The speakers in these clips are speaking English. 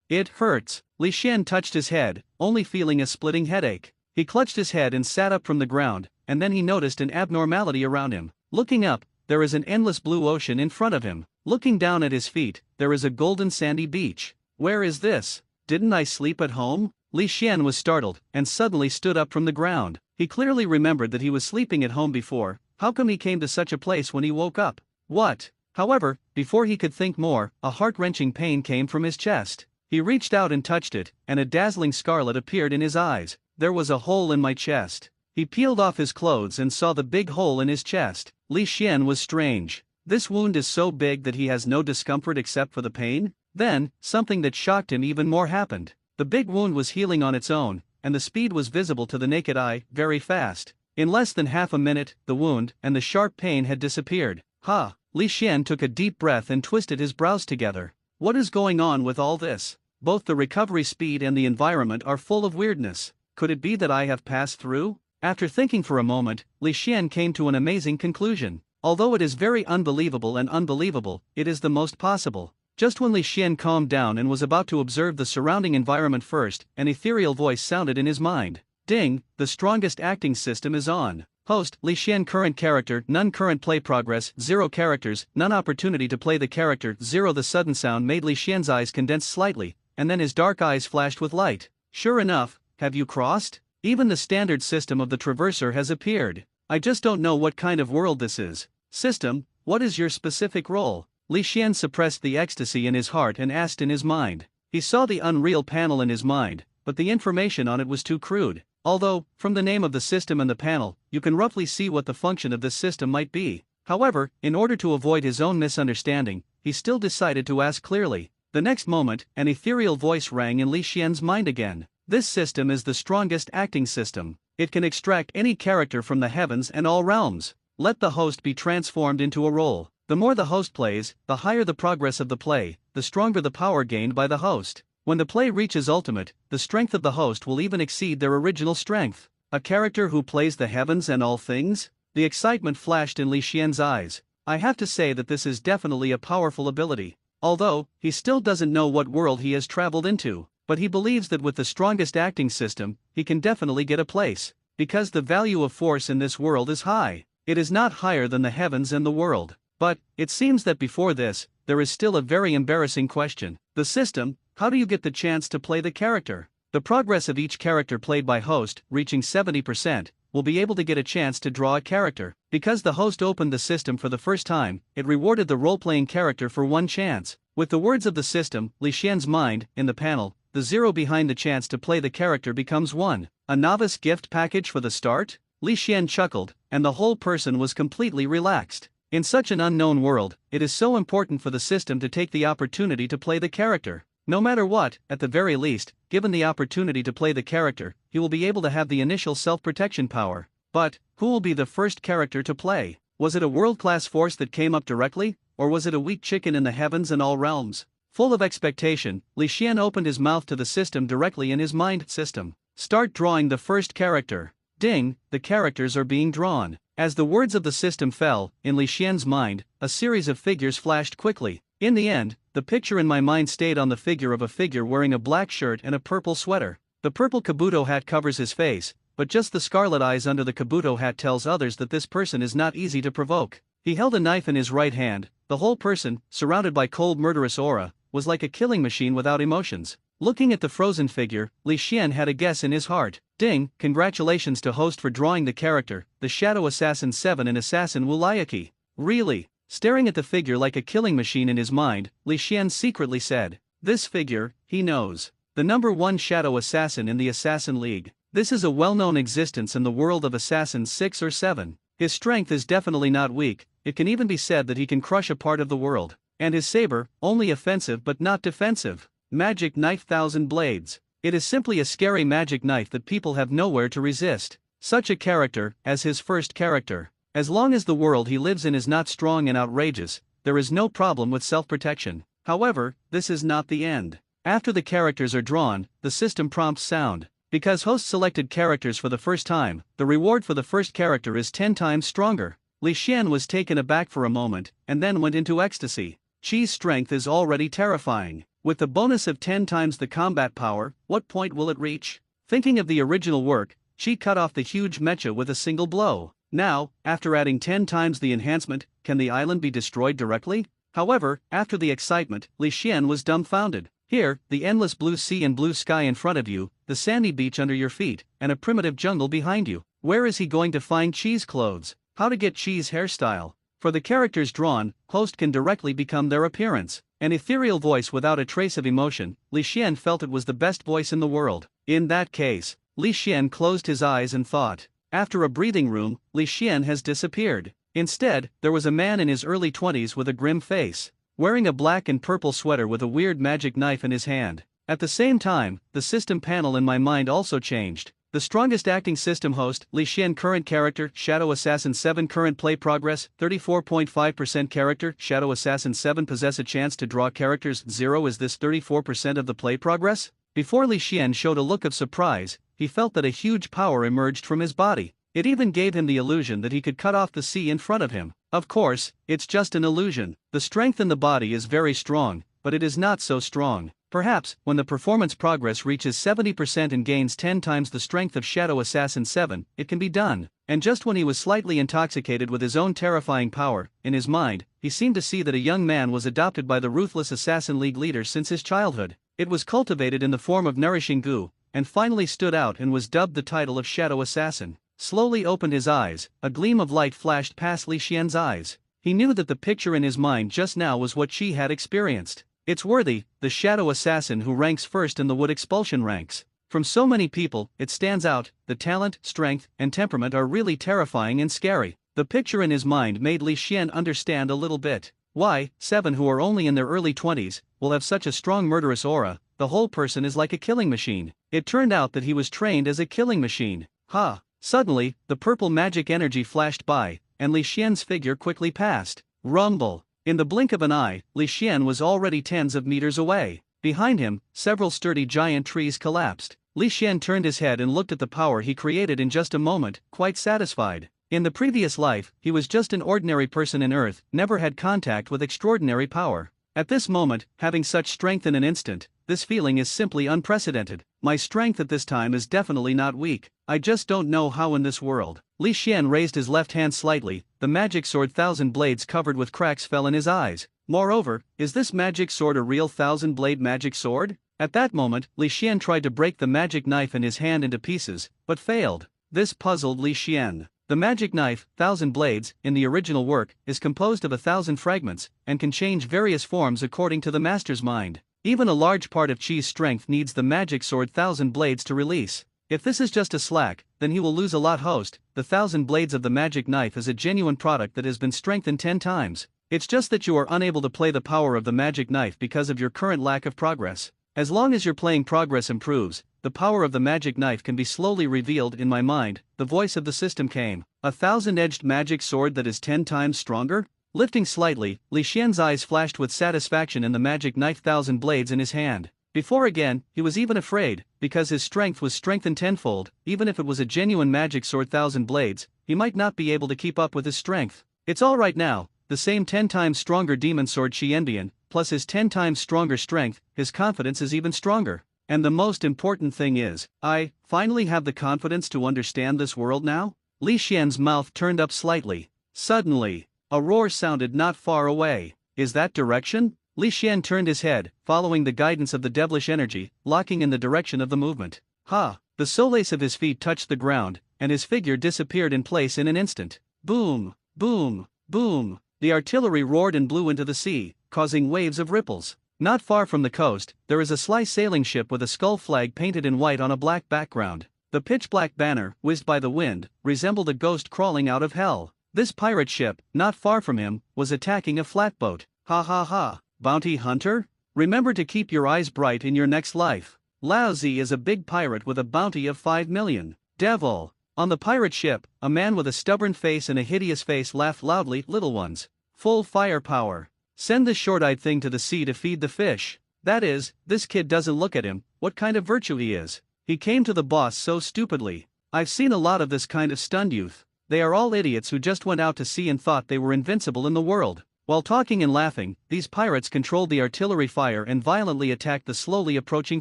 It hurts. Li Xian touched his head, only feeling a splitting headache. He clutched his head and sat up from the ground, and then he noticed an abnormality around him. Looking up, there is an endless blue ocean in front of him. Looking down at his feet, there is a golden sandy beach. Where is this? Didn't I sleep at home? Li Xian was startled, and suddenly stood up from the ground. He clearly remembered that he was sleeping at home before. How come he came to such a place when he woke up? What? However, before he could think more, a heart-wrenching pain came from his chest. He reached out and touched it, and a dazzling scarlet appeared in his eyes. There was a hole in my chest. He peeled off his clothes and saw the big hole in his chest. Li Xian was strange. This wound is so big that he has no discomfort except for the pain? Then, something that shocked him even more happened. The big wound was healing on its own, and the speed was visible to the naked eye, very fast. In less than half a minute, the wound and the sharp pain had disappeared. Ha! Li Xian took a deep breath and twisted his brows together. What is going on with all this? Both the recovery speed and the environment are full of weirdness. Could it be that I have passed through? After thinking for a moment, Li Xian came to an amazing conclusion. Although it is very unbelievable and unbelievable, it is the most possible. Just when Li Xian calmed down and was about to observe the surrounding environment first, an ethereal voice sounded in his mind. Ding, the strongest acting system is on. Host, Li Xian current character, none current play progress, 0 characters, none opportunity to play the character, 0. The sudden sound made Li Xian's eyes condense slightly, and then his dark eyes flashed with light. Sure enough, have you crossed? Even the standard system of the Traverser has appeared. I just don't know what kind of world this is. System, what is your specific role? Li Xian suppressed the ecstasy in his heart and asked in his mind. He saw the unreal panel in his mind, but the information on it was too crude. Although, from the name of the system and the panel, you can roughly see what the function of this system might be. However, in order to avoid his own misunderstanding, he still decided to ask clearly. The next moment, an ethereal voice rang in Li Xian's mind again. This system is the strongest acting system. It can extract any character from the heavens and all realms. Let the host be transformed into a role. The more the host plays, the higher the progress of the play, the stronger the power gained by the host. When the play reaches ultimate, the strength of the host will even exceed their original strength. A character who plays the heavens and all things? The excitement flashed in Li Xian's eyes. I have to say that this is definitely a powerful ability. Although, he still doesn't know what world he has traveled into, but he believes that with the strongest acting system, he can definitely get a place. Because the value of force in this world is high. It is not higher than the heavens and the world. But, it seems that before this, there is still a very embarrassing question. The system, how do you get the chance to play the character? The progress of each character played by host, reaching 70%, will be able to get a chance to draw a character. Because the host opened the system for the first time, it rewarded the role-playing character for one chance. With the words of the system, Li Xian's mind, in the panel, the 0 behind the chance to play the character becomes 1. A novice gift package for the start? Li Xian chuckled, and the whole person was completely relaxed. In such an unknown world, it is so important for the system to take the opportunity to play the character. No matter what, at the very least, given the opportunity to play the character, he will be able to have the initial self-protection power. But, who will be the first character to play? Was it a world-class force that came up directly, or was it a weak chicken in the heavens and all realms? Full of expectation, Li Xian opened his mouth to the system directly in his mind system. Start drawing the first character. Ding, the characters are being drawn. As the words of the system fell, in Li Xian's mind, a series of figures flashed quickly. In the end, the picture in my mind stayed on the figure of a figure wearing a black shirt and a purple sweater. The purple kabuto hat covers his face, but just the scarlet eyes under the kabuto hat tells others that this person is not easy to provoke. He held a knife in his right hand. The whole person, surrounded by cold murderous aura, was like a killing machine without emotions. Looking at the frozen figure, Li Xian had a guess in his heart. Ding, congratulations to host for drawing the character, the Shadow Assassin 7 and Assassin Wulayaki. Really? Staring at the figure like a killing machine in his mind, Li Xian secretly said, this figure, he knows. The number 1 Shadow Assassin in the Assassin League. This is a well-known existence in the world of Assassins 6 or 7. His strength is definitely not weak, it can even be said that he can crush a part of the world. And his saber, only offensive but not defensive. Magic knife 1,000 blades. It is simply a scary magic knife that people have nowhere to resist. Such a character, as his first character. As long as the world he lives in is not strong and outrageous, there is no problem with self-protection. However, this is not the end. After the characters are drawn, the system prompts sound. Because host selected characters for the first time, the reward for the first character is 10 times stronger. Li Xian was taken aback for a moment, and then went into ecstasy. Chi's strength is already terrifying. With the bonus of 10 times the combat power, what point will it reach? Thinking of the original work, she cut off the huge mecha with a single blow. Now, after adding 10 times the enhancement, can the island be destroyed directly? However, after the excitement, Li Xian was dumbfounded. Here, the endless blue sea and blue sky in front of you, the sandy beach under your feet, and a primitive jungle behind you. Where is he going to find cheese clothes? How to get cheese hairstyle? For the characters drawn, host can directly become their appearance. An ethereal voice without a trace of emotion, Li Xian felt it was the best voice in the world. In that case, Li Xian closed his eyes and thought. After a breathing room, Li Xian has disappeared. Instead, there was a man in his early 20s with a grim face, wearing a black and purple sweater with a weird magic knife in his hand. At the same time, the system panel in my mind also changed. The strongest acting system host, Li Xian current character, Shadow Assassin 7 current play progress, 34.5% character, Shadow Assassin 7 possess a chance to draw characters 0 is this 34% of the play progress? Before Li Xian showed a look of surprise, he felt that a huge power emerged from his body. It even gave him the illusion that he could cut off the sea in front of him. Of course, it's just an illusion. The strength in the body is very strong, but it is not so strong. Perhaps, when the performance progress reaches 70% and gains 10 times the strength of Shadow Assassin 7, it can be done. And just when he was slightly intoxicated with his own terrifying power, in his mind, he seemed to see that a young man was adopted by the ruthless Assassin League leader since his childhood. It was cultivated in the form of nourishing goo, and finally stood out and was dubbed the title of Shadow Assassin. Slowly opened his eyes, a gleam of light flashed past Li Xian's eyes. He knew that the picture in his mind just now was what she had experienced. It's worthy, the Shadow Assassin who ranks first in the wood expulsion ranks. From so many people, it stands out. The talent, strength, and temperament are really terrifying and scary. The picture in his mind made Li Xian understand a little bit. Why, 7 who are only in their early 20s, will have such a strong murderous aura. The whole person is like a killing machine. It turned out that he was trained as a killing machine. Ha! Suddenly, the purple magic energy flashed by, and Li Xian's figure quickly passed. Rumble! In the blink of an eye, Li Xian was already tens of meters away. Behind him, several sturdy giant trees collapsed. Li Xian turned his head and looked at the power he created in just a moment, quite satisfied. In the previous life, he was just an ordinary person in Earth, never had contact with extraordinary power. At this moment, having such strength in an instant, this feeling is simply unprecedented. My strength at this time is definitely not weak. I just don't know how in this world. Li Xian raised his left hand slightly, the magic sword 1,000 blades covered with cracks fell in his eyes. Moreover, is this magic sword a real 1,000-blade magic sword? At that moment, Li Xian tried to break the magic knife in his hand into pieces, but failed. This puzzled Li Xian. The magic knife, 1,000 blades, in the original work, is composed of 1,000 fragments, and can change various forms according to the master's mind. Even a large part of Chi's strength needs the magic sword 1,000 blades to release. If this is just a slack, then he will lose a lot. Host, the 1,000 blades of the magic knife is a genuine product that has been strengthened 10 times. It's just that you are unable to play the power of the magic knife because of your current lack of progress. As long as your playing progress improves, the power of the magic knife can be slowly revealed. In my mind, the voice of the system came. A 1,000-edged magic sword that is 10 times stronger? Lifting slightly, Li Xian's eyes flashed with satisfaction in the magic knife 1,000 blades in his hand. Before again, he was even afraid, because his strength was strengthened tenfold. Even if it was a genuine magic sword 1,000 blades, he might not be able to keep up with his strength. It's all right now. The same 10 times stronger demon sword Qianbian, plus his 10 times stronger strength, his confidence is even stronger. And the most important thing is, I finally have the confidence to understand this world now? Li Xian's mouth turned up slightly. Suddenly, a roar sounded not far away. Is that direction? Li Xian turned his head, following the guidance of the devilish energy, locking in the direction of the movement. Ha! The soles of his feet touched the ground, and his figure disappeared in place in an instant. Boom! Boom! Boom! The artillery roared and blew into the sea, causing waves of ripples. Not far from the coast, there is a sly sailing ship with a skull flag painted in white on a black background. The pitch-black banner, whizzed by the wind, resembled a ghost crawling out of hell. This pirate ship, not far from him, was attacking a flatboat. Ha ha ha! Bounty hunter? Remember to keep your eyes bright in your next life. Lao Zi is a big pirate with a bounty of 5 million. Devil! On the pirate ship, a man with a stubborn face and a hideous face laughed loudly. Little ones. Full firepower. Send this short-eyed thing to the sea to feed the fish. That is, this kid doesn't look at him, what kind of virtue he is. He came to the boss so stupidly. I've seen a lot of this kind of stunned youth. They are all idiots who just went out to sea and thought they were invincible in the world. While talking and laughing, these pirates controlled the artillery fire and violently attacked the slowly approaching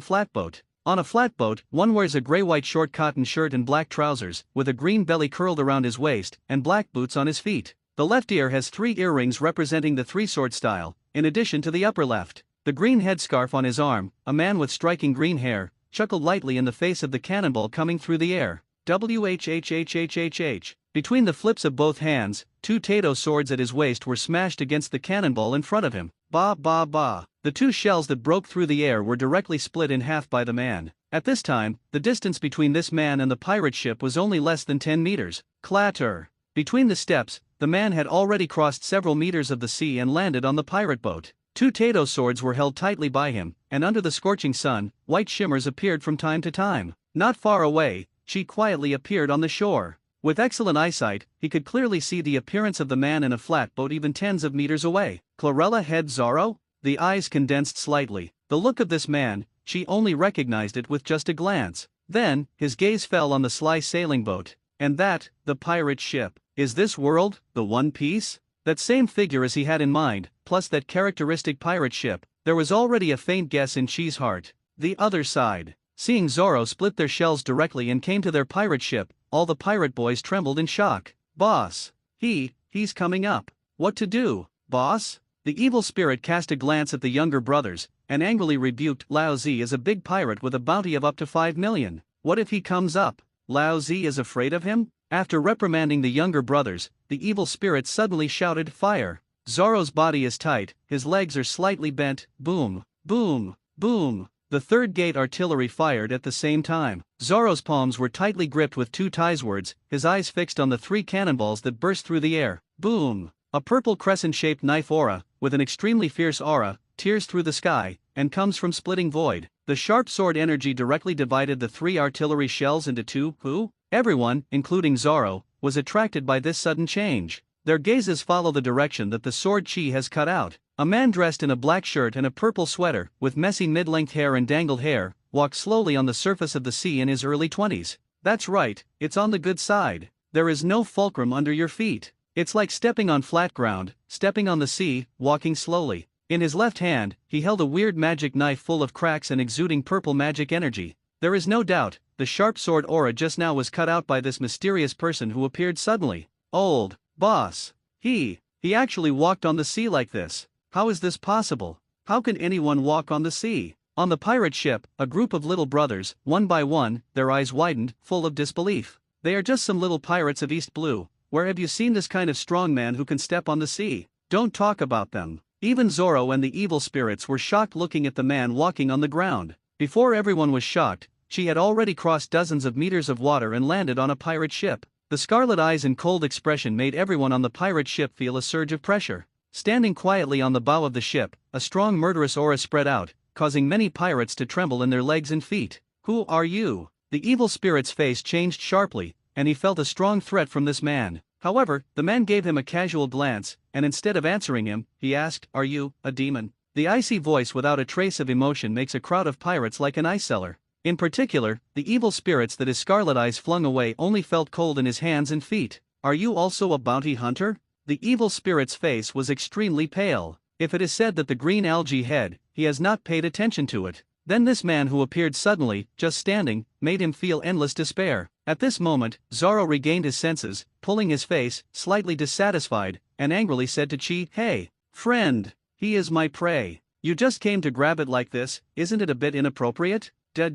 flatboat. On a flatboat, one wears a gray-white short cotton shirt and black trousers, with a green belly curled around his waist, and black boots on his feet. The left ear has 3 earrings representing the three-sword style, in addition to the upper left. The green headscarf on his arm, a man with striking green hair, chuckled lightly in the face of the cannonball coming through the air. WHHHHHH. Between the flips of both hands, 2 Tato swords at his waist were smashed against the cannonball in front of him. Ba ba ba. The 2 shells that broke through the air were directly split in half by the man. At this time, the distance between this man and the pirate ship was only less than 10 meters. Clatter. Between the steps, the man had already crossed several meters of the sea and landed on the pirate boat. 2 Tato swords were held tightly by him, and under the scorching sun, white shimmers appeared from time to time. Not far away, she quietly appeared on the shore. With excellent eyesight, he could clearly see the appearance of the man in a flatboat even tens of meters away. Chlorella head Zorro? The eyes condensed slightly. The look of this man, she only recognized it with just a glance. Then, his gaze fell on the sly sailing boat. And that, the pirate ship. Is this world, the One Piece? That same figure as he had in mind, plus that characteristic pirate ship. There was already a faint guess in Chi's heart. The other side. Seeing Zorro split their shells directly and came to their pirate ship, all the pirate boys trembled in shock. Boss. He's coming up. What to do, boss? The evil spirit cast a glance at the younger brothers, and angrily rebuked Lao Zi as a big pirate with a bounty of up to 5 million. What if he comes up? Lao Zi is afraid of him? After reprimanding the younger brothers, the evil spirit suddenly shouted, "Fire!" Zorro's body is tight, his legs are slightly bent. Boom, boom, boom. The third gate artillery fired at the same time. Zorro's palms were tightly gripped with 2 Taiswords, his eyes fixed on the 3 cannonballs that burst through the air. Boom! A purple crescent-shaped knife aura, with an extremely fierce aura, tears through the sky, and comes from splitting void. The sharp sword energy directly divided the 3 artillery shells into 2. Who? Everyone, including Zorro, was attracted by this sudden change. Their gazes follow the direction that the sword Chi has cut out. A man dressed in a black shirt and a purple sweater, with messy mid-length hair and dangled hair, walked slowly on the surface of the sea in his early 20s. That's right, it's on the good side. There is no fulcrum under your feet. It's like stepping on flat ground, stepping on the sea, walking slowly. In his left hand, he held a weird magic knife full of cracks and exuding purple magic energy. There is no doubt, the sharp sword aura just now was cut out by this mysterious person who appeared suddenly. Old boss. He actually walked on the sea like this. How is this possible? How can anyone walk on the sea? On the pirate ship, a group of little brothers, one by one, their eyes widened, full of disbelief. They are just some little pirates of East Blue. Where have you seen this kind of strong man who can step on the sea? Don't talk about them. Even Zorro and the evil spirits were shocked looking at the man walking on the ground. Before everyone was shocked, she had already crossed dozens of meters of water and landed on a pirate ship. The scarlet eyes and cold expression made everyone on the pirate ship feel a surge of pressure. Standing quietly on the bow of the ship, a strong murderous aura spread out, causing many pirates to tremble in their legs and feet. Who are you? The evil spirit's face changed sharply, and he felt a strong threat from this man. However, the man gave him a casual glance, and instead of answering him, he asked, "Are you a demon?" The icy voice without a trace of emotion makes a crowd of pirates like an ice cellar. In particular, the evil spirits that his scarlet eyes flung away only felt cold in his hands and feet. "Are you also a bounty hunter?" The evil spirit's face was extremely pale. If it is said that the green algae head, he has not paid attention to it. Then this man who appeared suddenly, just standing, made him feel endless despair. At this moment, Zorro regained his senses, pulling his face, slightly dissatisfied, and angrily said to Chi, "Hey, friend, he is my prey. You just came to grab it like this, isn't it a bit inappropriate?" Da.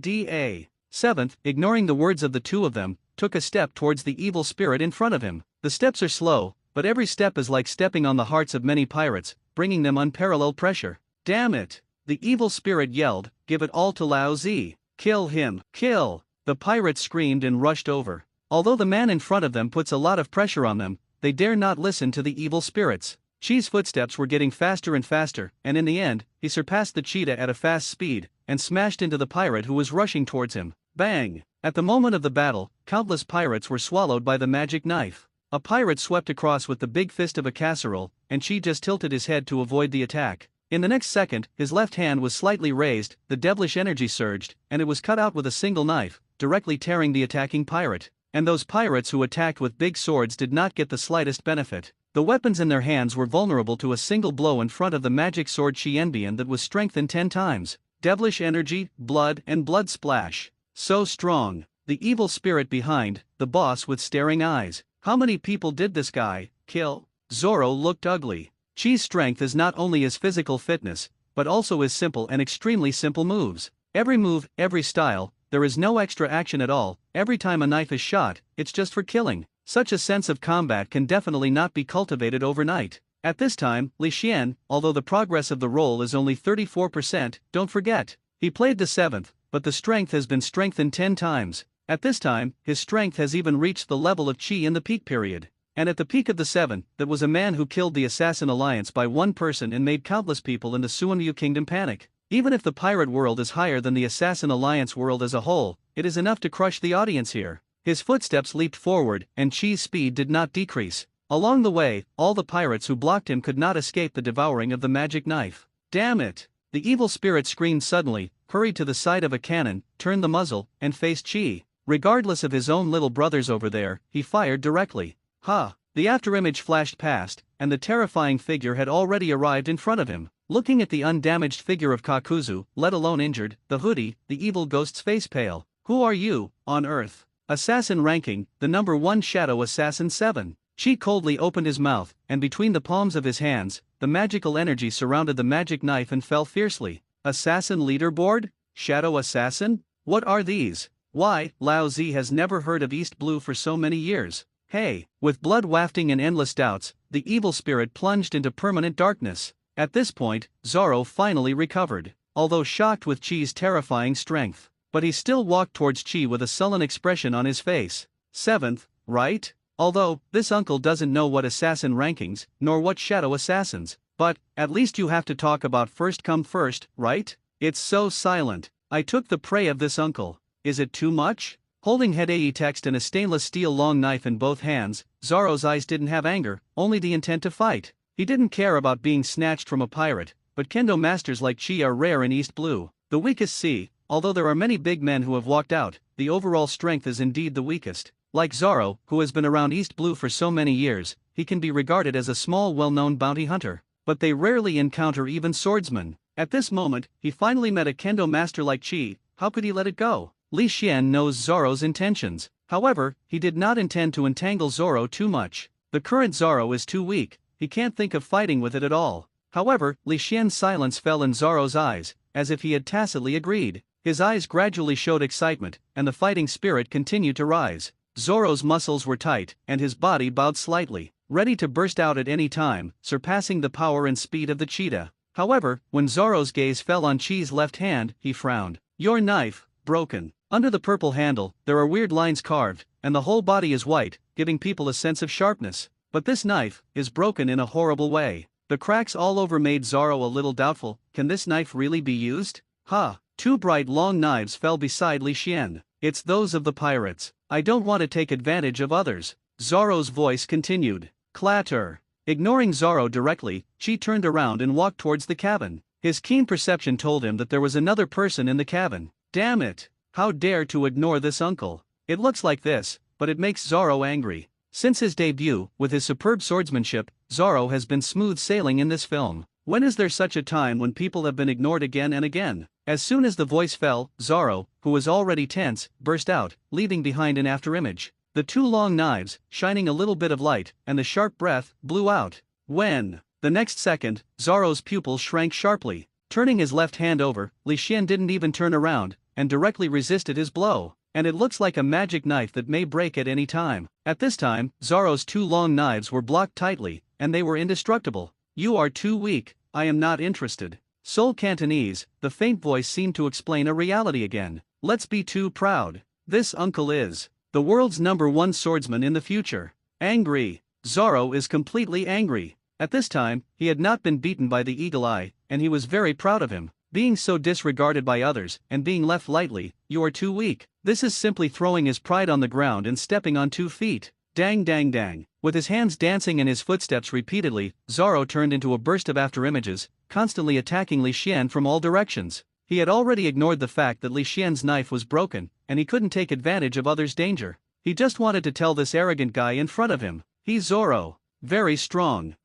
7th, ignoring the words of the 2 of them, took a step towards the evil spirit in front of him. The steps are slow, but every step is like stepping on the hearts of many pirates, bringing them unparalleled pressure. "Damn it!" the evil spirit yelled, "give it all to Lao Zi. Kill him, kill!" The pirates screamed and rushed over. Although the man in front of them puts a lot of pressure on them, they dare not listen to the evil spirits. Chi's footsteps were getting faster and faster, and in the end, he surpassed the cheetah at a fast speed, and smashed into the pirate who was rushing towards him. Bang! At the moment of the battle, countless pirates were swallowed by the magic knife. A pirate swept across with the big fist of a casserole, and Chi just tilted his head to avoid the attack. In the next second, his left hand was slightly raised, the devilish energy surged, and it was cut out with a single knife, directly tearing the attacking pirate. And those pirates who attacked with big swords did not get the slightest benefit. The weapons in their hands were vulnerable to a single blow in front of the magic sword Qianbian that was strengthened 10 times. Devilish energy, blood and blood splash. So strong. The evil spirit behind, the boss with staring eyes. How many people did this guy kill? Zoro looked ugly. Chi's strength is not only his physical fitness, but also his simple and extremely simple moves. Every move, every style, there is no extra action at all. Every time a knife is shot, it's just for killing. Such a sense of combat can definitely not be cultivated overnight. At this time, Li Xian, although the progress of the role is only 34%, don't forget, he played the 7th, but the strength has been strengthened 10 times. At this time, his strength has even reached the level of Qi in the peak period. And at the peak of the 7th, that was a man who killed the Assassin Alliance by one person and made countless people in the Suanyu Kingdom panic. Even if the pirate world is higher than the Assassin Alliance world as a whole, it is enough to crush the audience here. His footsteps leaped forward, and Chi's speed did not decrease. Along the way, all the pirates who blocked him could not escape the devouring of the magic knife. Damn it! The evil spirit screamed suddenly, hurried to the side of a cannon, turned the muzzle, and faced Chi. Regardless of his own little brothers over there, he fired directly. Ha! The afterimage flashed past, and the terrifying figure had already arrived in front of him. Looking at the undamaged figure of Kakuzu, let alone injured, the hoodie, the evil ghost's face pale. Who are you, on Earth? Assassin ranking, the number 1 Shadow Assassin 7. Chi coldly opened his mouth, and between the palms of his hands, the magical energy surrounded the magic knife and fell fiercely. Assassin leaderboard? Shadow Assassin? What are these? Why, Lao Zi has never heard of East Blue for so many years. Hey! With blood wafting and endless doubts, the evil spirit plunged into permanent darkness. At this point, Zoro finally recovered, although shocked with Chi's terrifying strength. But he still walked towards Chi with a sullen expression on his face. 7th, right? Although, this uncle doesn't know what assassin rankings, nor what shadow assassins, but, at least you have to talk about first come first, right? It's so silent. I took the prey of this uncle. Is it too much? Holding Hedei text and a stainless steel long knife in both hands, Zoro's eyes didn't have anger, only the intent to fight. He didn't care about being snatched from a pirate, but kendo masters like Chi are rare in East Blue. The weakest see. Although there are many big men who have walked out, the overall strength is indeed the weakest. Like Zoro, who has been around East Blue for so many years, he can be regarded as a small well-known bounty hunter. But they rarely encounter even swordsmen. At this moment, he finally met a kendo master like Chi. How could he let it go? Li Xian knows Zoro's intentions. However, he did not intend to entangle Zoro too much. The current Zoro is too weak, he can't think of fighting with it at all. However, Li Xian's silence fell in Zoro's eyes, as if he had tacitly agreed. His eyes gradually showed excitement, and the fighting spirit continued to rise. Zoro's muscles were tight, and his body bowed slightly, ready to burst out at any time, surpassing the power and speed of the cheetah. However, when Zoro's gaze fell on Chi's left hand, he frowned. Your knife, broken. Under the purple handle, there are weird lines carved, and the whole body is white, giving people a sense of sharpness. But this knife is broken in a horrible way. The cracks all over made Zoro a little doubtful. Can this knife really be used? Ha! 2 bright long knives fell beside Li Xian. It's those of the pirates. I don't want to take advantage of others. Zoro's voice continued. Clatter. Ignoring Zoro directly, Chi turned around and walked towards the cabin. His keen perception told him that there was another person in the cabin. Damn it! How dare to ignore this uncle? It looks like this, but it makes Zoro angry. Since his debut, with his superb swordsmanship, Zoro has been smooth sailing in this film. When is there such a time when people have been ignored again and again? As soon as the voice fell, Zoro, who was already tense, burst out, leaving behind an afterimage. The 2 long knives, shining a little bit of light, and the sharp breath, blew out. When? The next second, Zoro's pupils shrank sharply. Turning his left hand over, Li Xian didn't even turn around, and directly resisted his blow. And it looks like a magic knife that may break at any time. At this time, Zoro's 2 long knives were blocked tightly, and they were indestructible. You are too weak, I am not interested. Seoul Cantonese, the faint voice seemed to explain a reality again. Let's be too proud. This uncle is the world's number 1 swordsman in the future. Angry. Zoro is completely angry. At this time, he had not been beaten by the Eagle Eye, and he was very proud of him. Being so disregarded by others, and being left lightly, you are too weak. This is simply throwing his pride on the ground and stepping on 2 feet. Dang dang dang. With his hands dancing and his footsteps repeatedly, Zoro turned into a burst of afterimages, constantly attacking Li Xian from all directions. He had already ignored the fact that Li Xian's knife was broken, and he couldn't take advantage of others' danger. He just wanted to tell this arrogant guy in front of him, he's Zoro. very strong.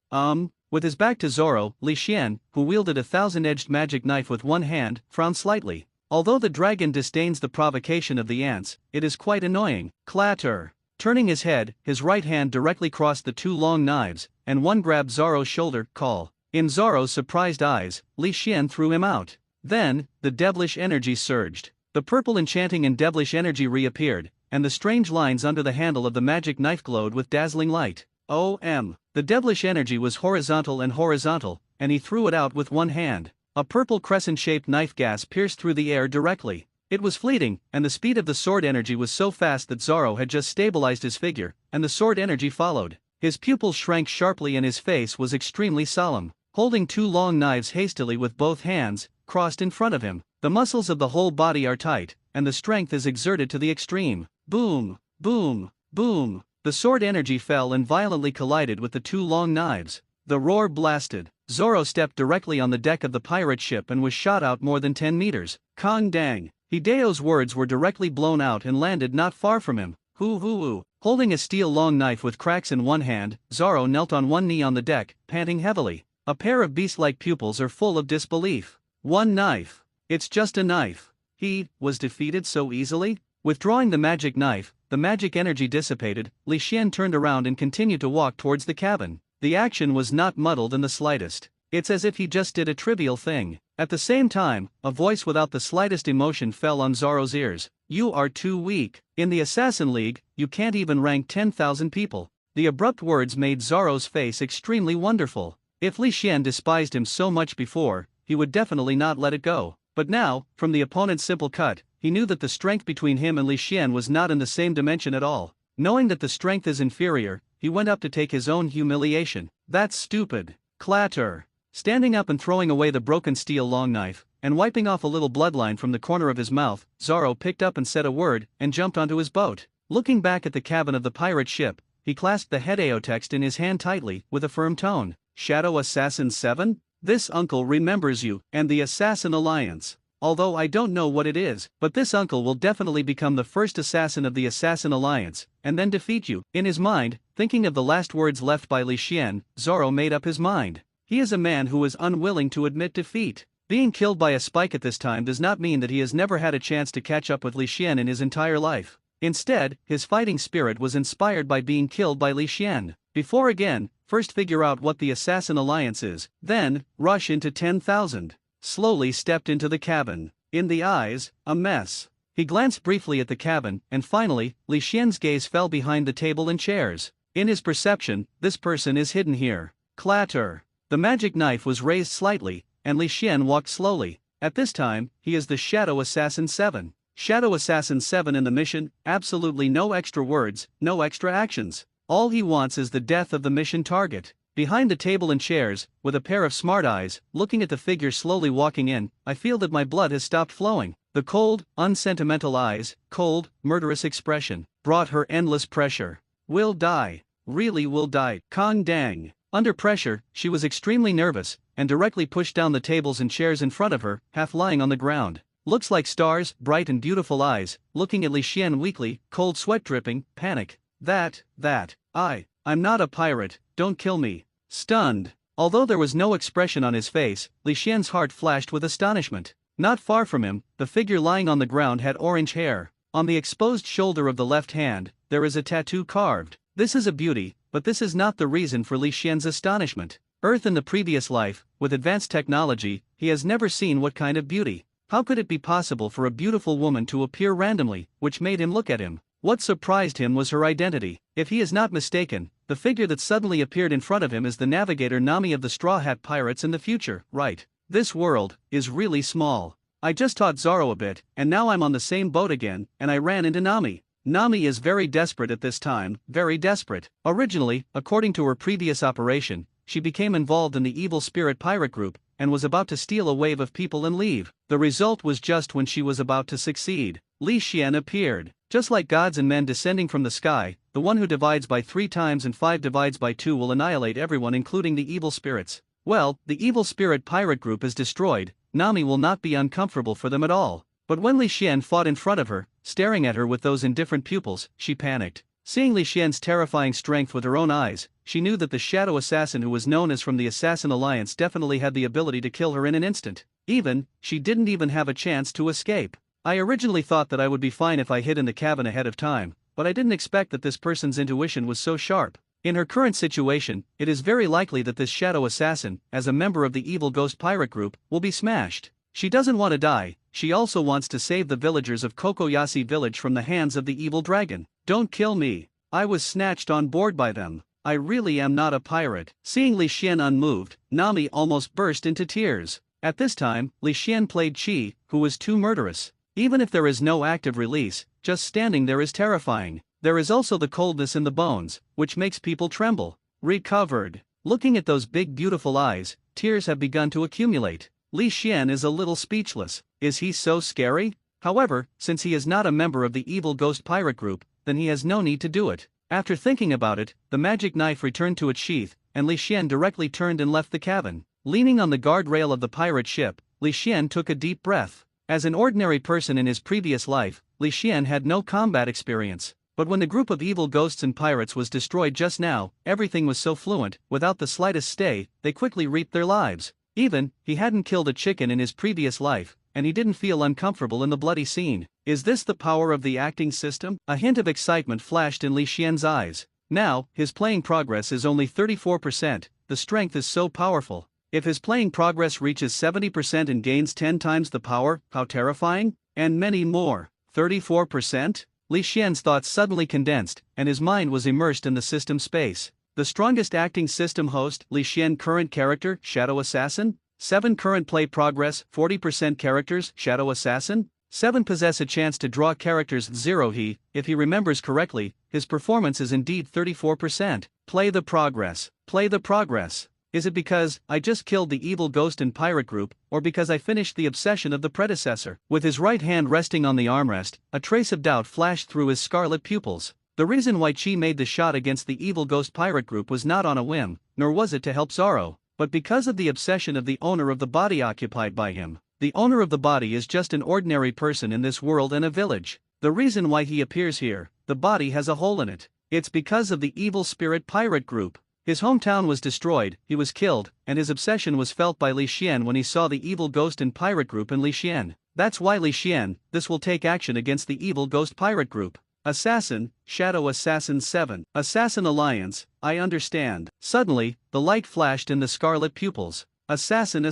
With his back to Zoro, Li Xian, who wielded a thousand-edged magic knife with one hand, frowned slightly. Although the dragon disdains the provocation of the ants, it is quite annoying. Clatter! Turning his head, his right hand directly crossed the two long knives, and one grabbed Zoro's shoulder. Call. In Zoro's surprised eyes, Li Xian threw him out. Then, the devilish energy surged. The purple enchanting and devilish energy reappeared, and the strange lines under the handle of the magic knife glowed with dazzling light. The devilish energy was horizontal, and he threw it out with one hand. A purple crescent-shaped knife gas pierced through the air directly. It was fleeting, and the speed of the sword energy was so fast that Zoro had just stabilized his figure, and the sword energy followed. His pupils shrank sharply and his face was extremely solemn. Holding two long knives hastily with both hands, crossed in front of him, the muscles of the whole body are tight, and the strength is exerted to the extreme. Boom! Boom! Boom! The sword energy fell and violently collided with the two long knives. The roar blasted. Zoro stepped directly on the deck of the pirate ship and was shot out more than 10 meters. Kong dang! Hideo's words were directly blown out and landed not far from him. Hoo. Holding a steel long knife with cracks in one hand, Zoro knelt on one knee on the deck, panting heavily. A pair of beast-like pupils are full of disbelief. One knife. It's just a knife. He was defeated so easily? Withdrawing the magic knife, the magic energy dissipated. Li Xian turned around and continued to walk towards the cabin. The action was not muddled in the slightest. It's as if he just did a trivial thing. At the same time, a voice without the slightest emotion fell on Zoro's ears. You are too weak. In the Assassin League, you can't even rank 10,000 people. The abrupt words made Zoro's face extremely wonderful. If Li Xian despised him so much before, he would definitely not let it go. But now, from the opponent's simple cut, he knew that the strength between him and Li Xian was not in the same dimension at all. Knowing that the strength is inferior, he went up to take his own humiliation. That's stupid. Clatter. Standing up and throwing away the broken steel long knife, and wiping off a little bloodline from the corner of his mouth, Zoro picked up and said a word, and jumped onto his boat. Looking back at the cabin of the pirate ship, he clasped the Hideo text in his hand tightly, with a firm tone. Shadow Assassin 7? This uncle remembers you, and the Assassin Alliance. Although I don't know what it is, but this uncle will definitely become the first assassin of the Assassin Alliance, and then defeat you. In his mind, thinking of the last words left by Li Xian, Zoro made up his mind. He is a man who is unwilling to admit defeat. Being killed by a spike at this time does not mean that he has never had a chance to catch up with Li Xian in his entire life. Instead, his fighting spirit was inspired by being killed by Li Xian. Before again, first figure out what the Assassin Alliance is, then, rush into 10,000. Slowly stepped into the cabin. In the eyes, a mess. He glanced briefly at the cabin, and finally, Li Xian's gaze fell behind the table and chairs. In his perception, this person is hidden here. Clatter. The magic knife was raised slightly, and Li Xian walked slowly. At this time, he is the Shadow Assassin 7. Shadow Assassin 7 in the mission, absolutely no extra words, no extra actions. All he wants is the death of the mission target. Behind the table and chairs, with a pair of smart eyes, looking at the figure slowly walking in, I feel that my blood has stopped flowing. The cold, unsentimental eyes, cold, murderous expression, brought her endless pressure. Will die. Really will die. Kong dang. Under pressure, she was extremely nervous, and directly pushed down the tables and chairs in front of her, half lying on the ground. Looks like stars, bright and beautiful eyes, looking at Li Xian weakly, cold sweat dripping, panic. I'm not a pirate, don't kill me. Stunned. Although there was no expression on his face, Li Xian's heart flashed with astonishment. Not far from him, the figure lying on the ground had orange hair. On the exposed shoulder of the left hand, there is a tattoo carved. This is a beauty, but this is not the reason for Li Xian's astonishment. Earth in the previous life, with advanced technology, he has never seen what kind of beauty. How could it be possible for a beautiful woman to appear randomly, which made him look at him? What surprised him was her identity. If he is not mistaken, the figure that suddenly appeared in front of him is the navigator Nami of the Straw Hat Pirates in the future, right? This world is really small. I just taught Zoro a bit, and now I'm on the same boat again, and I ran into Nami. Nami is very desperate at this time, very desperate. Originally, according to her previous operation, she became involved in the evil spirit pirate group, and was about to steal a wave of people and leave. The result was just when she was about to succeed. Li Xian appeared. Just like gods and men descending from the sky, the one who divides by 3 times and 5 divides by 2 will annihilate everyone including the evil spirits. Well, the evil spirit pirate group is destroyed, Nami will not be uncomfortable for them at all. But when Li Xian fought in front of her, staring at her with those indifferent pupils, she panicked. Seeing Li Xian's terrifying strength with her own eyes, she knew that the shadow assassin who was known as from the Assassin Alliance definitely had the ability to kill her in an instant. She didn't even have a chance to escape. I originally thought that I would be fine if I hid in the cabin ahead of time, but I didn't expect that this person's intuition was so sharp. In her current situation, it is very likely that this shadow assassin, as a member of the evil ghost pirate group, will be smashed. She doesn't want to die, she also wants to save the villagers of Kokoyashi village from the hands of the evil dragon. Don't kill me. I was snatched on board by them. I really am not a pirate. Seeing Li Xian unmoved, Nami almost burst into tears. At this time, Li Xian played Qi, who was too murderous. Even if there is no active release, just standing there is terrifying. There is also the coldness in the bones, which makes people tremble. Recovered. Looking at those big beautiful eyes, tears have begun to accumulate. Li Xian is a little speechless. Is he so scary? However, since he is not a member of the evil ghost pirate group, then he has no need to do it. After thinking about it, the magic knife returned to its sheath, and Li Xian directly turned and left the cabin. Leaning on the guardrail of the pirate ship, Li Xian took a deep breath. As an ordinary person in his previous life, Li Xian had no combat experience. But when the group of evil ghosts and pirates was destroyed just now, everything was so fluent, without the slightest stay, they quickly reaped their lives. He hadn't killed a chicken in his previous life, and he didn't feel uncomfortable in the bloody scene. Is this the power of the acting system? A hint of excitement flashed in Li Xian's eyes. Now, his playing progress is only 34%, the strength is so powerful. If his playing progress reaches 70% and gains 10 times the power, how terrifying? And many more. 34%? Li Xian's thoughts suddenly condensed, and his mind was immersed in the system space. The strongest acting system host, Li Xian current character, Shadow Assassin. 7 current play progress, 40% characters, Shadow Assassin. 7 possess a chance to draw characters 0 if he remembers correctly, his performance is indeed 34%. Play the progress. Play the progress. Is it because I just killed the evil ghost and pirate group, or because I finished the obsession of the predecessor? With his right hand resting on the armrest, a trace of doubt flashed through his scarlet pupils. The reason why Qi made the shot against the evil ghost pirate group was not on a whim, nor was it to help Zoro, but because of the obsession of the owner of the body occupied by him. The owner of the body is just an ordinary person in this world and a village. The reason why he appears here, the body has a hole in it. It's because of the evil spirit pirate group. His hometown was destroyed, he was killed, and his obsession was felt by Li Xian when he saw the evil ghost and pirate group in Li Xian. That's why Li Xian, this will take action against the evil ghost pirate group. Assassin, Shadow Assassin 7. Assassin Alliance, I understand. Suddenly, the light flashed in the scarlet pupils. Assassin.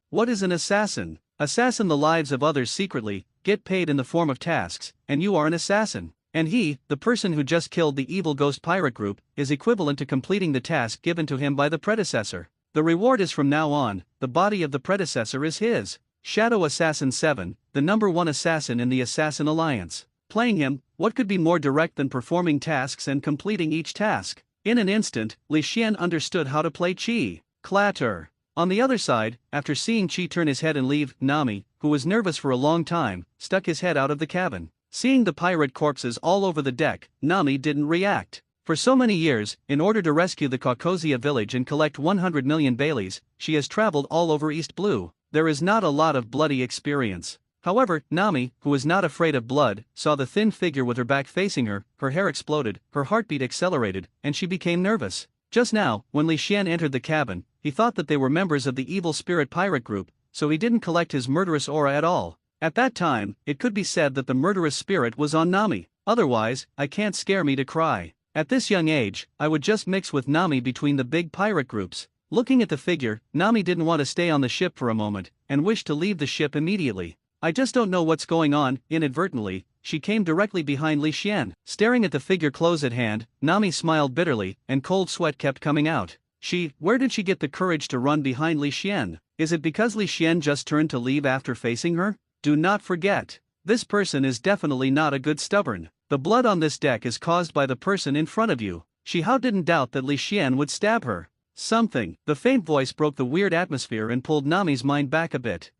What is an assassin? Assassin the lives of others secretly, get paid in the form of tasks, and you are an assassin. And he, the person who just killed the evil ghost pirate group, is equivalent to completing the task given to him by the predecessor. The reward is from now on, the body of the predecessor is his. Shadow Assassin 7, the number 1 assassin in the Assassin Alliance. Playing him, what could be more direct than performing tasks and completing each task? In an instant, Li Xian understood how to play Qi. Clatter. On the other side, after seeing Qi turn his head and leave, Nami, who was nervous for a long time, stuck his head out of the cabin. Seeing the pirate corpses all over the deck, Nami didn't react. For so many years, in order to rescue the Caucosia village and collect 100 million Baileys, she has traveled all over East Blue. There is not a lot of bloody experience. However, Nami, who is not afraid of blood, saw the thin figure with her back facing her, her hair exploded, her heartbeat accelerated, and she became nervous. Just now, when Li Xian entered the cabin, he thought that they were members of the evil spirit pirate group, so he didn't collect his murderous aura at all. At that time, it could be said that the murderous spirit was on Nami. Otherwise, I can't scare me to cry. At this young age, I would just mix with Nami between the big pirate groups. Looking at the figure, Nami didn't want to stay on the ship for a moment, and wished to leave the ship immediately. I just don't know what's going on. Inadvertently, she came directly behind Li Xian. Staring at the figure close at hand, Nami smiled bitterly, and cold sweat kept coming out. Where did she get the courage to run behind Li Xian? Is it because Li Xian just turned to leave after facing her? Do not forget, this person is definitely not a good stubborn. The blood on this deck is caused by the person in front of you. How didn't doubt that Li Xian would stab her. Something. The faint voice broke the weird atmosphere and pulled Nami's mind back a bit.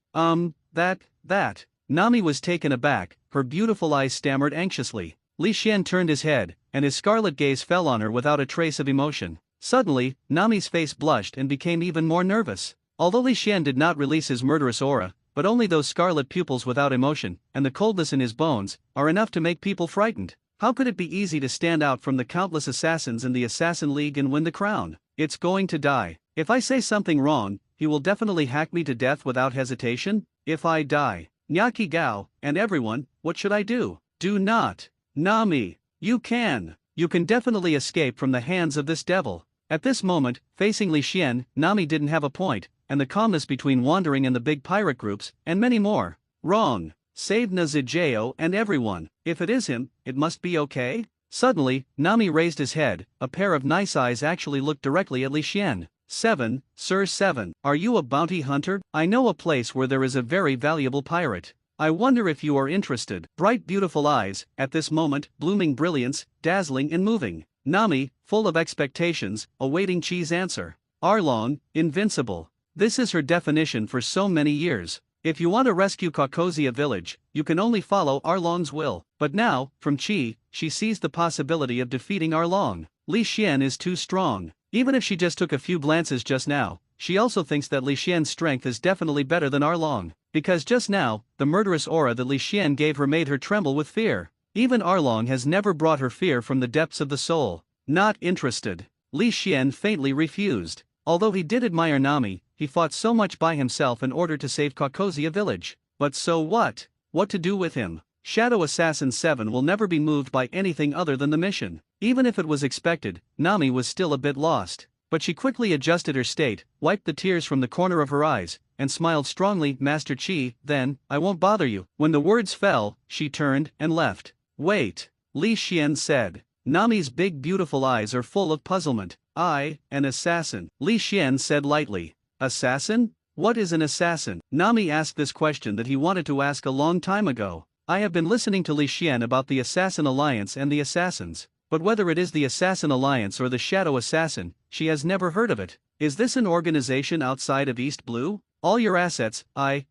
That. Nami was taken aback, her beautiful eyes stammered anxiously. Li Xian turned his head, and his scarlet gaze fell on her without a trace of emotion. Suddenly, Nami's face blushed and became even more nervous. Although Li Xian did not release his murderous aura, but only those scarlet pupils without emotion, and the coldness in his bones, are enough to make people frightened. How could it be easy to stand out from the countless assassins in the Assassin League and win the crown? It's going to die. If I say something wrong, he will definitely hack me to death without hesitation. If I die, Nyaki Gao, and everyone, what should I do? Do not. Nami, you can. You can definitely escape from the hands of this devil. At this moment, facing Li Xian, Nami didn't have a point, and the calmness between Wandering and the big pirate groups, and many more. Wrong. Save Nazijao and everyone. If it is him, it must be okay. Suddenly, Nami raised his head. A pair of nice eyes actually looked directly at Li Xian. 7, Sir 7. Are you a bounty hunter? I know a place where there is a very valuable pirate. I wonder if you are interested. Bright beautiful eyes, at this moment, blooming brilliance, dazzling and moving. Nami, full of expectations, awaiting Chi's answer. Arlong, invincible. This is her definition for so many years. If you want to rescue Caucosia village, you can only follow Arlong's will. But now, from Chi, she sees the possibility of defeating Arlong. Li Xian is too strong. Even if she just took a few glances just now, she also thinks that Li Xian's strength is definitely better than Arlong. Because just now, the murderous aura that Li Xian gave her made her tremble with fear. Even Arlong has never brought her fear from the depths of the soul. Not interested. Li Xian faintly refused. Although he did admire Nami, he fought so much by himself in order to save Caucosia village. But so what? What to do with him? Shadow Assassin 7 will never be moved by anything other than the mission. Even if it was expected, Nami was still a bit lost. But she quickly adjusted her state, wiped the tears from the corner of her eyes, and smiled strongly. Master Chi, then, I won't bother you. When the words fell, she turned and left. Wait, Li Xian said. Nami's big beautiful eyes are full of puzzlement. An assassin, Li Xian said lightly. Assassin? What is an assassin? Nami asked this question that he wanted to ask a long time ago. I have been listening to Li Xian about the Assassin Alliance and the assassins, but whether it is the Assassin Alliance or the Shadow Assassin, she has never heard of it. Is this an organization outside of East Blue? All your assets,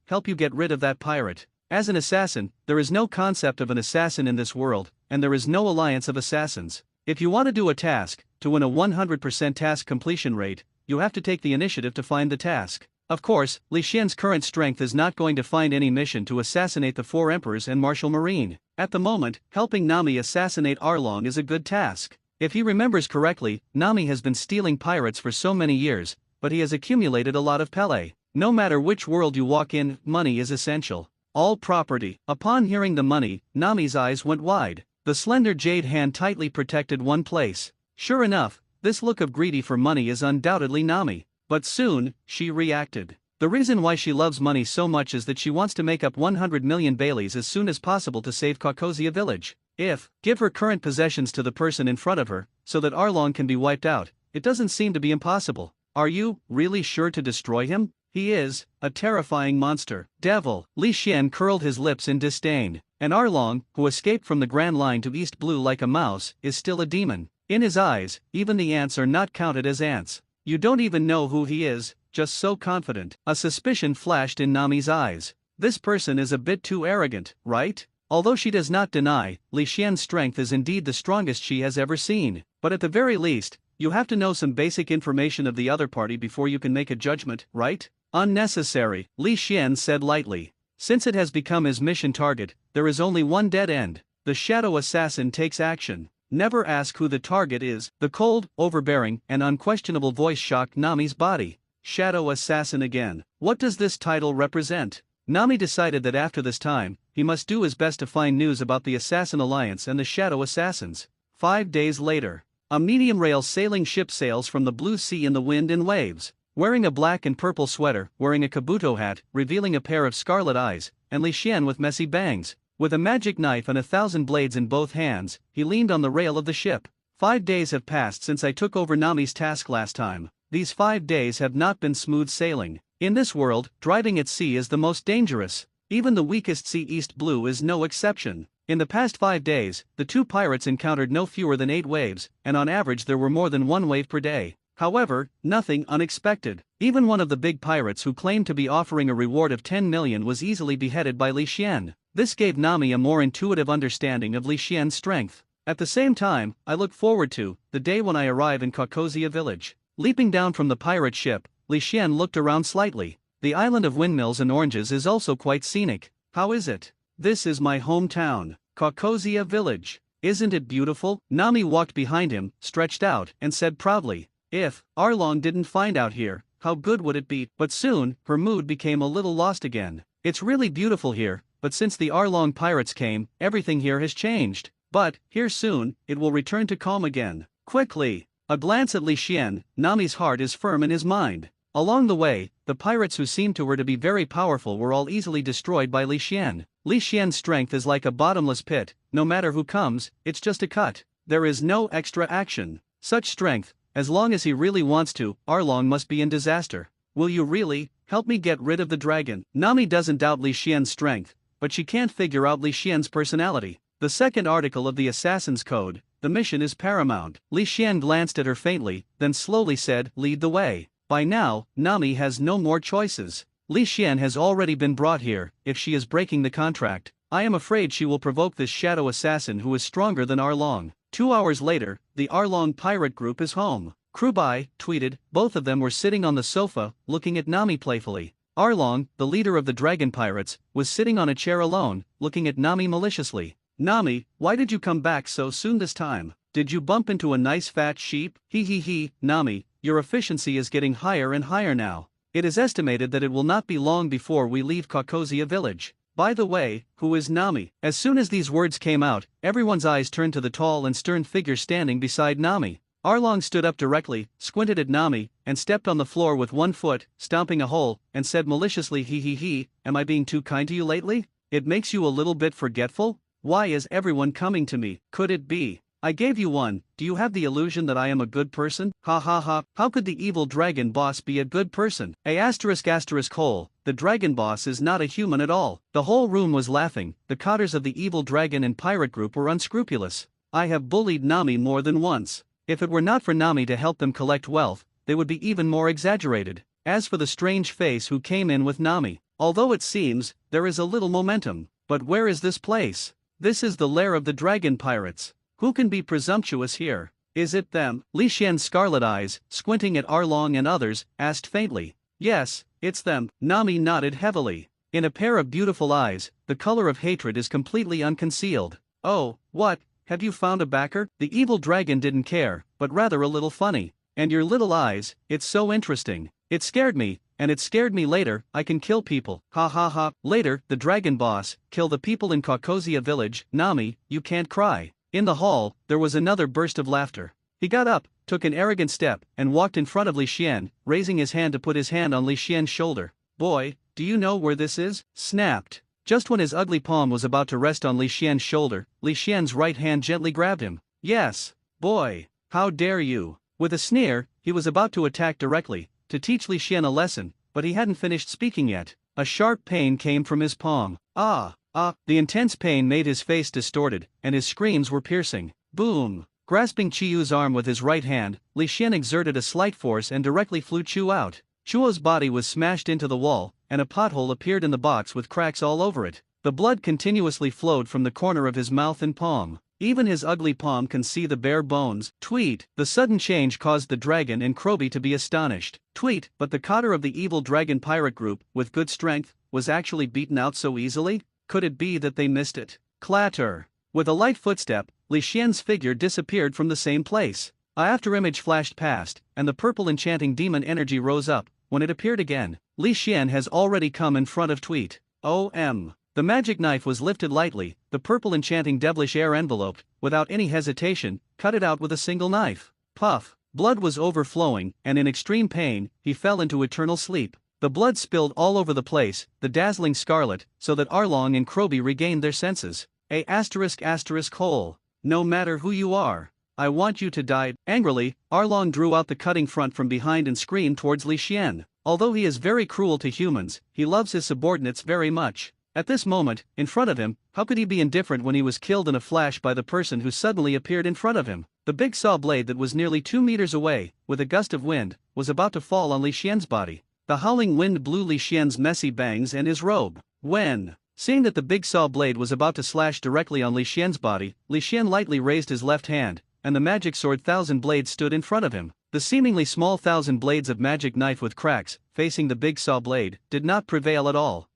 help you get rid of that pirate. As an assassin, there is no concept of an assassin in this world, and there is no alliance of assassins. If you want to do a task, to win a 100% task completion rate, you have to take the initiative to find the task. Of course, Li Xian's current strength is not going to find any mission to assassinate the 4 emperors and Marshal Marine. At the moment, helping Nami assassinate Arlong is a good task. If he remembers correctly, Nami has been stealing pirates for so many years, but he has accumulated a lot of pele. No matter which world you walk in, money is essential. All property. Upon hearing the money, Nami's eyes went wide. The slender jade hand tightly protected one place. Sure enough, this look of greedy for money is undoubtedly Nami. But soon, she reacted. The reason why she loves money so much is that she wants to make up 100 million Baileys as soon as possible to save Caucosia village. Give her current possessions to the person in front of her, so that Arlong can be wiped out, it doesn't seem to be impossible. Are you really sure to destroy him? He is a terrifying monster. Devil. Li Xian curled his lips in disdain. And Arlong, who escaped from the Grand Line to East Blue like a mouse, is still a demon. In his eyes, even the ants are not counted as ants. You don't even know who he is, just so confident. A suspicion flashed in Nami's eyes. This person is a bit too arrogant, right? Although she does not deny, Li Xian's strength is indeed the strongest she has ever seen. But at the very least, you have to know some basic information of the other party before you can make a judgment, right? Unnecessary, Li Xian said lightly. Since it has become his mission target, there is only one dead end. The Shadow Assassin takes action. Never ask who the target is. The cold, overbearing, and unquestionable voice shocked Nami's body. Shadow Assassin again. What does this title represent? Nami decided that after this time, he must do his best to find news about the Assassin Alliance and the Shadow Assassins. 5 days later, a medium-rail sailing ship sails from the blue sea in the wind and waves. Wearing a black and purple sweater, wearing a kabuto hat, revealing a pair of scarlet eyes, and Li Xian with messy bangs. With a magic knife and 1,000 blades in both hands, he leaned on the rail of the ship. 5 days have passed since I took over Nami's task last time. These 5 days have not been smooth sailing. In this world, driving at sea is the most dangerous. Even the weakest sea East Blue is no exception. In the past 5 days, the 2 pirates encountered no fewer than 8 waves, and on average there were more than 1 wave per day. However, nothing unexpected. Even one of the big pirates who claimed to be offering a reward of 10 million was easily beheaded by Li Xian. This gave Nami a more intuitive understanding of Li Xian's strength. At the same time, I look forward to the day when I arrive in Caucosia village. Leaping down from the pirate ship, Li Xian looked around slightly. The island of windmills and oranges is also quite scenic. How is it? This is my hometown, Caucosia village. Isn't it beautiful? Nami walked behind him, stretched out, and said proudly, "If Arlong didn't find out here, how good would it be?" But soon, her mood became a little lost again. "It's really beautiful here, but since the Arlong pirates came, everything here has changed. But, here soon, it will return to calm again." Quickly. A glance at Li Xian, Nami's heart is firm in his mind. Along the way, the pirates who seemed to her to be very powerful were all easily destroyed by Li Xian. Li Xian's strength is like a bottomless pit, no matter who comes, it's just a cut. There is no extra action. Such strength, as long as he really wants to, Arlong must be in disaster. "Will you really help me get rid of the dragon?" Nami doesn't doubt Li Xian's strength, but she can't figure out Li Xian's personality. The second article of the Assassin's Code, the mission is paramount. Li Xian glanced at her faintly, then slowly said, "Lead the way." By now, Nami has no more choices. Li Xian has already been brought here. If she is breaking the contract, I am afraid she will provoke this shadow assassin who is stronger than Arlong. 2 hours later, the Arlong pirate group is home. Krubai tweeted, both of them were sitting on the sofa, looking at Nami playfully. Arlong, the leader of the dragon pirates, was sitting on a chair alone, looking at Nami maliciously. "Nami, why did you come back so soon this time? Did you bump into a nice fat sheep?" He, Nami, your efficiency is getting higher and higher now. It is estimated that it will not be long before we leave Caucosia village. By the way, who is Nami? As soon as these words came out, everyone's eyes turned to the tall and stern figure standing beside Nami. Arlong stood up directly, squinted at Nami, and stepped on the floor with one foot, stomping a hole, and said maliciously, he, am I being too kind to you lately? It makes you a little bit forgetful? Why is everyone coming to me? Could it be I gave you one? Do you have the illusion that I am a good person? Ha. How could the evil dragon boss be a good person? Hole. The dragon boss is not a human at all. The whole room was laughing. The cotters of the evil dragon and pirate group were unscrupulous. I have bullied Nami more than once. If it were not for Nami to help them collect wealth, they would be even more exaggerated. As for the strange face who came in with Nami, although it seems there is a little momentum, but where is this place? This is the lair of the dragon pirates. Who can be presumptuous here? Is it them? Li Xian's scarlet eyes, squinting at Arlong and others, asked faintly. Yes, it's them. Nami nodded heavily. In a pair of beautiful eyes, the color of hatred is completely unconcealed. Oh, what? Have you found a backer? The evil dragon didn't care, but rather a little funny. And your little eyes, it's so interesting. It scared me, and it scared me later. I can kill people. Ha. Later, the dragon boss, kill the people in Caucosia village. Nami, you can't cry. In the hall, there was another burst of laughter. He got up, took an arrogant step, and walked in front of Li Xian, raising his hand to put his hand on Li Xian's shoulder. Boy, do you know where this is? Snapped. Just when his ugly palm was about to rest on Li Xian's shoulder, Li Xian's right hand gently grabbed him. Yes, boy, how dare you? With a sneer, he was about to attack directly, to teach Li Xian a lesson, but he hadn't finished speaking yet. A sharp pain came from his palm. The intense pain made his face distorted, and his screams were piercing. Boom! Grasping Chiu's arm with his right hand, Li Xian exerted a slight force and directly flew Chiu out. Chiu's body was smashed into the wall, and a pothole appeared in the box with cracks all over it. The blood continuously flowed from the corner of his mouth and palm. Even his ugly palm can see the bare bones. Tweet! The sudden change caused the dragon and Krobi to be astonished. Tweet! But the cotter of the evil dragon pirate group, with good strength, was actually beaten out so easily? Could it be that they missed it? Clatter! With a light footstep, Li Xian's figure disappeared from the same place. A afterimage flashed past, and the purple enchanting demon energy rose up. When it appeared again, Li Xian has already come in front of Tweet. The magic knife was lifted lightly, the purple enchanting devilish air enveloped, without any hesitation, cut it out with a single knife. Puff! Blood was overflowing, and in extreme pain, he fell into eternal sleep. The blood spilled all over the place, the dazzling scarlet, so that Arlong and Krobi regained their senses. Hole. No matter who you are, I want you to die. Angrily, Arlong drew out the cutting front from behind and screamed towards Li Xian. Although he is very cruel to humans, he loves his subordinates very much. At this moment, in front of him, how could he be indifferent when he was killed in a flash by the person who suddenly appeared in front of him? The big saw blade that was nearly 2 meters away, with a gust of wind, was about to fall on Li Xian's body. The howling wind blew Li Xian's messy bangs and his robe. Seeing that the big saw blade was about to slash directly on Li Xian's body, Li Xian lightly raised his left hand, and the magic sword Thousand Blades stood in front of him. The seemingly small thousand blades of magic knife with cracks, facing the big saw blade, did not prevail at all.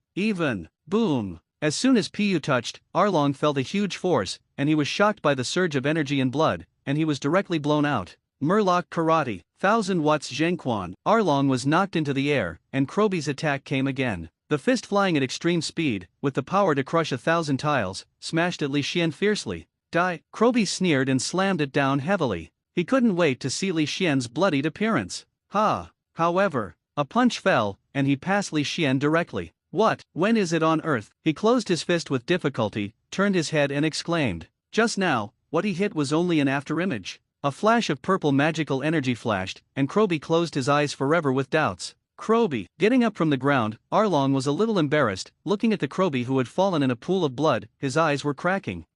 Boom! As soon as Piyu touched, Arlong felt a huge force, and he was shocked by the surge of energy and blood, and he was directly blown out. Murloc Karate, 1000 watts Zhengquan. Arlong was knocked into the air, and Krobi's attack came again. The fist flying at extreme speed, with the power to crush 1,000 tiles, smashed at Li Xian fiercely. Die! Krobi sneered and slammed it down heavily. He couldn't wait to see Li Xian's bloodied appearance. Ha! However, a punch fell, and he passed Li Xian directly. What? When is it on earth? He closed his fist with difficulty, turned his head and exclaimed. Just now, what he hit was only an afterimage. A flash of purple magical energy flashed, and Krobi closed his eyes forever with doubts. Krobi. Getting up from the ground, Arlong was a little embarrassed, looking at the Krobi who had fallen in a pool of blood. His eyes were cracking.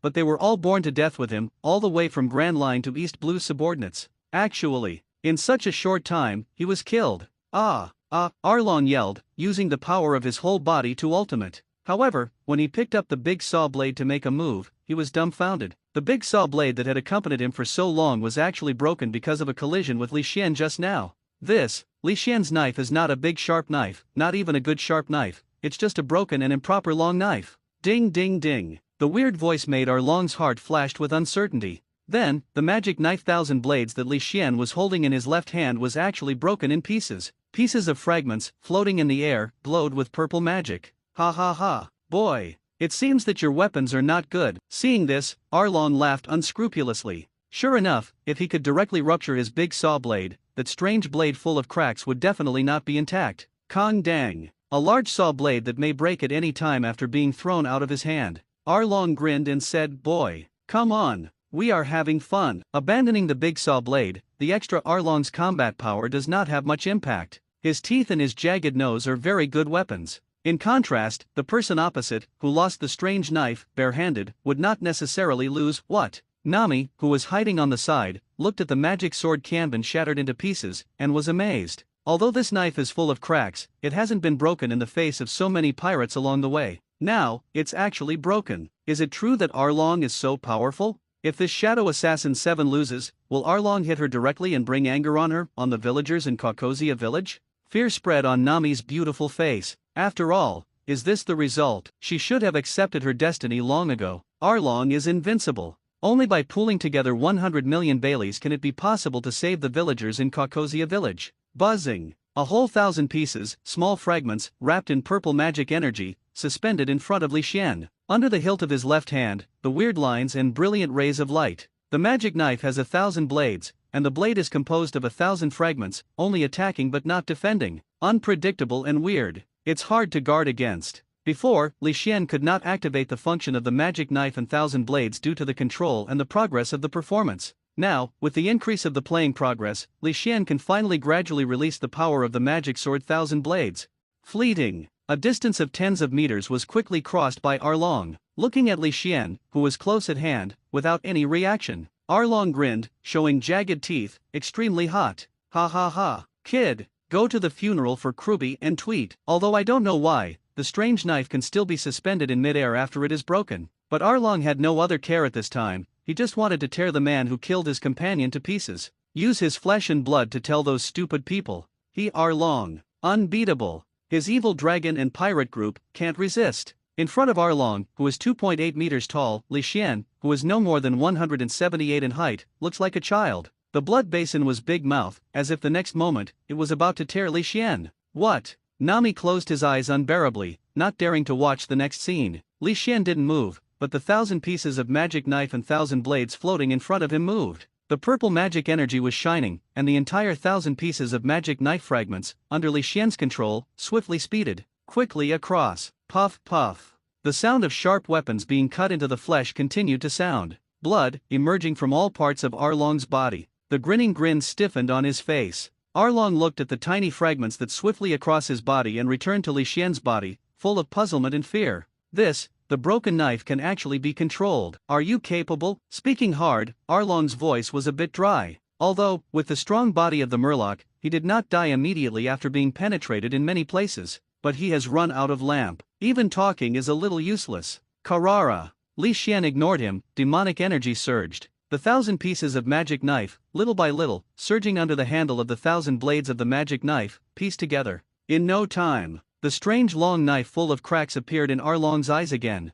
But they were all born to death with him, all the way from Grand Line to East Blue subordinates. Actually, in such a short time, he was killed. Arlong yelled, using the power of his whole body to ultimate. However, when he picked up the big saw blade to make a move, he was dumbfounded. The big saw blade that had accompanied him for so long was actually broken because of a collision with Li Xian just now. Li Xian's knife is not a big sharp knife, not even a good sharp knife, it's just a broken and improper long knife. Ding ding ding. The weird voice made Arlong's heart flashed with uncertainty. Then, the magic knife 1000 blades that Li Xian was holding in his left hand was actually broken in pieces. Pieces of fragments, floating in the air, glowed with purple magic. Ha ha ha. Boy, it seems that your weapons are not good. Seeing this, Arlong laughed unscrupulously. Sure enough, if he could directly rupture his big saw blade, that strange blade full of cracks would definitely not be intact. Kong dang. A large saw blade that may break at any time after being thrown out of his hand. Arlong grinned and said, boy, come on, we are having fun. Abandoning the big saw blade, the extra Arlong's combat power does not have much impact. His teeth and his jagged nose are very good weapons. In contrast, the person opposite, who lost the strange knife, barehanded, would not necessarily lose. What? Nami, who was hiding on the side, looked at the magic sword Kanban shattered into pieces, and was amazed. Although this knife is full of cracks, it hasn't been broken in the face of so many pirates along the way. Now, it's actually broken. Is it true that Arlong is so powerful? If this Shadow Assassin 7 loses, will Arlong hit her directly and bring anger on her, on the villagers in Caucosia village? Fear spread on Nami's beautiful face. After all, is this the result? She should have accepted her destiny long ago. Arlong is invincible. Only by pooling together 100 million Baileys can it be possible to save the villagers in Caucosia village. Buzzing. A whole 1,000 pieces, small fragments, wrapped in purple magic energy, suspended in front of Li Xian. Under the hilt of his left hand, the weird lines and brilliant rays of light. The magic knife has 1,000 blades, and the blade is composed of 1,000 fragments, only attacking but not defending. Unpredictable and weird. It's hard to guard against. Before, Li Xian could not activate the function of the magic knife and 1,000 blades due to the control and the progress of the performance. Now, with the increase of the playing progress, Li Xian can finally gradually release the power of the magic sword 1,000 blades. Fleeting. A distance of tens of meters was quickly crossed by Arlong, looking at Li Xian, who was close at hand, without any reaction. Arlong grinned, showing jagged teeth, extremely hot. Ha ha ha. Kid, go to the funeral for Krobi and tweet. Although I don't know why, the strange knife can still be suspended in midair after it is broken. But Arlong had no other care at this time. He just wanted to tear the man who killed his companion to pieces. Use his flesh and blood to tell those stupid people. He Arlong. Unbeatable. His evil dragon and pirate group can't resist. In front of Arlong, who is 2.8 meters tall, Li Xian, who is no more than 178 in height, looks like a child. The blood basin was big mouth, as if the next moment, it was about to tear Li Xian. What? Nami closed his eyes unbearably, not daring to watch the next scene. Li Xian didn't move, but the 1,000 pieces of magic knife and 1,000 blades floating in front of him moved. The purple magic energy was shining, and the entire 1,000 pieces of magic knife fragments, under Li Xian's control, swiftly speeded, quickly across. Puff puff. The sound of sharp weapons being cut into the flesh continued to sound. Blood, emerging from all parts of Arlong's body. The grinning grin stiffened on his face. Arlong looked at the tiny fragments that swiftly across his body and returned to Li Xian's body, full of puzzlement and fear. The broken knife can actually be controlled. Are you capable? Speaking hard, Arlong's voice was a bit dry. Although, with the strong body of the Murloc, he did not die immediately after being penetrated in many places. But he has run out of lamp. Even talking is a little useless. Carrara. Li Xian ignored him, demonic energy surged. The 1,000 pieces of magic knife, little by little, surging under the handle of the 1,000 blades of the magic knife, pieced together. In no time, the strange long knife full of cracks appeared in Arlong's eyes again.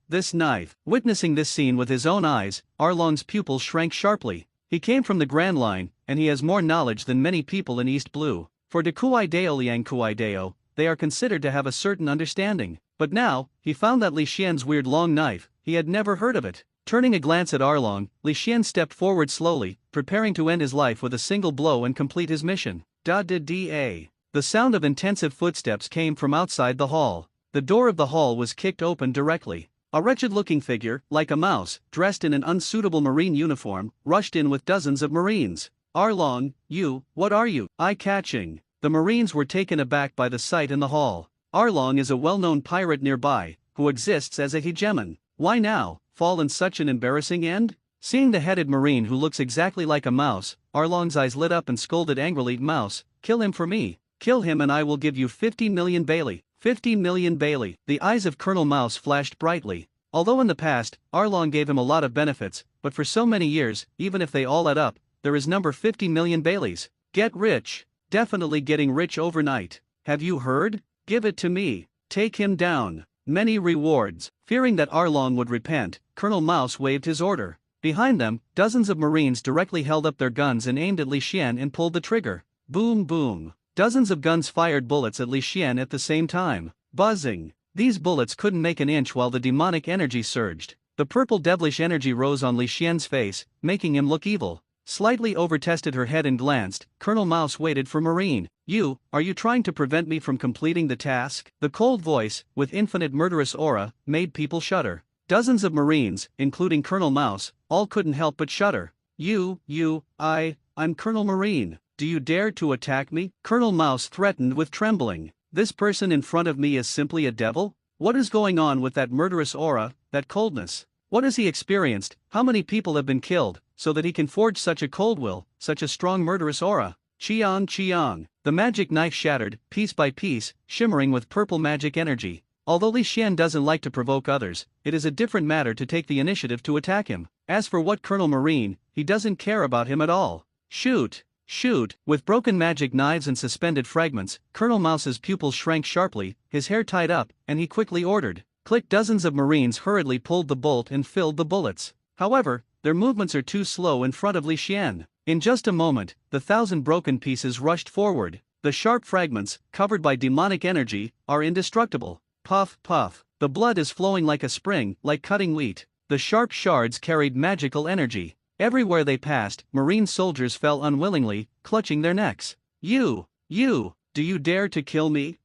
this knife. Witnessing this scene with his own eyes, Arlong's pupils shrank sharply. He came from the Grand Line, and he has more knowledge than many people in East Blue. For de Kuai Deo Liang Kuai Deo, they are considered to have a certain understanding. But now, he found that Li Xian's weird long knife, he had never heard of it. Turning a glance at Arlong, Li Xian stepped forward slowly, preparing to end his life with a single blow and complete his mission. Da-da-da. The sound of intensive footsteps came from outside the hall. The door of the hall was kicked open directly. A wretched-looking figure, like a mouse, dressed in an unsuitable marine uniform, rushed in with dozens of marines. Arlong, what are you? Eye-catching. The marines were taken aback by the sight in the hall. Arlong is a well-known pirate nearby, who exists as a hegemon. Why now, fall in such an embarrassing end? Seeing the headed marine who looks exactly like a mouse, Arlong's eyes lit up and scolded angrily, "Mouse, kill him for me. Kill him and I will give you 50 million Bailey. 50 million Bailey." The eyes of Colonel Mouse flashed brightly. Although in the past, Arlong gave him a lot of benefits, but for so many years, even if they all add up, there is number 50 million Baileys. Get rich. Definitely getting rich overnight. Have you heard? Give it to me. Take him down. Many rewards. Fearing that Arlong would repent, Colonel Mouse waved his order. Behind them, dozens of marines directly held up their guns and aimed at Li Xian and pulled the trigger. Boom boom. Dozens of guns fired bullets at Li Xian at the same time. Buzzing. These bullets couldn't make an inch while the demonic energy surged. The purple devilish energy rose on Li Xian's face, making him look evil. Slightly overtested her head and glanced. Colonel Mouse waited for Marine. Are you trying to prevent me from completing the task? The cold voice, with infinite murderous aura, made people shudder. Dozens of Marines, including Colonel Mouse, all couldn't help but shudder. I'm Colonel Marine. Do you dare to attack me? Colonel Mouse threatened with trembling. This person in front of me is simply a devil? What is going on with that murderous aura, that coldness? What has he experienced? How many people have been killed, so that he can forge such a cold will, such a strong murderous aura? Chiang Chiang. The magic knife shattered, piece by piece, shimmering with purple magic energy. Although Li Xian doesn't like to provoke others, it is a different matter to take the initiative to attack him. As for what Colonel Marine, he doesn't care about him at all. Shoot! Shoot! With broken magic knives and suspended fragments, Colonel Mouse's pupils shrank sharply, his hair tied up, and he quickly ordered. Click. Dozens of marines hurriedly pulled the bolt and filled the bullets. However, their movements are too slow in front of Li Xian. In just a moment, the 1,000 broken pieces rushed forward. The sharp fragments, covered by demonic energy, are indestructible. Puff, puff. The blood is flowing like a spring, like cutting wheat. The sharp shards carried magical energy. Everywhere they passed, marine soldiers fell unwillingly, clutching their necks. Do you dare to kill me?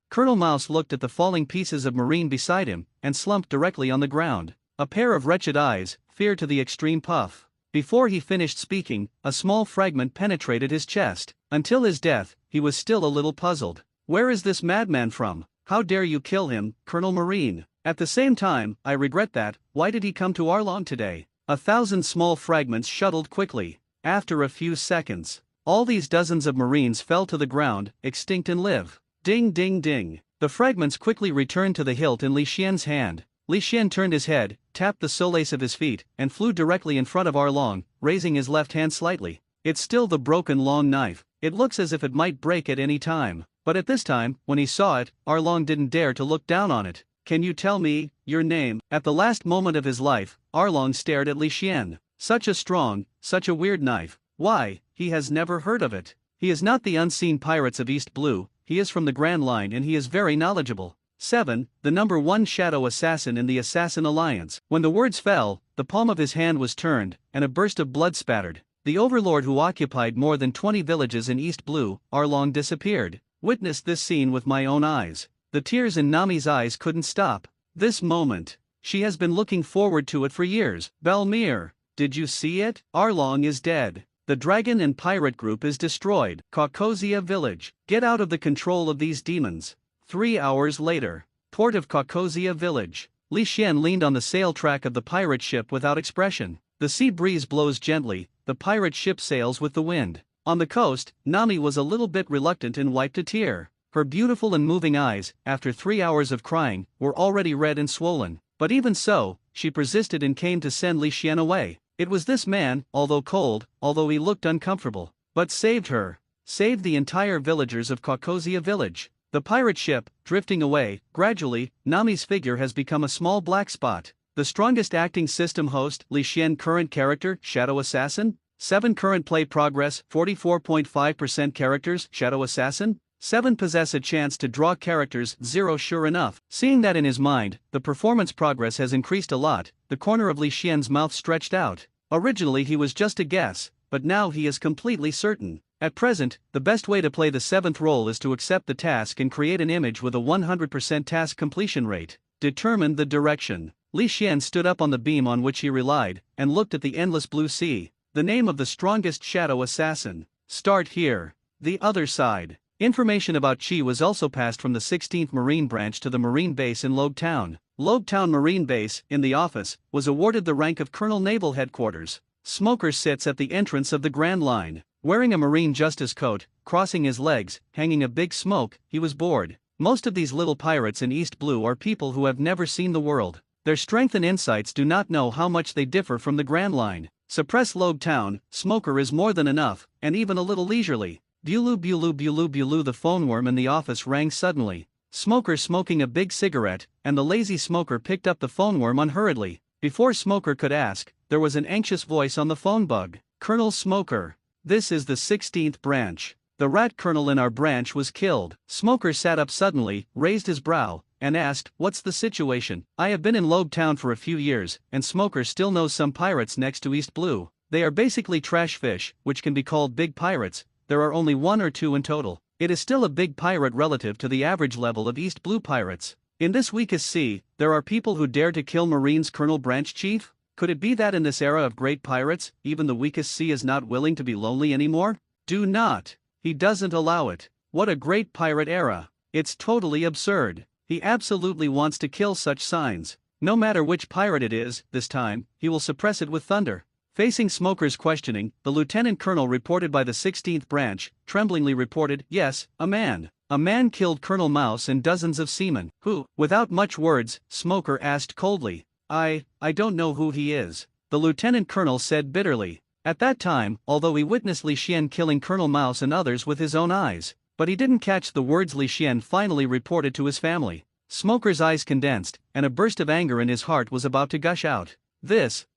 Colonel Mouse looked at the falling pieces of marine beside him, and slumped directly on the ground. A pair of wretched eyes, fear to the extreme. Puff. Before he finished speaking, a small fragment penetrated his chest. Until his death, he was still a little puzzled. Where is this madman from? How dare you kill him, Colonel Marine? At the same time, I regret that. Why did he come to Arlong today? 1,000 small fragments shuttled quickly. After a few seconds, all these dozens of marines fell to the ground, extinct and live. Ding ding ding. The fragments quickly returned to the hilt in Li Xian's hand. Li Xian turned his head, tapped the soles of his feet, and flew directly in front of Arlong, raising his left hand slightly. It's still the broken long knife. It looks as if it might break at any time. But at this time, when he saw it, Arlong didn't dare to look down on it. Can you tell me your name? At the last moment of his life, Arlong stared at Li Xian. Such a strong, such a weird knife. Why, he has never heard of it. He is not the unseen pirates of East Blue, he is from the Grand Line and he is very knowledgeable. 7. The number 1 shadow assassin in the Assassin Alliance. When the words fell, the palm of his hand was turned, and a burst of blood spattered. The overlord who occupied more than 20 villages in East Blue, Arlong, disappeared. Witnessed this scene with my own eyes. The tears in Nami's eyes couldn't stop. This moment. She has been looking forward to it for years. Belmir, did you see it? Arlong is dead. The dragon and pirate group is destroyed. Caucosia village. Get out of the control of these demons. 3 hours later. Port of Caucosia village. Li Xian leaned on the sail track of the pirate ship without expression. The sea breeze blows gently, the pirate ship sails with the wind. On the coast, Nami was a little bit reluctant and wiped a tear. Her beautiful and moving eyes, after 3 hours of crying, were already red and swollen. But even so, she persisted and came to send Li Xian away. It was this man, although cold, although he looked uncomfortable, but saved her. Saved the entire villagers of Caucosia village. The pirate ship, drifting away, gradually, Nami's figure has become a small black spot. The strongest acting system host, Li Xian current character, Shadow Assassin. 7 current play progress, 44.5% characters, Shadow Assassin. 7 possess a chance to draw characters, 0 sure enough. Seeing that in his mind, the performance progress has increased a lot, the corner of Li Xian's mouth stretched out. Originally he was just a guess, but now he is completely certain. At present, the best way to play the 7th role is to accept the task and create an image with a 100% task completion rate. Determine the direction. Li Xian stood up on the beam on which he relied, and looked at the endless blue sea. The name of the strongest shadow assassin. Start here. The other side. Information about Qi was also passed from the 16th Marine Branch to the Marine Base in Logue Town. Logue Town Marine Base, in the office, was awarded the rank of Colonel Naval Headquarters. Smoker sits at the entrance of the Grand Line. Wearing a Marine Justice coat, crossing his legs, hanging a big smoke, he was bored. Most of these little pirates in East Blue are people who have never seen the world. Their strength and insights do not know how much they differ from the Grand Line. Suppress Logue Town, Smoker is more than enough, and even a little leisurely. Bulu bulu bulu bulu. The phone worm in the office rang suddenly. Smoker smoking a big cigarette, and the lazy Smoker picked up the phone worm unhurriedly. Before Smoker could ask, there was an anxious voice on the phone bug. Colonel Smoker. This is the 16th branch. The rat colonel in our branch was killed. Smoker sat up suddenly, raised his brow, and asked, what's the situation? I have been in Logue Town for a few years, and Smoker still knows some pirates next to East Blue. They are basically trash fish, which can be called big pirates. There are only 1 or 2 in total. It is still a big pirate relative to the average level of East Blue pirates. In this weakest sea, there are people who dare to kill Marines Colonel Branch Chief? Could it be that in this era of great pirates, even the weakest sea is not willing to be lonely anymore? Do not. He doesn't allow it. What a great pirate era. It's totally absurd. He absolutely wants to kill such signs. No matter which pirate it is, this time, he will suppress it with thunder. Facing Smoker's questioning, the lieutenant colonel reported by the 16th branch, tremblingly reported, yes, a man. A man killed Colonel Mouse and dozens of seamen. Who? Without much words, Smoker asked coldly. I don't know who he is. The lieutenant colonel said bitterly. At that time, although he witnessed Li Xian killing Colonel Mouse and others with his own eyes, but he didn't catch the words Li Xian finally reported to his family. Smoker's eyes condensed, and a burst of anger in his heart was about to gush out.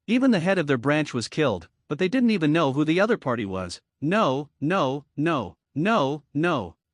Even the head of their branch was killed, but they didn't even know who the other party was. No.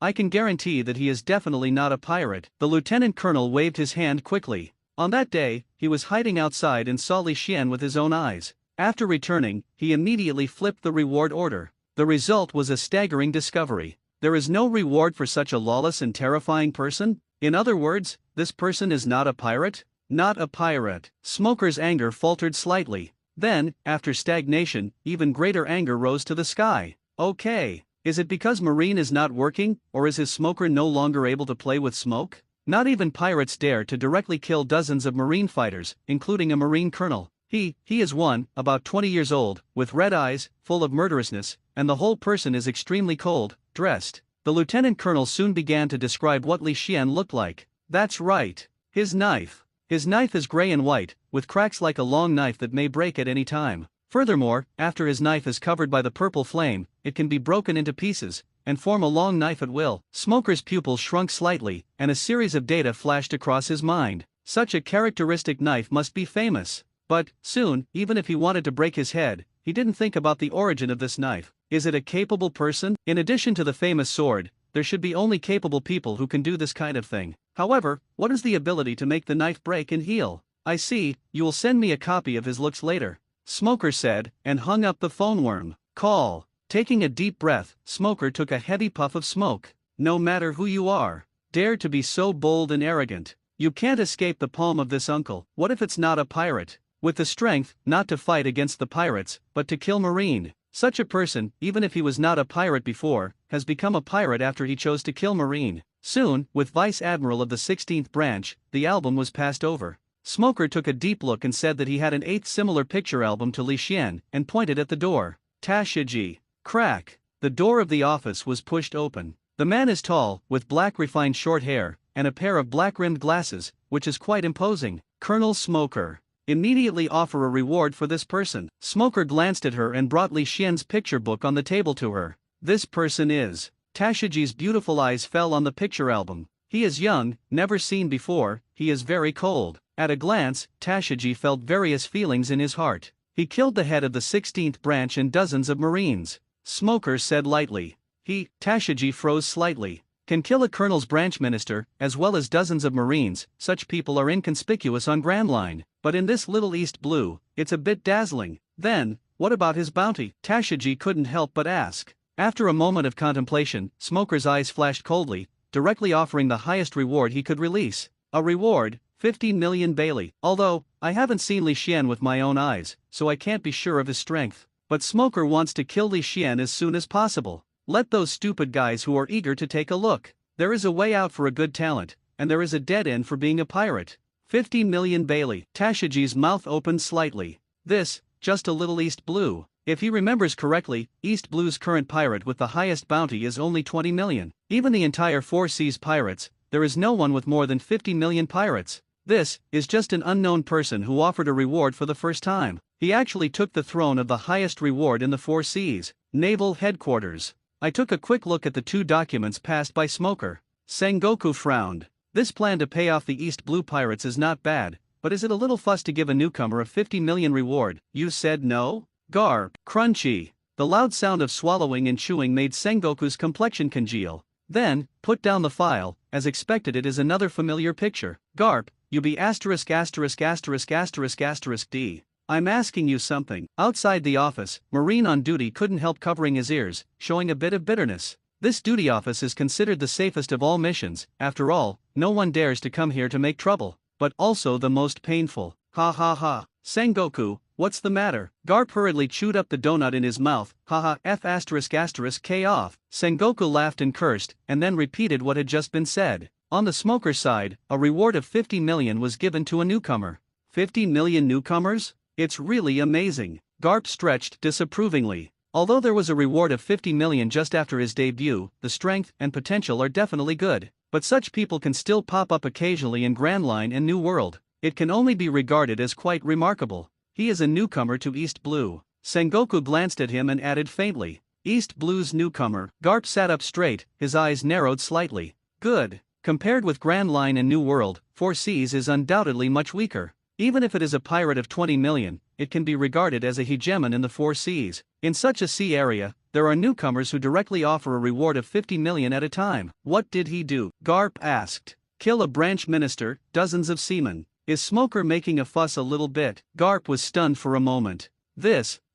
I can guarantee that he is definitely not a pirate. The lieutenant colonel waved his hand quickly. On that day, he was hiding outside and saw Li Xian with his own eyes. After returning, he immediately flipped the reward order. The result was a staggering discovery. There is no reward for such a lawless and terrifying person? In other words, this person is not a pirate? Not a pirate. Smoker's anger faltered slightly. Then, after stagnation, even greater anger rose to the sky. Okay. Is it because Marine is not working, or is his Smoker no longer able to play with smoke? Not even pirates dare to directly kill dozens of Marine fighters, including a Marine colonel. He is one, about 20 years old, with red eyes, full of murderousness, and the whole person is extremely cold, dressed. The lieutenant colonel soon began to describe what Li Xian looked like. That's right. His knife. His knife is gray and white, with cracks like a long knife that may break at any time. Furthermore, after his knife is covered by the purple flame, it can be broken into pieces, and form a long knife at will. Smoker's pupils shrunk slightly, and a series of data flashed across his mind. Such a characteristic knife must be famous. But, soon, even if he wanted to break his head, he didn't think about the origin of this knife. Is it a capable person? In addition to the famous sword, there should be only capable people who can do this kind of thing. However, what is the ability to make the knife break and heal? I see, you will send me a copy of his looks later. Smoker said, and hung up the phone worm. Call. Taking a deep breath, Smoker took a heavy puff of smoke. No matter who you are, dare to be so bold and arrogant. You can't escape the palm of this uncle. What if it's not a pirate? With the strength, not to fight against the pirates, but to kill Marine. Such a person, even if he was not a pirate before, has become a pirate after he chose to kill Marine. Soon, with Vice Admiral of the 16th branch, the album was passed over. Smoker took a deep look and said that he had an 8th similar picture album to Li Xian, and pointed at the door. Tashiji. Crack. The door of the office was pushed open. The man is tall, with black refined short hair, and a pair of black-rimmed glasses, which is quite imposing. Colonel Smoker. Immediately offer a reward for this person. Smoker glanced at her and brought Li Xian's picture book on the table to her. This person is. Tashiji's beautiful eyes fell on the picture album. He is young, never seen before, he is very cold. At a glance, Tashigi felt various feelings in his heart. He killed the head of the 16th branch and dozens of Marines. Smoker said lightly. Tashigi froze slightly. Can kill a colonel's branch minister, as well as dozens of Marines. Such people are inconspicuous on Grand Line, but in this little East Blue, it's a bit dazzling. Then, what about his bounty? Tashigi couldn't help but ask. After a moment of contemplation, Smoker's eyes flashed coldly, directly offering the highest reward he could release. A reward, 15 million Bailey. Although, I haven't seen Li Xian with my own eyes, so I can't be sure of his strength. But Smoker wants to kill Li Xian as soon as possible. Let those stupid guys who are eager to take a look. There is a way out for a good talent, and there is a dead end for being a pirate. 15 million Bailey. Tashiji's mouth opened slightly. This, just a little East Blue. If he remembers correctly, East Blue's current pirate with the highest bounty is only 20 million. Even the entire Four Seas pirates, there is no one with more than 50 million pirates. This is just an unknown person who offered a reward for the first time. He actually took the throne of the highest reward in the Four Seas, Naval Headquarters. I took a quick look at the two documents passed by Smoker. Sengoku frowned. This plan to pay off the East Blue pirates is not bad, but is it a little fuss to give a newcomer a 50 million reward? You said no? Garp. Crunchy. The loud sound of swallowing and chewing made Sengoku's complexion congeal. Then, put down the file. As expected, it is another familiar picture. Garp, you be *********D. I'm asking you something. Outside the office, Marine on duty couldn't help covering his ears, showing a bit of bitterness. This duty office is considered the safest of all missions. After all, no one dares to come here to make trouble. But also the most painful. Ha ha ha. Sengoku, what's the matter? Garp hurriedly chewed up the donut in his mouth. Haha, K off. Sengoku laughed and cursed, and then repeated what had just been said. On the Smoker side, a reward of 50 million was given to a newcomer. 50 million newcomers? It's really amazing. Garp stretched disapprovingly. Although there was a reward of 50 million just after his debut, the strength and potential are definitely good. But such people can still pop up occasionally in Grand Line and New World. It can only be regarded as quite remarkable. He is a newcomer to East Blue. Sengoku glanced at him and added faintly. East Blue's newcomer. Garp sat up straight, his eyes narrowed slightly. Good. Compared with Grand Line and New World, Four Seas is undoubtedly much weaker. Even if it is a pirate of 20 million, it can be regarded as a hegemon in the Four Seas. In such a sea area, there are newcomers who directly offer a reward of 50 million at a time. What did he do? Garp asked. Kill a branch minister, dozens of seamen. Is Smoker making a fuss a little bit? Garp was stunned for a moment.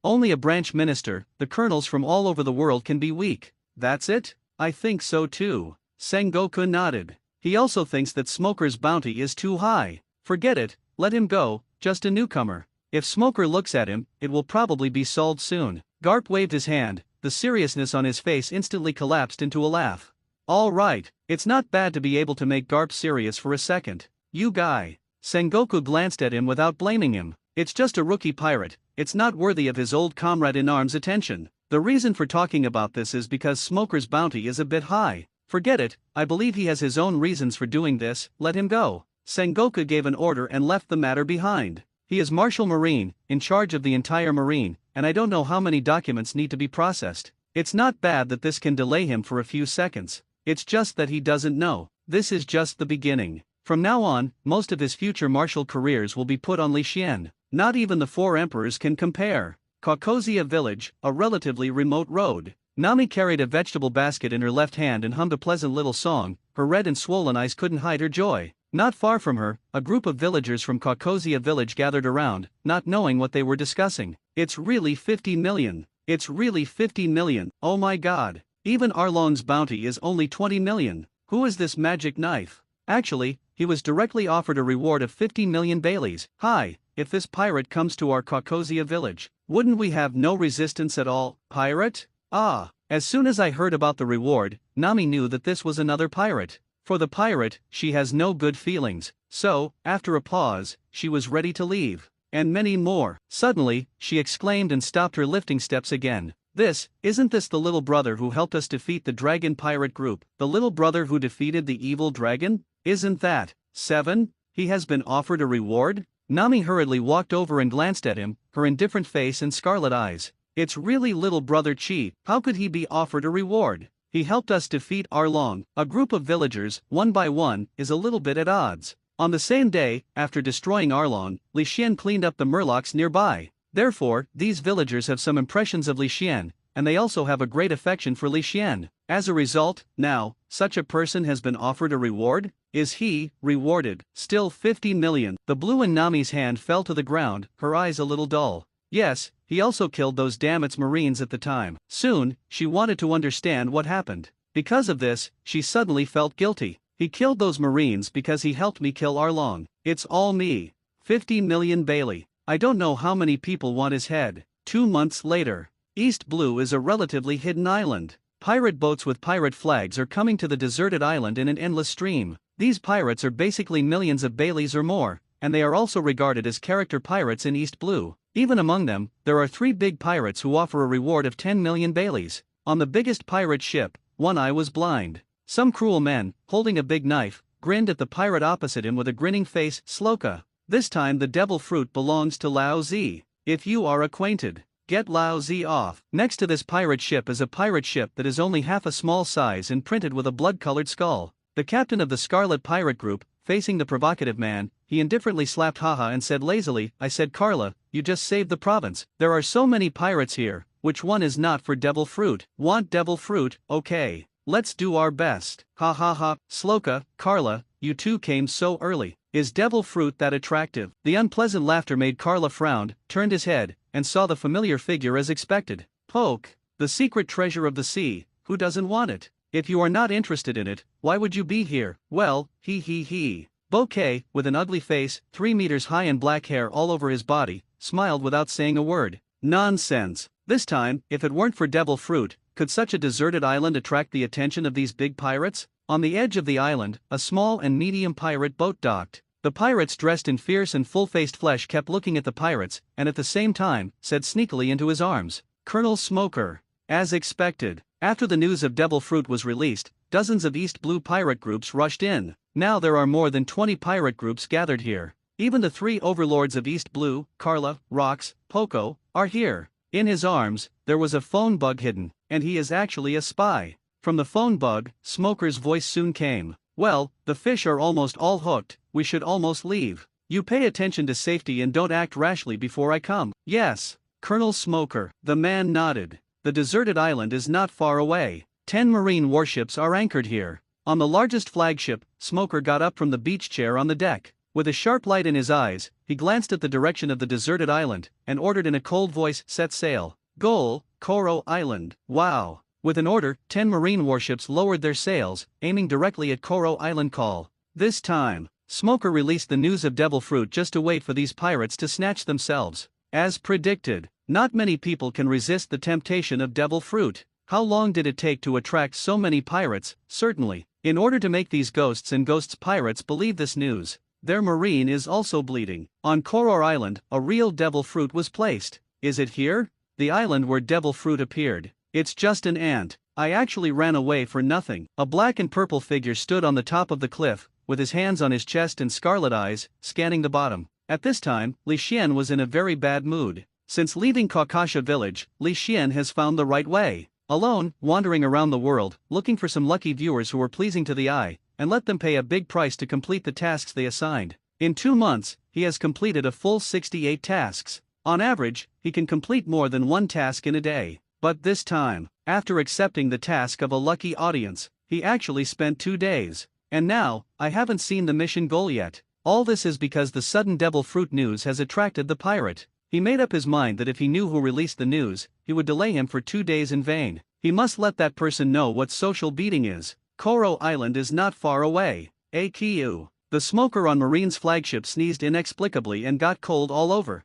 Only a branch minister, the colonels from all over the world can be weak. That's it? I think so too. Sengoku nodded. He also thinks that Smoker's bounty is too high. Forget it, let him go, just a newcomer. If Smoker looks at him, it will probably be solved soon. Garp waved his hand, the seriousness on his face instantly collapsed into a laugh. All right, it's not bad to be able to make Garp serious for a second. You guy. Sengoku glanced at him without blaming him. It's just a rookie pirate, it's not worthy of his old comrade-in-arms attention. The reason for talking about this is because Smoker's bounty is a bit high. Forget it, I believe he has his own reasons for doing this, let him go. Sengoku gave an order and left the matter behind. He is Marshal Marine, in charge of the entire Marine, and I don't know how many documents need to be processed. It's not bad that this can delay him for a few seconds. It's just that he doesn't know. This is just the beginning. From now on, most of his future martial careers will be put on Li Xian. Not even the four emperors can compare. Caucosia Village, a relatively remote road. Nami carried a vegetable basket in her left hand and hummed a pleasant little song. Her red and swollen eyes couldn't hide her joy. Not far from her, a group of villagers from Caucosia Village gathered around, not knowing what they were discussing. It's really 50 million. It's really 50 million, oh my god. Even Arlong's bounty is only 20 million. Who is this magic knife? Actually, he was directly offered a reward of 50 million Baileys. Hi, if this pirate comes to our Caucosia Village, wouldn't we have no resistance at all? Pirate? Ah, as soon as I heard about the reward, Nami knew that this was another pirate. For the pirate, she has no good feelings, so, after a pause, she was ready to leave. And many more. Suddenly, she exclaimed and stopped her lifting steps again. Isn't this the little brother who helped us defeat the dragon pirate group? The little brother who defeated the evil dragon? Isn't that 7? He has been offered a reward? Nami hurriedly walked over and glanced at him, her indifferent face and scarlet eyes. It's really little brother Chi. How could he be offered a reward? He helped us defeat Arlong. A group of villagers, one by one, is a little bit at odds. On the same day, after destroying Arlong, Li Xian cleaned up the murlocs nearby. Therefore, these villagers have some impressions of Li Xian, and they also have a great affection for Li Xian. As a result, now, such a person has been offered a reward? Is he rewarded? Still 50 million. The blue in Nami's hand fell to the ground, her eyes a little dull. Yes, he also killed those damn marines at the time. Soon, she wanted to understand what happened. Because of this, she suddenly felt guilty. He killed those marines because he helped me kill Arlong. It's all me. 50 million Bailey. I don't know how many people want his head. 2 months later. East Blue is a relatively hidden island. Pirate boats with pirate flags are coming to the deserted island in an endless stream. These pirates are basically millions of Baileys or more, and they are also regarded as character pirates in East Blue. Even among them, there are 3 big pirates who offer a reward of 10 million Baileys. On the biggest pirate ship, one eye was blind. Some cruel men, holding a big knife, grinned at the pirate opposite him with a grinning face. Sloka. This time the devil fruit belongs to Lao Zi. If you are acquainted, get Lao Zi off. Next to this pirate ship is a pirate ship that is only half a small size and printed with a blood-colored skull. The captain of the Scarlet Pirate Group, facing the provocative man, he indifferently slapped Haha and said lazily, I said Carla, you just saved the province. There are so many pirates here, which one is not for devil fruit? Want devil fruit? Okay. Let's do our best. Ha ha ha. Sloka, Carla, you two came so early. Is devil fruit that attractive? The unpleasant laughter made Carla frown, turned his head, and saw the familiar figure as expected. Poke. The secret treasure of the sea, who doesn't want it? If you are not interested in it, why would you be here? Well, he. Bouquet, with an ugly face, 3 meters high and black hair all over his body, smiled without saying a word. Nonsense. This time, if it weren't for devil fruit, could such a deserted island attract the attention of these big pirates? On the edge of the island, a small and medium pirate boat docked. The pirates dressed in fierce and full-faced flesh kept looking at the pirates, and at the same time, said sneakily into his arms, Colonel Smoker. As expected, after the news of devil fruit was released, dozens of East Blue pirate groups rushed in. Now there are more than 20 pirate groups gathered here. Even the 3 overlords of East Blue, Carla, Rox, Poco, are here. In his arms, there was a phone bug hidden, and he is actually a spy. From the phone bug, Smoker's voice soon came. Well, the fish are almost all hooked, we should almost leave. You pay attention to safety and don't act rashly before I come. Yes, Colonel Smoker. The man nodded. The deserted island is not far away. 10 marine warships are anchored here. On the largest flagship, Smoker got up from the beach chair on the deck. With a sharp light in his eyes, he glanced at the direction of the deserted island, and ordered in a cold voice, set sail. Goal, Koro Island. Wow. With an order, 10 marine warships lowered their sails, aiming directly at Koro Island call. This time, Smoker released the news of devil fruit just to wait for these pirates to snatch themselves. As predicted, not many people can resist the temptation of devil fruit. How long did it take to attract so many pirates? Certainly, in order to make these ghosts and ghosts pirates believe this news, their marine is also bleeding. On Koror Island, a real devil fruit was placed. Is it here? The island where devil fruit appeared. It's just an ant. I actually ran away for nothing. A black and purple figure stood on the top of the cliff, with his hands on his chest and scarlet eyes, scanning the bottom. At this time, Li Xian was in a very bad mood. Since leaving Kaukasha village, Li Xian has found the right way. Alone, wandering around the world, looking for some lucky viewers who were pleasing to the eye, and let them pay a big price to complete the tasks they assigned. In 2 months, he has completed a full 68 tasks. On average, he can complete more than 1 task in a day. But this time, after accepting the task of a lucky audience, he actually spent 2 days. And now, I haven't seen the mission goal yet. All this is because the sudden devil fruit news has attracted the pirate. He made up his mind that if he knew who released the news, he would delay him for 2 days in vain. He must let that person know what social beating is. Koro Island is not far away. AQ. The smoker on Marine's flagship sneezed inexplicably and got cold all over.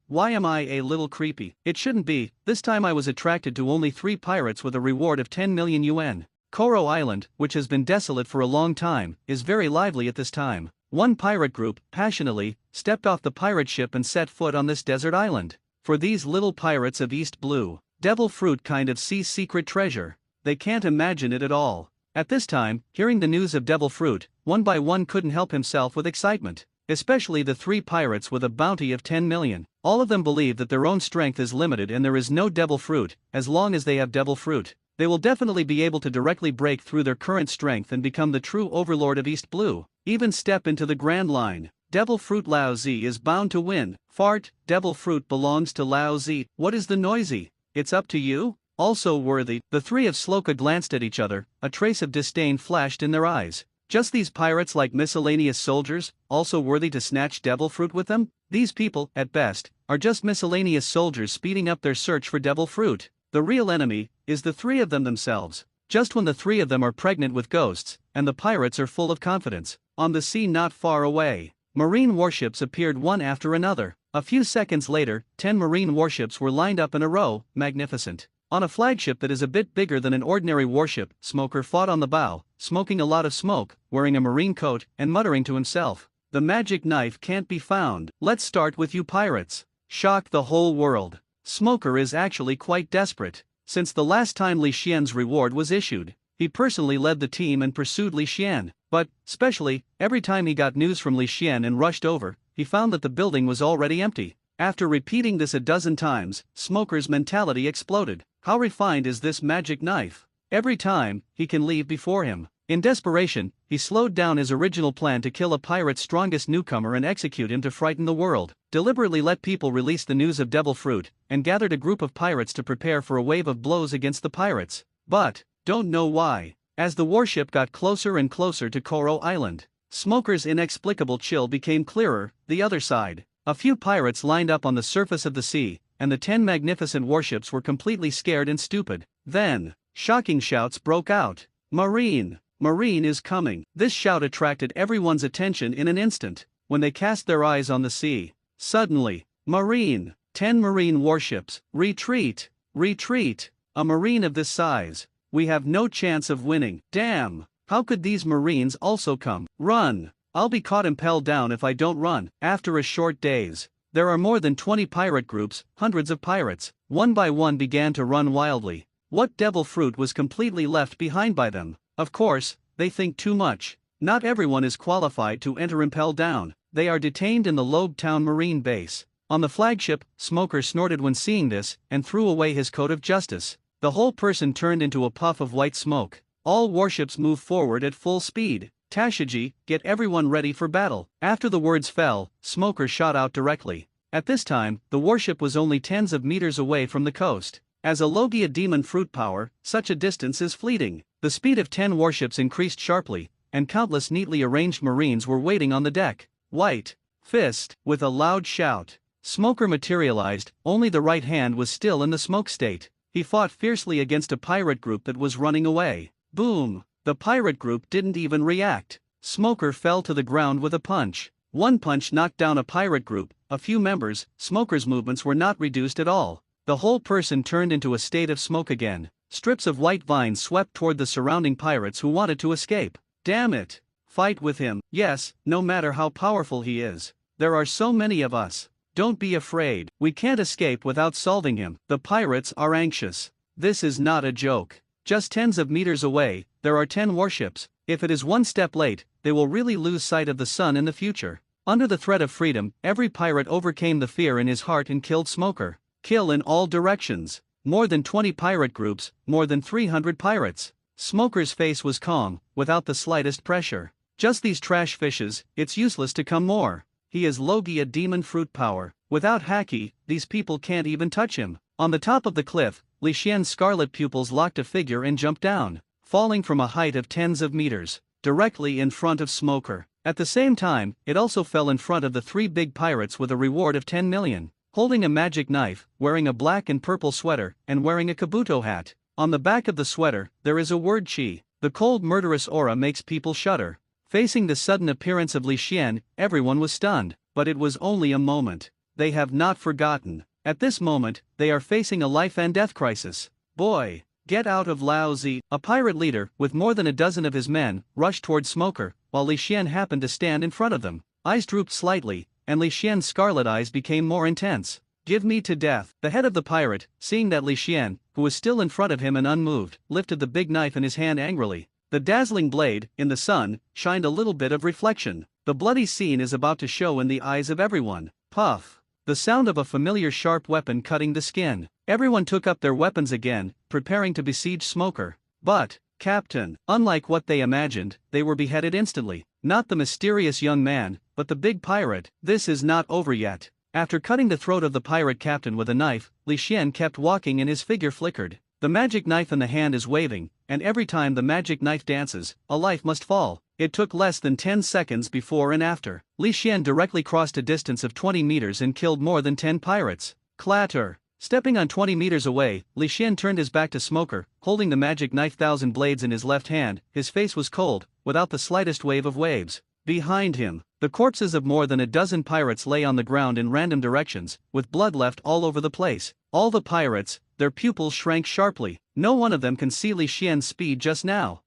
Why am I a little creepy? It shouldn't be. This time I was attracted to only 3 pirates with a reward of 10 million yuan. Koro Island, which has been desolate for a long time, is very lively at this time. One pirate group, passionately, stepped off the pirate ship and set foot on this desert island. For these little pirates of East Blue, devil fruit kind of sees secret treasure. They can't imagine it at all. At this time, hearing the news of devil fruit, one by one couldn't help himself with excitement. Especially the 3 pirates with a bounty of 10 million. All of them believe that their own strength is limited and there is no devil fruit, as long as they have devil fruit. they will definitely be able to directly break through their current strength and become the true overlord of East Blue. Even step into the Grand Line. Devil Fruit Lao Zi is bound to win. Fart, Devil Fruit belongs to Lao Zi. What is the noisy? It's up to you? Also worthy. The three of Sloka glanced at each other, a trace of disdain flashed in their eyes. Just these pirates like miscellaneous soldiers, also worthy to snatch devil fruit with them? These people, at best, are just miscellaneous soldiers speeding up their search for devil fruit. The real enemy is the three of them themselves. Just when the three of them are pregnant with ghosts, and the pirates are full of confidence. On the sea not far away, marine warships appeared one after another. A few seconds later, 10 marine warships were lined up in a row, magnificent. On a flagship that is a bit bigger than an ordinary warship, Smoker fought on the bow, smoking a lot of smoke, wearing a marine coat, and muttering to himself, "The magic knife can't be found. Let's start with you pirates." Shock the whole world. Smoker is actually quite desperate. Since the last time Li Xian's reward was issued, he personally led the team and pursued Li Xian, but, especially, every time he got news from Li Xian and rushed over, he found that the building was already empty. After repeating this a dozen times, Smoker's mentality exploded. How refined is this magic knife? Every time, he can leave before him. In desperation, he slowed down his original plan to kill a pirate's strongest newcomer and execute him to frighten the world, deliberately let people release the news of Devil Fruit, and gathered a group of pirates to prepare for a wave of blows against the pirates. But, don't know why, as the warship got closer and closer to Koro Island, Smoker's inexplicable chill became clearer. The other side. A few pirates lined up on the surface of the sea, and the 10 magnificent warships were completely scared and stupid. Then, shocking shouts broke out. "Marine! Marine is coming!" This shout attracted everyone's attention in an instant. When they cast their eyes on the sea, suddenly, "Marine! 10 marine warships! Retreat! Retreat! A marine of this size! We have no chance of winning! Damn! How could these marines also come? Run! I'll be caught impelled down if I don't run." After a short days, there are more than 20 pirate groups, hundreds of pirates, one by one began to run wildly. What devil fruit was completely left behind by them? Of course, they think too much. Not everyone is qualified to enter impelled down. They are detained in the Lobe Town Marine Base. On the flagship, Smoker snorted when seeing this, and threw away his coat of justice. The whole person turned into a puff of white smoke. All warships move forward at full speed. "Tashiji, get everyone ready for battle." After the words fell, Smoker shot out directly. At this time, the warship was only tens of meters away from the coast. As a Logia demon fruit power, such a distance is fleeting. The speed of 10 warships increased sharply, and countless neatly arranged marines were waiting on the deck. White fist, with a loud shout, Smoker materialized. Only the right hand was still in the smoke state. He fought fiercely against a pirate group that was running away. Boom! The pirate group didn't even react. Smoker fell to the ground with a punch. One punch knocked down a pirate group, a few members. Smoker's movements were not reduced at all. The whole person turned into a state of smoke again. Strips of white vines swept toward the surrounding pirates who wanted to escape. Damn it! Fight with him. Yes, no matter how powerful he is. There are so many of us. Don't be afraid. We can't escape without solving him. The pirates are anxious. This is not a joke. Just tens of meters away, there are 10 warships. If it is one step late, they will really lose sight of the sun in the future. Under the threat of freedom, every pirate overcame the fear in his heart and killed Smoker. Kill in all directions. More than 20 pirate groups, more than 300 pirates. Smoker's face was calm, without the slightest pressure. Just these trash fishes, it's useless to come more. He is Logia demon fruit power. Without Haki, these people can't even touch him. On the top of the cliff, Li Xian's scarlet pupils locked a figure and jumped down, falling from a height of tens of meters, directly in front of Smoker. At the same time, it also fell in front of the 3 big pirates with a reward of 10 million. Holding a magic knife, wearing a black and purple sweater, and wearing a kabuto hat. On the back of the sweater, there is a word chi. The cold murderous aura makes people shudder. Facing the sudden appearance of Li Xian, everyone was stunned, but it was only a moment. They have not forgotten. At this moment, they are facing a life and death crisis. "Boy, get out of Lao Zi." A pirate leader, with more than a dozen of his men, rushed toward Smoker, while Li Xian happened to stand in front of them. Eyes drooped slightly, and Li Xian's scarlet eyes became more intense. "Give me to death." The head of the pirate, seeing that Li Xian, who was still in front of him and unmoved, lifted the big knife in his hand angrily. The dazzling blade, in the sun, shined a little bit of reflection. The bloody scene is about to show in the eyes of everyone. Puff! The sound of a familiar sharp weapon cutting the skin. Everyone took up their weapons again, preparing to besiege Smoker. But, Captain, unlike what they imagined, they were beheaded instantly. Not the mysterious young man, but the big pirate. This is not over yet. After cutting the throat of the pirate captain with a knife, Li Xian kept walking and his figure flickered. The magic knife in the hand is waving, and every time the magic knife dances, a life must fall. It took less than 10 seconds before and after. Li Xian directly crossed a distance of 20 meters and killed more than 10 pirates. Clatter. Stepping on 20 meters away, Li Xian turned his back to Smoker, holding the magic knife thousand blades in his left hand. His face was cold, without the slightest wave of waves. Behind him, the corpses of more than a dozen pirates lay on the ground in random directions, with blood left all over the place. All the pirates, their pupils shrank sharply. No one of them can see Li Xian's speed just now.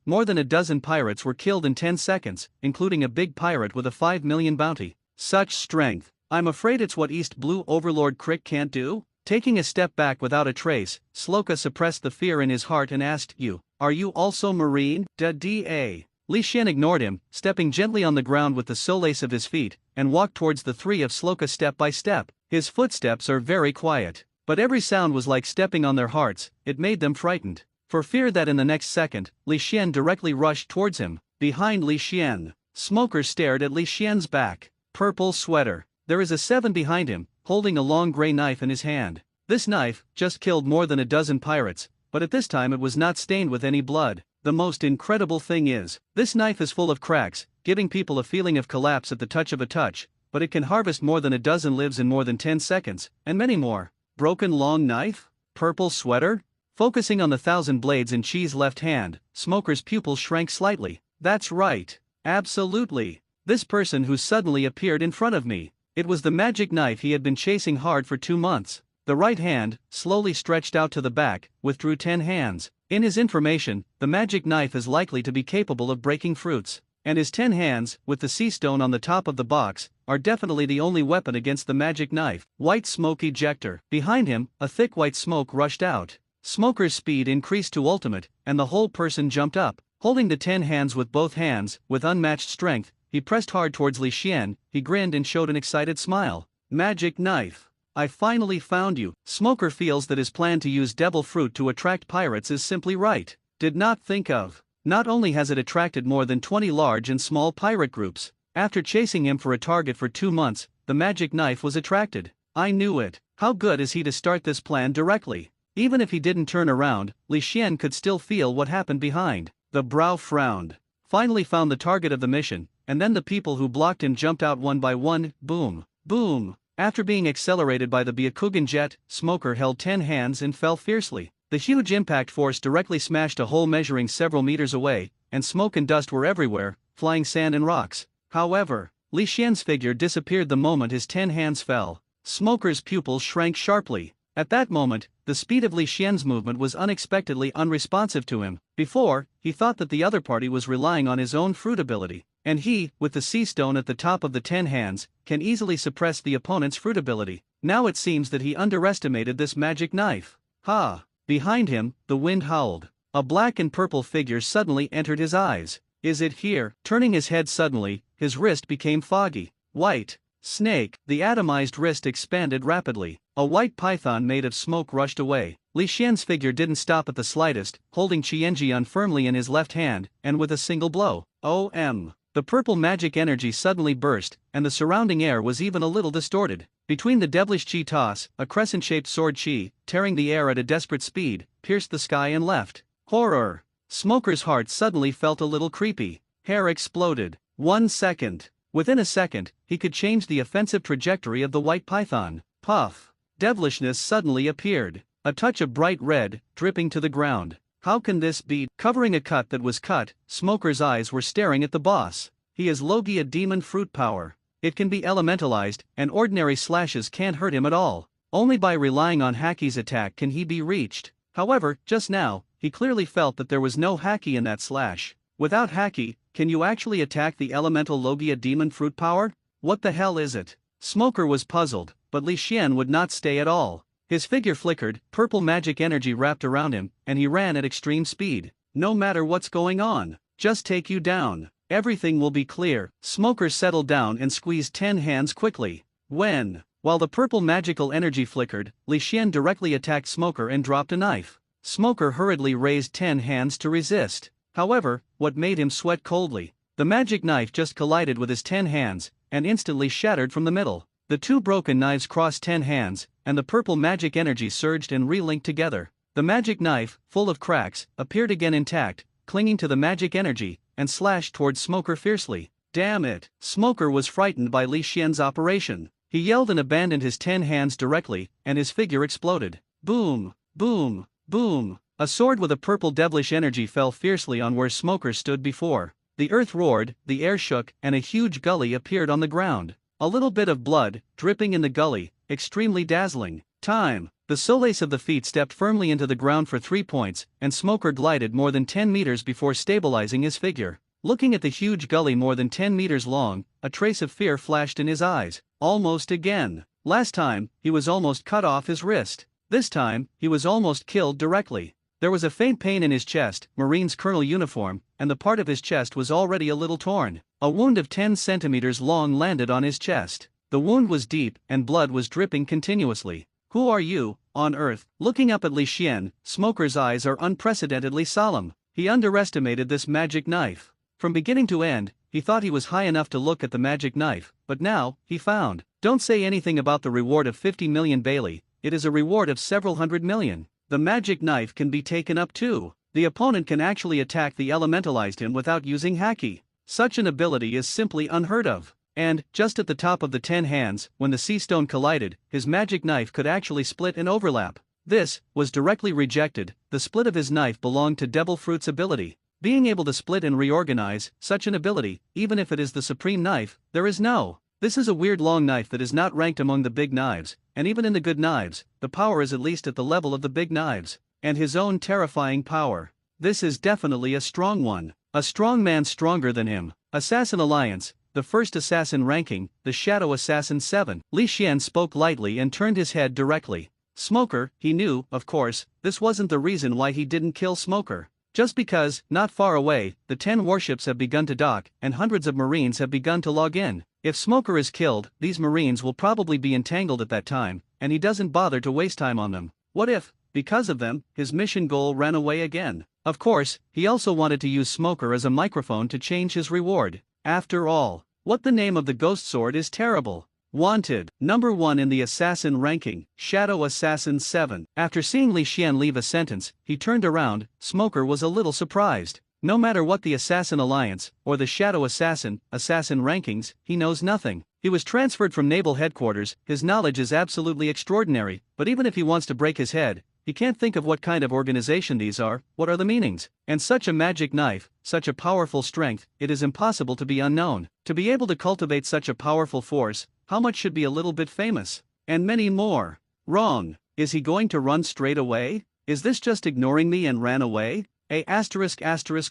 More than a dozen pirates were killed in 10 seconds, including a big pirate with a 5 million bounty. Such strength. I'm afraid it's what East Blue Overlord Crick can't do? Taking a step back without a trace, Sloka suppressed the fear in his heart and asked, Are you also Marine? Da. Li Xian ignored him, stepping gently on the ground with the solace of his feet, and walked towards the three of Sloka step by step. His footsteps are very quiet, but every sound was like stepping on their hearts. It made them frightened. For fear that in the next second, Li Xian directly rushed towards him. Behind Li Xian, Smoker stared at Li Xian's back. Purple sweater. There is a 7 behind him, holding a long gray knife in his hand. This knife just killed more than a dozen pirates, but at this time it was not stained with any blood. The most incredible thing is, this knife is full of cracks, giving people a feeling of collapse at the touch of a touch, but it can harvest more than a dozen lives in more than 10 seconds, and many more. Broken long knife? Purple sweater? Focusing on the 1,000 blades in Chi's left hand, Smoker's pupils shrank slightly. That's right. Absolutely. This person who suddenly appeared in front of me. It was the magic knife he had been chasing hard for 2 months. The right hand, slowly stretched out to the back, withdrew 10 hands. In his information, the magic knife is likely to be capable of breaking fruits. And his 10 hands, with the sea stone on the top of the box, are definitely the only weapon against the magic knife. White smoke ejector. Behind him, a thick white smoke rushed out. Smoker's speed increased to ultimate, and the whole person jumped up. Holding the 10 hands with both hands, with unmatched strength, he pressed hard towards Li Xian. He grinned and showed an excited smile. Magic knife. I finally found you. Smoker feels that his plan to use devil fruit to attract pirates is simply right. Did not think of. Not only has it attracted more than 20 large and small pirate groups, after chasing him for a target for 2 months, the magic knife was attracted. I knew it. How good is he to start this plan directly? Even if he didn't turn around, Li Xian could still feel what happened behind. The brow frowned. Finally found the target of the mission, and then the people who blocked him jumped out one by one. Boom. Boom. After being accelerated by the Byakugan jet, Smoker held 10 hands and fell fiercely. The huge impact force directly smashed a hole measuring several meters away, and smoke and dust were everywhere, flying sand and rocks. However, Li Xian's figure disappeared the moment his 10 hands fell. Smoker's pupils shrank sharply. At that moment, the speed of Li Xian's movement was unexpectedly unresponsive to him. Before, he thought that the other party was relying on his own fruit ability, and he, with the sea stone at the top of the 10 hands, can easily suppress the opponent's fruit ability. Now it seems that he underestimated this magic knife. Ha! Behind him, the wind howled. A black and purple figure suddenly entered his eyes. Is it here? Turning his head suddenly, his wrist became foggy. White. Snake. The atomized wrist expanded rapidly. A white python made of smoke rushed away. Li Xian's figure didn't stop at the slightest, holding Qianjian firmly in his left hand, and with a single blow. OM. The purple magic energy suddenly burst, and the surrounding air was even a little distorted. Between the devilish Qi toss, a crescent-shaped sword Qi, tearing the air at a desperate speed, pierced the sky and left. Horror! Smoker's heart suddenly felt a little creepy. Hair exploded. 1 second. Within a second, he could change the offensive trajectory of the white python. Puff. Devilishness suddenly appeared. A touch of bright red, dripping to the ground. How can this be? Covering a cut that was cut, Smoker's eyes were staring at the boss. He has Logia demon fruit power. It can be elementalized, and ordinary slashes can't hurt him at all. Only by relying on Haki's attack can he be reached. However, just now, he clearly felt that there was no Haki in that slash. Without Haki, can you actually attack the elemental Logia demon fruit power? What the hell is it? Smoker was puzzled, but Li Xian would not stay at all. His figure flickered, purple magic energy wrapped around him, and he ran at extreme speed. No matter what's going on, just take you down. Everything will be clear. Smoker settled down and squeezed 10 hands quickly. When While the purple magical energy flickered, Li Xian directly attacked Smoker and dropped a knife. Smoker hurriedly raised 10 hands to resist. However, what made him sweat coldly? The magic knife just collided with his 10 hands, and instantly shattered from the middle. The two broken knives crossed 10 hands, and the purple magic energy surged and relinked together. The magic knife, full of cracks, appeared again intact, clinging to the magic energy, and slashed towards Smoker fiercely. Damn it! Smoker was frightened by Li Xian's operation. He yelled and abandoned his 10 hands directly, and his figure exploded. Boom! Boom! Boom! A sword with a purple devilish energy fell fiercely on where Smoker stood before. The earth roared, the air shook, and a huge gully appeared on the ground. A little bit of blood, dripping in the gully, extremely dazzling. Time! The solace of the feet stepped firmly into the ground for 3 points, and Smoker glided more than 10 meters before stabilizing his figure. Looking at the huge gully more than 10 meters long, a trace of fear flashed in his eyes. Almost again. Last time, he was almost cut off his wrist. This time, he was almost killed directly. There was a faint pain in his chest, Marine's colonel uniform, and the part of his chest was already a little torn. A wound of 10 centimeters long landed on his chest. The wound was deep, and blood was dripping continuously. Who are you, on earth? Looking up at Li Xian, Smoker's eyes are unprecedentedly solemn. He underestimated this magic knife. From beginning to end, he thought he was high enough to look at the magic knife, but now, he found. Don't say anything about the reward of 50 million Bailey, it is a reward of several hundred million. The magic knife can be taken up too. The opponent can actually attack the elementalized him without using haki. Such an ability is simply unheard of. And, just at the top of the 10 hands, when the sea stone collided, his magic knife could actually split and overlap. This was directly rejected. The split of his knife belonged to Devil Fruit's ability. Being able to split and reorganize, such an ability, even if it is the supreme knife, there is no. This is a weird long knife that is not ranked among the big knives, and even in the good knives, the power is at least at the level of the big knives. And his own terrifying power. This is definitely a strong one. A strong man stronger than him. Assassin Alliance, the first assassin ranking, the Shadow Assassin 7. Li Xian spoke lightly and turned his head directly. Smoker, he knew, of course, this wasn't the reason why he didn't kill Smoker. Just because, not far away, the 10 warships have begun to dock, and hundreds of Marines have begun to log in. If Smoker is killed, these Marines will probably be entangled at that time, and he doesn't bother to waste time on them. What if, because of them, his mission goal ran away again? Of course, he also wanted to use Smoker as a microphone to change his reward. After all, what the name of the ghost sword is terrible. Wanted, number 1 in the assassin ranking, Shadow Assassin 7. After seeing Li Xian leave a sentence, he turned around. Smoker was a little surprised. No matter what the Assassin Alliance, or the Shadow assassin rankings, he knows nothing. He was transferred from Naval Headquarters, his knowledge is absolutely extraordinary, but even if he wants to break his head, he can't think of what kind of organization these are, what are the meanings. And such a magic knife, such a powerful strength, it is impossible to be unknown. To be able to cultivate such a powerful force, how much should be a little bit famous? And many more. Wrong. Is he going to run straight away? Is this just ignoring me and ran away?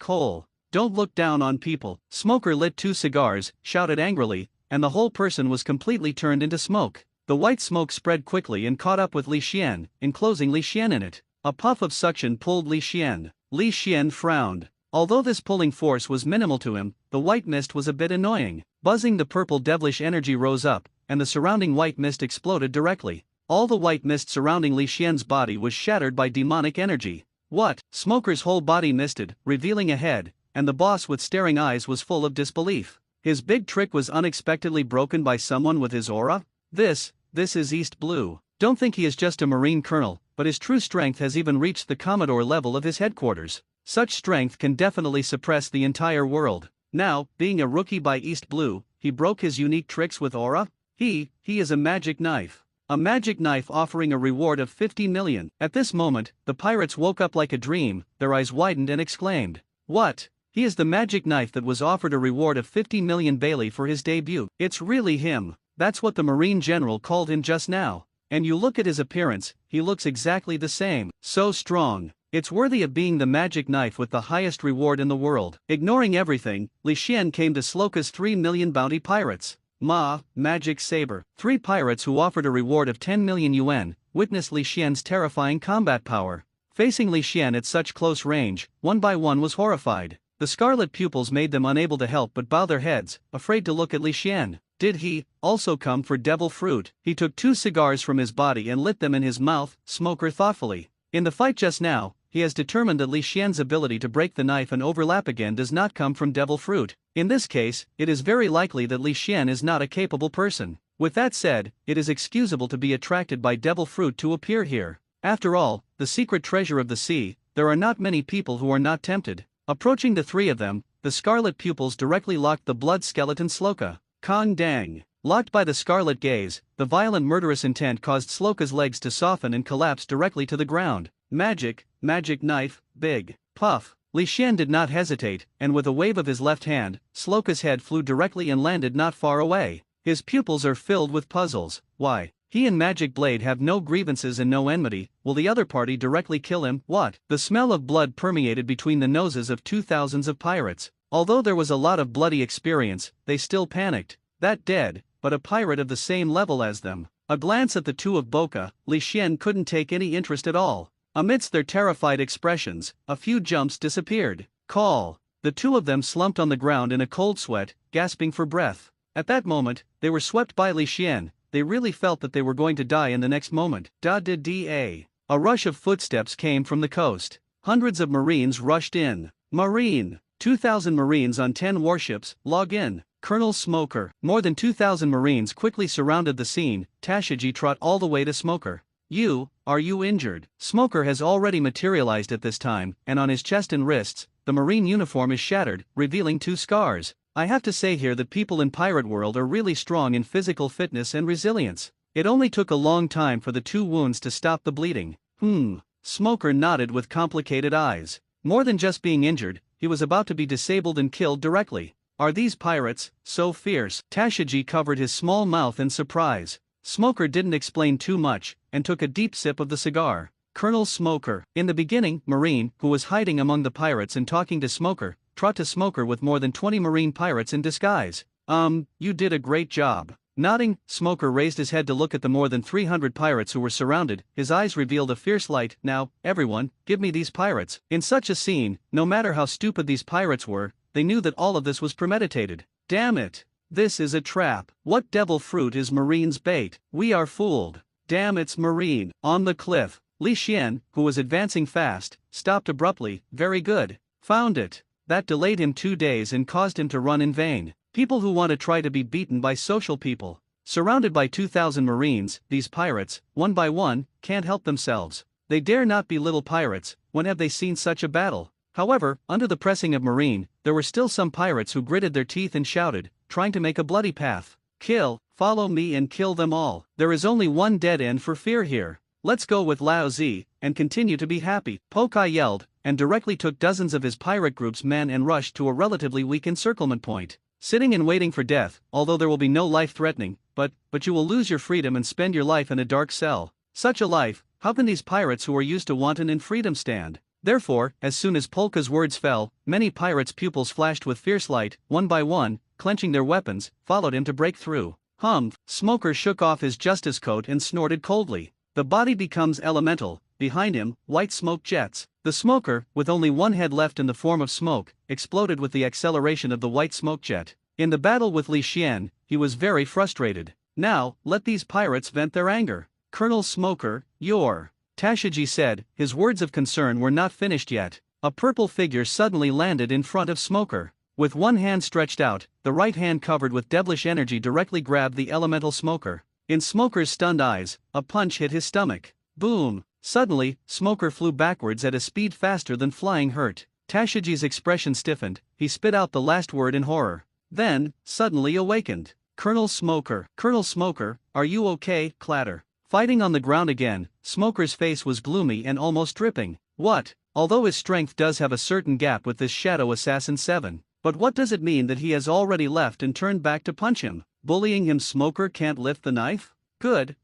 Hole. Don't look down on people. Smoker lit 2 cigars, shouted angrily, and the whole person was completely turned into smoke. The white smoke spread quickly and caught up with Li Xian, enclosing Li Xian in it. A puff of suction pulled Li Xian. Li Xian frowned. Although this pulling force was minimal to him, the white mist was a bit annoying. Buzzing, the purple devilish energy rose up, and the surrounding white mist exploded directly. All the white mist surrounding Li Xian's body was shattered by demonic energy. What? Smoker's whole body misted, revealing a head, and the boss with staring eyes was full of disbelief. His big trick was unexpectedly broken by someone with his aura? This is East Blue. Don't think he is just a Marine colonel, but his true strength has even reached the Commodore level of his headquarters. Such strength can definitely suppress the entire world. Now, being a rookie by East Blue, he broke his unique tricks with aura? He is a magic knife. A magic knife offering a reward of 50 million. At this moment, the pirates woke up like a dream, their eyes widened and exclaimed. What? He is the magic knife that was offered a reward of 50 million Bailey for his debut. It's really him. That's what the Marine General called him just now. And you look at his appearance, he looks exactly the same. So strong. It's worthy of being the magic knife with the highest reward in the world. Ignoring everything, Li Xian came to Sloka's 3 million bounty pirates. Magic Saber. 3 pirates who offered a reward of 10 million yuan, witnessed Li Xian's terrifying combat power. Facing Li Xian at such close range, one by one was horrified. The scarlet pupils made them unable to help but bow their heads, afraid to look at Li Xian. Did he also come for devil fruit? He took 2 cigars from his body and lit them in his mouth, Smoker thoughtfully. In the fight just now, he has determined that Li Xian's ability to break the knife and overlap again does not come from devil fruit. In this case, it is very likely that Li Xian is not a capable person. With that said, it is excusable to be attracted by devil fruit to appear here. After all, the secret treasure of the sea, there are not many people who are not tempted. Approaching the 3 of them, the scarlet pupils directly locked the blood skeleton Sloka. Kong Dang. Locked by the scarlet gaze, the violent murderous intent caused Sloka's legs to soften and collapse directly to the ground. Magic knife, big. Puff. Li Xian did not hesitate, and with a wave of his left hand, Sloka's head flew directly and landed not far away. His pupils are filled with puzzles. Why? He and Magic Blade have no grievances and no enmity. Will the other party directly kill him? What? The smell of blood permeated between the noses of 2,000s of pirates. Although there was a lot of bloody experience, they still panicked. That dead, but a pirate of the same level as them. A glance at the 2 of Boca, Li Xian couldn't take any interest at all. Amidst their terrified expressions, a few jumps disappeared. Call. The 2 of them slumped on the ground in a cold sweat, gasping for breath. At that moment, they were swept by Li Xian. They really felt that they were going to die in the next moment. Da-da-da. A rush of footsteps came from the coast. Hundreds of Marines rushed in. Marine. 2,000 Marines on 10 warships, log in. Colonel Smoker. More than 2,000 Marines quickly surrounded the scene. Tashiji trot all the way to Smoker. Are you injured? Smoker has already materialized at this time, and on his chest and wrists, the Marine uniform is shattered, revealing 2 scars. I have to say here that people in Pirate World are really strong in physical fitness and resilience. It only took a long time for the 2 wounds to stop the bleeding. Smoker nodded with complicated eyes. More than just being injured, he was about to be disabled and killed directly. Are these pirates so fierce? Tashiji covered his small mouth in surprise. Smoker didn't explain too much, and took a deep sip of the cigar. Colonel Smoker. In the beginning, Marine, who was hiding among the pirates and talking to Smoker, trot to Smoker with more than 20 Marine pirates in disguise. You did a great job. Nodding, Smoker raised his head to look at the more than 300 pirates who were surrounded. His eyes revealed a fierce light. Now, everyone, give me these pirates. In such a scene, no matter how stupid these pirates were, they knew that all of this was premeditated. Damn it. This is a trap. What devil fruit is Marine's bait? We are fooled. Damn, it's Marine. On the cliff. Li Xian, who was advancing fast, stopped abruptly. Very good. Found it. That delayed him 2 days and caused him to run in vain. People who want to try to be beaten by social people. Surrounded by 2,000 Marines, these pirates, one by one, can't help themselves. They dare not be little pirates. When have they seen such a battle? However, under the pressing of Marine, there were still some pirates who gritted their teeth and shouted, trying to make a bloody path. Kill, follow me and kill them all. There is only one dead end for fear here. Let's go with Lao Zi, and continue to be happy. Pokai yelled, and directly took dozens of his pirate group's men and rushed to a relatively weak encirclement point. Sitting and waiting for death, although there will be no life threatening, but you will lose your freedom and spend your life in a dark cell. Such a life, how can these pirates who are used to wanton and freedom stand? Therefore, as soon as Polka's words fell, many pirates' pupils flashed with fierce light, one by one, clenching their weapons, followed him to break through. Smoker shook off his justice coat and snorted coldly. The body becomes elemental. Behind him, white smoke jets. The smoker, with only one head left in the form of smoke, exploded with the acceleration of the white smoke jet. In the battle with Li Xian, he was very frustrated. Now, let these pirates vent their anger. Colonel Smoker, you're... Tashiji said. His words of concern were not finished yet. A purple figure suddenly landed in front of Smoker. With one hand stretched out, the right hand covered with devilish energy directly grabbed the elemental Smoker. In Smoker's stunned eyes, a punch hit his stomach. Boom! Suddenly, Smoker flew backwards at a speed faster than flying hurt. Tashiji's expression stiffened. He spit out the last word in horror. Then, suddenly awakened. Colonel Smoker, are you okay? Clatter. Fighting on the ground again, Smoker's face was gloomy and almost dripping. What? Although his strength does have a certain gap with this Shadow Assassin 7. But what does it mean that he has already left and turned back to punch him? Bullying him, Smoker can't lift the knife? Good.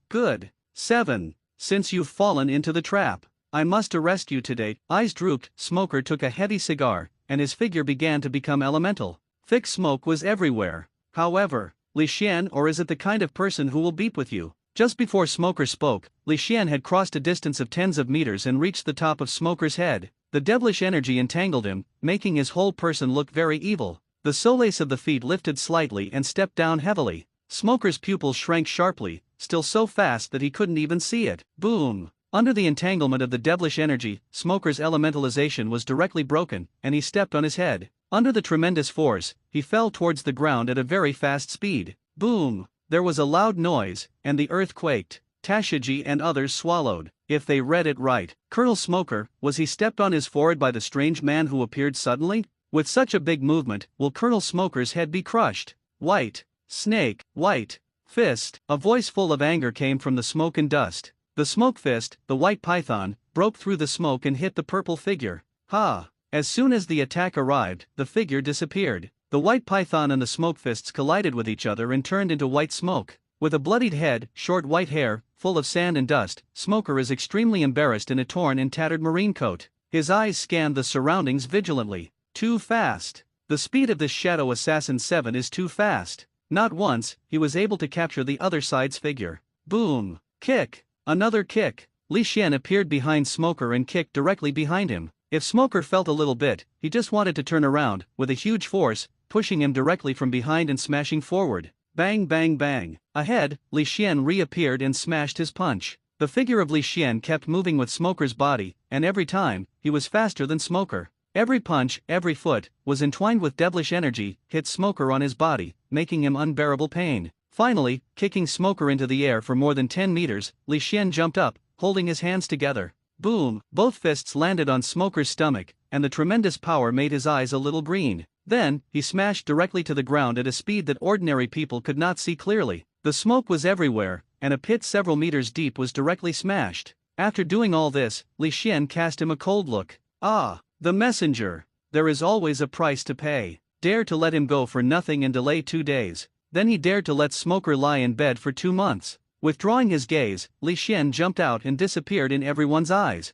7. Since you've fallen into the trap, I must arrest you today. Eyes drooped, Smoker took a heavy cigar, and his figure began to become elemental. Thick smoke was everywhere. However, Li Xian, or is it the kind of person who will beat with you? Just before Smoker spoke, Li Xian had crossed a distance of tens of meters and reached the top of Smoker's head. The devilish energy entangled him, making his whole person look very evil. The soles of the feet lifted slightly and stepped down heavily. Smoker's pupils shrank sharply, still so fast that he couldn't even see it. Boom! Under the entanglement of the devilish energy, Smoker's elementalization was directly broken, and he stepped on his head. Under the tremendous force, he fell towards the ground at a very fast speed. Boom! There was a loud noise, and the earth quaked. Tashigi and others swallowed. If they read it right, Colonel Smoker, was he stepped on his forehead by the strange man who appeared suddenly? With such a big movement, will Colonel Smoker's head be crushed? White snake, white fist. A voice full of anger came from the smoke and dust. The smoke fist, the white python, broke through the smoke and hit the purple figure. Ha! As soon as the attack arrived, the figure disappeared. The white python and the smoke fists collided with each other and turned into white smoke. With a bloodied head, short white hair, full of sand and dust, Smoker is extremely embarrassed in a torn and tattered marine coat. His eyes scanned the surroundings vigilantly. Too fast. The speed of this Shadow Assassin 7 is too fast. Not once, he was able to capture the other side's figure. Boom! Kick! Another kick. Li Xian appeared behind Smoker and kicked directly behind him. If Smoker felt a little bit, he just wanted to turn around, with a huge force, pushing him directly from behind and smashing forward. Bang bang bang. Ahead, Li Xian reappeared and smashed his punch. The figure of Li Xian kept moving with Smoker's body, and every time, he was faster than Smoker. Every punch, every foot, was entwined with devilish energy, hit Smoker on his body, making him unbearable pain. Finally, kicking Smoker into the air for more than 10 meters, Li Xian jumped up, holding his hands together. Boom! Both fists landed on Smoker's stomach, and the tremendous power made his eyes a little green. Then, he smashed directly to the ground at a speed that ordinary people could not see clearly. The smoke was everywhere, and a pit several meters deep was directly smashed. After doing all this, Li Xian cast him a cold look. Ah! The messenger! There is always a price to pay. Dared to let him go for nothing and delay 2 days. Then he dared to let Smoker lie in bed for 2 months. Withdrawing his gaze, Li Xian jumped out and disappeared in everyone's eyes.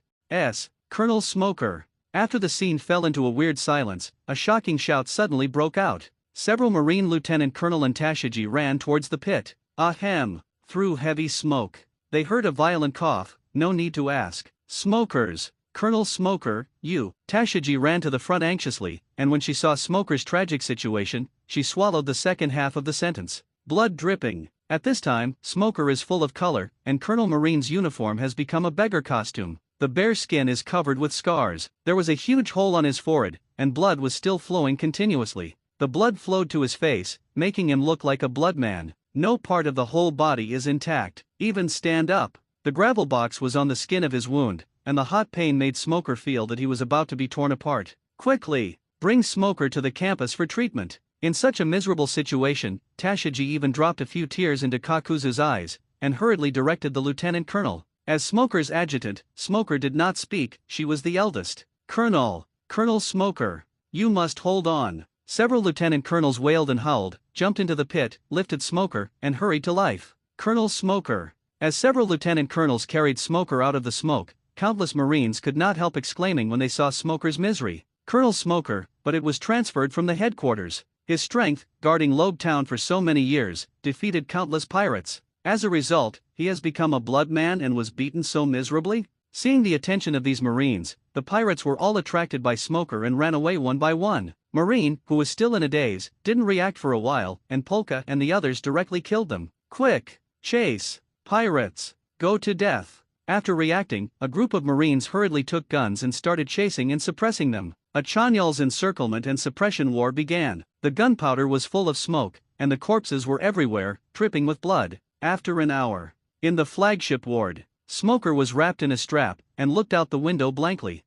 Colonel Smoker. After the scene fell into a weird silence, a shocking shout suddenly broke out. Several Marine Lieutenant Colonel and Tashigi ran towards the pit. Ahem! Through heavy smoke. They heard a violent cough, no need to ask. Smokers! Colonel Smoker, you. Tashigi ran to the front anxiously, and when she saw Smoker's tragic situation, she swallowed the second half of the sentence. Blood dripping. At this time, Smoker is full of color, and Colonel Marine's uniform has become a beggar costume. The bare skin is covered with scars. There was a huge hole on his forehead, and blood was still flowing continuously. The blood flowed to his face, making him look like a blood man. No part of the whole body is intact, even stand up. The gravel box was on the skin of his wound, and the hot pain made Smoker feel that he was about to be torn apart. Quickly! Bring Smoker to the campus for treatment. In such a miserable situation, Tashigi even dropped a few tears into Kakuzu's eyes, and hurriedly directed the lieutenant colonel. As Smoker's adjutant, Smoker did not speak, she was the eldest. Colonel Smoker, you must hold on. Several lieutenant colonels wailed and howled, jumped into the pit, lifted Smoker, and hurried to life. Colonel Smoker. As several lieutenant colonels carried Smoker out of the smoke, countless Marines could not help exclaiming when they saw Smoker's misery. Colonel Smoker, but it was transferred from the headquarters. His strength, guarding Lobe Town for so many years, defeated countless pirates. As a result, he has become a blood man and was beaten so miserably? Seeing the attention of these Marines, the pirates were all attracted by Smoker and ran away one by one. Marine, who was still in a daze, didn't react for a while, and Polka and the others directly killed them. Quick! Chase! Pirates! Go to death! After reacting, a group of Marines hurriedly took guns and started chasing and suppressing them. A Chanyal's encirclement and suppression war began. The gunpowder was full of smoke, and the corpses were everywhere, dripping with blood. After an hour, in the flagship ward, Smoker was wrapped in a strap and looked out the window blankly.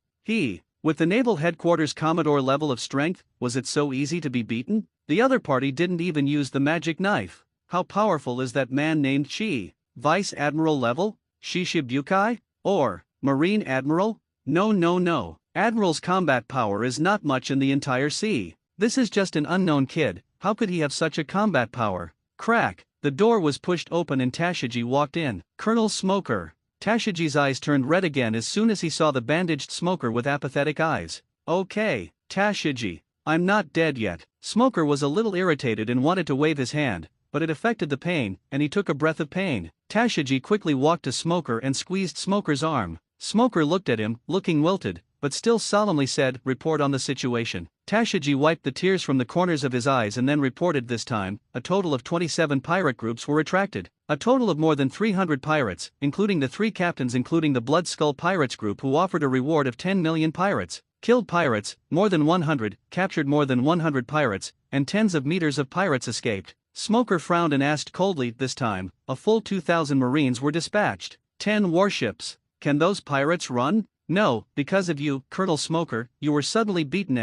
With the naval headquarters Commodore level of strength, was it so easy to be beaten? The other party didn't even use the magic knife. How powerful is that man named Chi? Vice Admiral level? Shishibukai? Or Marine Admiral? No. Admiral's combat power is not much in the entire sea. This is just an unknown kid, how could he have such a combat power? Crack! The door was pushed open and Tashigi walked in. Colonel Smoker. Tashigi's eyes turned red again as soon as he saw the bandaged Smoker with apathetic eyes. Okay, Tashigi, I'm not dead yet. Smoker was a little irritated and wanted to wave his hand, but it affected the pain, and he took a breath of pain. Tashigi quickly walked to Smoker and squeezed Smoker's arm. Smoker looked at him, looking wilted, but still solemnly said, "Report on the situation." Tashigi wiped the tears from the corners of his eyes and then reported. This time, a total of 27 pirate groups were attracted. A total of more than 300 pirates, including the 3 captains, including the Blood Skull Pirates group, who offered a reward of 10 million pirates. Killed pirates, more than 100, captured more than 100 pirates, and tens of meters of pirates escaped. Smoker frowned and asked coldly. This time, a full 2,000 marines were dispatched. 10 warships. Can those pirates run? No, because of you, Colonel Smoker, you were suddenly beaten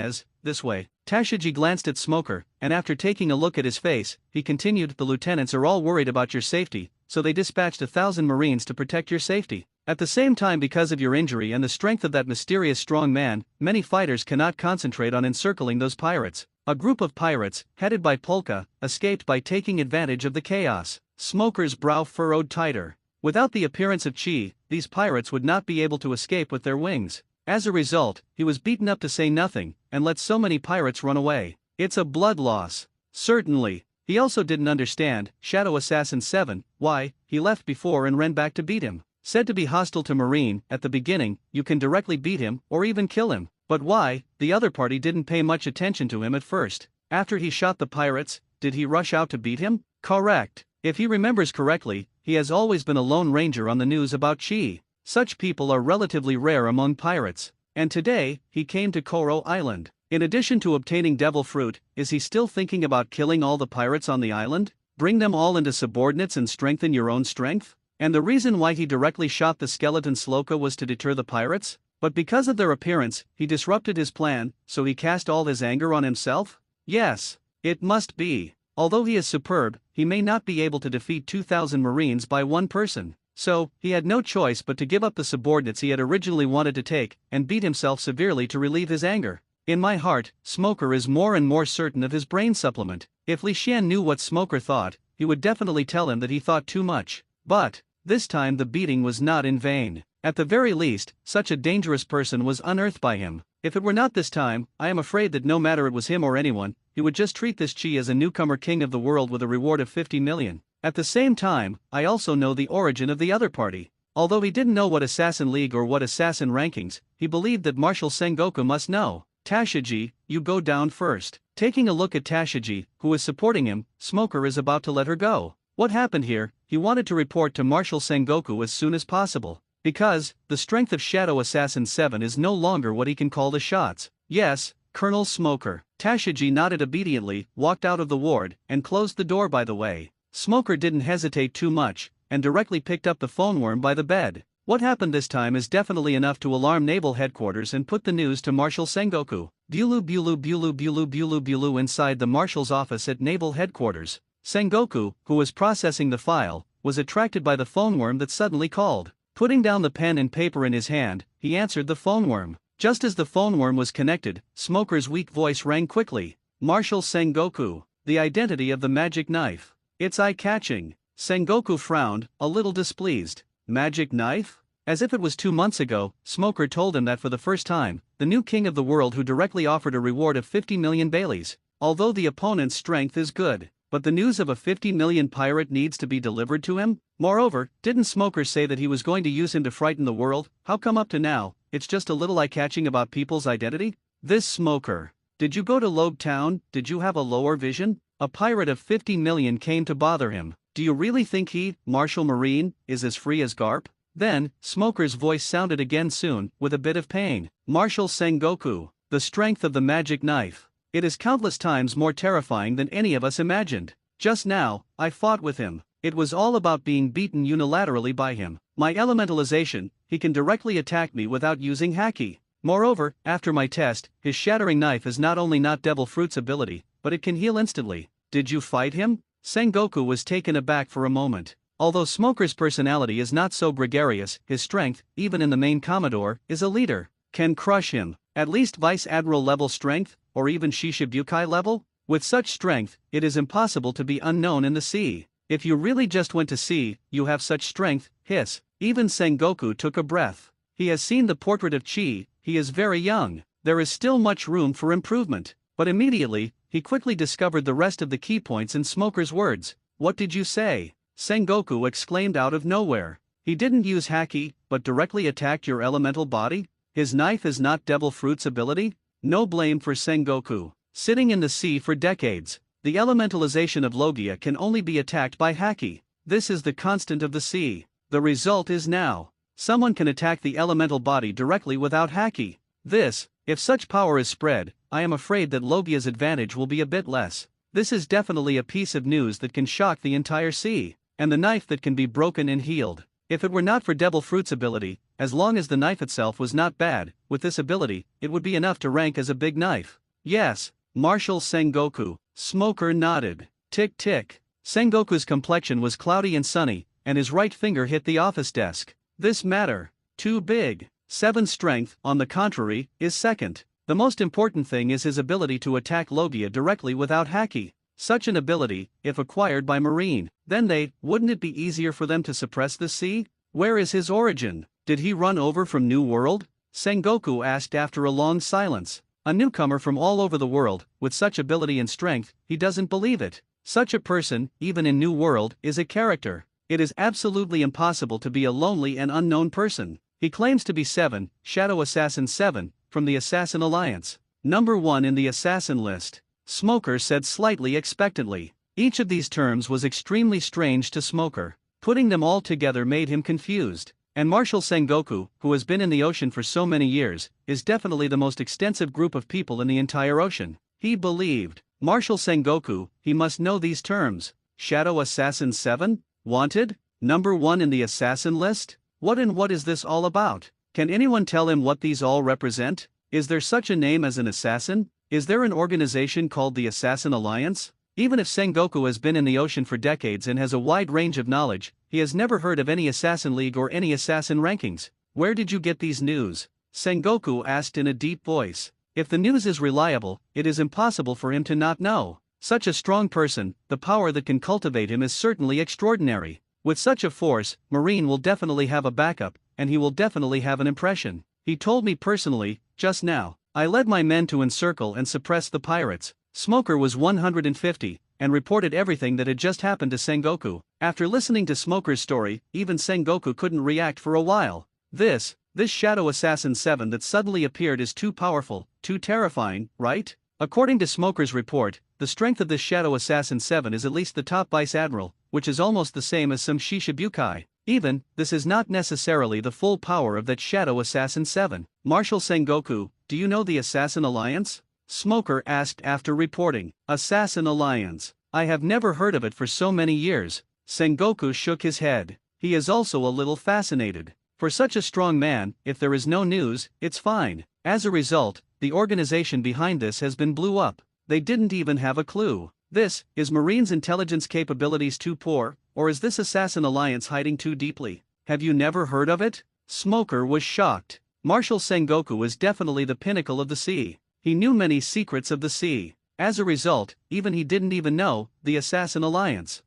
this way. Tashigi glanced at Smoker, and after taking a look at his face, he continued, "The lieutenants are all worried about your safety, so they dispatched 1,000 marines to protect your safety. At the same time, because of your injury and the strength of that mysterious strong man, many fighters cannot concentrate on encircling those pirates. A group of pirates, headed by Polka, escaped by taking advantage of the chaos." Smoker's brow furrowed tighter. Without the appearance of Chi, these pirates would not be able to escape with their wings. As a result, he was beaten up to say nothing, and let so many pirates run away. It's a blood loss. Certainly. He also didn't understand, Shadow Assassin 7, why he left before and ran back to beat him. Said to be hostile to Marine, at the beginning, you can directly beat him, or even kill him. But why? The other party didn't pay much attention to him at first. After he shot the pirates, did he rush out to beat him? Correct. If he remembers correctly, he has always been a lone ranger on the news about Chi. Such people are relatively rare among pirates. And today, he came to Koro Island. In addition to obtaining devil fruit, is he still thinking about killing all the pirates on the island? Bring them all into subordinates and strengthen your own strength? And the reason why he directly shot the skeleton Sloka was to deter the pirates? But because of their appearance, he disrupted his plan, so he cast all his anger on himself? Yes. It must be. Although he is superb, he may not be able to defeat 2,000 marines by one person. So, he had no choice but to give up the subordinates he had originally wanted to take, and beat himself severely to relieve his anger. In my heart, Smoker is more and more certain of his brain supplement. If Li Xian knew what Smoker thought, he would definitely tell him that he thought too much. But, this time the beating was not in vain. At the very least, such a dangerous person was unearthed by him. If it were not this time, I am afraid that no matter it was him or anyone, he would just treat this Chi as a newcomer king of the world with a reward of 50 million. At the same time, I also know the origin of the other party. Although he didn't know what Assassin League or what Assassin rankings, he believed that Marshal Sengoku must know. Tashigi, you go down first. Taking a look at Tashigi, who is supporting him, Smoker is about to let her go. What happened here? He wanted to report to Marshal Sengoku as soon as possible. Because, the strength of Shadow Assassin 7 is no longer what he can call the shots. Yes, Colonel Smoker. Tashigi nodded obediently, walked out of the ward, and closed the door. By the way, Smoker didn't hesitate too much, and directly picked up the phone worm by the bed. What happened this time is definitely enough to alarm Naval Headquarters and put the news to Marshal Sengoku. Bulu inside the Marshal's office at Naval Headquarters. Sengoku, who was processing the file, was attracted by the phone worm that suddenly called. Putting down the pen and paper in his hand, he answered the phone worm. Just as the phone worm was connected, Smoker's weak voice rang quickly. Marshal Sengoku, the identity of the magic knife. It's eye-catching. Sengoku frowned, a little displeased. Magic knife? As if it was 2 months ago, Smoker told him that for the first time, the new king of the world who directly offered a reward of 50 million Baileys. Although the opponent's strength is good, but the news of a 50 million pirate needs to be delivered to him? Moreover, didn't Smoker say that he was going to use him to frighten the world? How come up to now, it's just a little eye-catching about people's identity? This Smoker. Did you go to Lobe Town? Did you have a lower vision? A pirate of 50 million came to bother him. Do you really think he, Marshal Marine, is as free as Garp? Then, Smoker's voice sounded again soon, with a bit of pain. Marshal Sengoku, the strength of the magic knife. It is countless times more terrifying than any of us imagined. Just now, I fought with him. It was all about being beaten unilaterally by him. My elementalization, he can directly attack me without using haki. Moreover, after my test, his shattering knife is not only not Devil Fruit's ability, but it can heal instantly. Did you fight him? Sengoku was taken aback for a moment. Although Smoker's personality is not so gregarious, his strength, even in the main Commodore, is a leader. Can crush him. At least Vice Admiral level strength, or even Shishibukai level? With such strength, it is impossible to be unknown in the sea. If you really just went to sea, you have such strength, hiss. Even Sengoku took a breath. He has seen the portrait of Chi, he is very young. There is still much room for improvement. But immediately, he quickly discovered the rest of the key points in Smoker's words. What did you say? Sengoku exclaimed out of nowhere. He didn't use haki, but directly attacked your elemental body? His knife is not devil fruit's ability? No blame for Sengoku. Sitting in the sea for decades, the elementalization of Logia can only be attacked by Haki. This is the constant of the sea. The result is now. Someone can attack the elemental body directly without Haki. This, if such power is spread, I am afraid that Logia's advantage will be a bit less. This is definitely a piece of news that can shock the entire sea. And the knife that can be broken and healed. If it were not for Devil Fruit's ability, as long as the knife itself was not bad, with this ability, it would be enough to rank as a big knife. Yes, Marshal Sengoku. Smoker nodded. Tick tick. Sengoku's complexion was cloudy and sunny, and his right finger hit the office desk. This matter. Too big. 7 strength, on the contrary, is second. The most important thing is his ability to attack Logia directly without Haki. Such an ability, if acquired by Marine, then wouldn't it be easier for them to suppress the sea? Where is his origin? Did he run over from New World? Sengoku asked after a long silence. A newcomer from all over the world, with such ability and strength, he doesn't believe it. Such a person, even in New World, is a character. It is absolutely impossible to be a lonely and unknown person. He claims to be 7, Shadow Assassin 7, from the Assassin Alliance. Number 1 in the assassin list. Smoker said slightly expectantly. Each of these terms was extremely strange to Smoker. Putting them all together made him confused. And Marshal Sengoku, who has been in the ocean for so many years, is definitely the most extensive group of people in the entire ocean. He believed. Marshal Sengoku, he must know these terms. Shadow Assassin 7? Wanted? Number 1 in the assassin list? What is this all about? Can anyone tell him what these all represent? Is there such a name as an assassin? Is there an organization called the Assassin Alliance? Even if Sengoku has been in the ocean for decades and has a wide range of knowledge, he has never heard of any assassin league or any assassin rankings. Where did you get these news? Sengoku asked in a deep voice. If the news is reliable, it is impossible for him to not know. Such a strong person, the power that can cultivate him is certainly extraordinary. With such a force, Marine will definitely have a backup, and he will definitely have an impression. He told me personally, just now. I led my men to encircle and suppress the pirates. Smoker was 150, and reported everything that had just happened to Sengoku. After listening to Smoker's story, even Sengoku couldn't react for a while. This Shadow Assassin 7 that suddenly appeared is too powerful, too terrifying, right? According to Smoker's report, the strength of this Shadow Assassin 7 is at least the top Vice Admiral, which is almost the same as some Shishibukai. Even, this is not necessarily the full power of that Shadow Assassin 7. Marshal Sengoku, do you know the Assassin Alliance? Smoker asked after reporting. Assassin Alliance. I have never heard of it for so many years. Sengoku shook his head. He is also a little fascinated. For such a strong man, if there is no news, it's fine. As a result, the organization behind this has been blew up. They didn't even have a clue. Is Marine's intelligence capabilities too poor, or is this Assassin Alliance hiding too deeply? Have you never heard of it? Smoker was shocked. Marshal Sengoku is definitely the pinnacle of the sea. He knew many secrets of the sea. As a result, even he didn't even know the Assassin Alliance.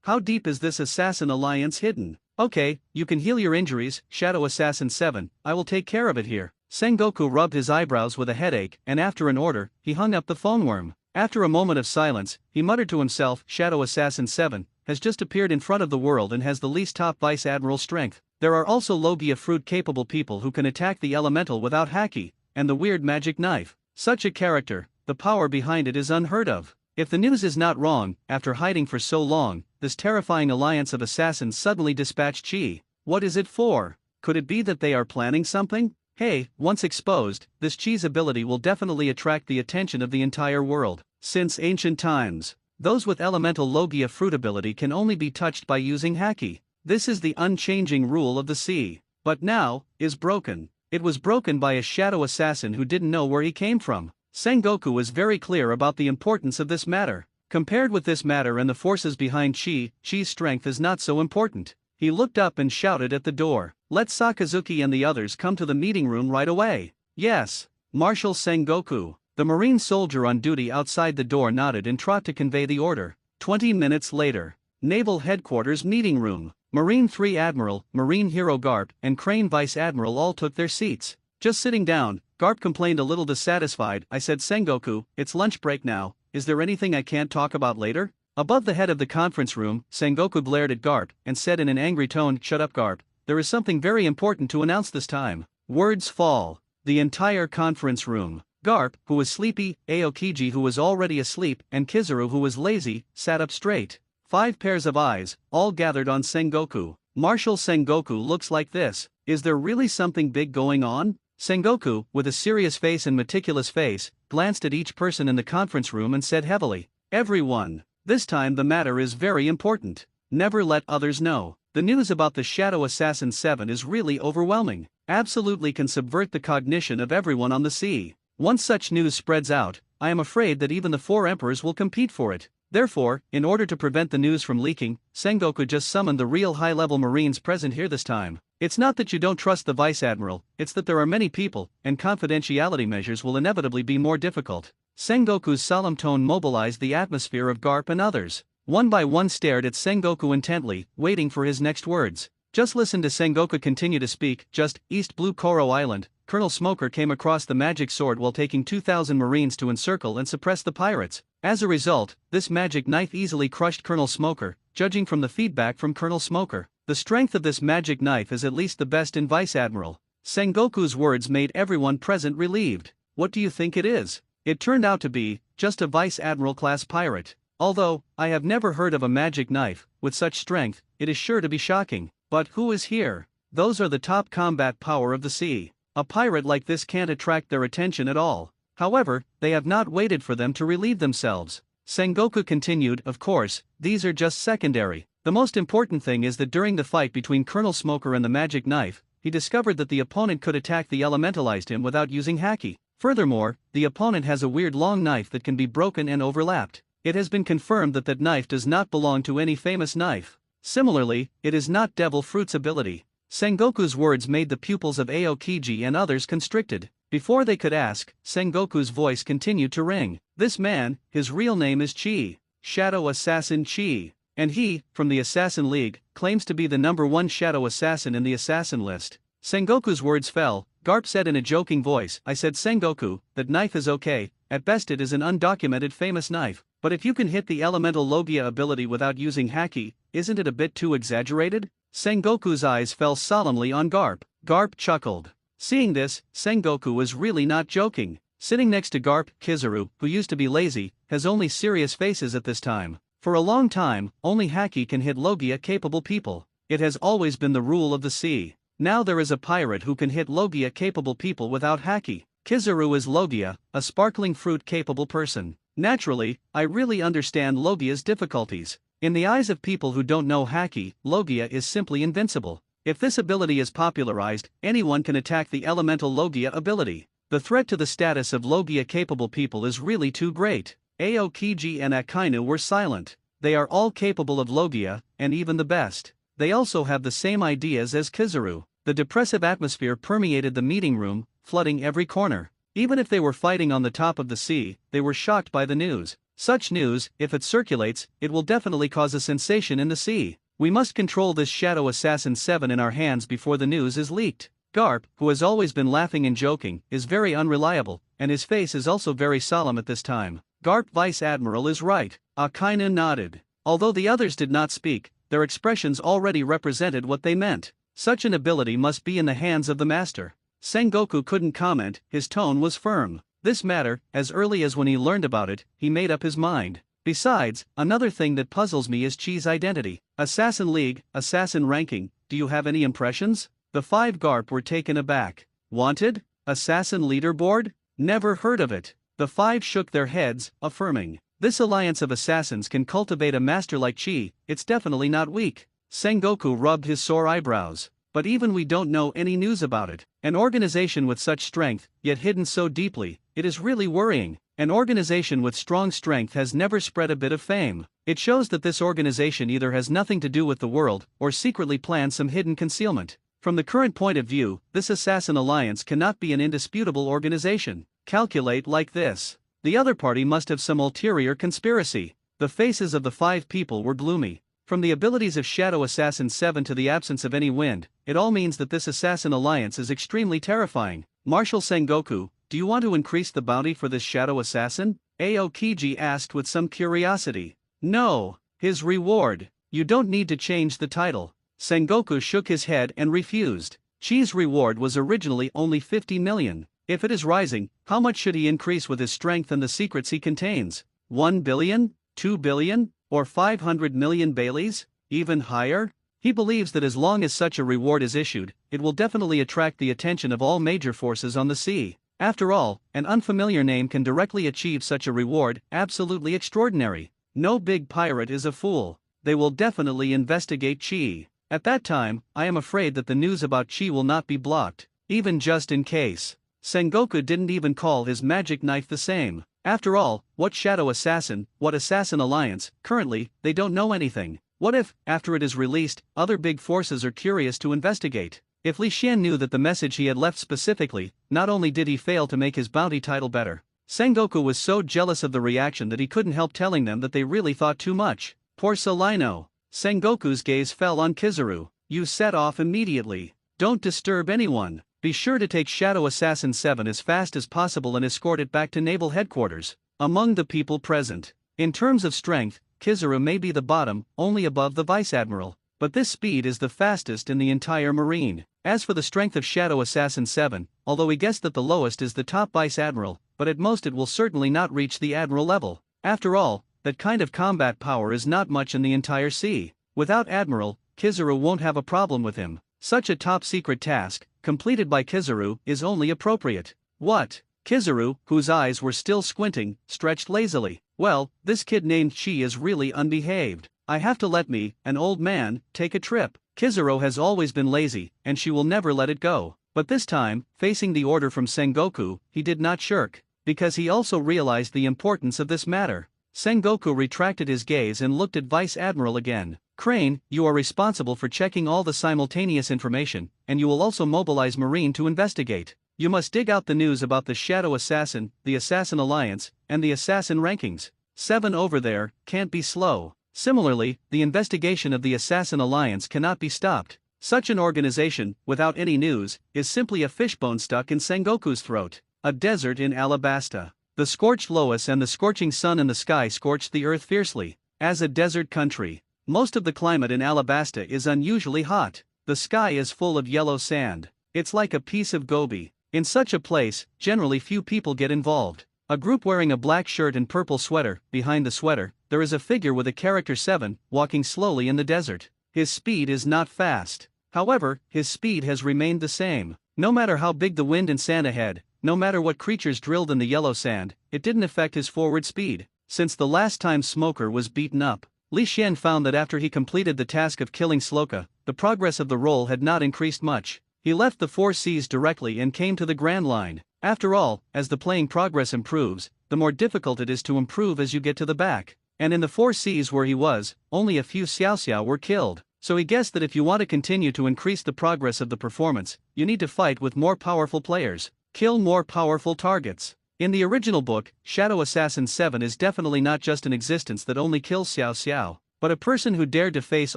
How deep is this Assassin Alliance hidden? Okay, you can heal your injuries, Shadow Assassin 7, I will take care of it here. Sengoku rubbed his eyebrows with a headache, and after an order, he hung up the phone worm. After a moment of silence, he muttered to himself, Shadow Assassin 7 has just appeared in front of the world and has the least top Vice Admiral strength. There are also Logia fruit capable people who can attack the elemental without Haki, and the weird magic knife. Such a character, the power behind it is unheard of. If the news is not wrong, after hiding for so long, this terrifying alliance of assassins suddenly dispatched Chi. What is it for? Could it be that they are planning something? Hey, once exposed, this Chi's ability will definitely attract the attention of the entire world. Since ancient times, those with elemental Logia fruit ability can only be touched by using Haki. This is the unchanging rule of the sea. But now, is broken. It was broken by a shadow assassin who didn't know where he came from. Sengoku was very clear about the importance of this matter. Compared with this matter and the forces behind Chi's strength is not so important. He looked up and shouted at the door, "Let Sakazuki and the others come to the meeting room right away." Yes. Marshal Sengoku. The Marine soldier on duty outside the door nodded and trot to convey the order. 20 minutes later. Naval Headquarters meeting room. Marine 3 Admiral, Marine Hero Garp, and Crane Vice Admiral all took their seats. Just sitting down, Garp complained a little dissatisfied. I said, Sengoku, it's lunch break now, is there anything I can't talk about later? Above the head of the conference room, Sengoku glared at Garp, and said in an angry tone, Shut up Garp, there is something very important to announce this time. Words fall. The entire conference room. Garp, who was sleepy, Aokiji, who was already asleep, and Kizaru, who was lazy, sat up straight. 5 pairs of eyes, all gathered on Sengoku. Marshal Sengoku looks like this. Is there really something big going on? Sengoku, with a serious face and meticulous face, glanced at each person in the conference room and said heavily, "Everyone, this time the matter is very important. Never let others know. The news about the Shadow Assassin 7 is really overwhelming. Absolutely can subvert the cognition of everyone on the sea. Once such news spreads out, I am afraid that even the 4 emperors will compete for it. Therefore, in order to prevent the news from leaking, Sengoku just summoned the real high-level Marines present here this time. It's not that you don't trust the Vice Admiral, it's that there are many people, and confidentiality measures will inevitably be more difficult." Sengoku's solemn tone mobilized the atmosphere of Garp and others. One by one stared at Sengoku intently, waiting for his next words. Just listen to Sengoku continue to speak. Just east Blue Koro Island, Colonel Smoker came across the magic sword while taking 2,000 Marines to encircle and suppress the pirates. As a result, this magic knife easily crushed Colonel Smoker, judging from the feedback from Colonel Smoker. The strength of this magic knife is at least the best in Vice Admiral. Sengoku's words made everyone present relieved. What do you think it is? It turned out to be just a Vice Admiral class pirate. Although I have never heard of a magic knife with such strength, it is sure to be shocking. But who is here? Those are the top combat power of the sea. A pirate like this can't attract their attention at all. However, they have not waited for them to relieve themselves. Sengoku continued, of course, these are just secondary. The most important thing is that during the fight between Colonel Smoker and the magic knife, he discovered that the opponent could attack the elementalized him without using haki. Furthermore, the opponent has a weird long knife that can be broken and overlapped. It has been confirmed that that knife does not belong to any famous knife. Similarly, it is not Devil Fruit's ability. Sengoku's words made the pupils of Aokiji and others constricted. Before they could ask, Sengoku's voice continued to ring. This man, his real name is Chi, Shadow Assassin Chi. And he, from the Assassin League, claims to be the #1 shadow assassin in the assassin list. Sengoku's words fell. Garp said in a joking voice, "I said Sengoku, that knife is okay, at best it is an undocumented famous knife, but if you can hit the elemental Logia ability without using haki, isn't it a bit too exaggerated?" Sengoku's eyes fell solemnly on Garp. Garp chuckled. Seeing this, Sengoku was really not joking. Sitting next to Garp, Kizaru, who used to be lazy, has only serious faces at this time. For a long time, only haki can hit Logia-capable people. It has always been the rule of the sea. Now there is a pirate who can hit Logia-capable people without haki. Kizaru is Logia, a sparkling fruit-capable person. Naturally, I really understand Logia's difficulties. In the eyes of people who don't know haki, Logia is simply invincible. If this ability is popularized, anyone can attack the elemental Logia ability. The threat to the status of Logia-capable people is really too great. Aokiji and Akainu were silent. They are all capable of Logia, and even the best. They also have the same ideas as Kizaru. The depressive atmosphere permeated the meeting room, flooding every corner. Even if they were fighting on the top of the sea, they were shocked by the news. Such news, if it circulates, it will definitely cause a sensation in the sea. We must control this Shadow Assassin 7 in our hands before the news is leaked. Garp, who has always been laughing and joking, is very unreliable, and his face is also very solemn at this time. Garp Vice Admiral is right. Akainu nodded. Although the others did not speak, their expressions already represented what they meant. Such an ability must be in the hands of the master. Sengoku couldn't comment, his tone was firm. This matter, as early as when he learned about it, he made up his mind. Besides, another thing that puzzles me is Chi's identity. Assassin League, Assassin ranking, do you have any impressions? The 5 Garp were taken aback. Wanted? Assassin Leaderboard? Never heard of it. The 5 shook their heads, affirming, this alliance of assassins can cultivate a master like Chi, it's definitely not weak. Sengoku rubbed his sore eyebrows. But even we don't know any news about it. An organization with such strength, yet hidden so deeply, it is really worrying. An organization with strong strength has never spread a bit of fame. It shows that this organization either has nothing to do with the world, or secretly plans some hidden concealment. From the current point of view, this assassin alliance cannot be an indisputable organization. Calculate like this. The other party must have some ulterior conspiracy. The faces of the 5 people were gloomy. From the abilities of Shadow Assassin 7 to the absence of any wind, it all means that this assassin alliance is extremely terrifying. Marshal Sengoku, do you want to increase the bounty for this Shadow Assassin? Aokiji asked with some curiosity. No, his reward. You don't need to change the title. Sengoku shook his head and refused. Chi's reward was originally only 50 million. If it is rising, how much should he increase with his strength and the secrets he contains? 1 billion? 2 billion? Or 500 million Baileys? Even higher? He believes that as long as such a reward is issued, it will definitely attract the attention of all major forces on the sea. After all, an unfamiliar name can directly achieve such a reward, absolutely extraordinary. No big pirate is a fool. They will definitely investigate Chi. At that time, I am afraid that the news about Chi will not be blocked, even just in case. Sengoku didn't even call his magic knife the same. After all, what shadow assassin, what assassin alliance? Currently, they don't know anything. What if, after it is released, other big forces are curious to investigate? If Li Xian knew that the message he had left specifically, not only did he fail to make his bounty title better, Sengoku was so jealous of the reaction that he couldn't help telling them that they really thought too much. Poor Salino. Sengoku's gaze fell on Kizaru. You set off immediately. Don't disturb anyone. Be sure to take Shadow Assassin 7 as fast as possible and escort it back to naval headquarters. Among the people present, in terms of strength, Kizaru may be the bottom, only above the Vice Admiral, but this speed is the fastest in the entire Marine. As for the strength of Shadow Assassin 7, although he guessed that the lowest is the top Vice Admiral, but at most it will certainly not reach the Admiral level. After all, that kind of combat power is not much in the entire sea. Without Admiral, Kizaru won't have a problem with him. Such a top-secret task, completed by Kizaru, is only appropriate. What? Kizaru, whose eyes were still squinting, stretched lazily. Well, this kid named Chi is really unbehaved. I have to let me, an old man, take a trip. Kizaru has always been lazy, and she will never let it go. But this time, facing the order from Sengoku, he did not shirk, because he also realized the importance of this matter. Sengoku retracted his gaze and looked at Vice Admiral again. Crane, you are responsible for checking all the simultaneous information, and you will also mobilize Marine to investigate. You must dig out the news about the Shadow Assassin, the Assassin Alliance, and the Assassin rankings. 7 over there can't be slow. Similarly, the investigation of the Assassin Alliance cannot be stopped. Such an organization, without any news, is simply a fishbone stuck in Sengoku's throat. A desert in Alabasta. The scorched loess and the scorching sun in the sky scorched the earth fiercely. As a desert country, most of the climate in Alabasta is unusually hot. The sky is full of yellow sand. It's like a piece of Gobi. In such a place, generally few people get involved. A group wearing a black shirt and purple sweater. Behind the sweater, there is a figure with a character 7, walking slowly in the desert. His speed is not fast. However, his speed has remained the same. No matter how big the wind and sand ahead, no matter what creatures drilled in the yellow sand, it didn't affect his forward speed. Since the last time Smoker was beaten up, Li Xian found that after he completed the task of killing Sloka, the progress of the role had not increased much. He left the 4 Seas directly and came to the Grand Line. After all, as the playing progress improves, the more difficult it is to improve as you get to the back. And in the 4 Seas where he was, only a few Xiao Xiao were killed. So he guessed that if you want to continue to increase the progress of the performance, you need to fight with more powerful players. Kill more powerful targets. In the original book, Shadow Assassin 7 is definitely not just an existence that only kills Xiao Xiao, but a person who dared to face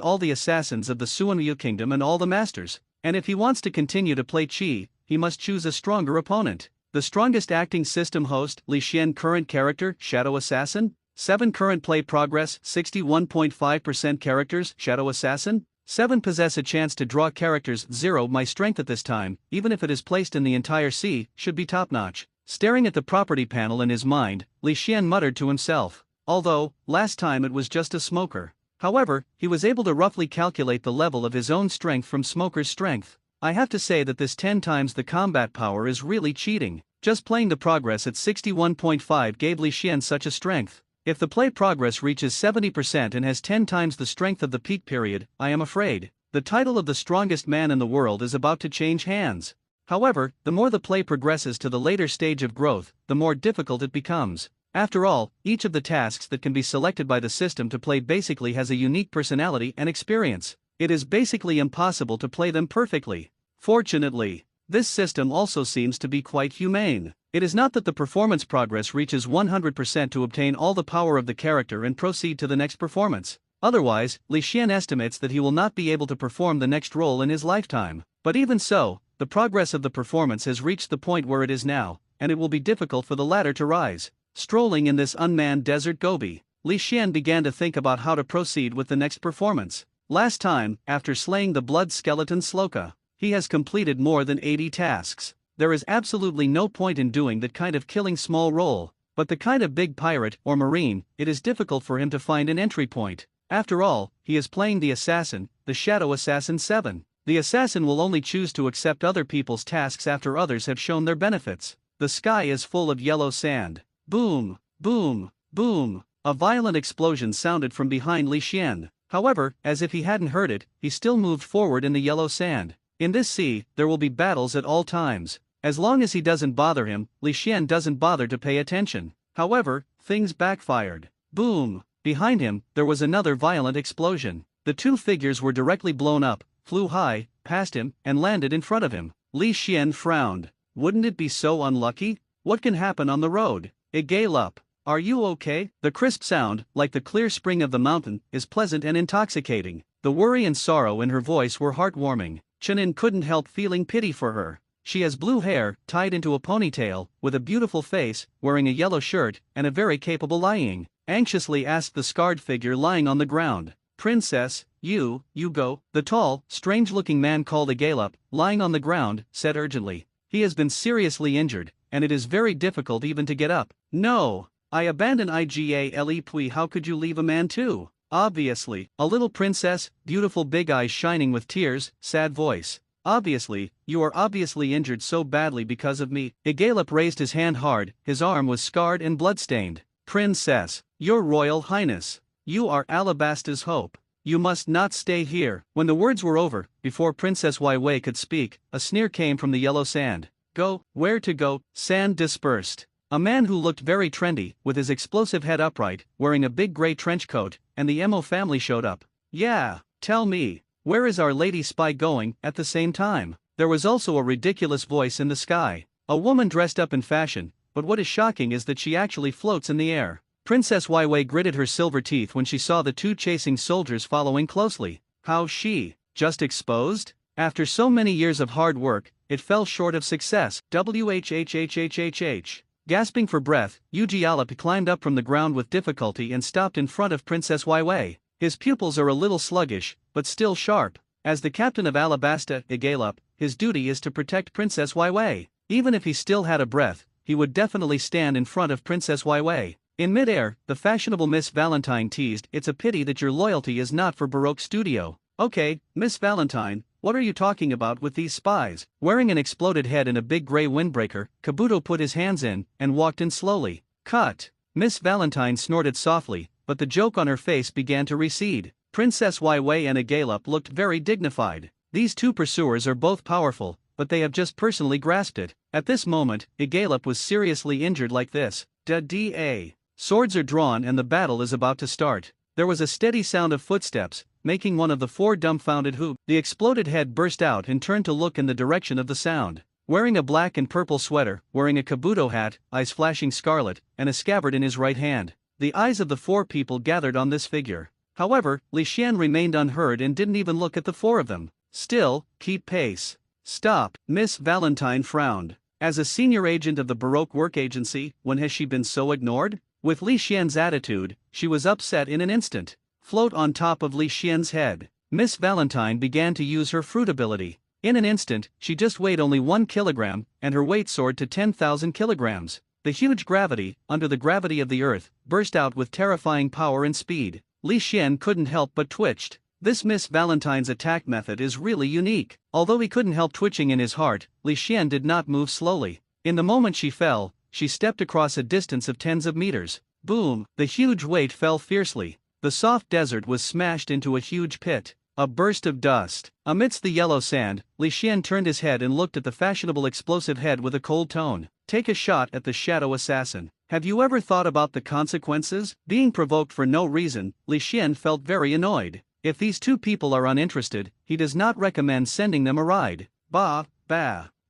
all the assassins of the Suanryu Kingdom and all the masters. And if he wants to continue to play Chi, he must choose a stronger opponent. The strongest acting system host, Li Xian current character, Shadow Assassin? 7 current play progress, 61.5% characters, Shadow Assassin? 7 possess a chance to draw characters. 0 My strength at this time, even if it is placed in the entire sea, should be top-notch. Staring at the property panel in his mind, Li Xian muttered to himself. Although, last time it was just a Smoker. However, he was able to roughly calculate the level of his own strength from Smoker's strength. I have to say that this 10 times the combat power is really cheating. Just playing the progress at 61.5 gave Li Xian such a strength. If the play progress reaches 70% and has 10 times the strength of the peak period, I am afraid the title of the strongest man in the world is about to change hands. However, the more the play progresses to the later stage of growth, the more difficult it becomes. After all, each of the tasks that can be selected by the system to play basically has a unique personality and experience. It is basically impossible to play them perfectly. Fortunately, this system also seems to be quite humane. It is not that the performance progress reaches 100% to obtain all the power of the character and proceed to the next performance. Otherwise, Li Xian estimates that he will not be able to perform the next role in his lifetime. But even so, the progress of the performance has reached the point where it is now, and it will be difficult for the latter to rise. Strolling in this unmanned desert Gobi, Li Xian began to think about how to proceed with the next performance. Last time, after slaying the blood skeleton Sloka, He has completed more than 80 tasks. There is absolutely no point in doing that kind of killing small role, but the kind of big pirate or marine, it is difficult for him to find an entry point. After all, he is playing the assassin, the Shadow Assassin 7. The assassin will only choose to accept other people's tasks after others have shown their benefits. The sky is full of yellow sand. Boom, boom, boom. A violent explosion sounded from behind Li Xian. However, as if he hadn't heard it, he still moved forward in the yellow sand. In this sea, there will be battles at all times. As long as he doesn't bother him, Li Xian doesn't bother to pay attention. However, things backfired. Boom! Behind him, there was another violent explosion. The two figures were directly blown up, flew high, past him, and landed in front of him. Li Xian frowned. Wouldn't it be so unlucky? What can happen on the road? Igalup, are you okay? The crisp sound, like the clear spring of the mountain, is pleasant and intoxicating. The worry and sorrow in her voice were heartwarming. Chenin couldn't help feeling pity for her. She has blue hair, tied into a ponytail, with a beautiful face, wearing a yellow shirt, and a very capable lying. Anxiously asked the scarred figure lying on the ground. Princess, you go. The tall, strange-looking man called Igalup, lying on the ground, said urgently. He has been seriously injured, and it is very difficult even to get up. No, I abandon Igale puis how could you leave a man too? Obviously, a little princess, beautiful big eyes shining with tears, sad voice. Obviously, you are obviously injured so badly because of me. Igalup raised his hand hard, his arm was scarred and bloodstained. Princess, your royal highness, you are Alabasta's hope. You must not stay here. When the words were over, before Princess Wei could speak, a sneer came from the yellow sand. Go, where to go? Sand dispersed. A man who looked very trendy, with his explosive head upright, wearing a big gray trench coat, and the Mo family showed up. Yeah, tell me. Where is our lady spy going? At the same time, there was also a ridiculous voice in the sky. A woman dressed up in fashion, but what is shocking is that she actually floats in the air. Princess Wei gritted her silver teeth when she saw the two chasing soldiers following closely. How she? Just exposed? After so many years of hard work, it fell short of success. Whhhhhhh. Gasping for breath, Igalup climbed up from the ground with difficulty and stopped in front of Princess Wei. His pupils are a little sluggish, but still sharp. As the captain of Alabasta, Igalup, his duty is to protect Princess Wei. Even if he still had a breath, he would definitely stand in front of Princess Wei. In midair, the fashionable Miss Valentine teased, "It's a pity that your loyalty is not for Baroque Studio." Okay, Miss Valentine, what are you talking about with these spies? Wearing an exploded head and a big gray windbreaker, Kabuto put his hands in, and walked in slowly. Cut! Miss Valentine snorted softly, but the joke on her face began to recede. Princess Wei and Igalup looked very dignified. These two pursuers are both powerful, but they have just personally grasped it. At this moment, Igalup was seriously injured like this. Da. Swords are drawn and the battle is about to start. There was a steady sound of footsteps, making one of the four dumbfounded who. The exploded head burst out and turned to look in the direction of the sound. Wearing a black and purple sweater, wearing a Kabuto hat, eyes flashing scarlet, and a scabbard in his right hand. The eyes of the four people gathered on this figure. However, Li Xian remained unheard and didn't even look at the four of them. Still, keep pace. Stop. Miss Valentine frowned. As a senior agent of the Baroque Work Agency, when has she been so ignored? With Li Xian's attitude, she was upset in an instant. Float on top of Li Xian's head. Miss Valentine began to use her fruit ability. In an instant, she just weighed only 1 kilogram, and her weight soared to 10,000 kilograms. The huge gravity, under the gravity of the earth, burst out with terrifying power and speed. Li Xian couldn't help but twitched. This Miss Valentine's attack method is really unique. Although he couldn't help twitching in his heart, Li Xian did not move slowly. In the moment she fell, she stepped across a distance of tens of meters. Boom! The huge weight fell fiercely. The soft desert was smashed into a huge pit. A burst of dust. Amidst the yellow sand, Li Xian turned his head and looked at the fashionable explosive head with a cold tone. Take a shot at the shadow assassin. Have you ever thought about the consequences? Being provoked for no reason, Li Xian felt very annoyed. If these two people are uninterested, he does not recommend sending them a ride. Bah.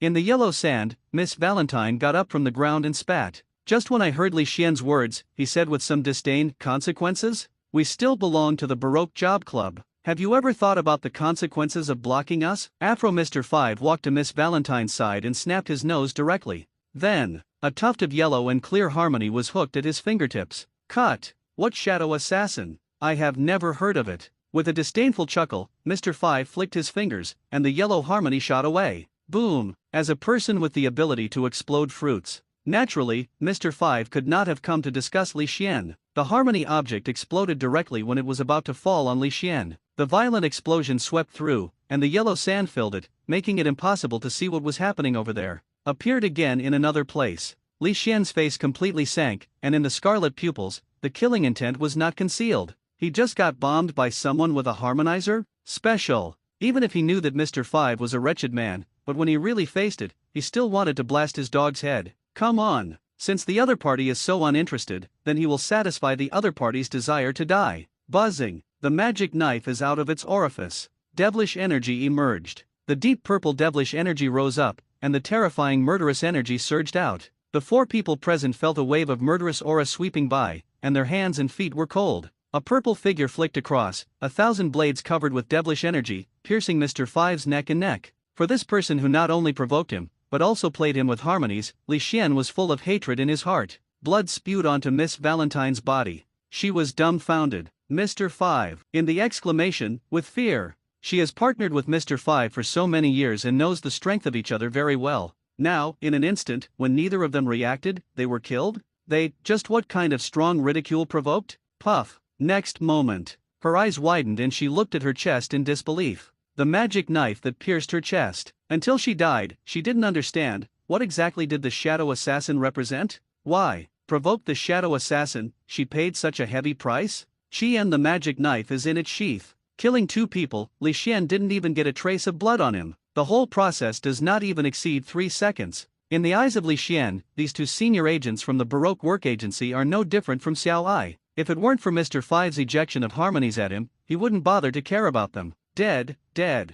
In the yellow sand, Miss Valentine got up from the ground and spat. Just when I heard Li Xian's words, he said with some disdain, consequences? We still belong to the Baroque Job Club. Have you ever thought about the consequences of blocking us? Afro Mr. 5 walked to Miss Valentine's side and snapped his nose directly. Then, a tuft of yellow and clear harmony was hooked at his fingertips. Cut! What shadow assassin? I have never heard of it. With a disdainful chuckle, Mr. Five flicked his fingers, and the yellow harmony shot away. Boom! As a person with the ability to explode fruits. Naturally, Mr. Five could not have come to discuss Li Xian. The harmony object exploded directly when it was about to fall on Li Xian. The violent explosion swept through, and the yellow sand filled it, making it impossible to see what was happening over there. Appeared again in another place. Li Xian's face completely sank, and in the scarlet pupils, the killing intent was not concealed. He just got bombed by someone with a harmonizer? Special. Even if he knew that Mr. Five was a wretched man, but when he really faced it, he still wanted to blast his dog's head. Come on. Since the other party is so uninterested, then he will satisfy the other party's desire to die. Buzzing. The magic knife is out of its orifice. Devilish energy emerged. The deep purple devilish energy rose up, and the terrifying murderous energy surged out. The 4 people present felt a wave of murderous aura sweeping by, and their hands and feet were cold. A purple figure flicked across, 1,000 blades covered with devilish energy, piercing Mr. Five's neck and neck. For this person who not only provoked him, but also played him with harmonies, Li Xian was full of hatred in his heart. Blood spewed onto Miss Valentine's body. She was dumbfounded. Mr. Five, in the exclamation, with fear. She has partnered with Mr. Five for so many years and knows the strength of each other very well. Now, in an instant, when neither of them reacted, they were killed? Just what kind of strong ridicule provoked? Puff. Next moment. Her eyes widened and she looked at her chest in disbelief. The magic knife that pierced her chest. Until she died, she didn't understand, what exactly did the shadow assassin represent? Why, provoked the shadow assassin, she paid such a heavy price? And the magic knife is in its sheath. Killing 2 people, Li Xian didn't even get a trace of blood on him. The whole process does not even exceed 3 seconds. In the eyes of Li Xian, these 2 senior agents from the Baroque Work Agency are no different from Xiao Ai. If it weren't for Mr. Five's ejection of harmonies at him, he wouldn't bother to care about them. Dead.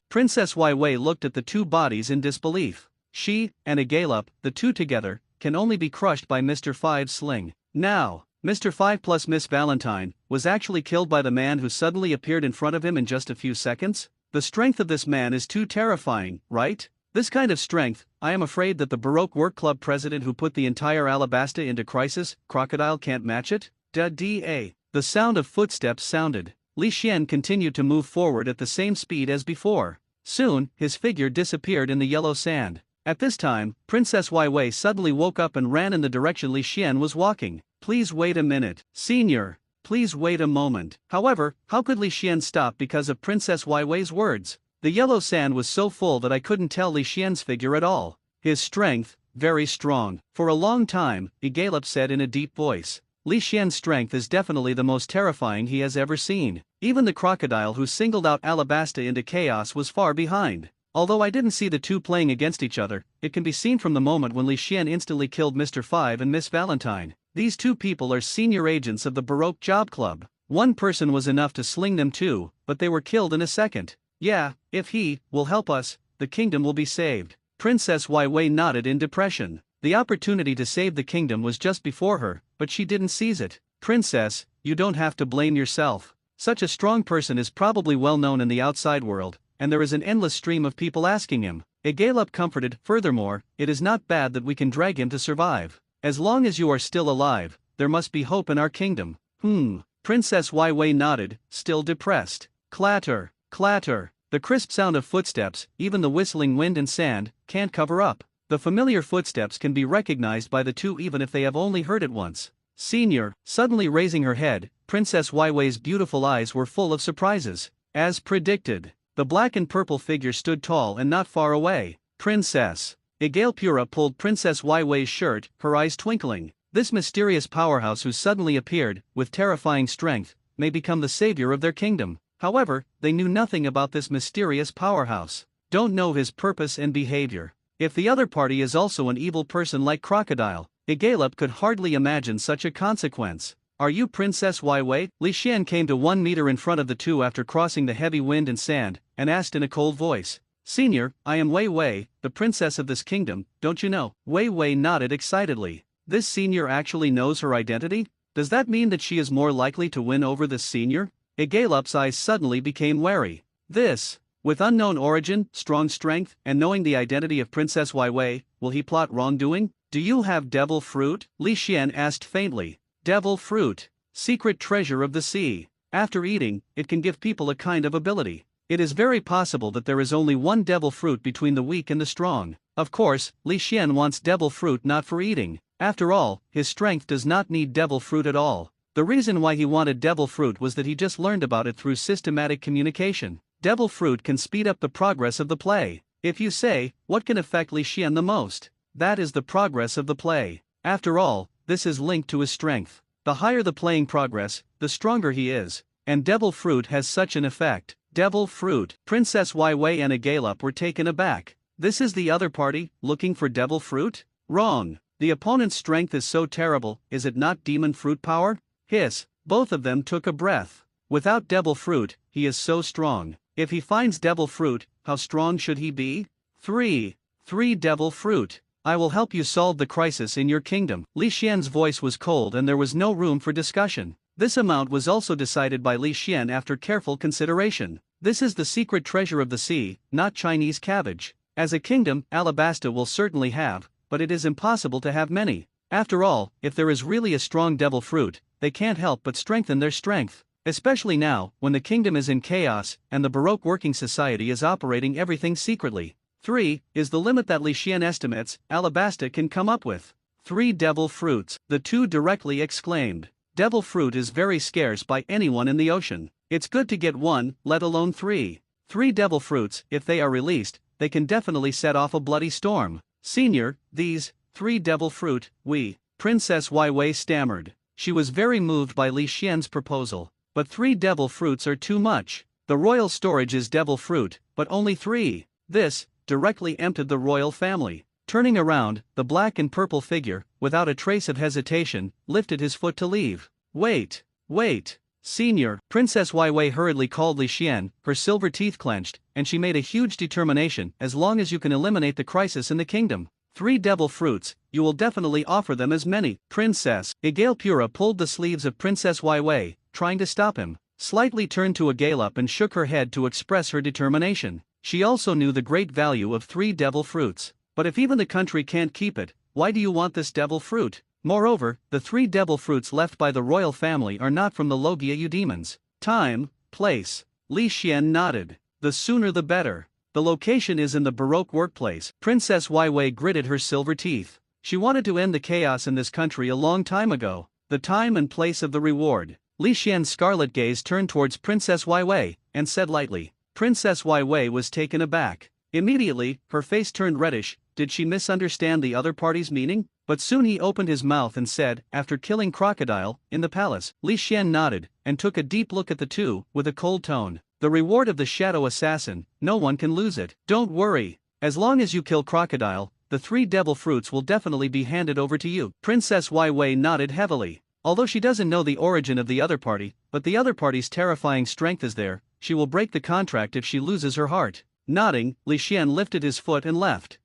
Princess Wai Wei looked at the 2 bodies in disbelief. She and Agalep, the 2 together, can only be crushed by Mr. Five's sling. Now, Mr. Five plus Miss Valentine was actually killed by the man who suddenly appeared in front of him in just a few seconds? The strength of this man is too terrifying, right? This kind of strength, I am afraid that the Baroque Work Club president who put the entire Alabasta into crisis, Crocodile, can't match it? The sound of footsteps sounded. Li Xian continued to move forward at the same speed as before. Soon, his figure disappeared in the yellow sand. At this time, Princess Wai Wei suddenly woke up and ran in the direction Li Xian was walking. Please wait a minute, Senior. Please wait a moment. However, how could Li Xian stop because of Princess Wai Wei's words? The yellow sand was so full that I couldn't tell Li Xian's figure at all. His strength, very strong. For a long time, Agalep said in a deep voice. Li Xian's strength is definitely the most terrifying he has ever seen. Even the crocodile who singled out Alabasta into chaos was far behind. Although I didn't see the 2 playing against each other, it can be seen from the moment when Li Xian instantly killed Mr. Five and Miss Valentine. These 2 people are senior agents of the Baroque Job Club. One person was enough to sling them too, but they were killed in a second. Yeah, if he will help us, the kingdom will be saved. Princess Wai Wei nodded in depression. The opportunity to save the kingdom was just before her, but she didn't seize it. Princess, you don't have to blame yourself. Such a strong person is probably well known in the outside world, and there is an endless stream of people asking him. Agalep comforted. Furthermore, it is not bad that we can drag him to survive. As long as you are still alive, there must be hope in our kingdom. Princess Wai Wei nodded, still depressed. Clatter, clatter. The crisp sound of footsteps, even the whistling wind and sand, can't cover up. The familiar footsteps can be recognized by the 2 even if they have only heard it once. Senior, suddenly raising her head, Princess Wai Wei's beautiful eyes were full of surprises. As predicted, the black and purple figure stood tall and not far away. Princess. Agalpura pulled Princess Wai Wei's shirt, her eyes twinkling. This mysterious powerhouse who suddenly appeared, with terrifying strength, may become the savior of their kingdom. However, they knew nothing about this mysterious powerhouse. Don't know his purpose and behavior. If the other party is also an evil person like Crocodile, Agalep could hardly imagine such a consequence. Are you Princess Wai Wei? Li Xian came to 1 meter in front of the 2 after crossing the heavy wind and sand, and asked in a cold voice. Senior, I am Wei Wei, the princess of this kingdom, don't you know? Wei Wei nodded excitedly. This senior actually knows her identity? Does that mean that she is more likely to win over this senior? Agalep's eyes suddenly became wary. With unknown origin, strong strength, and knowing the identity of Princess Wai Wei, will he plot wrongdoing? Do you have devil fruit? Li Xian asked faintly. Devil fruit. Secret treasure of the sea. After eating, it can give people a kind of ability. It is very possible that there is only one devil fruit between the weak and the strong. Of course, Li Xian wants devil fruit not for eating. After all, his strength does not need devil fruit at all. The reason why he wanted devil fruit was that he just learned about it through systematic communication. Devil fruit can speed up the progress of the play. If you say, what can affect Li Xian the most? That is the progress of the play. After all, this is linked to his strength. The higher the playing progress, the stronger he is. And devil fruit has such an effect. Devil fruit. Princess Wai Wei and Agalop were taken aback. This is the other party, looking for devil fruit? Wrong. The opponent's strength is so terrible, is it not demon fruit power? Hiss. Both of them took a breath. Without devil fruit, he is so strong. If he finds devil fruit, how strong should he be? 3 devil fruit. I will help you solve the crisis in your kingdom. Li Xian's voice was cold and there was no room for discussion. This amount was also decided by Li Xian after careful consideration. This is the secret treasure of the sea, not Chinese cabbage. As a kingdom, Alabasta will certainly have, but it is impossible to have many. After all, if there is really a strong devil fruit, they can't help but strengthen their strength. Especially now, when the kingdom is in chaos, and the Baroque working society is operating everything secretly. 3 is the limit that Li Xian estimates Alabasta can come up with. 3 devil fruits, the two directly exclaimed. Devil fruit is very scarce by anyone in the ocean. It's good to get 1, let alone 3. 3 devil fruits, if they are released, they can definitely set off a bloody storm. Senior, these 3 devil fruit, Princess Wai Wei stammered. She was very moved by Li Xian's proposal. But 3 devil fruits are too much. The royal storage is devil fruit, but only 3. This directly emptied the royal family. Turning around, the black and purple figure, without a trace of hesitation, lifted his foot to leave. Wait. Senior. Princess Wai Wei hurriedly called Li Xian, her silver teeth clenched, and she made a huge determination. As long as you can eliminate the crisis in the kingdom. 3 devil fruits, you will definitely offer them as many. Princess. Agalpura pulled the sleeves of Princess Wai Wei, trying to stop him. Slightly turned to Agalop and shook her head to express her determination. She also knew the great value of 3 devil fruits. But if even the country can't keep it, why do you want this devil fruit? Moreover, the 3 devil fruits left by the royal family are not from the Logia Eudemons. Time, place. Li Xian nodded. The sooner the better. The location is in the Baroque workplace. Princess Wai Wei gritted her silver teeth. She wanted to end the chaos in this country a long time ago. The time and place of the reward. Li Xian's scarlet gaze turned towards Princess Wai Wei, and said lightly. Princess Wai Wei was taken aback. Immediately, her face turned reddish. Did she misunderstand the other party's meaning? But soon he opened his mouth and said, after killing Crocodile, in the palace. Li Xian nodded, and took a deep look at the two, with a cold tone. The reward of the shadow assassin, no one can lose it. Don't worry. As long as you kill Crocodile, the 3 devil fruits will definitely be handed over to you. Princess Wai Wei nodded heavily. Although she doesn't know the origin of the other party, but the other party's terrifying strength is there, she will break the contract if she loses her heart. Nodding, Li Xian lifted his foot and left.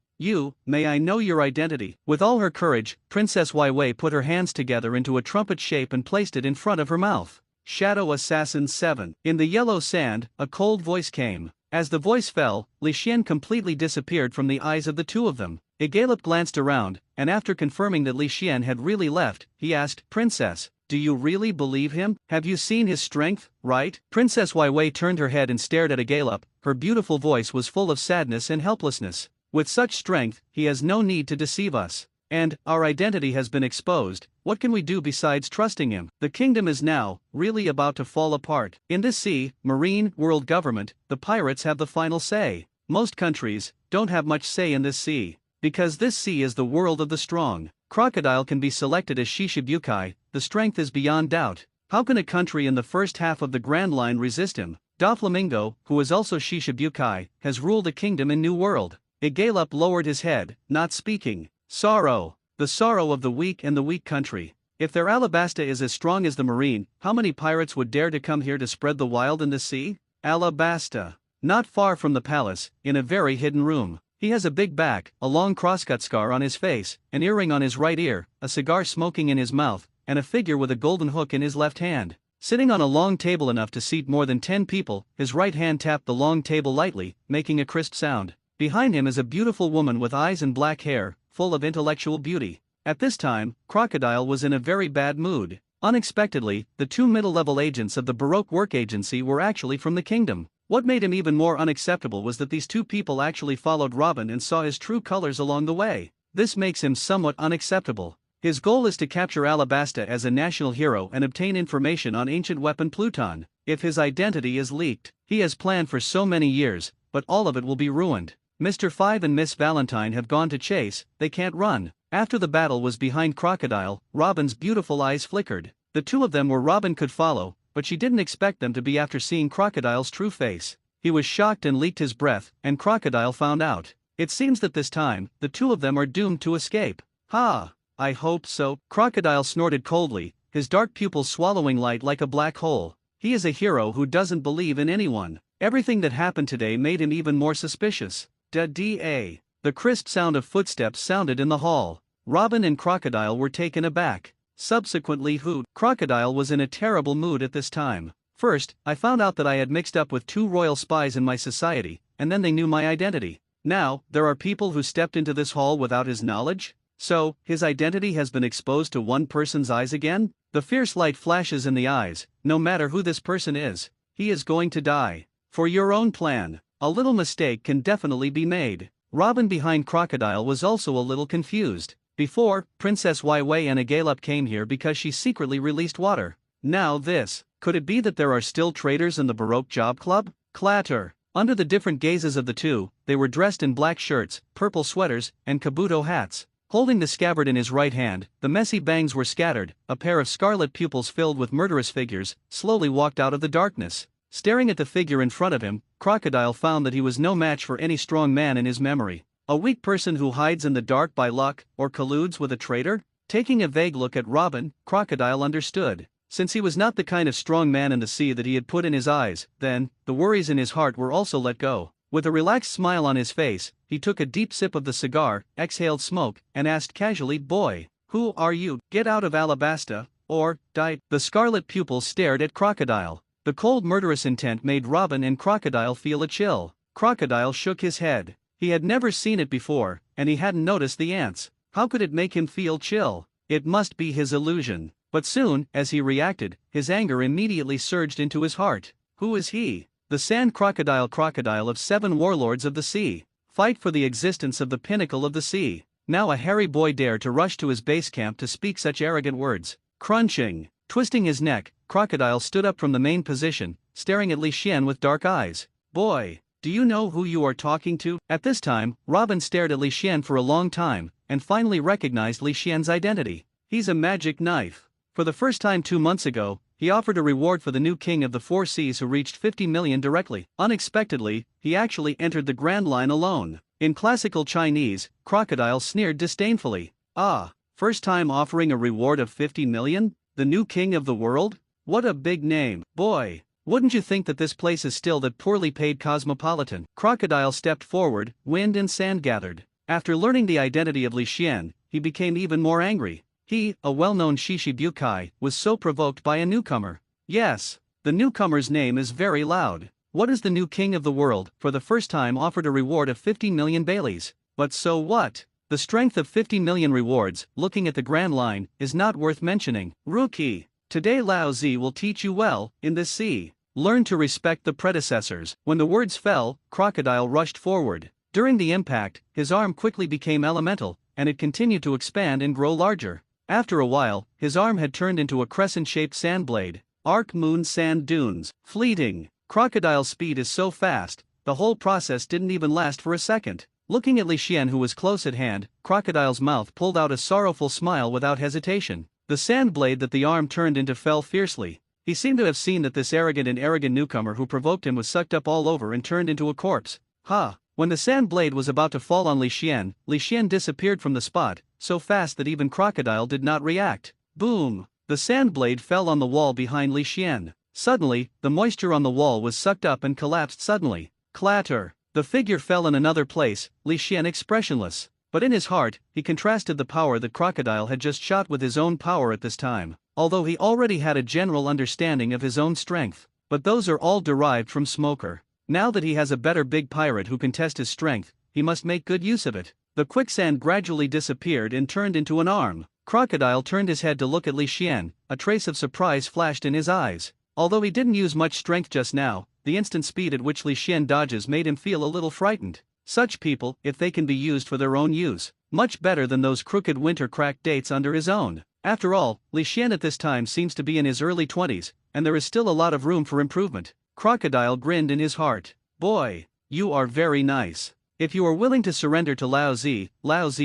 May I know your identity? With all her courage, Princess Wai Wei put her hands together into a trumpet shape and placed it in front of her mouth. Shadow Assassin 7. In the yellow sand, a cold voice came. As the voice fell, Li Xian completely disappeared from the eyes of the two of them. Agalop glanced around, and after confirming that Li Xian had really left, he asked, Princess, do you really believe him? Have you seen his strength, right? Princess Wai Wei turned her head and stared at Agalop. Her beautiful voice was full of sadness and helplessness. With such strength, he has no need to deceive us. And, our identity has been exposed, what can we do besides trusting him? The kingdom is now, really about to fall apart. In this sea, marine, world government, the pirates have the final say. Most countries don't have much say in this sea. Because this sea is the world of the strong. Crocodile can be selected as Shishibukai, the strength is beyond doubt. How can a country in the first half of the Grand Line resist him? Doflamingo, who is also Shishibukai, has ruled a kingdom in New World. Agalop lowered his head, not speaking. Sorrow. The sorrow of the weak and the weak country. If their Alabasta is as strong as the marine, how many pirates would dare to come here to spread the wild in the sea? Alabasta. Not far from the palace, in a very hidden room. He has a big back, a long crosscut scar on his face, an earring on his right ear, a cigar smoking in his mouth, and a figure with a golden hook in his left hand. Sitting on a long table enough to seat more than 10 people, his right hand tapped the long table lightly, making a crisp sound. Behind him is a beautiful woman with eyes and black hair, full of intellectual beauty. At this time, Crocodile was in a very bad mood. Unexpectedly, the two middle-level agents of the Baroque work agency were actually from the kingdom. What made him even more unacceptable was that these two people actually followed Robin and saw his true colors along the way. This makes him somewhat unacceptable. His goal is to capture Alabasta as a national hero and obtain information on ancient weapon Pluton. If his identity is leaked, he has planned for so many years, but all of it will be ruined. Mr. Five and Miss Valentine have gone to chase, they can't run. After the battle was behind Crocodile, Robin's beautiful eyes flickered. The two of them were Robin could follow, but she didn't expect them to be after seeing Crocodile's true face. He was shocked and leaked his breath, and Crocodile found out. It seems that this time, the two of them are doomed to escape. Ha! I hope so. Crocodile snorted coldly, his dark pupils swallowing light like a black hole. He is a hero who doesn't believe in anyone. Everything that happened today made him even more suspicious. Da-da. The crisp sound of footsteps sounded in the hall. Robin and Crocodile were taken aback. Subsequently Crocodile was in a terrible mood at this time. First, I found out that I had mixed up with two royal spies in my society, and then they knew my identity. Now, there are people who stepped into this hall without his knowledge? So, his identity has been exposed to one person's eyes again? The fierce light flashes in the eyes. No matter who this person is, he is going to die. For your own plan, a little mistake can definitely be made. Robin behind Crocodile was also a little confused. Before, Princess Waiwei and Agalup came here because she secretly released water. Now this, could it be that there are still traitors in the Baroque Job Club? Clatter. Under the different gazes of the two, they were dressed in black shirts, purple sweaters, and kabuto hats. Holding the scabbard in his right hand, the messy bangs were scattered, a pair of scarlet pupils filled with murderous figures, slowly walked out of the darkness. Staring at the figure in front of him, Crocodile found that he was no match for any strong man in his memory. A weak person who hides in the dark by luck, or colludes with a traitor? Taking a vague look at Robin, Crocodile understood. Since he was not the kind of strong man in the sea that he had put in his eyes, then, the worries in his heart were also let go. With a relaxed smile on his face, he took a deep sip of the cigar, exhaled smoke, and asked casually, "Boy, who are you? Get out of Alabasta, or die." The scarlet pupils stared at Crocodile. The cold murderous intent made Robin and Crocodile feel a chill. Crocodile shook his head. He had never seen it before, and he hadn't noticed the ants. How could it make him feel chill? It must be his illusion. But soon, as he reacted, his anger immediately surged into his heart. Who is he? The sand crocodile of 7 warlords of the sea. Fight for the existence of the pinnacle of the sea. Now a hairy boy dared to rush to his base camp to speak such arrogant words. Crunching. Twisting his neck, Crocodile stood up from the main position, staring at Li Xian with dark eyes. Boy, do you know who you are talking to? At this time, Robin stared at Li Xian for a long time, and finally recognized Li Xian's identity. He's a magic knife. For the first time 2 months ago, he offered a reward for the new king of the 4 seas who reached 50 million directly. Unexpectedly, he actually entered the Grand Line alone. In classical Chinese, Crocodile sneered disdainfully. Ah, first time offering a reward of 50 million? The new king of the world? What a big name. Boy, wouldn't you think that this place is still that poorly paid cosmopolitan? Crocodile stepped forward, wind and sand gathered. After learning the identity of Li Xian, he became even more angry. He, a well-known Shichibukai, was so provoked by a newcomer. Yes, the newcomer's name is very loud. What is the new king of the world, for the first time offered a reward of 50 million Baileys? But so what? The strength of 50 million rewards, looking at the Grand Line, is not worth mentioning. Rookie, today Lao Zi will teach you well, in this sea. Learn to respect the predecessors. When the words fell, Crocodile rushed forward. During the impact, his arm quickly became elemental, and it continued to expand and grow larger. After a while, his arm had turned into a crescent-shaped sand blade. Arc Moon Sand Dunes. Fleeting. Crocodile's speed is so fast, the whole process didn't even last for a second. Looking at Li Xian who was close at hand, Crocodile's mouth pulled out a sorrowful smile without hesitation. The sand blade that the arm turned into fell fiercely. He seemed to have seen that this arrogant newcomer who provoked him was sucked up all over and turned into a corpse. Ha! When the sand blade was about to fall on Li Xian disappeared from the spot, so fast that even Crocodile did not react. Boom! The sand blade fell on the wall behind Li Xian. Suddenly, the moisture on the wall was sucked up and collapsed suddenly. Clatter! The figure fell in another place, Li Xian expressionless. But in his heart, he contrasted the power that Crocodile had just shot with his own power at this time, although he already had a general understanding of his own strength. But those are all derived from Smoker. Now that he has a better big pirate who can test his strength, he must make good use of it. The quicksand gradually disappeared and turned into an arm. Crocodile turned his head to look at Li Xian, a trace of surprise flashed in his eyes. Although he didn't use much strength just now, the instant speed at which Li Xian dodges made him feel a little frightened. Such people, if they can be used for their own use, much better than those crooked winter crack dates under his own. After all, Li Xian at this time seems to be in his early 20s, and there is still a lot of room for improvement. Crocodile grinned in his heart. Boy, you are very nice. If you are willing to surrender to Lao Zi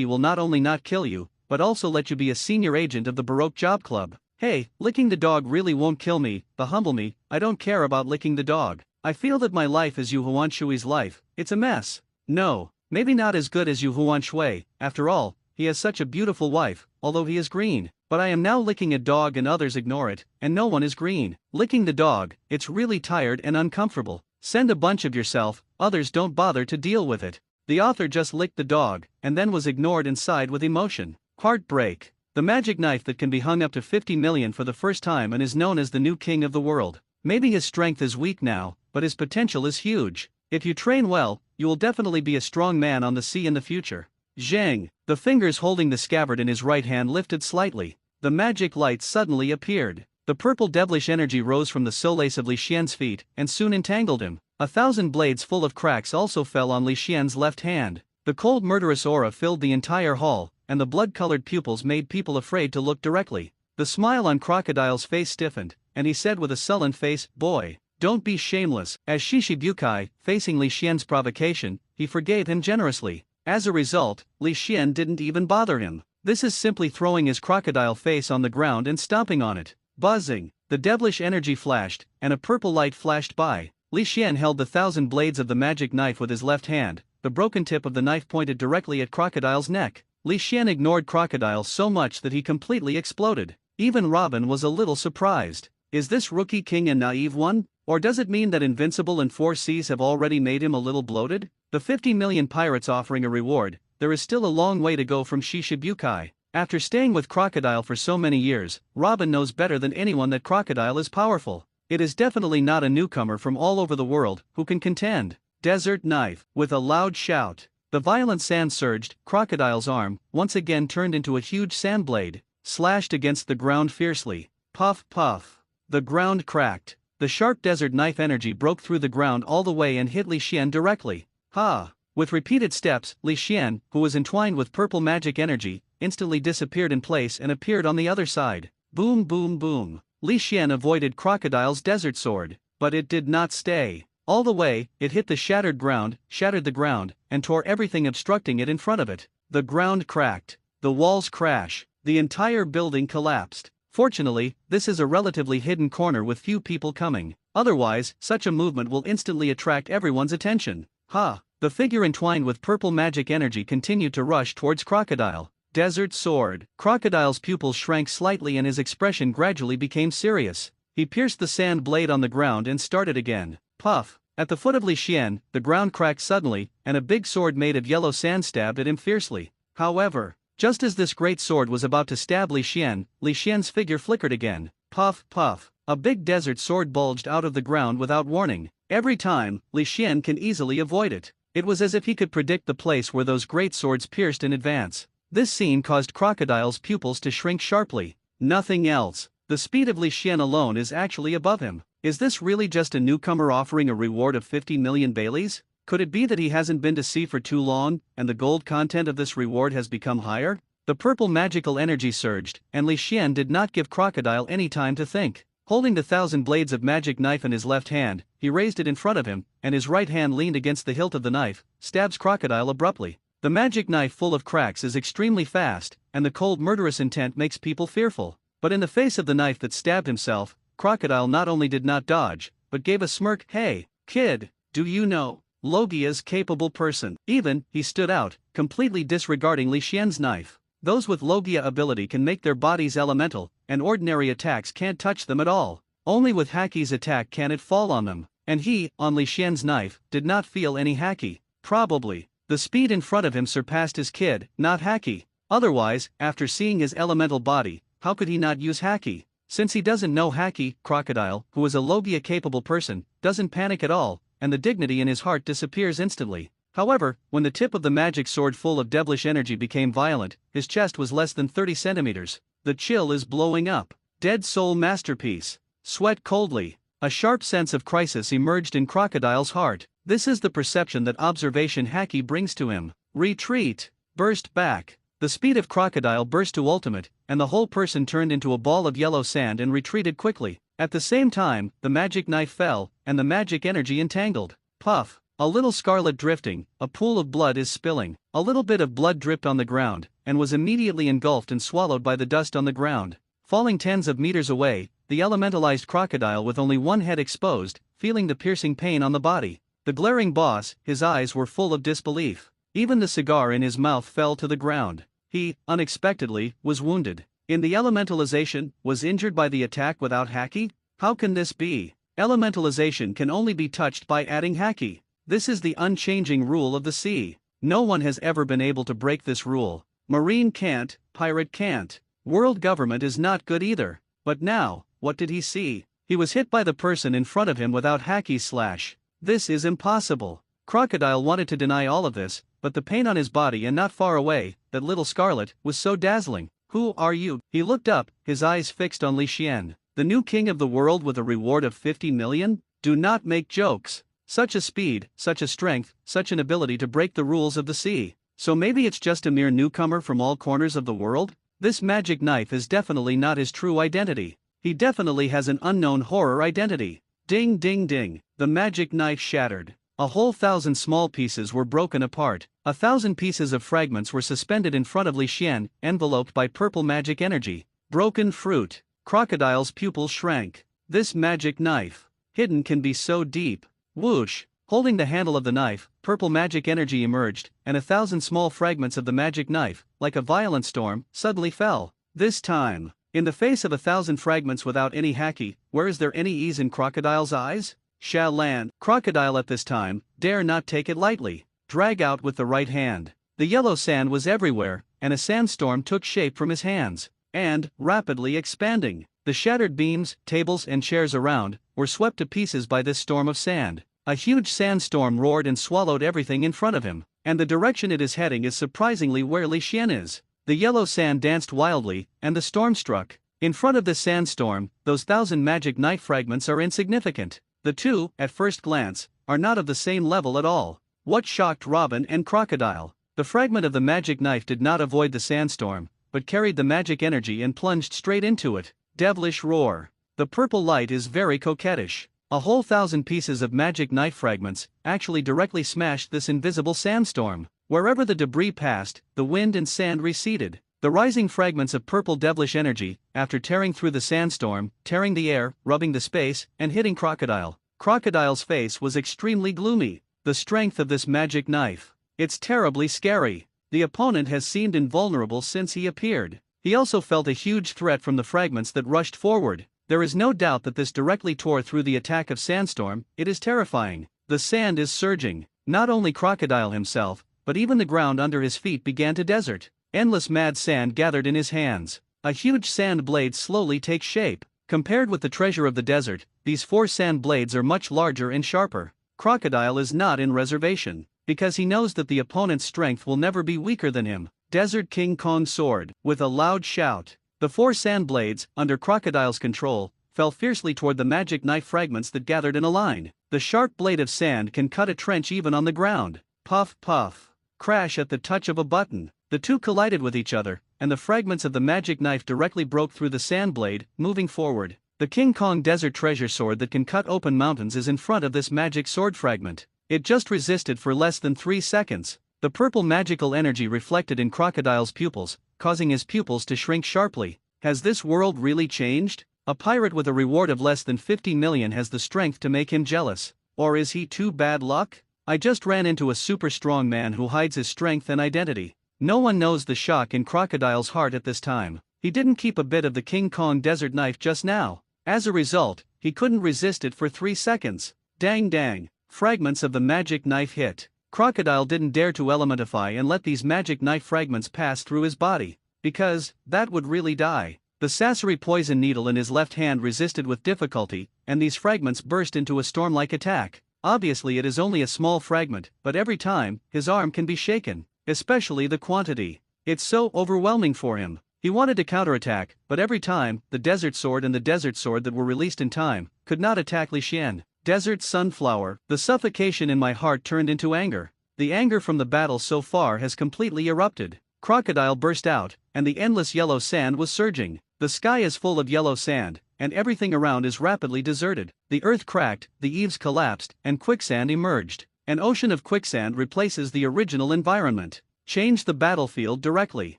will not only not kill you, but also let you be a senior agent of the Baroque Job Club. Hey, licking the dog really won't kill me, but humble me, I don't care about licking the dog. I feel that my life is Yu Huan Shui's life, it's a mess. No, maybe not as good as Yu Huan Shui, after all, he has such a beautiful wife, although he is green. But I am now licking a dog and others ignore it, and no one is green. Licking the dog, it's really tired and uncomfortable. Send a bunch of yourself, others don't bother to deal with it. The author just licked the dog, and then was ignored and sighed with emotion. Heartbreak. The magic knife that can be hung up to 50 million for the first time and is known as the new king of the world. Maybe his strength is weak now, but his potential is huge. If you train well, you will definitely be a strong man on the sea in the future. Zhang, the fingers holding the scabbard in his right hand lifted slightly. The magic light suddenly appeared. The purple devilish energy rose from the solace of Li Xian's feet and soon entangled him. 1,000 blades full of cracks also fell on Li Xian's left hand. The cold murderous aura filled the entire hall, and the blood-colored pupils made people afraid to look directly. The smile on Crocodile's face stiffened, and he said with a sullen face, "Boy, don't be shameless." As Shishibukai, facing Li Xian's provocation, he forgave him generously. As a result, Li Xian didn't even bother him. This is simply throwing his crocodile face on the ground and stomping on it. Buzzing, the devilish energy flashed, and a purple light flashed by. Li Xian held the 1,000 blades of the magic knife with his left hand. The broken tip of the knife pointed directly at Crocodile's neck. Li Xian ignored Crocodile so much that he completely exploded. Even Robin was a little surprised. Is this rookie king a naive one? Or does it mean that Invincible and Four Seas have already made him a little bloated? The 50 million pirates offering a reward. There is still a long way to go from Shishibukai. After staying with Crocodile for so many years, Robin knows better than anyone that Crocodile is powerful. It is definitely not a newcomer from all over the world who can contend. Desert Knife. With a loud shout, the violent sand surged. Crocodile's arm, once again turned into a huge sand blade, slashed against the ground fiercely. Puff puff. The ground cracked. The sharp desert knife energy broke through the ground all the way and hit Li Xian directly. Ha! With repeated steps, Li Xian, who was entwined with purple magic energy, instantly disappeared in place and appeared on the other side. Boom boom boom. Li Xian avoided Crocodile's desert sword, but it did not stay. All the way, it hit the shattered the ground, and tore everything obstructing it in front of it. The ground cracked. The walls crash. The entire building collapsed. Fortunately, this is a relatively hidden corner with few people coming. Otherwise, such a movement will instantly attract everyone's attention. Ha! The figure entwined with purple magic energy continued to rush towards Crocodile. Desert Sword. Crocodile's pupils shrank slightly and his expression gradually became serious. He pierced the sand blade on the ground and started again. Puff. At the foot of Li Xian, the ground cracked suddenly, and a big sword made of yellow sand stabbed at him fiercely. However, just as this great sword was about to stab Li Xian's figure flickered again. Puff puff. A big desert sword bulged out of the ground without warning. Every time, Li Xian can easily avoid it. It was as if he could predict the place where those great swords pierced in advance. This scene caused Crocodile's pupils to shrink sharply. Nothing else. The speed of Li Xian alone is actually above him. Is this really just a newcomer offering a reward of 50 million Baileys? Could it be that he hasn't been to sea for too long, and the gold content of this reward has become higher? The purple magical energy surged, and Li Xian did not give Crocodile any time to think. Holding the 1,000 blades of magic knife in his left hand, he raised it in front of him, and his right hand leaned against the hilt of the knife, stabs Crocodile abruptly. The magic knife full of cracks is extremely fast, and the cold murderous intent makes people fearful. But in the face of the knife that stabbed himself, Crocodile not only did not dodge, but gave a smirk. Hey, kid, do you know Logia's capable person? Even, he stood out, completely disregarding Li Xian's knife. Those with Logia ability can make their bodies elemental, and ordinary attacks can't touch them at all. Only with Haki's attack can it fall on them. And he, on Li Xian's knife, did not feel any Haki. Probably, the speed in front of him surpassed his kid, not Haki. Otherwise, after seeing his elemental body, how could he not use Haki? Since he doesn't know Haki, Crocodile, who is a Logia-capable person, doesn't panic at all, and the dignity in his heart disappears instantly. However, when the tip of the magic sword full of devilish energy became violent, his chest was less than 30 centimeters. The chill is blowing up. Dead soul masterpiece. Sweat coldly. A sharp sense of crisis emerged in Crocodile's heart. This is the perception that observation Haki brings to him. Retreat. Burst back. The speed of Crocodile burst to ultimate, and the whole person turned into a ball of yellow sand and retreated quickly. At the same time, the magic knife fell, and the magic energy entangled. Puff. A little scarlet drifting, a pool of blood is spilling. A little bit of blood dripped on the ground, and was immediately engulfed and swallowed by the dust on the ground. Falling tens of meters away, the elementalized crocodile with only one head exposed, feeling the piercing pain on the body. The glaring boss, his eyes were full of disbelief. Even the cigar in his mouth fell to the ground. He, unexpectedly, was wounded. In the elementalization, was injured by the attack without Haki? How can this be? Elementalization can only be touched by adding Haki. This is the unchanging rule of the sea. No one has ever been able to break this rule. Marine can't, pirate can't. World government is not good either. But now, what did he see? He was hit by the person in front of him without Haki slash. This is impossible. Crocodile wanted to deny all of this, but the pain on his body and not far away, that little Scarlet, was so dazzling. Who are you? He looked up, his eyes fixed on Li Xian. The new king of the world with a reward of 50 million? Do not make jokes. Such a speed, such a strength, such an ability to break the rules of the sea. So maybe it's just a mere newcomer from all corners of the world? This magic knife is definitely not his true identity. He definitely has an unknown horror identity. Ding ding ding, the magic knife shattered. A whole 1,000 small pieces were broken apart. 1,000 pieces of fragments were suspended in front of Li Xian, enveloped by purple magic energy. Broken fruit. Crocodile's pupils shrank. This magic knife. Hidden can be so deep. Whoosh. Holding the handle of the knife, purple magic energy emerged, and 1,000 small fragments of the magic knife, like a violent storm, suddenly fell. This time, in the face of 1,000 fragments without any Haki, where is there any ease in Crocodile's eyes? Shall land. Crocodile at this time, dare not take it lightly. Drag out with the right hand. The yellow sand was everywhere, and a sandstorm took shape from his hands, and, rapidly expanding, the shattered beams, tables and chairs around, were swept to pieces by this storm of sand. A huge sandstorm roared and swallowed everything in front of him, and the direction it is heading is surprisingly where Li Xian is. The yellow sand danced wildly, and the storm struck. In front of this sandstorm, those 1,000 magic knife fragments are insignificant. The two, at first glance, are not of the same level at all. What shocked Robin and Crocodile? The fragment of the magic knife did not avoid the sandstorm, but carried the magic energy and plunged straight into it. Devilish roar. The purple light is very coquettish. A whole 1,000 pieces of magic knife fragments actually directly smashed this invisible sandstorm. Wherever the debris passed, the wind and sand receded. The rising fragments of purple devilish energy, after tearing through the sandstorm, tearing the air, rubbing the space, and hitting Crocodile. Crocodile's face was extremely gloomy. The strength of this magic knife. It's terribly scary. The opponent has seemed invulnerable since he appeared. He also felt a huge threat from the fragments that rushed forward. There is no doubt that this directly tore through the attack of sandstorm. It is terrifying. The sand is surging. Not only Crocodile himself, but even the ground under his feet began to desert. Endless mad sand gathered in his hands. A huge sand blade slowly takes shape. Compared with the treasure of the desert, these 4 sand blades are much larger and sharper. Crocodile is not in reservation, because he knows that the opponent's strength will never be weaker than him. Desert King Kong sword. With a loud shout, the 4 sand blades, under Crocodile's control, fell fiercely toward the magic knife fragments that gathered in a line. The sharp blade of sand can cut a trench even on the ground. Puff puff. Crash at the touch of a button. The two collided with each other, and the fragments of the magic knife directly broke through the sand blade, moving forward. The King Kong desert treasure sword that can cut open mountains is in front of this magic sword fragment. It just resisted for less than 3 seconds. The purple magical energy reflected in Crocodile's pupils, causing his pupils to shrink sharply. Has this world really changed? A pirate with a reward of less than 50 million has the strength to make him jealous. Or is he too bad luck? I just ran into a super strong man who hides his strength and identity. No one knows the shock in Crocodile's heart at this time. He didn't keep a bit of the King Kong desert knife just now. As a result, he couldn't resist it for 3 seconds. Dang dang. Fragments of the magic knife hit. Crocodile didn't dare to elementify and let these magic knife fragments pass through his body, because that would really die. The Sasori poison needle in his left hand resisted with difficulty, and these fragments burst into a storm-like attack. Obviously it is only a small fragment, but every time, his arm can be shaken, especially the quantity. It's so overwhelming for him. He wanted to counterattack, but every time, the Desert Sword and the Desert Sword that were released in time could not attack Li Xian. Desert Sunflower. The suffocation in my heart turned into anger. The anger from the battle so far has completely erupted. Crocodile burst out, and the endless yellow sand was surging. The sky is full of yellow sand, and everything around is rapidly deserted. The earth cracked, the eaves collapsed, and quicksand emerged. An ocean of quicksand replaces the original environment. Change the battlefield directly.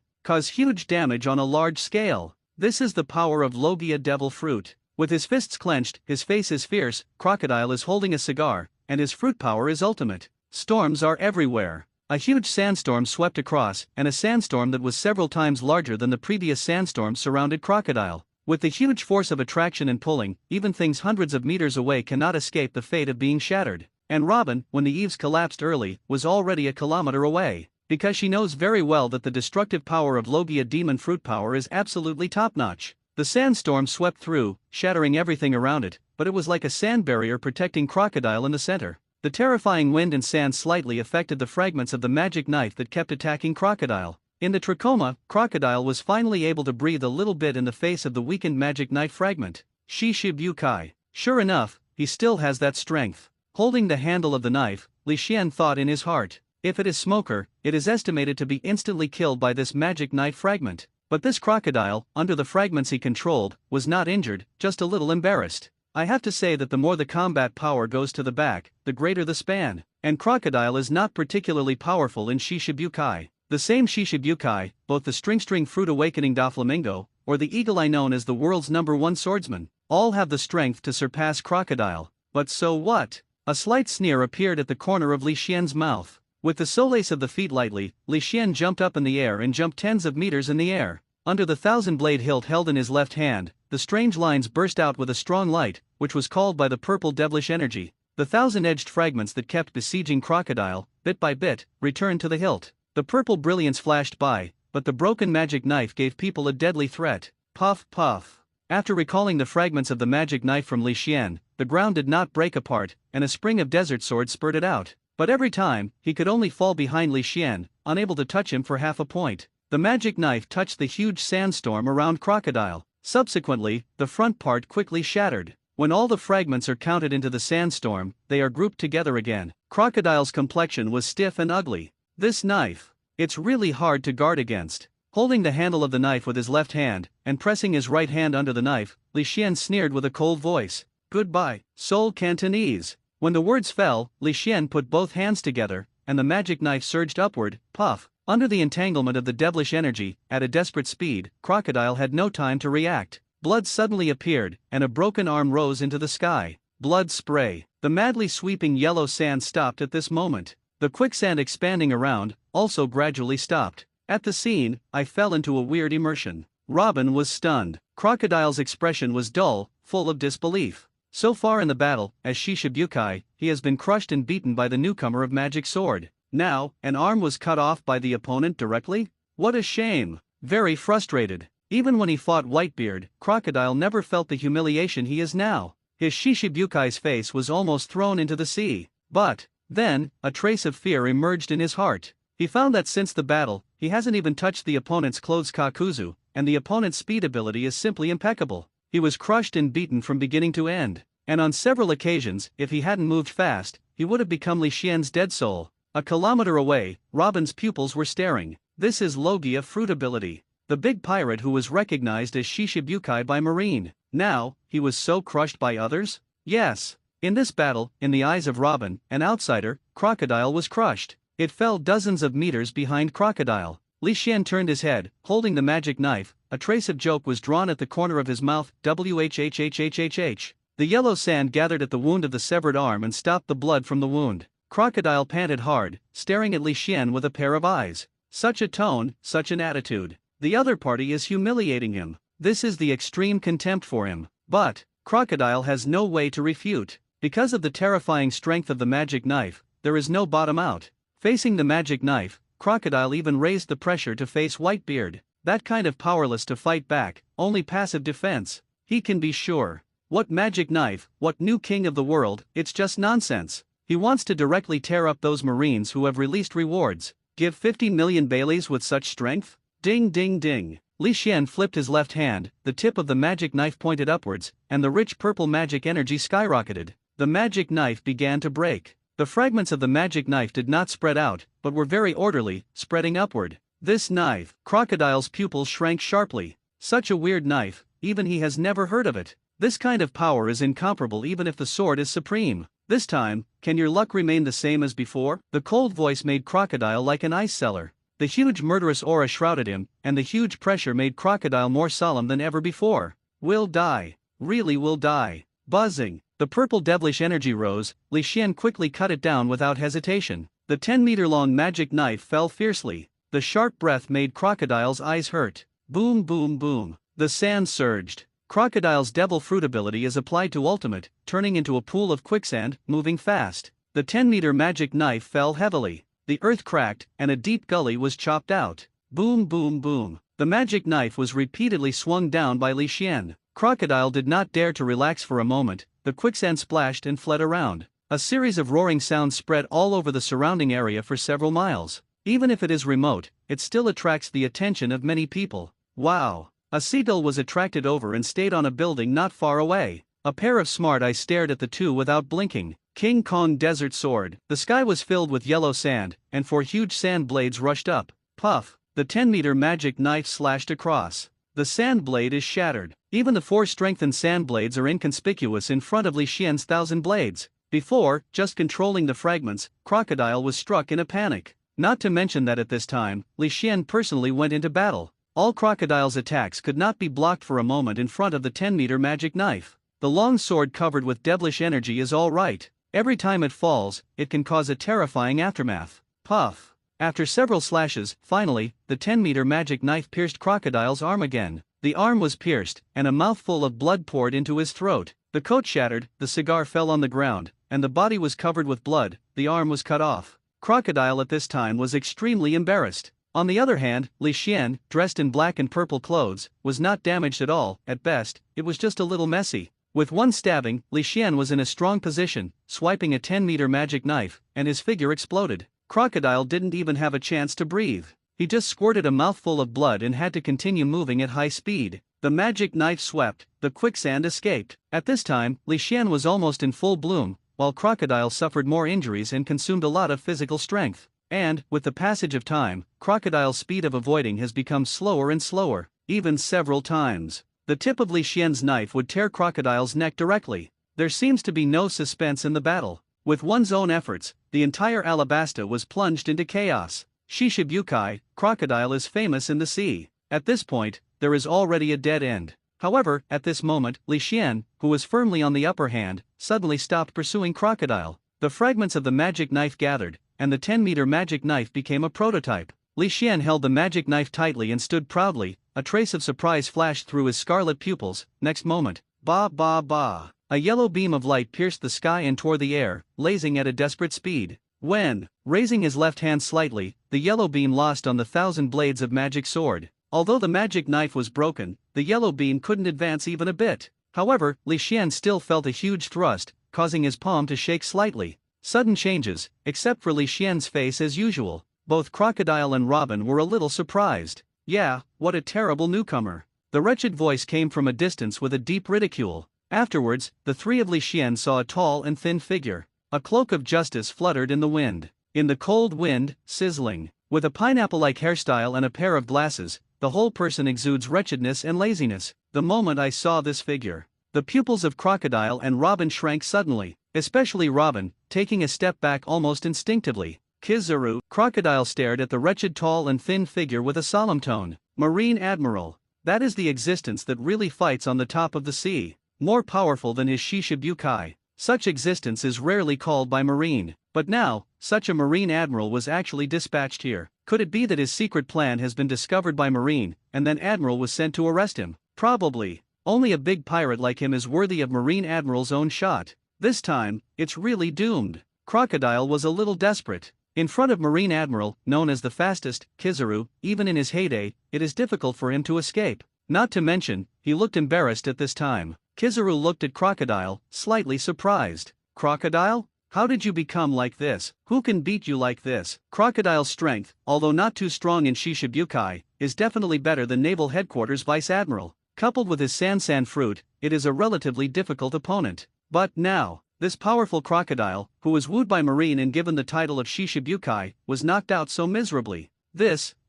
Cause huge damage on a large scale. This is the power of Logia Devil Fruit. With his fists clenched, his face is fierce, Crocodile is holding a cigar, and his fruit power is ultimate. Storms are everywhere. A huge sandstorm swept across, and a sandstorm that was several times larger than the previous sandstorm surrounded Crocodile. With the huge force of attraction and pulling, even things hundreds of meters away cannot escape the fate of being shattered. And Robin, when the eaves collapsed early, was already a kilometer away. Because she knows very well that the destructive power of Logia Demon Fruit power is absolutely top-notch. The sandstorm swept through, shattering everything around it, but it was like a sand barrier protecting Crocodile in the center. The terrifying wind and sand slightly affected the fragments of the magic knife that kept attacking Crocodile. In the trachoma, Crocodile was finally able to breathe a little bit in the face of the weakened magic knife fragment. Shichibukai. Sure enough, he still has that strength. Holding the handle of the knife, Li Xian thought in his heart. If it is Smoker, it is estimated to be instantly killed by this magic knife fragment. But this Crocodile, under the fragments he controlled, was not injured, just a little embarrassed. I have to say that the more the combat power goes to the back, the greater the span. And Crocodile is not particularly powerful in Shichibukai. The same Shichibukai, both the String Fruit Awakening Doflamingo, or the Eagle Eye known as the world's #1 swordsman, all have the strength to surpass Crocodile. But so what? A slight sneer appeared at the corner of Li Xian's mouth. With the solace of the feet lightly, Li Xian jumped up in the air and jumped tens of meters in the air. Under the 1,000-blade hilt held in his left hand, the strange lines burst out with a strong light, which was called by the purple devilish energy. The 1,000-edged fragments that kept besieging Crocodile, bit by bit, returned to the hilt. The purple brilliance flashed by, but the broken magic knife gave people a deadly threat. Puff, puff. After recalling the fragments of the magic knife from Li Xian, the ground did not break apart, and a spring of desert swords spurted out. But every time, he could only fall behind Li Xian, unable to touch him for half a point. The magic knife touched the huge sandstorm around Crocodile. Subsequently, the front part quickly shattered. When all the fragments are counted into the sandstorm, they are grouped together again. Crocodile's complexion was stiff and ugly. This knife. It's really hard to guard against. Holding the handle of the knife with his left hand, and pressing his right hand under the knife, Li Xian sneered with a cold voice. Goodbye, Soul Cantonese. When the words fell, Li Xian put both hands together, and the magic knife surged upward, puff. Under the entanglement of the devilish energy, at a desperate speed, Crocodile had no time to react. Blood suddenly appeared, and a broken arm rose into the sky. Blood spray. The madly sweeping yellow sand stopped at this moment. The quicksand expanding around, also gradually stopped. At the scene, I fell into a weird immersion. Robin was stunned. Crocodile's expression was dull, full of disbelief. So far in the battle, as Shichibukai, he has been crushed and beaten by the newcomer of Magic Sword. Now, an arm was cut off by the opponent directly? What a shame! Very frustrated. Even when he fought Whitebeard, Crocodile never felt the humiliation he is now. His Shichibukai's face was almost thrown into the sea. But, then, a trace of fear emerged in his heart. He found that since the battle, he hasn't even touched the opponent's clothes Kakuzu, and the opponent's speed ability is simply impeccable. He was crushed and beaten from beginning to end. And on several occasions, if he hadn't moved fast, he would have become Li Xian's dead soul. A kilometer away, Robin's pupils were staring. This is Logia Fruit ability. The big pirate who was recognized as Shichibukai by Marine. Now, he was so crushed by others? Yes. In this battle, in the eyes of Robin, an outsider, Crocodile was crushed. It fell dozens of meters behind Crocodile. Li Xian turned his head, holding the magic knife. A trace of joke was drawn at the corner of his mouth. Whhhhhhh. The yellow sand gathered at the wound of the severed arm and stopped the blood from the wound. Crocodile panted hard, staring at Li Xian with a pair of eyes. Such a tone, such an attitude. The other party is humiliating him. This is the extreme contempt for him. But, Crocodile has no way to refute. Because of the terrifying strength of the magic knife, there is no bottom out. Facing the magic knife, Crocodile even raised the pressure to face Whitebeard. That kind of powerless to fight back, only passive defense. He can be sure. What magic knife, what new king of the world, it's just nonsense. He wants to directly tear up those marines who have released rewards. Give 50 million Baileys with such strength? Ding ding ding. Li Xian flipped his left hand, the tip of the magic knife pointed upwards, and the rich purple magic energy skyrocketed. The magic knife began to break. The fragments of the magic knife did not spread out, but were very orderly, spreading upward. This knife, Crocodile's pupils shrank sharply. Such a weird knife, even he has never heard of it. This kind of power is incomparable even if the sword is supreme. This time, can your luck remain the same as before? The cold voice made Crocodile like an ice cellar. The huge murderous aura shrouded him, and the huge pressure made Crocodile more solemn than ever before. Will die. Really will die. Buzzing. The purple devilish energy rose. Li Xian quickly cut it down without hesitation. The 10-meter-long magic knife fell fiercely. The sharp breath made Crocodile's eyes hurt. Boom boom boom. The sand surged. Crocodile's devil fruit ability is applied to ultimate, turning into a pool of quicksand, moving fast. The 10-meter magic knife fell heavily. The earth cracked, and a deep gully was chopped out. Boom boom boom. The magic knife was repeatedly swung down by Li Xian. Crocodile did not dare to relax for a moment. The quicksand splashed and fled around. A series of roaring sounds spread all over the surrounding area for several miles. Even if it is remote, it still attracts the attention of many people. Wow! A seagull was attracted over and stayed on a building not far away. A pair of smart eyes stared at the two without blinking. King Kong Desert Sword. The sky was filled with yellow sand, and 4 huge sand blades rushed up. Puff! The 10-meter magic knife slashed across. The sand blade is shattered. Even the 4 strengthened sand blades are inconspicuous in front of Li Xian's 1,000 blades. Before, just controlling the fragments, Crocodile was struck in a panic. Not to mention that at this time, Li Xian personally went into battle. All Crocodile's attacks could not be blocked for a moment in front of the 10-meter magic knife. The long sword covered with devilish energy is all right. Every time it falls, it can cause a terrifying aftermath. Puff! After several slashes, finally, the 10-meter magic knife pierced Crocodile's arm again. The arm was pierced, and a mouthful of blood poured into his throat. The coat shattered, the cigar fell on the ground, and the body was covered with blood. The arm was cut off. Crocodile at this time was extremely embarrassed. On the other hand, Li Xian, dressed in black and purple clothes, was not damaged at all. At best, it was just a little messy. With one stabbing, Li Xian was in a strong position, swiping a 10-meter magic knife, and his figure exploded. Crocodile didn't even have a chance to breathe. He just squirted a mouthful of blood and had to continue moving at high speed. The magic knife swept, the quicksand escaped. At this time, Li Xian was almost in full bloom, while Crocodile suffered more injuries and consumed a lot of physical strength. And, with the passage of time, Crocodile's speed of avoiding has become slower and slower, even several times. The tip of Li Xian's knife would tear Crocodile's neck directly. There seems to be no suspense in the battle. With one's own efforts, the entire Alabasta was plunged into chaos. Shishibukai, Crocodile is famous in the sea. At this point, there is already a dead end. However, at this moment, Li Xian, who was firmly on the upper hand, suddenly stopped pursuing Crocodile. The fragments of the magic knife gathered, and the 10-meter magic knife became a prototype. Li Xian held the magic knife tightly and stood proudly. A trace of surprise flashed through his scarlet pupils. Next moment, ba ba ba. A yellow beam of light pierced the sky and tore the air, blazing at a desperate speed. When, raising his left hand slightly, the yellow beam lost on the 1,000 blades of magic sword. Although the magic knife was broken, the yellow beam couldn't advance even a bit. However, Li Xian still felt a huge thrust, causing his palm to shake slightly. Sudden changes, except for Li Xian's face as usual. Both Crocodile and Robin were a little surprised. Yeah, what a terrible newcomer. The wretched voice came from a distance with a deep ridicule. Afterwards, the 3 of Li Xian saw a tall and thin figure. A cloak of justice fluttered in the wind. In the cold wind, sizzling. With a pineapple-like hairstyle and a pair of glasses, the whole person exudes wretchedness and laziness. The moment I saw this figure, the pupils of Crocodile and Robin shrank suddenly, especially Robin, taking a step back almost instinctively. Kizaru, Crocodile stared at the wretched tall and thin figure with a solemn tone. Marine Admiral. That is the existence that really fights on the top of the sea. More powerful than his Shishibukai. Such existence is rarely called by Marine. But now, such a Marine Admiral was actually dispatched here. Could it be that his secret plan has been discovered by Marine, and then Admiral was sent to arrest him? Probably. Only a big pirate like him is worthy of Marine Admiral's own shot. This time, it's really doomed. Crocodile was a little desperate. In front of Marine Admiral, known as the fastest, Kizaru, even in his heyday, it is difficult for him to escape. Not to mention, he looked embarrassed at this time. Kizaru looked at Crocodile, slightly surprised. Crocodile? How did you become like this? Who can beat you like this? Crocodile's strength, although not too strong in Shishibukai, is definitely better than Naval Headquarters Vice Admiral. Coupled with his Sansan fruit, it is a relatively difficult opponent. But now, this powerful crocodile, who was wooed by Marine and given the title of Shishibukai, was knocked out so miserably.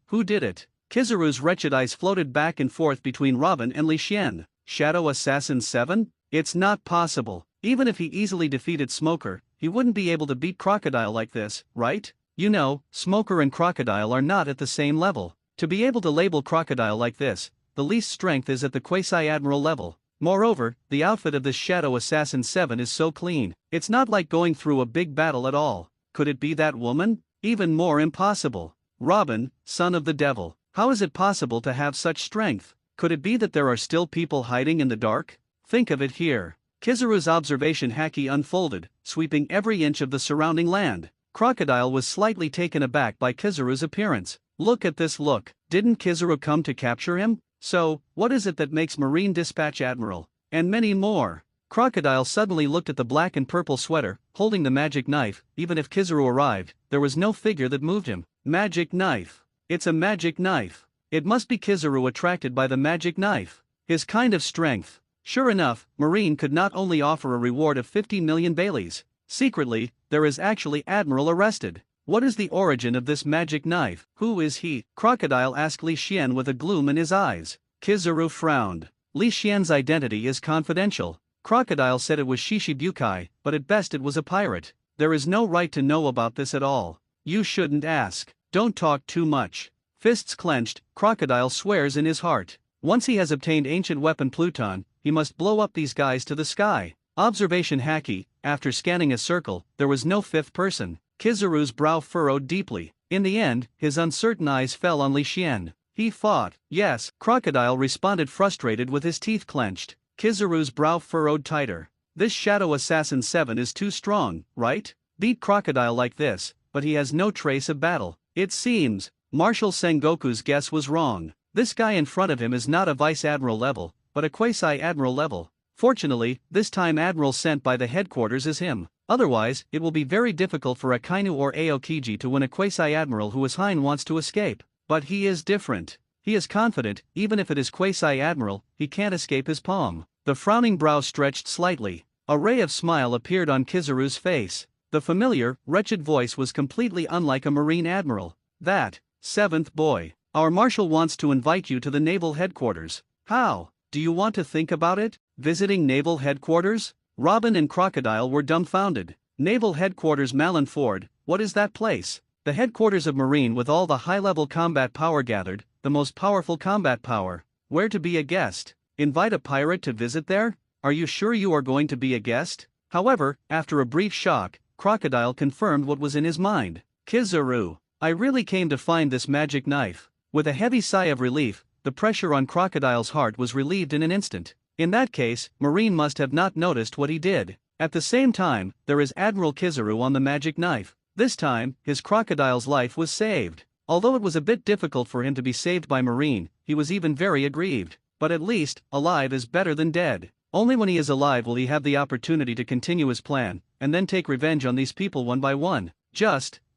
Who did it? Kizaru's wretched eyes floated back and forth between Robin and Li Xian. Shadow Assassin 7? It's not possible. Even if he easily defeated Smoker, he wouldn't be able to beat Crocodile like this, right? You know, Smoker and Crocodile are not at the same level. To be able to label Crocodile like this, the least strength is at the Quasi-Admiral level. Moreover, the outfit of this Shadow Assassin 7 is so clean, it's not like going through a big battle at all. Could it be that woman? Even more impossible. Robin, son of the devil, how is it possible to have such strength? Could it be that there are still people hiding in the dark? Think of it here. Kizaru's observation haki unfolded, sweeping every inch of the surrounding land. Crocodile was slightly taken aback by Kizaru's appearance. Look at this look. Didn't Kizaru come to capture him? So, what is it that makes Marine dispatch Admiral? And many more. Crocodile suddenly looked at the black and purple sweater, holding the magic knife. Even if Kizaru arrived, there was no figure that moved him. Magic knife. It's a magic knife. It must be Kizaru attracted by the magic knife. His kind of strength. Sure enough, Marine could not only offer a reward of 50 million Baileys. Secretly, there is actually Admiral arrested. What is the origin of this magic knife? Who is he? Crocodile asked Li Xian with a gloom in his eyes. Kizaru frowned. Li Xian's identity is confidential. Crocodile said it was Shishibukai, but at best it was a pirate. There is no right to know about this at all. You shouldn't ask. Don't talk too much. Fists clenched, Crocodile swears in his heart. Once he has obtained ancient weapon Pluton, he must blow up these guys to the sky. Observation haki. After scanning a circle, there was no fifth person. Kizaru's brow furrowed deeply. In the end, his uncertain eyes fell on Li Xian. He fought. Yes, Crocodile responded frustrated with his teeth clenched. Kizaru's brow furrowed tighter. This Shadow Assassin 7 is too strong, right? Beat Crocodile like this, but he has no trace of battle. It seems, Marshal Sengoku's guess was wrong. This guy in front of him is not a Vice Admiral level, but a Quasi-Admiral level. Fortunately, this time Admiral sent by the headquarters is him. Otherwise, it will be very difficult for Akainu or Aokiji to win a Quasi-Admiral who his Hein wants to escape. But he is different. He is confident, even if it is Quasi-Admiral, he can't escape his palm. The frowning brow stretched slightly. A ray of smile appeared on Kizaru's face. The familiar, wretched voice was completely unlike a Marine Admiral. That, seventh boy. Our Marshal wants to invite you to the Naval Headquarters. How? Do you want to think about it? Visiting Naval Headquarters? Robin and Crocodile were dumbfounded. Naval Headquarters Malinford, what is that place? The headquarters of Marine with all the high-level combat power gathered, the most powerful combat power. Where to be a guest? Invite a pirate to visit there? Are you sure you are going to be a guest? However, after a brief shock, Crocodile confirmed what was in his mind. Kizaru, I really came to find this magic knife. With a heavy sigh of relief, the pressure on Crocodile's heart was relieved in an instant. In that case, Marine must have not noticed what he did. At the same time, there is Admiral Kizaru on the magic knife. This time, his Crocodile's life was saved. Although it was a bit difficult for him to be saved by Marine, he was even very aggrieved. But at least, alive is better than dead. Only when he is alive will he have the opportunity to continue his plan, and then take revenge on these people one by one.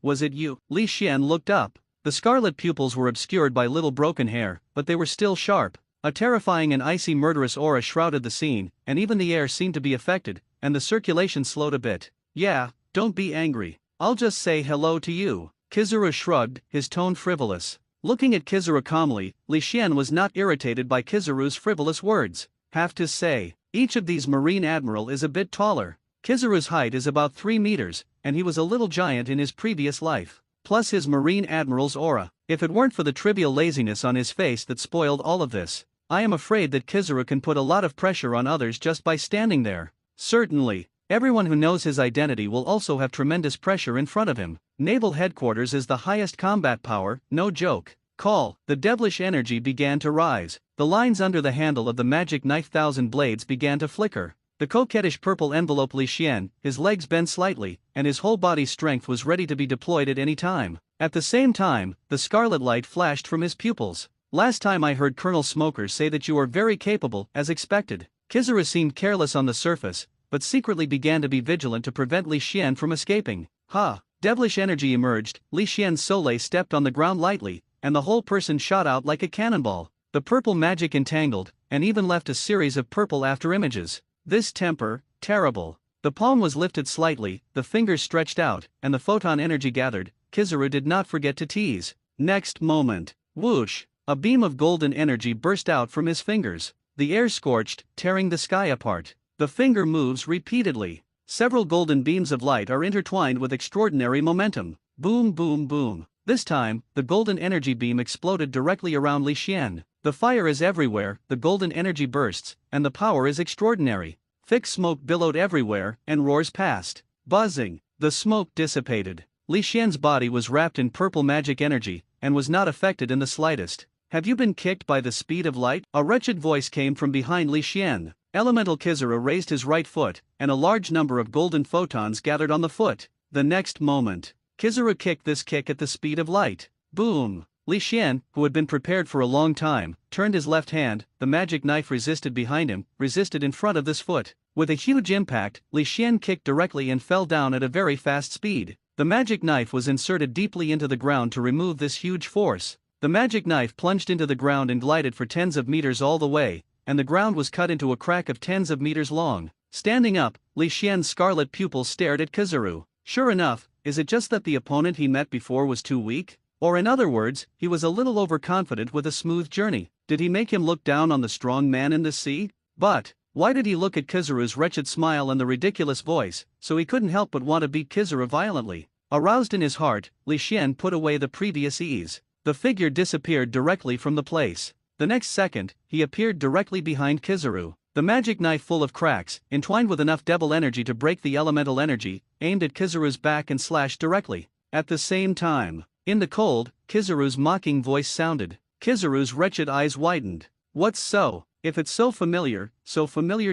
Was it you? Li Xian looked up. The scarlet pupils were obscured by little broken hair, but they were still sharp. A terrifying and icy murderous aura shrouded the scene, and even the air seemed to be affected, and the circulation slowed a bit. Yeah, don't be angry. I'll just say hello to you. Kizaru shrugged, his tone frivolous. Looking at Kizaru calmly, Li Xian was not irritated by Kizaru's frivolous words. Have to say, each of these Marine Admiral is a bit taller. Kizaru's height is about 3 meters, and he was a little giant in his previous life. Plus his Marine Admiral's aura. If it weren't for the trivial laziness on his face that spoiled all of this, I am afraid that Kizaru can put a lot of pressure on others just by standing there. Certainly, everyone who knows his identity will also have tremendous pressure in front of him. Naval Headquarters is the highest combat power, no joke. Call. The devilish energy began to rise. The lines under the handle of the magic knife thousand blades began to flicker. The coquettish purple envelope Li Xian, his legs bent slightly, and his whole body's strength was ready to be deployed at any time. At the same time, the scarlet light flashed from his pupils. Last time I heard Colonel Smoker say that you are very capable, as expected. Kizaru seemed careless on the surface, but secretly began to be vigilant to prevent Li Xian from escaping. Ha! Devilish energy emerged, Li Xian's soleil stepped on the ground lightly, and the whole person shot out like a cannonball. The purple magic entangled, and even left a series of purple after images. This temper, terrible. The palm was lifted slightly, the fingers stretched out, and the photon energy gathered. Kizaru did not forget to tease. Next moment, whoosh! A beam of golden energy burst out from his fingers. The air scorched, tearing the sky apart. The finger moves repeatedly. Several golden beams of light are intertwined with extraordinary momentum. Boom, boom, boom. This time, the golden energy beam exploded directly around Li Xian. The fire is everywhere, the golden energy bursts, and the power is extraordinary. Thick smoke billowed everywhere, and roars past. Buzzing. The smoke dissipated. Li Xian's body was wrapped in purple magic energy, and was not affected in the slightest. Have you been kicked by the speed of light? A wretched voice came from behind Li Xian. Elemental Kizaru raised his right foot, and a large number of golden photons gathered on the foot. The next moment, Kizaru kicked this kick at the speed of light. Boom! Li Xian, who had been prepared for a long time, turned his left hand, the magic knife resisted behind him, resisted in front of this foot. With a huge impact, Li Xian kicked directly and fell down at a very fast speed. The magic knife was inserted deeply into the ground to remove this huge force. The magic knife plunged into the ground and glided for tens of meters all the way, and the ground was cut into a crack of tens of meters long. Standing up, Li Xian's scarlet pupils stared at Kizaru. Sure enough, is it just that the opponent he met before was too weak? Or in other words, he was a little overconfident with a smooth journey? Did he make him look down on the strong man in the sea? But why did he look at Kizaru's wretched smile and the ridiculous voice? So he couldn't help but want to beat Kizaru violently. Aroused in his heart, Li Xian put away the previous ease. The figure disappeared directly from the place. The next second, he appeared directly behind Kizaru. The magic knife full of cracks, entwined with enough devil energy to break the elemental energy, aimed at Kizaru's back and slashed directly. At the same time, in the cold, Kizaru's mocking voice sounded. Kizaru's wretched eyes widened. What's so? If it's so familiar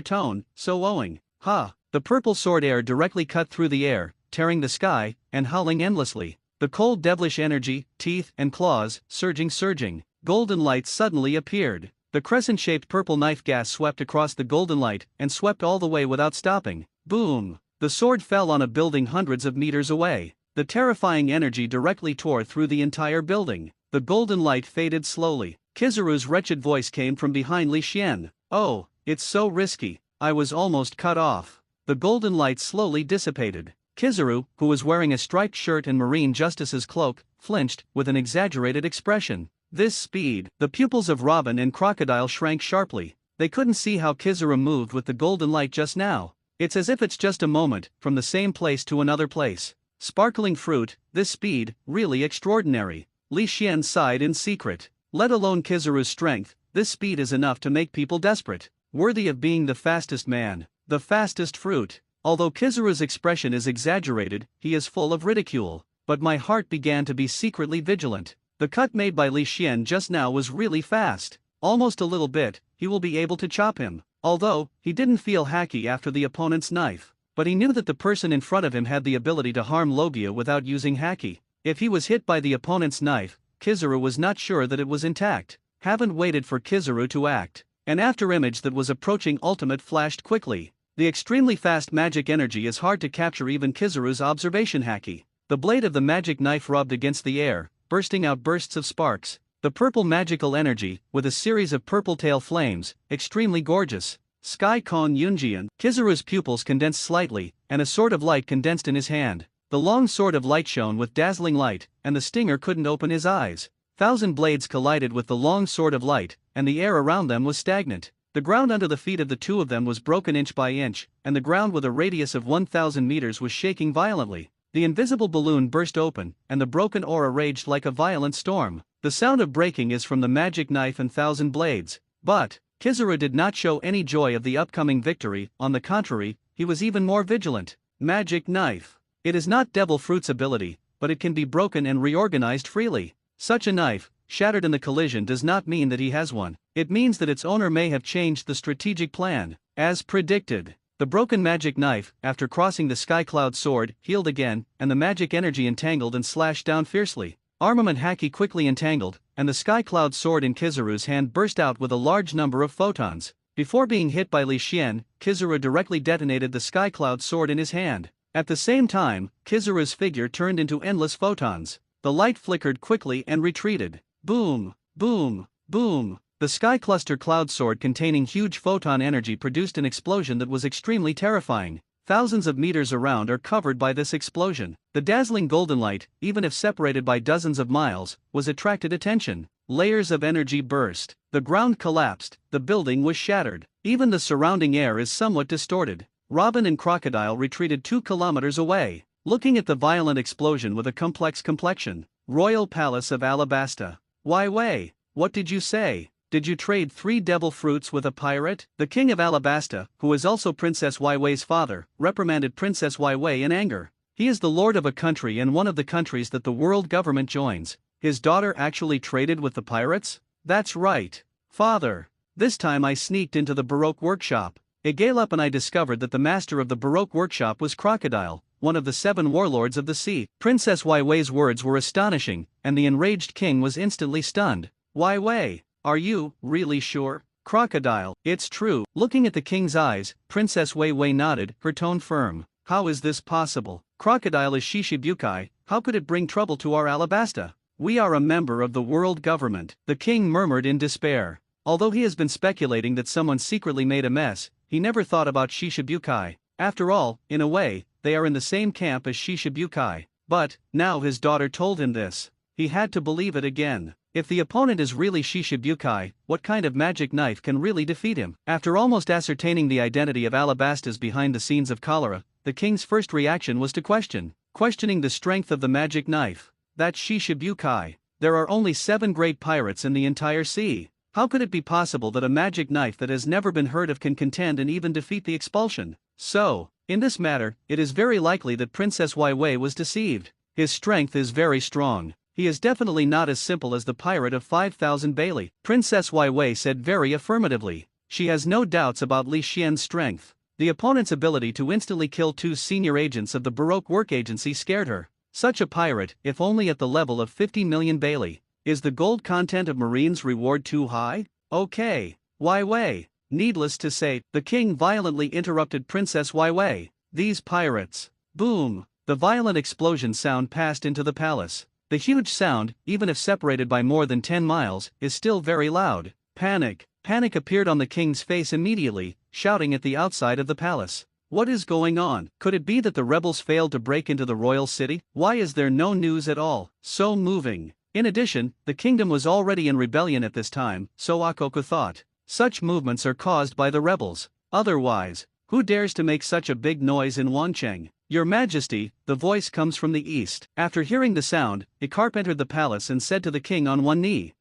tone, so owing. Ha! The purple sword air directly cut through the air, tearing the sky, and howling endlessly. The cold devilish energy, teeth and claws, surging. Golden light suddenly appeared. The crescent-shaped purple knife gas swept across the golden light and swept all the way without stopping. Boom! The sword fell on a building hundreds of meters away. The terrifying energy directly tore through the entire building. The golden light faded slowly. Kizaru's wretched voice came from behind Li Xian. Oh, it's so risky. I was almost cut off. The golden light slowly dissipated. Kizaru, who was wearing a striped shirt and Marine Justice's cloak, flinched, with an exaggerated expression. This speed, the pupils of Robin and Crocodile shrank sharply. They couldn't see how Kizaru moved with the golden light just now. It's as if it's just a moment, from the same place to another place. Sparkling fruit, this speed, really extraordinary. Li Xian sighed in secret. Let alone Kizaru's strength, this speed is enough to make people desperate. Worthy of being the fastest man, the fastest fruit. Although Kizaru's expression is exaggerated, he is full of ridicule. But my heart began to be secretly vigilant. The cut made by Li Xian just now was really fast. Almost a little bit, he will be able to chop him. Although, he didn't feel hacky after the opponent's knife. But he knew that the person in front of him had the ability to harm Logia without using haki. If he was hit by the opponent's knife, Kizaru was not sure that it was intact. Haven't waited for Kizaru to act. An after-image that was approaching ultimate flashed quickly. The extremely fast magic energy is hard to capture even Kizaru's observation haki. The blade of the magic knife rubbed against the air, bursting out bursts of sparks. The purple magical energy, with a series of purple tail flames, extremely gorgeous. Sky Kon Yunjian. Kizaru's pupils condensed slightly, and a sword of light condensed in his hand. The long sword of light shone with dazzling light, and the stinger couldn't open his eyes. 1,000 blades collided with the long sword of light, and the air around them was stagnant. The ground under the feet of the two of them was broken inch by inch, and the ground with a radius of 1,000 meters was shaking violently. The invisible balloon burst open, and the broken aura raged like a violent storm. The sound of breaking is from the magic knife and 1,000 blades. But Kizaru did not show any joy of the upcoming victory. On the contrary, he was even more vigilant. Magic knife. It is not Devil Fruit's ability, but it can be broken and reorganized freely. Such a knife, shattered in the collision, does not mean that he has one. It means that its owner may have changed the strategic plan. As predicted, the broken magic knife, after crossing the Sky Cloud sword, healed again, and the magic energy entangled and slashed down fiercely. Armament haki quickly entangled, and the Sky Cloud sword in Kizaru's hand burst out with a large number of photons. Before being hit by Li Xian, Kizaru directly detonated the Sky Cloud sword in his hand. At the same time, Kizaru's figure turned into endless photons. The light flickered quickly and retreated. Boom, boom, boom. The Sky Cluster Cloud Sword containing huge photon energy produced an explosion that was extremely terrifying. Thousands of meters around are covered by this explosion. The dazzling golden light, even if separated by dozens of miles, was attracted attention. Layers of energy burst. The ground collapsed. The building was shattered. Even the surrounding air is somewhat distorted. Robin and Crocodile retreated 2 kilometers away, looking at the violent explosion with a complex complexion. Royal Palace of Alabasta. Wai Wei, what did you say? Did you trade 3 devil fruits with a pirate? The king of Alabasta, who is also Princess Wai Wei's father, reprimanded Princess Wai Wei in anger. He is the lord of a country and one of the countries that the world government joins. His daughter actually traded with the pirates? That's right. Father. This time I sneaked into the Baroque workshop. Egalep and I discovered that the master of the Baroque workshop was Crocodile, one of the 7 warlords of the sea. Princess Wai Wei's words were astonishing, and the enraged king was instantly stunned. Wai Wei. Are you really sure? Crocodile, it's true. Looking at the king's eyes, Princess Wei Wei nodded, her tone firm. How is this possible? Crocodile is Shishibukai, how could it bring trouble to our Alabasta? We are a member of the world government. The king murmured in despair. Although he has been speculating that someone secretly made a mess, he never thought about Shishibukai. After all, in a way, they are in the same camp as Shishibukai. But, now his daughter told him this. He had to believe it again. If the opponent is really Shishibukai, what kind of magic knife can really defeat him? After almost ascertaining the identity of Alabasta's behind the scenes of cholera, the king's first reaction was to questioning the strength of the magic knife. That's Shishibukai. There are only 7 great pirates in the entire sea. How could it be possible that a magic knife that has never been heard of can contend and even defeat the expulsion? So, in this matter, it is very likely that Princess Wai Wei was deceived. His strength is very strong. He is definitely not as simple as the pirate of 5,000 Bailey. Princess Wai Wei said very affirmatively. She has no doubts about Li Xian's strength. The opponent's ability to instantly kill 2 senior agents of the Baroque Work Agency scared her. Such a pirate, if only at the level of 50 million Bailey. Is the gold content of Marine's reward too high? Okay. Wai Wei. Needless to say, the king violently interrupted Princess Wai Wei. These pirates. Boom. The violent explosion sound passed into the palace. The huge sound, even if separated by more than 10 miles, is still very loud. Panic. Panic appeared on the king's face immediately, shouting at the outside of the palace. What is going on? Could it be that the rebels failed to break into the royal city? Why is there no news at all? So moving. In addition, the kingdom was already in rebellion at this time, so Akoku thought. Such movements are caused by the rebels. Otherwise, who dares to make such a big noise in Wancheng? Your Majesty, the voice comes from the east. After hearing the sound, Icarp entered the palace and said to the king on one knee.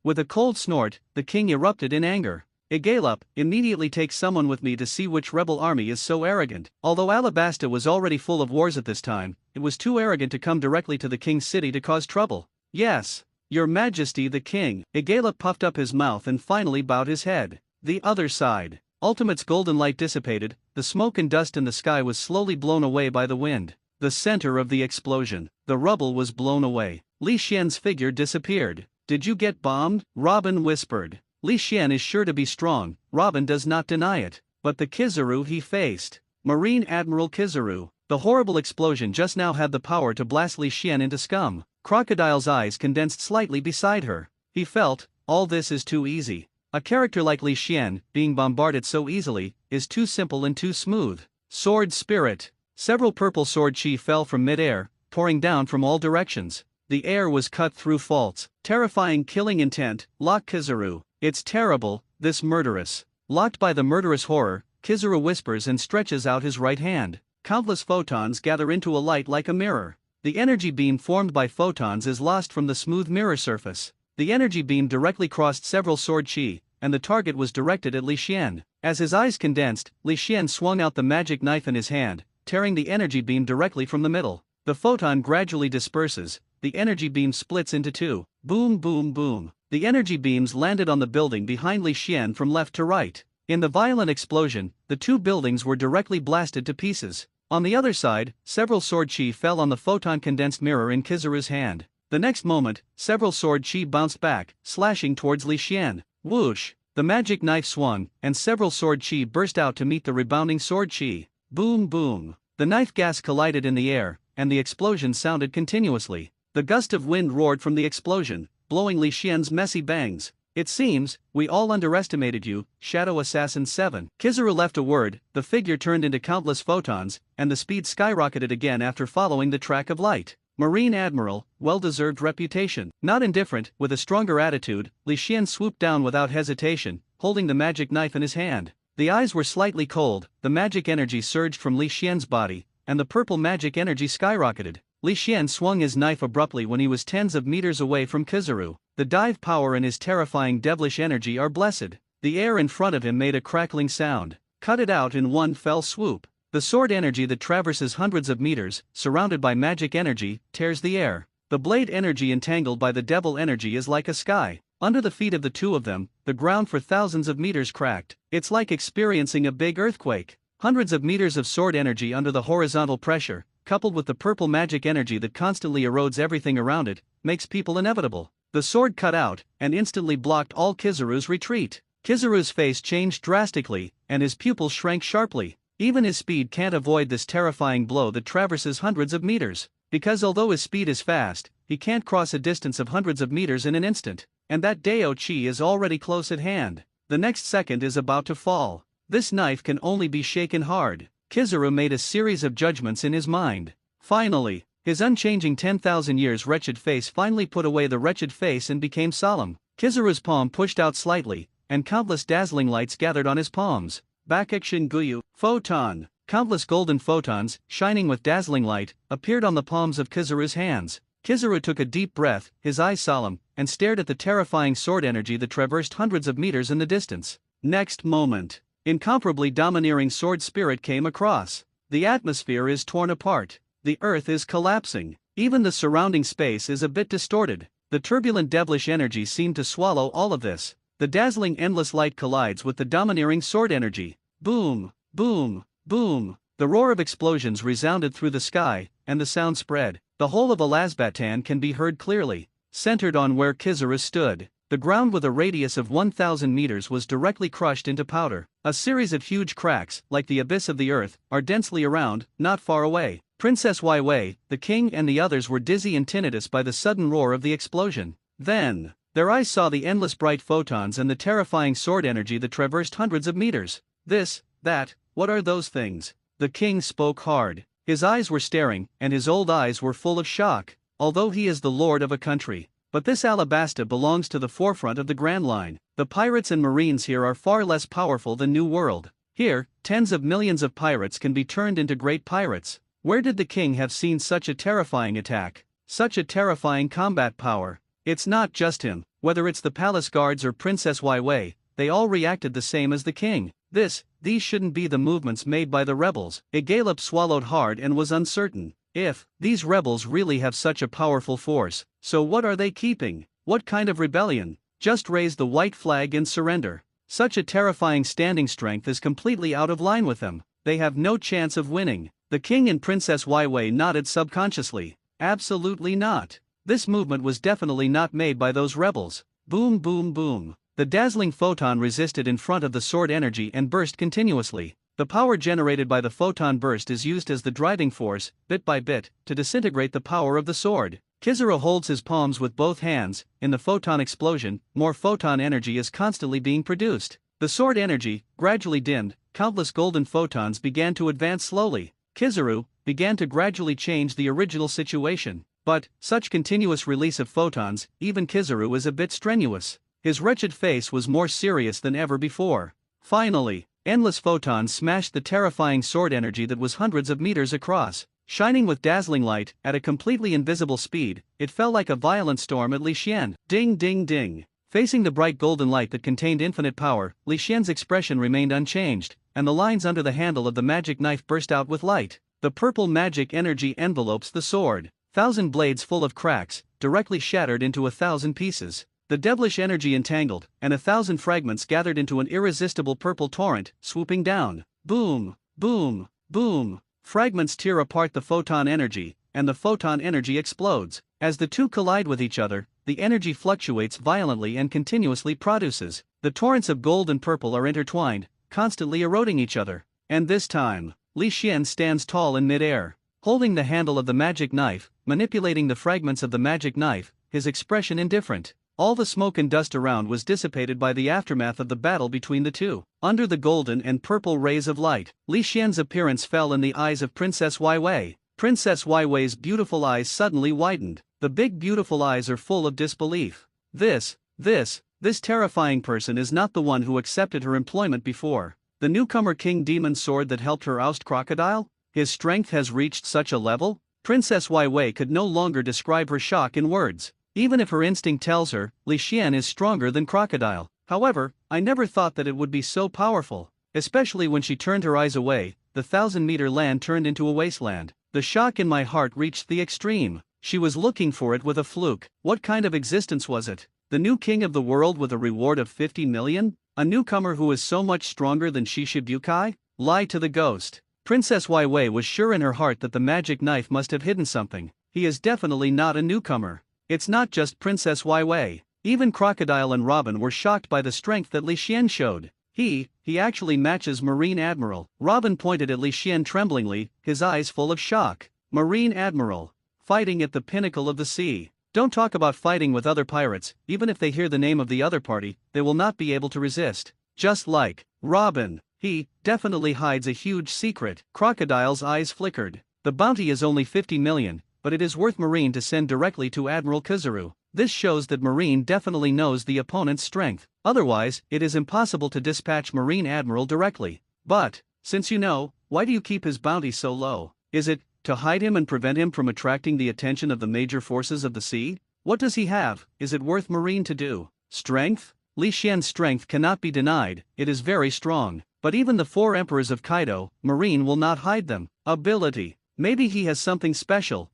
With a cold snort, the king erupted in anger. Egalep, immediately take someone with me to see which rebel army is so arrogant. Although Alabasta was already full of wars at this time, it was too arrogant to come directly to the king's city to cause trouble. Yes, Your Majesty the king. Egalep puffed up his mouth and finally bowed his head. The other side. Ultimate's golden light dissipated, the smoke and dust in the sky was slowly blown away by the wind. The center of the explosion. The rubble was blown away. Li Xian's figure disappeared. Did you get bombed? Robin whispered. Li Xian is sure to be strong, Robin does not deny it. But the Kizaru he faced. Marine Admiral Kizaru. The horrible explosion just now had the power to blast Li Xian into scum. Crocodile's eyes condensed slightly beside her. He felt, all this is too easy. A character like Li Xian, being bombarded so easily, is too simple and too smooth. Sword Spirit. Several purple sword chi fell from mid-air, pouring down from all directions. The air was cut through faults. Terrifying killing intent, lock Kizaru. It's terrible, this murderous. Locked by the murderous horror, Kizaru whispers and stretches out his right hand. Countless photons gather into a light like a mirror. The energy beam formed by photons is lost from the smooth mirror surface. The energy beam directly crossed several sword chi, and the target was directed at Li Xian. As his eyes condensed, Li Xian swung out the magic knife in his hand, tearing the energy beam directly from the middle. The photon gradually disperses, the energy beam splits into 2. Boom boom boom. The energy beams landed on the building behind Li Xian from left to right. In the violent explosion, the 2 buildings were directly blasted to pieces. On the other side, several sword chi fell on the photon condensed mirror in Kizaru's hand. The next moment, several sword chi bounced back, slashing towards Li Xian. Whoosh! The magic knife swung, and several sword chi burst out to meet the rebounding sword chi. Boom boom. The knife gas collided in the air, and the explosion sounded continuously. The gust of wind roared from the explosion, blowing Li Xian's messy bangs. It seems, we all underestimated you, Shadow Assassin 7. Kizaru left a word, the figure turned into countless photons, and the speed skyrocketed again after following the track of light. Marine Admiral, well-deserved reputation. Not indifferent, with a stronger attitude, Li Xian swooped down without hesitation, holding the magic knife in his hand. The eyes were slightly cold, the magic energy surged from Li Xian's body, and the purple magic energy skyrocketed. Li Xian swung his knife abruptly when he was tens of meters away from Kizaru. The dive power and his terrifying devilish energy are blessed. The air in front of him made a crackling sound. Cut it out in one fell swoop. The sword energy that traverses hundreds of meters, surrounded by magic energy, tears the air. The blade energy entangled by the devil energy is like a sky. Under the feet of the two of them, the ground for thousands of meters cracked. It's like experiencing a big earthquake. Hundreds of meters of sword energy under the horizontal pressure, coupled with the purple magic energy that constantly erodes everything around it, makes people inevitable. The sword cut out, and instantly blocked all Kizaru's retreat. Kizaru's face changed drastically, and his pupils shrank sharply. Even his speed can't avoid this terrifying blow that traverses hundreds of meters. Because although his speed is fast, he can't cross a distance of hundreds of meters in an instant. And that Dao Qi is already close at hand. The next second is about to fall. This knife can only be shaken hard. Kizaru made a series of judgments in his mind. Finally, his unchanging 10,000 years wretched face finally put away the wretched face and became solemn. Kizaru's palm pushed out slightly, and countless dazzling lights gathered on his palms. Bakekshin Guyu, photon. Countless golden photons, shining with dazzling light, appeared on the palms of Kizaru's hands. Kizaru took a deep breath, his eyes solemn, and stared at the terrifying sword energy that traversed hundreds of meters in the distance. Next moment, incomparably domineering sword spirit came across. The atmosphere is torn apart. The earth is collapsing. Even the surrounding space is a bit distorted. The turbulent devilish energy seemed to swallow all of this. The dazzling endless light collides with the domineering sword energy. Boom, boom, boom. The roar of explosions resounded through the sky, and the sound spread. The whole of Alazbatan can be heard clearly. Centered on where Kizaru stood, the ground with a radius of 1,000 meters was directly crushed into powder. A series of huge cracks, like the abyss of the earth, are densely around, not far away. Princess Wai Wei, the king and the others were dizzy and tinnitus by the sudden roar of the explosion. Then, their eyes saw the endless bright photons and the terrifying sword energy that traversed hundreds of meters. This, that, what are those things? The king spoke hard. His eyes were staring, and his old eyes were full of shock. Although he is the lord of a country, but this Alabasta belongs to the forefront of the Grand Line. The pirates and marines here are far less powerful than New World. Here, tens of millions of pirates can be turned into great pirates. Where did the king have seen such a terrifying attack? Such a terrifying combat power? It's not just him. Whether it's the palace guards or Princess Wai Wei, they all reacted the same as the king. These shouldn't be the movements made by the rebels. Igalip swallowed hard and was uncertain. If these rebels really have such a powerful force, so what are they keeping? What kind of rebellion? Just raise the white flag and surrender. Such a terrifying standing strength is completely out of line with them. They have no chance of winning. The king and Princess Wai Wei nodded subconsciously. Absolutely not. This movement was definitely not made by those rebels. Boom boom boom. The dazzling photon resisted in front of the sword energy and burst continuously. The power generated by the photon burst is used as the driving force, bit by bit, to disintegrate the power of the sword. Kizaru holds his palms with both hands. In the photon explosion, more photon energy is constantly being produced. The sword energy, gradually dimmed, countless golden photons began to advance slowly. Kizaru began to gradually change the original situation. But, such continuous release of photons, even Kizaru is a bit strenuous. His wretched face was more serious than ever before. Finally, endless photons smashed the terrifying sword energy that was hundreds of meters across. Shining with dazzling light, at a completely invisible speed, it fell like a violent storm at Li Xian. Ding ding ding. Facing the bright golden light that contained infinite power, Li Xian's expression remained unchanged, and the lines under the handle of the magic knife burst out with light. The purple magic energy envelopes the sword. 1,000 blades full of cracks, directly shattered into 1,000 pieces. The devilish energy entangled, and 1,000 fragments gathered into an irresistible purple torrent, swooping down. Boom, boom, boom. Fragments tear apart the photon energy, and the photon energy explodes. As the two collide with each other, the energy fluctuates violently and continuously produces. The torrents of gold and purple are intertwined, constantly eroding each other. And this time, Li Xian stands tall in midair, holding the handle of the magic knife, manipulating the fragments of the magic knife, his expression indifferent. All the smoke and dust around was dissipated by the aftermath of the battle between the two. Under the golden and purple rays of light, Li Xian's appearance fell in the eyes of Princess Wai Wei. Princess Wai Wei's beautiful eyes suddenly widened. The big beautiful eyes are full of disbelief. This terrifying person is not the one who accepted her employment before. The newcomer King Demon Sword that helped her oust Crocodile? His strength has reached such a level? Princess Wai Wei could no longer describe her shock in words. Even if her instinct tells her, Li Xian is stronger than Crocodile. However, I never thought that it would be so powerful. Especially when she turned her eyes away, the 1,000-meter land turned into a wasteland. The shock in my heart reached the extreme. She was looking for it with a fluke. What kind of existence was it? The new king of the world with a reward of 50 million? A newcomer who is so much stronger than Shichibukai? Lie to the ghost. Princess Wai Wei was sure in her heart that the magic knife must have hidden something. He is definitely not a newcomer. It's not just Princess Wai Wei. Even Crocodile and Robin were shocked by the strength that Li Xian showed. He actually matches Marine Admiral. Robin pointed at Li Xian tremblingly, his eyes full of shock. Marine Admiral. Fighting at the pinnacle of the sea. Don't talk about fighting with other pirates. Even if they hear the name of the other party, they will not be able to resist. Just like Robin. He definitely hides a huge secret. Crocodile's eyes flickered. The bounty is only 50 million, but it is worth Marine to send directly to Admiral Kizaru. This shows that Marine definitely knows the opponent's strength. Otherwise, it is impossible to dispatch Marine Admiral directly. But, since you know, why do you keep his bounty so low? Is it to hide him and prevent him from attracting the attention of the major forces of the sea? What does he have? Is it worth Marine to do? Strength? Li Xian's strength cannot be denied, it is very strong. But even the 4 emperors of Kaido, Marine will not hide them. Ability. Maybe he has something special.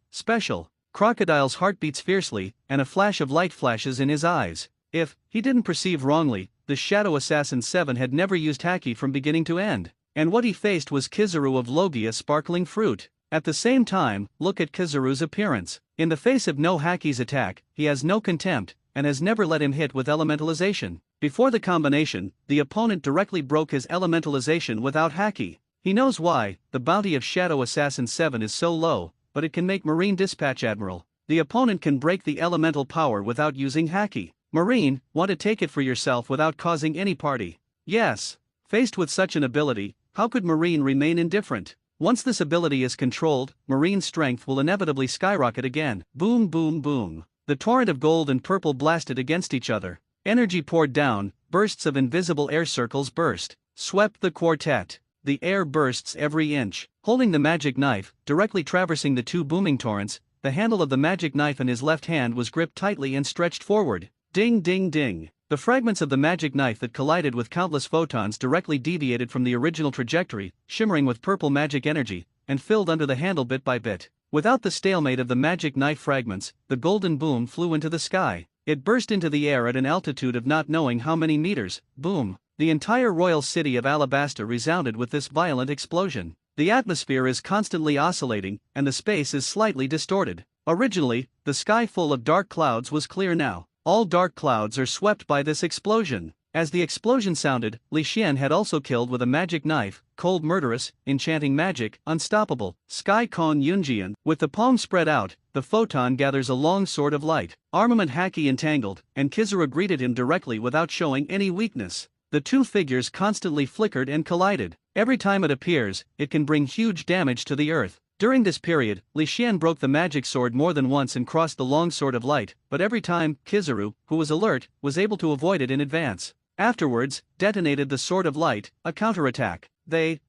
Crocodile's heart beats fiercely, and a flash of light flashes in his eyes. If he didn't perceive wrongly, the Shadow Assassin 7 had never used haki from beginning to end. And what he faced was Kizaru of Logia sparkling fruit. At the same time, look at Kizaru's appearance. In the face of no haki's attack, he has no contempt, and has never let him hit with elementalization. Before the combination, the opponent directly broke his elementalization without haki. He knows why. The bounty of Shadow Assassin 7 is so low, but it can make Marine dispatch Admiral. The opponent can break the elemental power without using haki. Marine, want to take it for yourself without causing any party? Yes. Faced with such an ability, how could Marine remain indifferent? Once this ability is controlled, Marine's strength will inevitably skyrocket again. Boom boom boom. The torrent of gold and purple blasted against each other. Energy poured down, bursts of invisible air circles burst, swept the quartet. The air bursts every inch. Holding the magic knife, directly traversing the 2 booming torrents, the handle of the magic knife in his left hand was gripped tightly and stretched forward. Ding ding ding. The fragments of the magic knife that collided with countless photons directly deviated from the original trajectory, shimmering with purple magic energy, and filled under the handle bit by bit. Without the stalemate of the magic knife fragments, the golden boom flew into the sky. It burst into the air at an altitude of not knowing how many meters. Boom. The entire royal city of Alabasta resounded with this violent explosion. The atmosphere is constantly oscillating, and the space is slightly distorted. Originally, the sky full of dark clouds was clear now. All dark clouds are swept by this explosion. As the explosion sounded, Li Xian had also killed with a magic knife, cold murderous, enchanting magic, unstoppable, Sky Kon Yunjian. With the palm spread out, the photon gathers a long sword of light. Armament haki entangled, and Kizaru greeted him directly without showing any weakness. The 2 figures constantly flickered and collided. Every time it appears, it can bring huge damage to the earth. During this period, Li Xian broke the magic sword more than once and crossed the long sword of light, but every time, Kizaru, who was alert, was able to avoid it in advance. Afterwards, detonated the sword of light, a counterattack.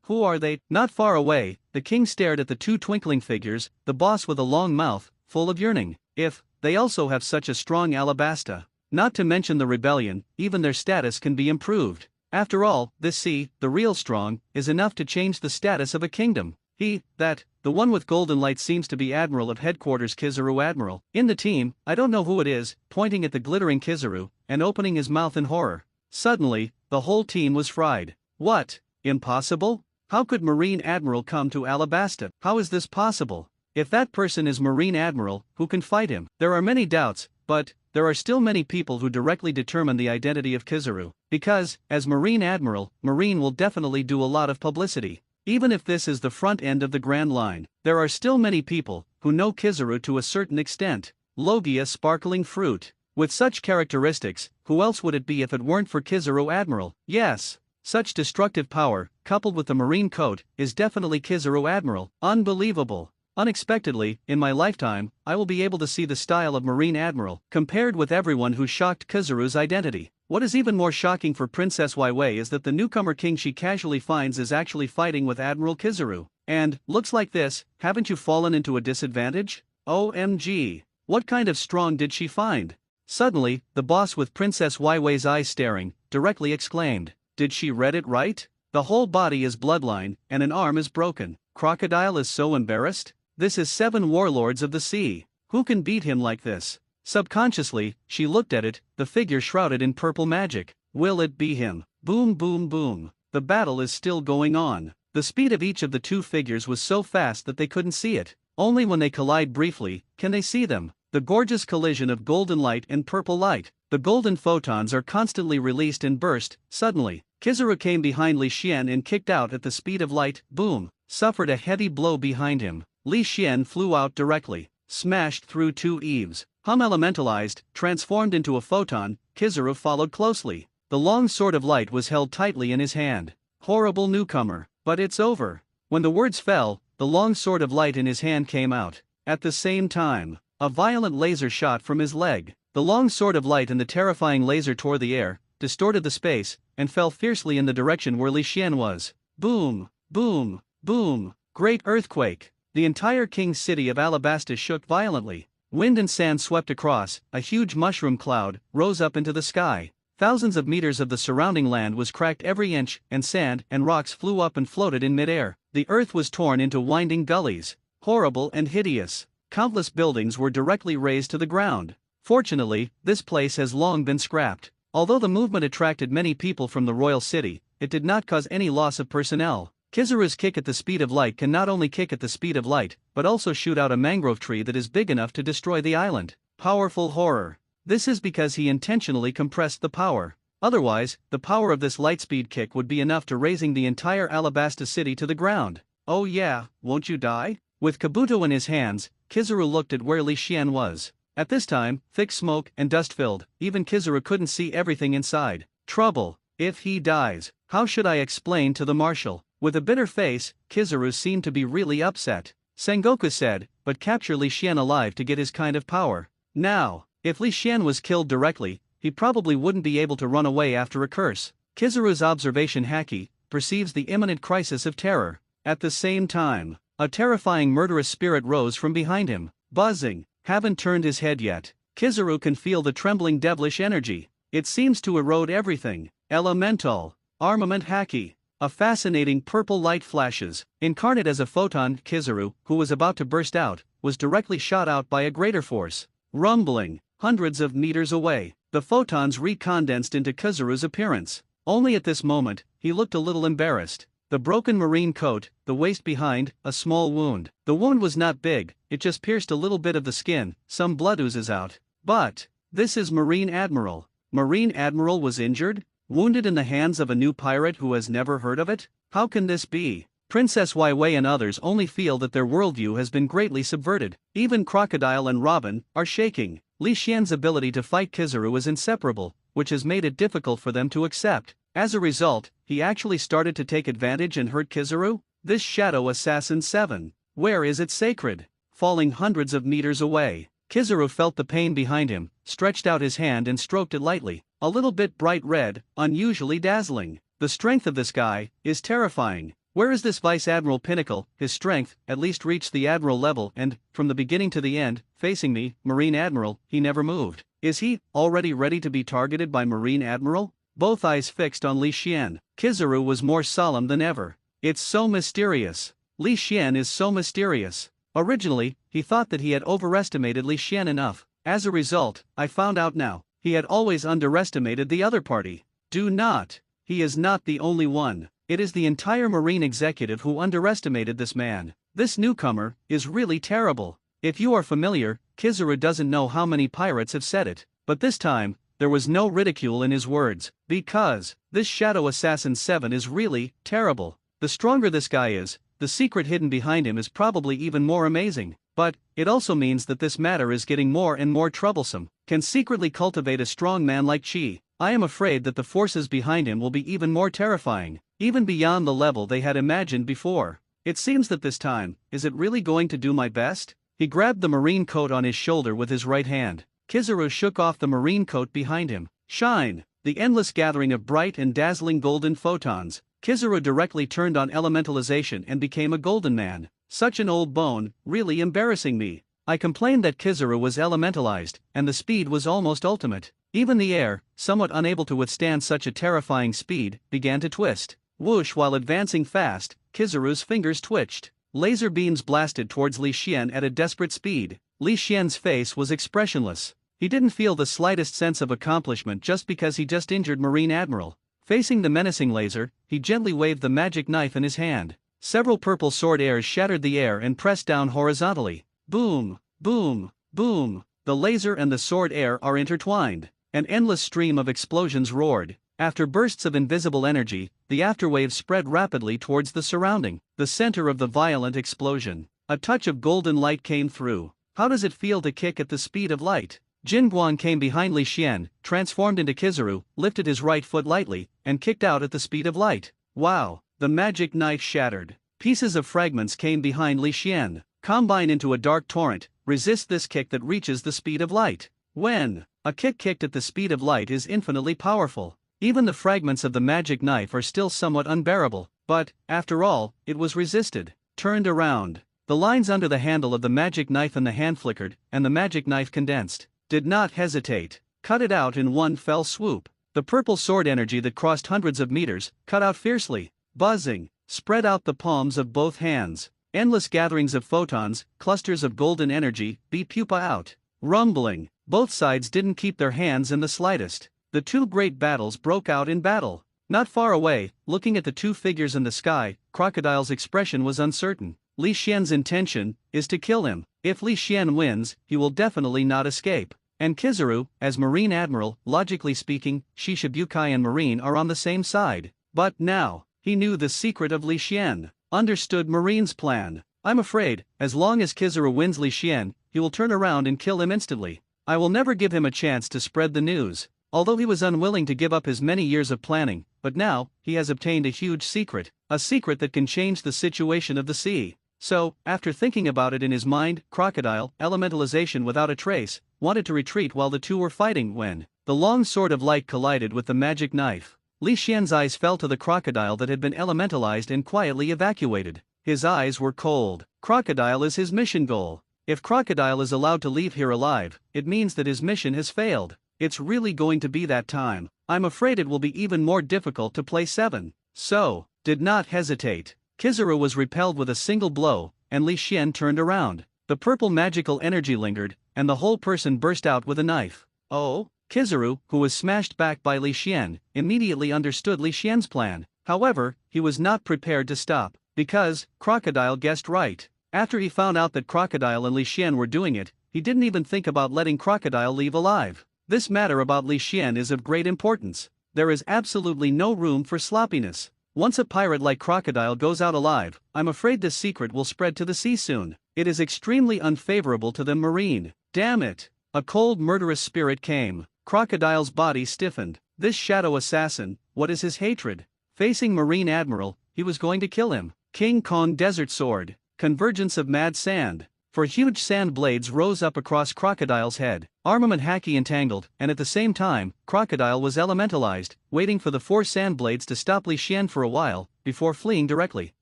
Who are they? Not far away, the king stared at the 2 twinkling figures, the boss with a long mouth, full of yearning. If they also have such a strong Alabasta. Not to mention the rebellion, even their status can be improved. After all, this the real strong, is enough to change the status of a kingdom. The one with golden light seems to be Admiral of Headquarters Kizaru Admiral. In the team, I don't know who it is, pointing at the glittering Kizaru, and opening his mouth in horror. Suddenly, the whole team was fried. What? Impossible? How could Marine Admiral come to Alabasta? How is this possible? If that person is Marine Admiral, who can fight him? There are many doubts, but there are still many people who directly determine the identity of Kizaru, because, as Marine Admiral, Marine will definitely do a lot of publicity. Even if this is the front end of the Grand Line, there are still many people who know Kizaru to a certain extent. Logia sparkling fruit. With such characteristics, who else would it be if it weren't for Kizaru Admiral? Yes. Such destructive power, coupled with the marine coat, is definitely Kizaru Admiral. Unbelievable. Unexpectedly, in my lifetime, I will be able to see the style of Marine Admiral, compared with everyone who shocked Kizaru's identity. What is even more shocking for Princess Waiwei is that the newcomer king she casually finds is actually fighting with Admiral Kizaru. And, looks like this, haven't you fallen into a disadvantage? OMG. What kind of strong did she find? Suddenly, the boss with Princess Waiwei's eyes staring, directly exclaimed, "Did she read it right? The whole body is bloodline, and an arm is broken. Crocodile is so embarrassed? This is 7 warlords of the sea. Who can beat him like this?" Subconsciously, she looked at it, the figure shrouded in purple magic. Will it be him? Boom boom boom. The battle is still going on. The speed of each of the two figures was so fast that they couldn't see it. Only when they collide briefly, can they see them. The gorgeous collision of golden light and purple light. The golden photons are constantly released and burst. Suddenly, Kizaru came behind Li Xian and kicked out at the speed of light. Boom. Suffered a heavy blow behind him. Li Xian flew out directly. Smashed through 2 eaves. Elementalized, transformed into a photon. Kizaru followed closely. The long sword of light was held tightly in his hand. Horrible newcomer. But it's over. When the words fell, the long sword of light in his hand came out. At the same time, a violent laser shot from his leg. The long sword of light and the terrifying laser tore the air, distorted the space, and fell fiercely in the direction where Li Xian was. Boom, boom, boom. Great earthquake. The entire king's city of Alabasta shook violently. Wind and sand swept across, a huge mushroom cloud rose up into the sky. Thousands of meters of the surrounding land was cracked every inch, and sand and rocks flew up and floated in midair. The earth was torn into winding gullies. Horrible and hideous. Countless buildings were directly razed to the ground. Fortunately, this place has long been scrapped. Although the movement attracted many people from the royal city, it did not cause any loss of personnel. Kizaru's kick at the speed of light can not only kick at the speed of light, but also shoot out a mangrove tree that is big enough to destroy the island. Powerful horror. This is because he intentionally compressed the power. Otherwise, the power of this lightspeed kick would be enough to razing the entire Alabasta city to the ground. Oh yeah, won't you die? With Kabuto in his hands, Kizaru looked at where Li Xian was. At this time, thick smoke and dust filled, even Kizaru couldn't see everything inside. Trouble. If he dies, how should I explain to the marshal? With a bitter face, Kizaru seemed to be really upset. Sengoku said, but capture Li Xian alive to get his kind of power. Now, if Li Xian was killed directly, he probably wouldn't be able to run away after a curse. Kizaru's observation haki perceives the imminent crisis of terror. At the same time, a terrifying murderous spirit rose from behind him, buzzing. Haven't turned his head yet. Kizaru can feel the trembling devilish energy. It seems to erode everything. Elemental. Armament haki. A fascinating purple light flashes. Incarnate as a photon, Kizaru, who was about to burst out, was directly shot out by a greater force. Rumbling. Hundreds of meters away, the photons recondensed into Kizaru's appearance. Only at this moment, he looked a little embarrassed. The broken marine coat, the waist behind, a small wound. The wound was not big, it just pierced a little bit of the skin, some blood oozes out. But, this is Marine Admiral. Marine Admiral was injured? Wounded in the hands of a new pirate who has never heard of it? How can this be? Princess Waiwei and others only feel that their worldview has been greatly subverted. Even Crocodile and Robin are shaking. Li Xian's ability to fight Kizaru is inseparable, which has made it difficult for them to accept. As a result, he actually started to take advantage and hurt Kizaru? This shadow assassin 7. Where is it sacred? Falling hundreds of meters away. Kizaru felt the pain behind him, stretched out his hand and stroked it lightly. A little bit bright red, unusually dazzling. The strength of this guy is terrifying. Where is this Vice Admiral Pinnacle? His strength at least reached the Admiral level and, from the beginning to the end, facing me, Marine Admiral, he never moved. Is he already ready to be targeted by Marine Admiral? Both eyes fixed on Li Xian. Kizaru was more solemn than ever. It's so mysterious. Li Xian is so mysterious. Originally, he thought that he had overestimated Li Xian enough. As a result, I found out now, he had always underestimated the other party. Do not. He is not the only one. It is the entire Marine executive who underestimated this man. This newcomer is really terrible. If you are familiar, Kizaru doesn't know how many pirates have said it. but this time, there was no ridicule in his words, because this Shadow Assassin 7 is really terrible. The stronger this guy is, the secret hidden behind him is probably even more amazing. But it also means that this matter is getting more and more troublesome. Can secretly cultivate a strong man like Chi. I am afraid that the forces behind him will be even more terrifying, even beyond the level they had imagined before. It seems that this time, is it really going to do my best? He grabbed the marine coat on his shoulder with his right hand. Kizaru shook off the marine coat behind him. Shine! The endless gathering of bright and dazzling golden photons. Kizaru directly turned on elementalization and became a golden man. Such an old bone, really embarrassing me. I complained that Kizaru was elementalized, and the speed was almost ultimate. Even the air, somewhat unable to withstand such a terrifying speed, began to twist. Whoosh! While advancing fast, Kizaru's fingers twitched. Laser beams blasted towards Li Xian at a desperate speed. Li Xian's face was expressionless. He didn't feel the slightest sense of accomplishment just because he just injured Marine Admiral. Facing the menacing laser, he gently waved the magic knife in his hand. Several purple sword airs shattered the air and pressed down horizontally. Boom! Boom! Boom! The laser and the sword air are intertwined. An endless stream of explosions roared. After bursts of invisible energy, the afterwaves spread rapidly towards the surrounding. The center of the violent explosion. A touch of golden light came through. How does it feel to kick at the speed of light? Jin Guan came behind Li Xian, transformed into Kizaru, lifted his right foot lightly, and kicked out at the speed of light. Wow! The magic knife shattered. Pieces of fragments came behind Li Xian. Combine into a dark torrent. Resist this kick that reaches the speed of light. When a kick kicked at the speed of light is infinitely powerful. Even the fragments of the magic knife are still somewhat unbearable, but, after all, it was resisted. Turned around. The lines under the handle of the magic knife in the hand flickered, and the magic knife condensed. Did not hesitate. Cut it out in one fell swoop. The purple sword energy that crossed hundreds of meters, cut out fiercely. Buzzing. Spread out the palms of both hands. Endless gatherings of photons, clusters of golden energy, beat pupa out. Rumbling. Both sides didn't keep their hands in the slightest. The two great battles broke out in battle. Not far away, looking at the two figures in the sky, Crocodile's expression was uncertain. Li Xian's intention is to kill him. If Li Xian wins, he will definitely not escape. And Kizaru, as Marine Admiral, logically speaking, Shishibukai and Marine are on the same side. But now, he knew the secret of Li Xian. Understood Marine's plan. I'm afraid, as long as Kizaru wins Li Xian, he will turn around and kill him instantly. I will never give him a chance to spread the news. Although he was unwilling to give up his many years of planning, but now, he has obtained a huge secret, a secret that can change the situation of the sea. So, after thinking about it in his mind, Crocodile, elementalization without a trace, wanted to retreat while the two were fighting when the long sword of light collided with the magic knife. Li Xian's eyes fell to the crocodile that had been elementalized and quietly evacuated. His eyes were cold. Crocodile is his mission goal. If Crocodile is allowed to leave here alive, it means that his mission has failed. It's really going to be that time. I'm afraid it will be even more difficult to play 7. So, did not hesitate. Kizaru was repelled with a single blow, and Li Xian turned around. The purple magical energy lingered, and the whole person burst out with a knife. Oh? Kizaru, who was smashed back by Li Xian, immediately understood Li Xian's plan. However, he was not prepared to stop, because Crocodile guessed right. After he found out that Crocodile and Li Xian were doing it, he didn't even think about letting Crocodile leave alive. This matter about Li Xian is of great importance. There is absolutely no room for sloppiness. Once a pirate like Crocodile goes out alive, I'm afraid this secret will spread to the sea soon. It is extremely unfavorable to the Marine. Damn it! A cold murderous spirit came. Crocodile's body stiffened. This shadow assassin, what is his hatred? Facing Marine Admiral, he was going to kill him. King Kong Desert Sword. Convergence of mad sand. For huge sand blades rose up across Crocodile's head. Armament Haki entangled, and at the same time, Crocodile was elementalized, waiting for the 4 sand blades to stop Li Xian for a while, before fleeing directly.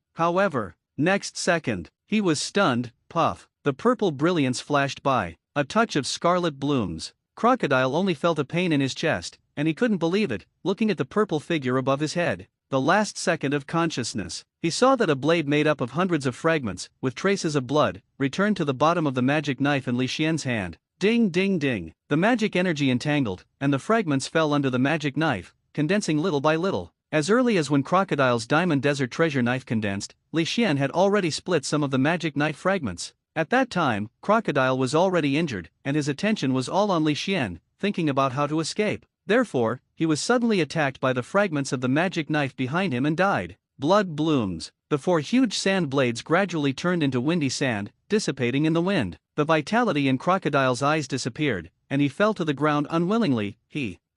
However, next second, he was stunned. Puff. The purple brilliance flashed by. A touch of scarlet blooms. Crocodile only felt a pain in his chest, and he couldn't believe it, looking at the purple figure above his head. The last second of consciousness. He saw that a blade made up of hundreds of fragments, with traces of blood, returned to the bottom of the magic knife in Li Xian's hand. Ding ding ding. The magic energy entangled, and the fragments fell under the magic knife, condensing little by little. As early as when Crocodile's Diamond Desert treasure knife condensed, Li Xian had already split some of the magic knife fragments. At that time, Crocodile was already injured, and his attention was all on Li Xian, thinking about how to escape. Therefore, he was suddenly attacked by the fragments of the magic knife behind him and died. Blood blooms. The four huge sand blades gradually turned into windy sand, dissipating in the wind. The vitality in Crocodile's eyes disappeared, and he fell to the ground unwillingly.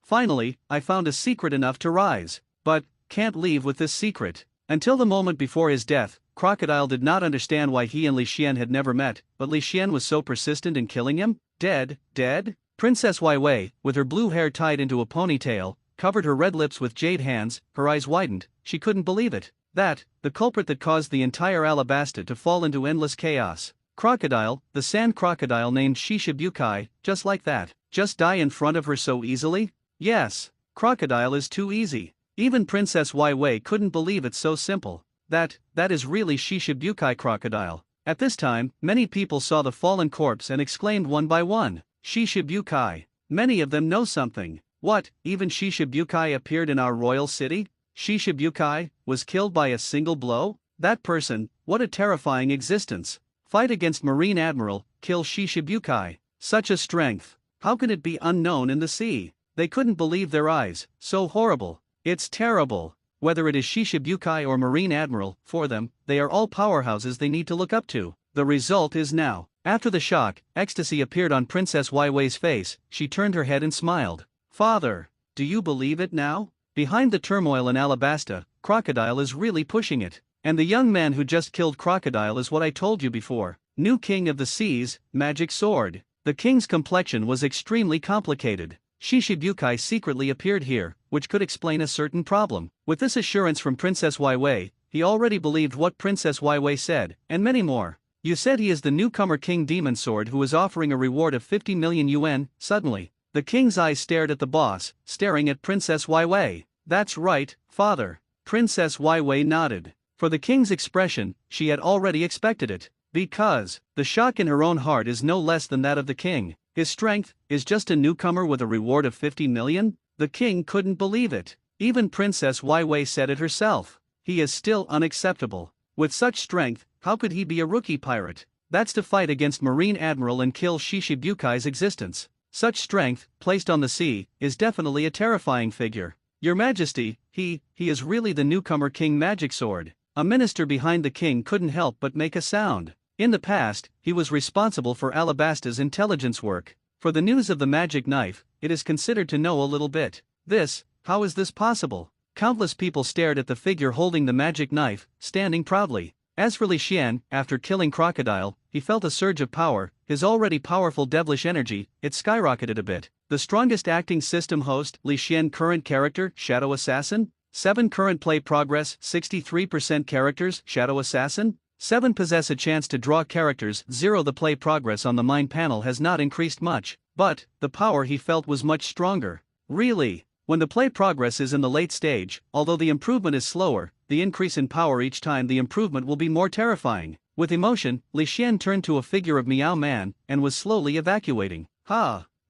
Finally, I found a secret enough to rise. But, can't leave with this secret. Until the moment before his death, Crocodile did not understand why he and Li Xian had never met, but Li Xian was so persistent in killing him. Dead? Princess Wai Wei, with her blue hair tied into a ponytail, covered her red lips with jade hands, her eyes widened. She couldn't believe it. The culprit that caused the entire Alabasta to fall into endless chaos. Crocodile, the sand crocodile named Shishibukai, just like that. Just die in front of her so easily? Yes. Crocodile is too easy. Even Princess Wai Wei couldn't believe it's so simple. That is really Shishibukai Crocodile. At this time, many people saw the fallen corpse and exclaimed one by one, Shishibukai. Many of them know something. What, even Shishibukai appeared in our royal city? Shishibukai was killed by a single blow? That person, what a terrifying existence. Fight against Marine Admiral, kill Shishibukai. Such a strength. How can it be unknown in the sea? They couldn't believe their eyes. So horrible. It's terrible. Whether it is Shishibukai or Marine Admiral, for them, they are all powerhouses they need to look up to. The result is now. After the shock, ecstasy appeared on Princess Wai Wei's face. She turned her head and smiled. Father, do you believe it now? Behind the turmoil in Alabasta, Crocodile is really pushing it. And the young man who just killed Crocodile is what I told you before. New king of the seas, magic sword. The king's complexion was extremely complicated. Shishibukai secretly appeared here, which could explain a certain problem. With this assurance from Princess Wai Wei, he already believed what Princess Wai Wei said, and many more. You said he is the newcomer King Demon Sword who is offering a reward of 50 million yuan. Suddenly, the king's eyes stared at the boss, staring at Princess Wai Wei. That's right, father. Princess Wai Wei nodded. For the king's expression, she had already expected it. Because, the shock in her own heart is no less than that of the king. His strength is just a newcomer with a reward of 50 million? The king couldn't believe it. Even Princess Wai Wei said it herself. He is still unacceptable. With such strength, how could he be a rookie pirate? That's to fight against Marine Admiral and kill Shishibukai's existence. Such strength, placed on the sea, is definitely a terrifying figure. Your Majesty, he is really the newcomer King Magic Sword. A minister behind the king couldn't help but make a sound. In the past, he was responsible for Alabasta's intelligence work. For the news of the magic knife, it is considered to know a little bit. How is this possible? Countless people stared at the figure holding the magic knife, standing proudly. As for Li Xian, after killing Crocodile, he felt a surge of power. His already powerful devilish energy, it skyrocketed a bit. The strongest acting system host, Li Xian current character, Shadow Assassin. 7 current play progress, 63% characters, Shadow Assassin. 7 possess a chance to draw characters. 0 The play progress on the mind panel has not increased much, but the power he felt was much stronger. Really? When the play progress is in the late stage, although the improvement is slower, the increase in power each time the improvement will be more terrifying. With emotion, Li Xian turned to a figure of Meow Man, and was slowly evacuating.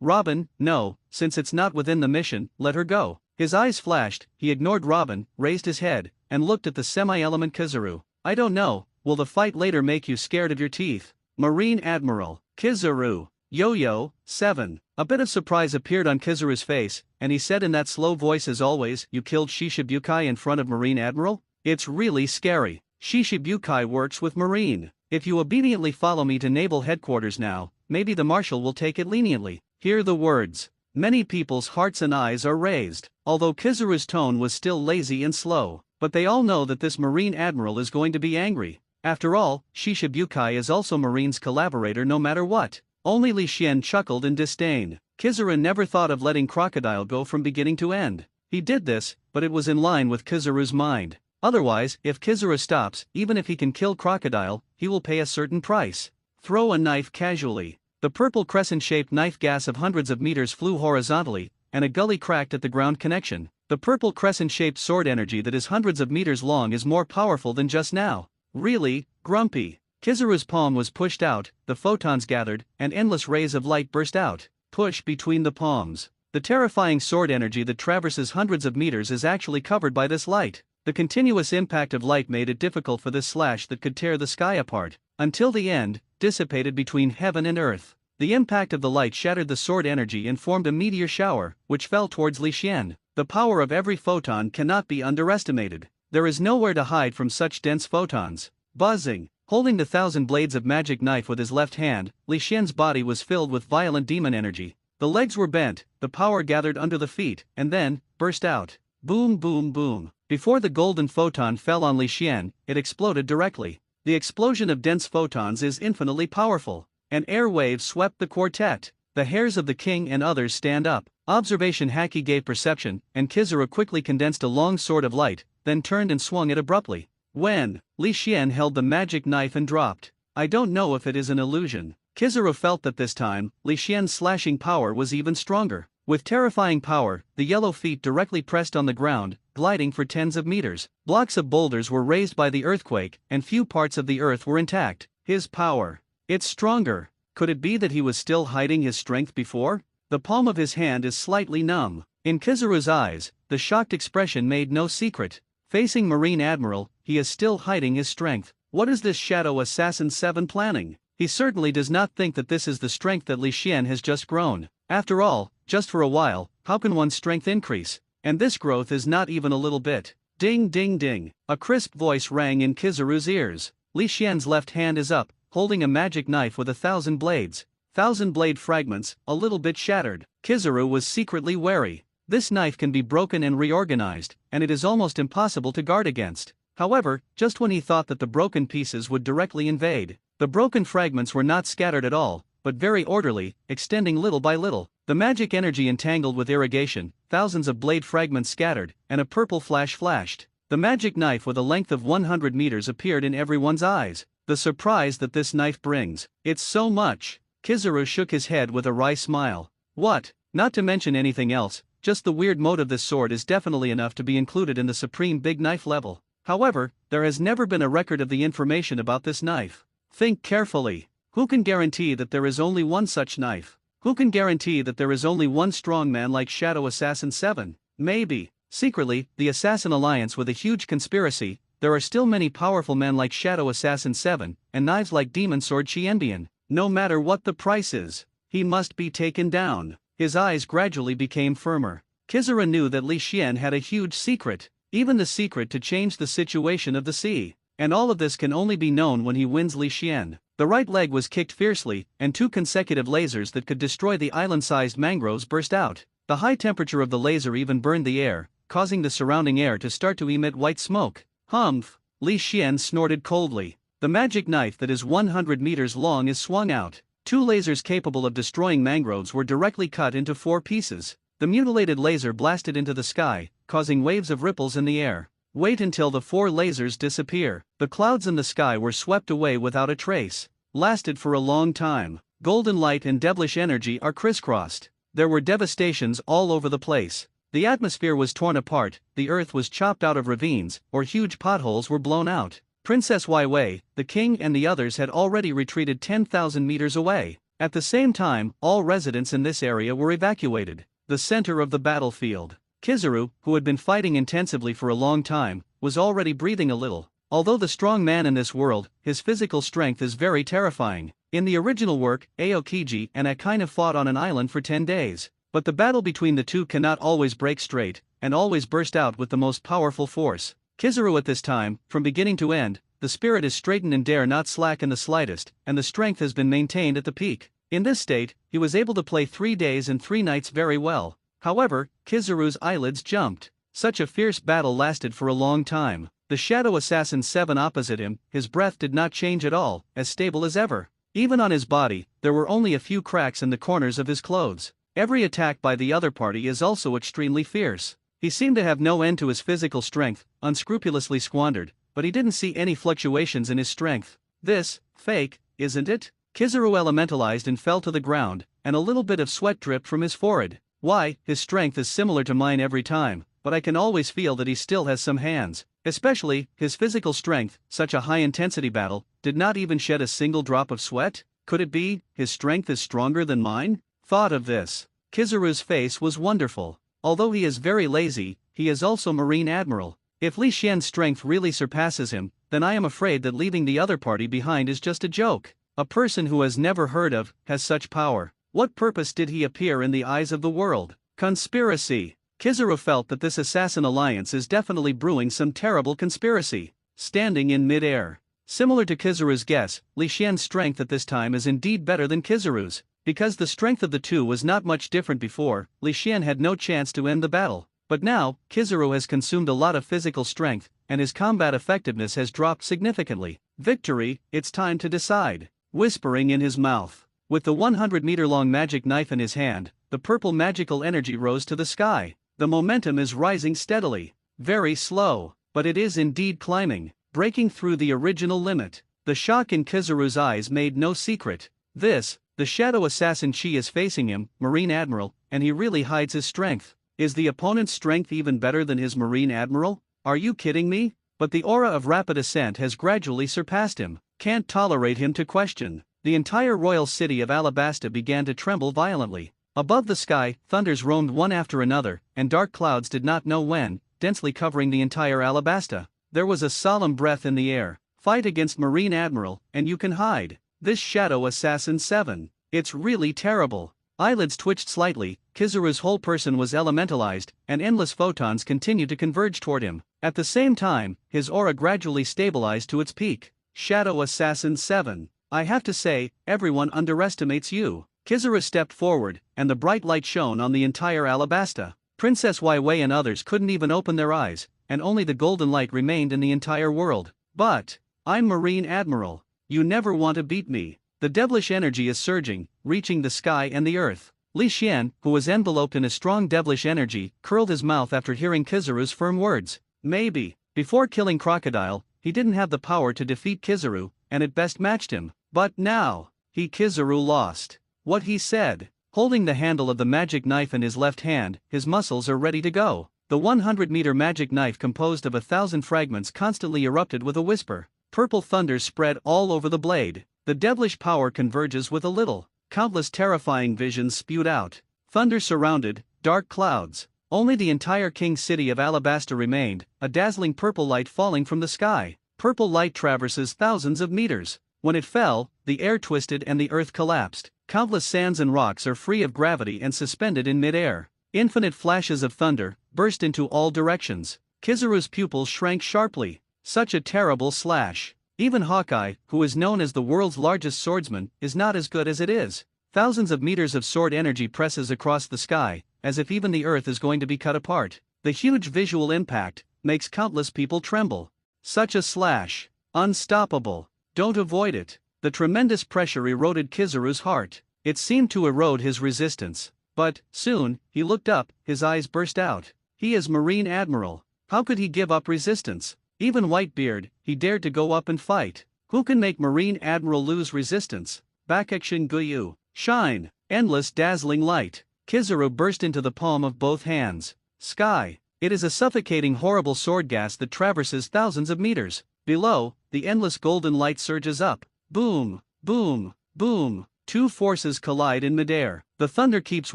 Robin, no, since it's not within the mission, let her go. His eyes flashed, he ignored Robin, raised his head, and looked at the semi-element Kizaru. I don't know, will the fight later make you scared of your teeth? Marine Admiral, Kizaru. Yo-Yo, 7. A bit of surprise appeared on Kizaru's face, and he said in that slow voice as always, you killed Shishibukai in front of Marine Admiral? It's really scary. Shishibukai works with Marine. If you obediently follow me to Naval Headquarters now, maybe the Marshal will take it leniently. Hear the words. Many people's hearts and eyes are raised. Although Kizaru's tone was still lazy and slow, but they all know that this Marine Admiral is going to be angry. After all, Shishibukai is also Marine's collaborator no matter what. Only Li Xian chuckled in disdain. Kizaru never thought of letting Crocodile go from beginning to end. He did this, but it was in line with Kizaru's mind. Otherwise, if Kizaru stops, even if he can kill Crocodile, he will pay a certain price. Throw a knife casually. The purple crescent-shaped knife gas of hundreds of meters flew horizontally, and a gully cracked at the ground connection. The purple crescent-shaped sword energy that is hundreds of meters long is more powerful than just now. Really, Grumpy. Kizaru's palm was pushed out, the photons gathered, and endless rays of light burst out. Push between the palms. The terrifying sword energy that traverses hundreds of meters is actually covered by this light. The continuous impact of light made it difficult for this slash that could tear the sky apart, until the end, dissipated between heaven and earth. The impact of the light shattered the sword energy and formed a meteor shower, which fell towards Li Xian. The power of every photon cannot be underestimated. There is nowhere to hide from such dense photons. Buzzing, holding the 1,000 blades of magic knife with his left hand, Li Xian's body was filled with violent demon energy. The legs were bent, the power gathered under the feet, and then burst out. Boom, boom, boom. Before the golden photon fell on Li Xian, it exploded directly. The explosion of dense photons is infinitely powerful. An air wave swept the quartet. The hairs of the king and others stand up. Observation Haki gave perception, and Kizaru quickly condensed a long sword of light, then turned and swung it abruptly. When Li Xian held the magic knife and dropped. I don't know if it is an illusion. Kizaru felt that this time, Li Xian's slashing power was even stronger. With terrifying power, the yellow feet directly pressed on the ground, gliding for tens of meters. Blocks of boulders were raised by the earthquake, and few parts of the earth were intact. His power. It's stronger. Could it be that he was still hiding his strength before? The palm of his hand is slightly numb. In Kizaru's eyes, the shocked expression made no secret. Facing Marine Admiral, he is still hiding his strength. What is this Shadow Assassin 7 planning? He certainly does not think that this is the strength that Li Xian has just grown. After all, just for a while, how can one's strength increase? And this growth is not even a little bit. Ding ding ding. A crisp voice rang in Kizaru's ears. Li Xian's left hand is up, holding a magic knife with 1,000 blades. 1,000 blade fragments, a little bit shattered. Kizaru was secretly wary. This knife can be broken and reorganized, and it is almost impossible to guard against. However, just when he thought that the broken pieces would directly invade, the broken fragments were not scattered at all, but very orderly, extending little by little. The magic energy entangled with irrigation, thousands of blade fragments scattered, and a purple flash flashed. The magic knife with a length of 100 meters appeared in everyone's eyes. The surprise that this knife brings. It's so much. Kizaru shook his head with a wry smile. What? Not to mention anything else, just the weird mode of this sword is definitely enough to be included in the supreme big knife level. However, there has never been a record of the information about this knife. Think carefully. Who can guarantee that there is only one such knife? Who can guarantee that there is only one strong man like Shadow Assassin 7? Maybe. Secretly, the Assassin Alliance with a huge conspiracy, there are still many powerful men like Shadow Assassin 7, and knives like Demon Sword Qianbian. No matter what the price is, he must be taken down. His eyes gradually became firmer. Kizaru knew that Li Xian had a huge secret, even the secret to change the situation of the sea. And all of this can only be known when he wins Li Xian. The right leg was kicked fiercely, and 2 consecutive lasers that could destroy the island-sized mangroves burst out. The high temperature of the laser even burned the air, causing the surrounding air to start to emit white smoke. Humph! Li Xian snorted coldly. The magic knife that is 100 meters long is swung out. 2 lasers capable of destroying mangroves were directly cut into 4 pieces. The mutilated laser blasted into the sky, causing waves of ripples in the air. Wait until the 4 lasers disappear. The clouds in the sky were swept away without a trace. Lasted for a long time. Golden light and devilish energy are crisscrossed. There were devastations all over the place. The atmosphere was torn apart, the earth was chopped out of ravines, or huge potholes were blown out. Princess Wei, the king and the others had already retreated 10,000 meters away. At the same time, all residents in this area were evacuated. The center of the battlefield. Kizaru, who had been fighting intensively for a long time, was already breathing a little. Although the strong man in this world, his physical strength is very terrifying. In the original work, Aokiji and Akaina fought on an island for 10 days. But the battle between the two cannot always break straight, and always burst out with the most powerful force. Kizaru at this time, from beginning to end, the spirit is straightened and dare not slack in the slightest, and the strength has been maintained at the peak. In this state, he was able to play 3 days and 3 nights very well. However, Kizaru's eyelids jumped. Such a fierce battle lasted for a long time. The Shadow Assassin 7 opposite him, his breath did not change at all, as stable as ever. Even on his body, there were only a few cracks in the corners of his clothes. Every attack by the other party is also extremely fierce. He seemed to have no end to his physical strength, unscrupulously squandered, but he didn't see any fluctuations in his strength. This, fake, isn't it? Kizaru elementalized and fell to the ground, and a little bit of sweat dripped from his forehead. Why, his strength is similar to mine every time, but I can always feel that he still has some hands. Especially, his physical strength, such a high-intensity battle, did not even shed a single drop of sweat? Could it be, his strength is stronger than mine? Thought of this. Kizaru's face was wonderful. Although he is very lazy, he is also Marine Admiral. If Li Xian's strength really surpasses him, then I am afraid that leaving the other party behind is just a joke. A person who has never heard of, has such power. What purpose did he appear in the eyes of the world? Conspiracy. Kizaru felt that this assassin alliance is definitely brewing some terrible conspiracy. Standing in mid-air. Similar to Kizaru's guess, Li Xian's strength at this time is indeed better than Kizaru's. Because the strength of the two was not much different before, Li Xian had no chance to end the battle. But now, Kizaru has consumed a lot of physical strength, and his combat effectiveness has dropped significantly. Victory, it's time to decide. Whispering in his mouth. With the 100-meter-long magic knife in his hand, the purple magical energy rose to the sky. The momentum is rising steadily. Very slow, but it is indeed climbing, breaking through the original limit. The shock in Kizaru's eyes made no secret. This, the shadow assassin Chi is facing him, Marine Admiral, and he really hides his strength. Is the opponent's strength even better than his Marine Admiral? Are you kidding me? But the aura of rapid ascent has gradually surpassed him. Can't tolerate him to question. The entire royal city of Alabasta began to tremble violently. Above the sky, thunders roamed one after another, and dark clouds did not know when, densely covering the entire Alabasta. There was a solemn breath in the air. Fight against Marine Admiral, and you can hide. This Shadow Assassin 7. It's really terrible. Eyelids twitched slightly, Kizaru's whole person was elementalized, and endless photons continued to converge toward him. At the same time, his aura gradually stabilized to its peak. Shadow Assassin 7. I have to say, everyone underestimates you. Kizaru stepped forward, and the bright light shone on the entire Alabasta. Princess Wei and others couldn't even open their eyes, and only the golden light remained in the entire world. But, I'm Marine Admiral. You never want to beat me. The devilish energy is surging, reaching the sky and the earth. Li Xian, who was enveloped in a strong devilish energy, curled his mouth after hearing Kizaru's firm words. Maybe, before killing Crocodile, he didn't have the power to defeat Kizaru, and it best matched him. But now, Kizaru lost. What he said. Holding the handle of the magic knife in his left hand, his muscles are ready to go. The 100-meter magic knife composed of 1,000 fragments constantly erupted with a whisper. Purple thunders spread all over the blade. The devilish power converges with a little. Countless terrifying visions spewed out. Thunder surrounded, dark clouds. Only the entire king city of Alabasta remained, a dazzling purple light falling from the sky. Purple light traverses thousands of meters. When it fell, the air twisted and the earth collapsed. Countless sands and rocks are free of gravity and suspended in mid-air. Infinite flashes of thunder burst into all directions. Kizaru's pupils shrank sharply. Such a terrible slash. Even Hawkeye, who is known as the world's largest swordsman, is not as good as it is. Thousands of meters of sword energy presses across the sky, as if even the earth is going to be cut apart. The huge visual impact makes countless people tremble. Such a slash. Unstoppable. Don't avoid it. The tremendous pressure eroded Kizaru's heart. It seemed to erode his resistance. But, soon, he looked up, his eyes burst out. He is Marine Admiral. How could he give up resistance? Even Whitebeard, he dared to go up and fight. Who can make Marine Admiral lose resistance? Bakekshin Guyu. Shine. Endless dazzling light. Kizaru burst into the palm of both hands. Sky. It is a suffocating horrible sword gas that traverses thousands of meters. Below, the endless golden light surges up. Boom, boom, boom. Two forces collide in midair. The thunder keeps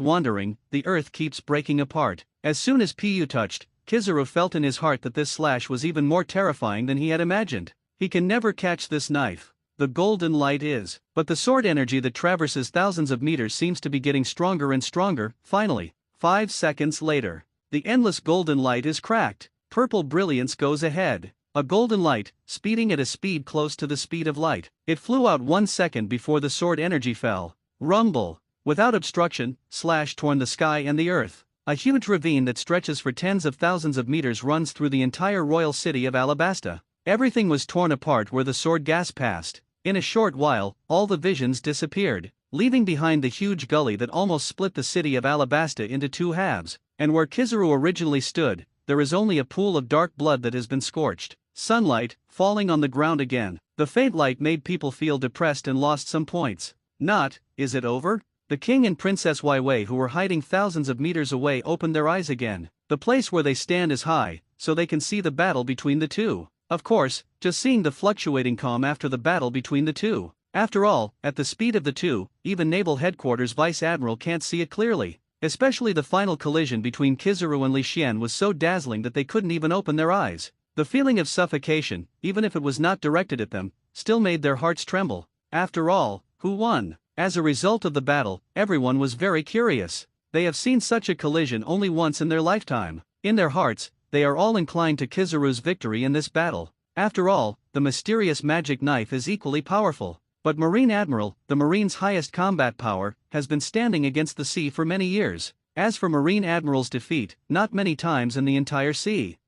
wandering, the earth keeps breaking apart. As soon as Pu touched, Kizaru felt in his heart that this slash was even more terrifying than he had imagined. He can never catch this knife. The golden light is. But the sword energy that traverses thousands of meters seems to be getting stronger and stronger. Finally, 5 seconds later, the endless golden light is cracked. Purple brilliance goes ahead. A golden light, speeding at a speed close to the speed of light. It flew out 1 second before the sword energy fell. Rumble. Without obstruction, slash torn the sky and the earth. A huge ravine that stretches for tens of thousands of meters runs through the entire royal city of Alabasta. Everything was torn apart where the sword gas passed. In a short while, all the visions disappeared, leaving behind the huge gully that almost split the city of Alabasta into 2 halves. And where Kizaru originally stood, there is only a pool of dark blood that has been scorched. Sunlight, falling on the ground again. The faint light made people feel depressed and lost some points. Not, is it over? The king and Princess Wei, who were hiding thousands of meters away, opened their eyes again. The place where they stand is high, so they can see the battle between the two. Of course, just seeing the fluctuating calm after the battle between the two. After all, at the speed of the two, even Naval Headquarters Vice Admiral can't see it clearly. Especially the final collision between Kizaru and Li Xian was so dazzling that they couldn't even open their eyes. The feeling of suffocation, even if it was not directed at them, still made their hearts tremble. After all, who won? As a result of the battle, everyone was very curious. They have seen such a collision only once in their lifetime. In their hearts, they are all inclined to Kizaru's victory in this battle. After all, the mysterious magic knife is equally powerful. But Marine Admiral, the Marine's highest combat power, has been standing against the sea for many years. As for Marine Admiral's defeat, not many times in the entire sea.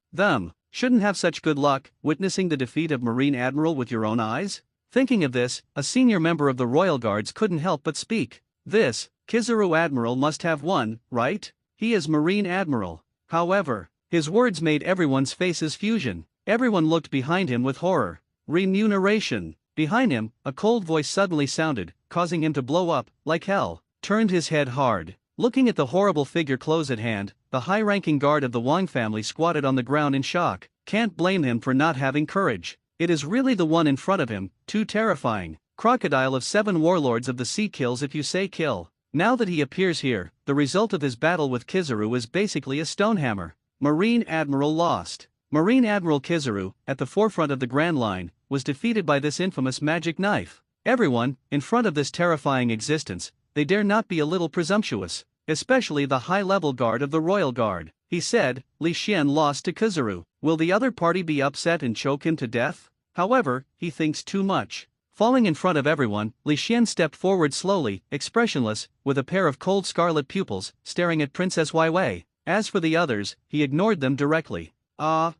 Shouldn't have such good luck, witnessing the defeat of Marine Admiral with your own eyes? Thinking of this, a senior member of the Royal Guards couldn't help but speak. This, Kizaru Admiral must have won, right? He is Marine Admiral. However, his words made everyone's faces fusion. Everyone looked behind him with horror. Remuneration. Behind him, a cold voice suddenly sounded, causing him to blow up, like hell. Turned his head hard. Looking at the horrible figure close at hand, the high-ranking guard of the Wang family squatted on the ground in shock. Can't blame him for not having courage. It is really the one in front of him, too terrifying. Crocodile of 7 warlords of the sea kills if you say kill. Now that he appears here, the result of his battle with Kizaru is basically a stonehammer. Marine Admiral lost. Marine Admiral Kizaru, at the forefront of the Grand Line, was defeated by this infamous magic knife. Everyone, in front of this terrifying existence, they dare not be a little presumptuous, especially the high-level guard of the Royal Guard. He said, Li Xian lost to Kizaru. Will the other party be upset and choke him to death? However, he thinks too much. Falling in front of everyone, Li Xian stepped forward slowly, expressionless, with a pair of cold scarlet pupils, staring at Princess Weiwei. As for the others, he ignored them directly. I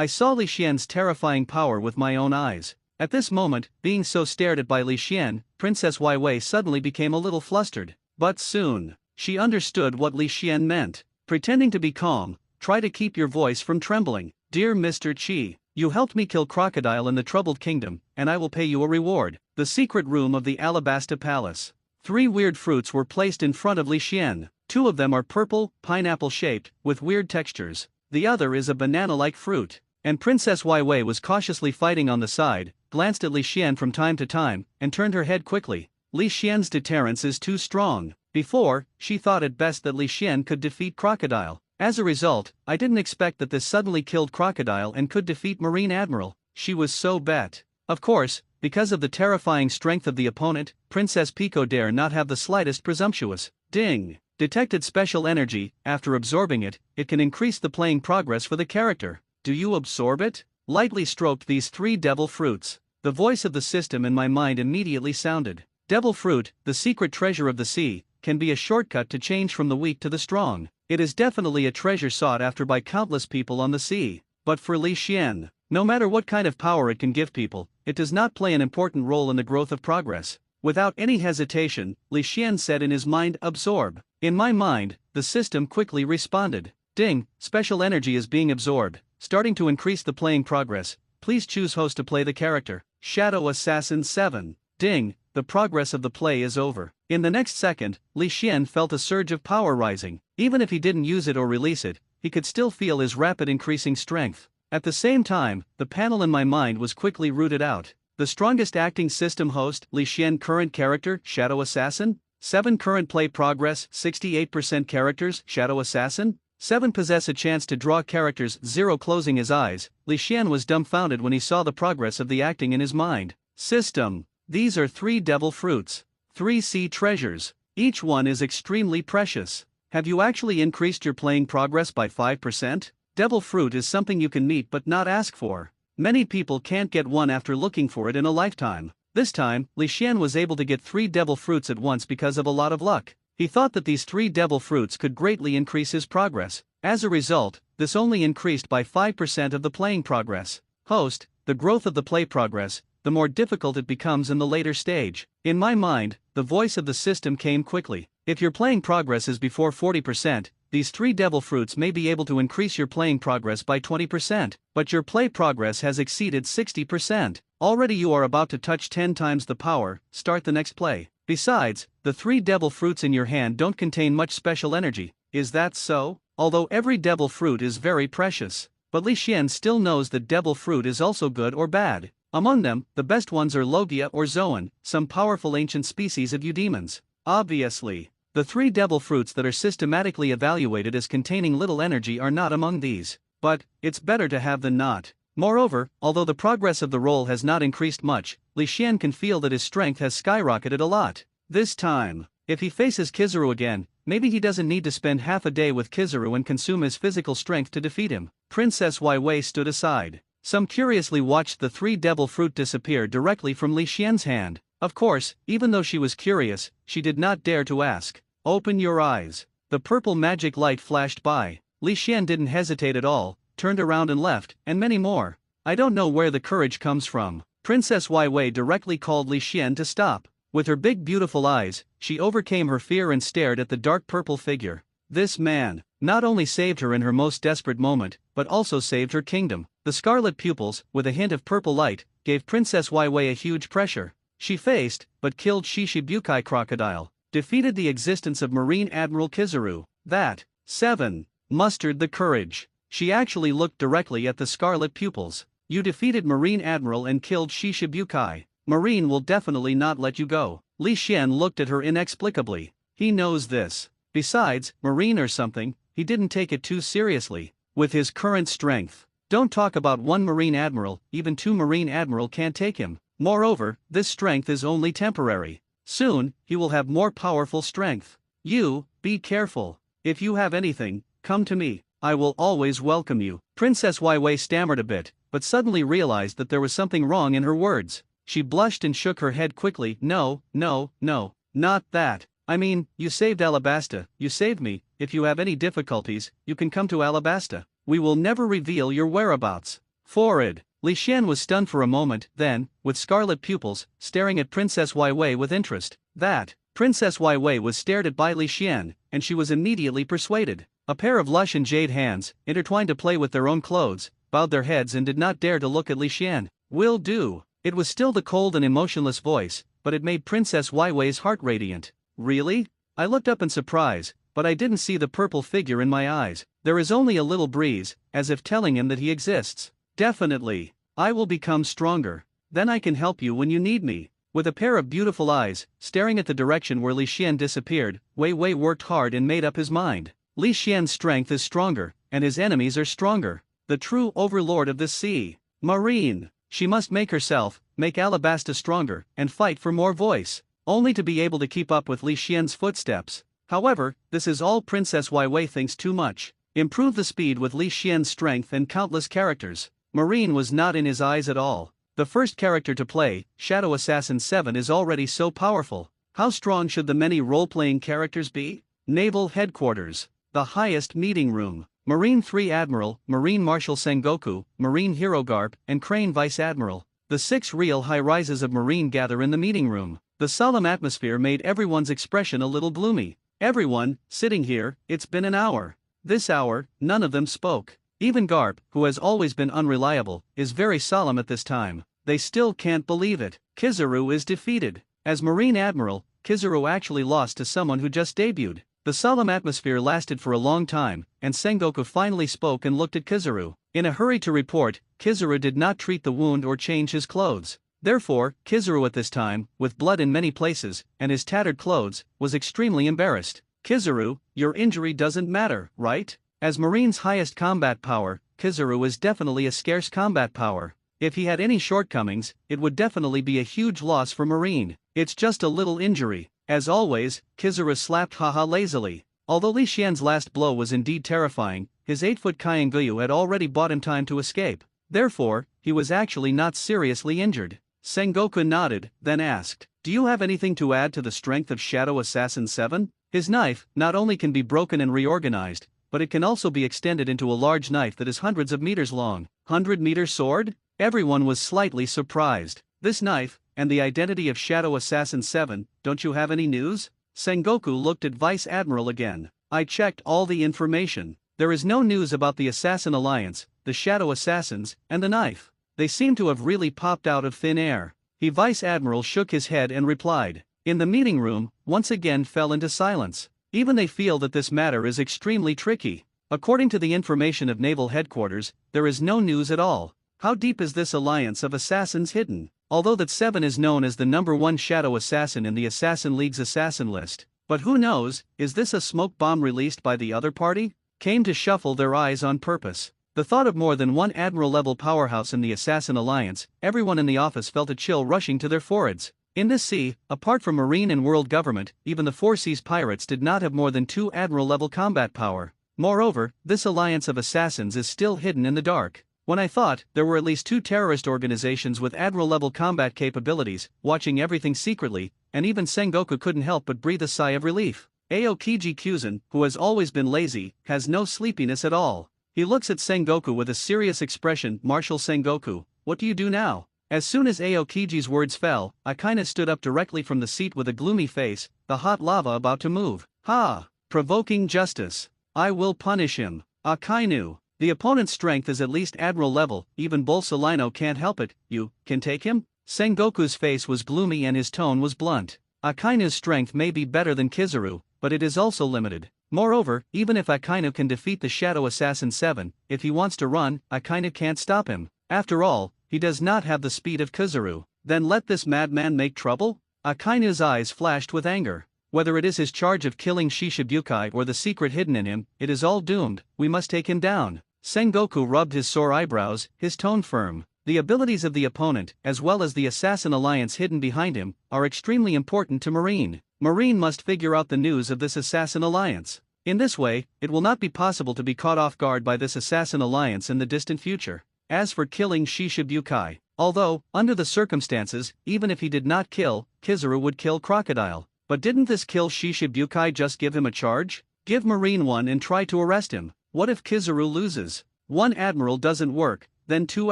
saw Li Xian's terrifying power with my own eyes. At this moment, being so stared at by Li Xian, Princess Weiwei suddenly became a little flustered. But soon, she understood what Li Xian meant. Pretending to be calm, try to keep your voice from trembling. Dear Mr. Qi, you helped me kill Crocodile in the Troubled Kingdom, and I will pay you a reward. The secret room of the Alabasta Palace. 3 weird fruits were placed in front of Li Xian. 2 of them are purple, pineapple-shaped, with weird textures. The other is a banana-like fruit. And Princess Weiwei was cautiously fighting on the side, glanced at Li Xian from time to time, and turned her head quickly. Li Xian's deterrence is too strong. Before, she thought it best that Li Xian could defeat Crocodile. As a result, I didn't expect that this suddenly killed Crocodile and could defeat Marine Admiral. She was so bet. Of course, because of the terrifying strength of the opponent, Princess Pico dare not have the slightest presumptuous. Ding! Detected special energy. After absorbing it, it can increase the playing progress for the character. Do you absorb it? Lightly stroked these 3 devil fruits. The voice of the system in my mind immediately sounded. Devil fruit, the secret treasure of the sea, can be a shortcut to change from the weak to the strong. It is definitely a treasure sought after by countless people on the sea. But for Li Xian, no matter what kind of power it can give people, it does not play an important role in the growth of progress. Without any hesitation, Li Xian said in his mind, absorb. In my mind, the system quickly responded. Ding, special energy is being absorbed, starting to increase the playing progress. Please choose host to play the character. Shadow Assassin 7. Ding, the progress of the play is over. In the next second, Li Xian felt a surge of power rising. Even if he didn't use it or release it, he could still feel his rapid increasing strength. At the same time, the panel in my mind was quickly rooted out. The strongest acting system host, Li Xian current character, Shadow Assassin. 7 current play progress, 68% characters, Shadow Assassin. 7 possess a chance to draw characters, 0 closing his eyes. Li Xian was dumbfounded when he saw the progress of the acting in his mind. System. These are 3 devil fruits. 3 sea treasures. Each one is extremely precious. Have you actually increased your playing progress by 5%? Devil fruit is something you can meet but not ask for. Many people can't get one after looking for it in a lifetime. This time, Li Xian was able to get 3 devil fruits at once because of a lot of luck. He thought that these 3 devil fruits could greatly increase his progress. As a result, this only increased by 5% of the playing progress. Host, the growth of the play progress, the more difficult it becomes in the later stage. In my mind, the voice of the system came quickly. If your playing progress is before 40%, these 3 devil fruits may be able to increase your playing progress by 20%, but your play progress has exceeded 60%. Already you are about to touch 10 times the power. Start the next play. Besides, the 3 devil fruits in your hand don't contain much special energy. Is that so? Although every devil fruit is very precious, but Li Xian still knows that devil fruit is also good or bad. Among them, the best ones are Logia or Zoan, some powerful ancient species of eudemons. Obviously, the 3 devil fruits that are systematically evaluated as containing little energy are not among these. But, it's better to have than not. Moreover, although the progress of the role has not increased much, Li Xian can feel that his strength has skyrocketed a lot. This time, if he faces Kizaru again, maybe he doesn't need to spend half a day with Kizaru and consume his physical strength to defeat him. Princess Wei stood aside. Some curiously watched the 3 devil fruit disappear directly from Li Xian's hand. Of course, even though she was curious, she did not dare to ask. Open your eyes. The purple magic light flashed by. Li Xian didn't hesitate at all, turned around and left, and many more. I don't know where the courage comes from. Princess Wei directly called Li Xian to stop. With her big beautiful eyes, she overcame her fear and stared at the dark purple figure. This man not only saved her in her most desperate moment, but also saved her kingdom. The scarlet pupils, with a hint of purple light, gave Princess Wei a huge pressure. She faced, but killed Shishibukai Crocodile, defeated the existence of Marine Admiral Kizaru. That 7 mustered the courage. She actually looked directly at the scarlet pupils. You defeated Marine Admiral and killed Shishibukai. Marine will definitely not let you go. Li Xian looked at her inexplicably. He knows this. Besides, Marine or something, he didn't take it too seriously. With his current strength, don't talk about 1 Marine Admiral, even 2 Marine Admiral can't take him. Moreover, this strength is only temporary. Soon, he will have more powerful strength. You, be careful. If you have anything, come to me. I will always welcome you. Princess Wei stammered a bit, but suddenly realized that there was something wrong in her words. She blushed and shook her head quickly. No, not that. I mean, you saved Alabasta, you saved me. If you have any difficulties, you can come to Alabasta. We will never reveal your whereabouts. Forward. Li Xian was stunned for a moment, then, with scarlet pupils, staring at Princess Wei with interest. That Princess Wei was stared at by Li Xian, and she was immediately persuaded. A pair of lush and jade hands, intertwined to play with their own clothes, bowed their heads and did not dare to look at Li Xian. Will do. It was still the cold and emotionless voice, but it made Princess Wei's heart radiant. Really? I looked up in surprise, but I didn't see the purple figure in my eyes. There is only a little breeze, as if telling him that he exists. Definitely. I will become stronger. Then I can help you when you need me. With a pair of beautiful eyes, staring at the direction where Li Xian disappeared, Wei worked hard and made up his mind. Li Xian's strength is stronger, and his enemies are stronger. The true overlord of the sea. Marine. She must make Alabasta stronger, and fight for more voice, only to be able to keep up with Li Xian's footsteps. However, this is all Princess Wei thinks too much. Improve the speed with Li Xian's strength and countless characters. Marine was not in his eyes at all. The first character to play, Shadow Assassin 7, is already so powerful. How strong should the many role-playing characters be? Naval Headquarters. The highest meeting room. Marine 3 Admiral, Marine Marshal Sengoku, Marine Hero Garp, and Crane Vice Admiral. The 6 real high-rises of Marine gather in the meeting room. The solemn atmosphere made everyone's expression a little gloomy. Everyone, sitting here, it's been an hour. This hour, none of them spoke. Even Garp, who has always been unreliable, is very solemn at this time. They still can't believe it. Kizaru is defeated. As Marine Admiral, Kizaru actually lost to someone who just debuted. The solemn atmosphere lasted for a long time, and Sengoku finally spoke and looked at Kizaru. In a hurry to report, Kizaru did not treat the wound or change his clothes. Therefore, Kizaru at this time, with blood in many places, and his tattered clothes, was extremely embarrassed. Kizaru, your injury doesn't matter, right? As Marine's highest combat power, Kizaru is definitely a scarce combat power. If he had any shortcomings, it would definitely be a huge loss for Marine. It's just a little injury. As always, Kizaru slapped Haha lazily. Although Li Xian's last blow was indeed terrifying, his 8-foot Kaienguyu had already bought him time to escape. Therefore, he was actually not seriously injured. Sengoku nodded, then asked, "Do you have anything to add to the strength of Shadow Assassin 7? His knife not only can be broken and reorganized, but it can also be extended into a large knife that is hundreds of meters long. 100-meter sword?" Everyone was slightly surprised. This knife, and the identity of Shadow Assassin 7, don't you have any news? Sengoku looked at Vice Admiral again. I checked all the information. There is no news about the Assassin Alliance, the Shadow Assassins, and the knife. They seem to have really popped out of thin air. Vice Admiral shook his head and replied. In the meeting room, once again fell into silence. Even they feel that this matter is extremely tricky. According to the information of Naval Headquarters, there is no news at all. How deep is this alliance of assassins hidden? Although that 7 is known as the #1 Shadow Assassin in the Assassin League's assassin list. But who knows, is this a smoke bomb released by the other party? Came to shuffle their eyes on purpose. The thought of more than one admiral-level powerhouse in the Assassin Alliance, everyone in the office felt a chill rushing to their foreheads. In this sea, apart from Marine and world government, even the Four Seas pirates did not have more than 2 admiral-level combat power. Moreover, this alliance of assassins is still hidden in the dark. When I thought there were at least 2 terrorist organizations with admiral-level combat capabilities, watching everything secretly, and even Sengoku couldn't help but breathe a sigh of relief. Aokiji Kyuzen, who has always been lazy, has no sleepiness at all. He looks at Sengoku with a serious expression. Marshal Sengoku, what do you do now? As soon as Aokiji's words fell, Akainu stood up directly from the seat with a gloomy face, the hot lava about to move. Ha! Provoking justice. I will punish him. Akainu. The opponent's strength is at least admiral level, even Bolsolino can't help it. You can take him? Sengoku's face was gloomy and his tone was blunt. Akainu's strength may be better than Kizaru, but it is also limited. Moreover, even if Akainu can defeat the Shadow Assassin 7, if he wants to run, Akainu can't stop him. After all, he does not have the speed of Kizaru. Then let this madman make trouble? Akainu's eyes flashed with anger. Whether it is his charge of killing Shishibukai or the secret hidden in him, it is all doomed. We must take him down. Sengoku rubbed his sore eyebrows, his tone firm. The abilities of the opponent, as well as the Assassin Alliance hidden behind him, are extremely important to Marine. Marine must figure out the news of this Assassin Alliance. In this way, it will not be possible to be caught off guard by this Assassin Alliance in the distant future. As for killing Shishibukai, although, under the circumstances, even if he did not kill, Kizaru would kill Crocodile. But didn't this kill Shishibukai just give him a charge? Give Marine one and try to arrest him. What if Kizaru loses? 1 admiral doesn't work, then 2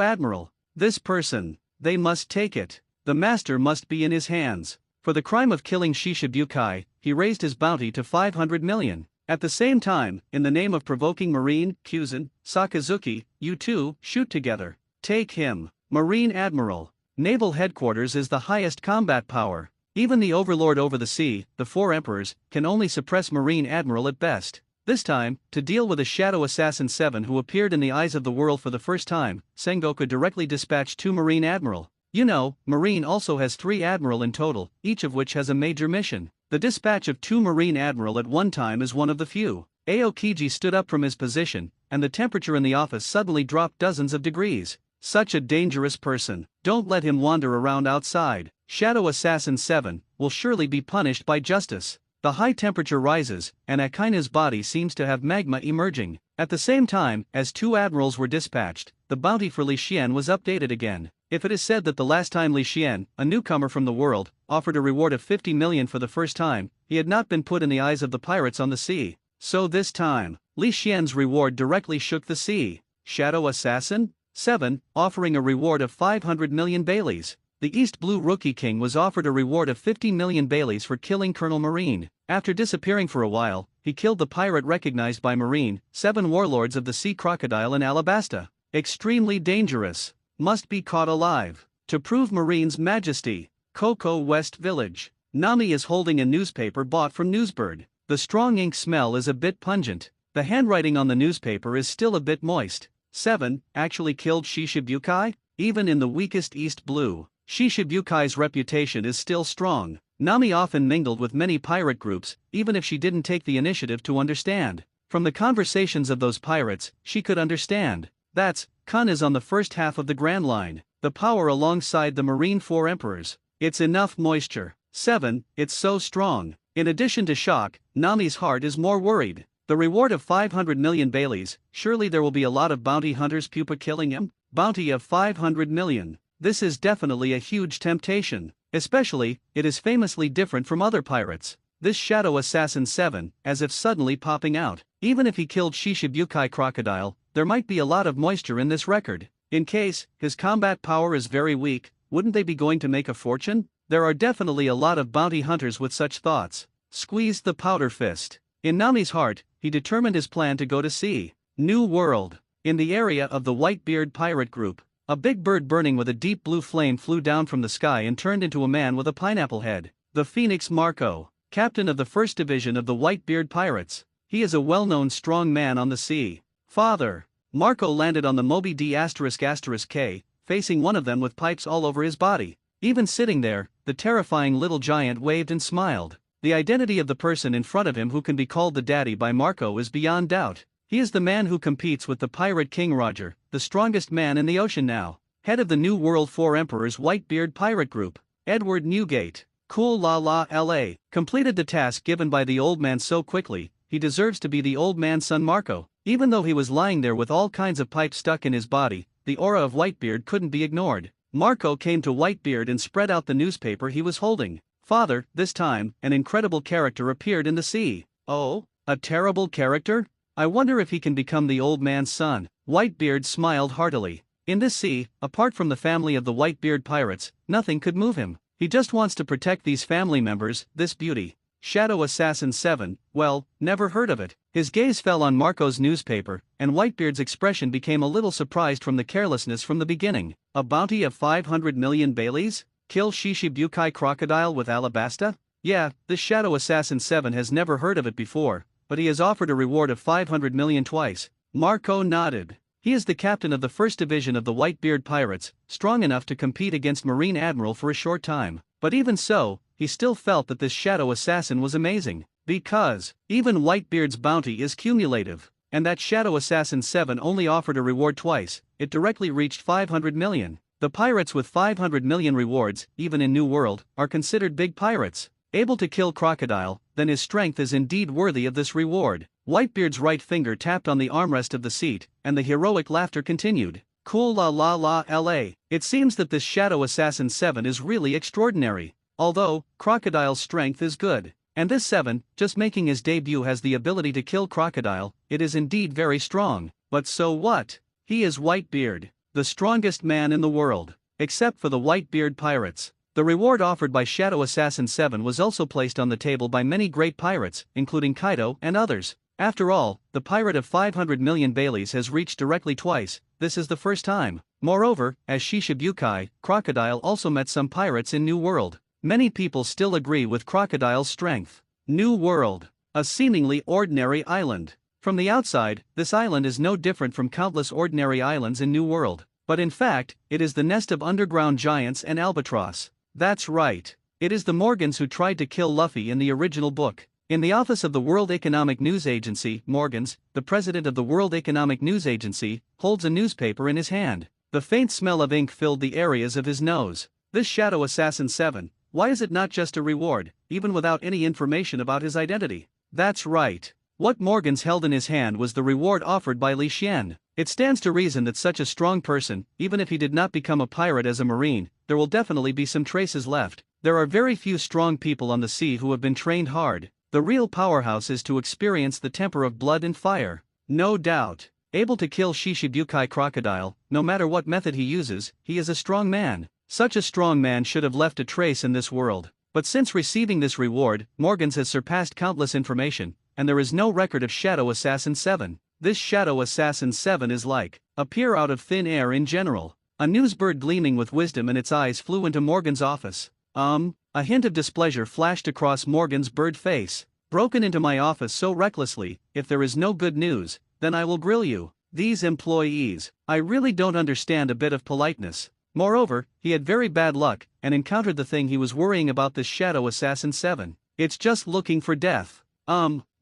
admiral. This person, they must take it. The master must be in his hands. For the crime of killing Shishibukai, he raised his bounty to 500 million. At the same time, in the name of provoking Marine, Kyuzen, Sakazuki, you two, shoot together. Take him. Marine Admiral. Naval headquarters is the highest combat power. Even the overlord over the sea, the 4 emperors, can only suppress Marine Admiral at best. This time, to deal with a Shadow Assassin 7 who appeared in the eyes of the world for the first time, Sengoku directly dispatched 2 Marine Admiral. You know, Marine also has 3 Admiral in total, each of which has a major mission. The dispatch of 2 Marine Admiral at one time is one of the few. Aokiji stood up from his position, and the temperature in the office suddenly dropped dozens of degrees. Such a dangerous person. Don't let him wander around outside. Shadow Assassin 7 will surely be punished by justice. The high temperature rises, and Akainu's body seems to have magma emerging. At the same time, as 2 admirals were dispatched, the bounty for Li Xian was updated again. If it is said that the last time Li Xian, a newcomer from the world, offered a reward of 50 million for the first time, he had not been put in the eyes of the pirates on the sea. So this time, Li Xian's reward directly shook the sea. Shadow Assassin 7, offering a reward of 500 million Baileys. The East Blue Rookie King was offered a reward of 50 million Baileys for killing Colonel Marine. After disappearing for a while, he killed the pirate recognized by Marine, 7 warlords of the Sea Crocodile in Alabasta. Extremely dangerous. Must be caught alive. To prove Marine's majesty. Cocoa West Village. Nami is holding a newspaper bought from Newsbird. The strong ink smell is a bit pungent. The handwriting on the newspaper is still a bit moist. 7 actually killed Shishibukai? Even in the weakest East Blue, Shishibukai's reputation is still strong. Nami often mingled with many pirate groups, even if she didn't take the initiative to understand. From the conversations of those pirates, she could understand. That's, Kun is on the first half of the Grand Line, the power alongside the Marine 4 Emperors. It's enough moisture. 7, it's so strong. In addition to shock, Nami's heart is more worried. The reward of 500 million Baileys, surely there will be a lot of bounty hunters pupa killing him? Bounty of 500 million. This is definitely a huge temptation. Especially, it is famously different from other pirates. This Shadow Assassin 7, as if suddenly popping out. Even if he killed Shishibukai Crocodile, there might be a lot of moisture in this record. In case his combat power is very weak, wouldn't they be going to make a fortune? There are definitely a lot of bounty hunters with such thoughts. Squeezed the powder fist. In Nami's heart, he determined his plan to go to sea. New World. In the area of the Whitebeard pirate group, a big bird burning with a deep blue flame flew down from the sky and turned into a man with a pineapple head. The Phoenix Marco, captain of the 1st Division of the Whitebeard Pirates. He is a well-known strong man on the sea. Father. Marco landed on the Moby D***K, facing one of them with pipes all over his body. Even sitting there, the terrifying little giant waved and smiled. The identity of the person in front of him who can be called the daddy by Marco is beyond doubt. He is the man who competes with the pirate King Roger, the strongest man in the ocean now. Head of the New World 4 Emperor's Whitebeard pirate group, Edward Newgate. Cool la la la, completed the task given by the old man so quickly, he deserves to be the old man's son Marco. Even though he was lying there with all kinds of pipes stuck in his body, the aura of Whitebeard couldn't be ignored. Marco came to Whitebeard and spread out the newspaper he was holding. Father, this time, an incredible character appeared in the sea. Oh, a terrible character? I wonder if he can become the old man's son. Whitebeard smiled heartily. In this sea, apart from the family of the Whitebeard pirates, nothing could move him. He just wants to protect these family members, this beauty. Shadow Assassin 7, well, never heard of it. His gaze fell on Marco's newspaper, and Whitebeard's expression became a little surprised from the carelessness from the beginning. A bounty of 500 million Baileys? Kill Shishibukai crocodile with Alabasta? Yeah, this Shadow Assassin 7 has never heard of it before, but he has offered a reward of 500 million twice. Marco nodded. He is the captain of the first division of the Whitebeard pirates, strong enough to compete against Marine Admiral for a short time. But even so, he still felt that this Shadow Assassin was amazing, because even Whitebeard's bounty is cumulative, and that Shadow Assassin 7 only offered a reward twice. It directly reached 500 million. The pirates with 500 million rewards, even in New World, are considered big pirates. Able to kill crocodile, then his strength is indeed worthy of this reward. Whitebeard's right finger tapped on the armrest of the seat, and the heroic laughter continued. Cool la la la la. It seems that this Shadow Assassin 7 is really extraordinary. Although, crocodile's strength is good. And this 7, just making his debut, has the ability to kill crocodile. It is indeed very strong. But so what? He is Whitebeard, the strongest man in the world. Except for the Whitebeard pirates. The reward offered by Shadow Assassin 7 was also placed on the table by many great pirates, including Kaido and others. After all, the pirate of 500 million Baileys has reached directly twice. This is the first time. Moreover, as Shishibukai, crocodile also met some pirates in New World. Many people still agree with crocodile's strength. New World, a seemingly ordinary island. From the outside, this island is no different from countless ordinary islands in New World. But in fact, it is the nest of underground giants and albatross. That's right. It is the Morgans who tried to kill Luffy in the original book. In the office of the World Economic News Agency, Morgans, the president of the World Economic News Agency, holds a newspaper in his hand. The faint smell of ink filled the areas of his nose. This Shadow Assassin 7, why is it not just a reward, even without any information about his identity? That's right. What Morgans held in his hand was the reward offered by Li Xian. It stands to reason that such a strong person, even if he did not become a pirate as a marine, there will definitely be some traces left. There are very few strong people on the sea who have been trained hard. The real powerhouse is to experience the temper of blood and fire. No doubt. Able to kill Shishibukai crocodile, no matter what method he uses, he is a strong man. Such a strong man should have left a trace in this world. But since receiving this reward, Morgans has surpassed countless information, and there is no record of Shadow Assassin 7. This Shadow Assassin 7 is like appear out of thin air in general. A newsbird gleaming with wisdom in its eyes flew into Morgan's office. A hint of displeasure flashed across Morgan's bird face. Broken into my office so recklessly, if there is no good news, then I will grill you. These employees, I really don't understand a bit of politeness. Moreover, he had very bad luck, and encountered the thing he was worrying about, this Shadow Assassin 7. It's just looking for death.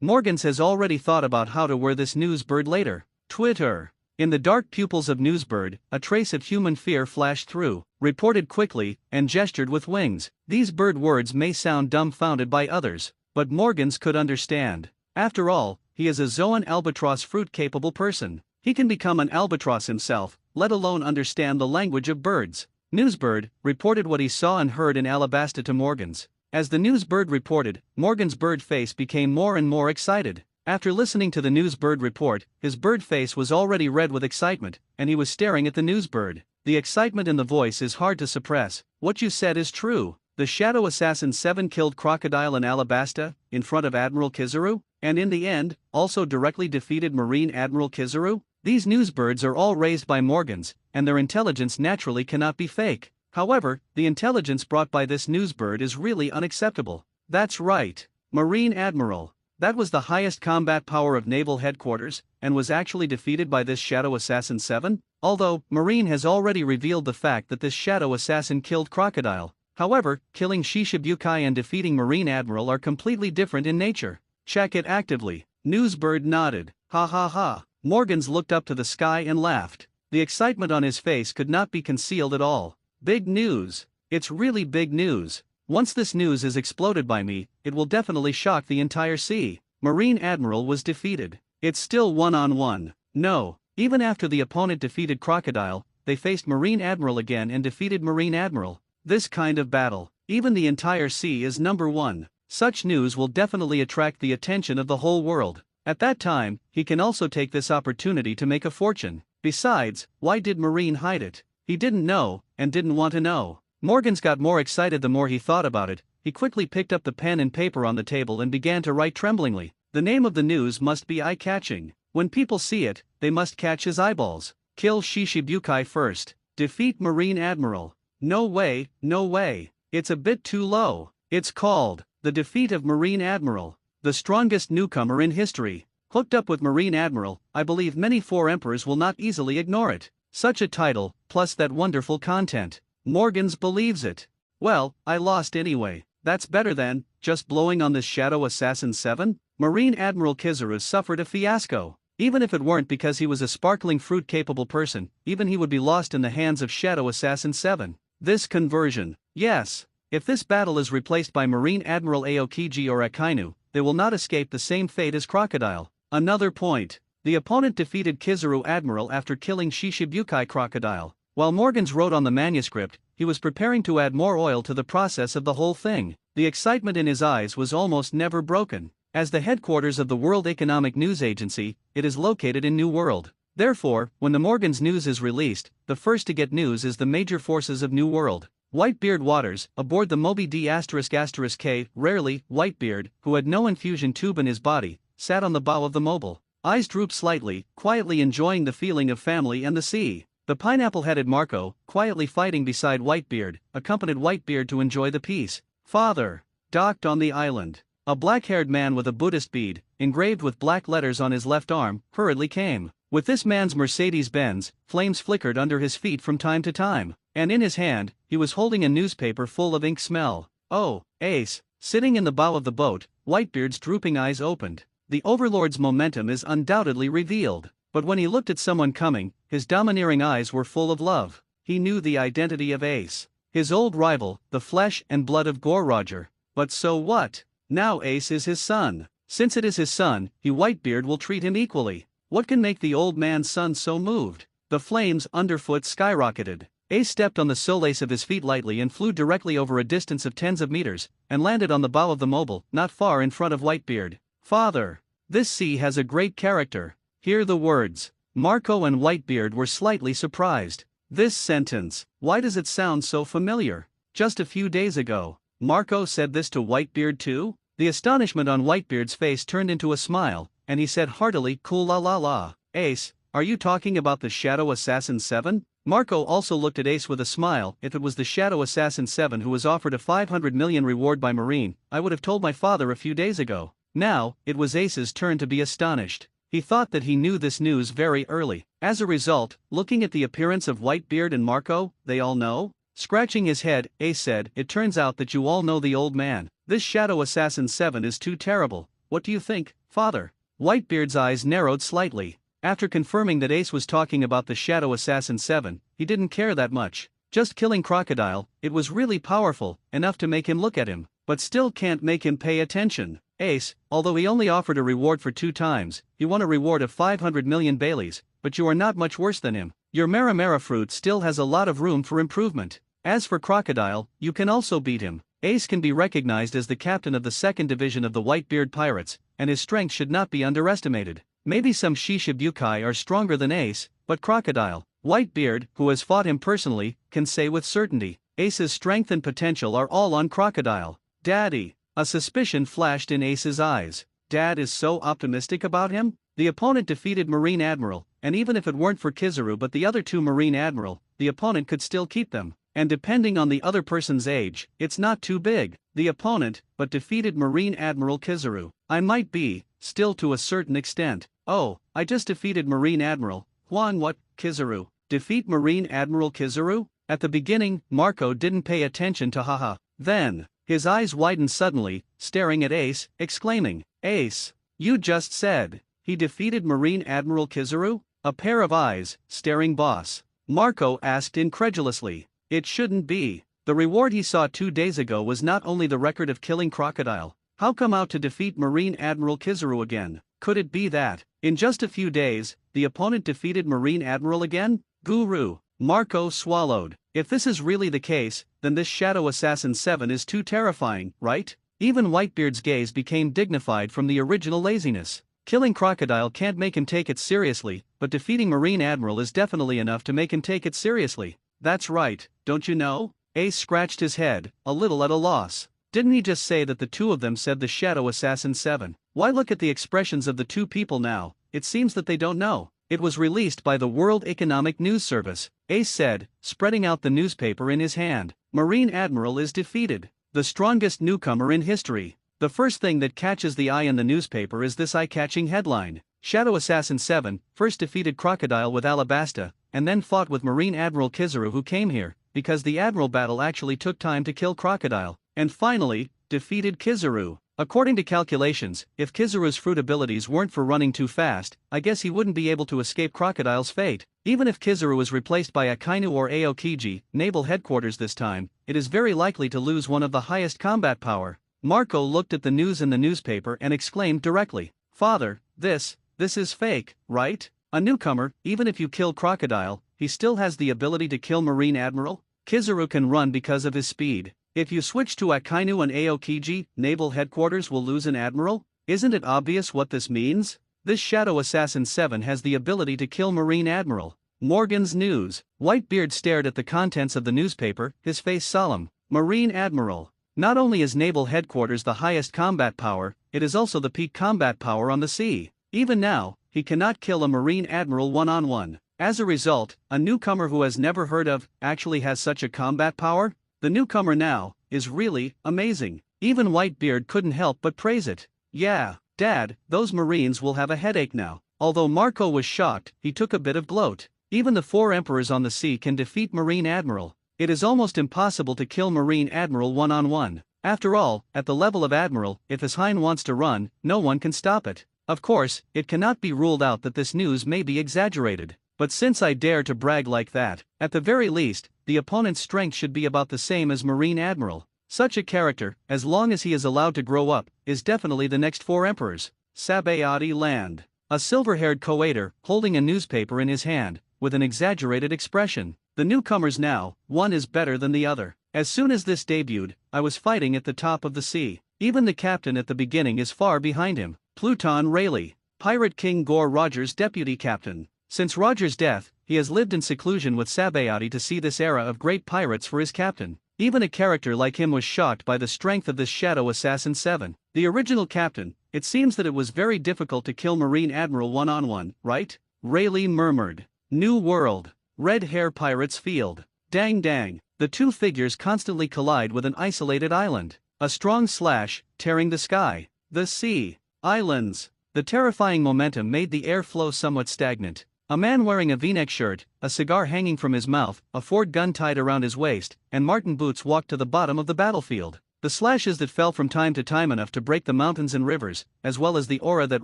Morgans has already thought about how to wear this newsbird later. Twitter. In the dark pupils of Newsbird, a trace of human fear flashed through, reported quickly, and gestured with wings. These bird words may sound dumbfounded by others, but Morgans could understand. After all, he is a Zoan albatross fruit-capable person. He can become an albatross himself, let alone understand the language of birds. Newsbird reported what he saw and heard in Alabasta to Morgans. As the Newsbird reported, Morgan's bird face became more and more excited. After listening to the Newsbird report, his bird face was already red with excitement, and he was staring at the Newsbird. The excitement in the voice is hard to suppress. What you said is true. The Shadow Assassin 7 killed Crocodile in Alabasta, in front of Admiral Kizaru, and in the end, also directly defeated Marine Admiral Kizaru? These newsbirds are all raised by Morgans, and their intelligence naturally cannot be fake. However, the intelligence brought by this newsbird is really unacceptable. That's right. Marine Admiral. That was the highest combat power of naval headquarters, and was actually defeated by this Shadow Assassin 7? Although, Marine has already revealed the fact that this Shadow Assassin killed Crocodile. However, killing Shishibukai and defeating Marine Admiral are completely different in nature. Check it actively. Newsbird nodded. Ha ha ha. Morgans looked up to the sky and laughed. The excitement on his face could not be concealed at all. Big news. It's really big news. Once this news is exploded by me, it will definitely shock the entire sea. Marine Admiral was defeated. It's still 1-on-1. No, even after the opponent defeated Crocodile, they faced Marine Admiral again and defeated Marine Admiral. This kind of battle, even the entire sea is number one. Such news will definitely attract the attention of the whole world. At that time, he can also take this opportunity to make a fortune. Besides, why did Marine hide it? He didn't know, and didn't want to know. Morgans got more excited the more he thought about it. He quickly picked up the pen and paper on the table and began to write tremblingly. The name of the news must be eye-catching. When people see it, they must catch his eyeballs. Kill Shishibukai first. Defeat Marine Admiral. No way, no way. It's a bit too low. It's called The Defeat of Marine Admiral, the strongest newcomer in history. Hooked up with Marine Admiral, I believe many four emperors will not easily ignore it. Such a title, plus that wonderful content. Morgans believes it. Well, I lost anyway. That's better than just blowing on this Shadow Assassin 7. Marine Admiral Kizaru suffered a fiasco. Even if it weren't because he was a sparkling fruit-capable person, even he would be lost in the hands of Shadow Assassin 7. This conversion. Yes. If this battle is replaced by Marine Admiral Aokiji or Akainu, they will not escape the same fate as Crocodile. Another point. The opponent defeated Kizaru Admiral after killing Shishibukai Crocodile. While Morgans wrote on the manuscript, he was preparing to add more oil to the process of the whole thing. The excitement in his eyes was almost never broken. As the headquarters of the World Economic News Agency, it is located in New World. Therefore, when the Morgans news is released, the first to get news is the major forces of New World. Whitebeard Waters, aboard the Moby D***K, rarely, Whitebeard, who had no infusion tube in his body, sat on the bow of the mobile. Eyes drooped slightly, quietly enjoying the feeling of family and the sea. The pineapple-headed Marco, quietly fighting beside Whitebeard, accompanied Whitebeard to enjoy the peace. Father. Docked on the island. A black-haired man with a Buddhist bead, engraved with black letters on his left arm, hurriedly came. With this man's Mercedes-Benz, flames flickered under his feet from time to time, and in his hand, he was holding a newspaper full of ink smell. Oh, Ace. Sitting in the bow of the boat, Whitebeard's drooping eyes opened. The Overlord's momentum is undoubtedly revealed. But when he looked at someone coming, his domineering eyes were full of love. He knew the identity of Ace. His old rival, the flesh and blood of Gore Roger. But so what? Now Ace is his son. Since it is his son, Whitebeard will treat him equally. What can make the old man's son so moved? The flames underfoot skyrocketed. Ace stepped on the solace of his feet lightly and flew directly over a distance of tens of meters, and landed on the bow of the mobile, not far in front of Whitebeard. Father. This sea has a great character. Hear the words. Marco and Whitebeard were slightly surprised. This sentence, why does it sound so familiar? Just a few days ago, Marco said this to Whitebeard too? The astonishment on Whitebeard's face turned into a smile, and he said heartily, cool la la la. Ace, are you talking about the Shadow Assassin 7? Marco also looked at Ace with a smile. If it was the Shadow Assassin 7 who was offered a 500 million reward by Marine, I would have told my father a few days ago. Now, it was Ace's turn to be astonished. He thought that he knew this news very early. As a result, looking at the appearance of Whitebeard and Marco, they all know? Scratching his head, Ace said, it turns out that you all know the old man. This Shadow Assassin 7 is too terrible. What do you think, father? Whitebeard's eyes narrowed slightly. After confirming that Ace was talking about the Shadow Assassin 7, he didn't care that much. Just killing Crocodile, it was really powerful, enough to make him look at him, but still can't make him pay attention. Ace, although he only offered a reward for 2 times, he won a reward of 500 million Baileys, but you are not much worse than him. Your Maramara fruit still has a lot of room for improvement. As for Crocodile, you can also beat him. Ace can be recognized as the captain of the 2nd Division of the Whitebeard Pirates, and his strength should not be underestimated. Maybe some Shishibukai are stronger than Ace, but Crocodile, Whitebeard, who has fought him personally, can say with certainty, Ace's strength and potential are all on Crocodile. Daddy. A suspicion flashed in Ace's eyes. Dad is so optimistic about him? The opponent defeated Marine Admiral, and even if it weren't for Kizaru but the other 2 Marine Admiral, the opponent could still keep them. And depending on the other person's age, it's not too big. The opponent, but defeated Marine Admiral Kizaru. I might be, still to a certain extent. Oh, I just defeated Marine Admiral. Huang what, Kizaru? Defeat Marine Admiral Kizaru? At the beginning, Marco didn't pay attention to haha. Then, his eyes widened suddenly, staring at Ace, exclaiming, Ace, you just said, He defeated Marine Admiral Kizaru? A pair of eyes, staring boss. Marco asked incredulously. It shouldn't be. The reward he saw 2 days ago was not only the record of killing Crocodile. How come out to defeat Marine Admiral Kizaru again? Could it be that, in just a few days, the opponent defeated Marine Admiral again? Guru. Marco swallowed. If this is really the case, then this Shadow Assassin 7 is too terrifying, right? Even Whitebeard's gaze became dignified from the original laziness. Killing Crocodile can't make him take it seriously, but defeating Marine Admiral is definitely enough to make him take it seriously. That's right, don't you know? Ace scratched his head, a little at a loss. Didn't he just say that the two of them said the Shadow Assassin 7? Why look at the expressions of the two people now, it seems that they don't know. It was released by the World Economic News Service, Ace said, spreading out the newspaper in his hand. Marine Admiral is defeated. The strongest newcomer in history. The first thing that catches the eye in the newspaper is this eye-catching headline. Shadow Assassin 7 first defeated Crocodile with Alabasta, and then fought with Marine Admiral Kizaru, who came here, because the Admiral battle actually took time to kill Crocodile, and finally, defeated Kizaru. According to calculations, if Kizaru's fruit abilities weren't for running too fast, I guess he wouldn't be able to escape Crocodile's fate. Even if Kizaru is replaced by Akainu or Aokiji, naval headquarters this time, it is very likely to lose one of the highest combat power. Marco looked at the news in the newspaper and exclaimed directly, "Father, this is fake, right? A newcomer, even if you kill Crocodile, he still has the ability to kill Marine Admiral? Kizaru can run because of his speed. If you switch to Akainu and Aokiji, naval headquarters will lose an admiral? Isn't it obvious what this means? This Shadow Assassin 7 has the ability to kill Marine Admiral." Morgan's News. Whitebeard stared at the contents of the newspaper, his face solemn. Marine Admiral. Not only is naval headquarters the highest combat power, it is also the peak combat power on the sea. Even now, he cannot kill a Marine Admiral one-on-one. As a result, a newcomer who has never heard of actually has such a combat power? The newcomer now is really amazing. Even Whitebeard couldn't help but praise it. Yeah, Dad, those Marines will have a headache now. Although Marco was shocked, he took a bit of gloat. Even the 4 emperors on the sea can defeat Marine Admiral. It is almost impossible to kill Marine Admiral one-on-one. After all, at the level of Admiral, if his hind wants to run, no one can stop it. Of course, it cannot be ruled out that this news may be exaggerated. But since I dare to brag like that, at the very least, the opponent's strength should be about the same as Marine Admiral. Such a character, as long as he is allowed to grow up, is definitely the next 4 emperors. Sabayati Land. A silver-haired coator, holding a newspaper in his hand, with an exaggerated expression. The newcomers now, one is better than the other. As soon as this debuted, I was fighting at the top of the sea. Even the captain at the beginning is far behind him. Pluton Rayleigh. Pirate King Gore Rogers' deputy captain. Since Roger's death, he has lived in seclusion with Sabayati to see this era of great pirates for his captain. Even a character like him was shocked by the strength of this Shadow Assassin 7. The original captain, it seems that it was very difficult to kill Marine Admiral one-on-one, right? Rayleigh murmured. New World. Red Hair Pirates Field. Dang dang, the two figures constantly collide with an isolated island. A strong slash, tearing the sky. The sea. Islands. The terrifying momentum made the air flow somewhat stagnant. A man wearing a v-neck shirt, a cigar hanging from his mouth, a Ford gun tied around his waist, and Martin boots walked to the bottom of the battlefield. The slashes that fell from time to time enough to break the mountains and rivers, as well as the aura that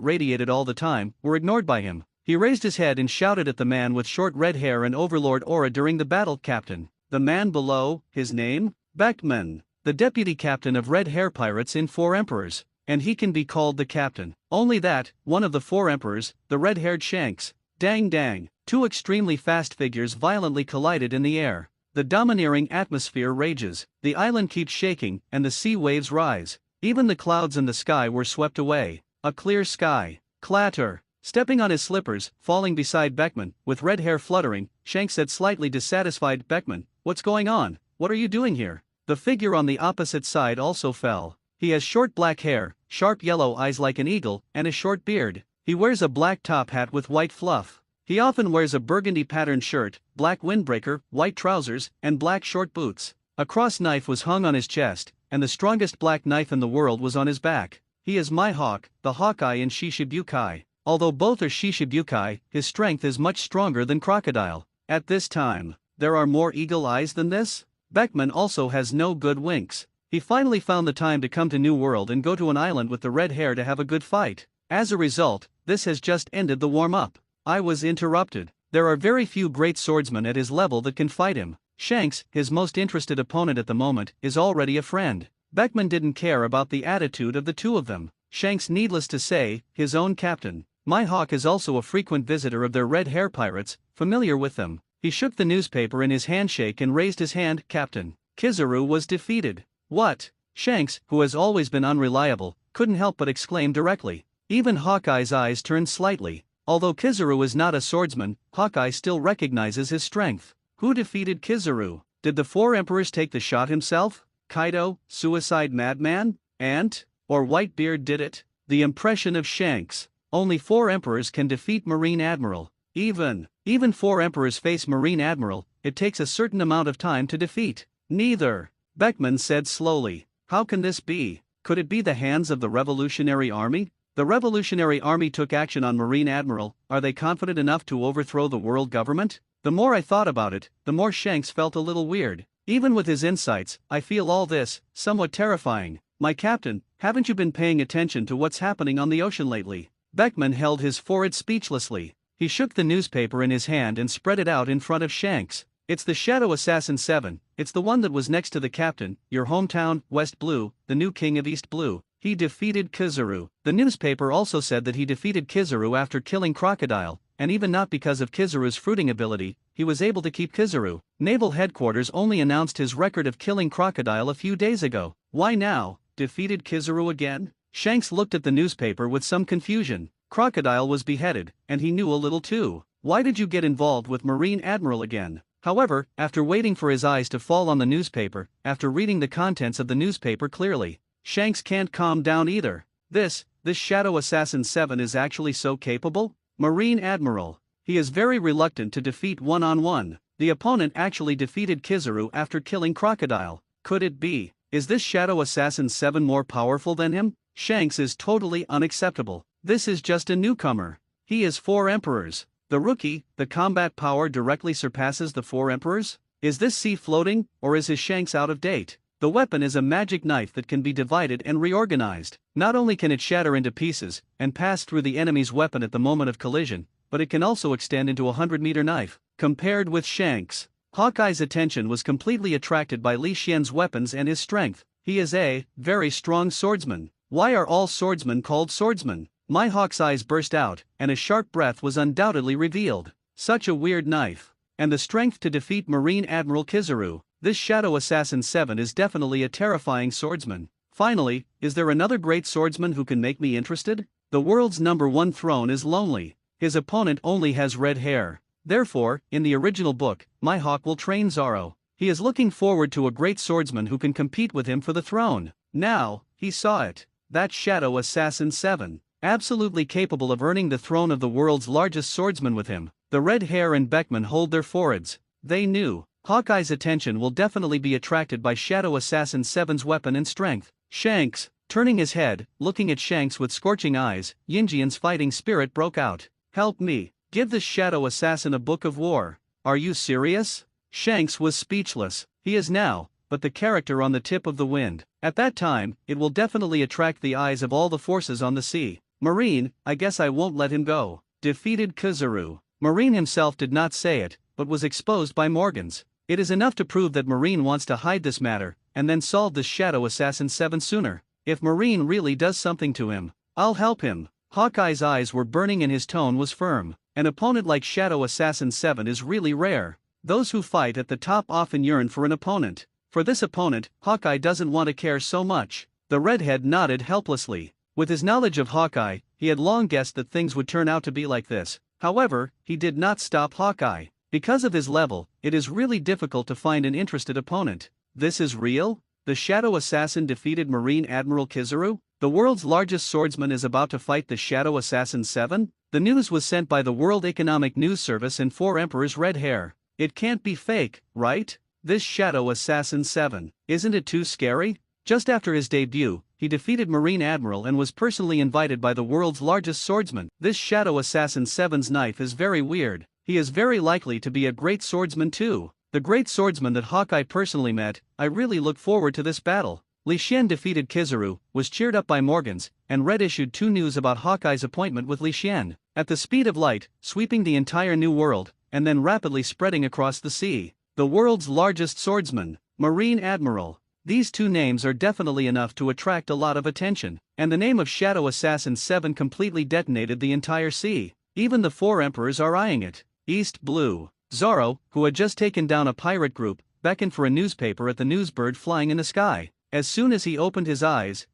radiated all the time, were ignored by him. He raised his head and shouted at the man with short red hair and overlord aura during the battle. Captain. The man below, his name? Beckman. The deputy captain of Red Hair Pirates in 4 Emperors. And he can be called the captain. Only that, one of the 4 emperors, the red-haired Shanks. Dang dang, 2 extremely fast figures violently collided in the air. The domineering atmosphere rages, the island keeps shaking, and the sea waves rise. Even the clouds in the sky were swept away. A clear sky. Clatter. Stepping on his slippers, falling beside Beckman, with red hair fluttering, Shanks said slightly dissatisfied, "Beckman, what's going on? What are you doing here?" The figure on the opposite side also fell. He has short black hair, sharp yellow eyes like an eagle, and a short beard. He wears a black top hat with white fluff. He often wears a burgundy patterned shirt, black windbreaker, white trousers, and black short boots. A cross knife was hung on his chest, and the strongest black knife in the world was on his back. He is my hawk, the Hawkeye in Shishibukai. Although both are Shishibukai, his strength is much stronger than Crocodile. At this time, there are more eagle eyes than this? Beckman also has no good winks. He finally found the time to come to New World and go to an island with the red hair to have a good fight. As a result, this has just ended the warm-up. I was interrupted. There are very few great swordsmen at his level that can fight him. Shanks, his most interested opponent at the moment, is already a friend. Beckman didn't care about the attitude of the two of them. Shanks, needless to say, his own captain. Mihawk is also a frequent visitor of their red hair pirates, familiar with them. He shook the newspaper in his handshake and raised his hand. Captain, Kizaru was defeated. What? Shanks, who has always been unreliable, couldn't help but exclaim directly. Even Hawkeye's eyes turned slightly. Although Kizaru is not a swordsman, Hawkeye still recognizes his strength. Who defeated Kizaru? Did the four emperors take the shot himself? Kaido, Suicide Madman, Ant, or Whitebeard did it? The impression of Shanks. Only four emperors can defeat Marine Admiral. Even four emperors face Marine Admiral, it takes a certain amount of time to defeat. Neither. Beckman said slowly. How can this be? Could it be the hands of the Revolutionary Army? The Revolutionary Army took action on Marine Admiral. Are they confident enough to overthrow the world government? The more I thought about it, the more Shanks felt a little weird. Even with his insights, I feel all this somewhat terrifying. My captain, haven't you been paying attention to what's happening on the ocean lately? Beckman held his forehead speechlessly. He shook the newspaper in his hand and spread it out in front of Shanks. It's the Shadow Assassin 7, it's the one that was next to the captain, your hometown, West Blue, the new king of East Blue. He defeated Kizaru. The newspaper also said that he defeated Kizaru after killing Crocodile, and even not because of Kizaru's fruiting ability, he was able to keep Kizaru. Naval Headquarters only announced his record of killing Crocodile a few days ago. Why now? Defeated Kizaru again? Shanks looked at the newspaper with some confusion. Crocodile was beheaded, and he knew a little too. Why did you get involved with Marine Admiral again? However, after waiting for his eyes to fall on the newspaper, after reading the contents of the newspaper clearly, Shanks can't calm down either. This Shadow Assassin 7 is actually so capable? Marine Admiral. He is very reluctant to defeat one-on-one. The opponent actually defeated Kizaru after killing Crocodile. Could it be? Is this Shadow Assassin 7 more powerful than him? Shanks is totally unacceptable. This is just a newcomer. He is four emperors. The rookie, the combat power directly surpasses the four emperors? Is this sea floating, or is his Shanks out of date? The weapon is a magic knife that can be divided and reorganized. Not only can it shatter into pieces and pass through the enemy's weapon at the moment of collision, but it can also extend into a 100-meter knife. Compared with Shanks, Hawkeye's attention was completely attracted by Li Xian's weapons and his strength. He is a very strong swordsman. Why are all swordsmen called swordsmen? Mihawk's eyes burst out, and a sharp breath was undoubtedly revealed. Such a weird knife. And the strength to defeat Marine Admiral Kizaru. This Shadow Assassin 7 is definitely a terrifying swordsman. Finally, is there another great swordsman who can make me interested? The world's #1 throne is lonely. His opponent only has red hair. Therefore, in the original book, Mihawk will train Zoro. He is looking forward to a great swordsman who can compete with him for the throne. Now, he saw it. That Shadow Assassin 7. Absolutely capable of earning the throne of the world's largest swordsman with him. The red hair and Beckman hold their foreheads. They knew. Hawkeye's attention will definitely be attracted by Shadow Assassin 7's weapon and strength. Shanks, turning his head, looking at Shanks with scorching eyes, Yinjian's fighting spirit broke out. Help me, give this Shadow Assassin a book of war. Are you serious? Shanks was speechless. He is now, but the character on the tip of the wind. At that time, it will definitely attract the eyes of all the forces on the sea. Marine, I guess I won't let him go. Defeated Kizaru. Marine himself did not say it, but was exposed by Morgans. It is enough to prove that Marine wants to hide this matter, and then solve this Shadow Assassin 7 sooner. If Marine really does something to him, I'll help him. Hawkeye's eyes were burning and his tone was firm. An opponent like Shadow Assassin 7 is really rare. Those who fight at the top often yearn for an opponent. For this opponent, Hawkeye doesn't want to care so much. The redhead nodded helplessly. With his knowledge of Hawkeye, he had long guessed that things would turn out to be like this. However, he did not stop Hawkeye. Because of his level, it is really difficult to find an interested opponent. This is real? The Shadow Assassin defeated Marine Admiral Kizaru? The world's largest swordsman is about to fight the Shadow Assassin 7? The news was sent by the World Economic News Service and four emperors' red hair. It can't be fake, right? This Shadow Assassin 7, isn't it too scary? Just after his debut, he defeated Marine Admiral and was personally invited by the world's largest swordsman. This Shadow Assassin 7's knife is very weird. He is very likely to be a great swordsman too. The great swordsman that Hawkeye personally met. I really look forward to this battle. Li Xian defeated Kizaru, was cheered up by Morgans, and Red issued 2 news about Hawkeye's appointment with Li Xian, at the speed of light, sweeping the entire New World, and then rapidly spreading across the sea. The world's largest swordsman, Marine Admiral. These 2 names are definitely enough to attract a lot of attention, and the name of Shadow Assassin 7 completely detonated the entire sea. Even the 4 emperors are eyeing it. East Blue. Zoro, who had just taken down a pirate group, beckoned for a newspaper at the newsbird flying in the sky. As soon as he opened his eyes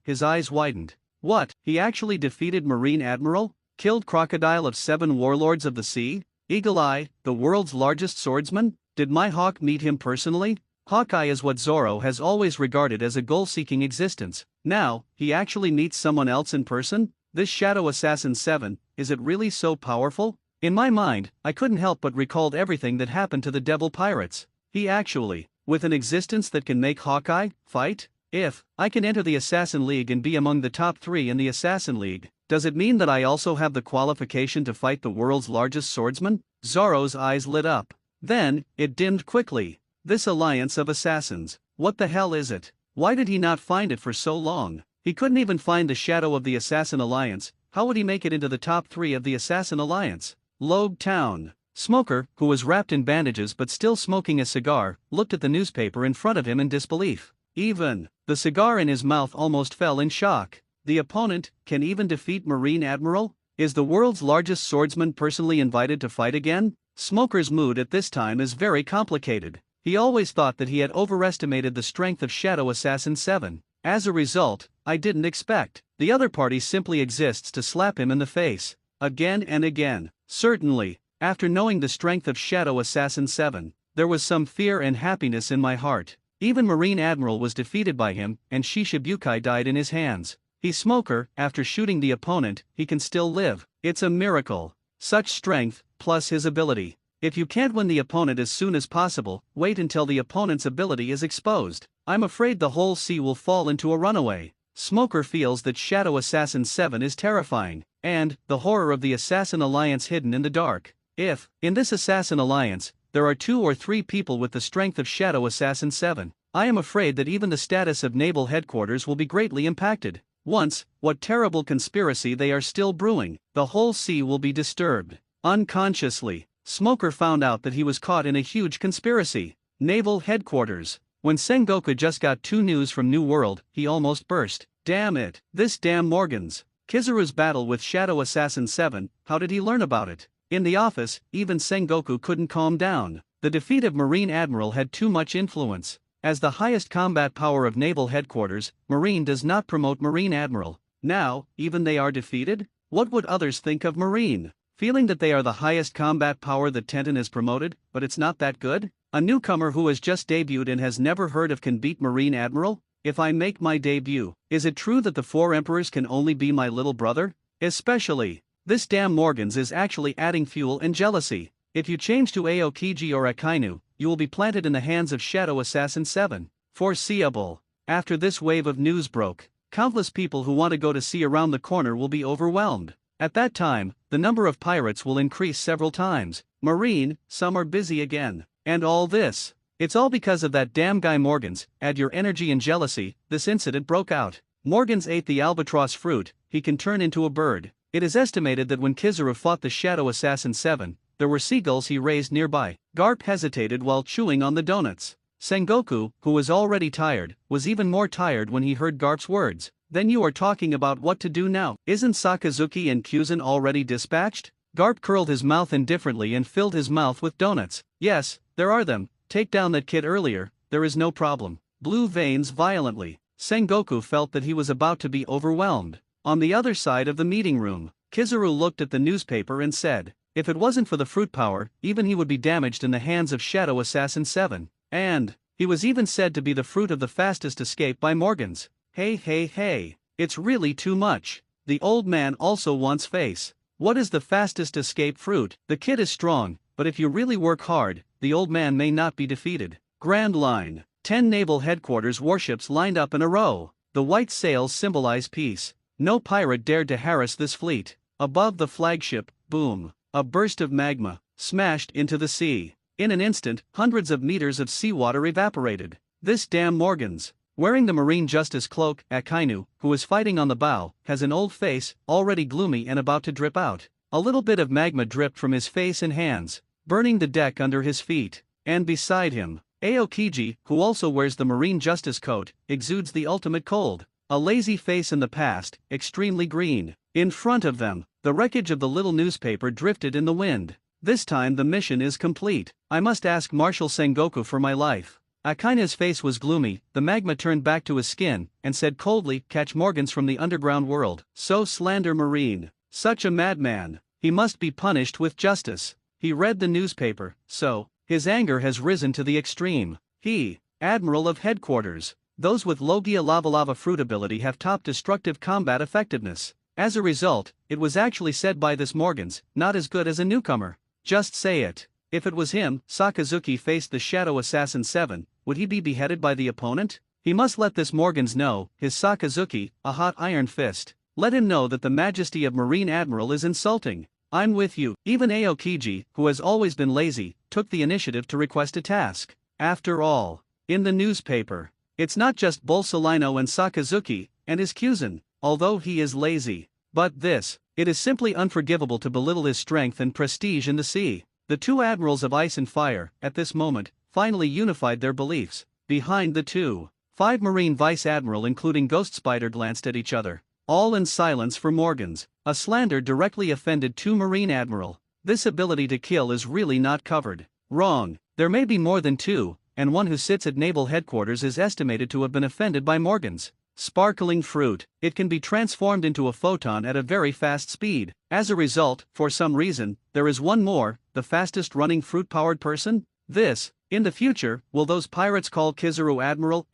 widened. What, he actually defeated Marine Admiral? Killed Crocodile of 7 warlords of the sea? Eagle Eye, the world's largest swordsman? Did my hawk meet him personally? Hawkeye is what Zoro has always regarded as a goal-seeking existence. Now, he actually meets someone else in person? This Shadow Assassin 7, is it really so powerful? In my mind, I couldn't help but recalled everything that happened to the Devil Pirates. He actually, with an existence that can make Hawkeye fight? If I can enter the Assassin League and be among the top 3 in the Assassin League, does it mean that I also have the qualification to fight the world's largest swordsman? Zoro's eyes lit up. Then, it dimmed quickly. This alliance of assassins, what the hell is it? Why did he not find it for so long? He couldn't even find the shadow of the Assassin Alliance. How would he make it into the top 3 of the Assassin Alliance? Logue Town. Smoker, who was wrapped in bandages but still smoking a cigar, looked at the newspaper in front of him in disbelief. Even the cigar in his mouth almost fell in shock. The opponent can even defeat Marine Admiral? Is the world's largest swordsman personally invited to fight again? Smoker's mood at this time is very complicated. He always thought that he had overestimated the strength of Shadow Assassin 7. As a result, I didn't expect. The other party simply exists to slap him in the face. Again and again. Certainly, after knowing the strength of Shadow Assassin 7, there was some fear and happiness in my heart. Even Marine Admiral was defeated by him, and Shishibukai died in his hands. Smoker, after shooting the opponent, he can still live. It's a miracle. Such strength, plus his ability. If you can't win the opponent as soon as possible, wait until the opponent's ability is exposed. I'm afraid the whole sea will fall into a runaway. Smoker feels that Shadow Assassin 7 is terrifying, and the horror of the Assassin Alliance hidden in the dark. If, in this Assassin Alliance, there are 2 or 3 people with the strength of Shadow Assassin 7, I am afraid that even the status of naval headquarters will be greatly impacted. Once, what terrible conspiracy they are still brewing, the whole sea will be disturbed. Unconsciously, Smoker found out that he was caught in a huge conspiracy. Naval headquarters. When Sengoku just got 2 news from New World, he almost burst. Damn it, this damn Morgans. Kizaru's battle with Shadow Assassin 7, how did he learn about it? In the office, even Sengoku couldn't calm down. The defeat of Marine Admiral had too much influence. As the highest combat power of naval headquarters, Marine does not promote Marine Admiral. Now, even they are defeated? What would others think of Marine? Feeling that they are the highest combat power that Tenten has promoted, but it's not that good? A newcomer who has just debuted and has never heard of can beat Marine Admiral? If I make my debut, is it true that the 4 emperors can only be my little brother? Especially, this damn Morgans is actually adding fuel and jealousy. If you change to Aokiji or Akainu, you will be planted in the hands of Shadow Assassin 7. Foreseeable. After this wave of news broke, countless people who want to go to sea around the corner will be overwhelmed. At that time, the number of pirates will increase several times. Marine, some are busy again. And all this. It's all because of that damn guy Morgans. Add your energy and jealousy, this incident broke out. Morgans ate the albatross fruit, he can turn into a bird. It is estimated that when Kizaru fought the Shadow Assassin 7, there were seagulls he raised nearby. Garp hesitated while chewing on the donuts. Sengoku, who was already tired, was even more tired when he heard Garp's words. Then you are talking about what to do now. Isn't Sakazuki and Kyuzan already dispatched? Garp curled his mouth indifferently and filled his mouth with donuts. Yes, there are them. Take down that kid earlier, there is no problem. Blue veins violently. Sengoku felt that he was about to be overwhelmed. On the other side of the meeting room, Kizaru looked at the newspaper and said, if it wasn't for the fruit power, even he would be damaged in the hands of Shadow Assassin 7. And he was even said to be the fruit of the fastest escape by Morgans. Hey, it's really too much. The old man also wants face. What is the fastest escape fruit? The kid is strong, but if you really work hard, the old man may not be defeated. Grand Line. 10 naval headquarters warships lined up in a row. The white sails symbolize peace. No pirate dared to harass this fleet. Above the flagship, boom. A burst of magma smashed into the sea. In an instant, hundreds of meters of seawater evaporated. This damn Morgans. Wearing the Marine Justice cloak, Akainu, who is fighting on the bow, has an old face, already gloomy and about to drip out. A little bit of magma dripped from his face and hands, burning the deck under his feet. And beside him, Aokiji, who also wears the Marine Justice coat, exudes the ultimate cold. A lazy face in the past, extremely green. In front of them, the wreckage of the little newspaper drifted in the wind. This time the mission is complete. I must ask Marshal Sengoku for my life. Akaina's face was gloomy, the magma turned back to his skin, and said coldly, catch Morgans from the underground world. So slander Marine. Such a madman. He must be punished with justice. He read the newspaper, so, his anger has risen to the extreme. He, Admiral of Headquarters. Those with Logia Lava fruit ability have top destructive combat effectiveness. As a result, it was actually said by this Morgans, not as good as a newcomer. Just say it. If it was him, Sakazuki faced the Shadow Assassin 7, would he be beheaded by the opponent? He must let this Morgans know, his Sakazuki, a hot iron fist. Let him know that the majesty of Marine Admiral is insulting. I'm with you. Even Aokiji, who has always been lazy, took the initiative to request a task. After all, in the newspaper, it's not just Bolsolino and Sakazuki, and his Kyuzan, although he is lazy. But this, it is simply unforgivable to belittle his strength and prestige in the sea. The two admirals of ice and fire, at this moment, finally unified their beliefs. Behind the 5 Marine Vice Admiral including Ghost Spider glanced at each other. All in silence for Morgans. A slander directly offended 2 Marine Admiral. This ability to kill is really not covered. Wrong. There may be more than 2, and one who sits at Naval Headquarters is estimated to have been offended by Morgans. Sparkling fruit. It can be transformed into a photon at a very fast speed. As a result, for some reason, there is one more, the fastest running fruit-powered person? This, in the future, will those pirates call Kizaru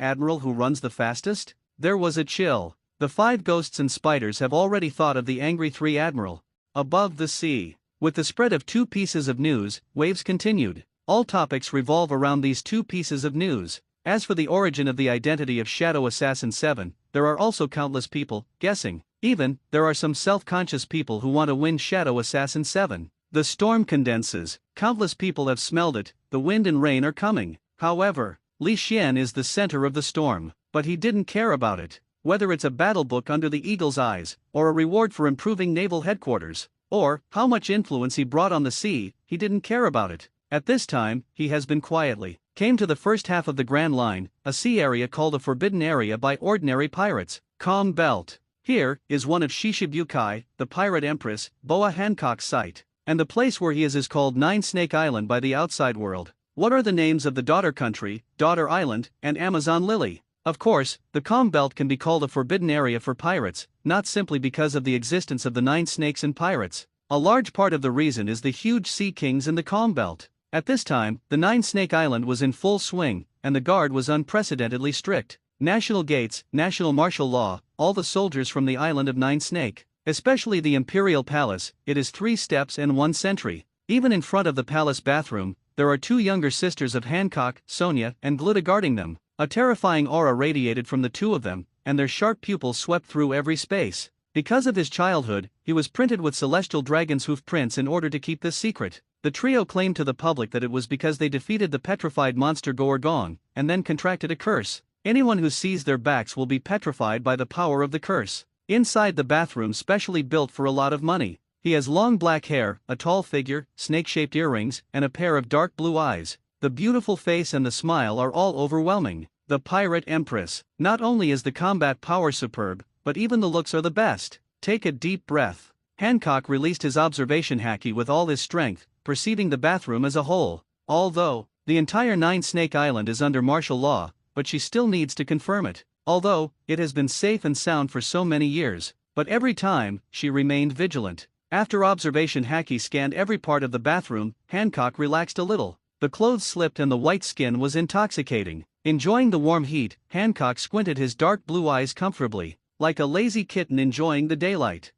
Admiral who runs the fastest? There was a chill. The 5 ghosts and spiders have already thought of the angry 3 Admiral. Above the sea. With the spread of 2 pieces of news, waves continued. All topics revolve around these 2 pieces of news. As for the origin of the identity of Shadow Assassin 7, there are also countless people guessing. Even, there are some self-conscious people who want to win Shadow Assassin 7. The storm condenses, countless people have smelled it, the wind and rain are coming. However, Li Xian is the center of the storm, but he didn't care about it. Whether it's a battle book under the eagle's eyes, or a reward for improving naval headquarters, or how much influence he brought on the sea, he didn't care about it. At this time, he has been quietly came to the first half of the Grand Line, a sea area called a forbidden area by ordinary pirates, Calm Belt. Here is one of Shishibukai, the pirate empress, Boa Hancock's site, and the place where he is called Nine Snake Island by the outside world. What are the names of the daughter country, Daughter Island, and Amazon Lily? Of course, the Calm Belt can be called a forbidden area for pirates, not simply because of the existence of the 9 snakes and pirates. A large part of the reason is the huge sea kings in the Calm Belt. At this time, the 9 Snake Island was in full swing, and the guard was unprecedentedly strict. National gates, national martial law, all the soldiers from the island of 9 Snake. Especially the Imperial Palace, it is 3 steps and 1 sentry. Even in front of the palace bathroom, there are 2 younger sisters of Hancock, Sonia, and Gluta guarding them. A terrifying aura radiated from the 2 of them, and their sharp pupils swept through every space. Because of his childhood, he was printed with celestial dragon's hoof prints in order to keep this secret. The trio claimed to the public that it was because they defeated the petrified monster Gorgon, and then contracted a curse. Anyone who sees their backs will be petrified by the power of the curse. Inside the bathroom specially built for a lot of money. He has long black hair, a tall figure, snake-shaped earrings, and a pair of dark blue eyes. The beautiful face and the smile are all overwhelming. The Pirate Empress. Not only is the combat power superb, but even the looks are the best. Take a deep breath. Hancock released his observation haki with all his strength, perceiving the bathroom as a whole. Although, the entire 9 Snake Island is under martial law, but she still needs to confirm it. Although, it has been safe and sound for so many years, but every time, she remained vigilant. After observation haki scanned every part of the bathroom, Hancock relaxed a little. The clothes slipped and the white skin was intoxicating. Enjoying the warm heat, Hancock squinted his dark blue eyes comfortably, like a lazy kitten enjoying the daylight.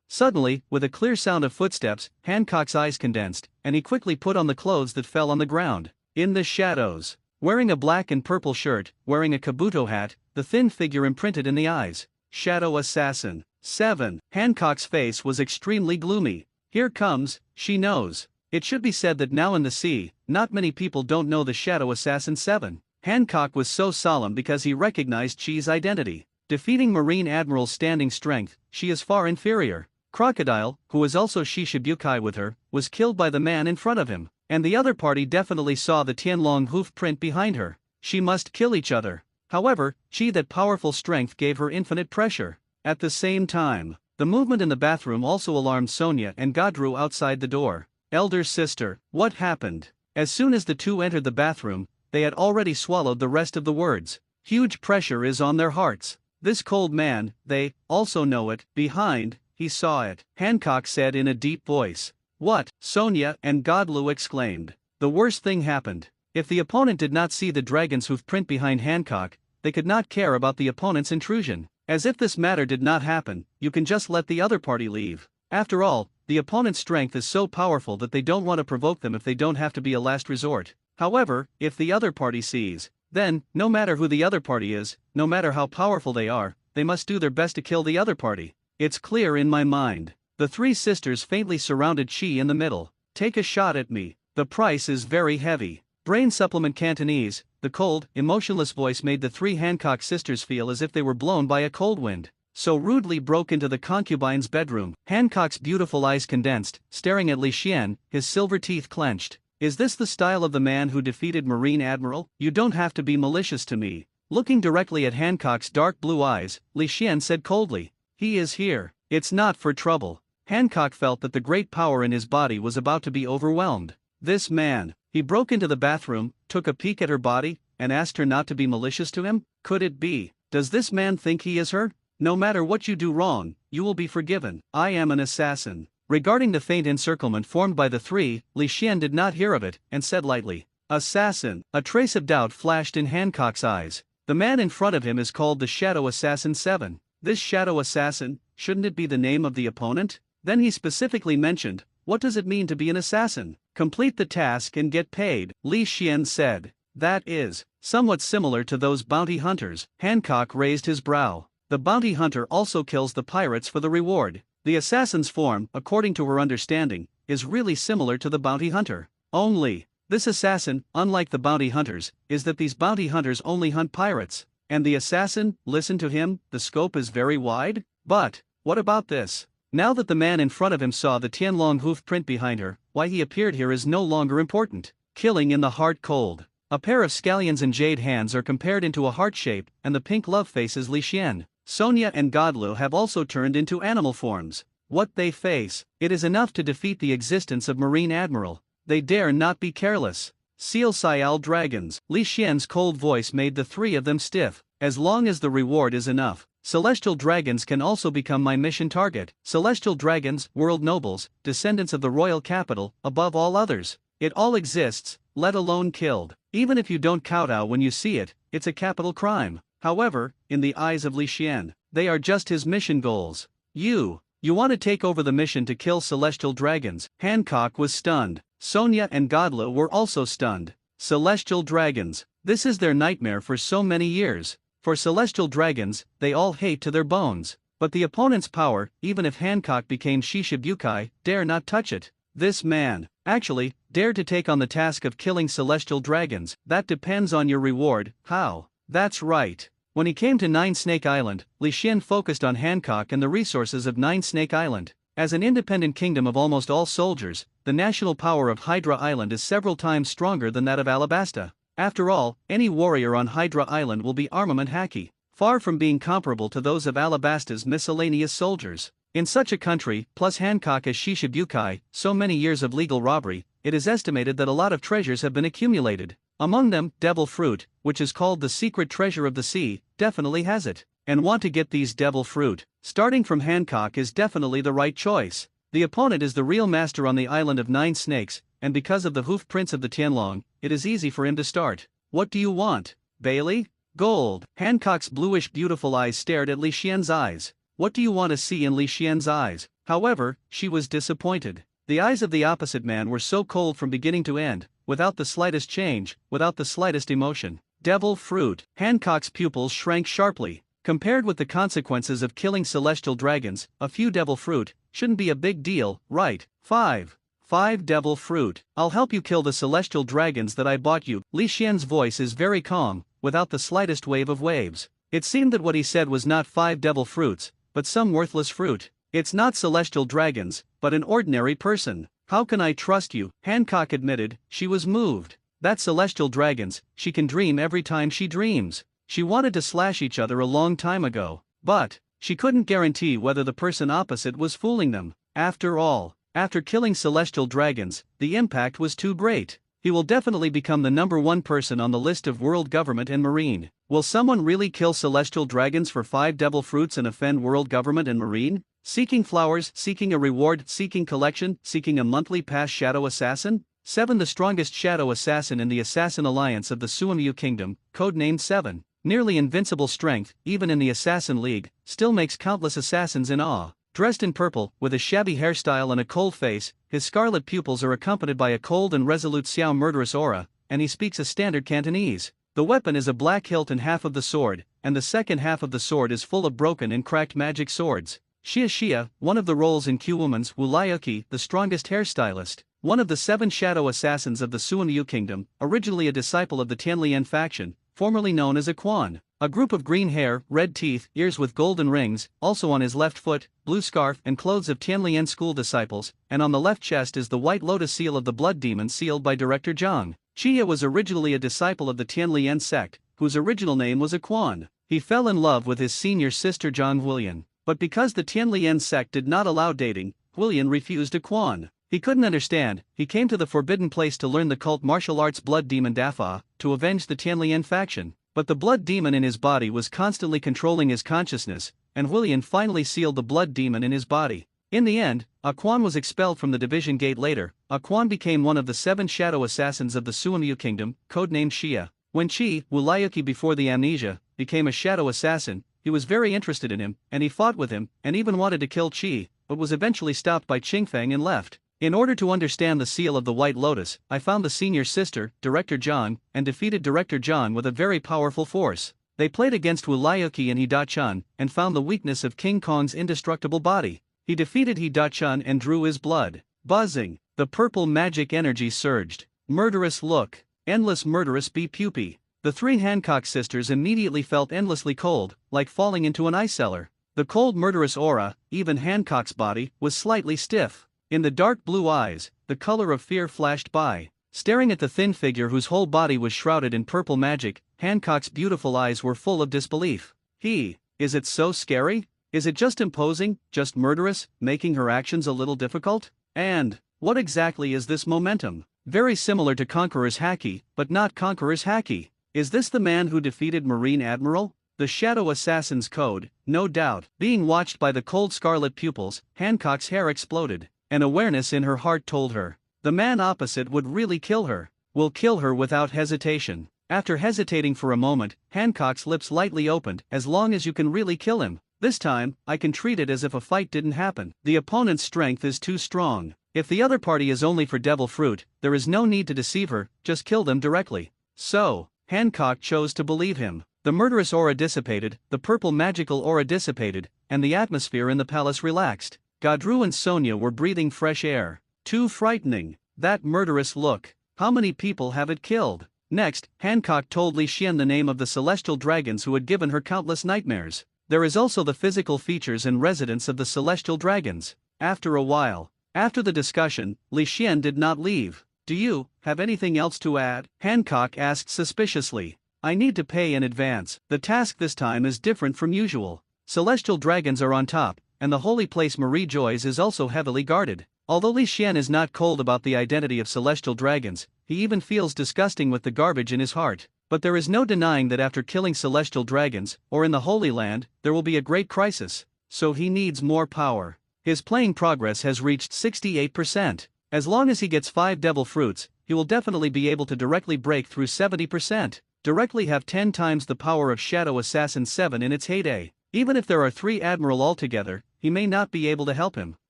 Suddenly, with a clear sound of footsteps, Hancock's eyes condensed, and he quickly put on the clothes that fell on the ground. In the shadows, wearing a black and purple shirt, wearing a kabuto hat, the thin figure imprinted in the eyes. Shadow Assassin 7. Hancock's face was extremely gloomy. Here comes, she knows. It should be said that now in the sea, not many people don't know the Shadow Assassin 7. Hancock was so solemn because he recognized Chi's identity. Defeating Marine Admiral's standing strength, she is far inferior. Crocodile, who was also Shishibukai with her, was killed by the man in front of him, and the other party definitely saw the Tianlong hoof print behind her. She must kill each other. However, that powerful strength gave her infinite pressure. At the same time, the movement in the bathroom also alarmed Sonia and Godreau outside the door. Elder sister, what happened? As soon as the two entered the bathroom, they had already swallowed the rest of the words. Huge pressure is on their hearts. This cold man, they also know it, behind, he saw it, Hancock said in a deep voice. What? Sonia and Godreau exclaimed. The worst thing happened. If the opponent did not see the dragon's hoof print behind Hancock, they could not care about the opponent's intrusion. As if this matter did not happen, you can just let the other party leave. After all, the opponent's strength is so powerful that they don't want to provoke them if they don't have to be a last resort. However, if the other party sees, then, no matter who the other party is, no matter how powerful they are, they must do their best to kill the other party. It's clear in my mind. The three sisters faintly surrounded Chi in the middle. Take a shot at me. The price is very heavy. Brain supplement Cantonese, the cold, emotionless voice made the three Hancock sisters feel as if they were blown by a cold wind. So rudely broke into the concubine's bedroom. Hancock's beautiful eyes condensed, staring at Li Xian, his silver teeth clenched. Is this the style of the man who defeated Marine Admiral? You don't have to be malicious to me. Looking directly at Hancock's dark blue eyes, Li Xian said coldly. He is here. It's not for trouble. Hancock felt that the great power in his body was about to be overwhelmed. This man. He broke into the bathroom, took a peek at her body, and asked her not to be malicious to him? Could it be? Does this man think he is her? No matter what you do wrong, you will be forgiven. I am an assassin. Regarding the faint encirclement formed by the three, Li Xian did not hear of it, and said lightly, Assassin. A trace of doubt flashed in Hancock's eyes. The man in front of him is called the Shadow Assassin 7. This Shadow Assassin, shouldn't it be the name of the opponent? Then he specifically mentioned, what does it mean to be an assassin? Complete the task and get paid, Li Xian said. That is somewhat similar to those bounty hunters. Hancock raised his brow. The bounty hunter also kills the pirates for the reward. The assassin's form, according to her understanding, is really similar to the bounty hunter. Only, this assassin, unlike the bounty hunters, is that these bounty hunters only hunt pirates. And the assassin, listen to him, the scope is very wide? But, what about this? Now that the man in front of him saw the Tianlong hoof print behind her, why he appeared here is no longer important. Killing in the heart cold. A pair of scallions and jade hands are compared into a heart shape, and the pink love face is Li Xian. Sonia and Godreau have also turned into animal forms. What they face, it is enough to defeat the existence of Marine Admiral. They dare not be careless. Seal Sial dragons. Li Xian's cold voice made the three of them stiff. As long as the reward is enough, celestial dragons can also become my mission target. Celestial dragons, world nobles, descendants of the royal capital, above all others. It all exists, let alone killed. Even if you don't kowtow when you see it, it's a capital crime. However, in the eyes of Li Xian, they are just his mission goals. You want to take over the mission to kill celestial dragons. Hancock was stunned. Sonia and Godreau were also stunned. Celestial dragons. This is their nightmare for so many years. For celestial dragons, they all hate to their bones. But the opponent's power, even if Hancock became Shishibukai, dare not touch it. This man, actually, dared to take on the task of killing celestial dragons. That depends on your reward. How? That's right. When he came to Nine Snake Island, Li Xian focused on Hancock and the resources of Nine Snake Island. As an independent kingdom of almost all soldiers, the national power of Hydra Island is several times stronger than that of Alabasta. After all, any warrior on Hydra Island will be armament hacky, far from being comparable to those of Alabasta's miscellaneous soldiers. In such a country, plus Hancock as Shishibukai, so many years of legal robbery, it is estimated that a lot of treasures have been accumulated. Among them, devil fruit, which is called the secret treasure of the sea, definitely has it. And want to get these devil fruit, starting from Hancock is definitely the right choice. The opponent is the real master on the island of Nine Snakes, and because of the hoof prints of the Tianlong, it is easy for him to start. What do you want, Bailey? Gold. Hancock's bluish beautiful eyes stared at Li Xian's eyes. What do you want to see in Li Xian's eyes? However, she was disappointed. The eyes of the opposite man were so cold from beginning to end, without the slightest change, without the slightest emotion. Devil fruit. Hancock's pupils shrank sharply. Compared with the consequences of killing celestial dragons, a few devil fruit shouldn't be a big deal, right? 5. 5 devil fruit. I'll help you kill the celestial dragons that I bought you. Li Xian's voice is very calm, without the slightest wave of waves. It seemed that what he said was not 5 devil fruits, but some worthless fruit. It's not celestial dragons, but an ordinary person. How can I trust you? Hancock admitted. She was moved. That's celestial dragons. She can dream every time she dreams. She wanted to slash each other a long time ago, but she couldn't guarantee whether the person opposite was fooling them. After all, after killing celestial dragons, the impact was too great. He will definitely become the #1 person on the list of world government and marine. Will someone really kill celestial dragons for 5 devil fruits and offend world government and marine? Seeking flowers, seeking a reward, seeking collection, seeking a monthly pass. Shadow Assassin? 7. The strongest shadow assassin in the Assassin Alliance of the Suamyu Kingdom, codenamed 7. Nearly invincible strength, even in the Assassin League, still makes countless assassins in awe. Dressed in purple, with a shabby hairstyle and a cold face, his scarlet pupils are accompanied by a cold and resolute Xiao murderous aura, and he speaks a standard Cantonese. The weapon is a black hilt and half of the sword, and the second half of the sword is full of broken and cracked magic swords. Xia, one of the roles in Q-Woman's Wuliuki, the strongest hairstylist, one of the 7 shadow assassins of the Suamyu Kingdom, originally a disciple of the Tianlian faction, formerly known as a Quan. A group of green hair, red teeth, ears with golden rings, also on his left foot, blue scarf and clothes of Tianlian school disciples, and on the left chest is the white lotus seal of the blood demon sealed by Director Zhang. Xia was originally a disciple of the Tianlian sect, whose original name was a Quan. He fell in love with his senior sister Zhang Huilian, but because the Tianlian sect did not allow dating, Huilian refused a Quan. He couldn't understand. He came to the forbidden place to learn the cult martial arts blood demon Dafa, to avenge the Tianlian faction. But the blood demon in his body was constantly controlling his consciousness, and Huilian finally sealed the blood demon in his body. In the end, Quan was expelled from the division gate later. Quan became one of the 7 shadow assassins of the Suamyu Kingdom, codenamed Xia. When Qi, Wuliuki before the amnesia, became a shadow assassin, he was very interested in him, and he fought with him, and even wanted to kill Qi, but was eventually stopped by Qingfeng and left. In order to understand the seal of the White Lotus, I found the senior sister, Director Zhang, and defeated Director Zhang with a very powerful force. They played against Wuliuki and He Da-chun, and found the weakness of King Kong's indestructible body. He defeated He Da-chun and drew his blood. Buzzing. The purple magic energy surged. Murderous look. Endless murderous pupae. The 3 Hancock sisters immediately felt endlessly cold, like falling into an ice cellar. The cold murderous aura, even Hancock's body, was slightly stiff. In the dark blue eyes, the color of fear flashed by. Staring at the thin figure whose whole body was shrouded in purple magic, Hancock's beautiful eyes were full of disbelief. Is it so scary? Is it just imposing, just murderous, making her actions a little difficult? And what exactly is this momentum? Very similar to Conqueror's Haki, but not Conqueror's Haki. Is this the man who defeated Marine Admiral? The Shadow Assassin's Code, no doubt. Being watched by the cold scarlet pupils, Hancock's hair exploded. An awareness in her heart told her, the man opposite would really kill her. Will kill her without hesitation. After hesitating for a moment, Hancock's lips lightly opened. As long as you can really kill him. This time, I can treat it as if a fight didn't happen. The opponent's strength is too strong. If the other party is only for devil fruit, there is no need to deceive her, just kill them directly. So, Hancock chose to believe him. The murderous aura dissipated, the purple magical aura dissipated, and the atmosphere in the palace relaxed. Godreau and Sonia were breathing fresh air. Too frightening. That murderous look. How many people have it killed? Next, Hancock told Li Xian the name of the celestial dragons who had given her countless nightmares. There is also the physical features and residence of the celestial dragons. After a while, after the discussion, Li Xian did not leave. Do you have anything else to add? Hancock asked suspiciously. I need to pay in advance. The task this time is different from usual. Celestial dragons are on top, and the holy place Marie Joy's is also heavily guarded. Although Li Xian is not cold about the identity of celestial dragons, he even feels disgusting with the garbage in his heart. But there is no denying that after killing celestial dragons, or in the Holy Land, there will be a great crisis. So he needs more power. His playing progress has reached 68%. As long as he gets 5 devil fruits, he will definitely be able to directly break through 70%. Directly have 10 times the power of Shadow Assassin 7 in its heyday. Even if there are 3 Admiral altogether, he may not be able to help him.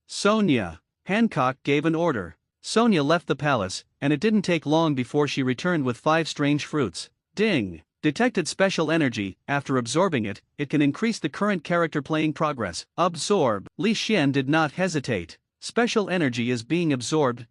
Sonia. Hancock gave an order. Sonia left the palace, and it didn't take long before she returned with 5 strange fruits. Ding. Detected special energy. After absorbing it, it can increase the current character playing progress. Absorb. Li Xian did not hesitate. Special energy is being absorbed,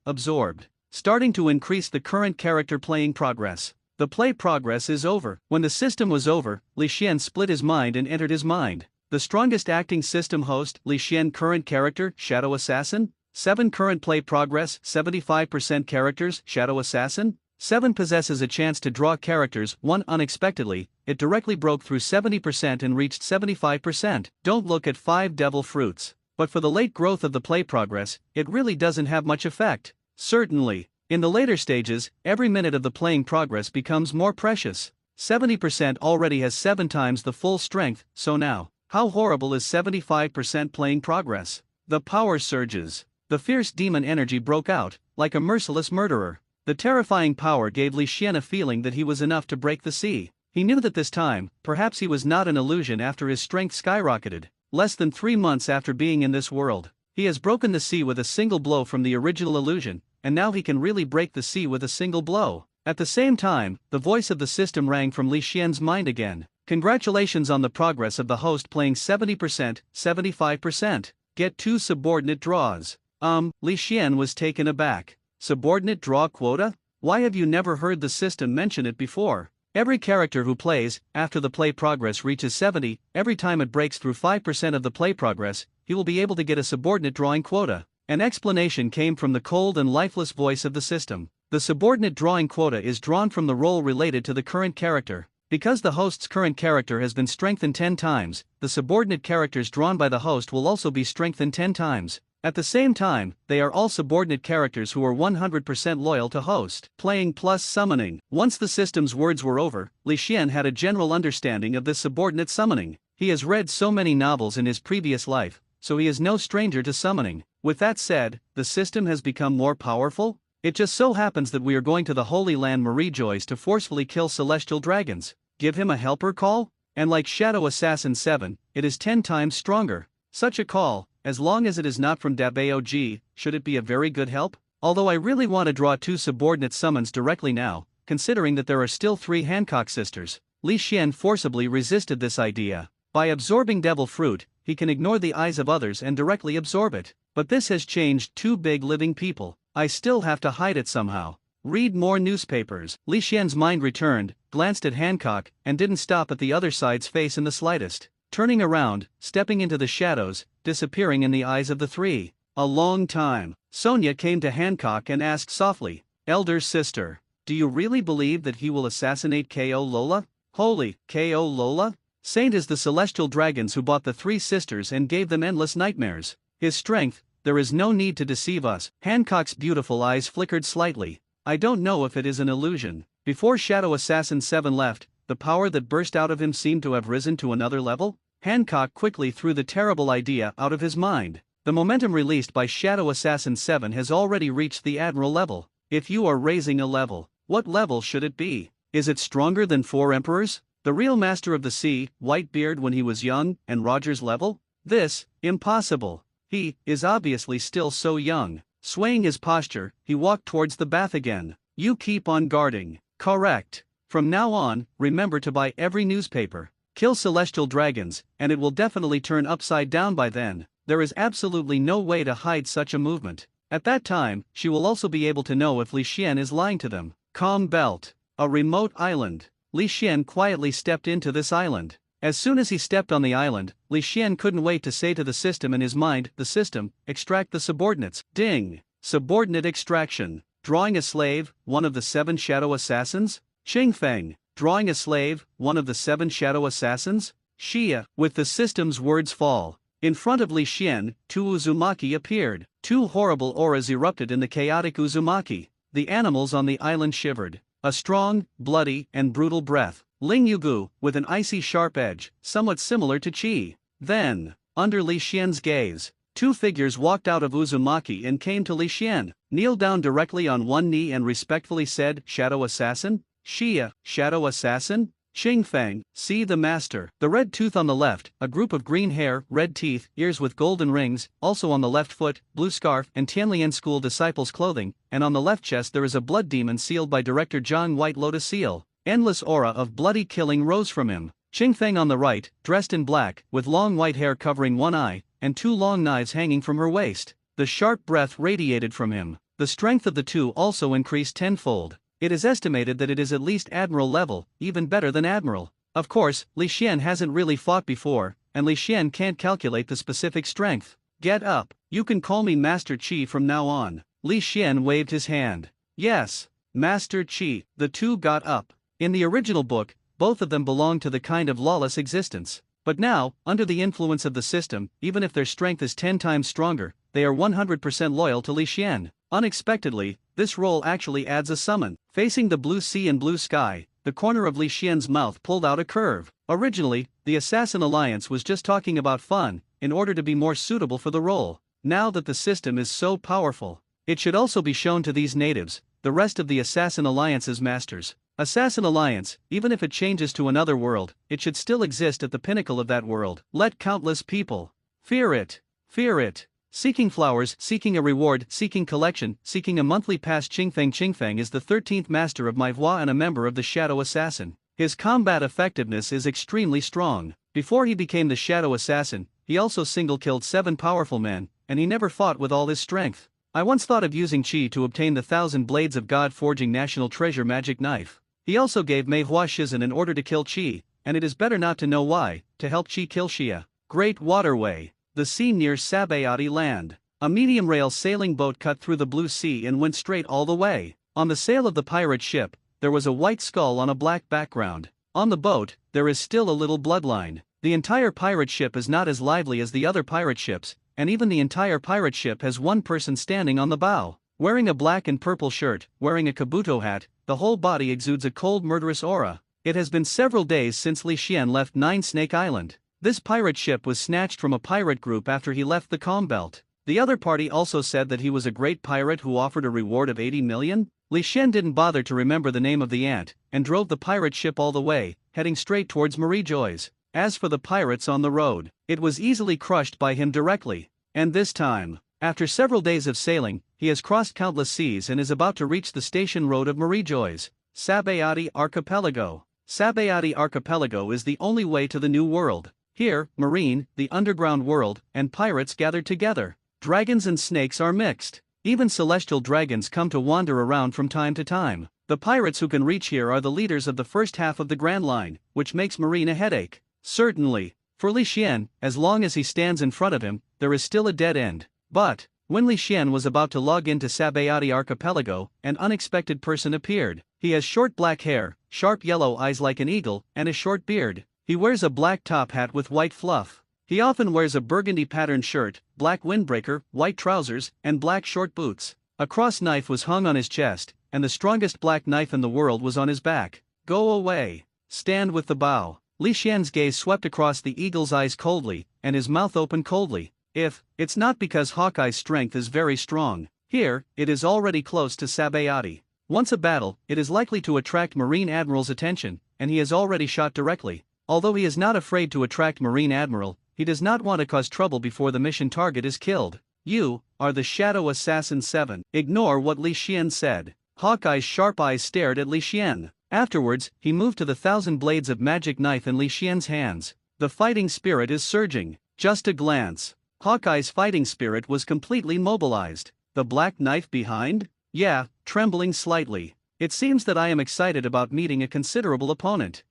starting to increase the current character playing progress. The play progress is over. When the system was over, Li Xian split his mind and entered his mind. The strongest acting system host, Li Xian current character, Shadow Assassin. 7 current play progress, 75% characters, Shadow Assassin. 7 possesses a chance to draw characters. 1 unexpectedly, it directly broke through 70% and reached 75%. Don't look at 5 devil fruits. But for the late growth of the play progress, it really doesn't have much effect. Certainly, in the later stages, every minute of the playing progress becomes more precious. 70% already has 7 times the full strength, so now, how horrible is 75% playing progress? The power surges. The fierce demon energy broke out, like a merciless murderer. The terrifying power gave Li Xian a feeling that he was enough to break the sea. He knew that this time, perhaps he was not an illusion after his strength skyrocketed. Less than 3 months after being in this world, he has broken the sea with a single blow from the original illusion, and now he can really break the sea with a single blow. At the same time, the voice of the system rang from Li Xian's mind again. Congratulations on the progress of the host playing 70%, 75%. Get 2 subordinate draws. Li Xian was taken aback. Subordinate draw quota? Why have you never heard the system mention it before? Every character who plays, after the play progress reaches 70, every time it breaks through 5% of the play progress, he will be able to get a subordinate drawing quota. An explanation came from the cold and lifeless voice of the system. The subordinate drawing quota is drawn from the role related to the current character. Because the host's current character has been strengthened 10 times, the subordinate characters drawn by the host will also be strengthened 10 times. At the same time, they are all subordinate characters who are 100% loyal to host. Playing plus summoning. Once the system's words were over, Li Xian had a general understanding of this subordinate summoning. He has read so many novels in his previous life, so he is no stranger to summoning. With that said, the system has become more powerful? It just so happens that we are going to the Holy Land Marijois to forcefully kill celestial dragons. Give him a helper call? And like Shadow Assassin 7, it is 10 times stronger. Such a call, as long as it is not from Dabao G, should it be a very good help? Although I really want to draw 2 subordinate summons directly now, considering that there are still 3 Hancock sisters. Li Xian forcibly resisted this idea. By absorbing devil fruit, he can ignore the eyes of others and directly absorb it. But this has changed 2 big living people. I still have to hide it somehow. Read more newspapers. Li Xian's mind returned, glanced at Hancock, and didn't stop at the other side's face in the slightest. Turning around, stepping into the shadows, disappearing in the eyes of the 3. A long time. Sonia came to Hancock and asked softly, "Elder sister, do you really believe that he will assassinate Ko Lola?" Holy, Ko Lola? Saint is the celestial dragons who bought the 3 sisters and gave them endless nightmares. His strength, there is no need to deceive us. Hancock's beautiful eyes flickered slightly. I don't know if it is an illusion. Before Shadow Assassin 7 left, the power that burst out of him seemed to have risen to another level. Hancock quickly threw the terrible idea out of his mind. The momentum released by Shadow Assassin 7 has already reached the Admiral level. If you are raising a level, what level should it be? Is it stronger than 4 Emperors? The real Master of the Sea, Whitebeard when he was young, and Roger's level? This, impossible. He is obviously still so young. Swaying his posture, he walked towards the bath again. You keep on guarding. Correct. From now on, remember to buy every newspaper. Kill celestial dragons, and it will definitely turn upside down by then. There is absolutely no way to hide such a movement. At that time, she will also be able to know if Li Xian is lying to them. Calm Belt. A remote island. Li Xian quietly stepped into this island. As soon as he stepped on the island, Li Xian couldn't wait to say to the system in his mind, "The system, extract the subordinates." Ding! Subordinate extraction. Drawing a slave, one of the 7 shadow assassins? Qing Feng. Drawing a slave, one of the 7 shadow assassins? Xia. With the system's words fall. In front of Li Xian, 2 Uzumaki appeared. 2 horrible auras erupted in the chaotic Uzumaki. The animals on the island shivered. A strong, bloody, and brutal breath. Ling Yugu, with an icy sharp edge, somewhat similar to Qi. Then, under Li Xian's gaze, 2 figures walked out of Uzumaki and came to Li Xian, kneeled down directly on one knee and respectfully said, "Shadow Assassin?" Xia, Shadow Assassin? Qing Feng, see the master. The red tooth on the left, a group of green hair, red teeth, ears with golden rings, also on the left foot, blue scarf and Tianlian school disciples' clothing, and on the left chest there is a blood demon sealed by Director Zhang White Lotus seal. Endless aura of bloody killing rose from him. Qing Feng on the right, dressed in black, with long white hair covering one eye, and 2 long knives hanging from her waist. The sharp breath radiated from him. The strength of the two also increased tenfold. It is estimated that it is at least admiral level, even better than admiral. Of course, Li Xian hasn't really fought before, and Li Xian can't calculate the specific strength. Get up, you can call me Master Qi from now on. Li Xian waved his hand. Yes, Master Qi. The two got up. In the original book, both of them belonged to the kind of lawless existence. But now, under the influence of the system, even if their strength is 10 times stronger, they are 100% loyal to Li Xian. Unexpectedly, this role actually adds a summon. Facing the blue sea and blue sky, the corner of Li Xian's mouth pulled out a curve. Originally, the Assassin Alliance was just talking about fun, in order to be more suitable for the role. Now that the system is so powerful, it should also be shown to these natives, the rest of the Assassin Alliance's masters. Assassin Alliance, even if it changes to another world, it should still exist at the pinnacle of that world. Let countless people fear it. Fear it. Seeking flowers, seeking a reward, seeking collection, seeking a monthly pass. Qingfeng is the 13th master of Maihua and a member of the Shadow Assassin. His combat effectiveness is extremely strong. Before he became the Shadow Assassin, he also single-killed 7 powerful men, and he never fought with all his strength. I once thought of using Qi to obtain the 1000 Blades of God Forging National Treasure magic knife. He also gave Meihua Shizen an order to kill Qi, and it is better not to know why, to help Qi kill Xia. Great Waterway. The sea near Sabayati land. A medium rail sailing boat cut through the blue sea and went straight all the way. On the sail of the pirate ship, there was a white skull on a black background. On the boat, there is still a little bloodline. The entire pirate ship is not as lively as the other pirate ships, and even the entire pirate ship has one person standing on the bow. Wearing a black and purple shirt, wearing a kabuto hat, the whole body exudes a cold murderous aura. It has been several days since Li Xian left Nine Snake Island. This pirate ship was snatched from a pirate group after he left the Calm Belt. The other party also said that he was a great pirate who offered a reward of 80 million. Li Xian didn't bother to remember the name of the ant, and drove the pirate ship all the way, heading straight towards Marie Joy's. As for the pirates on the road, it was easily crushed by him directly. And this time, after several days of sailing, he has crossed countless seas and is about to reach the station road of Marie Joy's. Sabayati Archipelago. Sabayati Archipelago is the only way to the New World. Here, marine, the underground world, and pirates gathered together. Dragons and snakes are mixed. Even celestial dragons come to wander around from time to time. The pirates who can reach here are the leaders of the first half of the Grand Line, which makes Marine a headache. Certainly, for Li Xian, as long as he stands in front of him, there is still a dead end. But, when Li Xian was about to log into Sabayati Archipelago, an unexpected person appeared. He has short black hair, sharp yellow eyes like an eagle, and a short beard. He wears a black top hat with white fluff. He often wears a burgundy patterned shirt, black windbreaker, white trousers, and black short boots. A cross knife was hung on his chest, and the strongest black knife in the world was on his back. Go away. Stand with the bow. Li Xian's gaze swept across the eagle's eyes coldly, and his mouth opened coldly. It's not because Hawkeye's strength is very strong. Here, it is already close to Sabayati. Once a battle, it is likely to attract Marine Admiral's attention, and he has already shot directly. Although he is not afraid to attract Marine Admiral, he does not want to cause trouble before the mission target is killed. You are the Shadow Assassin 7. Ignore what Li Xian said. Hawkeye's sharp eyes stared at Li Xian. Afterwards, he moved to the 1000 blades of magic knife in Li Xian's hands. The fighting spirit is surging. Just a glance. Hawkeye's fighting spirit was completely mobilized. The black knife behind? Yeah, trembling slightly. It seems that I am excited about meeting a considerable opponent.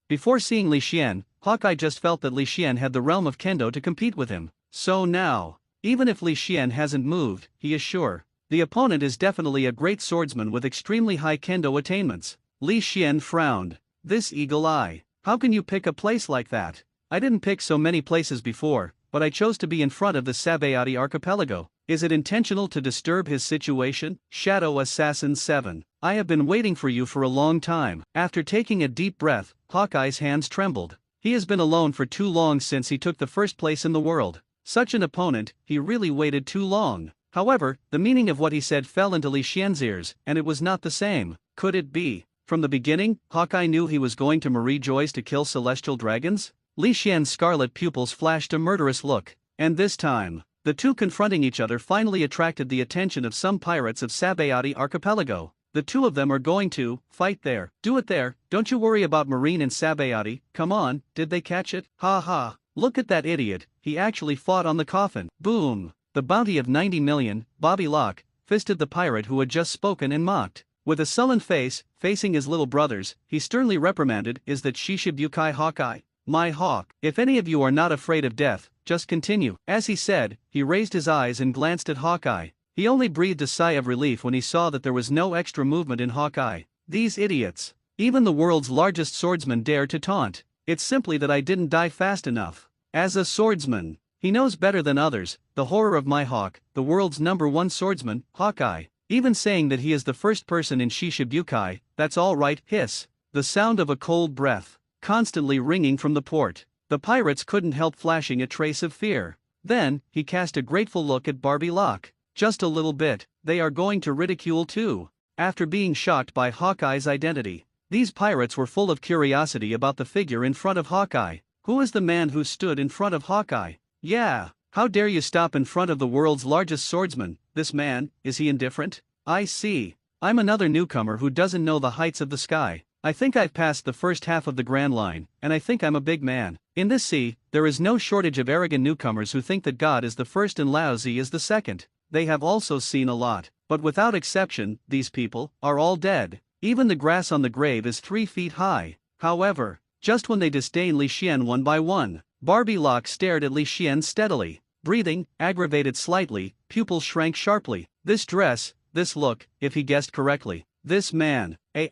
Before seeing Li Xian, Hawkeye just felt that Li Xian had the realm of Kendo to compete with him. So now, even if Li Xian hasn't moved, he is sure. The opponent is definitely a great swordsman with extremely high Kendo attainments. Li Xian frowned. This eagle eye. How can you pick a place like that? I didn't pick so many places before, but I chose to be in front of the Sabayati Archipelago. Is it intentional to disturb his situation? Shadow Assassin 7. I have been waiting for you for a long time. After taking a deep breath, Hawkeye's hands trembled. He has been alone for too long since he took the first place in the world. Such an opponent, he really waited too long. However, the meaning of what he said fell into Li Xian's ears, and it was not the same. Could it be? From the beginning, Hawkeye knew he was going to Marie Joy's to kill celestial dragons? Li Xian's scarlet pupils flashed a murderous look. And this time, the two confronting each other finally attracted the attention of some pirates of Sabayati Archipelago. The two of them are going to fight there. Do it there. Don't you worry about Marine and Sabayati. Come on, did they catch it? Ha ha. Look at that idiot, he actually fought on the coffin. Boom. The bounty of 90 million, Bobby Locke, fisted the pirate who had just spoken and mocked. With a sullen face, facing his little brothers, he sternly reprimanded, "Is that Shishibukai Hawkeye? My hawk, if any of you are not afraid of death, just continue." As he said, he raised his eyes and glanced at Hawkeye. He only breathed a sigh of relief when he saw that there was no extra movement in Hawkeye. These idiots. Even the world's largest swordsman dared to taunt. It's simply that I didn't die fast enough. As a swordsman, he knows better than others, the horror of my hawk, the world's #1 swordsman, Hawkeye. Even saying that he is the first person in Shishibukai, that's all right, hiss. The sound of a cold breath, constantly ringing from the port. The pirates couldn't help flashing a trace of fear. Then, he cast a grateful look at Barbie Locke. Just a little bit, they are going to ridicule too. After being shocked by Hawkeye's identity, these pirates were full of curiosity about the figure in front of Hawkeye. Who is the man who stood in front of Hawkeye? Yeah, how dare you stop in front of the world's largest swordsman? This man, is he indifferent? I see. I'm another newcomer who doesn't know the heights of the sky. I think I've passed the first half of the Grand Line, and I think I'm a big man. In this sea, there is no shortage of arrogant newcomers who think that God is the first and Laozi is the second. They have also seen a lot, but without exception, these people are all dead. Even the grass on the grave is 3 feet high. However, just when they disdain Li Xian one by one, Barbie Locke stared at Li Xian steadily. Breathing, aggravated slightly, pupils shrank sharply. This dress, this look, if he guessed correctly. This man, a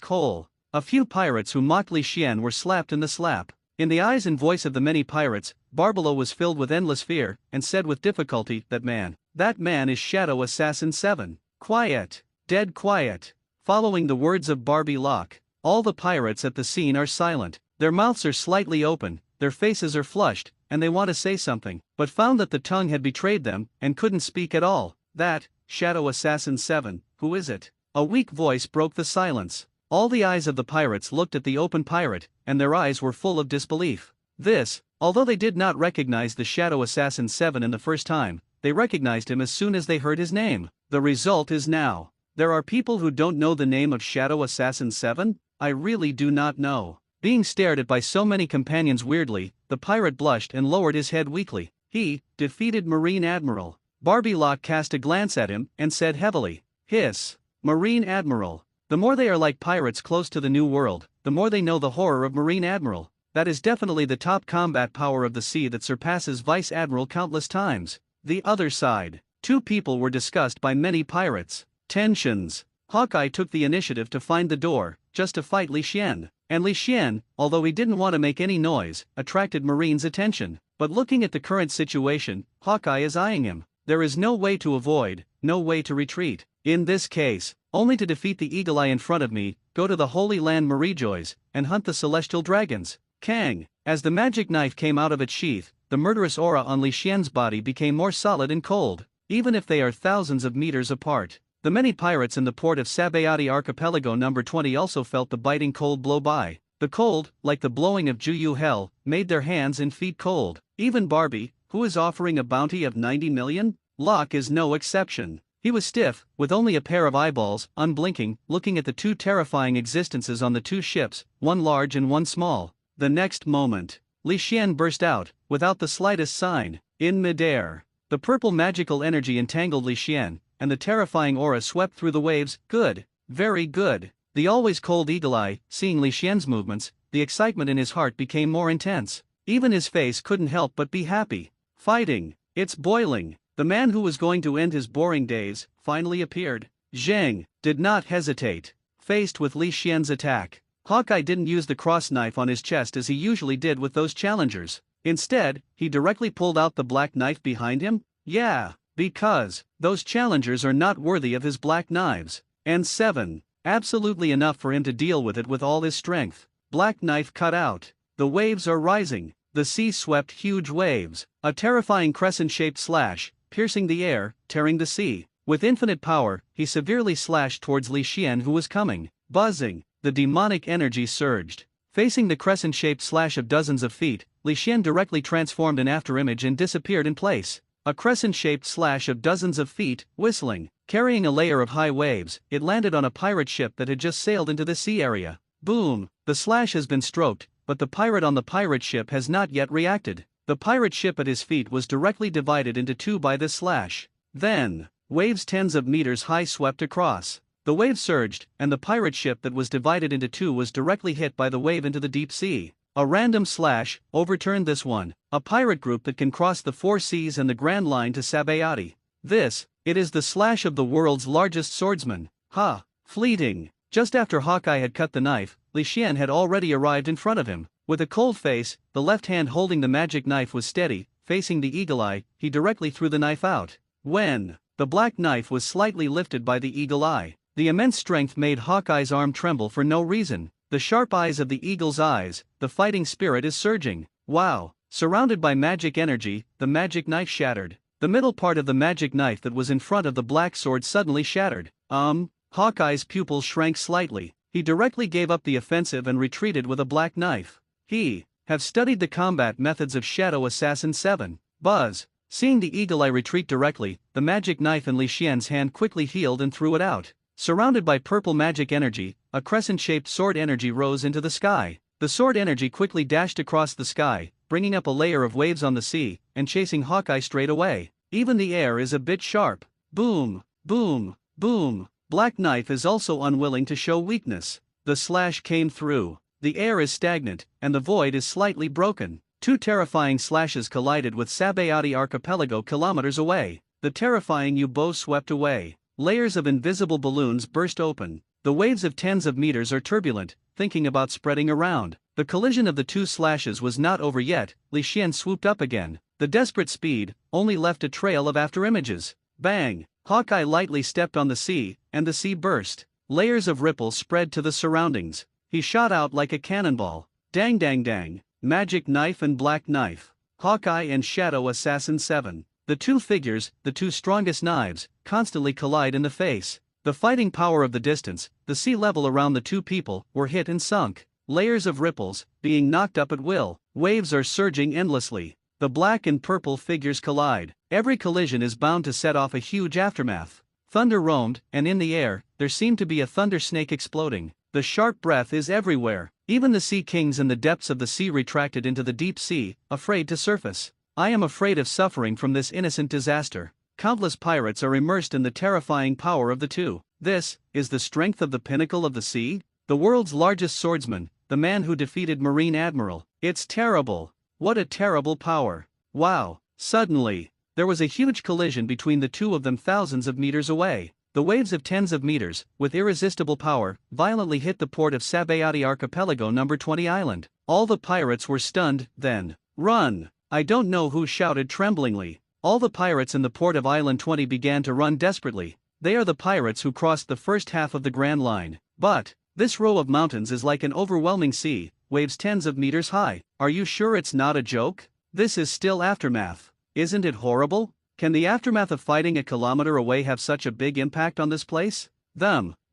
hole. A few pirates who mocked Li Xian were slapped in the slap. In the eyes and voice of the many pirates, Barbelo was filled with endless fear, and said with difficulty, that man is Shadow Assassin 7. Quiet. Dead quiet. Following the words of Barbie Locke, all the pirates at the scene are silent. Their mouths are slightly open, their faces are flushed, and they want to say something, but found that the tongue had betrayed them, and couldn't speak at all. That, Shadow Assassin 7, who is it? A weak voice broke the silence. All the eyes of the pirates looked at the open pirate, and their eyes were full of disbelief. This, although they did not recognize the Shadow Assassin 7 in the first time, they recognized him as soon as they heard his name. The result is now. There are people who don't know the name of Shadow Assassin 7? I really do not know. Being stared at by so many companions weirdly, the pirate blushed and lowered his head weakly. He defeated Marine Admiral. Barbie Locke cast a glance at him, and said heavily, "Hiss. Marine Admiral. The more they are like pirates close to the New World, the more they know the horror of Marine Admiral. That is definitely the top combat power of the sea that surpasses Vice Admiral countless times." The other side. 2 people were discussed by many pirates. Tensions. Hawkeye took the initiative to find the door, just to fight Li Xian. And Li Xian, although he didn't want to make any noise, attracted Marine's attention. But looking at the current situation, Hawkeye is eyeing him. There is no way to avoid, no way to retreat. In this case, only to defeat the eagle eye in front of me, go to the Holy Land Marijois, and hunt the celestial dragons. Kang. As the magic knife came out of its sheath, the murderous aura on Li Xian's body became more solid and cold, even if they are thousands of meters apart. The many pirates in the port of Sabayati Archipelago number 20 also felt the biting cold blow by. The cold, like the blowing of Juyu hell, made their hands and feet cold. Even Barbie, who is offering a bounty of 90 million? Locke is no exception. He was stiff, with only a pair of eyeballs, unblinking, looking at the 2 terrifying existences on the 2 ships, one large and one small. The next moment, Li Xian burst out, without the slightest sign, in midair. The purple magical energy entangled Li Xian, and the terrifying aura swept through the waves. Good. Very good. The always cold eagle eye, seeing Li Xian's movements, the excitement in his heart became more intense. Even his face couldn't help but be happy. Fighting. It's boiling. The man who was going to end his boring days, finally appeared. Zheng did not hesitate. Faced with Li Xian's attack, Hawkeye didn't use the cross knife on his chest as he usually did with those challengers. Instead, he directly pulled out the black knife behind him. Yeah, because those challengers are not worthy of his black knives. And 7, absolutely enough for him to deal with it with all his strength. Black knife cut out. The waves are rising. The sea swept huge waves. A terrifying crescent-shaped slash, piercing the air, tearing the sea. With infinite power, he severely slashed towards Li Xian who was coming. Buzzing, the demonic energy surged. Facing the crescent-shaped slash of dozens of feet, Li Xian directly transformed an afterimage and disappeared in place. A crescent-shaped slash of dozens of feet, whistling, carrying a layer of high waves, it landed on a pirate ship that had just sailed into the sea area. Boom! The slash has been stroked, but the pirate on the pirate ship has not yet reacted. The The pirate ship at his feet was directly divided into two by this slash. Then, waves tens of meters high swept across. The wave surged, and the pirate ship that was divided into two was directly hit by the wave into the deep sea. A random slash overturned this one. A pirate group that can cross the four seas and the Grand Line to Sabayati. It is the slash of the world's largest swordsman. Ha! Fleeting. Just after Hawkeye had cut the knife, Li Xian had already arrived in front of him. With a cold face, the left hand holding the magic knife was steady, facing the eagle eye. He directly threw the knife out. When the black knife was slightly lifted by the eagle eye, the immense strength made Hawkeye's arm tremble for no reason. The sharp eyes of the eagle's eyes, the fighting spirit is surging. Wow! Surrounded by magic energy, the magic knife shattered. The middle part of the magic knife that was in front of the black sword suddenly shattered. Hawkeye's pupils shrank slightly. He directly gave up the offensive and retreated with a black knife. He have studied the combat methods of Shadow Assassin 7. Buzz. Seeing the eagle eye retreat directly, the magic knife in Li Xian's hand quickly healed and threw it out. Surrounded by purple magic energy, a crescent-shaped sword energy rose into the sky. The sword energy quickly dashed across the sky, bringing up a layer of waves on the sea, and chasing Hawkeye straight away. Even the air is a bit sharp. Boom, boom, boom. Black Knife is also unwilling to show weakness. The slash came through. The air is stagnant, and the void is slightly broken. Two terrifying slashes collided with Sabayati Archipelago kilometers away. The terrifying U-bow swept away. Layers of invisible balloons burst open. The waves of tens of meters are turbulent, thinking about spreading around. The collision of the two slashes was not over yet. Li Xian swooped up again. The desperate speed only left a trail of afterimages. Bang! Hawkeye lightly stepped on the sea, and the sea burst. Layers of ripples spread to the surroundings. He shot out like a cannonball. Dang dang dang. Magic knife and black knife. Hawkeye and Shadow Assassin 7. The two figures, the two strongest knives, constantly collide in the face. The fighting power of the distance, the sea level around the two people, were hit and sunk. Layers of ripples, being knocked up at will. Waves are surging endlessly. The black and purple figures collide. Every collision is bound to set off a huge aftermath. Thunder roamed, and in the air, there seemed to be a thunder snake exploding. The sharp breath is everywhere. Even the sea kings in the depths of the sea retracted into the deep sea, afraid to surface. I am afraid of suffering from this innocent disaster. Countless pirates are immersed in the terrifying power of the two. This is the strength of the pinnacle of the sea? The world's largest swordsman, the man who defeated Marine Admiral. It's terrible. What a terrible power. Wow. Suddenly, there was a huge collision between the two of them thousands of meters away. The waves of tens of meters, with irresistible power, violently hit the port of Sabayati Archipelago number 20 island. All the pirates were stunned. Then, run! I don't know who shouted tremblingly. All the pirates in the port of Island 20 began to run desperately. They are the pirates who crossed the first half of the Grand Line. But this row of mountains is like an overwhelming sea, waves tens of meters high. Are you sure it's not a joke? This is still aftermath. Isn't it horrible? Can the aftermath of fighting a kilometer away have such a big impact on this place?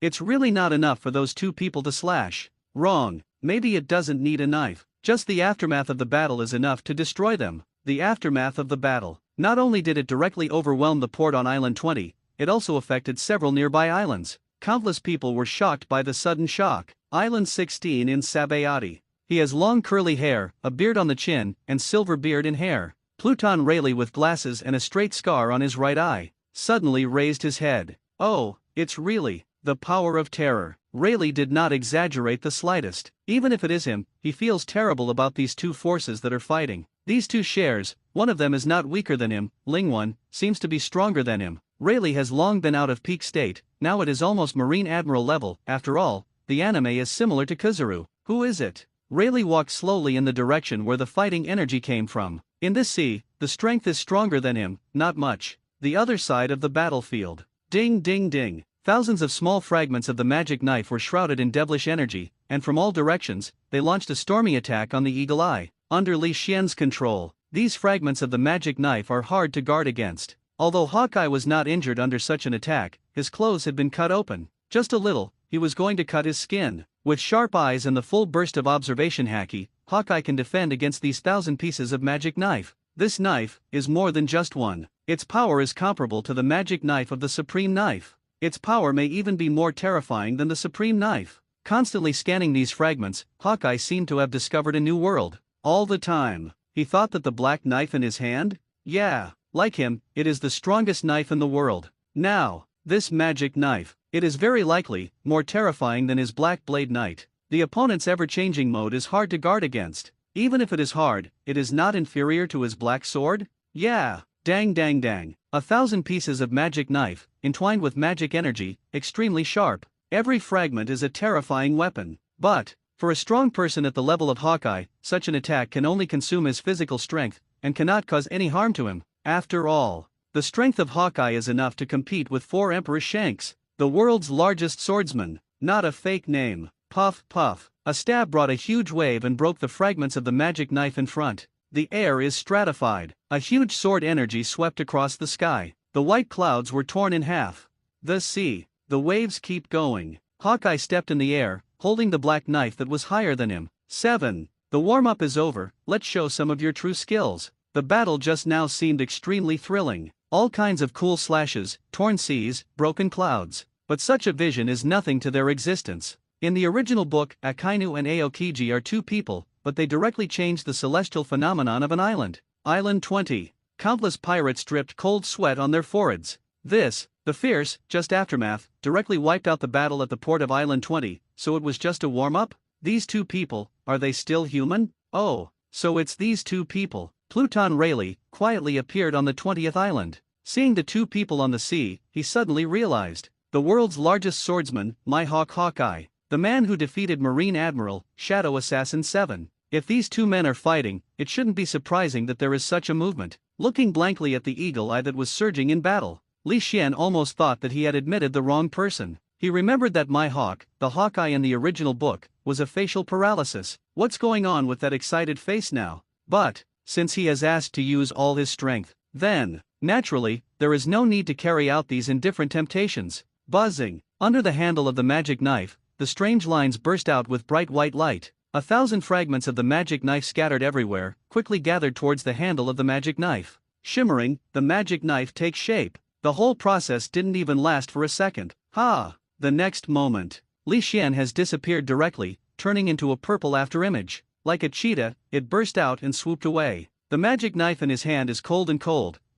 It's really not enough for those two people to slash. Wrong. Maybe it doesn't need a knife. Just the aftermath of the battle is enough to destroy them. The aftermath of the battle. Not only did it directly overwhelm the port on Island 20, it also affected several nearby islands. Countless people were shocked by the sudden shock. Island 16 in Sabayati. He has long curly hair, a beard on the chin, and silver beard in hair. Pluton Rayleigh with glasses and a straight scar on his right eye, suddenly raised his head. Oh, it's really the power of terror. Rayleigh did not exaggerate the slightest. Even if it is him, he feels terrible about these two forces that are fighting. These two shares, one of them is not weaker than him, Lingwan, seems to be stronger than him. Rayleigh has long been out of peak state, now it is almost Marine Admiral level. After all, the anime is similar to Kuzuru. Who is it? Rayleigh walked slowly in the direction where the fighting energy came from. In this sea, the strength is stronger than him, not much. The other side of the battlefield. Ding ding ding. Thousands of small fragments of the magic knife were shrouded in devilish energy, and from all directions, they launched a stormy attack on the Eagle Eye. Under Li Xian's control, these fragments of the magic knife are hard to guard against. Although Hawkeye was not injured under such an attack, his clothes had been cut open. Just a little, he was going to cut his skin. With sharp eyes and the full burst of observation haki, Hawkeye can defend against these 1,000 pieces of magic knife. This knife is more than just one. Its power is comparable to the magic knife of the Supreme Knife. Its power may even be more terrifying than the Supreme Knife. Constantly scanning these fragments, Hawkeye seemed to have discovered a new world. All the time, he thought that the black knife in his hand? Yeah, like him, it is the strongest knife in the world. Now, this magic knife, it is very likely more terrifying than his black blade knight. The opponent's ever-changing mode is hard to guard against. Even if it is hard, it is not inferior to his black sword? Yeah, dang dang dang. 1,000 pieces of magic knife, entwined with magic energy, extremely sharp. Every fragment is a terrifying weapon. But, for a strong person at the level of Hawkeye, such an attack can only consume his physical strength, and cannot cause any harm to him. After all, the strength of Hawkeye is enough to compete with 4 Emperor Shanks, the world's largest swordsman. Not a fake name. Puff puff. A stab brought a huge wave and broke the fragments of the magic knife in front. The air is stratified. A huge sword energy swept across the sky. The white clouds were torn in half. The sea. The waves keep going. Hawkeye stepped in the air, holding the black knife that was higher than him. 7. The warm-up is over, let's show some of your true skills. The battle just now seemed extremely thrilling. All kinds of cool slashes, torn seas, broken clouds. But such a vision is nothing to their existence. In the original book, Akainu and Aokiji are 2 people, but they directly changed the celestial phenomenon of an island. Island 20. Countless pirates dripped cold sweat on their foreheads. This, the fierce, just aftermath, directly wiped out the battle at the port of Island 20, so it was just a warm-up? These 2 people, are they still human? Oh, so it's these 2 people. Pluton Rayleigh quietly appeared on the 20th island. Seeing the 2 people on the sea, he suddenly realized. The world's largest swordsman, my hawk Hawkeye. The man who defeated Marine Admiral, Shadow Assassin 7. If these 2 men are fighting, it shouldn't be surprising that there is such a movement. Looking blankly at the eagle eye that was surging in battle, Li Xian almost thought that he had admitted the wrong person. He remembered that my hawk, the Hawkeye in the original book, was a facial paralysis. What's going on with that excited face now? But, since he has asked to use all his strength, then, naturally, there is no need to carry out these indifferent temptations. Buzzing. Under the handle of the magic knife, the strange lines burst out with bright white light. 1,000 fragments of the magic knife scattered everywhere, quickly gathered towards the handle of the magic knife. Shimmering, the magic knife takes shape. The whole process didn't even last for a second. Ha! The next moment, Li Xian has disappeared directly, turning into a purple afterimage. Like a cheetah, it burst out and swooped away. The magic knife in his hand is cold,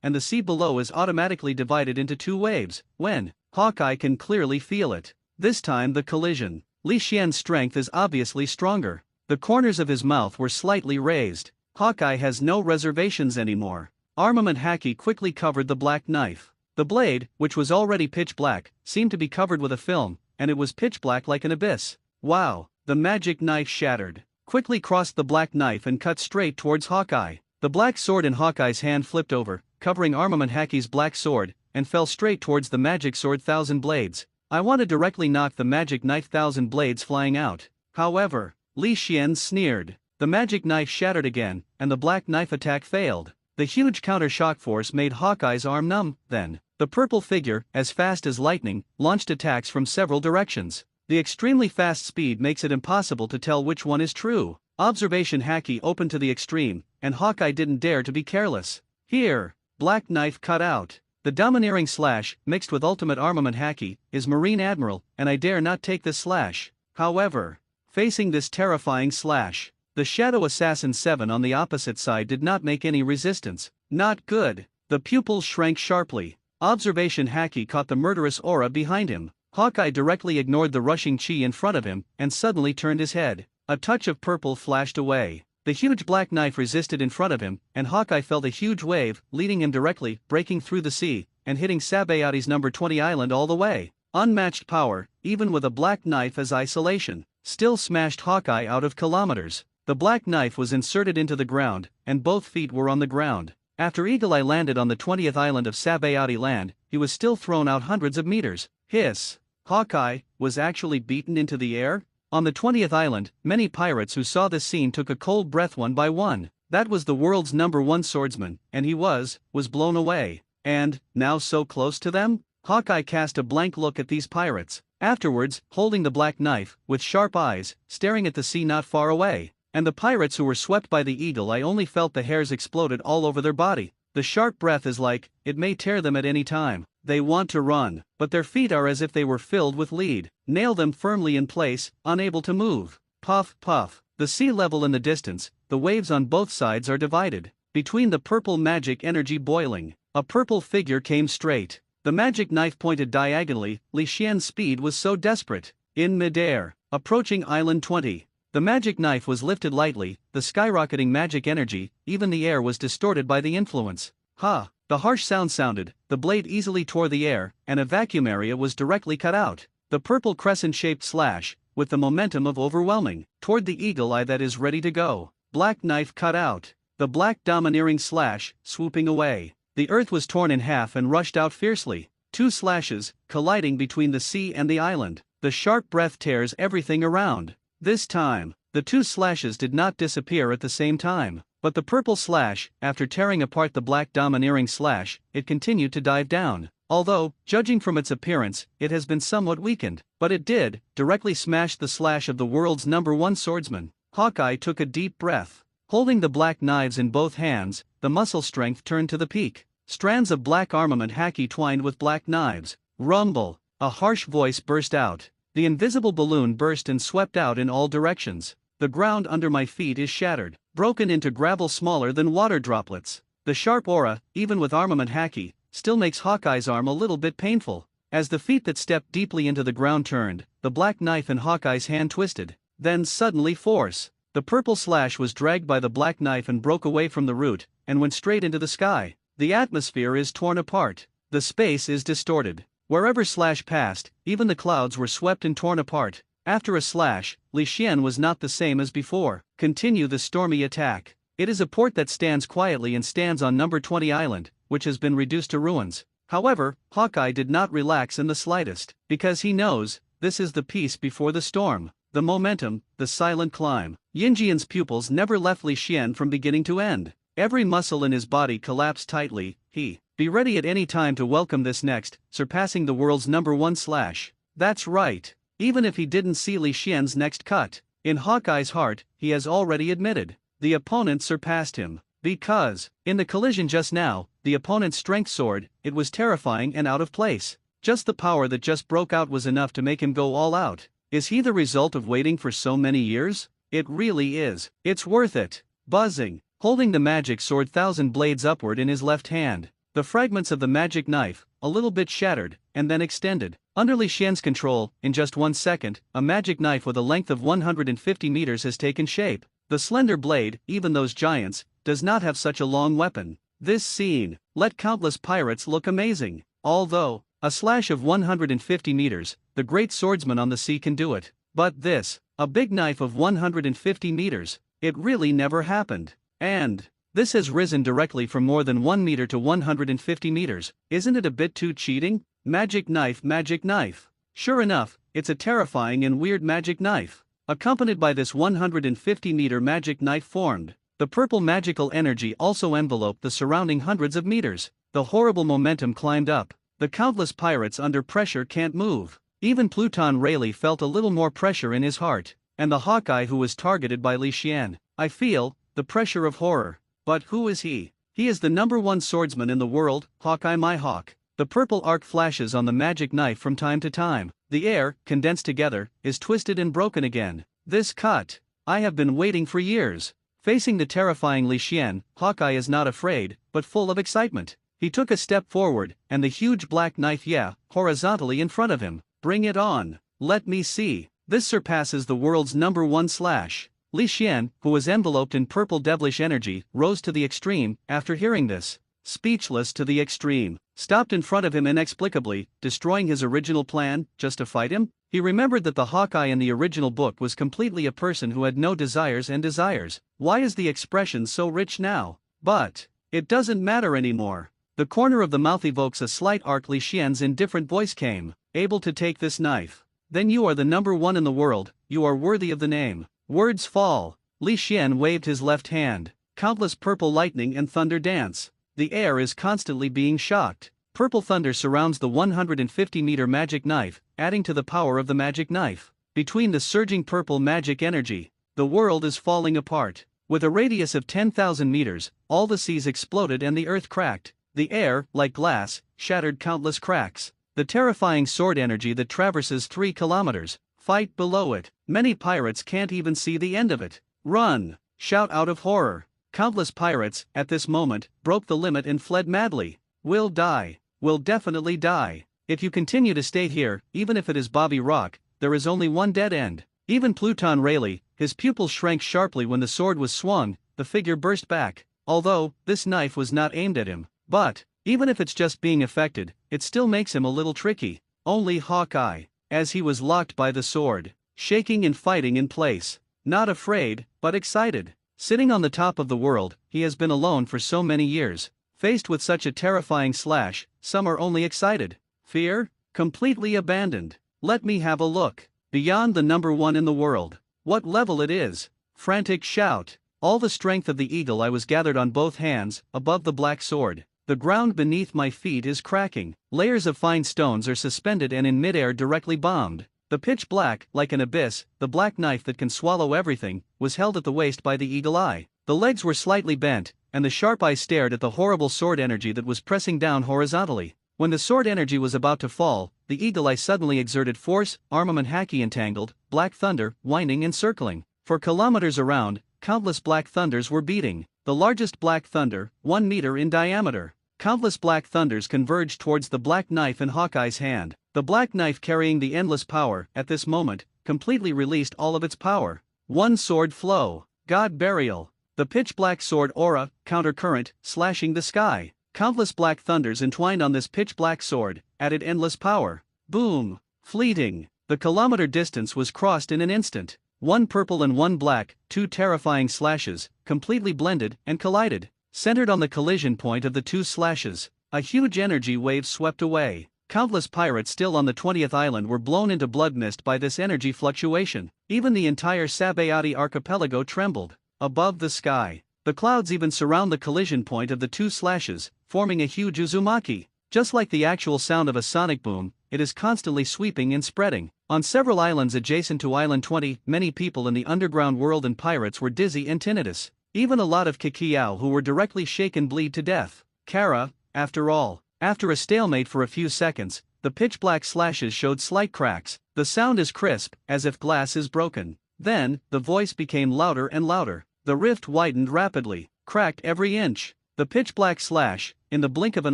and the sea below is automatically divided into 2 waves, when Hawkeye can clearly feel it. This time the collision. Li Xian's strength is obviously stronger. The corners of his mouth were slightly raised. Hawkeye has no reservations anymore. Armament haki quickly covered the black knife. The blade, which was already pitch black, seemed to be covered with a film, and it was pitch black like an abyss. Wow! The magic knife shattered. Quickly crossed the black knife and cut straight towards Hawkeye. The black sword in Hawkeye's hand flipped over, covering Armament haki's black sword, and fell straight towards the magic sword 1,000 blades. I want to directly knock the magic knife 1,000 blades flying out. However, Li Xian sneered. The magic knife shattered again, and the black knife attack failed. The huge counter-shock force made Hawkeye's arm numb. Then, the purple figure, as fast as lightning, launched attacks from several directions. The extremely fast speed makes it impossible to tell which one is true. Observation haki opened to the extreme, and Hawkeye didn't dare to be careless. Here, black knife cut out. The domineering slash, mixed with ultimate armament haki, is Marine Admiral, and I dare not take this slash. However, facing this terrifying slash, the Shadow Assassin 7 on the opposite side did not make any resistance. Not good. The pupils shrank sharply. Observation haki caught the murderous aura behind him. Hawkeye directly ignored the rushing chi in front of him, and suddenly turned his head. A touch of purple flashed away. The huge black knife resisted in front of him, and Hawkeye felt a huge wave, leading him directly, breaking through the sea, and hitting Sabaodi's number 20 island all the way. Unmatched power, even with a black knife as isolation, still smashed Hawkeye out of kilometers. The black knife was inserted into the ground, and both feet were on the ground. After Eagle Eye landed on the 20th island of Sabaodi land, he was still thrown out hundreds of meters. Hiss! Hawkeye was actually beaten into the air? On the 20th island, many pirates who saw this scene took a cold breath one by one. That was the world's number 1 swordsman, and he was blown away. And, now so close to them? Hawkeye cast a blank look at these pirates, afterwards, holding the black knife, with sharp eyes, staring at the sea not far away. And the pirates who were swept by the Eagle Eye only felt the hairs exploded all over their body. The sharp breath is like, it may tear them at any time. They want to run, but their feet are as if they were filled with lead. Nail them firmly in place, unable to move. Puff, puff. The sea level in the distance, the waves on both sides are divided. Between the purple magic energy boiling, a purple figure came straight. The magic knife pointed diagonally. Li Xian's speed was so desperate. In midair, approaching Island 20. The magic knife was lifted lightly, the skyrocketing magic energy, even the air was distorted by the influence. Ha! The harsh sound sounded, the blade easily tore the air, and a vacuum area was directly cut out. The purple crescent-shaped slash, with the momentum of overwhelming, toward the eagle eye that is ready to go. Black knife cut out. The black domineering slash, swooping away. The earth was torn in half and rushed out fiercely. Two slashes, colliding between the sea and the island. The sharp breath tears everything around. This time, the two slashes did not disappear at the same time. But the purple slash, after tearing apart the black domineering slash, it continued to dive down. Although, judging from its appearance, it has been somewhat weakened. But it did, directly smash the slash of the world's #1 swordsman. Hawkeye took a deep breath. Holding the black knives in both hands, the muscle strength turned to the peak. Strands of black armament hacky twined with black knives. Rumble! A harsh voice burst out. The invisible balloon burst and swept out in all directions. The ground under my feet is shattered, broken into gravel smaller than water droplets. The sharp aura, even with armament hacky, still makes Hawkeye's arm a little bit painful. As the feet that stepped deeply into the ground turned, the black knife in Hawkeye's hand twisted. Then suddenly force. The purple slash was dragged by the black knife and broke away from the root, and went straight into the sky. The atmosphere is torn apart. The space is distorted. Wherever slash passed, even the clouds were swept and torn apart. After a slash, Li Xian was not the same as before. Continue the stormy attack. It is a port that stands quietly and stands on number 20 island, which has been reduced to ruins. However, Hawkeye did not relax in the slightest, because he knows, this is the peace before the storm. The momentum, the silent climb. Yinjian's pupils never left Li Xian from beginning to end. Every muscle in his body collapsed tightly. Be ready at any time to welcome this next, surpassing the world's #1 slash. That's right. Even if he didn't see Li Xian's next cut, in Hawkeye's heart, he has already admitted, the opponent surpassed him. Because, in the collision just now, the opponent's strength soared, it was terrifying and out of place. Just the power that just broke out was enough to make him go all out. Is he the result of waiting for so many years? It really is. It's worth it. Buzzing, holding the magic sword 1,000 blades upward in his left hand. The fragments of the magic knife, a little bit shattered, and then extended. Under Li Xian's control, in just 1 second, a magic knife with a length of 150 meters has taken shape. The slender blade, even those giants, does not have such a long weapon. This scene, let countless pirates look amazing. Although, a slash of 150 meters, the great swordsman on the sea can do it. But this, a big knife of 150 meters, it really never happened. And this has risen directly from more than 1 meter to 150 meters. Isn't it a bit too cheating? Magic knife, magic knife. Sure enough, it's a terrifying and weird magic knife. Accompanied by this 150-meter magic knife formed, the purple magical energy also enveloped the surrounding hundreds of meters. The horrible momentum climbed up. The countless pirates under pressure can't move. Even Pluton Rayleigh felt a little more pressure in his heart. And the Hawkeye who was targeted by Li Xian. I feel the pressure of horror. But who is he? He is the #1 swordsman in the world, Hawkeye my hawk. The purple arc flashes on the magic knife from time to time. The air, condensed together, is twisted and broken again. This cut, I have been waiting for years. Facing the terrifying Li Xian, Hawkeye is not afraid, but full of excitement. He took a step forward, and the huge black knife horizontally in front of him. Bring it on. Let me see. This surpasses the world's #1 slash. Li Xian, who was enveloped in purple devilish energy, rose to the extreme, after hearing this. Speechless to the extreme. Stopped in front of him inexplicably, destroying his original plan, just to fight him? He remembered that the Hawkeye in the original book was completely a person who had no desires and desires. Why is the expression so rich now? But it doesn't matter anymore. The corner of the mouth evokes a slight arc. Li Xian's indifferent voice came. Able to take this knife? Then you are the #1 in the world, you are worthy of the name. Words fall. Li Xian waved his left hand. Countless purple lightning and thunder dance. The air is constantly being shocked. Purple thunder surrounds the 150-meter magic knife, adding to the power of the magic knife. Between the surging purple magic energy, the world is falling apart. With a radius of 10,000 meters, all the seas exploded and the earth cracked. The air, like glass, shattered countless cracks. The terrifying sword energy that traverses 3 kilometers, fight below it. Many pirates can't even see the end of it. Run! Shout out of horror. Countless pirates, at this moment, broke the limit and fled madly. We'll die. We'll definitely die. If you continue to stay here, even if it is Bobby Rock, there is only one dead end. Even Pluton Rayleigh, his pupils shrank sharply when the sword was swung, the figure burst back. Although, this knife was not aimed at him. But, even if it's just being affected, it still makes him a little tricky. Only Hawkeye, as he was locked by the sword, shaking and fighting in place. Not afraid, but excited. Sitting on the top of the world, he has been alone for so many years. Faced with such a terrifying slash, some are only excited. Fear? Completely abandoned. Let me have a look. Beyond the number one in the world. What level it is? Frantic shout. All the strength of the eagle I was gathered on both hands, above the black sword. The ground beneath my feet is cracking. Layers of fine stones are suspended and in midair directly bombed. The pitch black, like an abyss, the black knife that can swallow everything, was held at the waist by the eagle eye. The legs were slightly bent, and the sharp eye stared at the horrible sword energy that was pressing down horizontally. When the sword energy was about to fall, the eagle eye suddenly exerted force, armament hacky entangled, black thunder, winding and circling. For kilometers around, countless black thunders were beating. The largest black thunder, 1 meter in diameter. Countless black thunders converged towards the black knife in Hawkeye's hand. The black knife carrying the endless power, at this moment, completely released all of its power. One sword flow. God burial. The pitch black sword aura, countercurrent, slashing the sky. Countless black thunders entwined on this pitch black sword, added endless power. Boom. Fleeting. The kilometer distance was crossed in an instant. One purple and one black, two terrifying slashes, completely blended and collided. Centered on the collision point of the two slashes, a huge energy wave swept away. Countless pirates still on the 20th island were blown into blood mist by this energy fluctuation. Even the entire Sabayati archipelago trembled. Above the sky, the clouds even surround the collision point of the two slashes, forming a huge uzumaki. Just like the actual sound of a sonic boom, it is constantly sweeping and spreading. On several islands adjacent to Island 20, many people in the underground world and pirates were dizzy and tinnitus. Even a lot of Kikiao who were directly shaken bleed to death. Kara, after all. After a stalemate for a few seconds, the pitch-black slashes showed slight cracks. The sound is crisp, as if glass is broken. Then, the voice became louder and louder. The rift widened rapidly, cracked every inch. The pitch-black slash, in the blink of an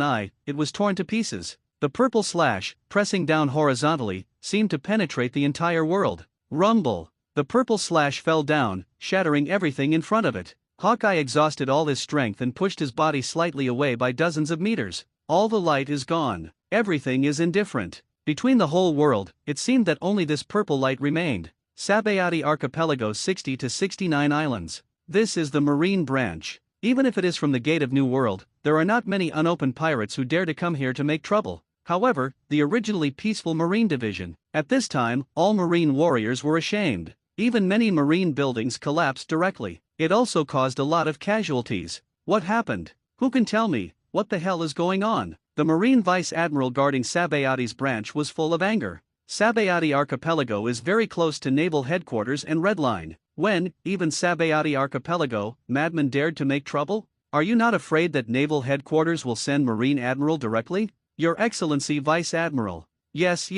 eye, it was torn to pieces. The purple slash, pressing down horizontally, seemed to penetrate the entire world. Rumble. The purple slash fell down, shattering everything in front of it. Hawkeye exhausted all his strength and pushed his body slightly away by dozens of meters. All the light is gone. Everything is indifferent. Between the whole world, it seemed that only this purple light remained. Sabayati Archipelago 60 to 69 islands. This is the Marine branch. Even if it is from the Gate of New World, there are not many unopened pirates who dare to come here to make trouble. However, the originally peaceful Marine division, at this time, all Marine warriors were ashamed. Even many Marine buildings collapsed directly. It also caused a lot of casualties. What happened? Who can tell me? What the hell is going on? The Marine Vice Admiral guarding Sabayati's branch was full of anger. Sabayati Archipelago is very close to Naval Headquarters and Red Line. When, even Sabayati Archipelago, madmen dared to make trouble? Are you not afraid that Naval Headquarters will send Marine Admiral directly? Your Excellency Vice Admiral. Yes.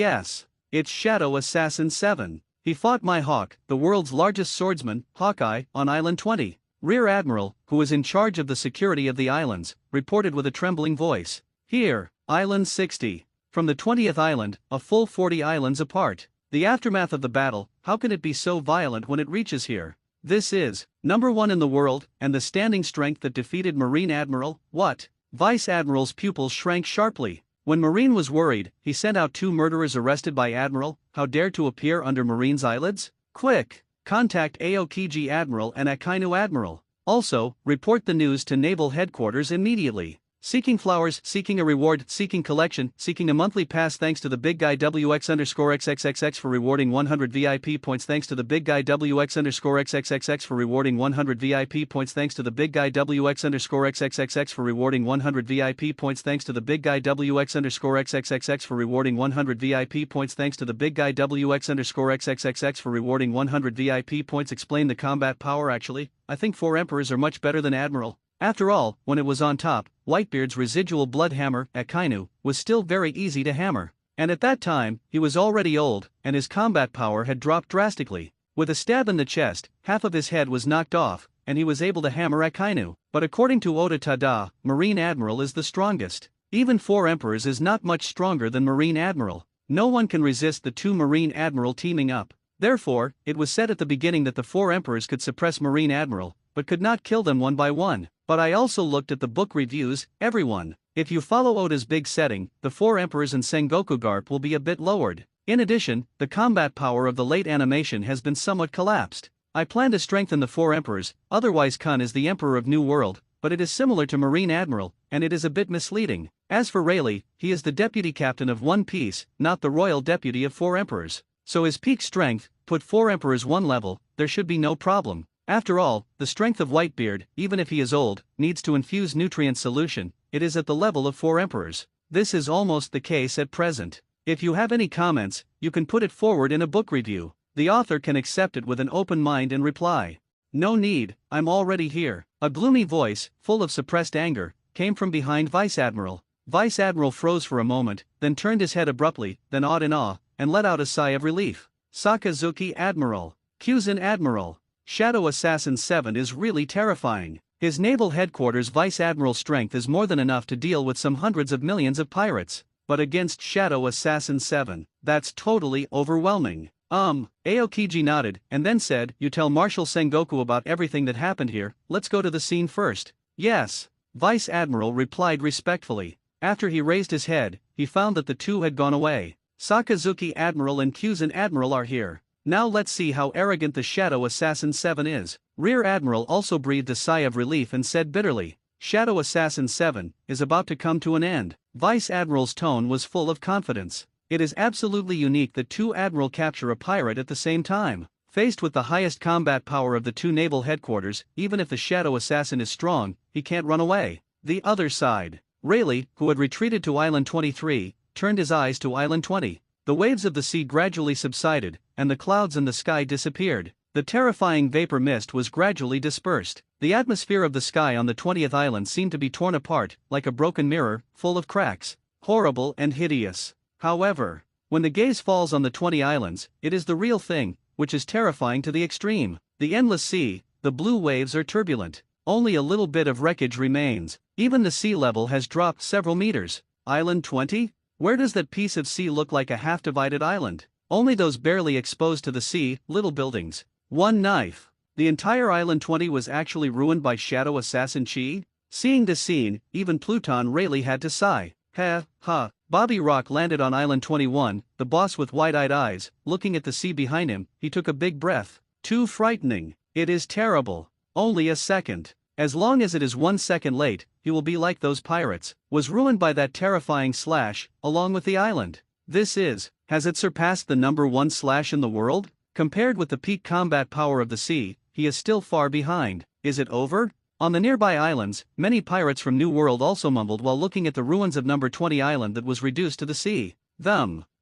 It's Shadow Assassin 7. He fought my Hawk, the world's largest swordsman, Hawkeye, on Island 20. Rear Admiral, who was in charge of the security of the islands, reported with a trembling voice. Here, Island 60. From the 20th island, a full 40 islands apart. The aftermath of the battle, how can it be so violent when it reaches here? This is number one in the world, and the standing strength that defeated Marine Admiral, what? Vice Admiral's pupils shrank sharply. When Marine was worried, he sent out 2 murderers arrested by Admiral, how dare to appear under Marine's eyelids? Quick! Contact Aokiji Admiral and Akainu Admiral. Also, report the news to Naval Headquarters immediately. Seeking flowers, seeking a reward, seeking collection, seeking a monthly pass thanks to the big guy WX_XXXX for rewarding 100 VIP points thanks to the big guy WX_XXXX for rewarding 100 VIP points thanks to the big guy WX_XXXX for rewarding 100 VIP points thanks to the big guy WX_XXXX for rewarding 100 VIP points thanks to the big guy WX_XXXX for rewarding 100 VIP points. Explain the combat power. Actually, I think 4 emperors are much better than Admiral. After all, when it was on top, Whitebeard's residual blood hammer, Akainu, was still very easy to hammer. And at that time, he was already old, and his combat power had dropped drastically. With a stab in the chest, half of his head was knocked off, and he was able to hammer Akainu. But according to Oda Tada, Marine Admiral is the strongest. Even 4 Emperors is not much stronger than Marine Admiral. No one can resist the 2 Marine Admiral teaming up. Therefore, it was said at the beginning that the 4 Emperors could suppress Marine Admiral, but could not kill them one by one. But I also looked at the book reviews, everyone. If you follow Oda's big setting, the 4 Emperors and Sengoku Garp will be a bit lowered. In addition, the combat power of the late animation has been somewhat collapsed. I plan to strengthen the 4 Emperors, otherwise Kun is the Emperor of New World, but it is similar to Marine Admiral, and it is a bit misleading. As for Rayleigh, he is the deputy captain of One Piece, not the royal deputy of 4 Emperors. So his peak strength, put 4 Emperors one level, there should be no problem. After all, the strength of Whitebeard, even if he is old, needs to infuse nutrient solution, it is at the level of 4 Emperors. This is almost the case at present. If you have any comments, you can put it forward in a book review. The author can accept it with an open mind and reply. No need, I'm already here. A gloomy voice, full of suppressed anger, came from behind Vice Admiral. Vice Admiral froze for a moment, then turned his head abruptly, then awed in awe, and let out a sigh of relief. Sakazuki Admiral. Kyuzen Admiral. Shadow Assassin 7 is really terrifying. His naval headquarters Vice Admiral strength is more than enough to deal with some hundreds of millions of pirates. But against Shadow Assassin 7, that's totally overwhelming. Aokiji nodded, and then said, you tell Marshal Sengoku about everything that happened here, let's go to the scene first. Yes. Vice Admiral replied respectfully. After he raised his head, he found that the 2 had gone away. Sakazuki Admiral and Kyuzen Admiral are here. Now let's see how arrogant the Shadow Assassin 7 is. Rear Admiral also breathed a sigh of relief and said bitterly, Shadow Assassin 7 is about to come to an end. Vice Admiral's tone was full of confidence. It is absolutely unique that 2 Admiral capture a pirate at the same time. Faced with the highest combat power of the 2 naval headquarters, even if the Shadow Assassin is strong, he can't run away. The other side. Rayleigh, who had retreated to Island 23, turned his eyes to Island 20. The waves of the sea gradually subsided, and the clouds in the sky disappeared. The terrifying vapor mist was gradually dispersed. The atmosphere of the sky on the 20th island seemed to be torn apart, like a broken mirror, full of cracks. Horrible and hideous. However, when the gaze falls on the 20 islands, it is the real thing, which is terrifying to the extreme. The endless sea, the blue waves are turbulent. Only a little bit of wreckage remains. Even the sea level has dropped several meters. Island 20? Where does that piece of sea look like a half-divided island? Only those barely exposed to the sea, little buildings. One knife. The entire Island 20 was actually ruined by Shadow Assassin Chi? Seeing this scene, even Pluton Rayleigh had to sigh. Ha. Bobby Rock landed on Island 21, the boss with wide-eyed eyes, looking at the sea behind him, he took a big breath. Too frightening. It is terrible. Only a second. As long as it is 1 second late, he will be like those pirates, was ruined by that terrifying slash, along with the island. Has it surpassed the number 1 slash in the world? Compared with the peak combat power of the sea, he is still far behind. Is it over? On the nearby islands, many pirates from New World also mumbled while looking at the ruins of number 20 island that was reduced to the sea.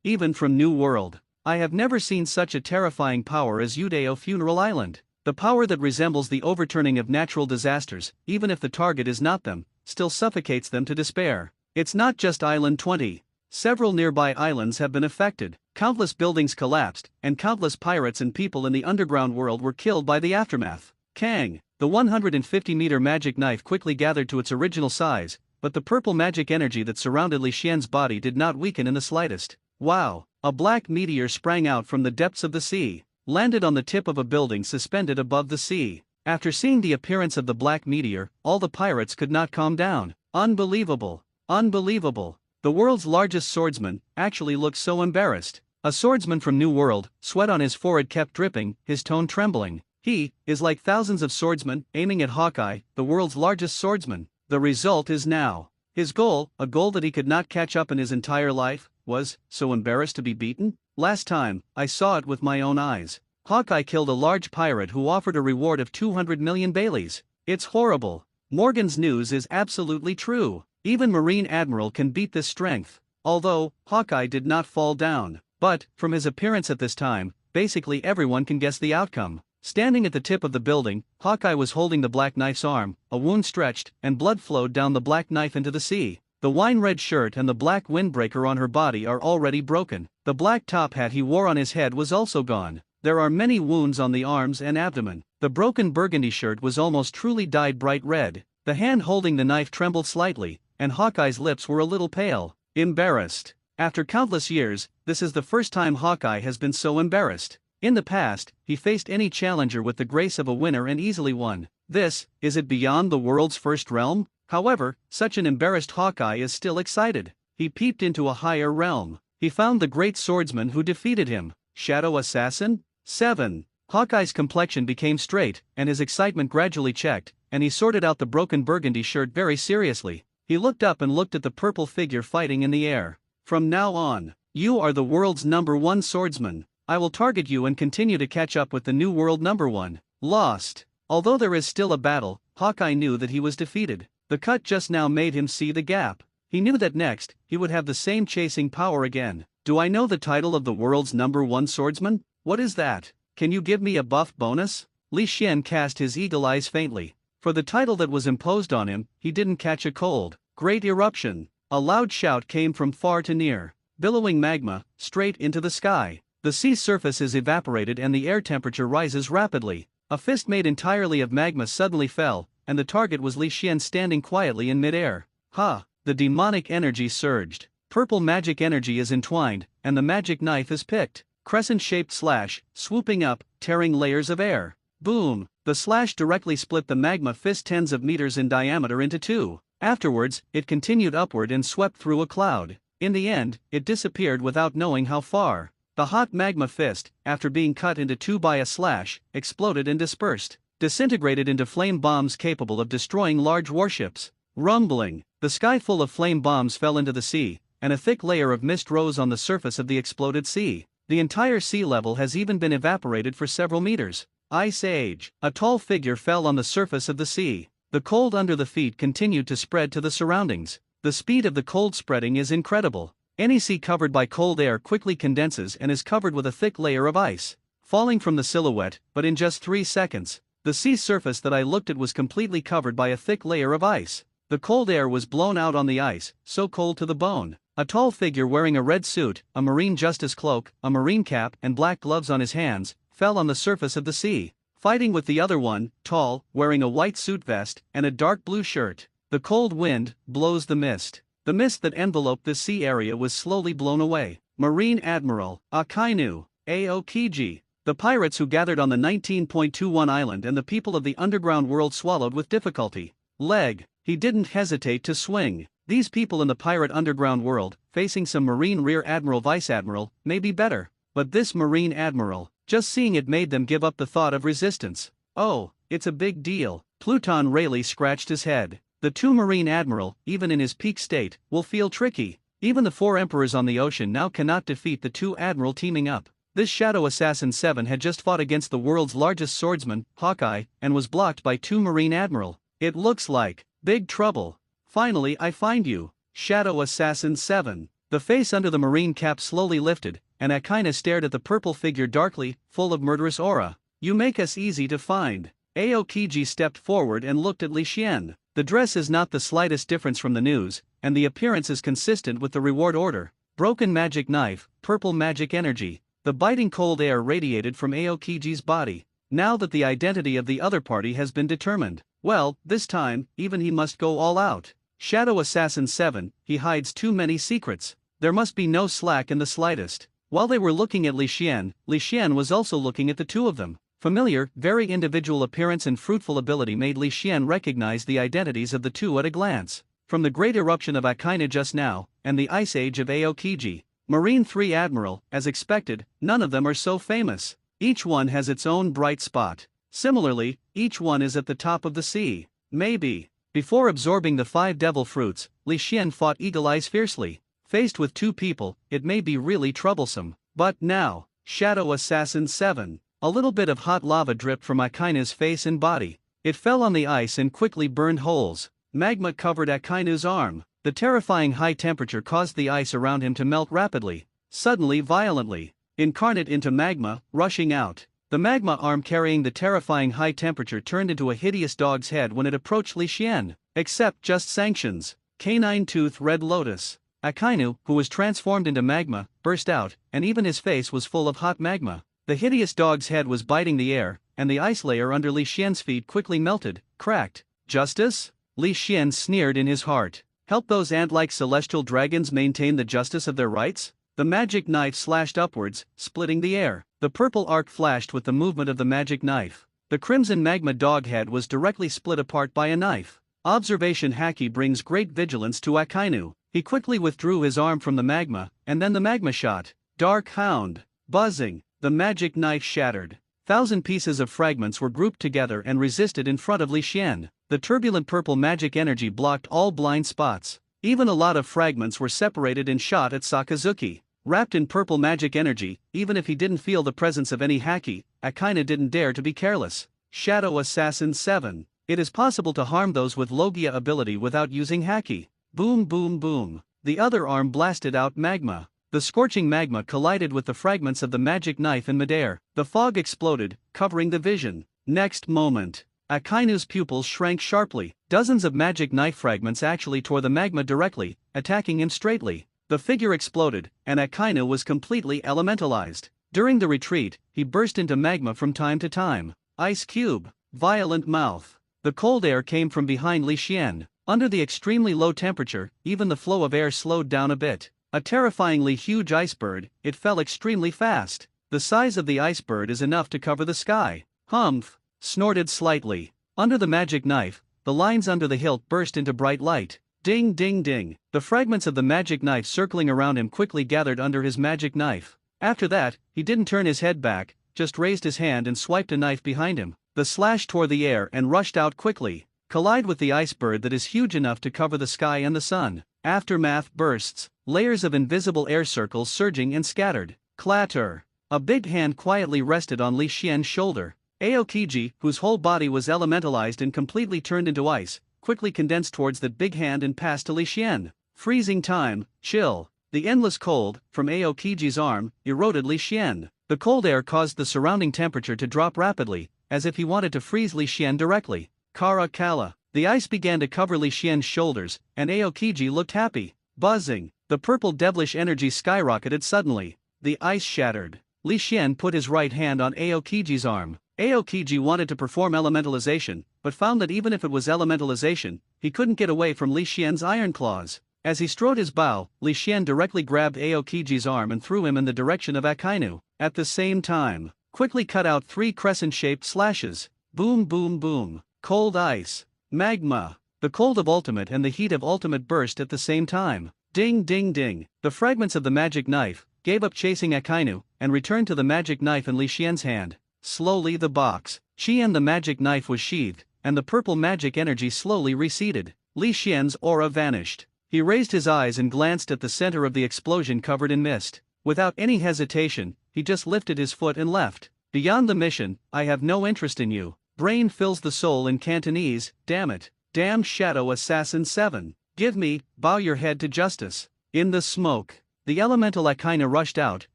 Even from New World. I have never seen such a terrifying power as Udeo Funeral Island. The power that resembles the overturning of natural disasters, even if the target is not them, still suffocates them to despair. It's not just Island 20. Several nearby islands have been affected, countless buildings collapsed, and countless pirates and people in the underground world were killed by the aftermath. Kang! The 150-meter magic knife quickly gathered to its original size, but the purple magic energy that surrounded Li Xian's body did not weaken in the slightest. Wow! A black meteor sprang out from the depths of the sea, landed on the tip of a building suspended above the sea. After seeing the appearance of the black meteor, all the pirates could not calm down. Unbelievable! Unbelievable! The world's largest swordsman actually looked so embarrassed. A swordsman from New World, sweat on his forehead kept dripping, his tone trembling. He is like thousands of swordsmen aiming at Hawkeye, the world's largest swordsman. The result is now. His goal, a goal that he could not catch up in his entire life, was so embarrassed to be beaten. Last time, I saw it with my own eyes. Hawkeye killed a large pirate who offered a reward of 200 million Baileys. It's horrible. Morgan's news is absolutely true. Even Marine Admiral can beat this strength. Although, Hawkeye did not fall down. But, from his appearance at this time, basically everyone can guess the outcome. Standing at the tip of the building, Hawkeye was holding the black knife's arm, a wound stretched, and blood flowed down the black knife into the sea. The wine-red shirt and the black windbreaker on her body are already broken. The black top hat he wore on his head was also gone. There are many wounds on the arms and abdomen. The broken burgundy shirt was almost truly dyed bright red. The hand holding the knife trembled slightly, and Hawkeye's lips were a little pale. Embarrassed. After countless years, this is the first time Hawkeye has been so embarrassed. In the past, he faced any challenger with the grace of a winner and easily won. Is it beyond the world's first realm? However, such an embarrassed Hawkeye is still excited. He peeped into a higher realm. He found the great swordsman who defeated him. Shadow Assassin? 7. Hawkeye's complexion became straight, and his excitement gradually checked, and he sorted out the broken burgundy shirt very seriously. He looked up and looked at the purple figure fighting in the air. From now on, you are the world's #1 swordsman. I will target you and continue to catch up with the new world #1. Lost. Although there is still a battle, Hawkeye knew that he was defeated. The cut just now made him see the gap. He knew that next, he would have the same chasing power again. Do I know the title of the world's #1 swordsman? What is that? Can you give me a buff bonus? Li Xian cast his eagle eyes faintly. For the title that was imposed on him, he didn't catch a cold. Great eruption. A loud shout came from far to near. Billowing magma, straight into the sky. The sea surface is evaporated and the air temperature rises rapidly. A fist made entirely of magma suddenly fell, and the target was Li Xian standing quietly in midair. Ha! The demonic energy surged. Purple magic energy is entwined, and the magic knife is picked. Crescent-shaped slash, swooping up, tearing layers of air. Boom! The slash directly split the magma fist tens of meters in diameter into two. Afterwards, it continued upward and swept through a cloud. In the end, it disappeared without knowing how far. The hot magma fist, after being cut into two by a slash, exploded and dispersed, disintegrated into flame bombs capable of destroying large warships. Rumbling. The sky full of flame bombs fell into the sea, and a thick layer of mist rose on the surface of the exploded sea. The entire sea level has even been evaporated for several meters. Ice Age. A tall figure fell on the surface of the sea. The cold under the feet continued to spread to the surroundings. The speed of the cold spreading is incredible. Any sea covered by cold air quickly condenses and is covered with a thick layer of ice. Falling from the silhouette, but in just 3 seconds, the sea surface that I looked at was completely covered by a thick layer of ice. The cold air was blown out on the ice, so cold to the bone. A tall figure wearing a red suit, a marine justice cloak, a marine cap, and black gloves on his hands, fell on the surface of the sea, fighting with the other one, tall, wearing a white suit vest and a dark blue shirt. The cold wind blows the mist. The mist that enveloped this sea area was slowly blown away. Marine Admiral Akainu Aokiji. The pirates who gathered on the 19.21 island and the people of the underground world swallowed with difficulty. Leg. He didn't hesitate to swing. These people in the pirate underground world, facing some Marine Rear Admiral Vice Admiral, may be better. But this Marine Admiral, just seeing it made them give up the thought of resistance. Oh, it's a big deal. Pluton Rayleigh scratched his head. The two Marine Admiral, even in his peak state, will feel tricky. Even the 4 emperors on the ocean now cannot defeat the 2 Admiral teaming up. This Shadow Assassin 7 had just fought against the world's largest swordsman, Hawkeye, and was blocked by 2 Marine Admiral. It looks like big trouble. Finally I find you, Shadow Assassin 7. The face under the marine cap slowly lifted, and Akaina stared at the purple figure darkly, full of murderous aura. You make us easy to find. Aokiji stepped forward and looked at Li Xian. The dress is not the slightest difference from the news, and the appearance is consistent with the reward order. Broken magic knife, purple magic energy. The biting cold air radiated from Aokiji's body. Now that the identity of the other party has been determined, well, this time, even he must go all out. Shadow Assassin 7, he hides too many secrets. There must be no slack in the slightest. While they were looking at Li Xian was also looking at the two of them. Familiar, very individual appearance and fruitful ability made Li Xian recognize the identities of the two at a glance. From the great eruption of Akaina just now, and the Ice Age of Aokiji, Marine 3 Admiral, as expected, none of them are so famous. Each one has its own bright spot. Similarly, each one is at the top of the sea. Maybe. Before absorbing the 5 devil fruits, Li Xian fought Eagle Eyes fiercely. Faced with 2 people, it may be really troublesome. But now, Shadow Assassin 7. A little bit of hot lava dripped from Akaina's face and body. It fell on the ice and quickly burned holes. Magma covered Akainu's arm. The terrifying high temperature caused the ice around him to melt rapidly. Suddenly, violently. Incarnate into magma, rushing out. The magma arm carrying the terrifying high temperature turned into a hideous dog's head when it approached Li Xian. Except just sanctions. Canine Tooth Red Lotus. Akainu, who was transformed into magma, burst out, and even his face was full of hot magma. The hideous dog's head was biting the air, and the ice layer under Li Xian's feet quickly melted, cracked. Justice? Li Xian sneered in his heart. Help those ant-like celestial dragons maintain the justice of their rights? The magic knife slashed upwards, splitting the air. The purple arc flashed with the movement of the magic knife. The crimson magma dog head was directly split apart by a knife. Observation Haki brings great vigilance to Akainu. He quickly withdrew his arm from the magma, and then the magma shot. Dark Hound. Buzzing. The magic knife shattered. 1,000 pieces of fragments were grouped together and resisted in front of Li Xian. The turbulent purple magic energy blocked all blind spots. Even a lot of fragments were separated and shot at Sakazuki. Wrapped in purple magic energy, even if he didn't feel the presence of any Haki, Akainu didn't dare to be careless. Shadow Assassin 7. It is possible to harm those with Logia ability without using Haki. Boom boom boom. The other arm blasted out magma. The scorching magma collided with the fragments of the magic knife in midair. The fog exploded, covering the vision. Next moment, Akainu's pupils shrank sharply. Dozens of magic knife fragments actually tore the magma directly, attacking him straightly. The figure exploded, and Akainu was completely elementalized. During the retreat, he burst into magma from time to time. Ice cube. Violent mouth. The cold air came from behind Li Xian. Under the extremely low temperature, even the flow of air slowed down a bit. A terrifyingly huge icebird, it fell extremely fast. The size of the icebird is enough to cover the sky. Humph. Snorted slightly. Under the magic knife, the lines under the hilt burst into bright light. Ding ding ding. The fragments of the magic knife circling around him quickly gathered under his magic knife. After that, he didn't turn his head back, just raised his hand and swiped a knife behind him. The slash tore the air and rushed out quickly. Collide with the icebird that is huge enough to cover the sky and the sun. Aftermath bursts. Layers of invisible air circles surging and scattered. Clatter. A big hand quietly rested on Li Xian's shoulder. Aokiji, whose whole body was elementalized and completely turned into ice, quickly condensed towards that big hand and passed to Li Xian. Freezing time, chill. The endless cold, from Aokiji's arm, eroded Li Xian. The cold air caused the surrounding temperature to drop rapidly, as if he wanted to freeze Li Xian directly. Kara Kala. The ice began to cover Li Xian's shoulders, and Aokiji looked happy. Buzzing. The purple devilish energy skyrocketed suddenly. The ice shattered. Li Xian put his right hand on Aokiji's arm. Aokiji wanted to perform elementalization, but found that even if it was elementalization, he couldn't get away from Li Xian's iron claws. As he strode his bow, Li Xian directly grabbed Aokiji's arm and threw him in the direction of Akainu. At the same time, quickly cut out 3 crescent-shaped slashes. Boom boom boom. Cold ice. Magma. The cold of ultimate and the heat of ultimate burst at the same time. Ding ding ding. The fragments of the magic knife gave up chasing Akainu and returned to the magic knife in Li Xian's hand. Slowly the box, Qian the magic knife was sheathed, and the purple magic energy slowly receded. Li Xian's aura vanished. He raised his eyes and glanced at the center of the explosion covered in mist. Without any hesitation, he just lifted his foot and left. Beyond the mission, I have no interest in you. Brain fills the soul in Cantonese, damn it. Damn Shadow Assassin 7. Give me, bow your head to justice. In the smoke, the elemental Akainu rushed out,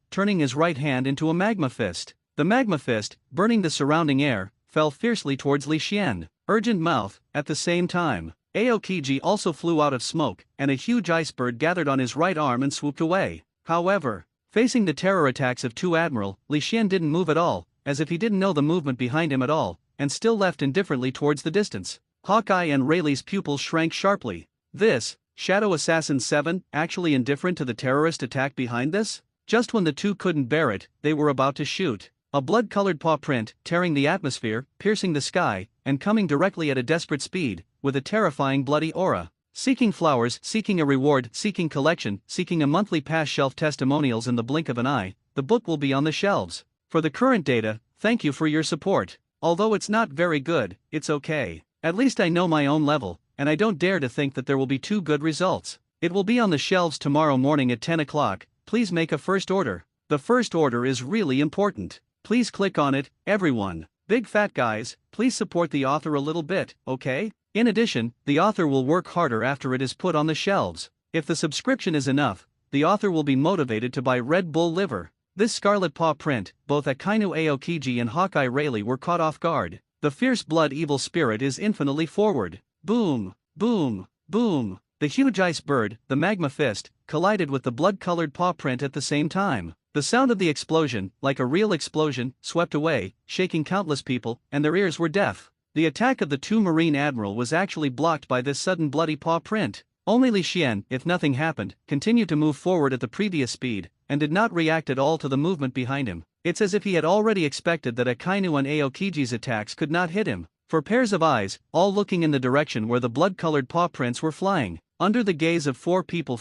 turning his right hand into a magma fist. The magma fist, burning the surrounding air, fell fiercely towards Li Xian. Urgent mouth. At the same time, Aokiji also flew out of smoke, and a huge icebird gathered on his right arm and swooped away. However, facing the terror attacks of 2 Admiral, Li Xian didn't move at all, as if he didn't know the movement behind him at all, and still left indifferently towards the distance. Hawkeye and Rayleigh's pupils shrank sharply. This, Shadow Assassin 7, actually indifferent to the terrorist attack behind this? Just when the two couldn't bear it, they were about to shoot. A blood-colored paw print, tearing the atmosphere, piercing the sky, and coming directly at a desperate speed, with a terrifying bloody aura. Seeking flowers, seeking a reward, seeking collection, seeking a monthly pass shelf testimonials in the blink of an eye, the book will be on the shelves. For the current data, thank you for your support. Although it's not very good, it's okay. At least I know my own level, and I don't dare to think that there will be 2 good results. It will be on the shelves tomorrow morning at 10 o'clock, please make a first order. The first order is really important. Please click on it, everyone. Big fat guys, please support the author a little bit, okay? In addition, the author will work harder after it is put on the shelves. If the subscription is enough, the author will be motivated to buy Red Bull liver. This scarlet paw print, both Akainu Aokiji and Hawkeye Rayleigh were caught off guard. The fierce blood evil spirit is infinitely forward. Boom, boom, boom. The huge ice bird, the magma fist, collided with the blood-colored paw print at the same time. The sound of the explosion, like a real explosion, swept away, shaking countless people, and their ears were deaf. The attack of the two Marine Admiral was actually blocked by this sudden bloody paw print. Only Li Xian, if nothing happened, continued to move forward at the previous speed, and did not react at all to the movement behind him. It's as if he had already expected that Akainu and Aokiji's attacks could not hit him. For pairs of eyes, all looking in the direction where the blood-colored paw prints were flying, under the gaze of four people,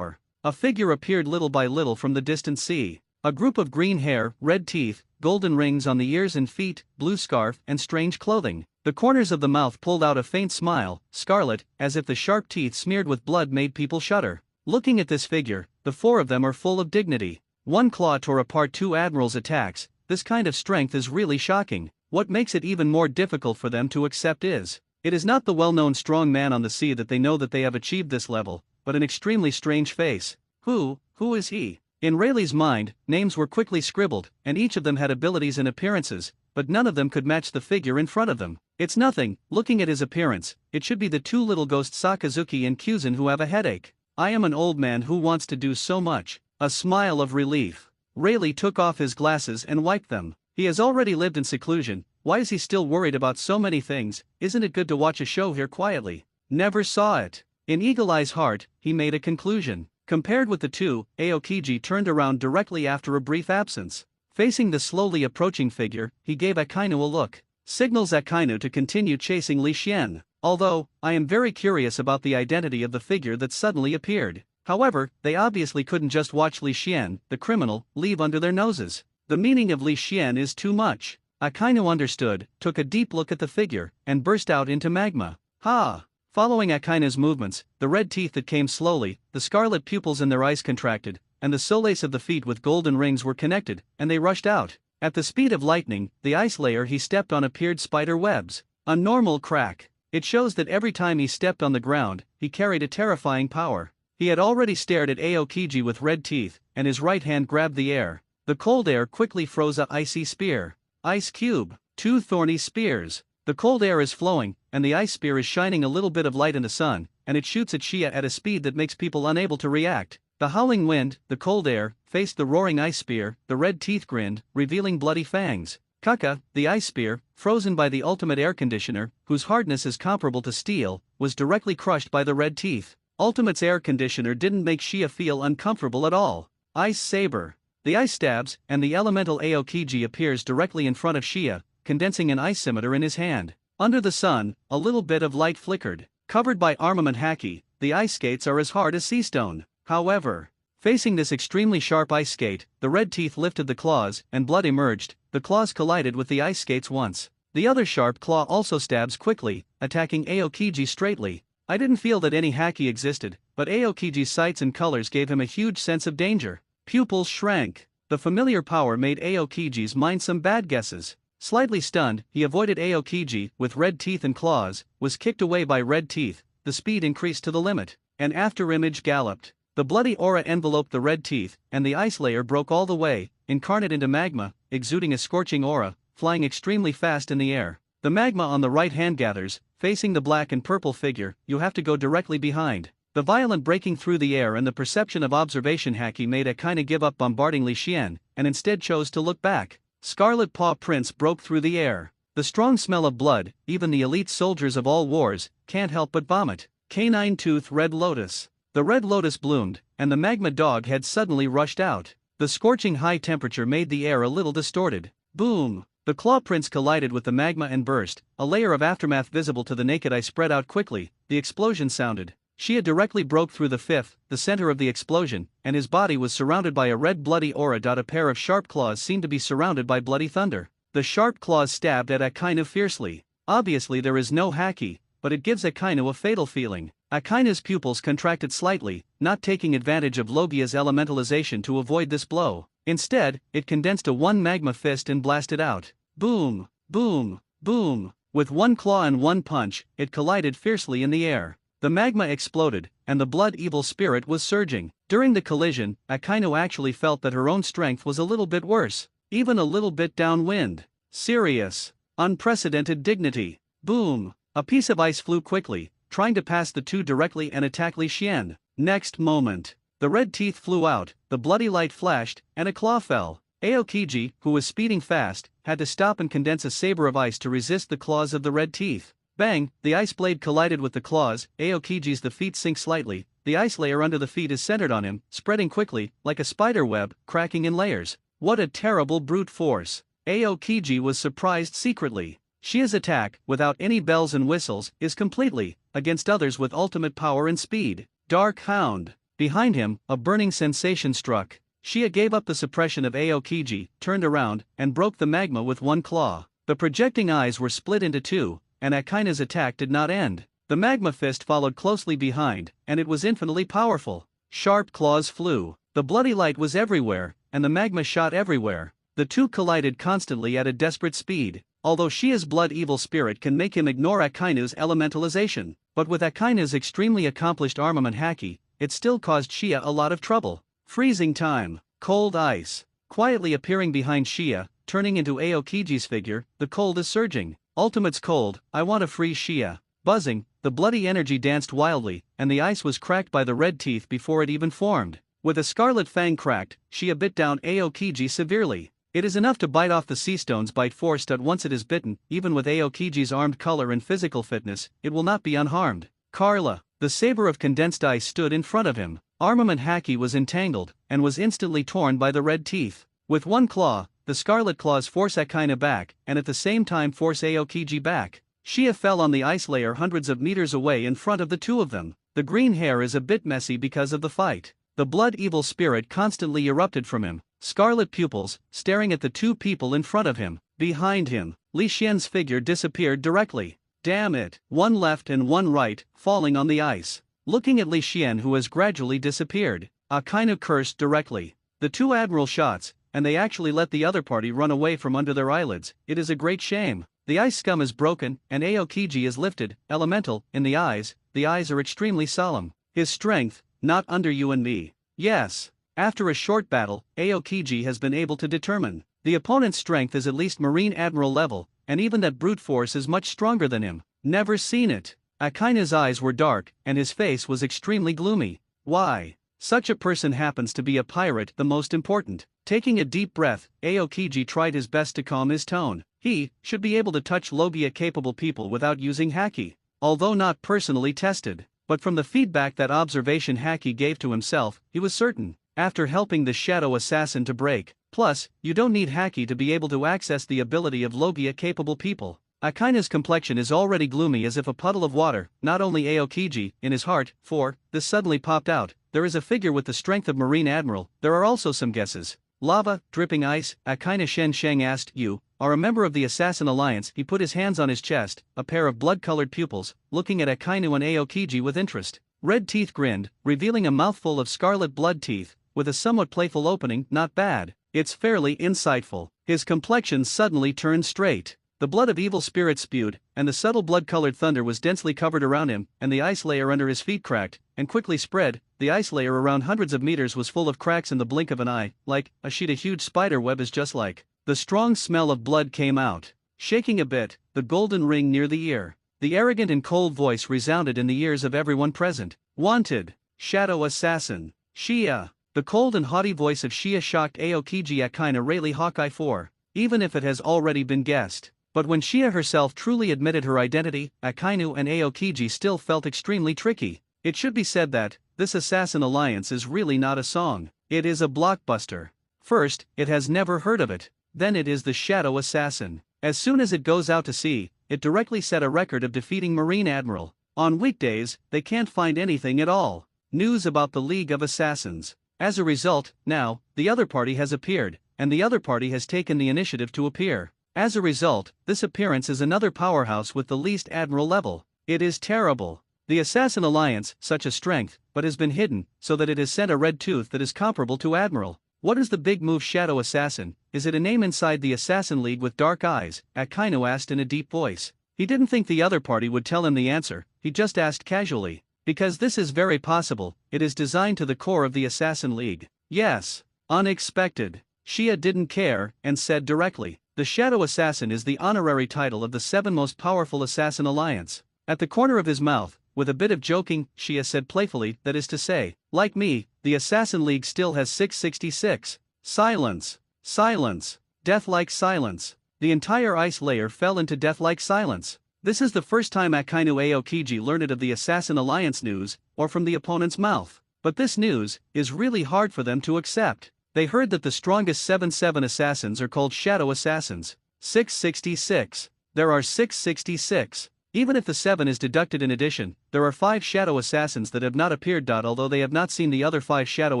a figure appeared little by little from the distant sea. A group of green hair, red teeth, golden rings on the ears and feet, blue scarf, and strange clothing. The corners of the mouth pulled out a faint smile, scarlet, as if the sharp teeth smeared with blood made people shudder. Looking at this figure, the four of them are full of dignity. One claw tore apart two admirals' attacks. This kind of strength is really shocking. What makes it even more difficult for them to accept is, it is not the well-known strong man on the sea that they know that they have achieved this level, but an extremely strange face. Who is he? In Rayleigh's mind, names were quickly scribbled, and each of them had abilities and appearances, but none of them could match the figure in front of them. It's nothing. Looking at his appearance, it should be the two little ghosts Sakazuki and Kyuzan who have a headache. I am an old man who wants to do so much. A smile of relief. Rayleigh took off his glasses and wiped them. He has already lived in seclusion. Why is he still worried about so many things? Isn't it good to watch a show here quietly? Never saw it. In Eagle Eye's heart, he made a conclusion. Compared with the two, Aokiji turned around directly after a brief absence. Facing the slowly approaching figure, he gave Akainu a look. Signals Akainu to continue chasing Li Xian. Although, I am very curious about the identity of the figure that suddenly appeared. However, they obviously couldn't just watch Li Xian, the criminal, leave under their noses. The meaning of Li Xian is too much. Akainu understood, took a deep look at the figure, and burst out into magma. Ha! Following Akainu's movements, the red teeth that came slowly, the scarlet pupils in their eyes contracted, and the soles of the feet with golden rings were connected, and they rushed out. At the speed of lightning, the ice layer he stepped on appeared spider webs. A normal crack. It shows that every time he stepped on the ground, he carried a terrifying power. He had already stared at Aokiji with red teeth, and his right hand grabbed the air. The cold air quickly froze a icy spear. Ice cube. Two thorny spears. The cold air is flowing, and the ice spear is shining a little bit of light in the sun, and it shoots at Shia at a speed that makes people unable to react. The howling wind, the cold air, faced the roaring ice spear, the red teeth grinned, revealing bloody fangs. Kaka, the ice spear, frozen by the ultimate air conditioner, whose hardness is comparable to steel, was directly crushed by the red teeth. Ultimate's air conditioner didn't make Shia feel uncomfortable at all. Ice saber. The ice stabs, and the elemental Aokiji appears directly in front of Shia, condensing an ice scimitar in his hand. Under the sun, a little bit of light flickered. Covered by armament haki, the ice skates are as hard as sea stone. However, facing this extremely sharp ice skate, the red teeth lifted the claws, and blood emerged. The claws collided with the ice skates once. The other sharp claw also stabs quickly, attacking Aokiji straightly. I didn't feel that any haki existed, but Aokiji's sights and colors gave him a huge sense of danger. Pupils shrank. The familiar power made Aokiji's mind some bad guesses. Slightly stunned, he avoided Aokiji, with red teeth and claws, was kicked away by red teeth. The speed increased to the limit. An afterimage galloped. The bloody aura enveloped the red teeth, and the ice layer broke all the way, incarnate into magma, exuding a scorching aura, flying extremely fast in the air. The magma on the right hand gathers, facing the black and purple figure. You have to go directly behind. The violent breaking through the air and the perception of observation haki made Akainu give up bombarding Li Xian, and instead chose to look back. Scarlet paw prints broke through the air. The strong smell of blood, even the elite soldiers of all wars, can't help but vomit. Canine tooth red lotus. The red lotus bloomed, and the magma dog had suddenly rushed out. The scorching high temperature made the air a little distorted. Boom! The claw prints collided with the magma and burst. A layer of aftermath visible to the naked eye spread out quickly. The explosion sounded. Shia directly broke through the fifth, the center of the explosion, and his body was surrounded by a red bloody aura. A pair of sharp claws seemed to be surrounded by bloody thunder. The sharp claws stabbed at Akainu fiercely. Obviously there is no haki, but it gives Akainu a fatal feeling. Akainu's pupils contracted slightly, not taking advantage of Logia's elementalization to avoid this blow. Instead, it condensed to one magma fist and blasted out. Boom, boom, boom. With one claw and one punch, it collided fiercely in the air. The magma exploded, and the blood evil spirit was surging. During the collision, Akainu actually felt that her own strength was a little bit worse, even a little bit downwind. Serious, unprecedented dignity. Boom! A piece of ice flew quickly, trying to pass the two directly and attack Li Xian. Next moment, The red teeth flew out, the bloody light flashed, and a claw fell. Aokiji, who was speeding fast, had to stop and condense a saber of ice to resist the claws of the red teeth. Bang! The ice blade collided with the claws. Aokiji's the feet sink slightly, the ice layer under the feet is centered on him, spreading quickly, like a spider web, cracking in layers. What a terrible brute force! Aokiji was surprised secretly. Shia's attack, without any bells and whistles, is completely against others with ultimate power and speed. Dark Hound. Behind him, a burning sensation struck. Shia gave up the suppression of Aokiji, turned around, and broke the magma with one claw. The projecting eyes were split into two, and Akaina's attack did not end. The magma fist followed closely behind, and it was infinitely powerful. Sharp claws flew. The bloody light was everywhere, and the magma shot everywhere. The two collided constantly at a desperate speed. Although Shia's blood evil spirit can make him ignore Akaina's elementalization, but with Akaina's extremely accomplished armament haki, it still caused Shia a lot of trouble. Freezing time. Cold ice. Quietly appearing behind Shia, turning into Aokiji's figure, the cold is surging. Ultimate's cold, I want to freeze Shia. Buzzing, the bloody energy danced wildly, and the ice was cracked by the red teeth before it even formed. With a scarlet fang cracked, Shia bit down Aokiji severely. It is enough to bite off the sea stone's bite forced at once it is bitten. Even with Aokiji's armed color and physical fitness, it will not be unharmed. Carla. The saber of condensed ice stood in front of him. Armament haki was entangled, and was instantly torn by the red teeth. With one claw, the scarlet claws force Akaina back, and at the same time force Aokiji back. Shia fell on the ice layer hundreds of meters away in front of the two of them. The green hair is a bit messy because of the fight. The blood evil spirit constantly erupted from him. Scarlet pupils, staring at the two people in front of him. Behind him, Li Xian's figure disappeared directly. Damn it! One left and one right, falling on the ice. Looking at Li Xian, who has gradually disappeared, Akainu cursed directly. The two admiral shots, and they actually let the other party run away from under their eyelids. It is a great shame. The ice scum is broken, and Aokiji is lifted, elemental, in the eyes are extremely solemn. His strength, not under you and me. Yes. After a short battle, Aokiji has been able to determine the opponent's strength is at least Marine Admiral level, and even that brute force is much stronger than him. Never seen it. Akaina's eyes were dark, and his face was extremely gloomy. Why? Such a person happens to be a pirate, the most important. Taking a deep breath, Aokiji tried his best to calm his tone. He should be able to touch Logia-capable people without using haki. Although not personally tested, but from the feedback that observation haki gave to himself, he was certain. After helping the shadow assassin to break, plus, you don't need haki to be able to access the ability of Logia-capable people. Akaina's complexion is already gloomy as if a puddle of water. Not only Aokiji, in his heart, for this suddenly popped out. There is a figure with the strength of Marine Admiral. There are also some guesses. Lava, dripping ice. Akaina Shen Sheng asked, you are a member of the Assassin Alliance. He put his hands on his chest, a pair of blood-colored pupils, looking at Akainu and Aokiji with interest. Red teeth grinned, revealing a mouthful of scarlet blood teeth, with a somewhat playful opening. Not bad. It's fairly insightful. His complexion suddenly turned straight. The blood of evil spirits spewed, and the subtle blood-colored thunder was densely covered around him, and the ice layer under his feet cracked, and quickly spread. The ice layer around hundreds of meters was full of cracks in the blink of an eye, like a sheet. A huge spider web is just like. The strong smell of blood came out. Shaking a bit, the golden ring near the ear. The arrogant and cold voice resounded in the ears of everyone present. Wanted. Shadow Assassin. Shia. The cold and haughty voice of Shia shocked Aokiji. Akaina Rayleigh Hawkeye 4. Even if it has already been guessed. But when Shia herself truly admitted her identity, Akainu and Aokiji still felt extremely tricky. It should be said that this Assassin Alliance is really not a song. It is a blockbuster. First, it has never heard of it. Then it is the Shadow Assassin. As soon as it goes out to sea, it directly set a record of defeating Marine Admiral. On weekdays, they can't find anything at all. News about the League of Assassins. As a result, now, the other party has appeared, and the other party has taken the initiative to appear. As a result, this appearance is another powerhouse with the least admiral level. It is terrible. The Assassin Alliance, such a strength, but has been hidden, so that it has sent a red tooth that is comparable to Admiral. What is the big move? Shadow Assassin? Is it a name inside the Assassin League with dark eyes? Akainu asked in a deep voice. He didn't think the other party would tell him the answer, he just asked casually. Because this is very possible, it is designed to the core of the Assassin League. Yes. Unexpected. Shia didn't care, and said directly. The Shadow Assassin is the honorary title of the 7 most powerful Assassin Alliance. At the corner of his mouth, with a bit of joking, Shia said playfully, that is to say, Like me, the Assassin League still has 666. Silence. Silence. Death-like silence. The entire ice layer fell into death-like silence. This is the first time Akainu Aokiji learned of the Assassin Alliance news, or from the opponent's mouth. But this news is really hard for them to accept. They heard that the strongest 7-7 assassins are called Shadow Assassins. 666. There are 666. Even if the 7 is deducted in addition, there are 5 Shadow Assassins that have not appeared. Although they have not seen the other 5 Shadow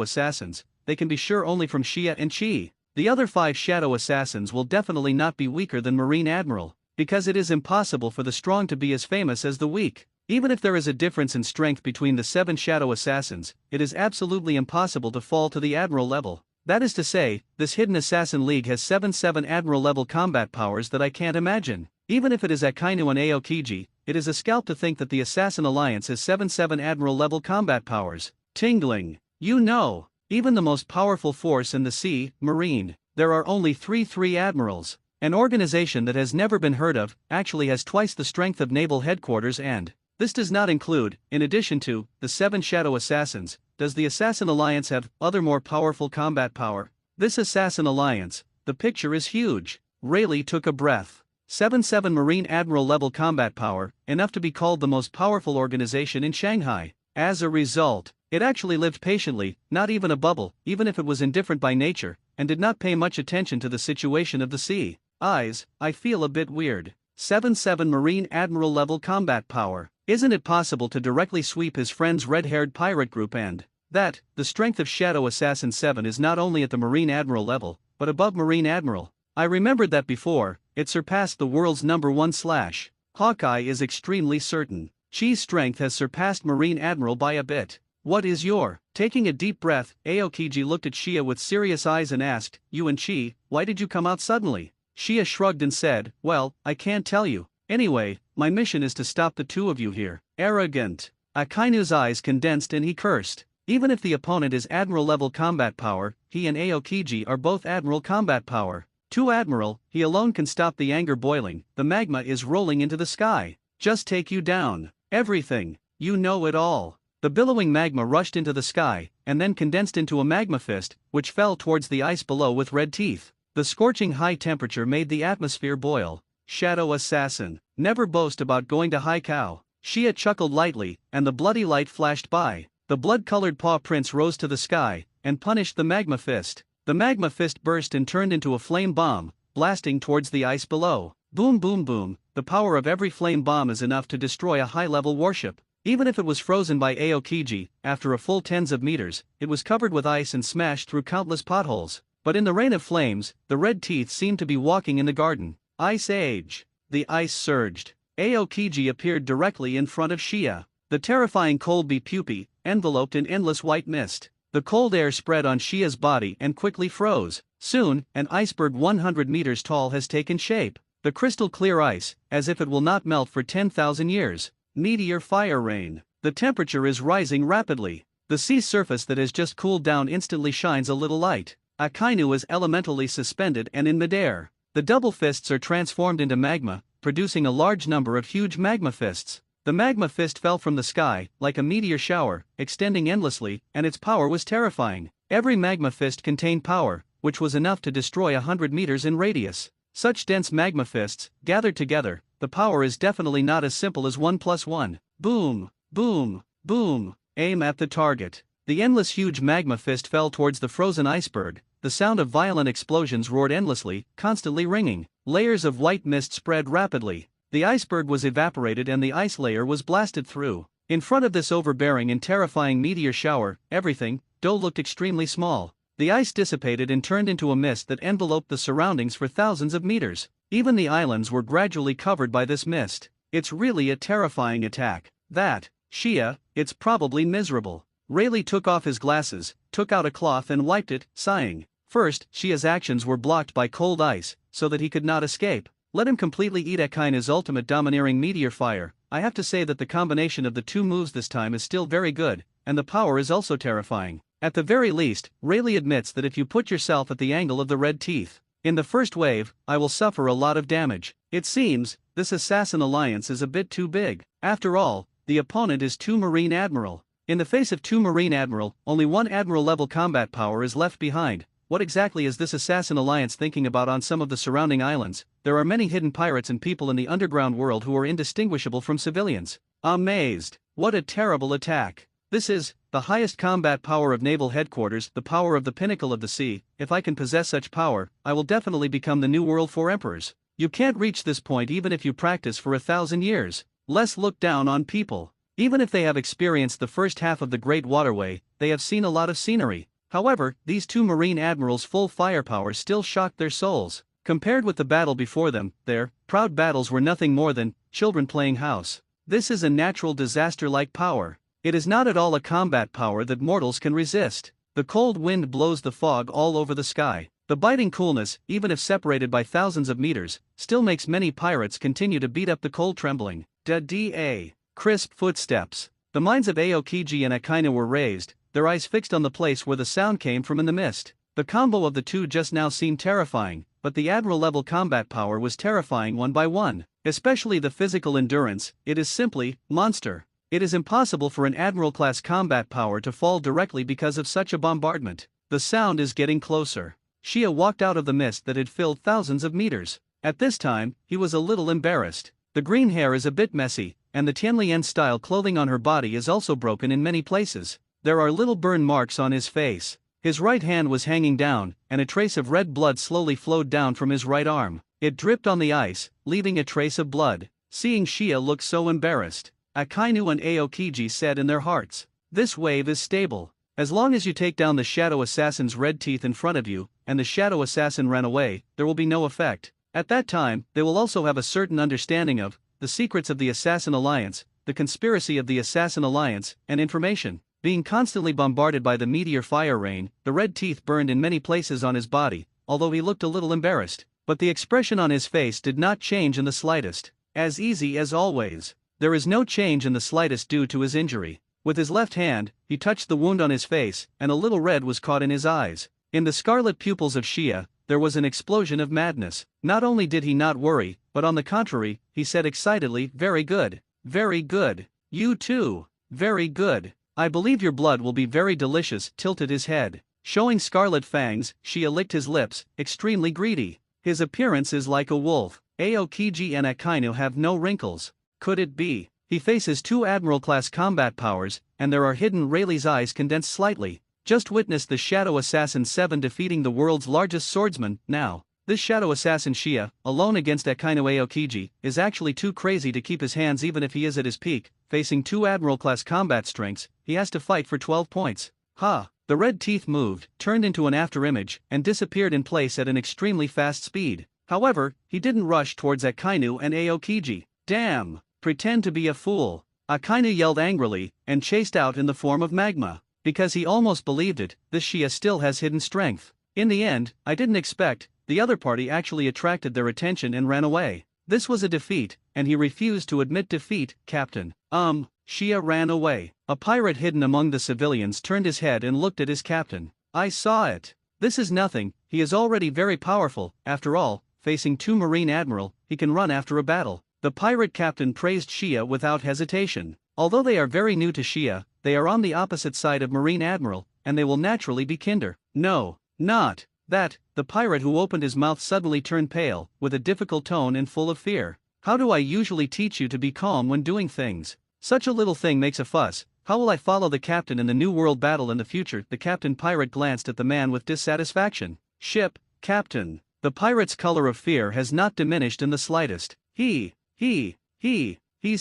Assassins, they can be sure only from Shia and Chi. The other 5 Shadow Assassins will definitely not be weaker than Marine Admiral, because it is impossible for the strong to be as famous as the weak. Even if there is a difference in strength between the 7 Shadow Assassins, it is absolutely impossible to fall to the Admiral level. That is to say, this hidden Assassin League has 7-7 Admiral level combat powers that I can't imagine. Even if it is Akainu and Aokiji, it is a scalp to think that the Assassin Alliance has 7-7 Admiral level combat powers. Tingling. You know, even the most powerful force in the sea, Marine, there are only 3 Admirals. An organization that has never been heard of, actually has twice the strength of naval headquarters, and this does not include, in addition to, the 7 Shadow Assassins. Does the Assassin Alliance have other more powerful combat power? This Assassin Alliance, the picture is huge. Rayleigh took a breath. 7-7 Marine Admiral level combat power, enough to be called the most powerful organization in Shanghai. As a result, it actually lived patiently, not even a bubble, even if it was indifferent by nature, and did not pay much attention to the situation of the sea. I feel a bit weird. 7-7 Marine Admiral level combat power. Isn't it possible to directly sweep his friend's red-haired pirate group and that, the strength of Shadow Assassin 7 is not only at the Marine Admiral level, but above Marine Admiral? I remembered that before, it surpassed the world's #1 / Hawkeye is extremely certain. Chi's strength has surpassed Marine Admiral by a bit. What is your? Taking a deep breath, Aokiji looked at Shia with serious eyes and asked, you and Chi, why did you come out suddenly? Shia shrugged and said, well, I can't tell you. Anyway, my mission is to stop the 2 of you here. Arrogant. Akainu's eyes condensed and he cursed. Even if the opponent is Admiral level combat power, he and Aokiji are both Admiral combat power. 2 Admiral, he alone can stop the anger boiling. The magma is rolling into the sky. Just take you down. Everything. You know it all. The billowing magma rushed into the sky, and then condensed into a magma fist, which fell towards the ice below with red teeth. The scorching high temperature made the atmosphere boil. Shadow Assassin. Never boast about going to high cow. Shia chuckled lightly, and the bloody light flashed by. The blood-colored paw prints rose to the sky, and punished the magma fist. The magma fist burst and turned into a flame bomb, blasting towards the ice below. Boom boom boom, the power of every flame bomb is enough to destroy a high-level warship. Even if it was frozen by Aokiji, after a full tens of meters, it was covered with ice and smashed through countless potholes. But in the rain of flames, the red teeth seemed to be walking in the garden. Ice Age. The ice surged. Aokiji appeared directly in front of Shia. The terrifying cold pupae, enveloped in endless white mist. The cold air spread on Shia's body and quickly froze. Soon, an iceberg 100 meters tall has taken shape. The crystal clear ice, as if it will not melt for 10,000 years. Meteor fire rain. The temperature is rising rapidly. The sea surface that has just cooled down instantly shines a little light. Akainu is elementally suspended and in midair. The double fists are transformed into magma, producing a large number of huge magma fists. The magma fist fell from the sky, like a meteor shower, extending endlessly, and its power was terrifying. Every magma fist contained power, which was enough to destroy 100 meters in radius. Such dense magma fists, gathered together, the power is definitely not as simple as 1 + 1. Boom, boom, boom. Aim at the target. The endless huge magma fist fell towards the frozen iceberg. The sound of violent explosions roared endlessly, constantly ringing. Layers of white mist spread rapidly. The iceberg was evaporated and the ice layer was blasted through. In front of this overbearing and terrifying meteor shower, everything, though, looked extremely small. The ice dissipated and turned into a mist that enveloped the surroundings for thousands of meters. Even the islands were gradually covered by this mist. It's really a terrifying attack. That, Shia, it's probably miserable. Rayleigh took off his glasses, took out a cloth and wiped it, sighing. First, Shia's actions were blocked by cold ice, so that he could not escape. Let him completely eat Akainu's ultimate domineering meteor fire. I have to say that the combination of the 2 moves this time is still very good, and the power is also terrifying. At the very least, Rayleigh admits that if you put yourself at the angle of the red teeth, in the first wave, I will suffer a lot of damage. It seems, this Assassin Alliance is a bit too big. After all, the opponent is 2 Marine Admiral. In the face of 2 Marine Admiral, only 1 Admiral-level combat power is left behind. What exactly is this assassin alliance thinking about on some of the surrounding islands? There are many hidden pirates and people in the underground world who are indistinguishable from civilians. Amazed. What a terrible attack. This is the highest combat power of naval headquarters, the power of the pinnacle of the sea. If I can possess such power, I will definitely become the new world for emperors. You can't reach this point even if you practice for 1,000 years. Less look down on people. Even if they have experienced the first half of the Great Waterway, they have seen a lot of scenery. However, these 2 Marine Admirals' full firepower still shocked their souls. Compared with the battle before them, their proud battles were nothing more than children playing house. This is a natural disaster-like power. It is not at all a combat power that mortals can resist. The cold wind blows the fog all over the sky. The biting coolness, even if separated by thousands of meters, still makes many pirates continue to beat up the cold trembling. Da-da. Crisp footsteps. The minds of Aokiji and Akainu were raised, their eyes fixed on the place where the sound came from in the mist. The combo of the two just now seemed terrifying, but the Admiral-level combat power was terrifying one by one. Especially the physical endurance, it is simply monster. It is impossible for an Admiral-class combat power to fall directly because of such a bombardment. The sound is getting closer. Shia walked out of the mist that had filled thousands of meters. At this time, he was a little embarrassed. The green hair is a bit messy, and the Tianlian-style clothing on her body is also broken in many places. There are little burn marks on his face. His right hand was hanging down, and a trace of red blood slowly flowed down from his right arm. It dripped on the ice, leaving a trace of blood. Seeing Shia look so embarrassed, Akainu and Aokiji said in their hearts, "This wave is stable. As long as you take down the Shadow Assassin's red teeth in front of you, and the Shadow Assassin ran away, there will be no effect. At that time, they will also have a certain understanding of the secrets of the Assassin Alliance, the conspiracy of the Assassin Alliance, and information." Being constantly bombarded by the meteor fire rain, the red teeth burned in many places on his body, although he looked a little embarrassed. But the expression on his face did not change in the slightest. As easy as always. There is no change in the slightest due to his injury. With his left hand, he touched the wound on his face, and a little red was caught in his eyes. In the scarlet pupils of Shia, there was an explosion of madness. Not only did he not worry, but on the contrary, he said excitedly, "Very good. Very good. You too. Very good. I believe your blood will be very delicious." Tilted his head. Showing scarlet fangs, Shia licked his lips, extremely greedy. His appearance is like a wolf. Aokiji and Akainu have no wrinkles. Could it be? He faces 2 Admiral-class combat powers, and there are hidden. Rayleigh's eyes condensed slightly. Just witnessed the Shadow Assassin 7 defeating the world's largest swordsman. Now, this Shadow Assassin Shia, alone against Akainu Aokiji, is actually too crazy to keep his hands even if he is at his peak. Facing 2 Admiral-class combat strengths, he has to fight for 12 points. Ha! The red teeth moved, turned into an afterimage, and disappeared in place at an extremely fast speed. However, he didn't rush towards Akainu and Aokiji. Damn! Pretend to be a fool. Akainu yelled angrily, and chased out in the form of magma. Because he almost believed it, this Shia still has hidden strength. In the end, I didn't expect, the other party actually attracted their attention and ran away. This was a defeat, and he refused to admit defeat. Captain. Shia ran away. A pirate hidden among the civilians turned his head and looked at his captain. I saw it. This is nothing, he is already very powerful. After all, facing 2 Marine Admiral, he can run after a battle. The pirate captain praised Shia without hesitation. Although they are very new to Shia, they are on the opposite side of Marine Admiral, and they will naturally be kinder. No, not that. The pirate who opened his mouth suddenly turned pale, with a difficult tone and full of fear. How do I usually teach you to be calm when doing things? Such a little thing makes a fuss. How will I follow the captain in the New World battle in the future? The captain pirate glanced at the man with dissatisfaction. Ship, captain. The pirate's color of fear has not diminished in the slightest. He's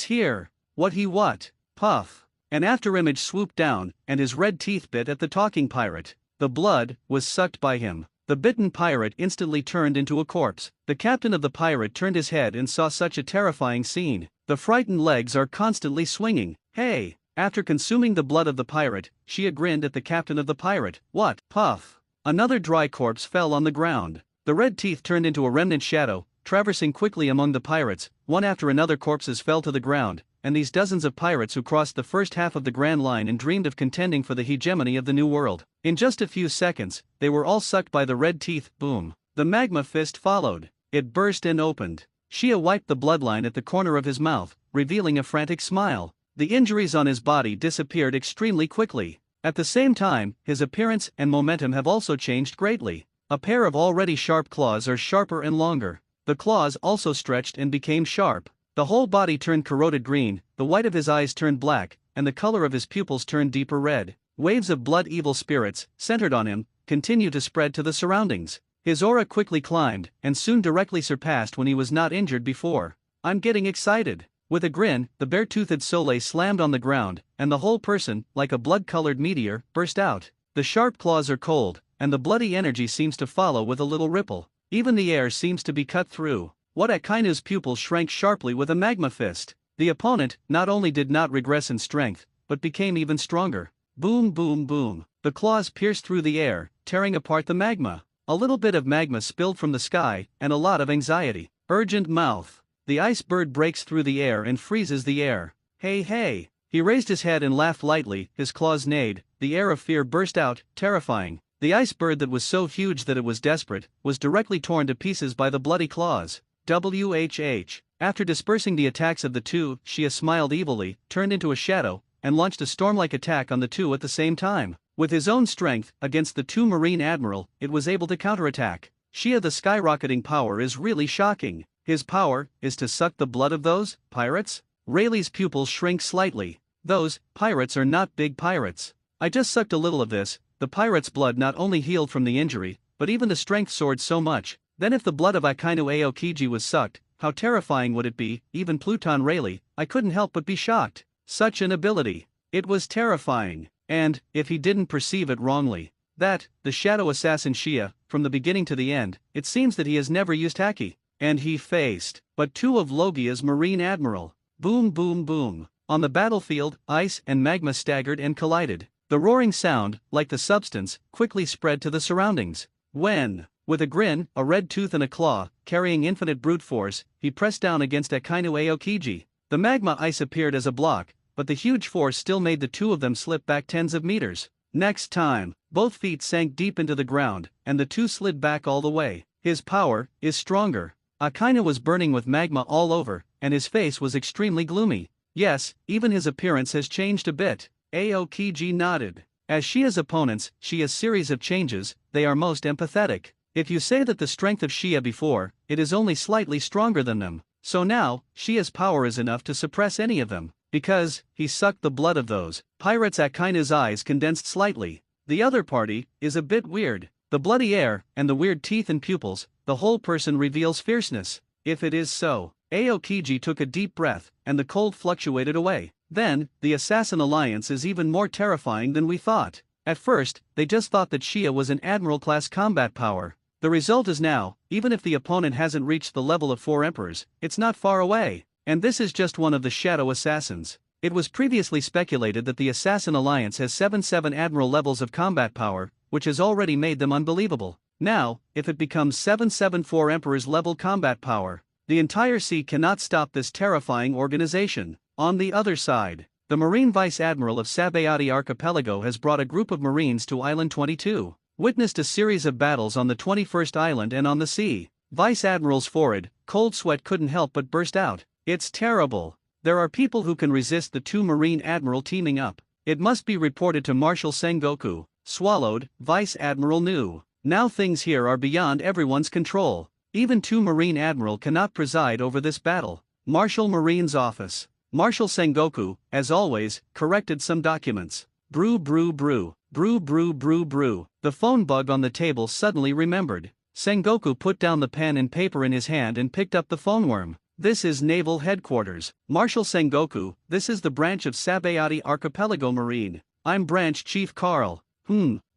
here. What? Puff. An afterimage swooped down, and his red teeth bit at the talking pirate. The blood was sucked by him. The bitten pirate instantly turned into a corpse. The captain of the pirate turned his head and saw such a terrifying scene. The frightened legs are constantly swinging. Hey! After consuming the blood of the pirate, Shia grinned at the captain of the pirate. What? Puff. Another dry corpse fell on the ground. The red teeth turned into a remnant shadow, traversing quickly among the pirates. One after another corpses fell to the ground, and these dozens of pirates who crossed the first half of the Grand Line and dreamed of contending for the hegemony of the New World. In just a few seconds, they were all sucked by the red teeth. Boom. The magma fist followed. It burst and opened. Shia wiped the bloodline at the corner of his mouth, revealing a frantic smile. The injuries on his body disappeared extremely quickly. At the same time, his appearance and momentum have also changed greatly. A pair of already sharp claws are sharper and longer. The claws also stretched and became sharp. The whole body turned corroded green, the white of his eyes turned black, and the color of his pupils turned deeper red. Waves of blood evil spirits, centered on him, continued to spread to the surroundings. His aura quickly climbed, and soon directly surpassed when he was not injured before. I'm getting excited. With a grin, the bare-toothed Soleil slammed on the ground, and the whole person, like a blood-colored meteor, burst out. The sharp claws are cold, and the bloody energy seems to follow with a little ripple. Even the air seems to be cut through. What Akainu's pupils shrank sharply with a magma fist. The opponent not only did not regress in strength, but became even stronger. Boom boom boom. The claws pierced through the air, tearing apart the magma. A little bit of magma spilled from the sky, and a lot of anxiety. Urgent mouth. The ice bird breaks through the air and freezes the air. Hey hey. He raised his head and laughed lightly, his claws neighed, the air of fear burst out, terrifying. The ice bird that was so huge that it was desperate, was directly torn to pieces by the bloody claws. WHH. After dispersing the attacks of the two, Shia smiled evilly, turned into a shadow, and launched a storm-like attack on the two at the same time. With his own strength, against the two Marine Admiral, it was able to counterattack. Shia, the skyrocketing power is really shocking. His power is to suck the blood of those pirates? Rayleigh's pupils shrink slightly. Those pirates are not big pirates. I just sucked a little of this. The pirate's blood not only healed from the injury, but even the strength soared so much. Then if the blood of Akainu Aokiji was sucked, how terrifying would it be? Even Pluton Rayleigh, I couldn't help but be shocked. Such an ability. It was terrifying. And, if he didn't perceive it wrongly, that, the shadow assassin Shia, from the beginning to the end, it seems that he has never used haki. And he faced but two of Logia's Marine Admiral. Boom boom boom. On the battlefield, ice and magma staggered and collided. The roaring sound, like the substance, quickly spread to the surroundings. When, with a grin, a red tooth and a claw, carrying infinite brute force, he pressed down against Akainu Aokiji. The magma ice appeared as a block, but the huge force still made the two of them slip back tens of meters. Next time, both feet sank deep into the ground, and the two slid back all the way. His power is stronger. Akainu was burning with magma all over, and his face was extremely gloomy. Yes, even his appearance has changed a bit. Aokiji nodded. As Shia's opponents, Shia's series of changes, they are most empathetic. If you say that the strength of Shia before, it is only slightly stronger than them. So now, Shia's power is enough to suppress any of them. Because, he sucked the blood of those pirates. Akainu's eyes condensed slightly. The other party is a bit weird. The bloody air, and the weird teeth and pupils, the whole person reveals fierceness. If it is so, Aokiji took a deep breath, and the cold fluctuated away. Then, the Assassin Alliance is even more terrifying than we thought. At first, they just thought that Shia was an Admiral-class combat power. The result is now, even if the opponent hasn't reached the level of 4 Emperors, it's not far away. And this is just one of the Shadow Assassins. It was previously speculated that the Assassin Alliance has 7 Admiral levels of combat power, which has already made them unbelievable. Now, if it becomes 4 Emperors level combat power, the entire sea cannot stop this terrifying organization. On the other side, the Marine Vice Admiral of Sabayati Archipelago has brought a group of Marines to Island 22, witnessed a series of battles on the 21st island and on the sea. Vice Admiral's forehead, cold sweat couldn't help but burst out. It's terrible. There are people who can resist the 2 Marine Admiral teaming up. It must be reported to Marshal Sengoku. Swallowed, Vice Admiral knew. Now things here are beyond everyone's control. Even 2 Marine Admiral cannot preside over this battle. Marshal Marine's office. Marshal Sengoku, as always, corrected some documents. Brew brew brew, brew brew brew brew. The phone bug on the table suddenly remembered. Sengoku put down the pen and paper in his hand and picked up the phone worm. This is Naval Headquarters. Marshal Sengoku, this is the branch of Sabayati Archipelago Marine. I'm Branch Chief Carl.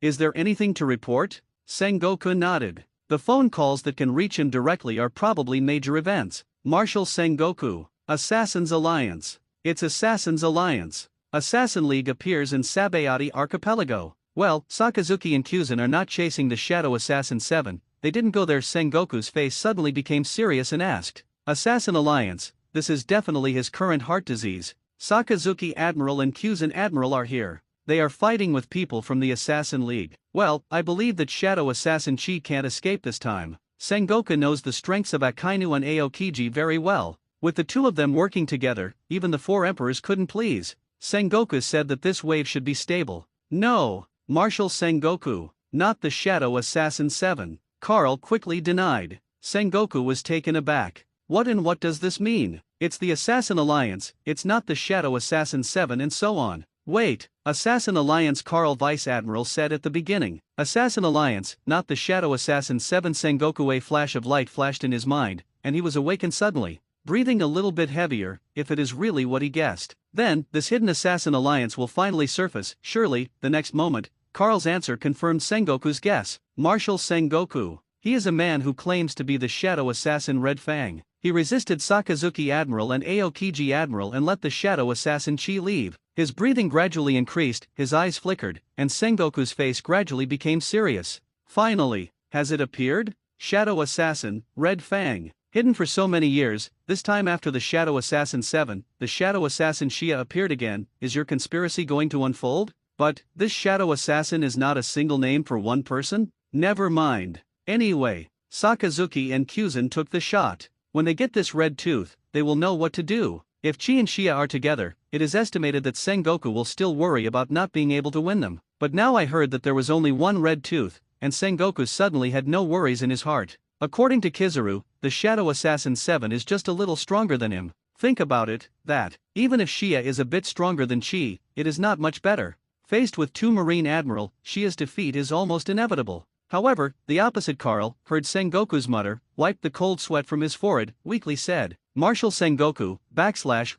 Is there anything to report? Sengoku nodded. The phone calls that can reach him directly are probably major events. Marshal Sengoku. Assassins Alliance. It's Assassins Alliance. Assassin League appears in Sabayati Archipelago. Well, Sakazuki and Kyuzan are not chasing the Shadow Assassin 7. They didn't go there. Sengoku's face suddenly became serious and asked. Assassin Alliance, this is definitely his current heart disease. Sakazuki Admiral and Kyuzan Admiral are here. They are fighting with people from the Assassin League. Well, I believe that Shadow Assassin Chi can't escape this time. Sengoku knows the strengths of Akainu and Aokiji very well. With the two of them working together, even the four emperors couldn't please. Sengoku said that this wave should be stable. No, Marshal Sengoku, not the Shadow Assassin 7. Carl quickly denied. Sengoku was taken aback. What does this mean? It's the Assassin Alliance, it's not the Shadow Assassin 7 and so on. Wait, Assassin Alliance, Carl Vice Admiral said at the beginning. Assassin Alliance, not the Shadow Assassin 7. Sengoku. A flash of light flashed in his mind, and he was awakened suddenly, breathing a little bit heavier, if it is really what he guessed. Then, this hidden Assassin Alliance will finally surface, surely. The next moment, Carl's answer confirmed Sengoku's guess. Marshal Sengoku. He is a man who claims to be the Shadow Assassin Red Fang. He resisted Sakazuki Admiral and Aokiji Admiral and let the Shadow Assassin Chi leave. His breathing gradually increased, his eyes flickered, and Sengoku's face gradually became serious. Finally, has it appeared? Shadow Assassin, Red Fang. Hidden for so many years, this time after the Shadow Assassin 7, the Shadow Assassin Shia appeared again. Is your conspiracy going to unfold? But, this Shadow Assassin is not a single name for one person? Never mind. Anyway, Sakazuki and Kyuzan took the shot. When they get this red tooth, they will know what to do. If Chi and Shia are together, it is estimated that Sengoku will still worry about not being able to win them. But now I heard that there was only one red tooth, and Sengoku suddenly had no worries in his heart. According to Kizaru, the Shadow Assassin 7 is just a little stronger than him. Think about it, that, even if Shia is a bit stronger than Chi, it is not much better. Faced with two Marine Admiral, Shia's defeat is almost inevitable. However, the opposite Carl heard Sengoku's mutter, wiped the cold sweat from his forehead, weakly said, Marshal Sengoku,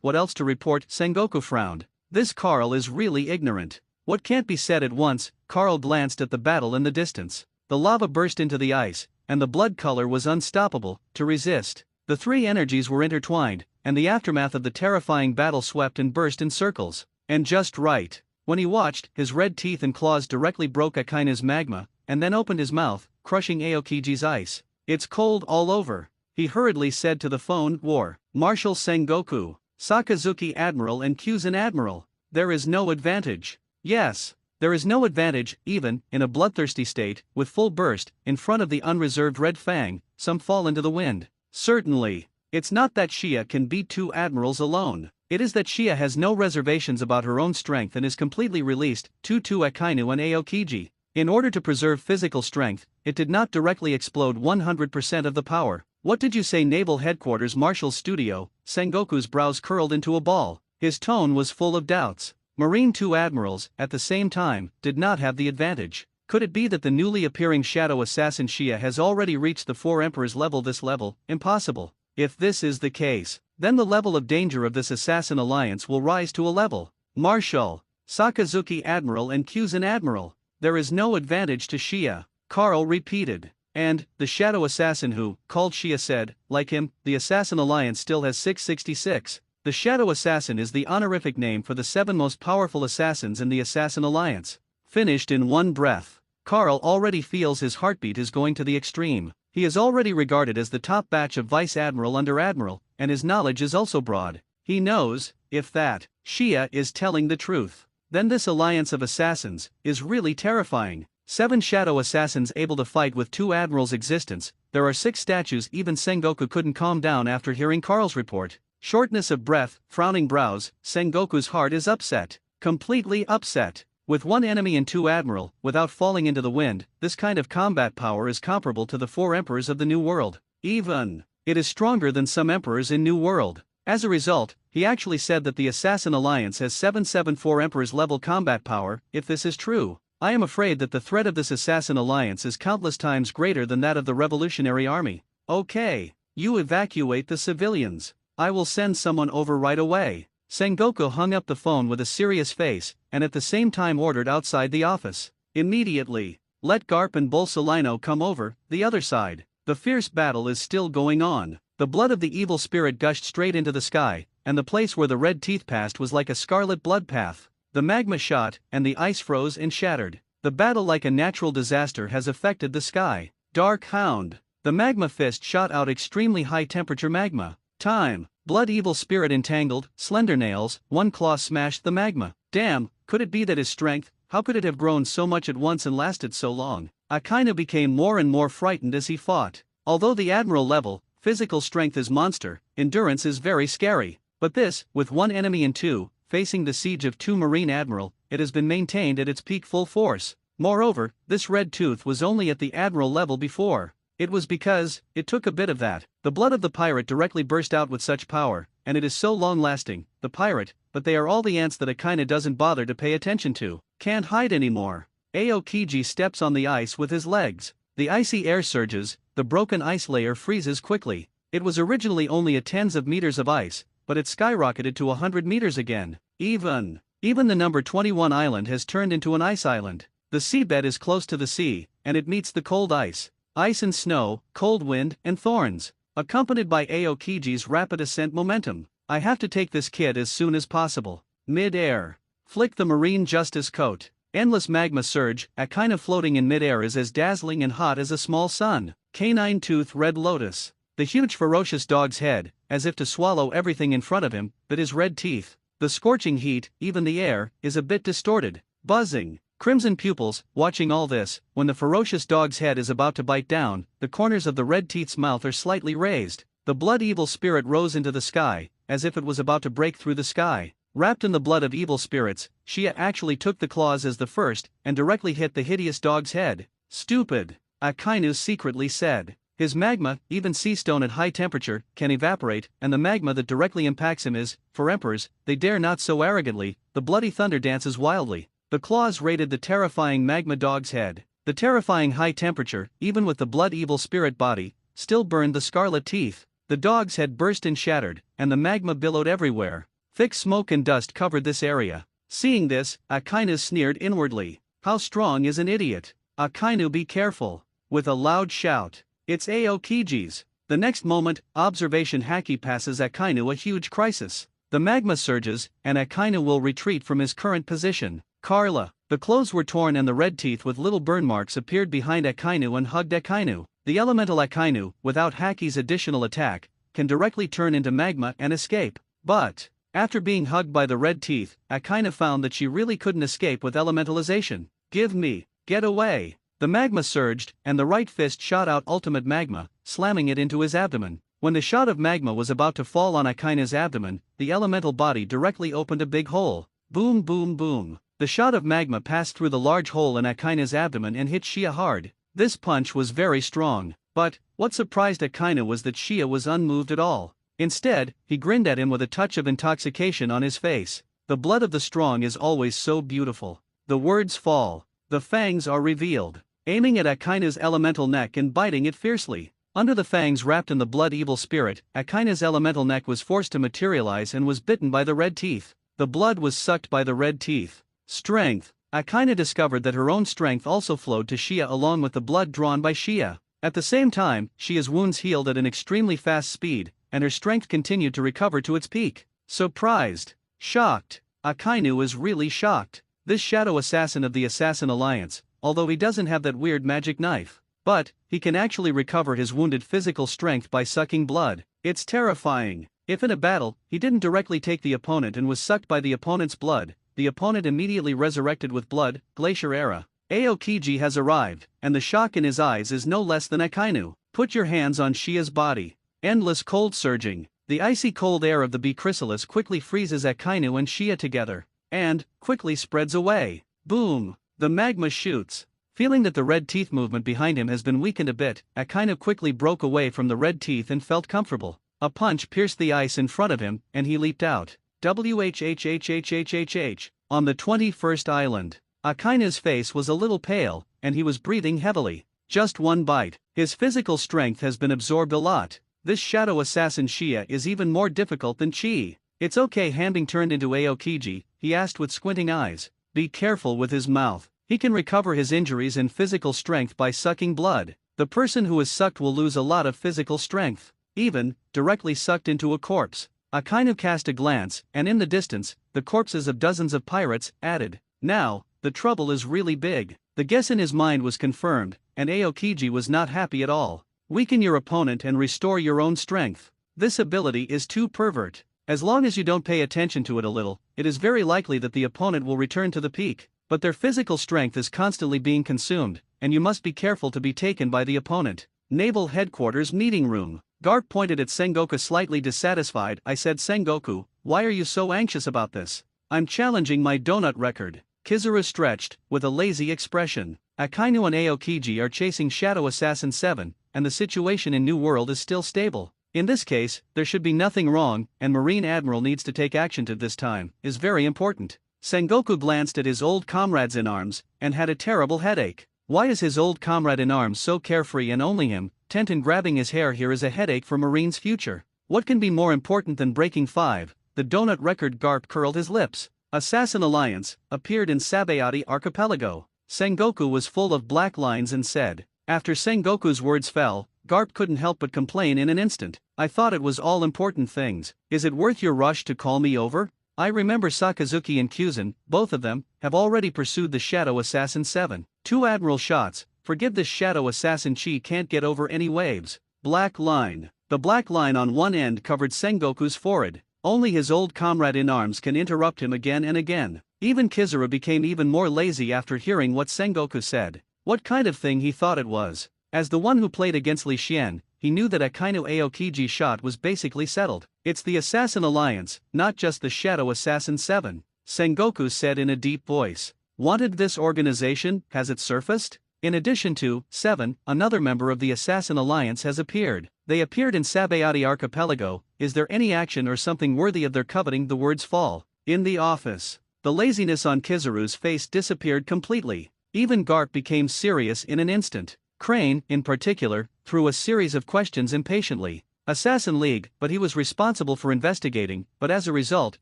/ what else to report? Sengoku frowned. This Carl is really ignorant. What can't be said at once? Carl glanced at the battle in the distance. The lava burst into the ice, and the blood color was unstoppable to resist. The three energies were intertwined, and the aftermath of the terrifying battle swept and burst in circles. And just right. When he watched, his red teeth and claws directly broke Akaina's magma, and then opened his mouth, crushing Aokiji's ice. It's cold all over. He hurriedly said to the phone, War. Marshal Sengoku, Sakazuki Admiral and Kyuzan Admiral. There is no advantage. Yes, there is no advantage, even, in a bloodthirsty state, with full burst, in front of the unreserved Red Fang, some fall into the wind. Certainly. It's not that Shia can beat two admirals alone. It is that Shia has no reservations about her own strength and is completely released, to Akainu and Aokiji. In order to preserve physical strength, it did not directly explode 100% of the power. What did you say? Naval Headquarters Marshal's Studio. Sengoku's brows curled into a ball. His tone was full of doubts. Marine 2 admirals, at the same time, did not have the advantage. Could it be that the newly appearing Shadow Assassin Shia has already reached the four emperors level? This level, impossible. If this is the case, then the level of danger of this Assassin Alliance will rise to a level. Marshal, Sakazuki Admiral and Kyuzan Admiral. There is no advantage to Shia, Carl repeated. And, the Shadow Assassin who, called Shia said, like him, the Assassin Alliance still has 666. The Shadow Assassin is the honorific name for the 7 most powerful assassins in the Assassin Alliance. Finished in one breath. Carl already feels his heartbeat is going to the extreme. He is already regarded as the top batch of Vice Admiral under Admiral, and his knowledge is also broad. He knows, if that Shia is telling the truth, then this alliance of assassins is really terrifying. 7 Shadow Assassins able to fight with 2 admirals' existence. There are 6 statues. Even Sengoku couldn't calm down after hearing Carl's report. Shortness of breath, frowning brows. Sengoku's heart is upset. Completely upset. With 1 enemy and 2 admiral, without falling into the wind, this kind of combat power is comparable to the 4 emperors of the New World. Even, it is stronger than some emperors in New World. As a result, he actually said that the Assassin Alliance has 774 Emperor's level combat power. If this is true, I am afraid that the threat of this Assassin Alliance is countless times greater than that of the Revolutionary Army. Okay, you evacuate the civilians. I will send someone over right away. Sengoku hung up the phone with a serious face, and at the same time ordered outside the office. Immediately, let Garp and Bolsolino come over, the other side. The fierce battle is still going on. The blood of the evil spirit gushed straight into the sky, and the place where the red teeth passed was like a scarlet blood path. The magma shot, and the ice froze and shattered. The battle, like a natural disaster, has affected the sky. Dark Hound. The magma fist shot out extremely high temperature magma. Time. Blood evil spirit entangled, slender nails, 1 claw smashed the magma. Damn, could it be that his strength, how could it have grown so much at once and lasted so long? Akainu became more and more frightened as he fought. Although the admiral level, physical strength is monster, endurance is very scary. But this, with one enemy in two, facing the siege of two Marine Admiral, it has been maintained at its peak full force. Moreover, this red tooth was only at the Admiral level before. It was because it took a bit of that. The blood of the pirate directly burst out with such power, and it is so long-lasting, the pirate, but they are all the ants that Akainu doesn't bother to pay attention to. Can't hide anymore. Aokiji steps on the ice with his legs. The icy air surges, the broken ice layer freezes quickly. It was originally only a tens of meters of ice, but it skyrocketed to 100 meters again. Even the number 21 island has turned into an ice island. The seabed is close to the sea, and it meets the cold ice. Ice and snow, cold wind, and thorns, accompanied by Aokiji's rapid ascent momentum. I have to take this kid as soon as possible. Mid-air. Flick the marine justice coat. Endless magma surge, Akainu floating in mid-air is as dazzling and hot as a small sun. Canine tooth red lotus. The huge ferocious dog's head, as if to swallow everything in front of him, but his red teeth. The scorching heat, even the air, is a bit distorted. Buzzing. Crimson pupils, watching all this, when the ferocious dog's head is about to bite down, the corners of the red teeth's mouth are slightly raised. The blood evil spirit rose into the sky, as if it was about to break through the sky. Wrapped in the blood of evil spirits, Shia actually took the claws as the first, and directly hit the hideous dog's head. Stupid, Akainu secretly said. His magma, even sea stone at high temperature, can evaporate, and the magma that directly impacts him is, for emperors, they dare not so arrogantly. The bloody thunder dances wildly. The claws raided the terrifying magma dog's head. The terrifying high temperature, even with the blood evil spirit body, still burned the scarlet teeth. The dog's head burst and shattered, and the magma billowed everywhere. Thick smoke and dust covered this area. Seeing this, Akainu sneered inwardly. How strong is an idiot? Akainu, be careful. With a loud shout. It's Aokiji's. The next moment, observation Haki passes Akainu a huge crisis. The magma surges, and Akainu will retreat from his current position. Carla. The clothes were torn and the red teeth with little burn marks appeared behind Akainu and hugged Akainu. The elemental Akainu, without Haki's additional attack, can directly turn into magma and escape. But, after being hugged by the red teeth, Akainu found that she really couldn't escape with elementalization. Give me, get away. The magma surged, and the right fist shot out ultimate magma, slamming it into his abdomen. When the shot of magma was about to fall on Akainu's abdomen, the elemental body directly opened a big hole. Boom, boom, boom. The shot of magma passed through the large hole in Akainu's abdomen and hit Shia hard. This punch was very strong, but what surprised Akainu was that Shia was unmoved at all. Instead, he grinned at him with a touch of intoxication on his face. The blood of the strong is always so beautiful. The words fall. The fangs are revealed, aiming at Akainu's elemental neck and biting it fiercely. Under the fangs wrapped in the blood evil spirit, Akainu's elemental neck was forced to materialize and was bitten by the red teeth. The blood was sucked by the red teeth. Strength. Akainu discovered that her own strength also flowed to Shia along with the blood drawn by Shia. At the same time, Shia's wounds healed at an extremely fast speed, and her strength continued to recover to its peak. Surprised. Shocked. Akainu is really shocked. This shadow assassin of the Assassin Alliance, although he doesn't have that weird magic knife, but he can actually recover his wounded physical strength by sucking blood. It's terrifying. If in a battle, he didn't directly take the opponent and was sucked by the opponent's blood, the opponent immediately resurrected with blood. Glacier era. Aokiji has arrived, and the shock in his eyes is no less than Akainu. Put your hands on Shia's body. Endless cold surging. The icy cold air of the bee chrysalis quickly freezes Akainu and Shia together, and quickly spreads away. Boom! The magma shoots. Feeling that the red teeth movement behind him has been weakened a bit, Akainu quickly broke away from the red teeth and felt comfortable. A punch pierced the ice in front of him, and he leaped out. WHHHHHHH. On the 21st island, Akainu's face was a little pale, and he was breathing heavily. Just one bite. His physical strength has been absorbed a lot. This shadow assassin Shia is even more difficult than Chi. It's okay handing turned into Aokiji, he asked with squinting eyes. Be careful with his mouth. He can recover his injuries and physical strength by sucking blood. The person who is sucked will lose a lot of physical strength. Even, directly sucked into a corpse. Akainu cast a glance, and in the distance, the corpses of dozens of pirates, added. Now, the trouble is really big. The guess in his mind was confirmed, and Aokiji was not happy at all. Weaken your opponent and restore your own strength. This ability is too pervert. As long as you don't pay attention to it a little, it is very likely that the opponent will return to the peak, but their physical strength is constantly being consumed, and you must be careful to be taken by the opponent. Naval Headquarters Meeting Room. Garp pointed at Sengoku slightly dissatisfied. I said, Sengoku, why are you so anxious about this? I'm challenging my donut record. Kizaru stretched, with a lazy expression. Akainu and Aokiji are chasing Shadow Assassin 7, and the situation in New World is still stable. In this case, there should be nothing wrong, and Marine Admiral needs to take action to this time, is very important. Sengoku glanced at his old comrades in arms, and had a terrible headache. Why is his old comrade in arms so carefree and only him, Tenten grabbing his hair here is a headache for Marine's future? What can be more important than breaking 5, the donut record? Garp curled his lips. Assassin Alliance, appeared in Sabayati Archipelago. Sengoku was full of black lines and said. After Sengoku's words fell, Garp couldn't help but complain in an instant. I thought it was all important things. Is it worth your rush to call me over? I remember Sakazuki and Kyuzen, both of them, have already pursued the Shadow Assassin 7. 2 admiral shots. Forgive this Shadow Assassin. Chi can't get over any waves. Black line. The black line on one end covered Sengoku's forehead. Only his old comrade in arms can interrupt him again and again. Even Kizaru became even more lazy after hearing what Sengoku said. What kind of thing he thought it was. As the one who played against Li Xian, he knew that Akainu Aokiji's shot was basically settled. It's the Assassin Alliance, not just the Shadow Assassin 7. Sengoku said in a deep voice. Wanted this organization, has it surfaced? In addition to 7, another member of the Assassin Alliance has appeared. They appeared in Sabayati Archipelago. Is there any action or something worthy of their coveting? The words fall. In the office. The laziness on Kizaru's face disappeared completely. Even Garp became serious in an instant. Crane, in particular, threw a series of questions impatiently. Assassin League, but he was responsible for investigating, but as a result,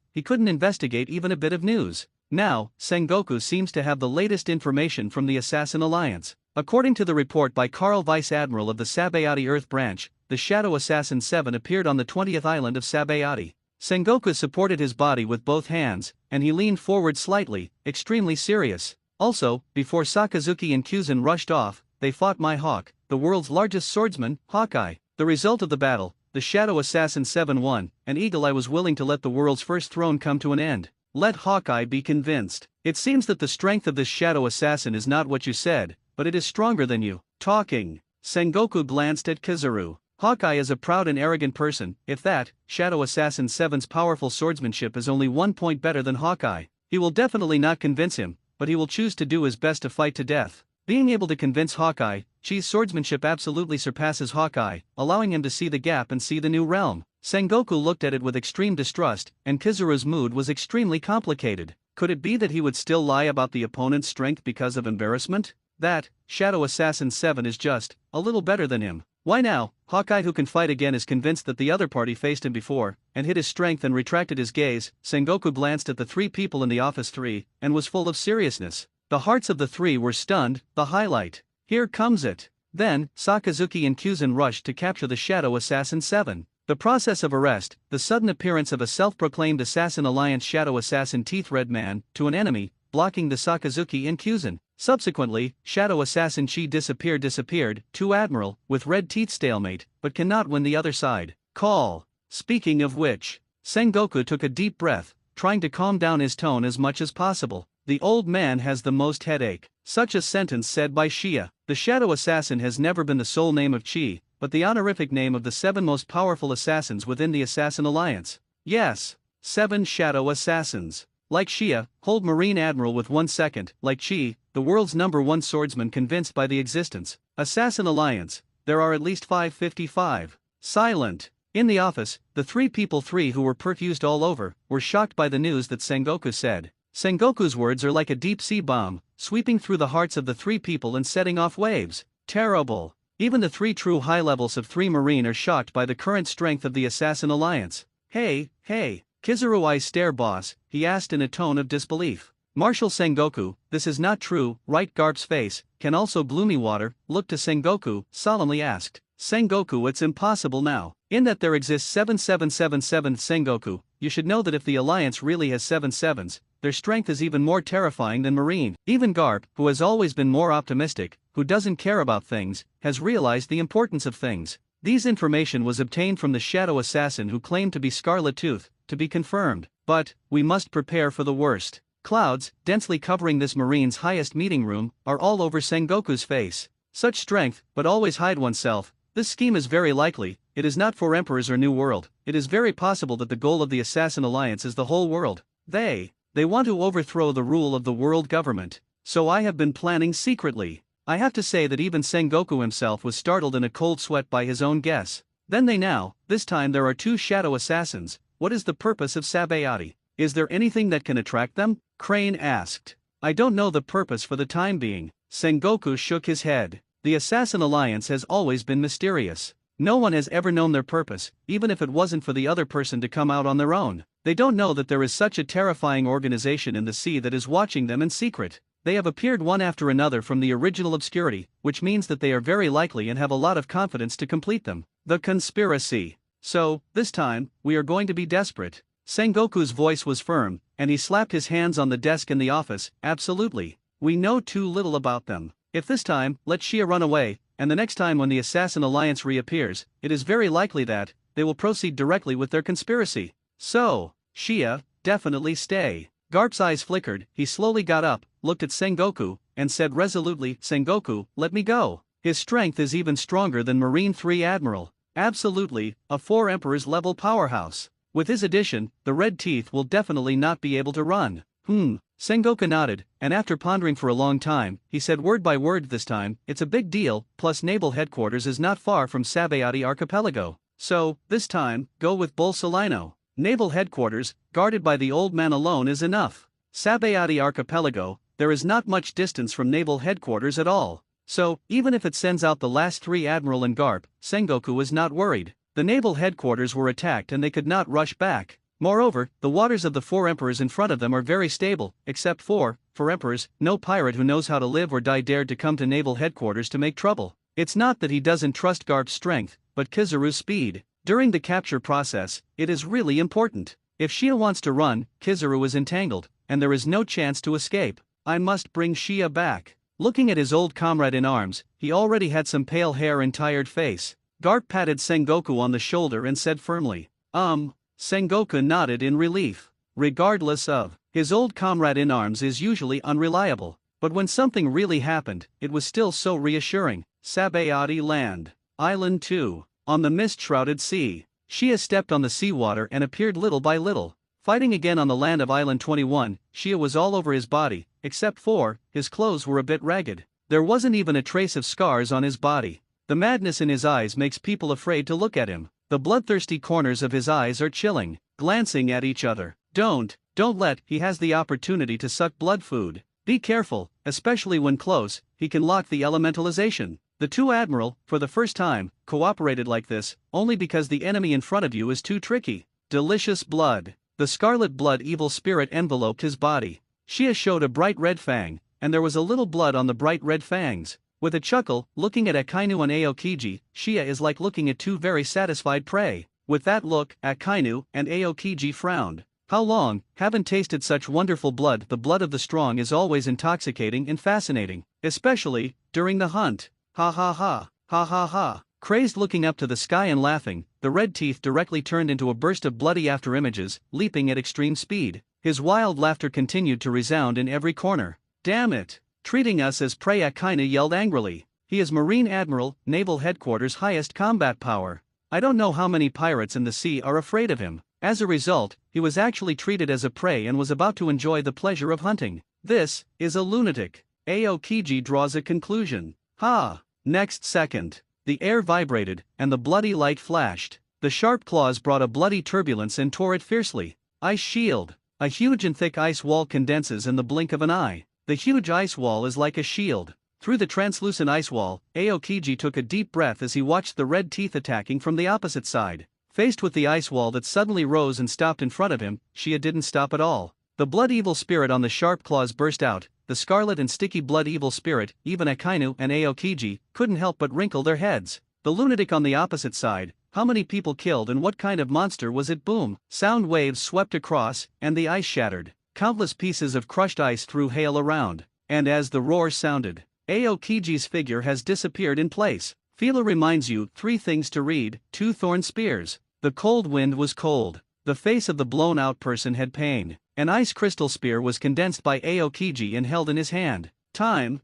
he couldn't investigate even a bit of news. Now, Sengoku seems to have the latest information from the Assassin Alliance. According to the report by Carl, Vice Admiral of the Sabayati Earth Branch, the Shadow Assassin 7 appeared on the 20th island of Sabayati. Sengoku supported his body with both hands, and he leaned forward slightly, extremely serious. Also, before Sakazuki and Kyuzen rushed off, they fought my Hawk, the world's largest swordsman, Hawkeye. The result of the battle, the Shadow Assassin 7 won, and Eagle Eye was willing to let the world's first throne come to an end. Let Hawkeye be convinced. It seems that the strength of this Shadow Assassin is not what you said, but it is stronger than you. Talking. Sengoku glanced at Kizaru. Hawkeye is a proud and arrogant person. If that, Shadow Assassin 7's powerful swordsmanship is only 1 point better than Hawkeye, he will definitely not convince him, but he will choose to do his best to fight to death. Being able to convince Hawkeye, Chi's swordsmanship absolutely surpasses Hawkeye, allowing him to see the gap and see the new realm. Sengoku looked at it with extreme distrust, and Kizaru's mood was extremely complicated. Could it be that he would still lie about the opponent's strength because of embarrassment? That, Shadow Assassin 7 is just a little better than him. Why now? Hawkeye, who can fight again, is convinced that the other party faced him before, and hid his strength and retracted his gaze. Sengoku glanced at the 3 people in the office 3, and was full of seriousness. The hearts of the 3 were stunned. The highlight. Here comes it. Then, Sakazuki and Kyuzen rushed to capture the Shadow Assassin 7. The process of arrest, the sudden appearance of a self-proclaimed Assassin Alliance Shadow Assassin Teeth Red Man, to an enemy, blocking the Sakazuki and Kyuzen. Subsequently, Shadow Assassin Chi disappeared. 2 Admiral, with red teeth stalemate, but cannot win the other side. Call. Speaking of which, Sengoku took a deep breath, trying to calm down his tone as much as possible. The old man has the most headache. Such a sentence said by Shia. The Shadow Assassin has never been the sole name of Chi, but the honorific name of the 7 most powerful assassins within the Assassin Alliance. Yes. 7 Shadow Assassins. Like Shia, hold Marine Admiral with 1 second. Like Chi, the world's #1 swordsman convinced by the existence. Assassin Alliance. There are at least 555. Silent. In the office, the 3 people 3 who were perfused all over, were shocked by the news that Sengoku said. Sengoku's words are like a deep-sea bomb, sweeping through the hearts of the 3 people and setting off waves. Terrible. Even the 3 true high levels of 3 Marine are shocked by the current strength of the Assassin Alliance. Hey, Kizaru I stare boss, he asked in a tone of disbelief. Marshal Sengoku, this is not true, right? Garp's face, can also gloomy water, looked to Sengoku, solemnly asked. Sengoku, it's impossible now. In that there exists 7777 Sengoku, you should know that if the Alliance really has 7 sevens, their strength is even more terrifying than Marine. Even Garp, who has always been more optimistic, who doesn't care about things, has realized the importance of things. These information was obtained from the Shadow Assassin who claimed to be Scarlet Tooth, to be confirmed. But, we must prepare for the worst. Clouds, densely covering this Marine's highest meeting room, are all over Sengoku's face. Such strength, but always hide oneself. This scheme is very likely, it is not 4 emperors or new world. It is very possible that the goal of the Assassin Alliance is the whole world. They want to overthrow the rule of the world government. So I have been planning secretly. I have to say that even Sengoku himself was startled in a cold sweat by his own guess. Then this time there are 2 shadow assassins. What is the purpose of Sabayati? Is there anything that can attract them? Crane asked. I don't know the purpose for the time being. Sengoku shook his head. The Assassin Alliance has always been mysterious. No one has ever known their purpose, even if it wasn't for the other person to come out on their own. They don't know that there is such a terrifying organization in the sea that is watching them in secret. They have appeared one after another from the original obscurity, which means that they are very likely and have a lot of confidence to complete them. The conspiracy. So, this time, we are going to be desperate. Sengoku's voice was firm, and he slapped his hands on the desk in the office. Absolutely. We know too little about them. If this time, let Shia run away, and the next time when the Assassin Alliance reappears, it is very likely that they will proceed directly with their conspiracy. So, Shia, definitely stay. Garp's eyes flickered. He slowly got up, looked at Sengoku, and said resolutely, Sengoku, let me go. His strength is even stronger than Marine 3 Admiral. Absolutely, a 4 Emperors level powerhouse. With his addition, the Red Teeth will definitely not be able to run. Sengoku nodded, and after pondering for a long time, he said word by word this time, it's a big deal, plus naval headquarters is not far from Sabayati Archipelago. So, this time, go with Bolsolino. Naval headquarters, guarded by the old man alone is enough. Sabayati Archipelago, there is not much distance from naval headquarters at all. So, even if it sends out the last 3 Admiral and Garp, Sengoku was not worried. The naval headquarters were attacked and they could not rush back. Moreover, the waters of the 4 Emperors in front of them are very stable, except for 4 Emperors, no pirate who knows how to live or die dared to come to naval headquarters to make trouble. It's not that he doesn't trust Garp's strength, but Kizaru's speed. During the capture process, it is really important. If Shia wants to run, Kizaru is entangled, and there is no chance to escape. I must bring Shia back. Looking at his old comrade in arms, he already had some pale hair and tired face. Garp patted Sengoku on the shoulder and said firmly, Sengoku nodded in relief. Regardless of, his old comrade in arms is usually unreliable, but when something really happened, it was still so reassuring. Sabayati Land. Island 2. On the mist-shrouded sea. Shia stepped on the seawater and appeared little by little. Fighting again on the land of Island 21, Shia was all over his body, except for, his clothes were a bit ragged. There wasn't even a trace of scars on his body. The madness in his eyes makes people afraid to look at him. The bloodthirsty corners of his eyes are chilling, glancing at each other. Don't let, he has the opportunity to suck blood food. Be careful, especially when close, he can lock the elementalization. The 2 Admiral, for the first time, cooperated like this, only because the enemy in front of you is too tricky. Delicious blood. The scarlet blood evil spirit enveloped his body. Shia showed a bright red fang, and there was a little blood on the bright red fangs. With a chuckle, looking at Akainu and Aokiji, Shia is like looking at 2 very satisfied prey. With that look, Akainu and Aokiji frowned. How long, haven't tasted such wonderful blood. The blood of the strong is always intoxicating and fascinating, especially during the hunt. Ha ha ha, ha ha ha. Crazed looking up to the sky and laughing, the Red Teeth directly turned into a burst of bloody after images, leaping at extreme speed. His wild laughter continued to resound in every corner. Damn it! Treating us as prey, Akainu yelled angrily. He is Marine Admiral, Naval Headquarters' highest combat power. I don't know how many pirates in the sea are afraid of him. As a result, he was actually treated as a prey and was about to enjoy the pleasure of hunting. This is a lunatic. Aokiji draws a conclusion. Ha! Next second, the air vibrated, and the bloody light flashed. The sharp claws brought a bloody turbulence and tore it fiercely. Ice shield. A huge and thick ice wall condenses in the blink of an eye. The huge ice wall is like a shield. Through the translucent ice wall, Aokiji took a deep breath as he watched the Red Teeth attacking from the opposite side. Faced with the ice wall that suddenly rose and stopped in front of him, Shia didn't stop at all. The blood evil spirit on the sharp claws burst out. The scarlet and sticky blood evil spirit, even Akainu and Aokiji, couldn't help but wrinkle their heads. The lunatic on the opposite side, how many people killed and what kind of monster was it? Boom! Sound waves swept across, and the ice shattered. Countless pieces of crushed ice threw hail around, and as the roar sounded, Aokiji's figure has disappeared in place. Fila reminds you 3 things to read. 2 thorn spears. The cold wind was cold. The face of the blown-out person had pain. An ice crystal spear was condensed by Aokiji and held in his hand. Time.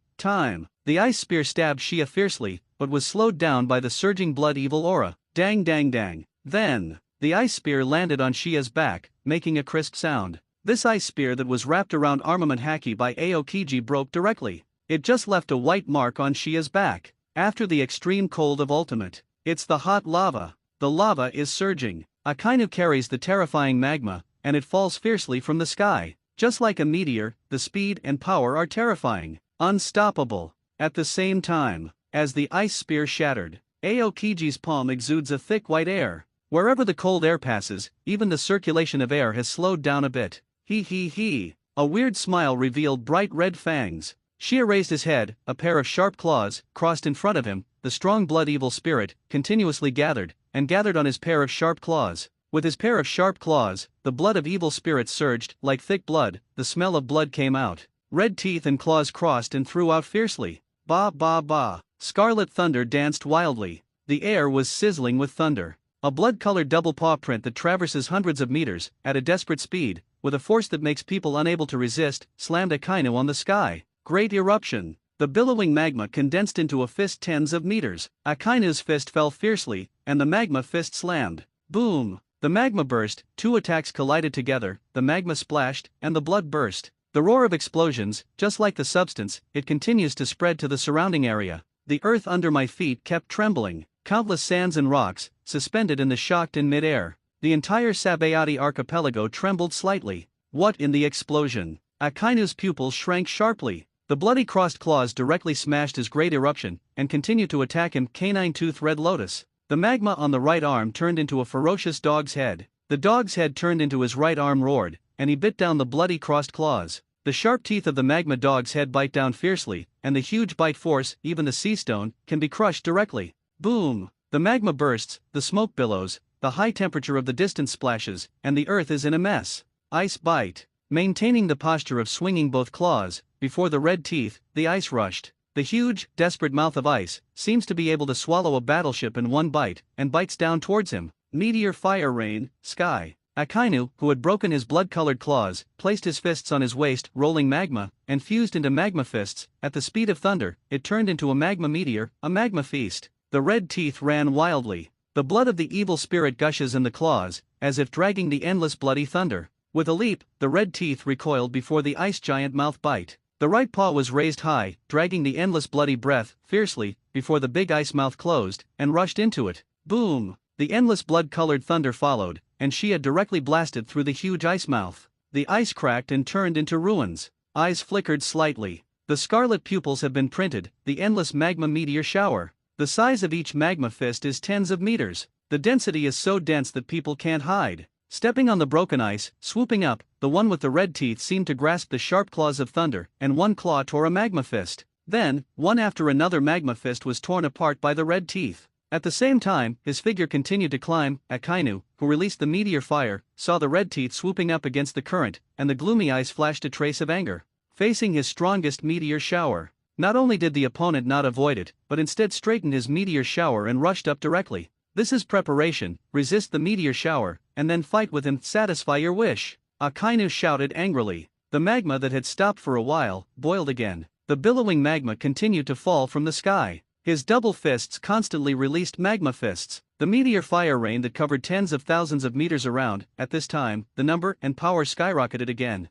The ice spear stabbed Shia fiercely, but was slowed down by the surging blood evil aura. Dang dang dang. Then, the ice spear landed on Shia's back, making a crisp sound. This ice spear that was wrapped around armament haki by Aokiji broke directly. It just left a white mark on Shia's back. After the extreme cold of ultimate, it's the hot lava. The lava is surging. Akainu carries the terrifying magma, and it falls fiercely from the sky. Just like a meteor, the speed and power are terrifying, unstoppable. At the same time, as the ice spear shattered, Aokiji's palm exudes a thick white air. Wherever the cold air passes, even the circulation of air has slowed down a bit. He. A weird smile revealed bright red fangs. Shia raised his head, a pair of sharp claws crossed in front of him. The strong blood evil spirit continuously gathered on his pair of sharp claws. With his pair of sharp claws, the blood of evil spirits surged like thick blood. The smell of blood came out. Red teeth and claws crossed and threw out fiercely. Ba ba ba. Scarlet thunder danced wildly. The air was sizzling with thunder. A blood-colored double paw print that traverses hundreds of meters at a desperate speed, with a force that makes people unable to resist, slammed Akainu on the sky. Great eruption. The billowing magma condensed into a fist tens of meters. Akainu's fist fell fiercely, and the magma fist slammed. Boom! The magma burst, two attacks collided together, the magma splashed, and the blood burst. The roar of explosions, just like the substance, it continues to spread to the surrounding area. The earth under my feet kept trembling. Countless sands and rocks, suspended in the shocked in mid-air. The entire Sabayati archipelago trembled slightly. What in the explosion? Akainu's pupils shrank sharply. The bloody crossed claws directly smashed his great eruption, and continued to attack him. Canine-tooth red lotus. The magma on the right arm turned into a ferocious dog's head. The dog's head turned into his right arm roared, and he bit down the bloody crossed claws. The sharp teeth of the magma dog's head bite down fiercely, and the huge bite force, even the sea stone, can be crushed directly. Boom! The magma bursts, the smoke billows, the high temperature of the distance splashes, and the earth is in a mess. Ice bite. Maintaining the posture of swinging both claws, before the red teeth, the ice rushed. The huge, desperate mouth of ice seems to be able to swallow a battleship in one bite, and bites down towards him. Meteor fire rain, sky. Akainu, who had broken his blood-colored claws, placed his fists on his waist, rolling magma, and fused into magma fists. At the speed of thunder, it turned into a magma meteor, a magma feast. The red teeth ran wildly. The blood of the evil spirit gushes in the claws, as if dragging the endless bloody thunder. With a leap, the red teeth recoiled before the ice giant mouth bite. The right paw was raised high, dragging the endless bloody breath fiercely before the big ice mouth closed and rushed into it. Boom! The endless blood-colored thunder followed, and Shia directly blasted through the huge ice mouth. The ice cracked and turned into ruins. Eyes flickered slightly. The scarlet pupils have been printed. The endless magma meteor shower. The size of each magma fist is tens of meters. The density is so dense that people can't hide. Stepping on the broken ice, swooping up, the one with the red teeth seemed to grasp the sharp claws of thunder, and one claw tore a magma fist. Then, one after another magma fist was torn apart by the red teeth. At the same time, his figure continued to climb. Akainu, who released the meteor fire, saw the red teeth swooping up against the current, and the gloomy eyes flashed a trace of anger. Facing his strongest meteor shower. Not only did the opponent not avoid it, but instead straightened his meteor shower and rushed up directly. This is preparation. Resist the meteor shower, and then fight with him. Satisfy your wish. Akainu shouted angrily. The magma that had stopped for a while boiled again. The billowing magma continued to fall from the sky. His double fists constantly released magma fists. The meteor fire rain that covered tens of thousands of meters around. At this time, the number and power skyrocketed again.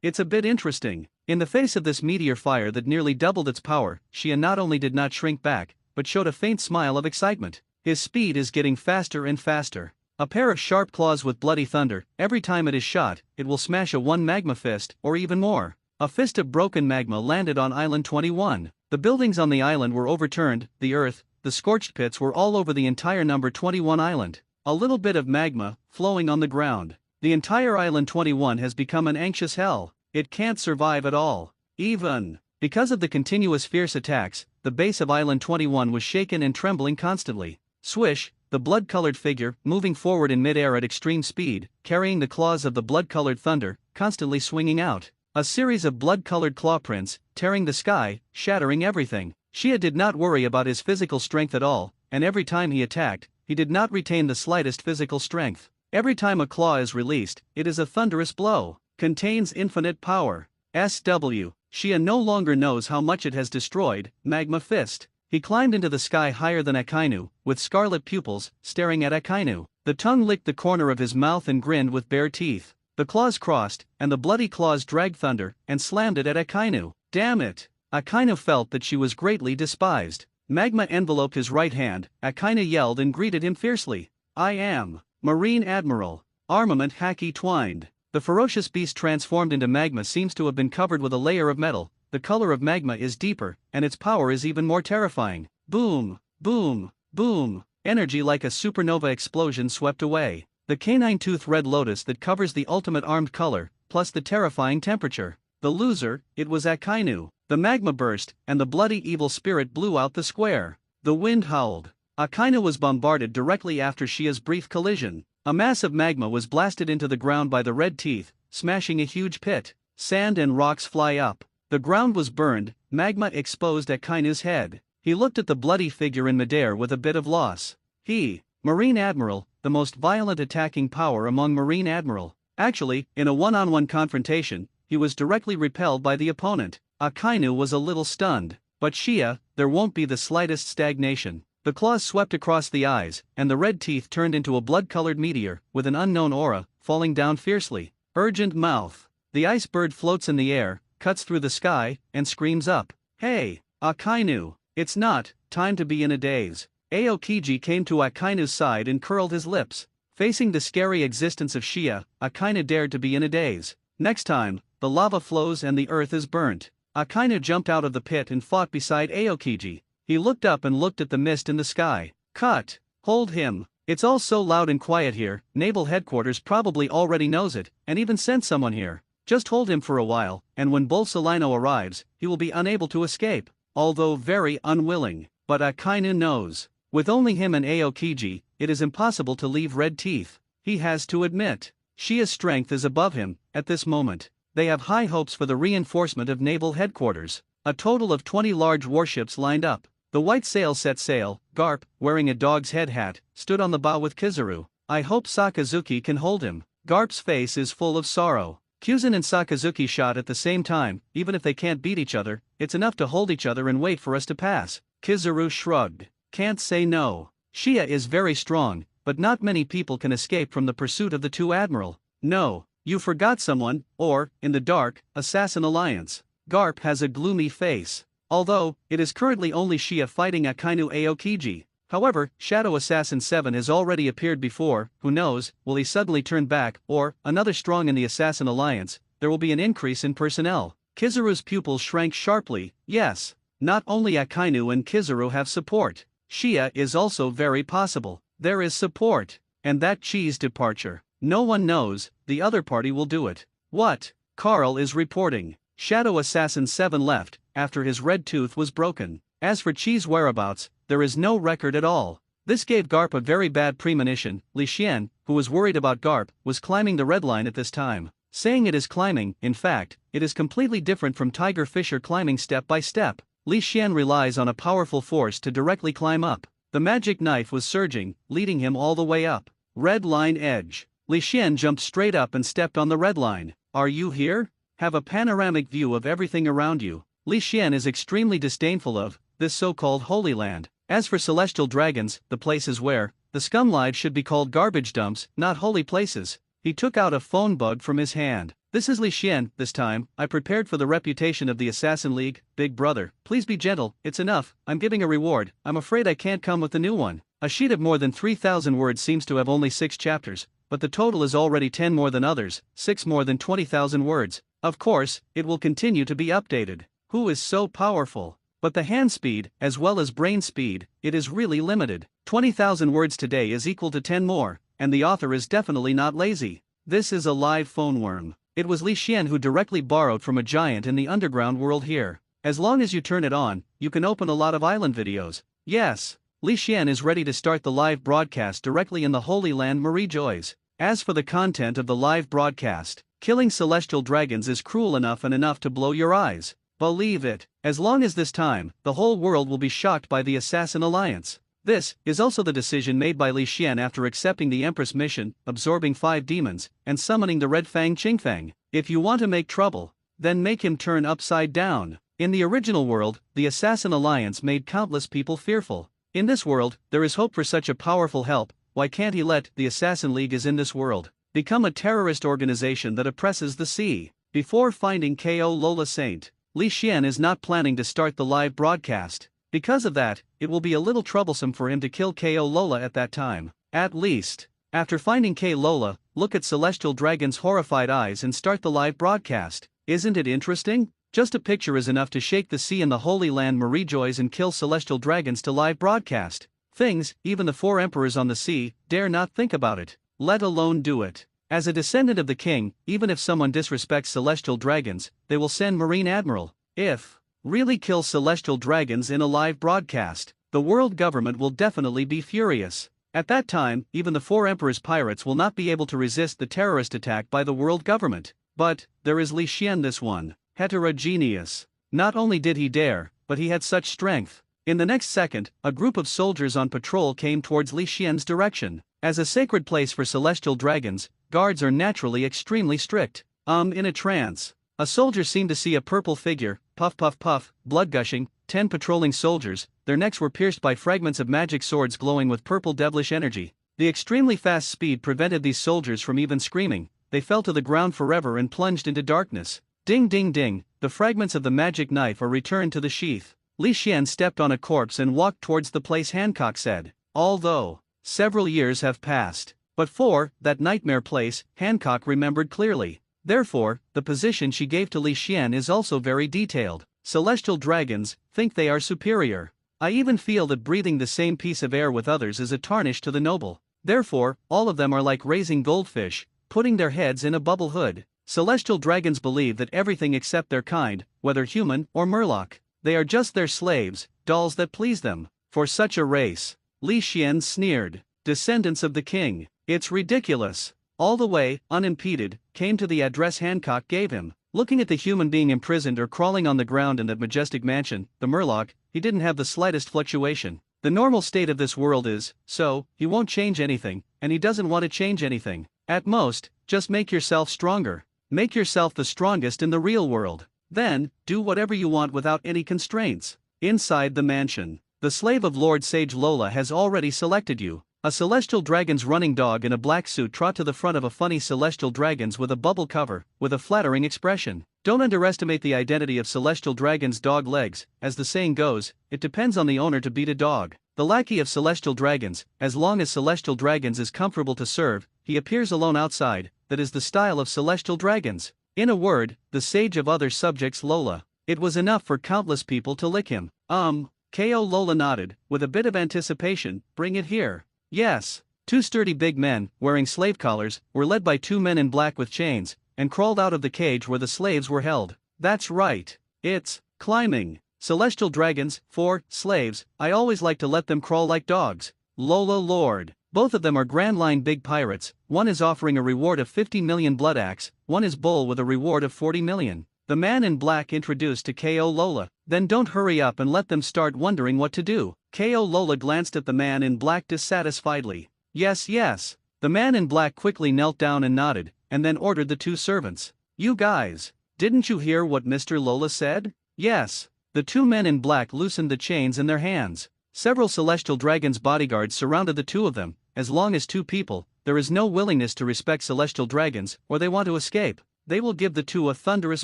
It's a bit interesting. In the face of this meteor fire that nearly doubled its power, Shia not only did not shrink back, but showed a faint smile of excitement. His speed is getting faster and faster. A pair of sharp claws with bloody thunder. Every time it is shot, it will smash a one magma fist, or even more. A fist of broken magma landed on Island 21. The buildings on the island were overturned. The earth, the scorched pits were all over the entire number 21 island. A little bit of magma, flowing on the ground. The entire Island 21 has become an anxious hell. It can't survive at all. Even because of the continuous fierce attacks, the base of Island 21 was shaken and trembling constantly. Swish, the blood-colored figure, moving forward in mid-air at extreme speed, carrying the claws of the blood-colored thunder, constantly swinging out. A series of blood-colored claw prints, tearing the sky, shattering everything. Shia did not worry about his physical strength at all, and every time he attacked, he did not retain the slightest physical strength. Every time a claw is released, it is a thunderous blow. Contains infinite power. SW. Shia no longer knows how much it has destroyed. Magma Fist. He climbed into the sky higher than Akainu, with scarlet pupils, staring at Akainu. The tongue licked the corner of his mouth and grinned with bare teeth. The claws crossed, and the bloody claws dragged thunder, and slammed it at Akainu. Damn it! Akainu felt that she was greatly despised. Magma enveloped his right hand. Akainu yelled and greeted him fiercely. I am Marine Admiral. Armament haki twined. The ferocious beast transformed into magma seems to have been covered with a layer of metal. The color of magma is deeper, and its power is even more terrifying. Boom, boom, boom. Energy like a supernova explosion swept away. The canine-tooth red lotus that covers the ultimate armed color, plus the terrifying temperature. The loser, it was Akainu. The magma burst, and the bloody evil spirit blew out the square. The wind howled. Akainu was bombarded directly after Shia's brief collision. A mass of magma was blasted into the ground by the red teeth, smashing a huge pit. Sand and rocks fly up. The ground was burned, magma exposed Akainu's head. He looked at the bloody figure in midair with a bit of loss. He, Marine Admiral, the most violent attacking power among Marine Admiral. Actually, in a one-on-one confrontation, he was directly repelled by the opponent. Akainu was a little stunned. But Shia, there won't be the slightest stagnation. The claws swept across the eyes, and the red teeth turned into a blood-colored meteor, with an unknown aura, falling down fiercely. Urgent mouth. The ice bird floats in the air, cuts through the sky, and screams up. Hey, Akainu, it's not time to be in a daze. Aokiji came to Akainu's side and curled his lips. Facing the scary existence of Shia, Akainu dared to be in a daze. Next time, the lava flows and the earth is burnt. Akainu jumped out of the pit and fought beside Aokiji. He looked up and looked at the mist in the sky. Cut! Hold him! It's all so loud and quiet here. Naval headquarters probably already knows it, and even sent someone here. Just hold him for a while, and when Bolsolino arrives, he will be unable to escape, although very unwilling. But Akainu knows. With only him and Aokiji, it is impossible to leave red teeth. He has to admit. Shia's strength is above him, at this moment. They have high hopes for the reinforcement of naval headquarters. A total of 20 large warships lined up. The white sail set sail. Garp, wearing a dog's head hat, stood on the bow with Kizaru. I hope Sakazuki can hold him. Garp's face is full of sorrow. Kuzan and Sakazuki shot at the same time. Even if they can't beat each other, it's enough to hold each other and wait for us to pass. Kizaru shrugged. Can't say no. Shia is very strong, but not many people can escape from the pursuit of the two admiral. No, you forgot someone, or, in the dark, Assassin Alliance. Garp has a gloomy face. Although, it is currently only Shia fighting Akainu Aokiji. However, Shadow Assassin 7 has already appeared before. Who knows, will he suddenly turn back, or, another strong in the Assassin Alliance, there will be an increase in personnel. Kizaru's pupils shrank sharply. Yes, not only Akainu and Kizaru have support. Shia is also very possible. There is support. And that cheese departure. No one knows, the other party will do it. What? Carl is reporting. Shadow Assassin 7 left, after his red tooth was broken. As for Chi's whereabouts, there is no record at all. This gave Garp a very bad premonition. Li Xian, who was worried about Garp, was climbing the red line at this time. Saying it is climbing, in fact, it is completely different from Tiger Fisher climbing step by step. Li Xian relies on a powerful force to directly climb up. The magic knife was surging, leading him all the way up. Red line edge. Li Xian jumped straight up and stepped on the red line. Are you here? Have a panoramic view of everything around you. Li Xian is extremely disdainful of this so-called Holy Land. As for celestial dragons, the places where the scum live should be called garbage dumps, not holy places. He took out a phone bug from his hand. This is Li Xian. This time, I prepared for the reputation of the Assassin League. Big brother, please be gentle. It's enough. I'm giving a reward. I'm afraid I can't come with the new one. A sheet of more than 3,000 words seems to have only 6 chapters, but the total is already 10 more than others, 6 more than 20,000 words. Of course, it will continue to be updated. Who is so powerful? But the hand speed, as well as brain speed, it is really limited. 20,000 words today is equal to 10 more, and the author is definitely not lazy. This is a live phone worm. It was Li Xian who directly borrowed from a giant in the underground world here. As long as you turn it on, you can open a lot of island videos. Yes, Li Xian is ready to start the live broadcast directly in the Holy Land Marie Joys. As for the content of the live broadcast, killing celestial dragons is cruel enough and enough to blow your eyes. Believe it, as long as this time, the whole world will be shocked by the Assassin Alliance. This is also the decision made by Li Xian after accepting the Empress mission, absorbing 5 demons, and summoning the Red Fang Qingfang. If you want to make trouble, then make him turn upside down. In the original world, the Assassin Alliance made countless people fearful. In this world, there is hope for such a powerful help. Why can't he let the Assassin League is in this world become a terrorist organization that oppresses the sea? Before finding Ko Lola Saint, Li Xian is not planning to start the live broadcast. Because of that, it will be a little troublesome for him to kill Ko Lola at that time. At least, after finding K Lola, look at Celestial Dragon's horrified eyes and start the live broadcast. Isn't it interesting? Just a picture is enough to shake the sea and the Holy Land rejoice and kill Celestial Dragons to live broadcast. Things, even the 4 emperors on the sea, dare not think about it, let alone do it. As a descendant of the king, even if someone disrespects Celestial Dragons, they will send Marine Admiral. If really kill Celestial Dragons in a live broadcast, the world government will definitely be furious. At that time, even the 4 emperors' pirates will not be able to resist the terrorist attack by the world government. But there is Li Xian, this one heterogeneous. Not only did he dare, but he had such strength. In the next second, a group of soldiers on patrol came towards Li Xian's direction. As a sacred place for Celestial Dragons, guards are naturally extremely strict. In a trance, a soldier seemed to see a purple figure, puff puff puff, blood gushing, 10 patrolling soldiers, their necks were pierced by fragments of magic swords glowing with purple devilish energy. The extremely fast speed prevented these soldiers from even screaming. They fell to the ground forever and plunged into darkness. Ding ding ding, the fragments of the magic knife are returned to the sheath. Li Xian stepped on a corpse and walked towards the place. Hancock said. Although several years have passed, but for that nightmare place, Hancock remembered clearly. Therefore, the position she gave to Li Xian is also very detailed. Celestial Dragons think they are superior. I even feel that breathing the same piece of air with others is a tarnish to the noble. Therefore, all of them are like raising goldfish, putting their heads in a bubble hood. Celestial Dragons believe that everything except their kind, whether human or murloc, they are just their slaves, dolls that please them. For such a race, Li Xian sneered. Descendants of the king, it's ridiculous. All the way, unimpeded, came to the address Hancock gave him. Looking at the human being imprisoned or crawling on the ground in that majestic mansion, the murloc, he didn't have the slightest fluctuation. The normal state of this world is, so, he won't change anything, and he doesn't want to change anything. At most, just make yourself stronger. Make yourself the strongest in the real world. Then, do whatever you want without any constraints. Inside the mansion, the slave of Lord Sage Lola has already selected you. A Celestial Dragon's running dog in a black suit trot to the front of a funny Celestial Dragons with a bubble cover, with a flattering expression. Don't underestimate the identity of Celestial Dragon's dog legs. As the saying goes, it depends on the owner to beat a dog. The lackey of Celestial Dragons, as long as Celestial Dragons is comfortable to serve, he appears alone outside. That is the style of Celestial Dragons. In a word, the sage of other subjects Lola. It was enough for countless people to lick him. Ko Lola nodded, with a bit of anticipation. Bring it here. Yes. 2 sturdy big men, wearing slave collars, were led by 2 men in black with chains, and crawled out of the cage where the slaves were held. That's right. It's climbing. Celestial Dragons, 4 slaves, I always like to let them crawl like dogs. Lola Lord. Both of them are Grand Line big pirates. One is offering a reward of 50 million blood axe, one is Bull with a reward of 40 million. The man in black introduced to Ko Lola. Then don't hurry up and let them start wondering what to do. Ko Lola glanced at the man in black dissatisfiedly. Yes, yes. The man in black quickly knelt down and nodded, and then ordered the 2 servants. You guys, didn't you hear what Mr. Lola said? Yes. The 2 men in black loosened the chains in their hands. Several Celestial Dragons bodyguards surrounded the 2 of them. As long as 2 people, there is no willingness to respect Celestial Dragons, or they want to escape. They will give the 2 a thunderous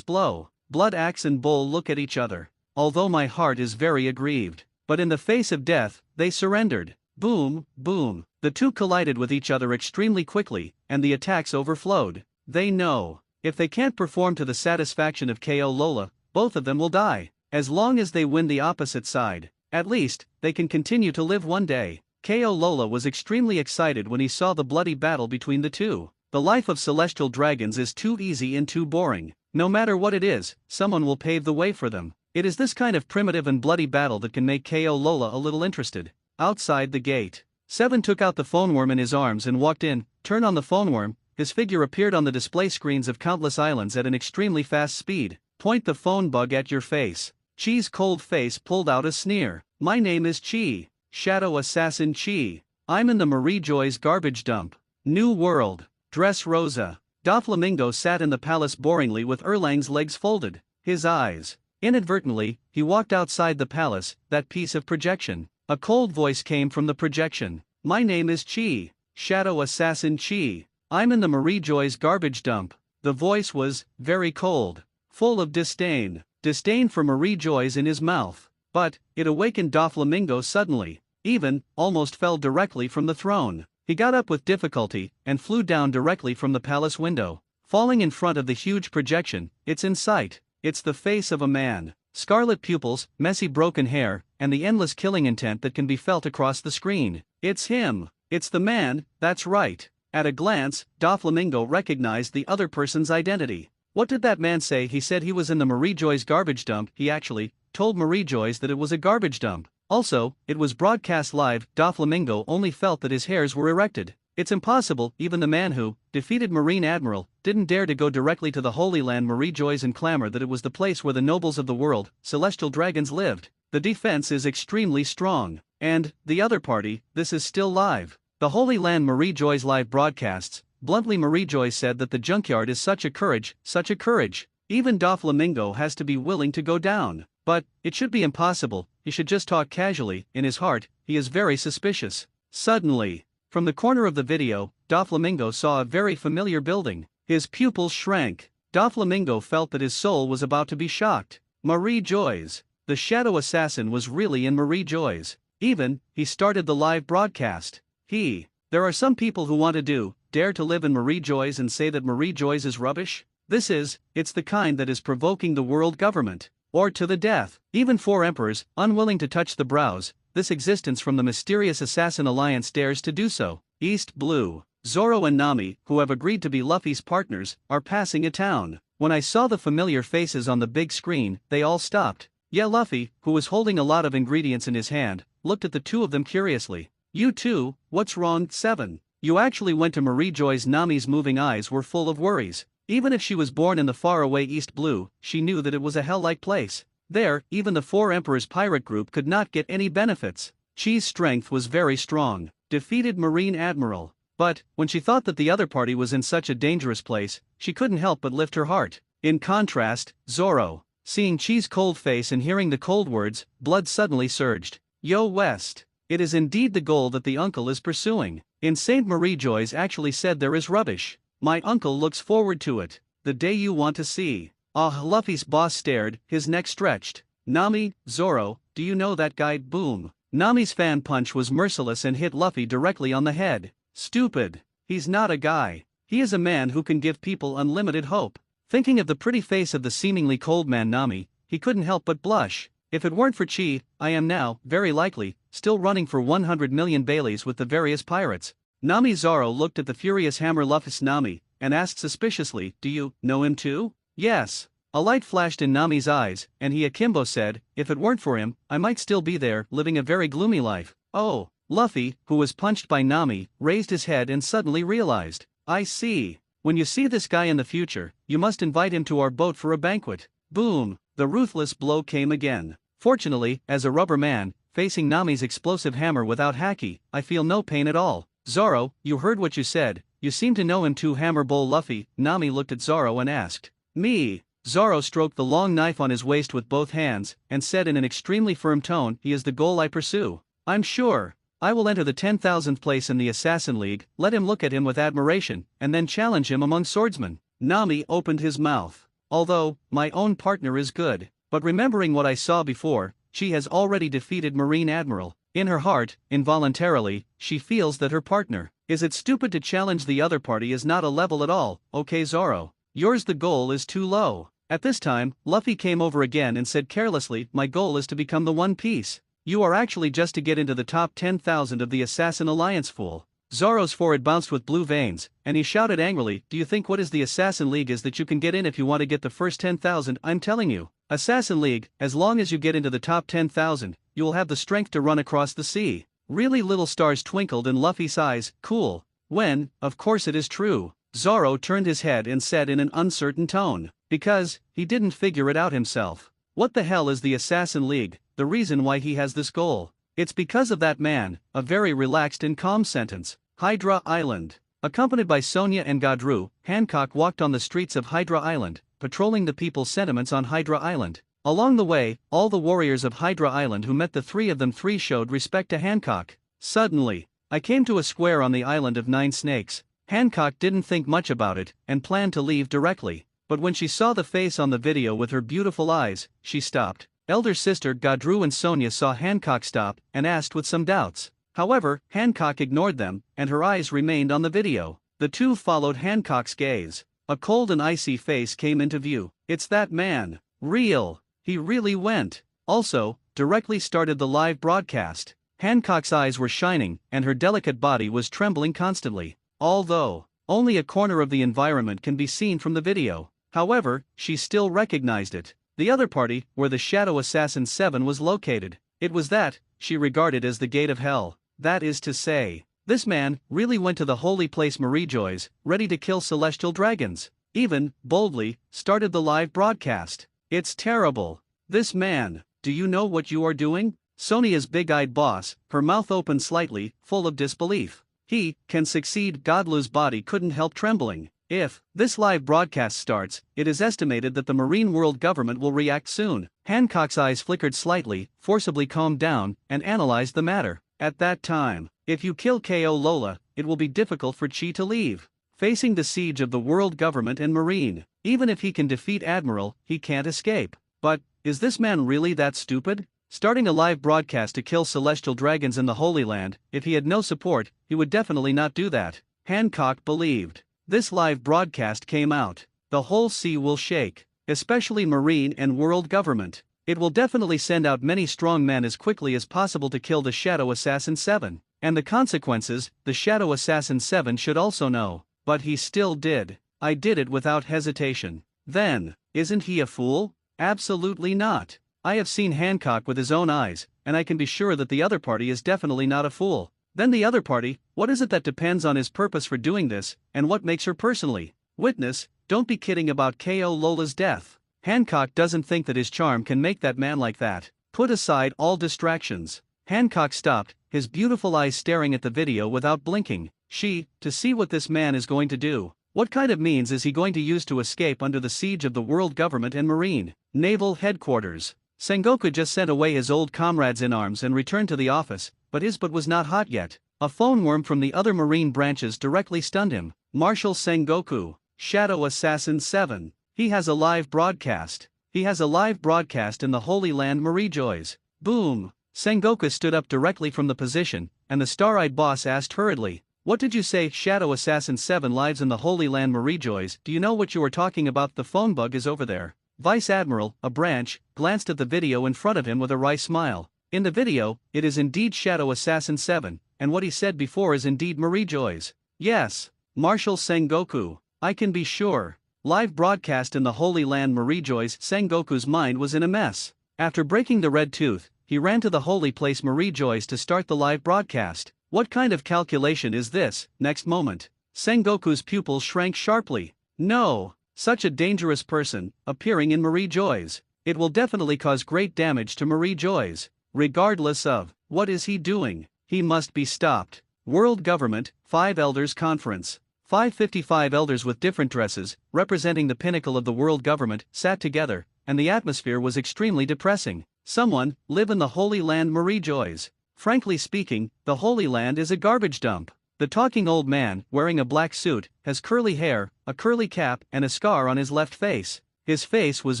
blow. Blood Axe and Bull look at each other. Although my heart is very aggrieved, but in the face of death, they surrendered. Boom, boom. The 2 collided with each other extremely quickly, and the attacks overflowed. They know, if they can't perform to the satisfaction of Ko Lola, both of them will die. As long as they win the opposite side, at least, they can continue to live one day. Ko Lola was extremely excited when he saw the bloody battle between the 2. The life of Celestial Dragons is too easy and too boring. No matter what it is, someone will pave the way for them. It is this kind of primitive and bloody battle that can make Ko Lola a little interested. Outside the gate, Seven took out the phone worm in his arms and walked in. Turn on the phone worm. His figure appeared on the display screens of countless islands at an extremely fast speed. Point the phone bug at your face. Chi's cold face pulled out a sneer. My name is Chi. Shadow Assassin Chi. I'm in the Marie Joy's garbage dump. New World. Dress Rosa. Doflamingo sat in the palace boringly with Erlang's legs folded. His eyes Inadvertently, he walked outside the palace, that piece of projection. A cold voice came from the projection. My name is Chi, Shadow Assassin Chi. I'm in the Marie Joy's garbage dump. The voice was very cold, full of disdain. Disdain for Marie Joy's in his mouth. But it awakened Doflamingo suddenly. Even almost fell directly from the throne. He got up with difficulty and flew down directly from the palace window, falling in front of the huge projection. It's in sight. It's the face of a man. Scarlet pupils, messy broken hair, and the endless killing intent that can be felt across the screen. It's him. It's the man, that's right. At a glance, Doflamingo recognized the other person's identity. What did that man say? He said he was in the Marie Joy's garbage dump. He actually told Marie Joy's that it was a garbage dump. Also, it was broadcast live. Doflamingo only felt that his hairs were erected. It's impossible. Even the man who defeated Marine Admiral didn't dare to go directly to the Holy Land Marie Joy's and clamor that it was the place where the nobles of the world, celestial dragons, lived. The defense is extremely strong. And the other party, this is still live. The Holy Land Marie Joy's live broadcasts. Bluntly, Marie Joy said that the junkyard is such a courage, such a courage. Even Doflamingo has to be willing to go down. But it should be impossible. He should just talk casually. In his heart, he is very suspicious. Suddenly, from the corner of the video, Doflamingo saw a very familiar building. His pupils shrank. Doflamingo felt that his soul was about to be shocked. Marie Joy's. The shadow assassin was really in Marie Joy's. Even, he started the live broadcast. There are some people who want to dare to live in Marie Joy's and say that Marie Joy's is rubbish? It's the kind that is provoking the world government. Or to the death. Even 4 emperors, unwilling to touch the brows, this existence from the mysterious assassin alliance dares to do so. East Blue. Zoro and Nami, who have agreed to be Luffy's partners, are passing a town. When I saw the familiar faces on the big screen, they all stopped. Yeah, Luffy, who was holding a lot of ingredients in his hand, looked at the two of them curiously. You two, what's wrong? 7. You actually went to Marie Joy's. Nami's moving eyes were full of worries. Even if she was born in the faraway East Blue, she knew that it was a hell-like place. There, even the 4 Emperors pirate group could not get any benefits. Chi's strength was very strong. Defeated Marine Admiral. But, when she thought that the other party was in such a dangerous place, she couldn't help but lift her heart. In contrast, Zoro, seeing Chi's cold face and hearing the cold words, blood suddenly surged. Yo West. It is indeed the goal that the uncle is pursuing. In Saint Marie Joy's actually said there is rubbish. My uncle looks forward to it. The day you want to see. Ah, Luffy's boss stared, his neck stretched. Nami, Zoro, do you know that guy? Boom. Nami's fan punch was merciless and hit Luffy directly on the head. Stupid. He's not a guy. He is a man who can give people unlimited hope. Thinking of the pretty face of the seemingly cold man Nami, he couldn't help but blush. If it weren't for Chi, I am now, very likely, still running for 100 million Baileys with the various pirates. Nami. Zoro looked at the furious hammer Luffy's Nami, and asked suspiciously, do you know him too? Yes. A light flashed in Nami's eyes, and he akimbo said, if it weren't for him, I might still be there, living a very gloomy life. Oh. Luffy, who was punched by Nami, raised his head and suddenly realized. I see. When you see this guy in the future, you must invite him to our boat for a banquet. Boom. The ruthless blow came again. Fortunately, as a rubber man, facing Nami's explosive hammer without haki, I feel no pain at all. Zoro, you heard what you said. You seem to know him too. Hammer Bowl Luffy. Nami looked at Zoro and asked. Me. Zoro stroked the long knife on his waist with both hands, and said in an extremely firm tone, he is the goal I pursue. I'm sure. I will enter the 10,000th place in the Assassin League. Let him look at him with admiration, and then challenge him among swordsmen. Nami opened his mouth. Although, my own partner is good. But remembering what I saw before, she has already defeated Marine Admiral. In her heart, involuntarily, she feels that her partner. Is it stupid to challenge the other party? Is not a level at all. Okay Zoro. Yours the goal is too low. At this time, Luffy came over again and said carelessly, my goal is to become the One Piece. You are actually just to get into the top 10,000 of the Assassin Alliance, fool. Zoro's forehead bounced with blue veins, and he shouted angrily, do you think what is the Assassin League is that you can get in if you want to get the first 10,000? I'm telling you. Assassin League, as long as you get into the top 10,000, you will have the strength to run across the sea. Really? Little stars twinkled in Luffy's eyes. Cool. When, of course it is true. Zoro turned his head and said in an uncertain tone. Because, he didn't figure it out himself. What the hell is the Assassin League? The reason why he has this goal. It's because of that man. A very relaxed and calm sentence. Hydra Island. Accompanied by Sonia and Gadru, Hancock walked on the streets of Hydra Island, patrolling the people's sentiments on Hydra Island. Along the way, all the warriors of Hydra Island who met the three of them showed respect to Hancock. Suddenly, I came to a square on the island of 9 snakes. Hancock didn't think much about it, and planned to leave directly. But when she saw the face on the video with her beautiful eyes, she stopped. Elder sister Godrew and Sonia saw Hancock stop, and asked with some doubts. However, Hancock ignored them, and her eyes remained on the video. The two followed Hancock's gaze. A cold and icy face came into view. It's that man. Real. He really went. Also, directly started the live broadcast. Hancock's eyes were shining, and her delicate body was trembling constantly. Although only a corner of the environment can be seen from the video. However, she still recognized it. The other party, where the Shadow Assassin 7 was located. It was that she regarded as the gate of hell. That is to say, this man really went to the holy place Marie-Joy's, ready to kill celestial dragons. Even, boldly, started the live broadcast. It's terrible. This man, do you know what you are doing? Sonia's big-eyed boss, her mouth opened slightly, full of disbelief. He can succeed. Godlu's body couldn't help trembling. If this live broadcast starts, it is estimated that the Marine World Government will react soon. Hancock's eyes flickered slightly, forcibly calmed down, and analyzed the matter. At that time, if you kill KO Lola, it will be difficult for Chi to leave. Facing the siege of the World Government and Marine, even if he can defeat Admiral, he can't escape. But, is this man really that stupid? Starting a live broadcast to kill celestial dragons in the Holy Land, if he had no support, he would definitely not do that. Hancock believed. This live broadcast came out. The whole sea will shake, especially Marine and World Government. It will definitely send out many strong men as quickly as possible to kill the Shadow Assassin 7. And the consequences, the Shadow Assassin 7 should also know. But he still did. I did it without hesitation. Then, isn't he a fool? Absolutely not. I have seen Hancock with his own eyes, and I can be sure that the other party is definitely not a fool. Then the other party, what is it that depends on his purpose for doing this, and what makes her personally? Witness, don't be kidding about KO Lola's death. Hancock doesn't think that his charm can make that man like that. Put aside all distractions. Hancock stopped, his beautiful eyes staring at the video without blinking. To see what this man is going to do. What kind of means is he going to use to escape under the siege of the World Government and Marine Naval Headquarters? Sengoku just sent away his old comrades in arms and returned to the office, but his butt was not hot yet. A phone worm from the other Marine branches directly stunned him. Marshal Sengoku, Shadow Assassin 7. He has a live broadcast. He has a live broadcast in the Holy Land Marie-Joy's. Boom! Sengoku stood up directly from the position, and the star-eyed boss asked hurriedly, "What did you say? Shadow Assassin 7 lives in the Holy Land Marie-Joy's. Do you know what you were talking about? The phone bug is over there." Vice Admiral, a branch, glanced at the video in front of him with a wry smile. In the video, it is indeed Shadow Assassin 7, and what he said before is indeed Marie-Joy's. Yes, Marshal Sengoku, I can be sure. Live broadcast in the Holy Land Marie-Joy's. Sengoku's mind was in a mess. After breaking the red tooth, he ran to the holy place Marie-Joy's to start the live broadcast. What kind of calculation is this? Next moment, Sengoku's pupils shrank sharply. No! Such a dangerous person, appearing in Marie-Joy's. It will definitely cause great damage to Marie-Joy's. Regardless of, what is he doing? He must be stopped. World Government, 5 Elders Conference. 555 elders with different dresses, representing the pinnacle of the World Government, sat together, and the atmosphere was extremely depressing. Someone, live in the Holy Land Marie-Joy's. Frankly speaking, the Holy Land is a garbage dump. The talking old man, wearing a black suit, has curly hair, a curly cap, and a scar on his left face. His face was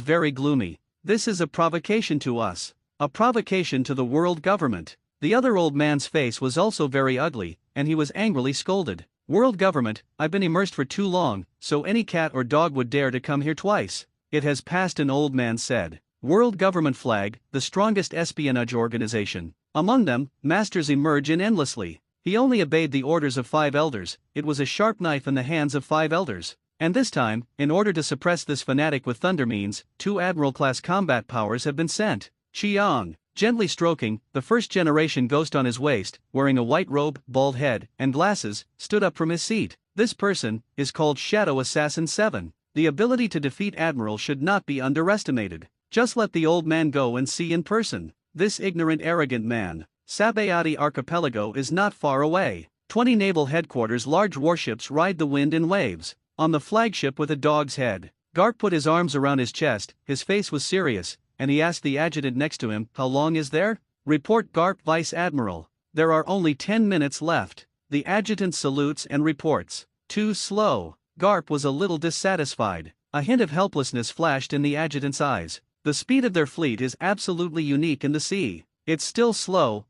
very gloomy. This is a provocation to us. A provocation to the World Government. The other old man's face was also very ugly, and he was angrily scolded. World Government, I've been immersed for too long, so any cat or dog would dare to come here twice. It has passed, an old man said. World Government flag, the strongest espionage organization. Among them, masters emerge in endlessly. He only obeyed the orders of 5 elders. It was a sharp knife in the hands of 5 elders. And this time, in order to suppress this fanatic with thunder means, 2 Admiral-class combat powers have been sent. Chiang, gently stroking the first-generation ghost on his waist, wearing a white robe, bald head, and glasses, stood up from his seat. This person is called Shadow Assassin 7. The ability to defeat Admiral should not be underestimated. Just let the old man go and see in person. This ignorant, arrogant man. Sabayati Archipelago is not far away. 20 naval headquarters, large warships ride the wind in waves. On the flagship with a dog's head, Garp put his arms around his chest, his face was serious, and he asked the adjutant next to him, "How long is there?" "Report Garp Vice Admiral. There are only 10 minutes left." The adjutant salutes and reports. "Too slow." Garp was a little dissatisfied. A hint of helplessness flashed in the adjutant's eyes. "The speed of their fleet is absolutely unique in the sea." "It's still slow."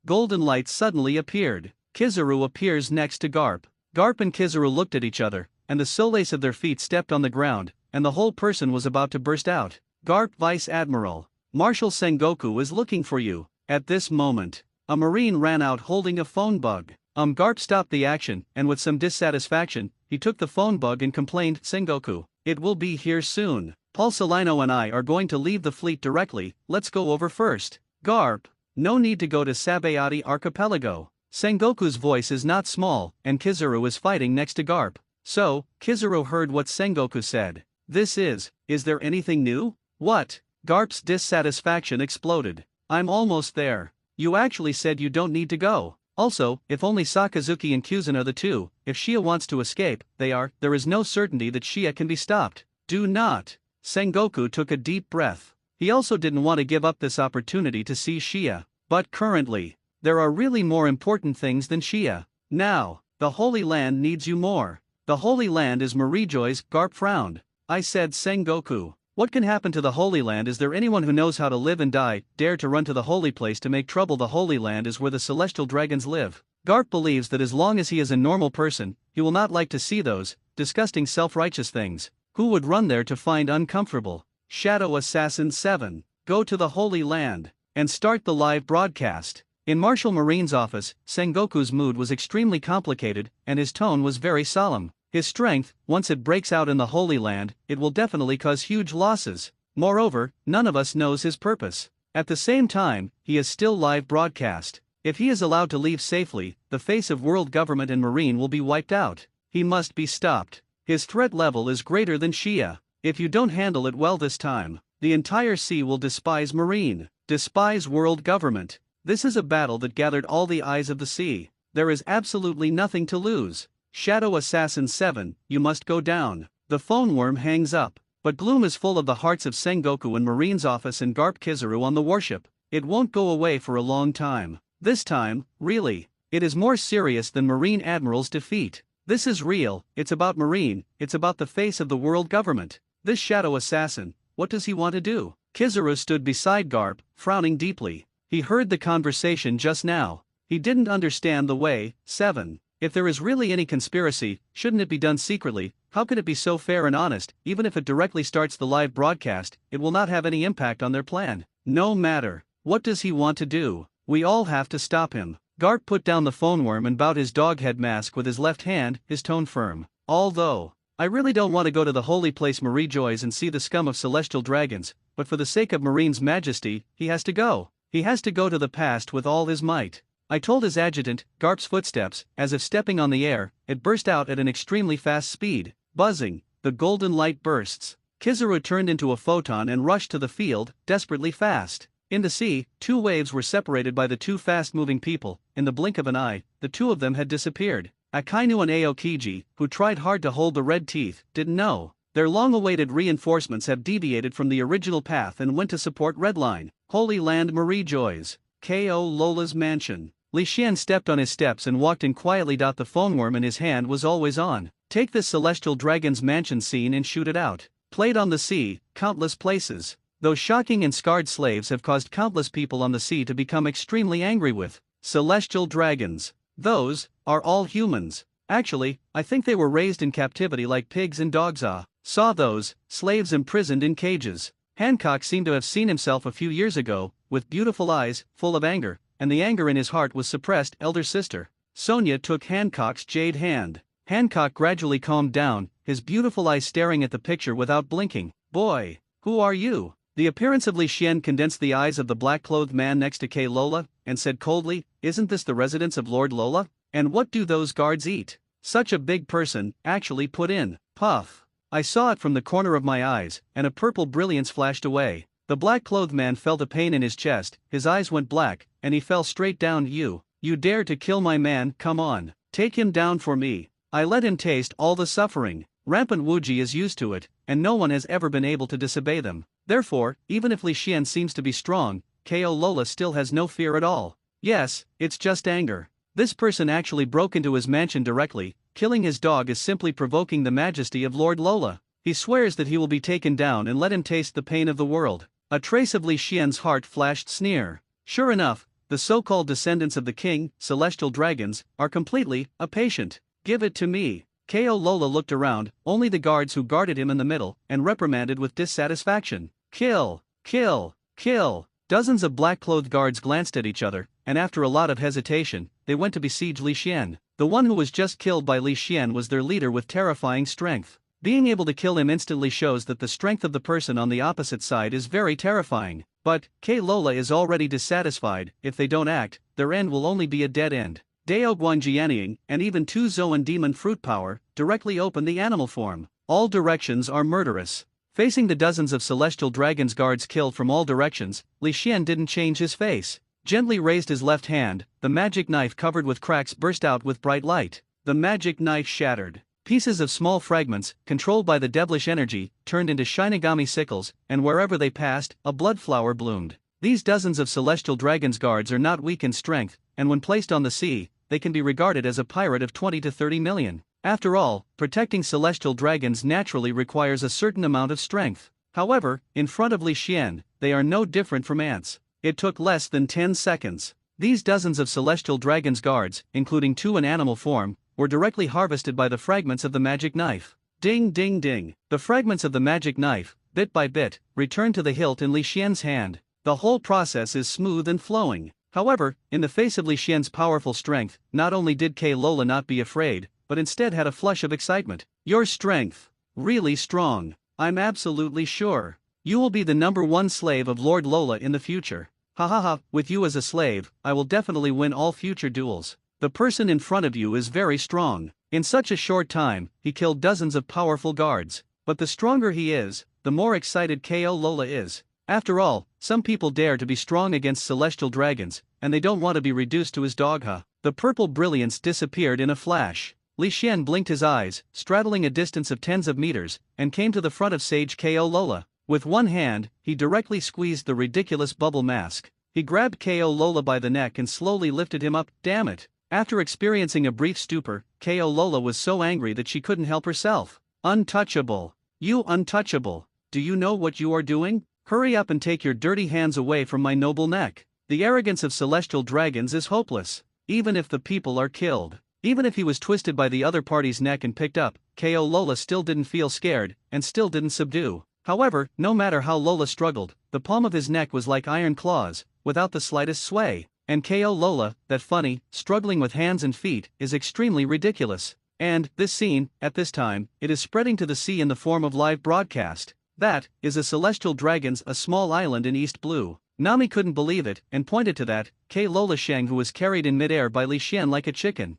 Golden light suddenly appeared. Kizaru appears next to Garp. Garp and Kizaru looked at each other, and the soles of their feet stepped on the ground, and the whole person was about to burst out. "Garp Vice Admiral, Marshal Sengoku is looking for you." At this moment, a marine ran out holding a phone bug. Garp stopped the action, and with some dissatisfaction, he took the phone bug and complained, "Sengoku, it will be here soon. Pulsalino and I are going to leave the fleet directly, let's go over first." "Garp, no need to go to Sabayati Archipelago." Sengoku's voice is not small, and Kizaru is fighting next to Garp. So, Kizaru heard what Sengoku said. Is there anything new?" "What?" Garp's dissatisfaction exploded. "I'm almost there. You actually said you don't need to go. Also, if only Sakazuki and Kyuzan are the two, if Shia wants to escape, there is no certainty that Shia can be stopped." "Do not." Sengoku took a deep breath. He also didn't want to give up this opportunity to see Shia. "But currently, there are really more important things than Shia. Now, the Holy Land needs you more." "The Holy Land is Marijoy's," Garp frowned. "I said Sengoku. What can happen to the Holy Land? Is there anyone who knows how to live and die, dare to run to the holy place to make trouble? The Holy Land is where the celestial dragons live." Garp believes that as long as he is a normal person, he will not like to see those disgusting self-righteous things. Who would run there to find uncomfortable? Shadow Assassin 7. Go to the Holy Land and start the live broadcast. In Marshal Marine's office, Sengoku's mood was extremely complicated, and his tone was very solemn. His strength, once it breaks out in the Holy Land, it will definitely cause huge losses. Moreover, none of us knows his purpose. At the same time, he is still live broadcast. If he is allowed to leave safely, the face of world government and Marine will be wiped out. He must be stopped. His threat level is greater than Shia. If you don't handle it well this time, the entire sea will despise Marine, despise world government. This is a battle that gathered all the eyes of the sea. There is absolutely nothing to lose. Shadow Assassin 7, you must go down. The phone worm hangs up, but gloom is full of the hearts of Sengoku in Marine's office and Garp Kizaru on the warship. It won't go away for a long time. This time, really, it is more serious than Marine Admiral's defeat. This is real, it's about Marine, it's about the face of the world government. This Shadow Assassin, what does he want to do? Kizaru stood beside Garp, frowning deeply. He heard the conversation just now. He didn't understand the way. 7. If there is really any conspiracy, shouldn't it be done secretly? How could it be so fair and honest? Even if it directly starts the live broadcast, it will not have any impact on their plan. No matter. What does he want to do? We all have to stop him. Garp put down the phone worm and bowed his dog head mask with his left hand, his tone firm. "Although, I really don't want to go to the holy place Marijoy's and see the scum of celestial dragons, but for the sake of Marine's majesty, he has to go. He has to go to the past with all his might." I told his adjutant. Garp's footsteps, as if stepping on the air, it burst out at an extremely fast speed. Buzzing, the golden light bursts. Kizaru turned into a photon and rushed to the field, desperately fast. In the sea, two waves were separated by the two fast-moving people. In the blink of an eye, the two of them had disappeared. Akainu and Aokiji, who tried hard to hold the red teeth, didn't know. Their long-awaited reinforcements have deviated from the original path and went to support Redline. Holy Land Marijoy's. K.O. Lola's mansion. Li Xian stepped on his steps and walked in quietly. The phone worm in his hand was always on. Take this celestial dragon's mansion scene and shoot it out. Played on the sea, countless places. Those shocking and scarred slaves have caused countless people on the sea to become extremely angry with celestial dragons. Those are all humans. Actually, I think they were raised in captivity like pigs and dogs. Saw those slaves imprisoned in cages. Hancock seemed to have seen himself a few years ago, with beautiful eyes, full of anger, and the anger in his heart was suppressed. Elder sister. Sonia took Hancock's jade hand. Hancock gradually calmed down, his beautiful eyes staring at the picture without blinking. Boy, who are you? The appearance of Li Xian condensed the eyes of the black-clothed man next to K. Lola, and said coldly, "Isn't this the residence of Lord Lola? And what do those guards eat? Such a big person, actually put in." Puff. I saw it from the corner of my eyes, and a purple brilliance flashed away. The black-clothed man felt a pain in his chest, his eyes went black, and he fell straight down. You dare to kill my man? Come on, take him down for me. I let him taste all the suffering. Rampant Wuji is used to it, and no one has ever been able to disobey them. Therefore, even if Li Xian seems to be strong, Ko Lola still has no fear at all. Yes, it's just anger. This person actually broke into his mansion directly. Killing his dog is simply provoking the majesty of Lord Lola. He swears that he will be taken down and let him taste the pain of the world. A trace of Li Xian's heart flashed sneer. Sure enough, the so-called descendants of the king, celestial dragons, are completely patient. Give it to me. Ko Lola looked around, only the guards who guarded him in the middle, and reprimanded with dissatisfaction. Kill! Kill! Kill! Dozens of black-clothed guards glanced at each other, and after a lot of hesitation, they went to besiege Li Xian. The one who was just killed by Li Xian was their leader with terrifying strength. Being able to kill him instantly shows that the strength of the person on the opposite side is very terrifying. But Ko Lola is already dissatisfied. If they don't act, their end will only be a dead end. Dao Guanjianying, and even 2 Zoan demon fruit power, directly open the animal form. All directions are murderous. Facing the dozens of celestial dragons guards killed from all directions, Li Xian didn't change his face. Gently raised his left hand, the magic knife covered with cracks burst out with bright light. The magic knife shattered. Pieces of small fragments, controlled by the devilish energy, turned into Shinigami sickles, and wherever they passed, a blood flower bloomed. These dozens of celestial dragons guards are not weak in strength, and when placed on the sea, they can be regarded as a pirate of 20 to 30 million. After all, protecting celestial dragons naturally requires a certain amount of strength. However, in front of Li Xian, they are no different from ants. It took less than 10 seconds. These dozens of celestial dragons guards, including 2 in animal form, were directly harvested by the fragments of the magic knife. Ding ding ding. The fragments of the magic knife, bit by bit, returned to the hilt in Li Xian's hand. The whole process is smooth and flowing. However, in the face of Li Xian's powerful strength, not only did Ko Lola not be afraid, but instead had a flush of excitement. Your strength. Really strong. I'm absolutely sure. You will be the #1 slave of Lord Lola in the future. Ha ha ha, with you as a slave, I will definitely win all future duels. The person in front of you is very strong. In such a short time, he killed dozens of powerful guards. But the stronger he is, the more excited Ko Lola is. After all, some people dare to be strong against celestial dragons, and they don't want to be reduced to his dogha. The purple brilliance disappeared in a flash. Li Xian blinked his eyes, straddling a distance of tens of meters, and came to the front of Sage Ko Lola. With one hand, he directly squeezed the ridiculous bubble mask. He grabbed Ko Lola by the neck and slowly lifted him up. Damn it! After experiencing a brief stupor, Ko Lola was so angry that she couldn't help herself. Untouchable! You untouchable! Do you know what you are doing? Hurry up and take your dirty hands away from my noble neck. The arrogance of celestial dragons is hopeless. Even if the people are killed. Even if he was twisted by the other party's neck and picked up, Ko Lola still didn't feel scared, and still didn't subdue. However, no matter how Lola struggled, the palm of his neck was like iron claws, without the slightest sway. And Ko Lola, that funny, struggling with hands and feet, is extremely ridiculous. And, this scene, at this time, it is spreading to the sea in the form of live broadcast. That is a celestial dragon's a small island in East Blue. Nami couldn't believe it, and pointed to that, Ko Lola Shang who was carried in midair by Li Xian like a chicken.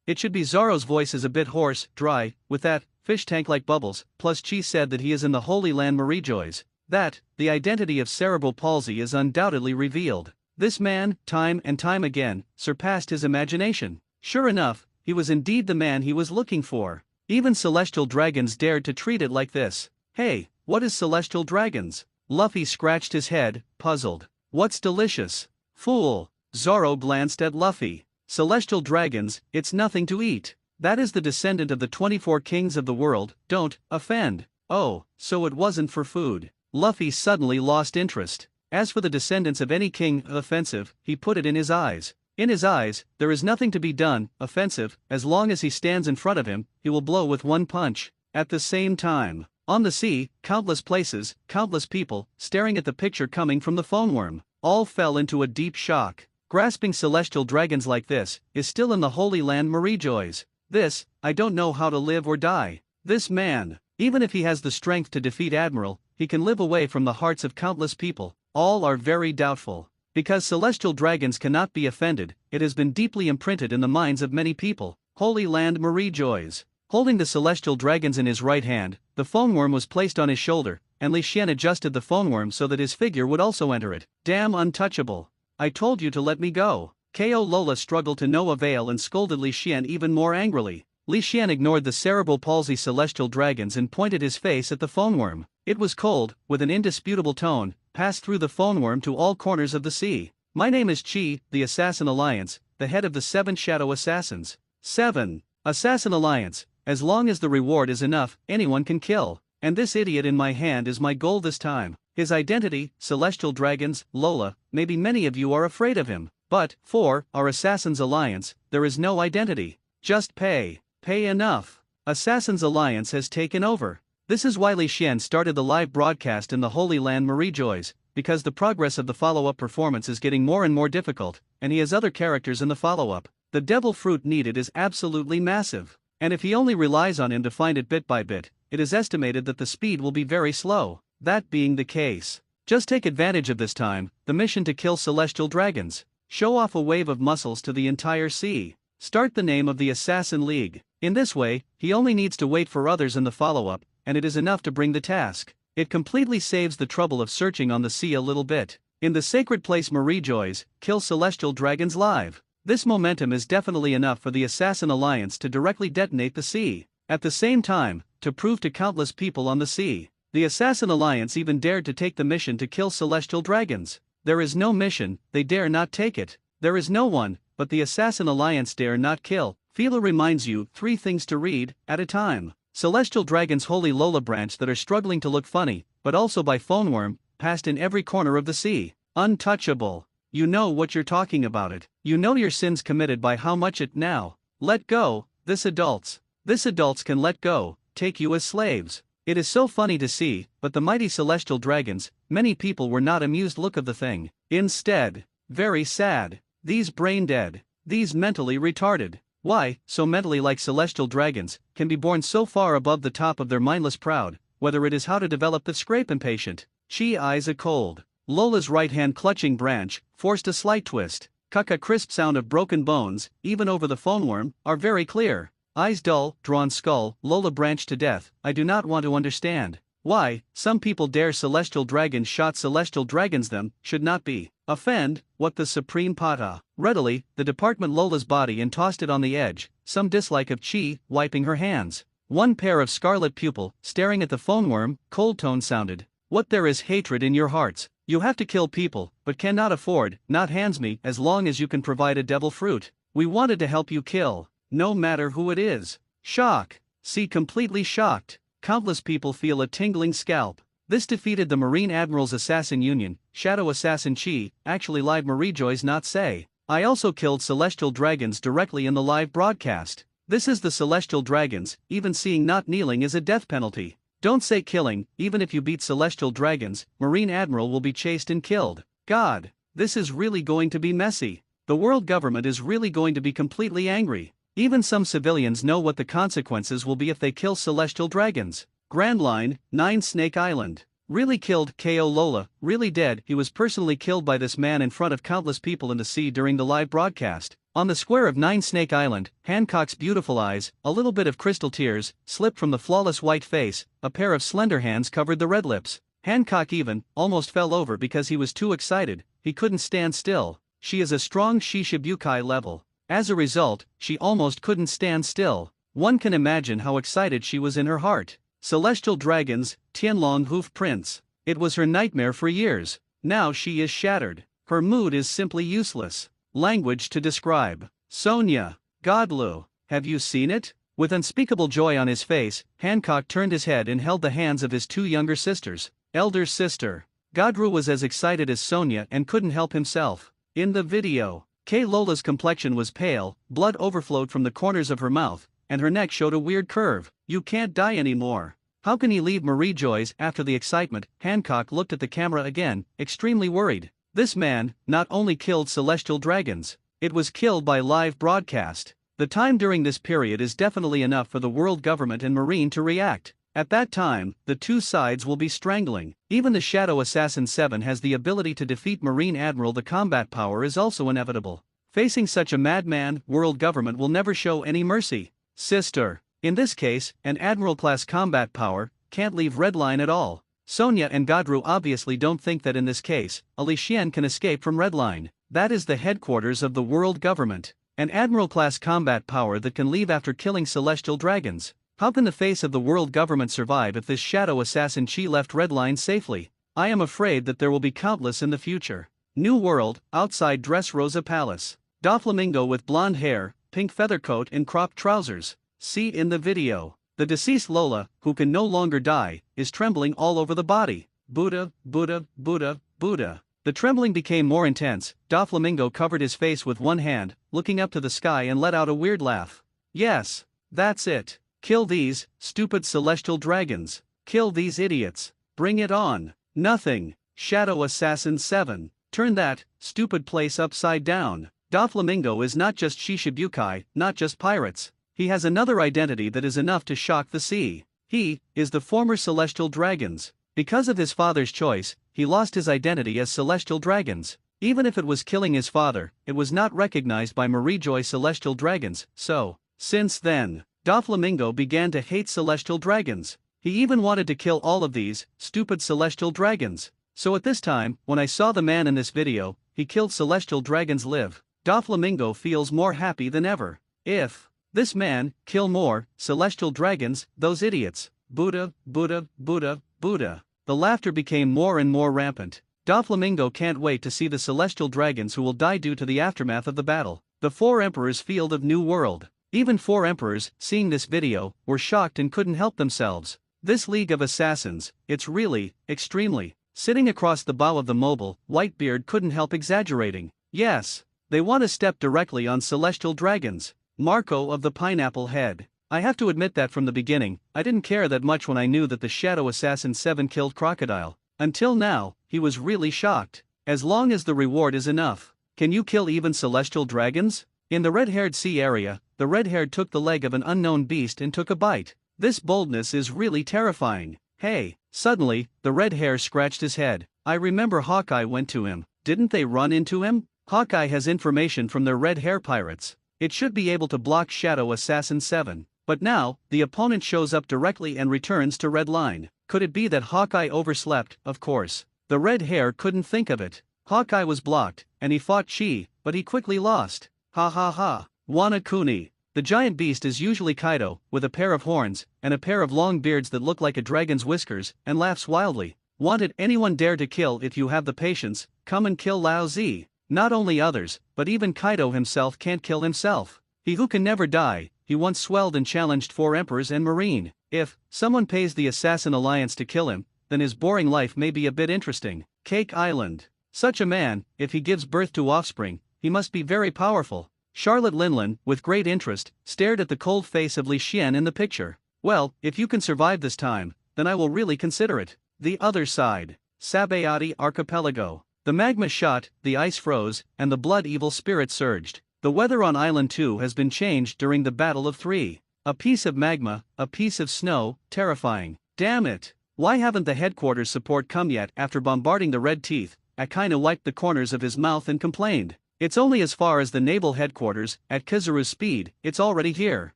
It should be Zoro's voice is a bit hoarse, dry, with that, fish tank-like bubbles, plus Chi said that he is in the Holy Land Marijois. That, the identity of cerebral palsy is undoubtedly revealed. This man, time and time again, surpassed his imagination. Sure enough, he was indeed the man he was looking for. Even celestial dragons dared to treat it like this. Hey, what is celestial dragons? Luffy scratched his head, puzzled. What's delicious? Fool! Zoro glanced at Luffy. Celestial dragons, it's nothing to eat. That is the descendant of the 24 kings of the world, don't offend. Oh, so it wasn't for food. Luffy suddenly lost interest. As for the descendants of any king, offensive, he put it in his eyes. In his eyes, there is nothing to be done, offensive, as long as he stands in front of him, he will blow with one punch. At the same time, on the sea, countless places, countless people, staring at the picture coming from the phone worm, all fell into a deep shock. Grasping celestial dragons like this, is still in the Holy Land Marijois. This, I don't know how to live or die. This man, even if he has the strength to defeat Admiral, he can live away from the hearts of countless people. All are very doubtful. Because celestial dragons cannot be offended, it has been deeply imprinted in the minds of many people. Holy Land Marijois. Holding the celestial dragons in his right hand, the phone worm was placed on his shoulder, and Li Xian adjusted the phone worm so that his figure would also enter it. Damn untouchable. I told you to let me go. Ko Lola struggled to no avail and scolded Li Xian even more angrily. Li Xian ignored the cerebral palsy celestial dragons and pointed his face at the phone worm. It was cold, with an indisputable tone, passed through the phone worm to all corners of the sea. My name is Qi, the Assassin Alliance, the head of the 7 Shadow Assassins. 7. Assassin Alliance. As long as the reward is enough, anyone can kill. And this idiot in my hand is my goal this time. His identity, Celestial Dragons, Lola, maybe many of you are afraid of him. But, for our Assassins Alliance, there is no identity. Just pay. Pay enough. Assassins Alliance has taken over. This is why Li Xian started the live broadcast in the Holy Land Marie Joys, because the progress of the follow-up performance is getting more and more difficult, and he has other characters in the follow-up. The devil fruit needed is absolutely massive, and if he only relies on him to find it bit by bit, it is estimated that the speed will be very slow. That being the case, just take advantage of this time, the mission to kill celestial dragons. Show off a wave of muscles to the entire sea. Start the name of the Assassin League. In this way, he only needs to wait for others in the follow-up, and it is enough to bring the task. It completely saves the trouble of searching on the sea a little bit. In the sacred place Marie Joys, kill celestial dragons live. This momentum is definitely enough for the Assassin Alliance to directly detonate the sea. At the same time, to prove to countless people on the sea, the Assassin Alliance even dared to take the mission to kill celestial dragons. There is no mission, they dare not take it. There is no one, but the Assassin Alliance dare not kill. Phila reminds you 3 things to read, at a time. Celestial Dragons Holy Lola branch that are struggling to look funny, but also by phone worm, passed in every corner of the sea. Untouchable. You know what you're talking about it. You know your sins committed by how much it now. Let go, this adults. This adults can let go, take you as slaves. It is so funny to see, but the mighty celestial dragons, many people were not amused look of the thing. Instead, very sad. These brain dead. These mentally retarded. Why, so mentally like celestial dragons, can be born so far above the top of their mindless proud, whether it is how to develop the scrape impatient. Chi eyes a cold. Lola's right hand clutching branch, forced a slight twist. Cucka crisp sound of broken bones, even over the phone worm, are very clear. Eyes dull, drawn skull, Lola branch to death. I do not want to understand. Why, some people dare celestial dragons shot celestial dragons them, should not be. Offend, what the supreme pata. Readily, the department Lola's body and tossed it on the edge, some dislike of Chi, wiping her hands. One pair of scarlet pupil, staring at the phone worm, cold tone sounded. What there is hatred in your hearts. You have to kill people, but cannot afford, not hands me, as long as you can provide a devil fruit. We wanted to help you kill. No matter who it is. Shock. See completely shocked. Countless people feel a tingling scalp. This defeated the Marine Admiral's Assassin Union, Shadow Assassin Chi, actually live Marie Joys not say. I also killed celestial dragons directly in the live broadcast. This is the celestial dragons, even seeing not kneeling is a death penalty. Don't say killing, even if you beat celestial dragons, Marine Admiral will be chased and killed. God, this is really going to be messy. The world government is really going to be completely angry. Even some civilians know what the consequences will be if they kill celestial dragons. Grand Line, 9 Snake Island. Really killed K.O. Lola, really dead. He was personally killed by this man in front of countless people in the sea during the live broadcast. On the square of 9 Snake Island, Hancock's beautiful eyes, a little bit of crystal tears, slipped from the flawless white face, a pair of slender hands covered the red lips. Hancock even, almost fell over because he was too excited, he couldn't stand still. She is a strong Shishibukai level. As a result, she almost couldn't stand still. One can imagine how excited she was in her heart. Celestial dragons, Tianlong Hoof Prince. It was her nightmare for years. Now she is shattered. Her mood is simply useless. Language to describe. Sonia. Godlu. Have you seen it? With unspeakable joy on his face, Hancock turned his head and held the hands of his 2 younger sisters. Elder sister. Godru was as excited as Sonia and couldn't help himself. In the video, K. Lola's complexion was pale, blood overflowed from the corners of her mouth, and her neck showed a weird curve. You can't die anymore. How can he leave Marie Joys after the excitement? Hancock looked at the camera again, extremely worried. This man not only killed celestial dragons, it was killed by live broadcast. The time during this period is definitely enough for the world government and Marine to react. At that time, the 2 sides will be strangling. Even the Shadow Assassin 7 has the ability to defeat Marine Admiral. The combat power is also inevitable. Facing such a madman, world government will never show any mercy. Sister. In this case, an Admiral-class combat power can't leave Redline at all. Sonia and Godru obviously don't think that in this case, Li Xian can escape from Redline. That is the headquarters of the world government. An Admiral-class combat power that can leave after killing celestial dragons. How can the face of the world government survive if this shadow assassin Chi left Redline safely? I am afraid that there will be countless in the future. New World, outside Dressrosa Palace. Doflamingo with blonde hair, pink feather coat and cropped trousers. See in the video. The deceased Lola, who can no longer die, is trembling all over the body. Buddha, Buddha, Buddha, Buddha. The trembling became more intense. Doflamingo covered his face with one hand, looking up to the sky and let out a weird laugh. Yes, that's it. Kill these stupid celestial dragons. Kill these idiots. Bring it on. Nothing. Shadow Assassin 7. Turn that stupid place upside down. Doflamingo is not just Shishibukai, not just pirates. He has another identity that is enough to shock the sea. He is the former Celestial Dragons. Because of his father's choice, he lost his identity as Celestial Dragons. Even if it was killing his father, it was not recognized by Marijoy Celestial Dragons, so, since then, Doflamingo began to hate Celestial Dragons. He even wanted to kill all of these stupid Celestial Dragons. So at this time, when I saw the man in this video, he killed Celestial Dragons live. Doflamingo feels more happy than ever. If this man kill more Celestial Dragons, those idiots. Buddha, Buddha, Buddha, Buddha. The laughter became more and more rampant. Doflamingo can't wait to see the Celestial Dragons who will die due to the aftermath of the battle. The 4 Emperors Field of New World. Even 4 Emperors, seeing this video, were shocked and couldn't help themselves. This League of Assassins, it's really, extremely. Sitting across the bow of the mobile, Whitebeard couldn't help exaggerating. Yes, they want to step directly on Celestial Dragons. Marco of the Pineapple Head. I have to admit that from the beginning, I didn't care that much when I knew that the Shadow Assassin 7 killed Crocodile. Until now, he was really shocked. As long as the reward is enough. Can you kill even Celestial Dragons? In the red-haired sea area, the red-haired took the leg of an unknown beast and took a bite. This boldness is really terrifying. Hey, suddenly, the red hair scratched his head. I remember Hawkeye went to him. Didn't they run into him? Hawkeye has information from their red hair pirates. It should be able to block Shadow Assassin 7. But now, the opponent shows up directly and returns to red line. Could it be that Hawkeye overslept? Of course. The red hair couldn't think of it. Hawkeye was blocked, and he fought Chi, but he quickly lost. Ha ha ha. Wanakuni. The giant beast is usually Kaido, with a pair of horns, and a pair of long beards that look like a dragon's whiskers, and laughs wildly. Wanted anyone dare to kill if you have the patience, come and kill Lao Zi. Not only others, but even Kaido himself can't kill himself. He who can never die. He once swelled and challenged 4 emperors and marine. If someone pays the Assassin Alliance to kill him, then his boring life may be a bit interesting. Cake Island. Such a man, if he gives birth to offspring, he must be very powerful. Charlotte Linlin, with great interest, stared at the cold face of Li Xian in the picture. Well, if you can survive this time, then I will really consider it. The other side. Sabayati Archipelago. The magma shot, the ice froze, and the blood evil spirit surged. The weather on Island 2 has been changed during the Battle of 3. A piece of magma, a piece of snow, terrifying. Damn it! Why haven't the headquarters support come yet? After bombarding the Red Teeth, Akainu wiped the corners of his mouth and complained. It's only as far as the naval headquarters, at Kizaru's speed, it's already here.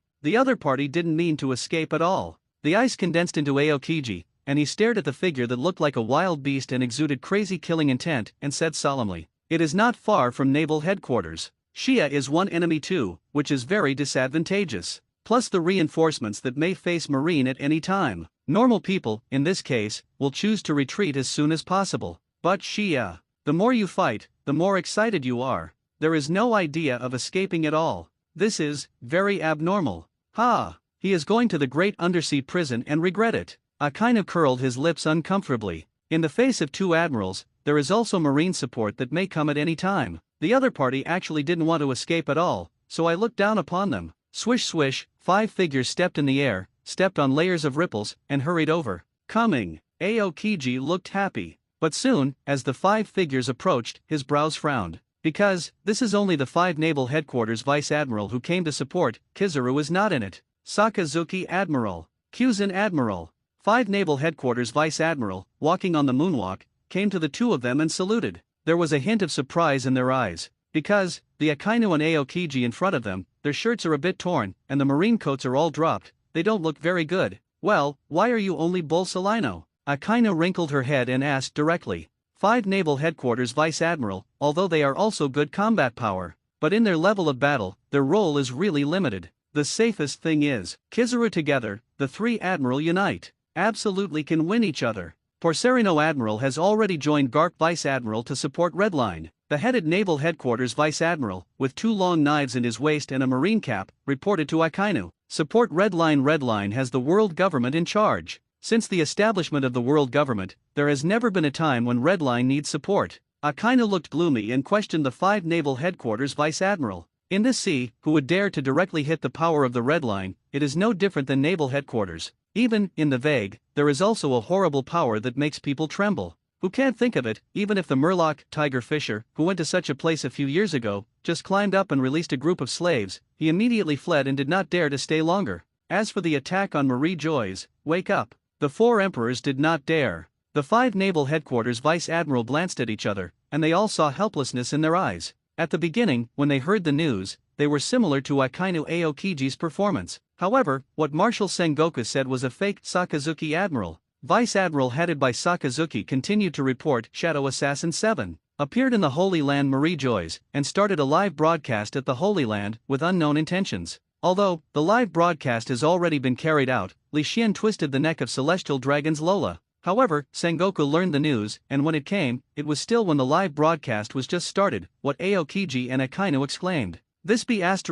The other party didn't mean to escape at all. The ice condensed into Aokiji, and he stared at the figure that looked like a wild beast and exuded crazy killing intent, and said solemnly, "It is not far from naval headquarters. Shia is one enemy too, which is very disadvantageous. Plus the reinforcements that may face Marine at any time. Normal people, in this case, will choose to retreat as soon as possible. But Shia, the more you fight, the more excited you are. There is no idea of escaping at all. This is very abnormal. Ha! He is going to the great undersea prison and regret it." Akainu curled his lips uncomfortably. In the face of 2 admirals, there is also Marine support that may come at any time. The other party actually didn't want to escape at all, so I looked down upon them. Swish swish, 5 figures stepped in the air, stepped on layers of ripples, and hurried over. Coming. Aokiji looked happy. But soon, as the 5 figures approached, his brows frowned. Because, this is only the 5 Naval Headquarters Vice Admiral who came to support, Kizaru is not in it. Sakazuki Admiral. Kyuzin Admiral. 5 Naval Headquarters Vice Admiral, walking on the moonwalk, came to the 2 of them and saluted. There was a hint of surprise in their eyes. Because, the Akainu and Aokiji in front of them, their shirts are a bit torn, and the marine coats are all dropped, they don't look very good. Well, why are you only Bolsolino? Akainu wrinkled her head and asked directly. 5 Naval Headquarters Vice Admiral, although they are also good combat power. but in their level of battle, their role is really limited. The safest thing is, Kizaru together, the three Admiral unite. Absolutely can win each other. Porcerino Admiral has already joined Garp Vice Admiral to support Redline. The headed Naval Headquarters Vice Admiral, with 2 long knives in his waist and a marine cap, reported to Akainu. Support Redline. Redline has the world government in charge. Since the establishment of the world government, there has never been a time when Redline needs support. Akainu looked gloomy and questioned the 5 Naval Headquarters Vice Admiral. In this sea, who would dare to directly hit the power of the Redline? It is no different than Naval Headquarters. Even, in the vague, there is also a horrible power that makes people tremble. Who can't think of it, even if the Murloc, Tiger Fisher, who went to such a place a few years ago, just climbed up and released a group of slaves, he immediately fled and did not dare to stay longer. As for the attack on Marie Joy's, wake up. The 4 emperors did not dare. The 5 Naval Headquarters Vice Admiral glanced at each other, and they all saw helplessness in their eyes. At the beginning, when they heard the news, they were similar to Akainu Aokiji's performance. However, what Marshal Sengoku said was a fake. Sakazuki Admiral, Vice Admiral headed by Sakazuki, continued to report. Shadow Assassin 7 appeared in the Holy Land Marie Joy's and started a live broadcast at the Holy Land with unknown intentions. Although the live broadcast has already been carried out, Li Xian twisted the neck of Celestial Dragon's Lola. However, Sengoku learned the news, and when it came, it was still when the live broadcast was just started. What Aokiji and Akainu exclaimed. This be *********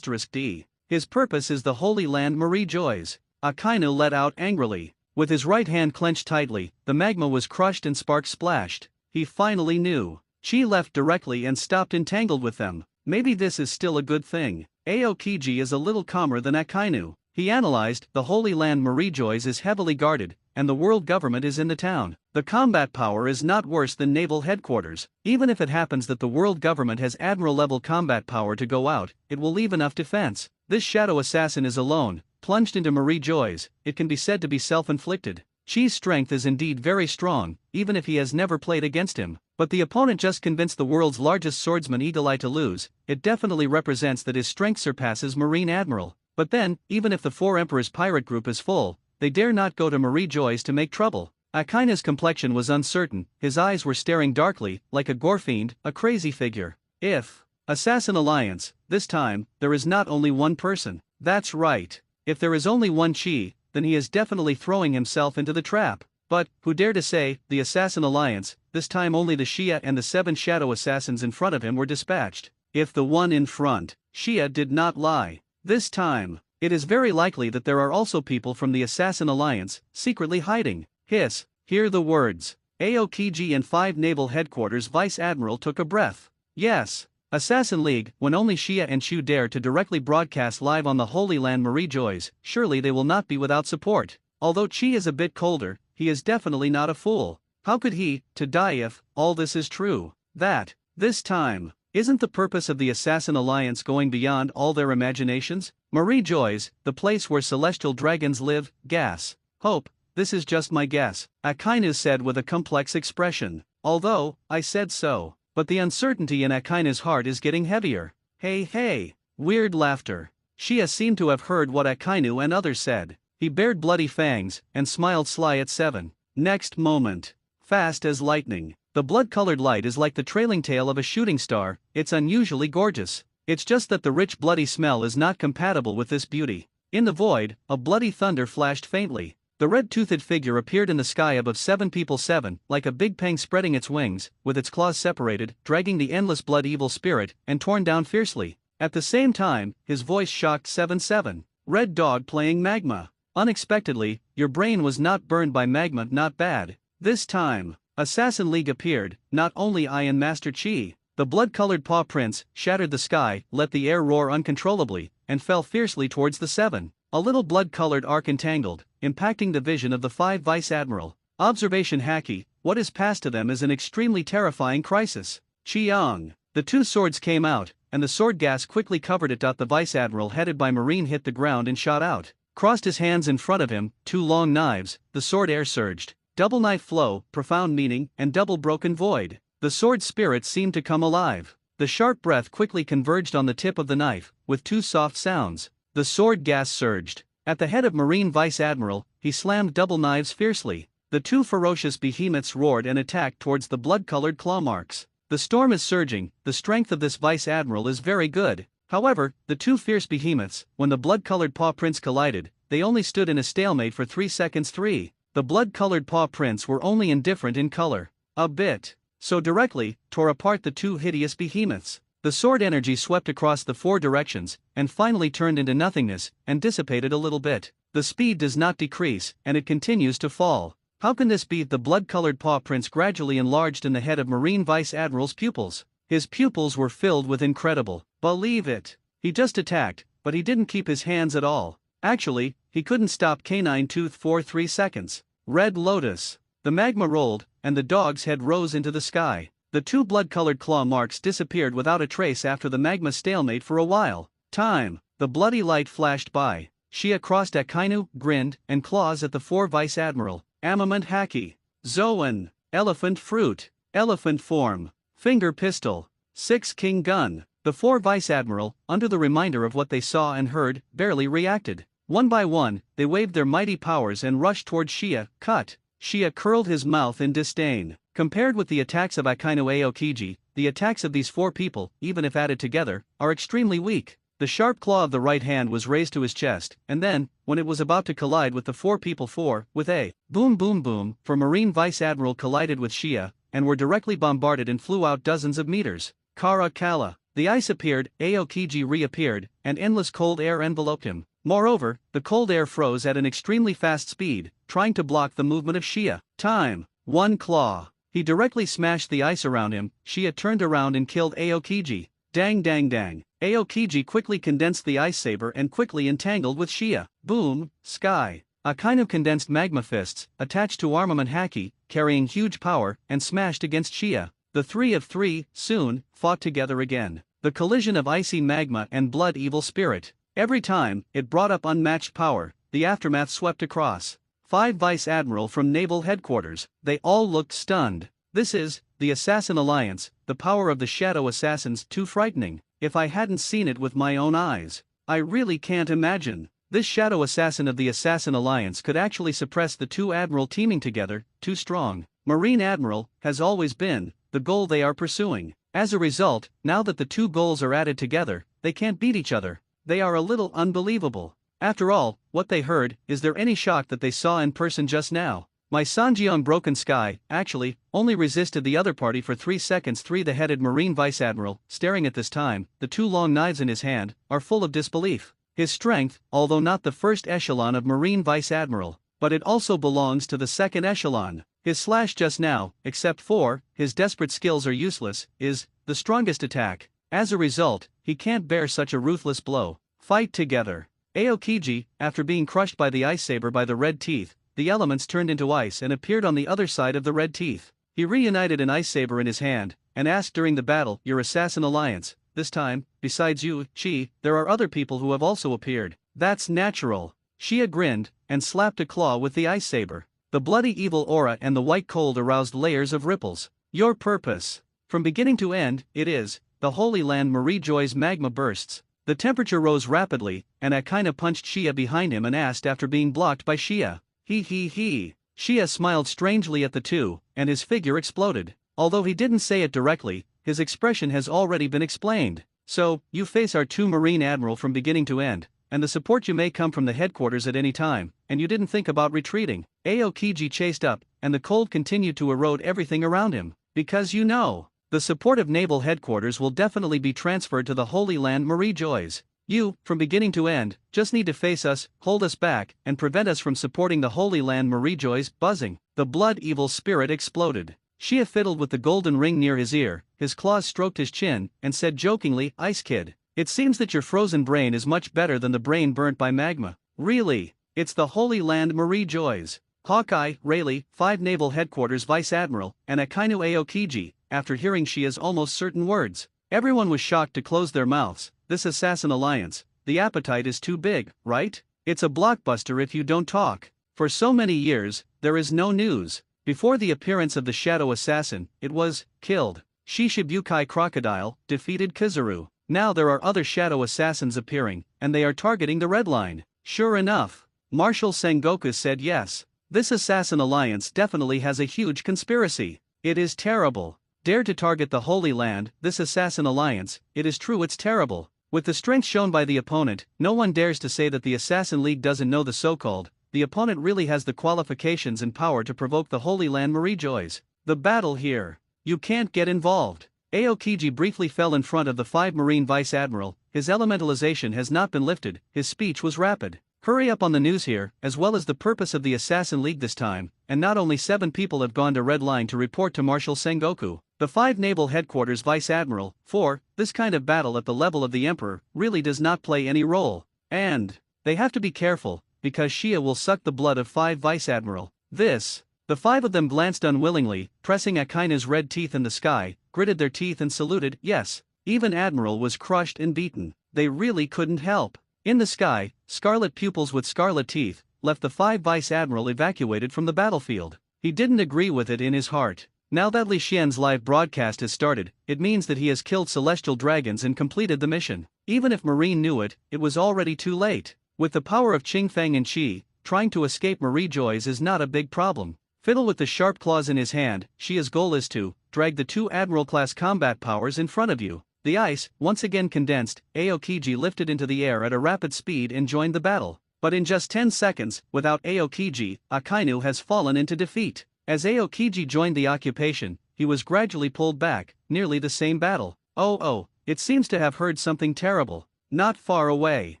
D. His purpose is the Holy Land Marie Joy's. Akainu let out angrily. With his right hand clenched tightly, the magma was crushed and sparks splashed. He finally knew. Chi left directly and stopped entangled with them. Maybe this is still a good thing. Aokiji is a little calmer than Akainu. He analyzed. The Holy Land Marie Joy's is heavily guarded, and the world government is in the town. The combat power is not worse than naval headquarters. Even if it happens that the world government has admiral-level combat power to go out, it will leave enough defense. This shadow assassin is alone, plunged into Marie Joy's. It can be said to be self-inflicted. Chi's strength is indeed very strong, even if he has never played against him. But the opponent just convinced the world's largest swordsman Eagle Eye to lose. It definitely represents that his strength surpasses Marine Admiral. But then, even if the 4 Emperors pirate group is full, they dare not go to Marie Joy's to make trouble. Akainu's complexion was uncertain, his eyes were staring darkly, like a gore fiend, a crazy figure. If Assassin Alliance, this time, there is not only one person. That's right. If there is only one Chi, then he is definitely throwing himself into the trap. But, who dare to say, the Assassin Alliance? This time only the Shia and the 7 shadow assassins in front of him were dispatched. If the one in front, Shia, did not lie. This time, it is very likely that there are also people from the Assassin Alliance, secretly hiding. Hiss, hear the words. Aokiji and 5 Naval Headquarters Vice Admiral took a breath. Yes. Assassin League, when only Shia and Shu dare to directly broadcast live on the Holy Land Marie Joy's, surely they will not be without support. Although Chi is a bit colder, he is definitely not a fool. How could he, to die if, all this is true? That, this time, isn't the purpose of the Assassin Alliance going beyond all their imaginations? Marie Joy's, the place where celestial dragons live, gas. Hope, this is just my guess, Akainu said with a complex expression. Although, I said so. But the uncertainty in Akainu's heart is getting heavier. Hey, weird laughter. Shia seemed to have heard what Akainu and others said. He bared bloody fangs, and smiled sly at 7. Next moment. Fast as lightning. The blood-colored light is like the trailing tail of a shooting star. It's unusually gorgeous. It's just that the rich bloody smell is not compatible with this beauty. In the void, a bloody thunder flashed faintly. The red-toothed figure appeared in the sky above 7 people 7, like a big pang spreading its wings, with its claws separated, dragging the endless blood evil spirit, and torn down fiercely. At the same time, his voice shocked 7-7. Red dog playing magma. Unexpectedly, your brain was not burned by magma, not bad. This time, Assassin League appeared, not only Iron Master Chi. The blood-colored paw prints shattered the sky, let the air roar uncontrollably, and fell fiercely towards the 7. A little blood-colored arc entangled, impacting the vision of the 5 Vice Admiral. Observation Haki, what is passed to them is an extremely terrifying crisis. Chiang. The 2 swords came out, and the sword gas quickly covered it. The Vice Admiral headed by Marine hit the ground and shot out. Crossed his hands in front of him, 2 long knives, the sword air surged. Double knife flow, profound meaning, and double broken void. The sword spirit seemed to come alive. The sharp breath quickly converged on the tip of the knife, with 2 soft sounds. The sword gas surged. At the head of Marine Vice Admiral, he slammed double knives fiercely. The 2 ferocious behemoths roared and attacked towards the blood-colored claw marks. The storm is surging, the strength of this vice admiral is very good. However, the two fierce behemoths, when the blood-colored paw prints collided, they only stood in a stalemate for 3 seconds. The blood-colored paw prints were only indifferent in color. A bit. So directly, tore apart the two hideous behemoths. The sword energy swept across the 4 directions, and finally turned into nothingness, and dissipated a little bit. The speed does not decrease, and it continues to fall. How can this be? The blood-colored paw prints gradually enlarged in the head of Marine Vice Admiral's pupils. His pupils were filled with incredible. Believe it. He just attacked, but he didn't keep his hands at all. Actually, he couldn't stop Canine Tooth for 3 seconds. Red Lotus. The magma rolled, and the dog's head rose into the sky. The 2 blood-colored claw marks disappeared without a trace after the magma stalemate for a while. Time. The bloody light flashed by. Shia crossed Akainu, grinned, and claws at the 4 Vice Admiral. Armament Haki. Zoan. Elephant Fruit. Elephant Form. Finger Pistol. 6 King Gun. The 4 Vice Admiral, under the reminder of what they saw and heard, barely reacted. One by one, they waved their mighty powers and rushed toward Shia. Cut. Shia curled his mouth in disdain. Compared with the attacks of Akainu Aokiji, the attacks of these 4 people, even if added together, are extremely weak. The sharp claw of the right hand was raised to his chest, and then, when it was about to collide with the 4 people, with a boom boom boom, for Marine Vice Admiral collided with Shia, and were directly bombarded and flew out dozens of meters. Kara Kala. The ice appeared, Aokiji reappeared, and endless cold air enveloped him. Moreover, the cold air froze at an extremely fast speed, trying to block the movement of Shia. Time. 1 claw. He directly smashed the ice around him. Shia turned around and killed Aokiji. Dang dang dang. Aokiji quickly condensed the ice saber and quickly entangled with Shia. Boom, sky. A kind of condensed magma fists, attached to Armament Haki, carrying huge power, and smashed against Shia. The 3 of 3, soon, fought together again. The collision of icy magma and blood evil spirit. Every time, it brought up unmatched power. The aftermath swept across. 5 Vice Admiral from Naval Headquarters. They all looked stunned. This is, the Assassin Alliance, the power of the Shadow Assassins, too frightening. If I hadn't seen it with my own eyes. I really can't imagine. This Shadow Assassin of the Assassin Alliance could actually suppress the 2 Admiral teaming together, too strong. Marine Admiral, has always been, the goal they are pursuing. As a result, now that the 2 goals are added together, they can't beat each other. They are a little unbelievable. After all, what they heard, is there any shock that they saw in person just now? My Sanji Unbroken Sky, actually, only resisted the other party for 3 seconds. The headed Marine Vice Admiral, staring at this time, the 2 long knives in his hand, are full of disbelief. His strength, although not the first echelon of Marine Vice Admiral, but it also belongs to the second echelon. His slash just now, except for, his desperate skills are useless, is, the strongest attack. As a result, he can't bear such a ruthless blow. Fight together. Aokiji, after being crushed by the ice saber by the red teeth, the elements turned into ice and appeared on the other side of the red teeth. He reunited an ice saber in his hand, and asked during the battle, "Your Assassin Alliance, this time, besides you, Chi, there are other people who have also appeared." "That's natural." Shia grinned, and slapped a claw with the ice saber. The bloody evil aura and the white cold aroused layers of ripples. "Your purpose." From beginning to end, it is, the Holy Land Marie Joy's magma bursts. The temperature rose rapidly, and Akaina punched Shia behind him and asked after being blocked by Shia. He. Shia smiled strangely at the 2, and his figure exploded. Although he didn't say it directly, his expression has already been explained. "So, you face our 2 Marine Admiral from beginning to end, and the support you may come from the headquarters at any time, and you didn't think about retreating." Aokiji chased up, and the cold continued to erode everything around him. "Because you know, the support of naval headquarters will definitely be transferred to the Holy Land Marie Joys. You, from beginning to end, just need to face us, hold us back, and prevent us from supporting the Holy Land Marie Joys." Buzzing. The blood evil spirit exploded. Shia fiddled with the golden ring near his ear, his claws stroked his chin, and said jokingly, "Ice Kid, it seems that your frozen brain is much better than the brain burnt by magma." "Really? It's the Holy Land Marie Joys." Hawkeye, Rayleigh, 5 Naval Headquarters Vice Admiral, and Akainu Aokiji, after hearing Shia's almost certain words. Everyone was shocked to close their mouths. This Assassin Alliance, the appetite is too big, right? It's a blockbuster if you don't talk. For so many years, there is no news. Before the appearance of the Shadow Assassin, it was, killed. Shishibukai Crocodile, defeated Kizaru. Now there are other Shadow Assassins appearing, and they are targeting the Red Line. Sure enough. Marshal Sengoku said yes. This Assassin Alliance definitely has a huge conspiracy. It is terrible. Dare to target the Holy Land, this assassin alliance, it is true it's terrible. With the strength shown by the opponent, no one dares to say that the Assassin League doesn't know the so-called. The opponent really has the qualifications and power to provoke the Holy Land Marie-Joys. The battle here. You can't get involved. Aokiji briefly fell in front of the 5 Marine Vice Admiral. His elementalization has not been lifted. His speech was rapid. Hurry up on the news here, as well as the purpose of the Assassin League this time, and not only 7 people have gone to Red Line to report to Marshal Sengoku. The 5 Naval Headquarters Vice Admiral. 4. This kind of battle at the level of the Emperor really does not play any role. And they have to be careful, because Shia will suck the blood of 5 Vice Admiral. The 5 of them glanced unwillingly, pressing Akainu's red teeth in the sky, gritted their teeth and saluted. Yes, even Admiral was crushed and beaten. They really couldn't help. In the sky, scarlet pupils with scarlet teeth left the 5 Vice Admiral evacuated from the battlefield. He didn't agree with it in his heart. Now that Li Xian's live broadcast has started, it means that he has killed celestial dragons and completed the mission. Even if Marine knew it, it was already too late. With the power of Qingfeng and Qi, trying to escape Marie-Joys is not a big problem. Fiddle with the sharp claws in his hand. Xia's goal is to drag the 2 Admiral-class combat powers in front of you. The ice, once again condensed, Aokiji lifted into the air at a rapid speed and joined the battle. But in just 10 seconds, without Aokiji, Akainu has fallen into defeat. As Aokiji joined the occupation, he was gradually pulled back. Nearly the same battle. Oh, it seems to have heard something terrible. Not far away.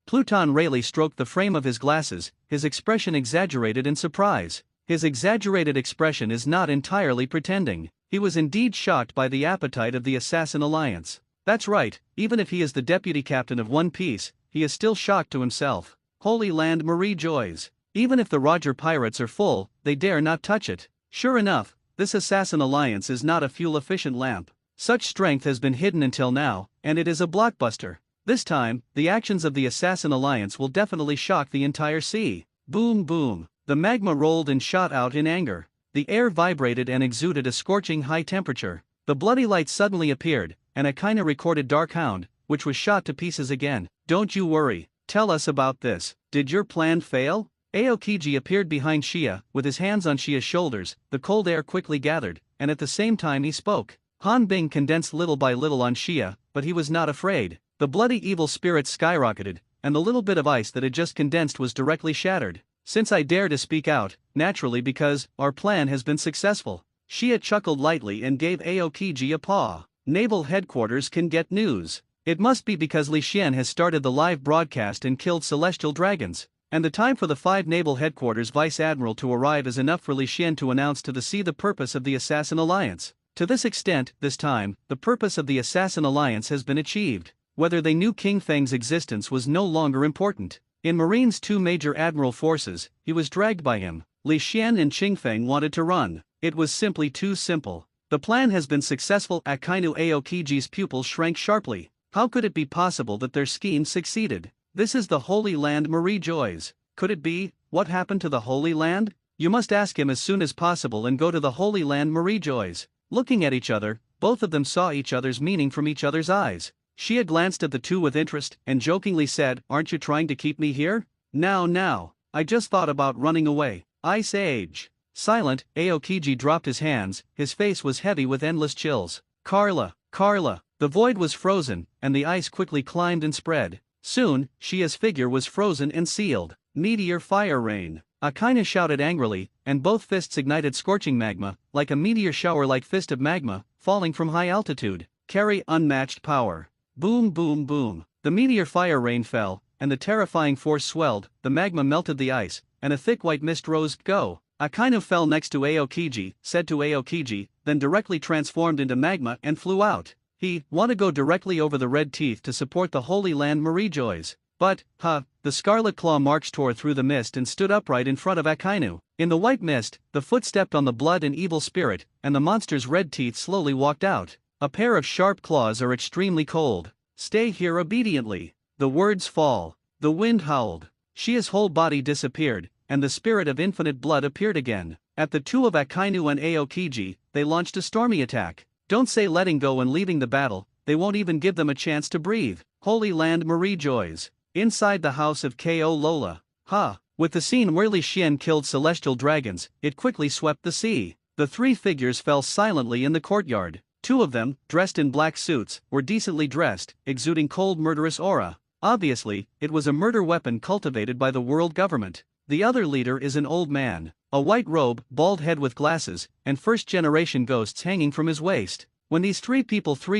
Pluton Rayleigh stroked the frame of his glasses, his expression exaggerated in surprise. His exaggerated expression is not entirely pretending. He was indeed shocked by the appetite of the Assassin Alliance. That's right, even if he is the deputy captain of One Piece, he is still shocked to himself. Holy Land Marie-Joys. Even if the Roger pirates are full, they dare not touch it. Sure enough, this Assassin Alliance is not a fuel-efficient lamp. Such strength has been hidden until now, and it is a blockbuster. This time, the actions of the Assassin Alliance will definitely shock the entire sea. Boom boom. The magma rolled and shot out in anger. The air vibrated and exuded a scorching high temperature. The bloody light suddenly appeared, and Akainu recorded Dark Hound, which was shot to pieces again. Don't you worry. Tell us about this. Did your plan fail? Aokiji appeared behind Shia, with his hands on Shia's shoulders. The cold air quickly gathered, and at the same time he spoke. Han Bing condensed little by little on Shia, but he was not afraid. The bloody evil spirits skyrocketed, and the little bit of ice that had just condensed was directly shattered. Since I dare to speak out, naturally because our plan has been successful. Shia chuckled lightly and gave Aokiji a paw. Naval Headquarters can get news. It must be because Li Xian has started the live broadcast and killed celestial dragons. And the time for the 5 Naval Headquarters Vice Admiral to arrive is enough for Li Xian to announce to the sea the purpose of the Assassin Alliance. To this extent, this time, the purpose of the Assassin Alliance has been achieved. Whether they knew King Feng's existence was no longer important. In Marine's 2 major admiral forces, he was dragged by him. Li Xian and Qingfeng wanted to run. It was simply too simple. The plan has been successful. Akainu Aokiji's pupils shrank sharply. How could it be possible that their scheme succeeded? This is the Holy Land Marie-Joys. Could it be? What happened to the Holy Land? You must ask him as soon as possible and go to the Holy Land Marie-Joys. Looking at each other, both of them saw each other's meaning from each other's eyes. Shia glanced at the 2 with interest and jokingly said, "Aren't you trying to keep me here?" Now, I just thought about running away. Ice Age. Silent, Aokiji dropped his hands, his face was heavy with endless chills. Carla. The void was frozen, and the ice quickly climbed and spread. Soon, Shia's figure was frozen and sealed. Meteor fire rain. Akainu shouted angrily, and both fists ignited scorching magma, like a meteor shower-like fist of magma, falling from high altitude. Carry unmatched power. Boom boom boom. The meteor fire rain fell, and the terrifying force swelled, the magma melted the ice, and a thick white mist rose. Go. Akainu fell next to Aokiji, said to Aokiji, then directly transformed into magma and flew out. He wanted to go directly over the red teeth to support the Holy Land Marie-Joys. But, the scarlet claw march tore through the mist and stood upright in front of Akainu. In the white mist, the foot stepped on the blood and evil spirit, and the monster's red teeth slowly walked out. A pair of sharp claws are extremely cold. Stay here obediently. The words fall. The wind howled. Shia's whole body disappeared, and the spirit of infinite blood appeared again. At the 2 of Akainu and Aokiji, they launched a stormy attack. Don't say letting go and leaving the battle, they won't even give them a chance to breathe. Holy Land Marie-Joys. Inside the house of Ko Lola. With the scene where Li Xian killed celestial dragons, it quickly swept the sea. The 3 figures fell silently in the courtyard. Two of them, dressed in black suits, were decently dressed, exuding cold murderous aura. Obviously, it was a murder weapon cultivated by the world government. The other leader is an old man, a white robe, bald head with glasses, and first-generation ghosts hanging from his waist. When these three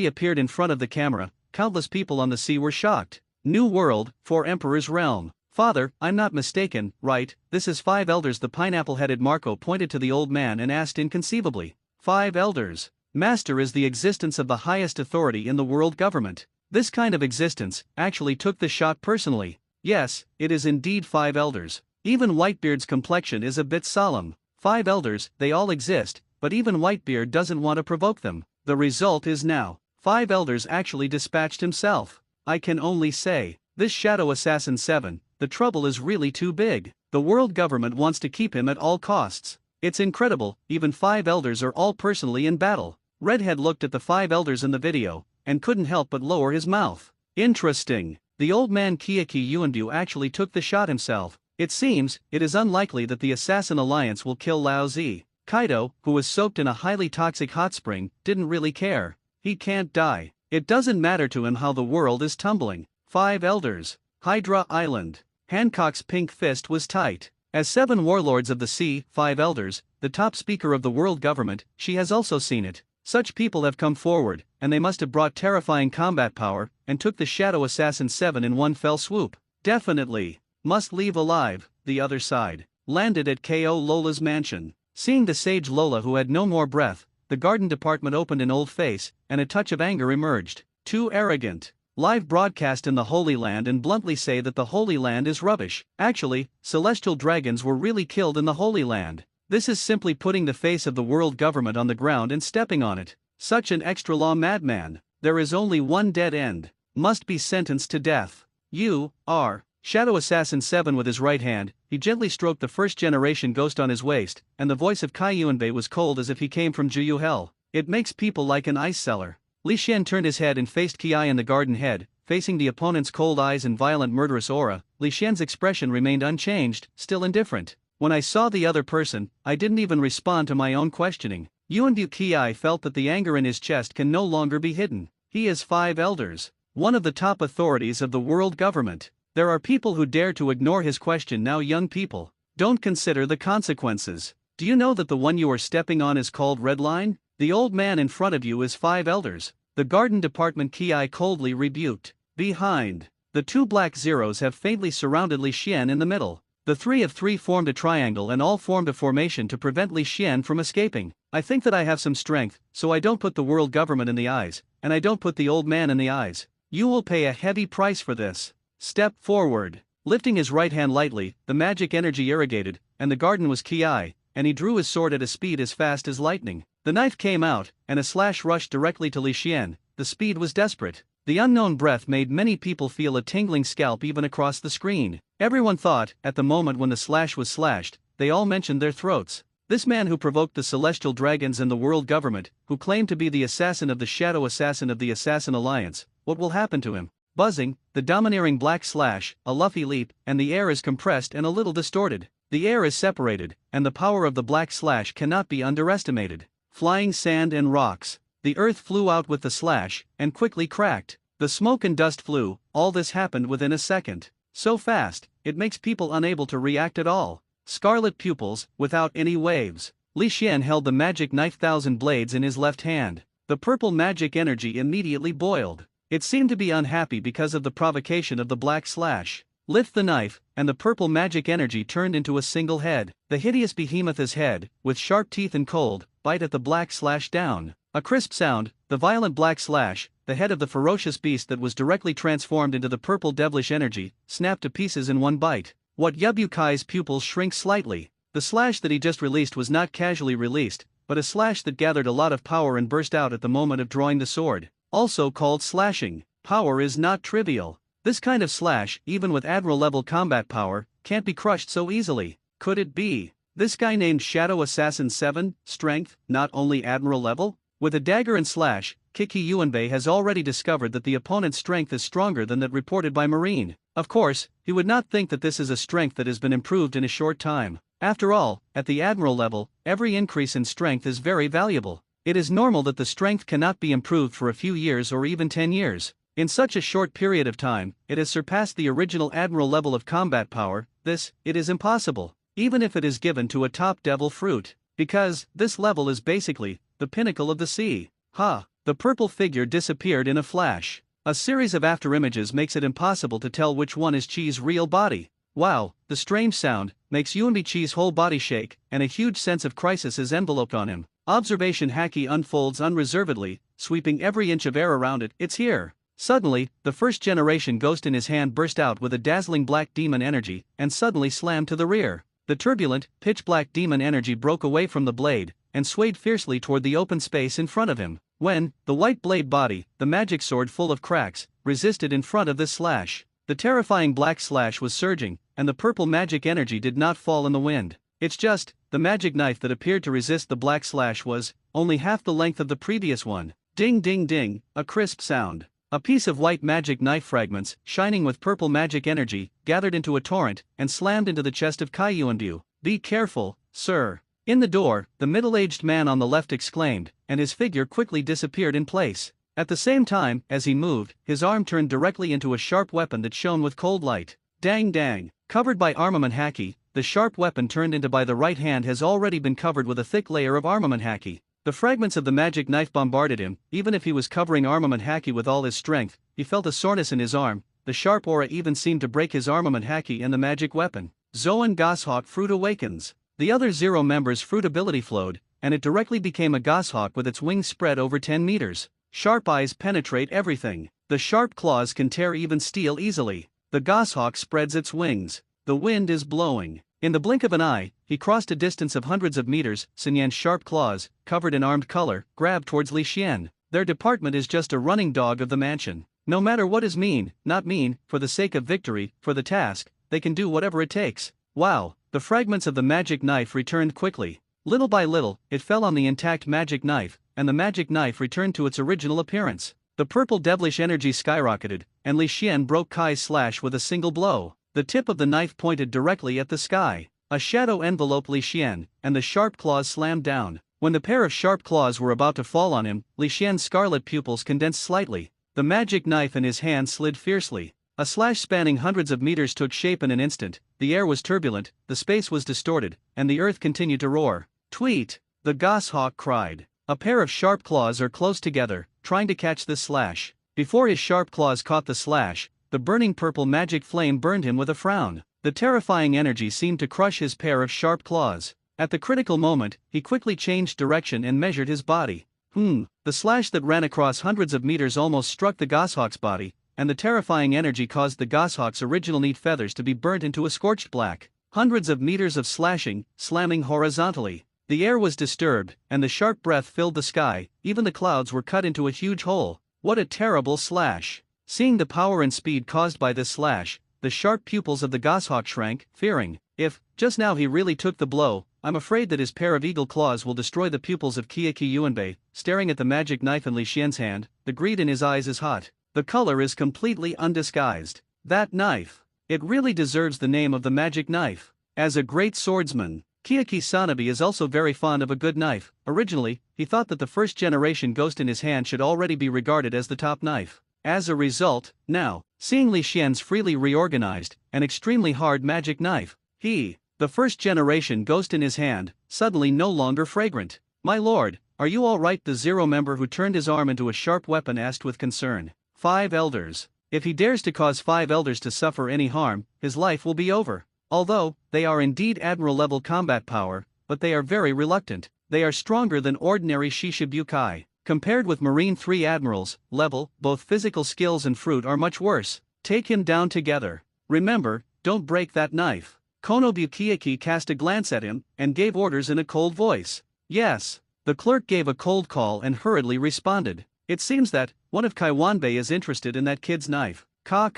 appeared in front of the camera, countless people on the sea were shocked. New world, for Emperor's realm. Father, I'm not mistaken, right? This is 5 elders. The pineapple-headed Marco pointed to the old man and asked inconceivably. 5 elders. Master is the existence of the highest authority in the world government. This kind of existence actually took the shot personally. Yes, it is indeed 5 elders. Even Whitebeard's complexion is a bit solemn. 5 elders, they all exist, but even Whitebeard doesn't want to provoke them. The result is now, 5 elders actually dispatched himself. I can only say, this Shadow Assassin 7, the trouble is really too big. The world government wants to keep him at all costs. It's incredible, even 5 elders are all personally in battle. Redhead looked at the 5 elders in the video, and couldn't help but lower his mouth. Interesting. The old man Kiaki Yuanbu actually took the shot himself. It seems, it is unlikely that the Assassin Alliance will kill Lao Zi. Kaido, who was soaked in a highly toxic hot spring, didn't really care. He can't die. It doesn't matter to him how the world is tumbling. 5 elders. Hydra Island. Hancock's pink fist was tight. As 7 warlords of the sea, 5 elders, the top speaker of the world government, she has also seen it. Such people have come forward, and they must have brought terrifying combat power, and took the Shadow Assassin 7 in one fell swoop. Definitely. Must leave alive. The other side. Landed at Ko Lola's mansion. Seeing the sage Lola who had no more breath, the garden department opened an old face, and a touch of anger emerged. Too arrogant. Live broadcast in the Holy Land and bluntly say that the Holy Land is rubbish. Actually, celestial dragons were really killed in the Holy Land. This is simply putting the face of the world government on the ground and stepping on it. Such an extra-law madman. There is only one dead end. Must be sentenced to death. You are. Shadow Assassin 7 with his right hand, he gently stroked the first-generation ghost on his waist, and the voice of Kai Yuanbei was cold as if he came from Juyu Hell. It makes people like an ice cellar. Li Xian turned his head and faced Ki in the garden head, facing the opponent's cold eyes and violent murderous aura. Li Xian's expression remained unchanged, still indifferent. When I saw the other person, I didn't even respond to my own questioning. Yuanbu Ki felt that the anger in his chest can no longer be hidden. He is 5 elders. One of the top authorities of the world government. There are people who dare to ignore his question now. Young people, don't consider the consequences. Do you know that the one you are stepping on is called Red Line? The old man in front of you is 5 elders. The garden department Ki coldly rebuked. Behind. The 2 black zeros have faintly surrounded Li Xian in the middle. The 3 of 3 formed a triangle and all formed a formation to prevent Li Xian from escaping. I think that I have some strength, so I don't put the world government in the eyes, and I don't put the old man in the eyes. You will pay a heavy price for this. Step forward. Lifting his right hand lightly, the magic energy irrigated, and the garden was Ki, and he drew his sword at a speed as fast as lightning. The knife came out, and a slash rushed directly to Li Xian. The speed was desperate. The unknown breath made many people feel a tingling scalp even across the screen. Everyone thought, at the moment when the slash was slashed, they all mentioned their throats. This man who provoked the celestial dragons and the world government, who claimed to be the assassin of the Shadow Assassin of the Assassin Alliance, what will happen to him? Buzzing, the domineering black slash, a luffy leap, and the air is compressed and a little distorted. The air is separated, and the power of the black slash cannot be underestimated. Flying sand and rocks. The earth flew out with the slash, and quickly cracked. The smoke and dust flew. All this happened within a second. So fast, it makes people unable to react at all. Scarlet pupils, without any waves. Li Xian held the magic knife 1,000 blades in his left hand. The purple magic energy immediately boiled. It seemed to be unhappy because of the provocation of the black slash. Lift the knife, and the purple magic energy turned into a single head. The hideous behemoth's head, with sharp teeth and cold, bite at the black slash down. A crisp sound, the violent black slash, the head of the ferocious beast that was directly transformed into the purple devilish energy, snapped to pieces in one bite. What Yuanbu Kai's pupils shrink slightly. The slash that he just released was not casually released, but a slash that gathered a lot of power and burst out at the moment of drawing the sword. Also called slashing. Power is not trivial. This kind of slash, even with Admiral-level combat power, can't be crushed so easily. Could it be this guy named Shadow Assassin 7, strength, not only Admiral level? With a dagger and slash, Kiki Yuanbei has already discovered that the opponent's strength is stronger than that reported by Marine. Of course, he would not think that this is a strength that has been improved in a short time. After all, at the Admiral level, every increase in strength is very valuable. It is normal that the strength cannot be improved for a few years or even 10 years. In such a short period of time, it has surpassed the original Admiral level of combat power. It is impossible, even if it is given to a top devil fruit, because this level is basically the pinnacle of the sea. The purple figure disappeared in a flash. A series of afterimages makes it impossible to tell which one is Chi's real body. Wow, the strange sound makes Yuanbi Chi's whole body shake, and a huge sense of crisis is enveloped on him. Observation Haki unfolds unreservedly, sweeping every inch of air around it. It's here. Suddenly, the first generation ghost in his hand burst out with a dazzling black demon energy, and suddenly slammed to the rear. The turbulent, pitch-black demon energy broke away from the blade, and swayed fiercely toward the open space in front of him. When the white blade body, the magic sword full of cracks, resisted in front of this slash. The terrifying black slash was surging, and the purple magic energy did not fall in the wind. It's just, the magic knife that appeared to resist the black slash was only half the length of the previous one. Ding ding ding, a crisp sound. A piece of white magic knife fragments, shining with purple magic energy, gathered into a torrent, and slammed into the chest of Kai Yuanbu. Be careful, sir. In the door, the middle-aged man on the left exclaimed, and his figure quickly disappeared in place. At the same time, as he moved, his arm turned directly into a sharp weapon that shone with cold light. Dang dang. Covered by armament haki, the sharp weapon turned into by the right hand has already been covered with a thick layer of armament haki. The fragments of the magic knife bombarded him. Even if he was covering armament haki with all his strength, he felt a soreness in his arm. The sharp aura even seemed to break his armament haki and the magic weapon. Zoan Goshawk Fruit awakens. The other Zero member's fruit ability flowed, and it directly became a goshawk with its wings spread over 10 meters. Sharp eyes penetrate everything. The sharp claws can tear even steel easily. The goshawk spreads its wings. The wind is blowing. In the blink of an eye, he crossed a distance of hundreds of meters. Xinyan's sharp claws, covered in armed color, grabbed towards Li Xian. Their department is just a running dog of the mansion. No matter what is mean, not mean, for the sake of victory, for the task, they can do whatever it takes. Wow. The fragments of the magic knife returned quickly. Little by little, it fell on the intact magic knife, and the magic knife returned to its original appearance. The purple devilish energy skyrocketed, and Li Xian broke Kai's slash with a single blow. The tip of the knife pointed directly at the sky. A shadow enveloped Li Xian, and the sharp claws slammed down. When the pair of sharp claws were about to fall on him, Li Xian's scarlet pupils condensed slightly. The magic knife in his hand slid fiercely. A slash spanning hundreds of meters took shape in an instant. The air was turbulent, the space was distorted, and the earth continued to roar. Tweet! The goshawk cried. A pair of sharp claws are close together, trying to catch this slash. Before his sharp claws caught the slash, the burning purple magic flame burned him with a frown. The terrifying energy seemed to crush his pair of sharp claws. At the critical moment, he quickly changed direction and measured his body. The slash that ran across hundreds of meters almost struck the goshawk's body, and the terrifying energy caused the goshawk's original neat feathers to be burnt into a scorched black. Hundreds of meters of slashing, slamming horizontally. The air was disturbed, and the sharp breath filled the sky. Even the clouds were cut into a huge hole. What a terrible slash! Seeing the power and speed caused by this slash, the sharp pupils of the goshawk shrank, fearing, if, just now he really took the blow, I'm afraid that his pair of eagle claws will destroy the pupils of Qiyaqi Yuanbei. Staring at the magic knife in Li Xian's hand, the greed in his eyes is hot. The color is completely undisguised. That knife. It really deserves the name of the magic knife. As a great swordsman, Qiyaqi Sanabi is also very fond of a good knife. Originally, he thought that the first generation ghost in his hand should already be regarded as the top knife. As a result, now, seeing Li Xian's freely reorganized, and extremely hard magic knife, the first generation ghost in his hand, suddenly no longer fragrant. My lord, are you all right? The Zero member who turned his arm into a sharp weapon asked with concern. 5 elders. If he dares to cause 5 elders to suffer any harm, his life will be over. Although, they are indeed admiral-level combat power, but they are very reluctant. They are stronger than ordinary Shishibukai. Compared with Marine 3 admirals, level, both physical skills and fruit are much worse. Take him down together. Remember, don't break that knife. Konobu Qiyaqi cast a glance at him, and gave orders in a cold voice. Yes. The clerk gave a cold call and hurriedly responded. It seems that one of Kai Wanbei is interested in that kid's knife. Ka.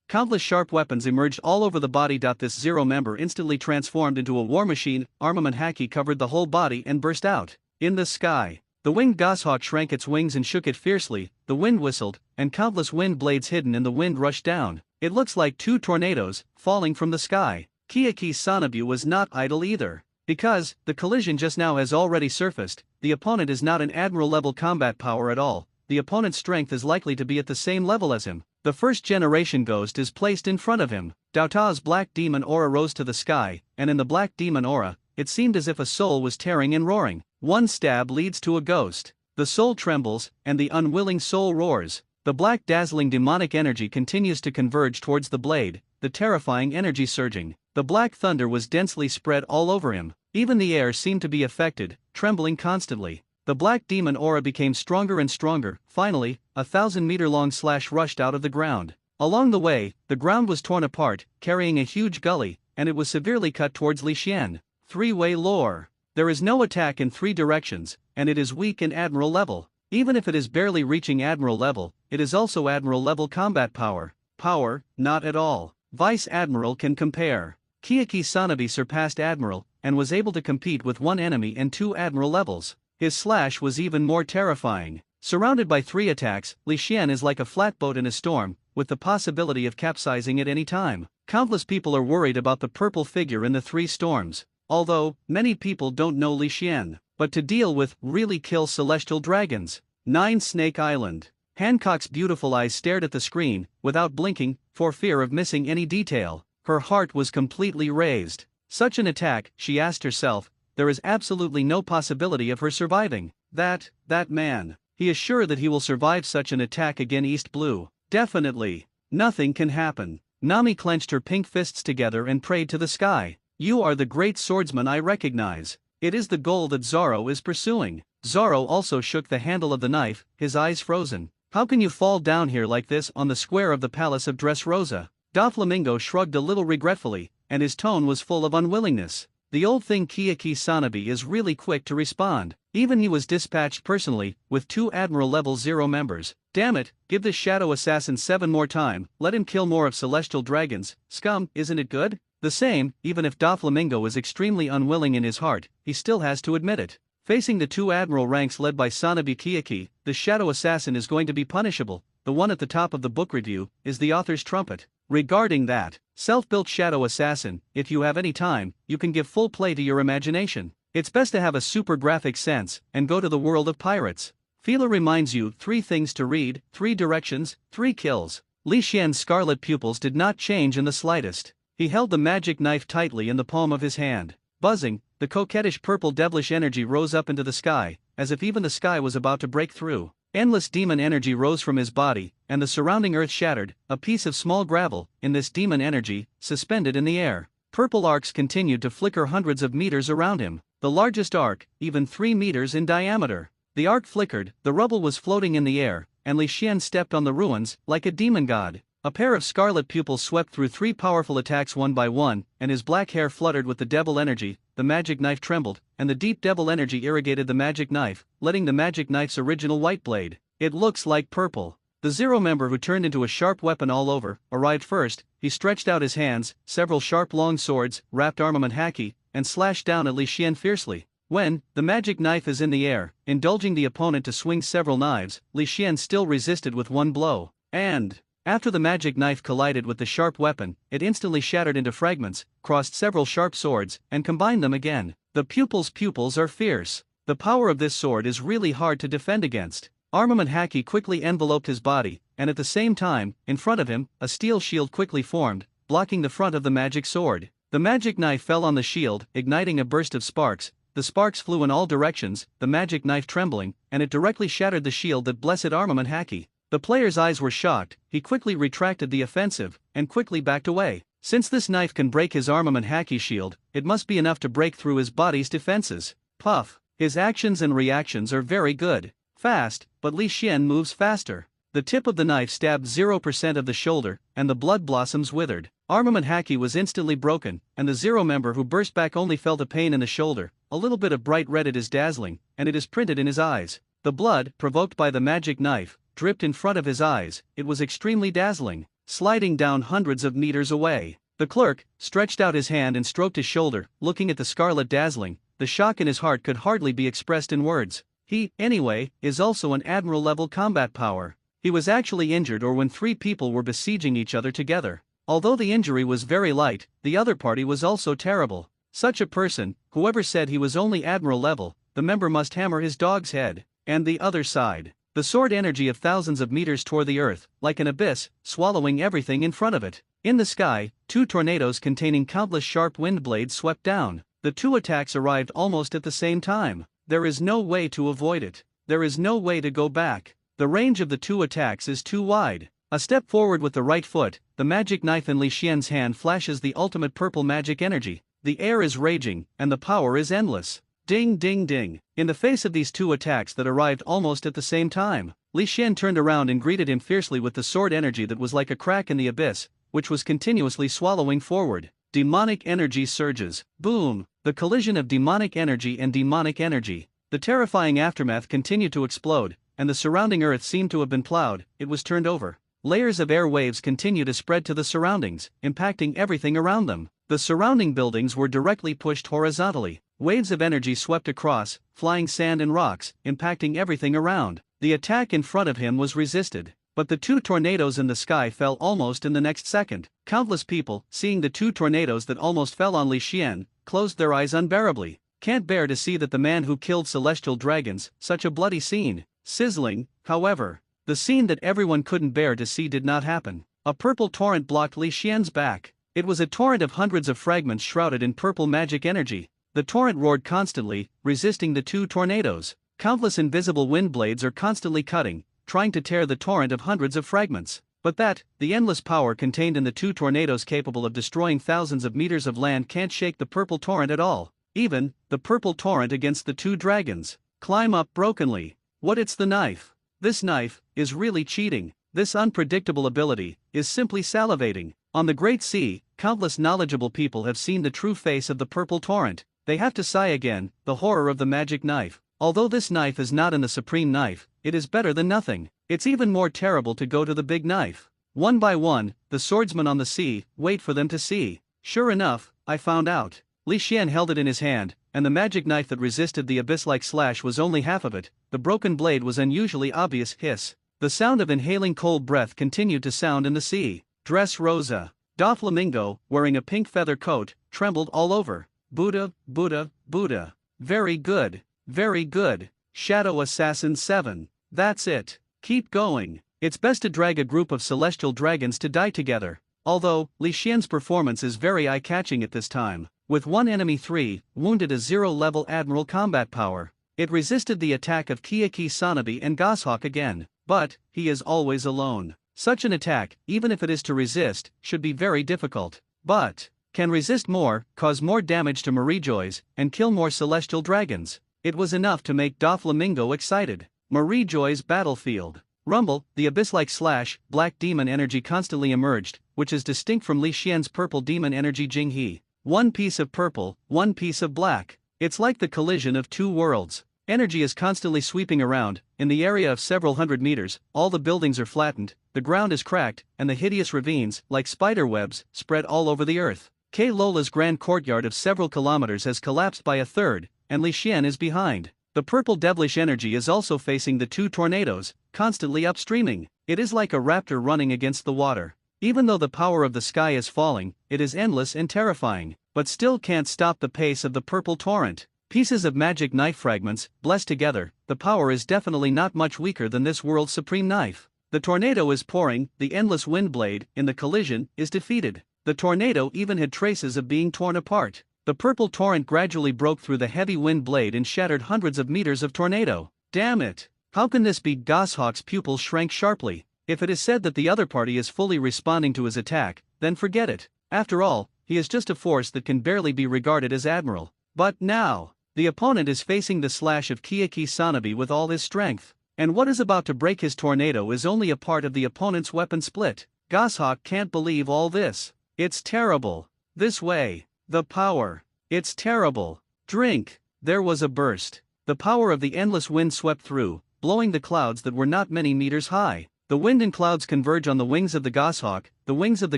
Countless sharp weapons emerged all over the body. This Zero member instantly transformed into a war machine. Armament haki covered the whole body and burst out. In the sky, the winged goshawk shrank its wings and shook it fiercely. The wind whistled, and countless wind blades hidden in the wind rushed down. It looks like 2 tornadoes falling from the sky. Qiyaqi Sanabu was not idle either. Because, the collision just now has already surfaced, the opponent is not an admiral-level combat power at all, the opponent's strength is likely to be at the same level as him. The first-generation ghost is placed in front of him. Dao Ta's black demon aura rose to the sky, and in the black demon aura, it seemed as if a soul was tearing and roaring. One stab leads to a ghost. The soul trembles, and the unwilling soul roars. The black dazzling demonic energy continues to converge towards the blade, the terrifying energy surging. The black thunder was densely spread all over him. Even the air seemed to be affected, trembling constantly. The black demon aura became stronger and stronger. Finally, a 1,000-meter-long slash rushed out of the ground. Along the way, the ground was torn apart, carrying a huge gully, and it was severely cut towards Li Xian. Three-way lore. There is no attack in 3 directions, and it is weak in admiral level. Even if it is barely reaching admiral level, it is also admiral level combat power. Power, not at all. Vice Admiral can compare. Kiyaki Sanabi surpassed Admiral, and was able to compete with 1 enemy and 2 Admiral levels. His slash was even more terrifying. Surrounded by 3 attacks, Li Xian is like a flatboat in a storm, with the possibility of capsizing at any time. Countless people are worried about the purple figure in the 3 storms. Although, many people don't know Li Xian. But to deal with, really kill celestial dragons. 9 Snake Island. Hancock's beautiful eyes stared at the screen, without blinking, for fear of missing any detail. Her heart was completely raised. Such an attack, she asked herself, there is absolutely no possibility of her surviving. That man. He is sure that he will survive such an attack again. East Blue. Definitely. Nothing can happen. Nami clenched her pink fists together and prayed to the sky. You are the great swordsman I recognize. It is the goal that Zoro is pursuing. Zoro also shook the handle of the knife, his eyes frozen. How can you fall down here like this on the square of the palace of Dressrosa? Doflamingo shrugged a little regretfully, and his tone was full of unwillingness. The old thing Kiyaki Sanabi is really quick to respond. Even he was dispatched personally, with 2 Admiral Level 0 members. Damn it, give this shadow assassin 7 more time, let him kill more of celestial dragons. Scum, isn't it good? The same, even if Doflamingo is extremely unwilling in his heart, he still has to admit it. Facing the 2 Admiral ranks led by Sanabi Kiyaki, the shadow assassin is going to be punishable. The one at the top of the book review is the author's trumpet. Regarding that self-built shadow assassin, if you have any time, you can give full play to your imagination. It's best to have a super graphic sense and go to the world of pirates. Fila reminds you 3 things to read, 3 directions, 3 kills. Li Xian's scarlet pupils did not change in the slightest. He held the magic knife tightly in the palm of his hand. Buzzing, the coquettish purple devilish energy rose up into the sky, as if even the sky was about to break through. Endless demon energy rose from his body, and the surrounding earth shattered, a piece of small gravel, in this demon energy, suspended in the air. Purple arcs continued to flicker hundreds of meters around him, the largest arc, even 3 meters in diameter. The arc flickered, the rubble was floating in the air, and Li Xian stepped on the ruins, like a demon god. A pair of scarlet pupils swept through 3 powerful attacks one by one, and his black hair fluttered with the devil energy, the magic knife trembled, and the deep devil energy irrigated the magic knife, letting the magic knife's original white blade. It looks like purple. The 0 member who turned into a sharp weapon all over, arrived first. He stretched out his hands, several sharp long swords, wrapped armament haki, and slashed down at Li Xian fiercely. When the magic knife is in the air, indulging the opponent to swing several knives, Li Xian still resisted with 1 blow. And after the magic knife collided with the sharp weapon, it instantly shattered into fragments, crossed several sharp swords, and combined them again. The pupils are fierce. The power of this sword is really hard to defend against. Armament haki quickly enveloped his body, and at the same time, in front of him, a steel shield quickly formed, blocking the front of the magic sword. The magic knife fell on the shield, igniting a burst of sparks. The sparks flew in all directions, the magic knife trembling, and it directly shattered the shield that blessed armament haki. The player's eyes were shocked. He quickly retracted the offensive, and quickly backed away. Since this knife can break his armament haki shield, it must be enough to break through his body's defenses. Puff. His actions and reactions are very good. Fast, but Li Xian moves faster. The tip of the knife stabbed 0% of the shoulder, and the blood blossoms withered. Armament haki was instantly broken, and the 0 member who burst back only felt a pain in the shoulder. A little bit of bright red. It is dazzling, and it is printed in his eyes. The blood, provoked by the magic knife, dripped in front of his eyes. It was extremely dazzling, sliding down hundreds of meters away. The clerk stretched out his hand and stroked his shoulder, looking at the scarlet dazzling. The shock in his heart could hardly be expressed in words. He, anyway, is also an admiral-level combat power. He was actually injured or when 3 people were besieging each other together. Although the injury was very light, the other party was also terrible. Such a person, whoever said he was only admiral level, the member must hammer his dog's head. And the other side. The sword energy of thousands of meters tore the earth, like an abyss, swallowing everything in front of it. In the sky, 2 tornadoes containing countless sharp wind blades swept down. The 2 attacks arrived almost at the same time. There is no way to avoid it. There is no way to go back. The range of the 2 attacks is too wide. A step forward with the right foot, the magic knife in Li Xian's hand flashes the ultimate purple magic energy. The air is raging, and the power is endless. Ding ding ding. In the face of these 2 attacks that arrived almost at the same time, Li Xian turned around and greeted him fiercely with the sword energy that was like a crack in the abyss, which was continuously swallowing forward. Demonic energy surges. Boom! The collision of demonic energy and demonic energy. The terrifying aftermath continued to explode, and the surrounding earth seemed to have been plowed. It was turned over. Layers of air waves continue to spread to the surroundings, impacting everything around them. The surrounding buildings were directly pushed horizontally. Waves of energy swept across, flying sand and rocks, impacting everything around. The attack in front of him was resisted, but the 2 tornadoes in the sky fell almost in the next second. Countless people, seeing the 2 tornadoes that almost fell on Li Xian, closed their eyes unbearably. Can't bear to see that the man who killed celestial dragons, such a bloody scene. Sizzling, however. The scene that everyone couldn't bear to see did not happen. A purple torrent blocked Li Xian's back. It was a torrent of hundreds of fragments shrouded in purple magic energy. The torrent roared constantly, resisting the 2 tornadoes. Countless invisible wind blades are constantly cutting, trying to tear the torrent of hundreds of fragments. But the endless power contained in the 2 tornadoes capable of destroying thousands of meters of land can't shake the purple torrent at all. Even the purple torrent against the 2 dragons. Climb up brokenly. What? It's the knife. This knife is really cheating. This unpredictable ability is simply salivating. On the Great Sea, countless knowledgeable people have seen the true face of the purple torrent. They have to sigh again, the horror of the magic knife. Although this knife is not in the supreme knife, it is better than nothing. It's even more terrible to go to the big knife. One by one, the swordsmen on the sea wait for them to see. Sure enough, I found out. Li Xian held it in his hand, and the magic knife that resisted the abyss-like slash was only half of it. The broken blade was unusually obvious. Hiss. The sound of inhaling cold breath continued to sound in the sea. Dress Rosa. Doflamingo, wearing a pink feather coat, trembled all over. Buddha, Buddha, Buddha. Very good. Very good. Shadow Assassin 7. That's it. Keep going. It's best to drag a group of celestial dragons to die together. Although, Li Xian's performance is very eye-catching at this time. With 1 enemy 3, wounded a 0-level admiral combat power. It resisted the attack of Kiyaki Sanabi and Goshawk again. But, he is always alone. Such an attack, even if it is to resist, should be very difficult. But can resist more, cause more damage to Marie-Joys, and kill more celestial dragons. It was enough to make Doflamingo excited. Marie-Joy's battlefield. Rumble, the abyss-like slash, black demon energy constantly emerged, which is distinct from Li Xian's purple demon energy Jinghe. One piece of purple, one piece of black. It's like the collision of 2 worlds. Energy is constantly sweeping around. In the area of several hundred meters, all the buildings are flattened, the ground is cracked, and the hideous ravines, like spider webs, spread all over the earth. K. Lola's grand courtyard of several kilometers has collapsed by a third, and Li Xian is behind. The purple devilish energy is also facing the 2 tornadoes, constantly upstreaming. It is like a raptor running against the water. Even though the power of the sky is falling, it is endless and terrifying, but still can't stop the pace of the purple torrent. Pieces of magic knife fragments, blessed together, the power is definitely not much weaker than this world's supreme knife. The tornado is pouring, the endless wind blade, in the collision, is defeated. The tornado even had traces of being torn apart. The purple torrent gradually broke through the heavy wind blade and shattered hundreds of meters of tornado. Damn it! How can this be? Goshawk's pupils shrank sharply. If it is said that the other party is fully responding to his attack, then forget it. After all, he is just a force that can barely be regarded as admiral. But now, the opponent is facing the slash of Kiyaki Sanabi with all his strength. And what is about to break his tornado is only a part of the opponent's weapon split. Goshawk can't believe all this. It's terrible. This way. The power. It's terrible. Drink. There was a burst. The power of the endless wind swept through, blowing the clouds that were not many meters high. The wind and clouds converge on the wings of the goshawk. The wings of the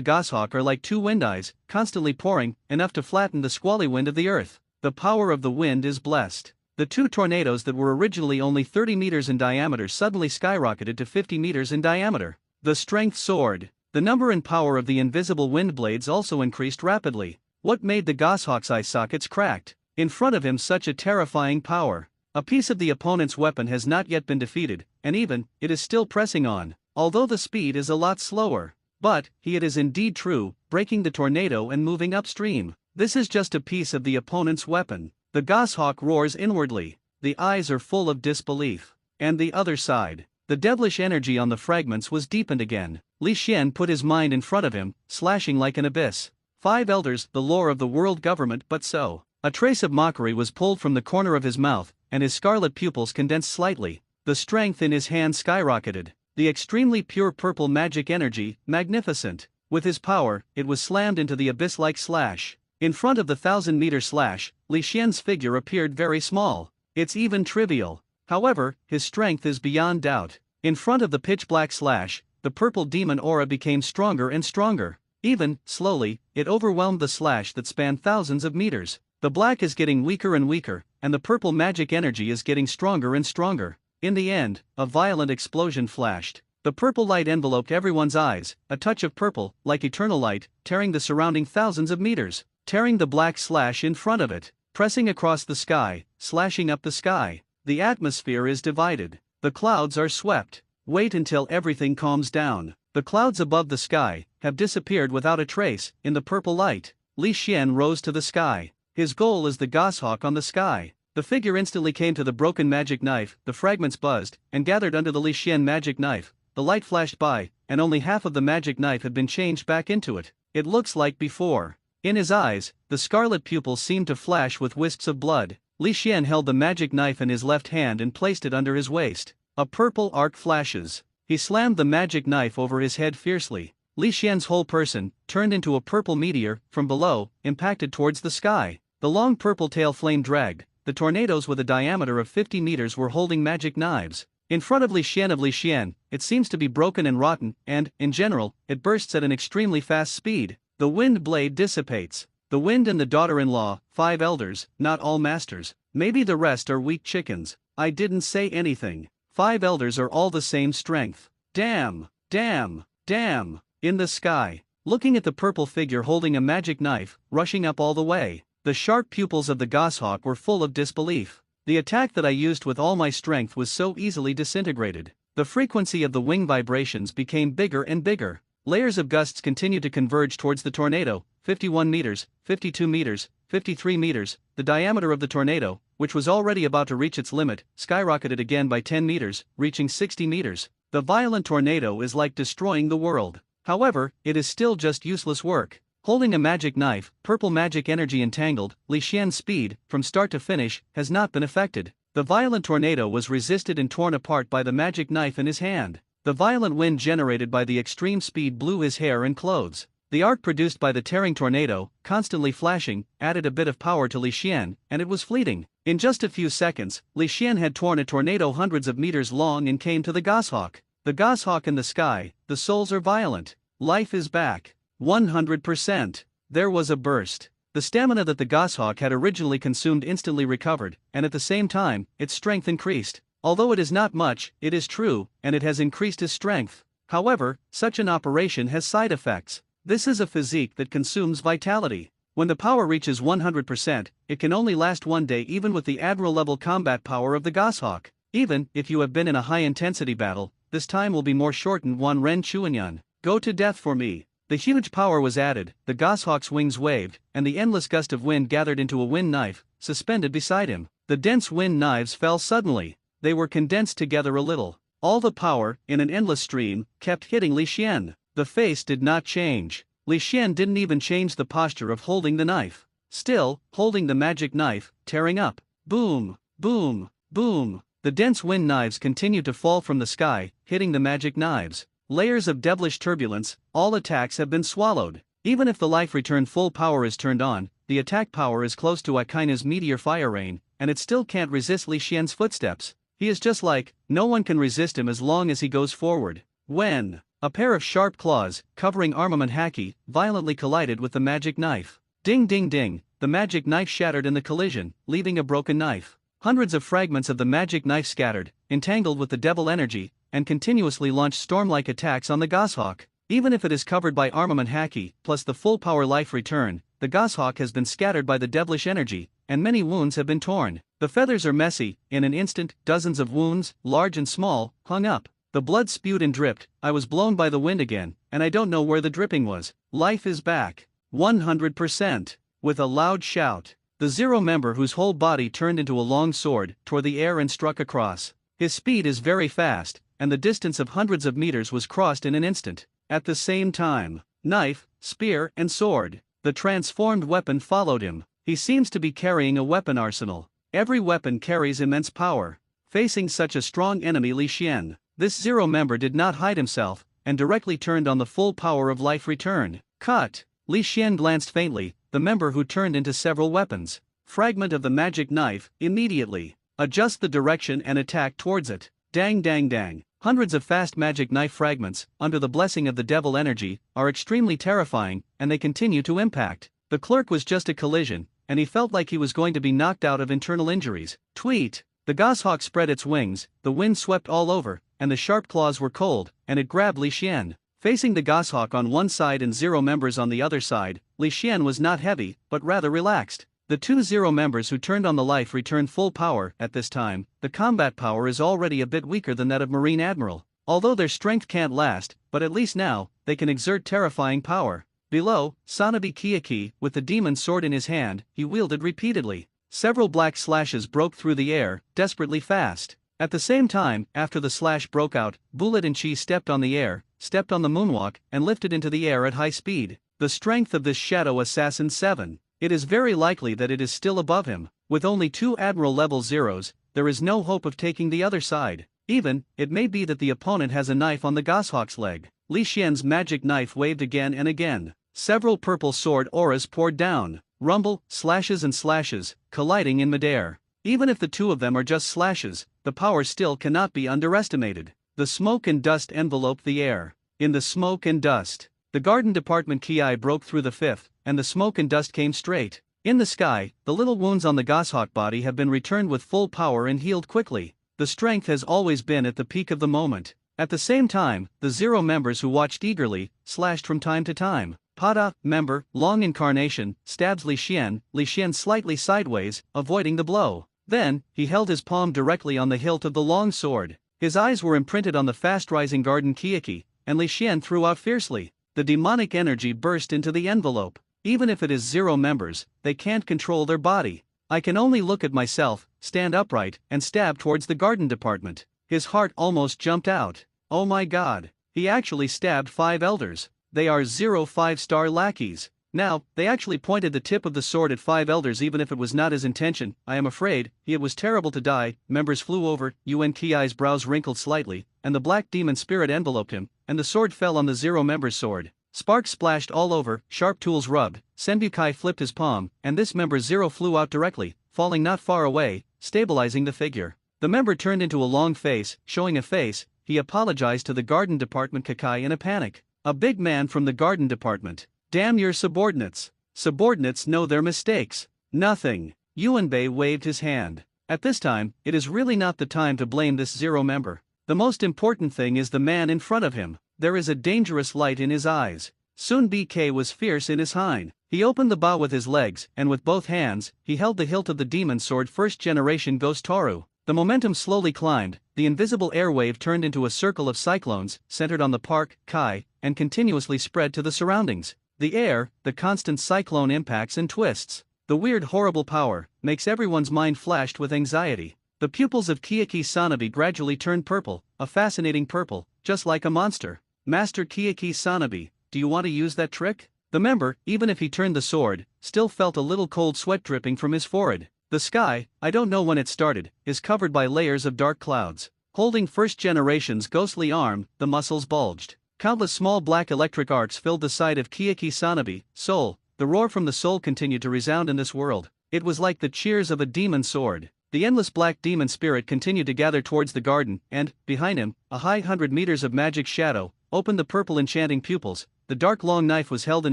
goshawk are like 2 wind eyes, constantly pouring, enough to flatten the squally wind of the earth. The power of the wind is blessed. The 2 tornadoes that were originally only 30 meters in diameter suddenly skyrocketed to 50 meters in diameter. The strength soared. The number and power of the invisible wind blades also increased rapidly. What made the goshawk's eye sockets cracked? In front of him such a terrifying power. A piece of the opponent's weapon has not yet been defeated, and even, it is still pressing on, although the speed is a lot slower. But, it is indeed true, breaking the tornado and moving upstream. This is just a piece of the opponent's weapon. The goshawk roars inwardly. The eyes are full of disbelief. And the other side. The devilish energy on the fragments was deepened again. Li Xian put his mind in front of him, slashing like an abyss. 5 elders, the lore of the world government, but so. A trace of mockery was pulled from the corner of his mouth, and his scarlet pupils condensed slightly. The strength in his hand skyrocketed. The extremely pure purple magic energy, magnificent. With his power, it was slammed into the abyss-like slash. In front of the 1,000-meter slash, Li Xian's figure appeared very small. It's even trivial. However, his strength is beyond doubt. In front of the pitch-black slash, the purple demon aura became stronger and stronger. Even, slowly, it overwhelmed the slash that spanned thousands of meters. The black is getting weaker and weaker, and the purple magic energy is getting stronger and stronger. In the end, a violent explosion flashed. The purple light enveloped everyone's eyes, a touch of purple, like eternal light, tearing the surrounding thousands of meters, tearing the black slash in front of it, pressing across the sky, slashing up the sky. The atmosphere is divided. The clouds are swept. Wait until everything calms down. The clouds above the sky have disappeared without a trace in the purple light. Li Xian rose to the sky. His goal is the goshawk on the sky. The figure instantly came to the broken magic knife, the fragments buzzed, and gathered under the Li Xian magic knife. The light flashed by, and only half of the magic knife had been changed back into it. It looks like before. In his eyes, the scarlet pupils seemed to flash with wisps of blood. Li Xian held the magic knife in his left hand and placed it under his waist. A purple arc flashes. He slammed the magic knife over his head fiercely. Li Xian's whole person turned into a purple meteor, from below, impacted towards the sky. The long purple tail flame dragged. The tornadoes with a diameter of 50 meters were holding magic knives. In front of Li Xian, it seems to be broken and rotten, and, in general, it bursts at an extremely fast speed. The wind blade dissipates. The wind and the daughter-in-law, 5 elders, not all masters. Maybe the rest are weak chickens. I didn't say anything. 5 elders are all the same strength. Damn, damn, damn. In the sky, looking at the purple figure holding a magic knife, rushing up all the way. The sharp pupils of the goshawk were full of disbelief. The attack that I used with all my strength was so easily disintegrated. The frequency of the wing vibrations became bigger and bigger. Layers of gusts continued to converge towards the tornado. 51 meters, 52 meters, 53 meters. The diameter of the tornado, which was already about to reach its limit, skyrocketed again by 10 meters, reaching 60 meters. The violent tornado is like destroying the world. However, it is still just useless work. Holding a magic knife, purple magic energy entangled, Li Xian's speed, from start to finish, has not been affected. The violent tornado was resisted and torn apart by the magic knife in his hand. The violent wind generated by the extreme speed blew his hair and clothes. The arc produced by the tearing tornado, constantly flashing, added a bit of power to Li Xian, and it was fleeting. In just a few seconds, Li Xian had torn a tornado hundreds of meters long and came to the goshawk. The goshawk in the sky, the souls are violent. Life is back. 100%. There was a burst. The stamina that the goshawk had originally consumed instantly recovered, and at the same time, its strength increased. Although it is not much, it is true, and it has increased his strength. However, such an operation has side effects. This is a physique that consumes vitality. When the power reaches 100%, it can only last one day even with the admiral-level combat power of the goshawk. Even if you have been in a high-intensity battle, this time will be more shortened. Wan Ren Chuanyan. Go to death for me. The huge power was added, the goshawk's wings waved, and the endless gust of wind gathered into a wind knife, suspended beside him. The dense wind knives fell suddenly. They were condensed together a little. All the power, in an endless stream, kept hitting Li Xian. The face did not change. Li Xian didn't even change the posture of holding the knife. Still, holding the magic knife, tearing up. Boom, boom, boom. The dense wind knives continued to fall from the sky, hitting the magic knives. Layers of devilish turbulence, all attacks have been swallowed. Even if the life return full power is turned on, the attack power is close to Akaina's meteor fire rain, and it still can't resist Li Xian's footsteps. He is just like, no one can resist him as long as he goes forward. When a pair of sharp claws, covering armament haki, violently collided with the magic knife. Ding ding ding, the magic knife shattered in the collision, leaving a broken knife. Hundreds of fragments of the magic knife scattered, entangled with the devil energy, and continuously launched storm-like attacks on the goshawk. Even if it is covered by armament haki, plus the full power life return, the goshawk has been scattered by the devilish energy, and many wounds have been torn. The feathers are messy, in an instant, dozens of wounds, large and small, hung up. The blood spewed and dripped. I was blown by the wind again, and I don't know where the dripping was. Life is back. 100%. With a loud shout, the Zero member, whose whole body turned into a long sword, tore the air and struck across. His speed is very fast, and the distance of hundreds of meters was crossed in an instant. At the same time, knife, spear, and sword, the transformed weapon followed him. He seems to be carrying a weapon arsenal. Every weapon carries immense power. Facing such a strong enemy, Li Xian, this Zero member did not hide himself, and directly turned on the full power of life return. Cut! Li Xian glanced faintly, the member who turned into several weapons. Fragment of the magic knife, immediately. Adjust the direction and attack towards it. Dang dang dang. Hundreds of fast magic knife fragments, under the blessing of the devil energy, are extremely terrifying, and they continue to impact. The clerk was just a collision, and he felt like he was going to be knocked out of internal injuries. Tweet! The goshawk spread its wings, the wind swept all over, and the sharp claws were cold, and it grabbed Li Xian. Facing the goshawk on one side and Zero members on the other side, Li Xian was not heavy, but rather relaxed. The two Zero members who turned on the life returned full power. At this time, the combat power is already a bit weaker than that of Marine Admiral. Although their strength can't last, but at least now, they can exert terrifying power. Below, Sanabi Kiyaki, with the demon sword in his hand, he wielded repeatedly. Several black slashes broke through the air, desperately fast. At the same time, after the slash broke out, Bullet and Chi stepped on the air, stepped on the moonwalk, and lifted into the air at high speed. The strength of this shadow assassin 7. It is very likely that it is still above him. With only 2 Admiral level zeros, there is no hope of taking the other side. Even, it may be that the opponent has a knife on the goshawk's leg. Li Xian's magic knife waved again and again. Several purple sword auras poured down. Rumble, slashes and slashes, colliding in midair. Even if the two of them are just slashes, the power still cannot be underestimated. The smoke and dust enveloped the air. In the smoke and dust, the garden department ki broke through the fifth, and the smoke and dust came straight. In the sky, the little wounds on the goshawk body have been returned with full power and healed quickly. The strength has always been at the peak of the moment. At the same time, the Zero members who watched eagerly, slashed from time to time. Pada, member, long incarnation, stabs Li Xian slightly sideways, avoiding the blow. Then, he held his palm directly on the hilt of the long sword. His eyes were imprinted on the fast-rising garden Kiyaki, and Li Xian threw out fiercely. The demonic energy burst into the envelope. Even if it is Zero members, they can't control their body. I can only look at myself, stand upright, and stab towards the garden department. His heart almost jumped out. Oh my god. He actually stabbed 5 elders. They are 0 5-star lackeys. Now, they actually pointed the tip of the sword at 5 elders even if it was not his intention. I am afraid, it was terrible to die. Members flew over, Yuan Kiai's brows wrinkled slightly, and the black demon spirit enveloped him, and the sword fell on the Zero member's sword. Sparks splashed all over, sharp tools rubbed, Senbukai flipped his palm, and this member Zero flew out directly, falling not far away, stabilizing the figure. The member turned into a long face, showing a face. He apologized to the garden department Kakai in a panic. A big man from the garden department. Damn your subordinates. Subordinates know their mistakes. Nothing. Yuanbei waved his hand. At this time, it is really not the time to blame this Zero member. The most important thing is the man in front of him. There is a dangerous light in his eyes. Soon BK was fierce in his hind. He opened the ba with his legs, and with both hands, he held the hilt of the demon sword first generation Ghost Toru. The momentum slowly climbed, the invisible airwave turned into a circle of cyclones, centered on the park, Kai, and continuously spread to the surroundings. The air, the constant cyclone impacts and twists. The weird horrible power, makes everyone's mind flashed with anxiety. The pupils of Kiyaki Sanabi gradually turned purple, a fascinating purple, just like a monster. Master Kiyaki Sanabi, do you want to use that trick? The member, even if he turned the sword, still felt a little cold sweat dripping from his forehead. The sky, I don't know when it started, is covered by layers of dark clouds. Holding first generation's ghostly arm, the muscles bulged. Countless small black electric arcs filled the side of Kiyaki Sanabi, soul. The roar from the soul continued to resound in this world. It was like the cheers of a demon sword. The endless black demon spirit continued to gather towards the garden, and, behind him, a high 100 meters of magic shadow, opened the purple enchanting pupils. The dark long knife was held in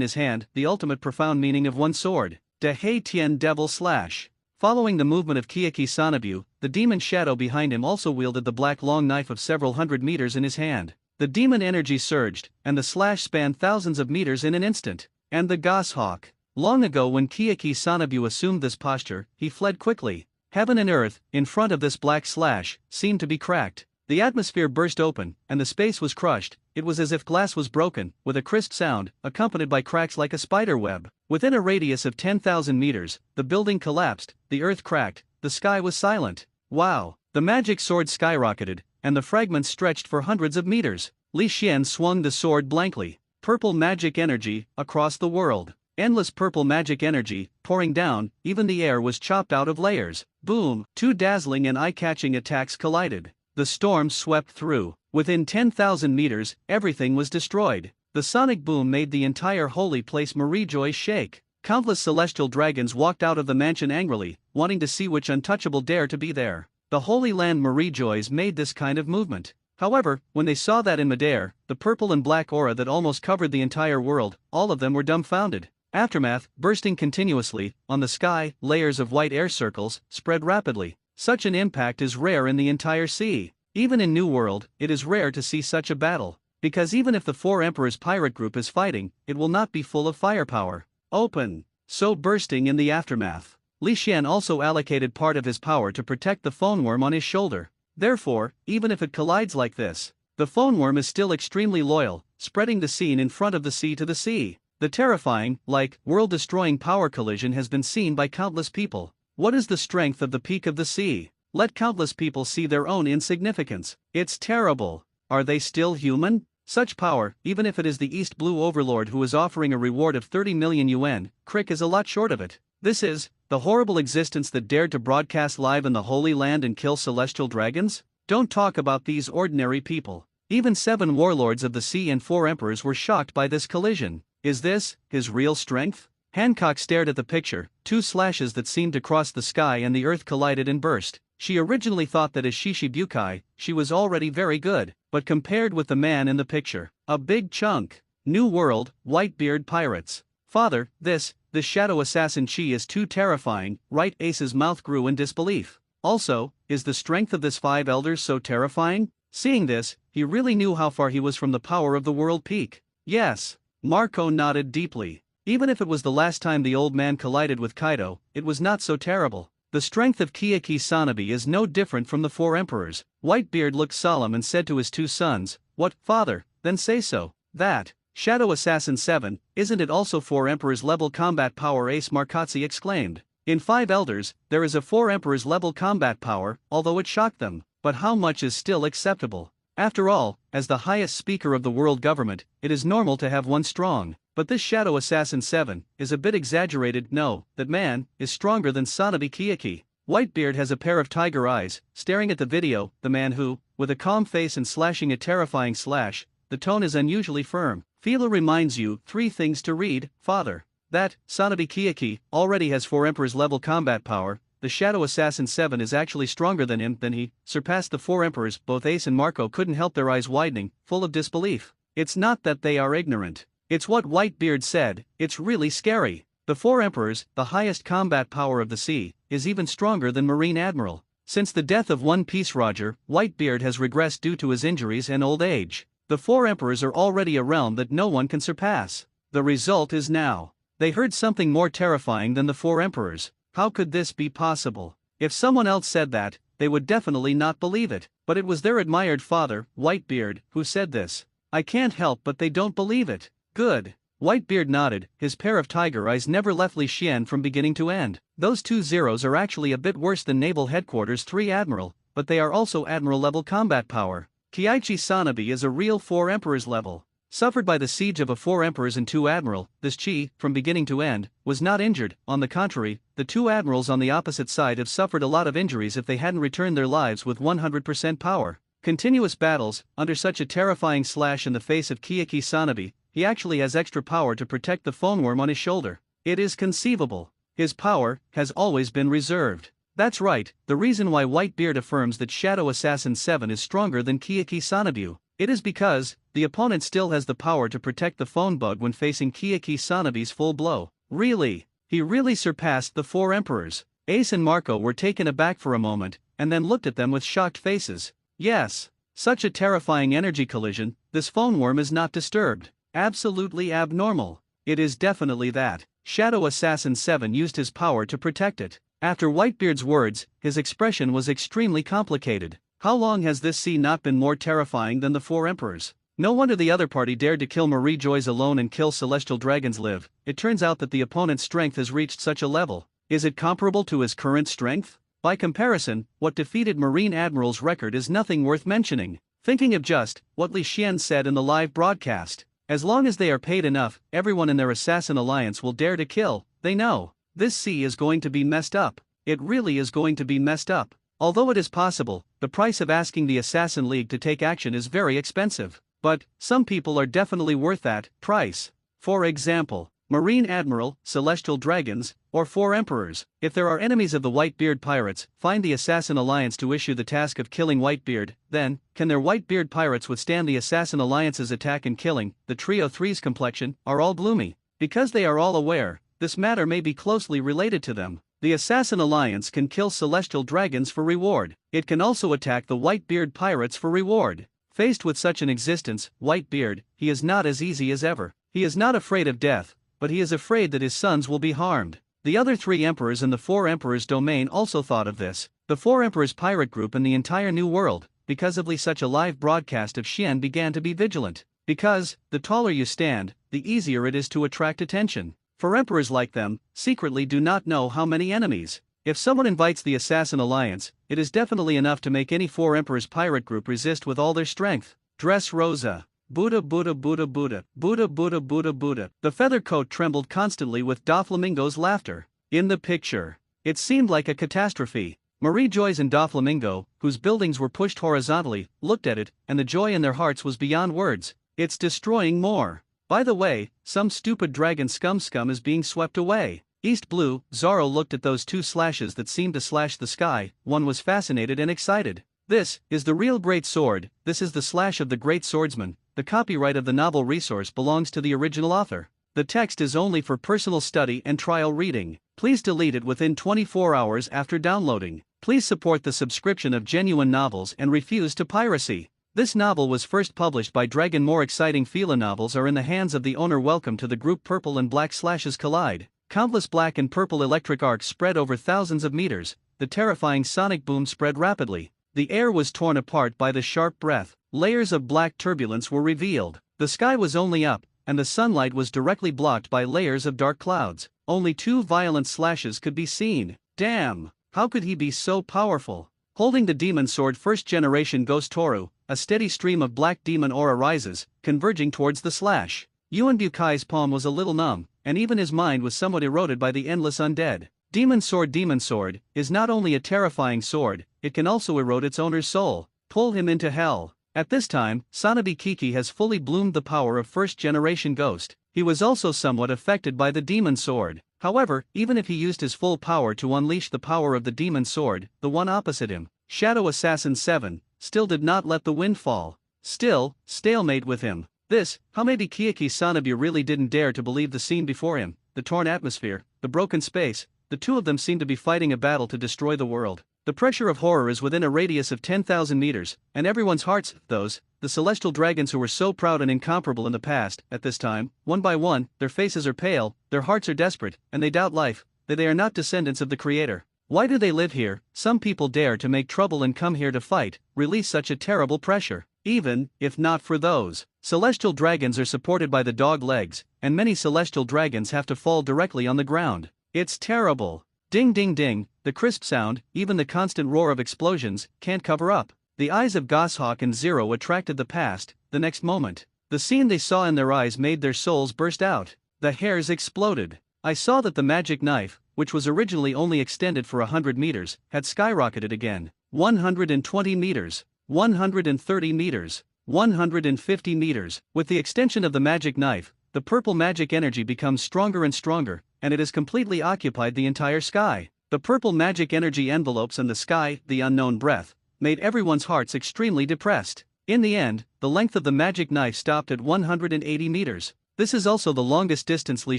his hand, the ultimate profound meaning of one sword. De Hei Tian Devil Slash. Following the movement of Kiyaki Sanabu, the demon shadow behind him also wielded the black long knife of several hundred meters in his hand. The demon energy surged, and the slash spanned thousands of meters in an instant. And the goshawk. Long ago when Kiyaki Sanabu assumed this posture, he fled quickly. Heaven and earth, in front of this black slash, seemed to be cracked. The atmosphere burst open, and the space was crushed. It was as if glass was broken, with a crisp sound, accompanied by cracks like a spider web. Within a radius of 10,000 meters, the building collapsed, the earth cracked, the sky was silent. Wow! The magic sword skyrocketed, and the fragments stretched for hundreds of meters. Li Xian swung the sword blankly. Purple magic energy, across the world. Endless purple magic energy, pouring down, even the air was chopped out of layers. Boom! Two dazzling and eye-catching attacks collided. The storm swept through. Within 10,000 meters, everything was destroyed. The sonic boom made the entire holy place Marijoy shake. Countless celestial dragons walked out of the mansion angrily, wanting to see which untouchable dare to be there. The Holy Land Marijoys made this kind of movement. However, when they saw that in midair, the purple and black aura that almost covered the entire world, all of them were dumbfounded. Aftermath, bursting continuously, on the sky, layers of white air circles, spread rapidly. Such an impact is rare in the entire sea. Even in New World, it is rare to see such a battle. Because even if the Four Emperors pirate group is fighting, it will not be full of firepower. Open. So bursting in the aftermath. Li Xian also allocated part of his power to protect the phone worm on his shoulder. Therefore, even if it collides like this, the phone worm is still extremely loyal, spreading the scene in front of the sea to the sea. The terrifying, world-destroying power collision has been seen by countless people. What is the strength of the peak of the sea? Let countless people see their own insignificance. It's terrible. Are they still human? Such power, even if it is the East Blue Overlord who is offering a reward of 30 million yuan, Crick is a lot short of it. This is the horrible existence that dared to broadcast live in the Holy Land and kill celestial dragons? Don't talk about these ordinary people. Even 7 warlords of the sea and 4 emperors were shocked by this collision. Is this his real strength? Hancock stared at the picture. 2 slashes that seemed to cross the sky and the earth collided and burst. She originally thought that as Shishibukai, she was already very good, but compared with the man in the picture, a big chunk. New World, Whitebeard Pirates. Father, this shadow assassin Chi is too terrifying, right? Ace's mouth grew in disbelief. Also, is the strength of this 5 elders so terrifying? Seeing this, he really knew how far he was from the power of the world peak. Yes. Marco nodded deeply. Even if it was the last time the old man collided with Kaido, it was not so terrible. The strength of Kiyaki Sanabi is no different from the 4 emperors. Whitebeard looked solemn and said to his 2 sons, "What, father? Then say so." That Shadow Assassin 7, isn't it also 4 emperors level combat power? Ace Markatsi exclaimed. In 5 elders, there is a 4 emperors level combat power, although it shocked them. But how much is still acceptable? After all, as the highest speaker of the world government, it is normal to have one strong. But this Shadow Assassin 7 is a bit exaggerated. No, that man is stronger than Sanabi Kiyaki. Whitebeard has a pair of tiger eyes, staring at the video. The man who, with a calm face and slashing a terrifying slash, the tone is unusually firm. Fila reminds you 3 things to read, father. That Sanabi Kiyaki already has 4 emperors level combat power. The Shadow Assassin 7 is actually stronger than him. Then he surpassed the 4 emperors. Both Ace and Marco couldn't help their eyes widening, full of disbelief. It's not that they are ignorant. It's what Whitebeard said. It's really scary. The 4 emperors, the highest combat power of the sea, is even stronger than Marine Admiral. Since the death of One Piece Roger, Whitebeard has regressed due to his injuries and old age. The 4 emperors are already a realm that no one can surpass. The result is now. They heard something more terrifying than the 4 emperors. How could this be possible? If someone else said that, they would definitely not believe it. But it was their admired father, Whitebeard, who said this. I can't help but they don't believe it. Good. Whitebeard nodded. His pair of tiger eyes never left Li Xian from beginning to end. Those 2 zeros are actually a bit worse than Naval Headquarters 3 Admiral, but they are also Admiral level combat power. Kiyaichi Sanabi is a real 4 emperors level. Suffered by the siege of a 4 emperors and 2 admiral, this Chi, from beginning to end, was not injured. On the contrary, the 2 admirals on the opposite side have suffered a lot of injuries if they hadn't returned their lives with 100% power. Continuous battles, under such a terrifying slash in the face of Kiyaki Sanabi, he actually has extra power to protect the phone worm on his shoulder. It is conceivable. His power has always been reserved. That's right, the reason why Whitebeard affirms that Shadow Assassin 7 is stronger than Kiyaki Sanabu. It is because the opponent still has the power to protect the phone bug when facing Kiyaki Sanabi's full blow. Really? He really surpassed the 4 emperors. Ace and Marco were taken aback for a moment, and then looked at them with shocked faces. Yes. Such a terrifying energy collision, this phone worm is not disturbed. Absolutely abnormal. It is definitely that. Shadow Assassin 7 used his power to protect it. After Whitebeard's words, his expression was extremely complicated. How long has this sea not been more terrifying than the Four Emperors? No wonder the other party dared to kill Marie Joyce alone and kill celestial dragons live. It turns out that the opponent's strength has reached such a level. Is it comparable to his current strength? By comparison, what defeated Marine Admiral's record is nothing worth mentioning. Thinking of just what Li Xian said in the live broadcast. As long as they are paid enough, everyone in their assassin alliance will dare to kill. They know. This sea is going to be messed up. It really is going to be messed up. Although it is possible, the price of asking the Assassin League to take action is very expensive. But, some people are definitely worth that price. For example, Marine Admiral, Celestial Dragons, or Four Emperors. If there are enemies of the Whitebeard pirates, find the Assassin Alliance to issue the task of killing Whitebeard, then, can their Whitebeard pirates withstand the Assassin Alliance's attack and killing? The Trio 3's complexion are all gloomy. Because they are all aware, this matter may be closely related to them. The Assassin Alliance can kill Celestial Dragons for reward. It can also attack the Whitebeard pirates for reward. Faced with such an existence, Whitebeard, he is not as easy as ever. He is not afraid of death, but he is afraid that his sons will be harmed. The other three emperors in the Four Emperors domain also thought of this. The Four Emperors pirate group in the entire New World, because of such a live broadcast of Xian, began to be vigilant. Because, the taller you stand, the easier it is to attract attention. For emperors like them, secretly do not know how many enemies. If someone invites the Assassin Alliance, it is definitely enough to make any Four Emperors pirate group resist with all their strength. Dress Rosa. Buddha Buddha Buddha Buddha, Buddha Buddha Buddha Buddha. The feather coat trembled constantly with Doflamingo's laughter. In the picture, it seemed like a catastrophe. Marie Joyce and Doflamingo, whose buildings were pushed horizontally, looked at it, and the joy in their hearts was beyond words. It's destroying more. By the way, some stupid dragon scum is being swept away. East Blue, Zaro looked at those two slashes that seemed to slash the sky. One was fascinated and excited. This is the real great sword. This is the slash of the great swordsman. The copyright of the novel resource belongs to the original author. The text is only for personal study and trial reading. Please delete it within 24 hours after downloading. Please support the subscription of genuine novels and refuse to piracy. This novel was first published by Dragon. More exciting Fila novels are in the hands of the owner. Welcome to the group. Purple and black slashes collide. Countless black and purple electric arcs spread over thousands of meters. The terrifying sonic boom spread rapidly. The air was torn apart by the sharp breath. Layers of black turbulence were revealed. The sky was only up, and the sunlight was directly blocked by layers of dark clouds. Only two violent slashes could be seen. Damn! How could he be so powerful? Holding the demon sword, first generation Ghost Toru, a steady stream of black demon aura rises, converging towards the slash. Yuan Bukai's palm was a little numb, and even his mind was somewhat eroded by the endless undead. Demon sword is not only a terrifying sword, it can also erode its owner's soul, pull him into hell. At this time, Sanabi Kiki has fully bloomed the power of first generation Ghost. He was also somewhat affected by the demon sword. However, even if he used his full power to unleash the power of the demon sword, the one opposite him, Shadow Assassin 7, still did not let the wind fall. Still, stalemate with him. This, how maybe Kiyaki Sanabi really didn't dare to believe the scene before him, the torn atmosphere, the broken space. The two of them seem to be fighting a battle to destroy the world. The pressure of horror is within a radius of 10,000 meters, and everyone's hearts, the celestial dragons who were so proud and incomparable in the past, at this time, one by one, their faces are pale, their hearts are desperate, and they doubt life, that they are not descendants of the Creator. Why do they live here? Some people dare to make trouble and come here to fight, release such a terrible pressure. Even, if not for those, celestial dragons are supported by the dog legs, and many celestial dragons have to fall directly on the ground. It's terrible. Ding ding ding, the crisp sound, even the constant roar of explosions, can't cover up. The eyes of Goshawk and Zero attracted the past. The next moment, the scene they saw in their eyes made their souls burst out. The hairs exploded. I saw that the magic knife, which was originally only extended for 100 meters, had skyrocketed again. 120 meters, 130 meters, 150 meters. With the extension of the magic knife, the purple magic energy becomes stronger and stronger, and it has completely occupied the entire sky. The purple magic energy envelopes in the sky, the unknown breath, made everyone's hearts extremely depressed. In the end, the length of the magic knife stopped at 180 meters. This is also the longest distance Li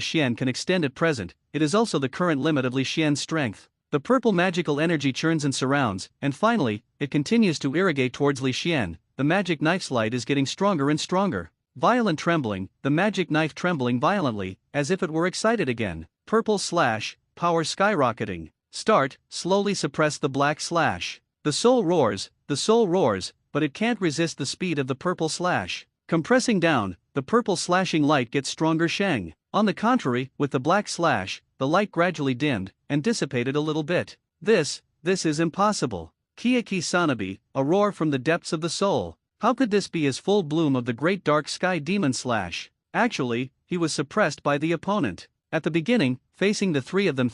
Xian can extend at present. It is also the current limit of Li Xian's strength. The purple magical energy churns and surrounds, and finally, it continues to irrigate towards Li Xian. The magic knife's light is getting stronger and stronger. Violent trembling, the magic knife trembling violently, as if it were excited again. Purple slash, power skyrocketing. Start, slowly suppress the black slash. The soul roars, but it can't resist the speed of the purple slash. Compressing down, the purple slashing light gets stronger. Sheng. On the contrary, with the black slash, the light gradually dimmed and dissipated a little bit. This is impossible. Kiyaki Sanabi, a roar from the depths of the soul. How could this be his full bloom of the great dark sky demon slash? Actually, he was suppressed by the opponent. At the beginning, facing the three of them,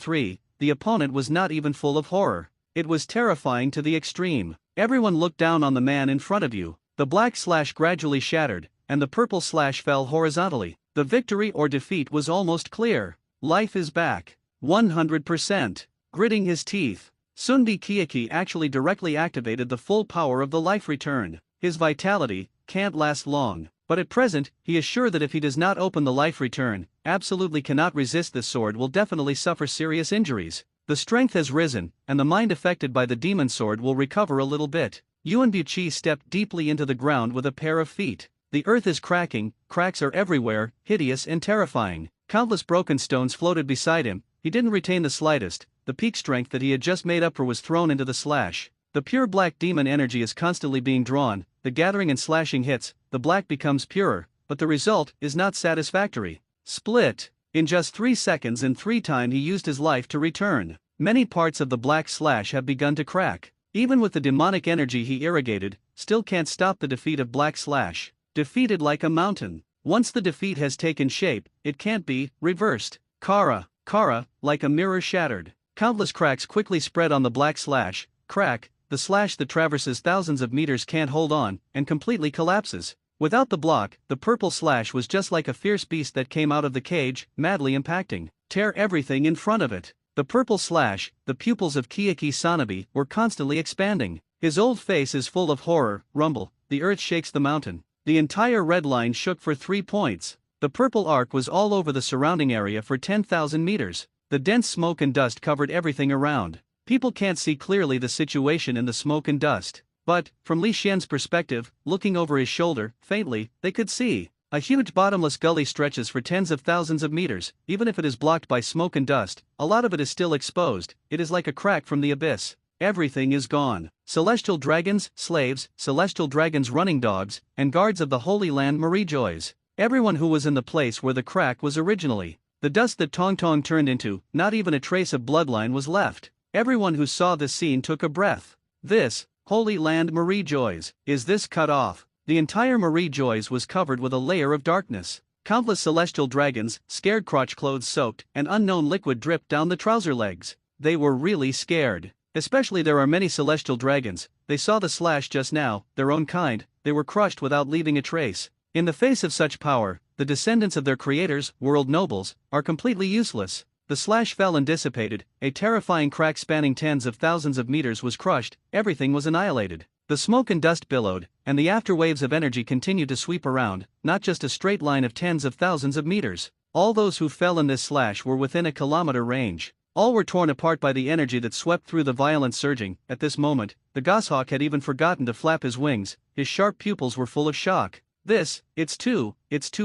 the opponent was not even full of horror. It was terrifying to the extreme. Everyone looked down on the man in front of you. The black slash gradually shattered, and the purple slash fell horizontally. The victory or defeat was almost clear. Life is back. 100%. Gritting his teeth, Sunbi Kiyaki actually directly activated the full power of the life return. His vitality can't last long, but at present, he is sure that if he does not open the life return, absolutely cannot resist, this sword will definitely suffer serious injuries. The strength has risen, and the mind affected by the demon sword will recover a little bit. Yuan Buqi stepped deeply into the ground with a pair of feet. The earth is cracking, cracks are everywhere, hideous and terrifying. Countless broken stones floated beside him. He didn't retain the slightest. The peak strength that he had just made up for was thrown into the slash. The pure black demon energy is constantly being drawn. The gathering and slashing hits, the black becomes purer, but the result is not satisfactory. Split. In just 3 seconds and 3 times he used his life to return. Many parts of the black slash have begun to crack. Even with the demonic energy he irrigated, still can't stop the defeat of black slash. Defeated like a mountain. Once the defeat has taken shape, it can't be reversed. Kara, like a mirror shattered. Countless cracks quickly spread on the black slash. Crack, the slash that traverses thousands of meters can't hold on, and completely collapses. Without the block, the purple slash was just like a fierce beast that came out of the cage, madly impacting. Tear everything in front of it. The purple slash, the pupils of Kiyaki Sanabi, were constantly expanding. His old face is full of horror. Rumble, the earth shakes the mountain. The entire red line shook for 3 points. The purple arc was all over the surrounding area for 10,000 meters. The dense smoke and dust covered everything around. People can't see clearly the situation in the smoke and dust. But, from Li Xian's perspective, looking over his shoulder, faintly, they could see. A huge bottomless gully stretches for tens of thousands of meters. Even if it is blocked by smoke and dust, a lot of it is still exposed. It is like a crack from the abyss. Everything is gone. Celestial dragons, slaves, celestial dragons, running dogs, and guards of the Holy Land rejoice. Everyone who was in the place where the crack was originally. The dust that Tong Tong turned into, not even a trace of bloodline was left. Everyone who saw this scene took a breath. This, Holy Land rejoice, is this cut off? The entire rejoice was covered with a layer of darkness. Countless celestial dragons, scared, crotch clothes soaked, and unknown liquid dripped down the trouser legs. They were really scared. Especially there are many celestial dragons. They saw the slash just now, their own kind. They were crushed without leaving a trace. In the face of such power, the descendants of their creators, world nobles, are completely useless. The slash fell and dissipated. A terrifying crack spanning tens of thousands of meters was crushed. Everything was annihilated. The smoke and dust billowed, and the afterwaves of energy continued to sweep around, not just a straight line of tens of thousands of meters. All those who fell in this slash were within a kilometer range. All were torn apart by the energy that swept through the violent surging. At this moment, the goshawk had even forgotten to flap his wings. His sharp pupils were full of shock. It's too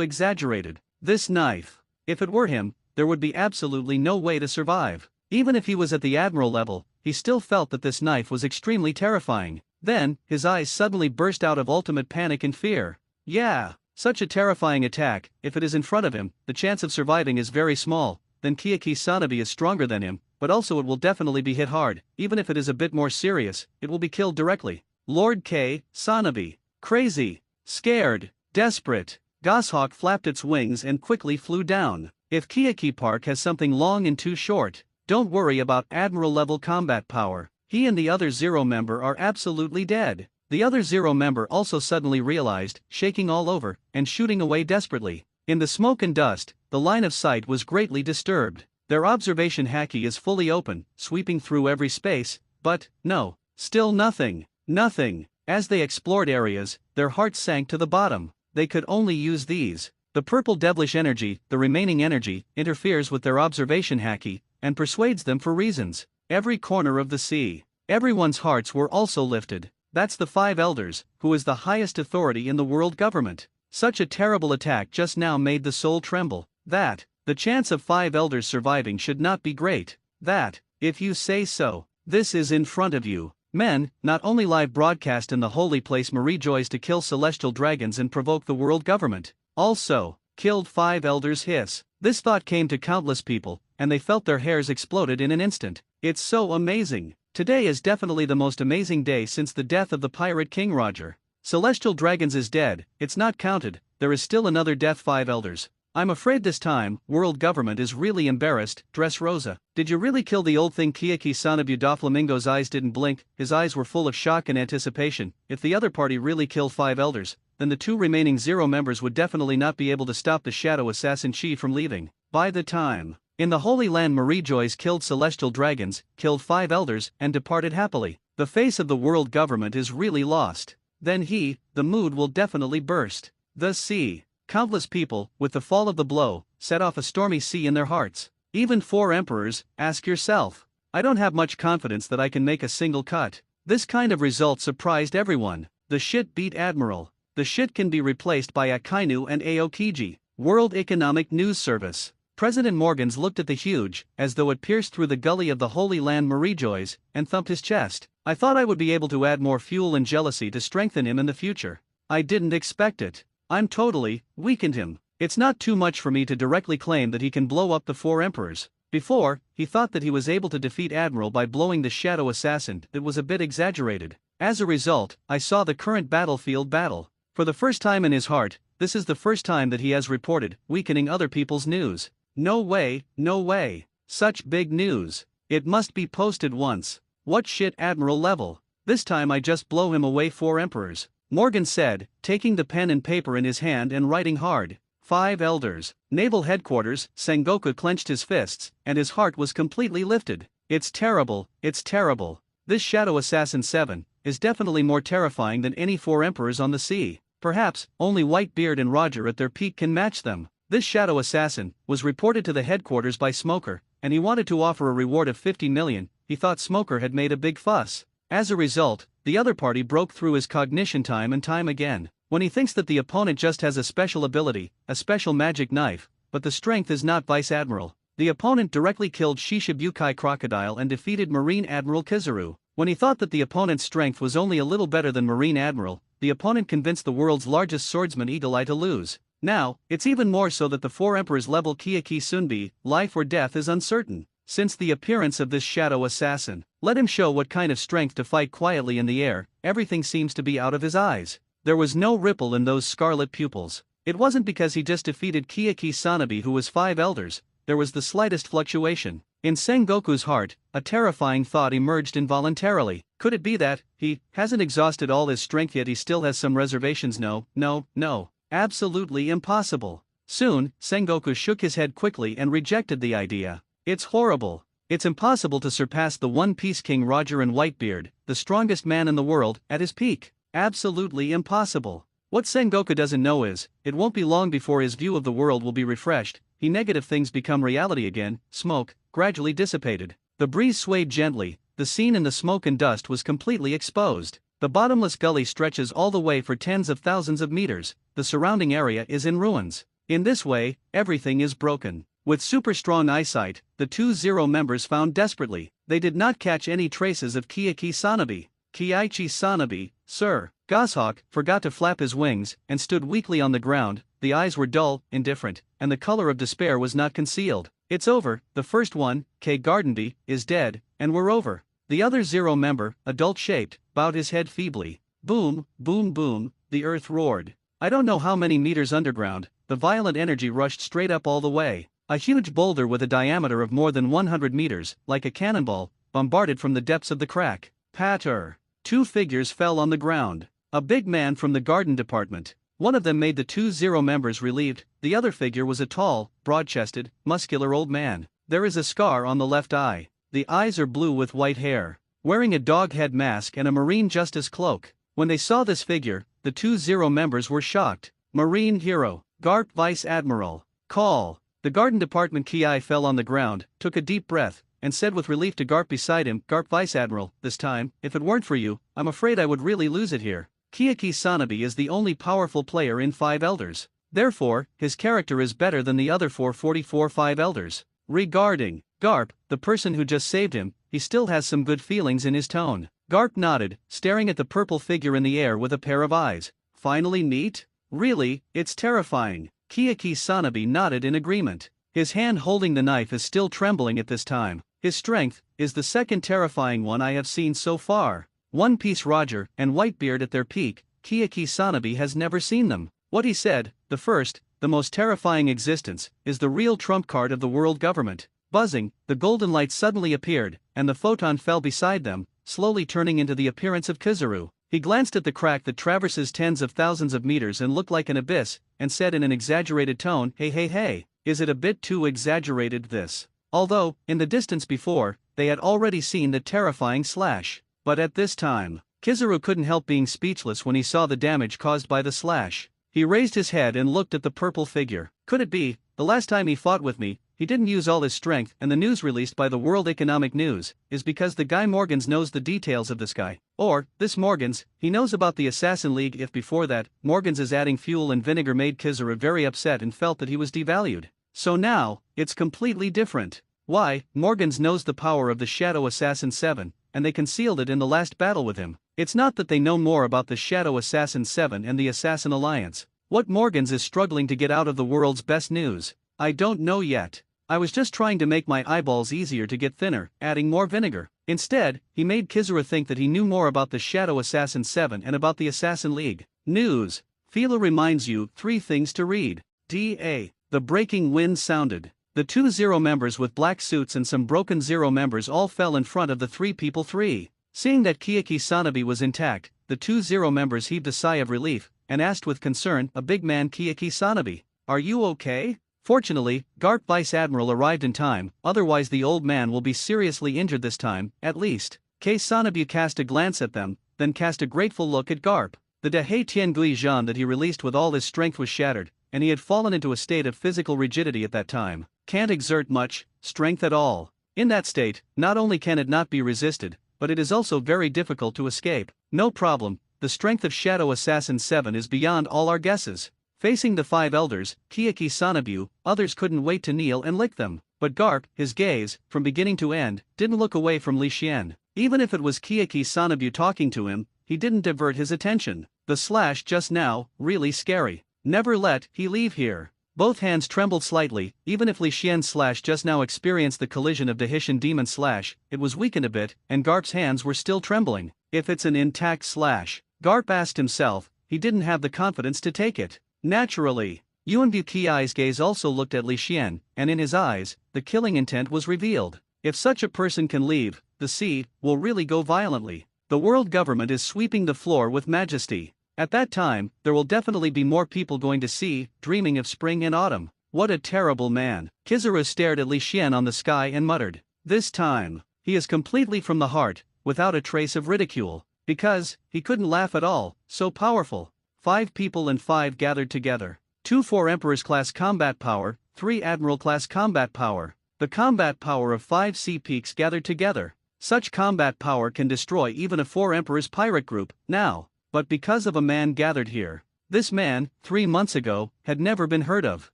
exaggerated. This knife. If it were him, there would be absolutely no way to survive. Even if he was at the admiral level, he still felt that this knife was extremely terrifying. Then, his eyes suddenly burst out of ultimate panic and fear. Yeah, such a terrifying attack. If it is in front of him, the chance of surviving is very small. Then Kiyaki Sanabi is stronger than him, but also it will definitely be hit hard. Even if it is a bit more serious, it will be killed directly. Lord K. Sanabi. Crazy. Scared. Desperate. Goshawk flapped its wings and quickly flew down. If Kiyaki Park has something long and too short, don't worry about admiral-level combat power. He and the other Zero member are absolutely dead. The other Zero member also suddenly realized, shaking all over, and shooting away desperately. In the smoke and dust, the line of sight was greatly disturbed. Their observation haki is fully open, sweeping through every space, but, no, still nothing. Nothing. As they explored areas, their hearts sank to the bottom. They could only use these. The purple devilish energy, the remaining energy, interferes with their observation haki, and persuades them for reasons. Every corner of the sea. Everyone's hearts were also lifted. That's the 5 elders, who is the highest authority in the world government. Such a terrible attack just now made the soul tremble. That The chance of 5 elders surviving should not be great. That, if you say so, this is in front of you. Men, not only live broadcast in the holy place rejoice to kill celestial dragons and provoke the world government, also, killed 5 elders hiss. This thought came to countless people, and they felt their hairs exploded in an instant. It's so amazing. Today is definitely the most amazing day since the death of the pirate King Roger. Celestial dragons is dead, it's not counted, there is still another death 5 elders. I'm afraid this time, world government is really embarrassed. Dressrosa, did you really kill the old thing? Kiyaki-san of Doflamingo's eyes didn't blink, his eyes were full of shock and anticipation. If the other party really killed 5 elders, then the 2 remaining 0 members would definitely not be able to stop the shadow assassin Chi from leaving. By the time in the Holy Land Marie-Joyce killed celestial dragons, killed 5 elders, and departed happily, the face of the world government is really lost. Then the mood will definitely burst. The sea. Countless people, with the fall of the blow, set off a stormy sea in their hearts. Even 4 emperors, ask yourself. I don't have much confidence that I can make a single cut. This kind of result surprised everyone. The shit beat Admiral. The shit can be replaced by Akainu and Aokiji. World Economic News Service. President Morgans looked at the huge, as though it pierced through the gully of the Holy Land Marie-Joyce, and thumped his chest. I thought I would be able to add more fuel and jealousy to strengthen him in the future. I didn't expect it. I'm totally weakened him. It's not too much for me to directly claim that he can blow up the 4 emperors. Before, he thought that he was able to defeat Admiral by blowing the shadow assassin. It was a bit exaggerated. As a result, I saw the current battlefield battle. For the first time in his heart, this is the first time that he has reported weakening other people's news. No way, no way. Such big news. It must be posted once. What shit, Admiral level. This time I just blow him away 4 emperors. Morgan said, taking the pen and paper in his hand and writing hard. 5 elders. Naval headquarters. Sengoku clenched his fists, and his heart was completely lifted. It's terrible, it's terrible. This Shadow Assassin 7 is definitely more terrifying than any 4 emperors on the sea. Perhaps only Whitebeard and Roger at their peak can match them. This Shadow Assassin was reported to the headquarters by Smoker, and he wanted to offer a reward of 50 million. He thought Smoker had made a big fuss. As a result, the other party broke through his cognition time and time again. When he thinks that the opponent just has a special ability, a special magic knife, but the strength is not Vice Admiral. The opponent directly killed Shishibukai Crocodile and defeated Marine Admiral Kizaru. When he thought that the opponent's strength was only a little better than Marine Admiral, the opponent convinced the world's largest swordsman Eagle Eye to lose. Now, it's even more so that the 4 emperors level Kiyaki Sunbi, life or death is uncertain. Since the appearance of this shadow assassin, let him show what kind of strength to fight quietly in the air. Everything seems to be out of his eyes. There was no ripple in those scarlet pupils. It wasn't because he just defeated Kiyaki Sanabi who was 5 elders, there was the slightest fluctuation. In Sengoku's heart, a terrifying thought emerged involuntarily. Could it be that he hasn't exhausted all his strength yet he still has some reservations? No. Absolutely impossible. Soon, Sengoku shook his head quickly and rejected the idea. It's horrible. It's impossible to surpass the One Piece King Roger and Whitebeard, the strongest man in the world, at his peak. Absolutely impossible. What Sengoku doesn't know is, it won't be long before his view of the world will be refreshed. Negative things become reality again. Smoke gradually dissipated. The breeze swayed gently. The scene in the smoke and dust was completely exposed. The bottomless gully stretches all the way for tens of thousands of meters. The surrounding area is in ruins. In this way, everything is broken. With super strong eyesight, the 2-0 members found desperately. They did not catch any traces of Kiyaki Sanabi. Kiichi Sanabi, sir. Goshawk forgot to flap his wings and stood weakly on the ground. The eyes were dull, indifferent, and the color of despair was not concealed. It's over. The first one, K. Gardenby, is dead, and we're over. The other 0 member, adult-shaped, bowed his head feebly. Boom, boom, boom, the earth roared. I don't know how many meters underground, the violent energy rushed straight up all the way. A huge boulder with a diameter of more than 100 meters, like a cannonball, bombarded from the depths of the crack. Patter. 2 figures fell on the ground. A big man from the garden department. One of them made the 2-0 members relieved. The other figure was a tall, broad-chested, muscular old man. There is a scar on the left eye. The eyes are blue with white hair. Wearing a dog head mask and a marine justice cloak. When they saw this figure, the 2-0 members were shocked. Marine hero. Garp Vice Admiral. Call. The garden department Ki fell on the ground, took a deep breath, and said with relief to Garp beside him, Garp Vice Admiral, this time, if it weren't for you, I'm afraid I would really lose it here. Kiyaki Sanabi is the only powerful player in 5 elders. Therefore, his character is better than the other 444-5 elders. Regarding Garp, the person who just saved him, he still has some good feelings in his tone. Garp nodded, staring at the purple figure in the air with a pair of eyes. Finally meet? Really, it's terrifying. Kiyaki Sanabi nodded in agreement. His hand holding the knife is still trembling at this time. His strength is the second terrifying one I have seen so far. One Piece Roger and Whitebeard at their peak, Kiyaki Sanabi has never seen them. What he said, the first, the most terrifying existence, is the real trump card of the world government. Buzzing, the golden light suddenly appeared, and the photon fell beside them, slowly turning into the appearance of Kizaru. He glanced at the crack that traverses tens of thousands of meters and looked like an abyss, and said in an exaggerated tone, hey, is it a bit too exaggerated this? Although, in the distance before, they had already seen the terrifying slash. But at this time, Kizaru couldn't help being speechless when he saw the damage caused by the slash. He raised his head and looked at the purple figure. Could it be, the last time he fought with me, he didn't use all his strength, and the news released by the World Economic News is because the guy Morgans knows the details of this guy. Or, this Morgans, he knows about the Assassin League if before that, Morgans is adding fuel and vinegar made Kizaru very upset and felt that he was devalued. So now, it's completely different. Why, Morgans knows the power of the Shadow Assassin 7, and they concealed it in the last battle with him. It's not that they know more about the Shadow Assassin 7 and the Assassin Alliance. What Morgans is struggling to get out of the world's best news, I don't know yet. I was just trying to make my eyeballs easier to get thinner, adding more vinegar. Instead, he made Kizaru think that he knew more about the Shadow Assassin 7 and about the Assassin League. News. Phila reminds you 3 things to read. D.A. The breaking wind sounded. The 2 Zero members with black suits and some broken Zero members all fell in front of the 3 people 3. Seeing that Kiyaki Sanabi was intact, the 2 Zero members heaved a sigh of relief, and asked with concern a big man Kiyaki Sanabi, "Are you okay?" Fortunately, Garp Vice Admiral arrived in time, otherwise the old man will be seriously injured this time, at least. Sanabu cast a glance at them, then cast a grateful look at Garp. The Dehei Tiangui Zhan that he released with all his strength was shattered, and he had fallen into a state of physical rigidity at that time. Can't exert much strength at all. In that state, not only can it not be resisted, but it is also very difficult to escape. No problem, the strength of Shadow Assassin 7 is beyond all our guesses. Facing the 5 elders, Kiyaki Sanabu, others couldn't wait to kneel and lick them. But Garp, his gaze, from beginning to end, didn't look away from Li Xian. Even if it was Kiyaki Sanabu talking to him, he didn't divert his attention. The slash just now, really scary. Never let he leave here. Both hands trembled slightly. Even if Li Xian's slash just now experienced the collision of Dahishan Demon slash, it was weakened a bit, and Garp's hands were still trembling. If it's an intact slash, Garp asked himself, he didn't have the confidence to take it. Naturally, Yuanbu Kiai's gaze also looked at Li Xian, and in his eyes, the killing intent was revealed. If such a person can leave, the sea will really go violently. The world government is sweeping the floor with majesty. At that time, there will definitely be more people going to sea, dreaming of spring and autumn. What a terrible man. Kizaru stared at Li Xian on the sky and muttered. This time, he is completely from the heart, without a trace of ridicule. Because, he couldn't laugh at all, so powerful. 5 people and 5 gathered together. 2 4 Emperor's class combat power, 3 Admiral class combat power. The combat power of 5 sea peaks gathered together. Such combat power can destroy even a 4 Emperor's pirate group, now. But because of a man gathered here. This man, 3 months ago, had never been heard of.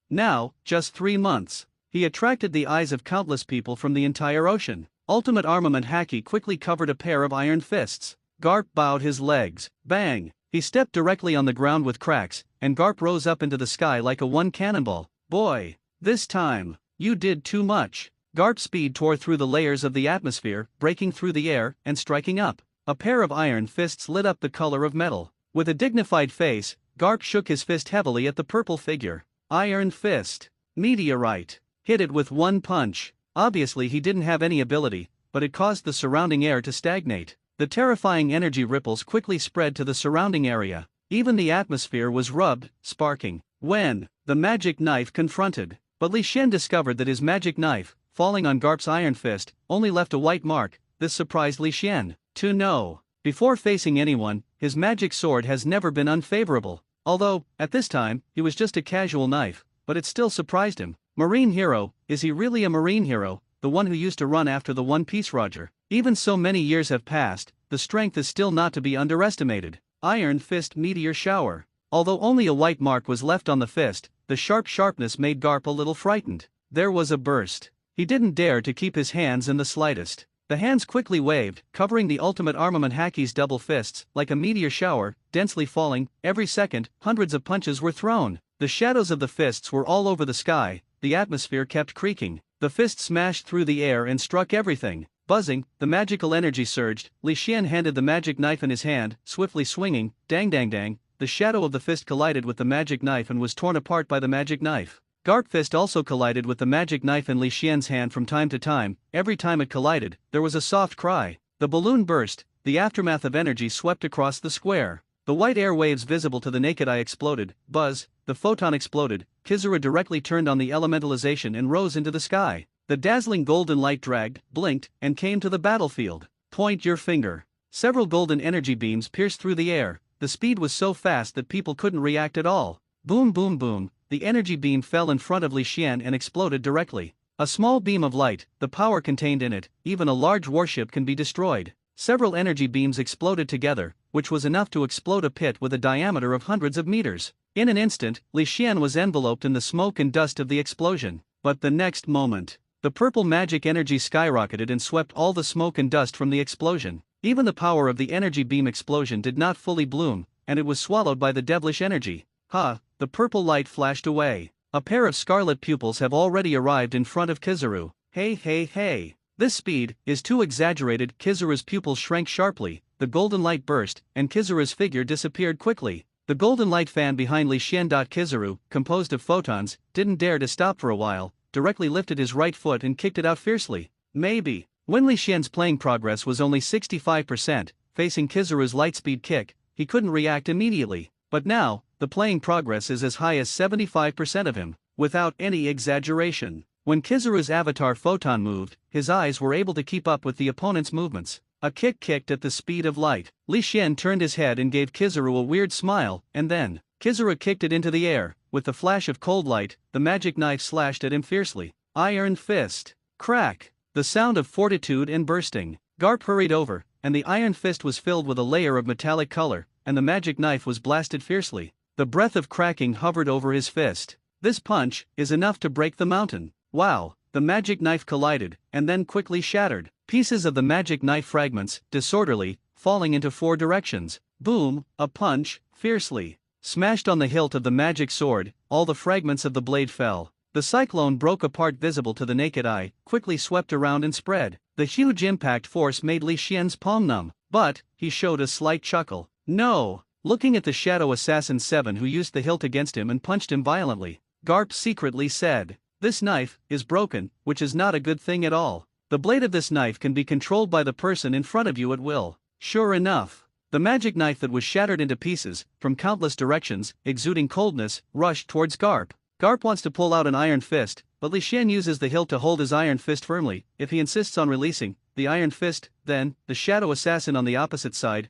Now, just 3 months. He attracted the eyes of countless people from the entire ocean. Ultimate Armament Haki quickly covered a pair of iron fists. Garp bowed his legs. Bang! He stepped directly on the ground with cracks, and Garp rose up into the sky like a 1 cannonball. Boy! This time, you did too much. Garp's speed tore through the layers of the atmosphere, breaking through the air, and striking up. A pair of iron fists lit up the color of metal. With a dignified face, Garp shook his fist heavily at the purple figure. Iron fist. Meteorite. Hit it with 1 punch. Obviously he didn't have any ability, but it caused the surrounding air to stagnate. The terrifying energy ripples quickly spread to the surrounding area. Even the atmosphere was rubbed, sparking. When the magic knife confronted. But Li Xian discovered that his magic knife, falling on Garp's iron fist, only left a white mark. This surprised Li Xian. To know, before facing anyone, his magic sword has never been unfavorable. Although, at this time, he was just a casual knife, but it still surprised him. Marine hero, is he really a marine hero, the one who used to run after the One Piece Roger? Even so many years have passed, the strength is still not to be underestimated. Iron Fist Meteor Shower. Although only a white mark was left on the fist, the sharpness made Garp a little frightened. There was a burst. He didn't dare to keep his hands in the slightest. The hands quickly waved, covering the ultimate armament Haki's double fists, like a meteor shower, densely falling. Every second, hundreds of punches were thrown. The shadows of the fists were all over the sky, the atmosphere kept creaking. The fist smashed through the air and struck everything. Buzzing, the magical energy surged. Li Xian handed the magic knife in his hand, swiftly swinging. Dang dang dang, the shadow of the fist collided with the magic knife and was torn apart by the magic knife. Garp fist also collided with the magic knife in Li Xian's hand from time to time. Every time it collided, there was a soft cry. The balloon burst, the aftermath of energy swept across the square. The white air waves visible to the naked eye exploded. Buzz, the photon exploded. Kizuru directly turned on the elementalization and rose into the sky. The dazzling golden light dragged, blinked, and came to the battlefield. Point your finger. Several golden energy beams pierced through the air. The speed was so fast that people couldn't react at all. Boom boom boom, the energy beam fell in front of Li Xian and exploded directly. A small beam of light, the power contained in it, even a large warship can be destroyed. Several energy beams exploded together, which was enough to explode a pit with a diameter of hundreds of meters. In an instant, Li Xian was enveloped in the smoke and dust of the explosion. But the next moment, the purple magic energy skyrocketed and swept all the smoke and dust from the explosion. Even the power of the energy beam explosion did not fully bloom, and it was swallowed by the devilish energy. The purple light flashed away. A pair of scarlet pupils have already arrived in front of Kizuru. Hey. This speed is too exaggerated. Kizuru's pupils shrank sharply, the golden light burst, and Kizuru's figure disappeared quickly. The golden light fan behind Li Xian. Kizuru, composed of photons, didn't dare to stop for a while, directly lifted his right foot and kicked it out fiercely. Maybe. When Li Xian's playing progress was only 65%, facing Kizuru's lightspeed kick, he couldn't react immediately. But now, the playing progress is as high as 75% of him, without any exaggeration. When Kizuru's avatar photon moved, his eyes were able to keep up with the opponent's movements. A kick kicked at the speed of light. Li Xian turned his head and gave Kizuru a weird smile, and then, Kizuru kicked it into the air. With the flash of cold light, the magic knife slashed at him fiercely. Iron fist. Crack. The sound of fortitude and bursting. Garp hurried over, and the iron fist was filled with a layer of metallic color, and the magic knife was blasted fiercely. The breath of cracking hovered over his fist. This punch is enough to break the mountain. Wow, the magic knife collided, and then quickly shattered. Pieces of the magic knife fragments, disorderly, falling into 4 directions. Boom, a punch, fiercely smashed on the hilt of the magic sword, all the fragments of the blade fell. The cyclone broke apart visible to the naked eye, quickly swept around and spread. The huge impact force made Li Xian's palm numb, but he showed a slight chuckle. No! Looking at the Shadow Assassin 7 who used the hilt against him and punched him violently, Garp secretly said, "This knife is broken, which is not a good thing at all. The blade of this knife can be controlled by the person in front of you at will." Sure enough, the magic knife that was shattered into pieces, from countless directions, exuding coldness, rushed towards Garp. Garp wants to pull out an iron fist, but Li Xian uses the hilt to hold his iron fist firmly. If he insists on releasing the iron fist, then, the Shadow Assassin on the opposite side,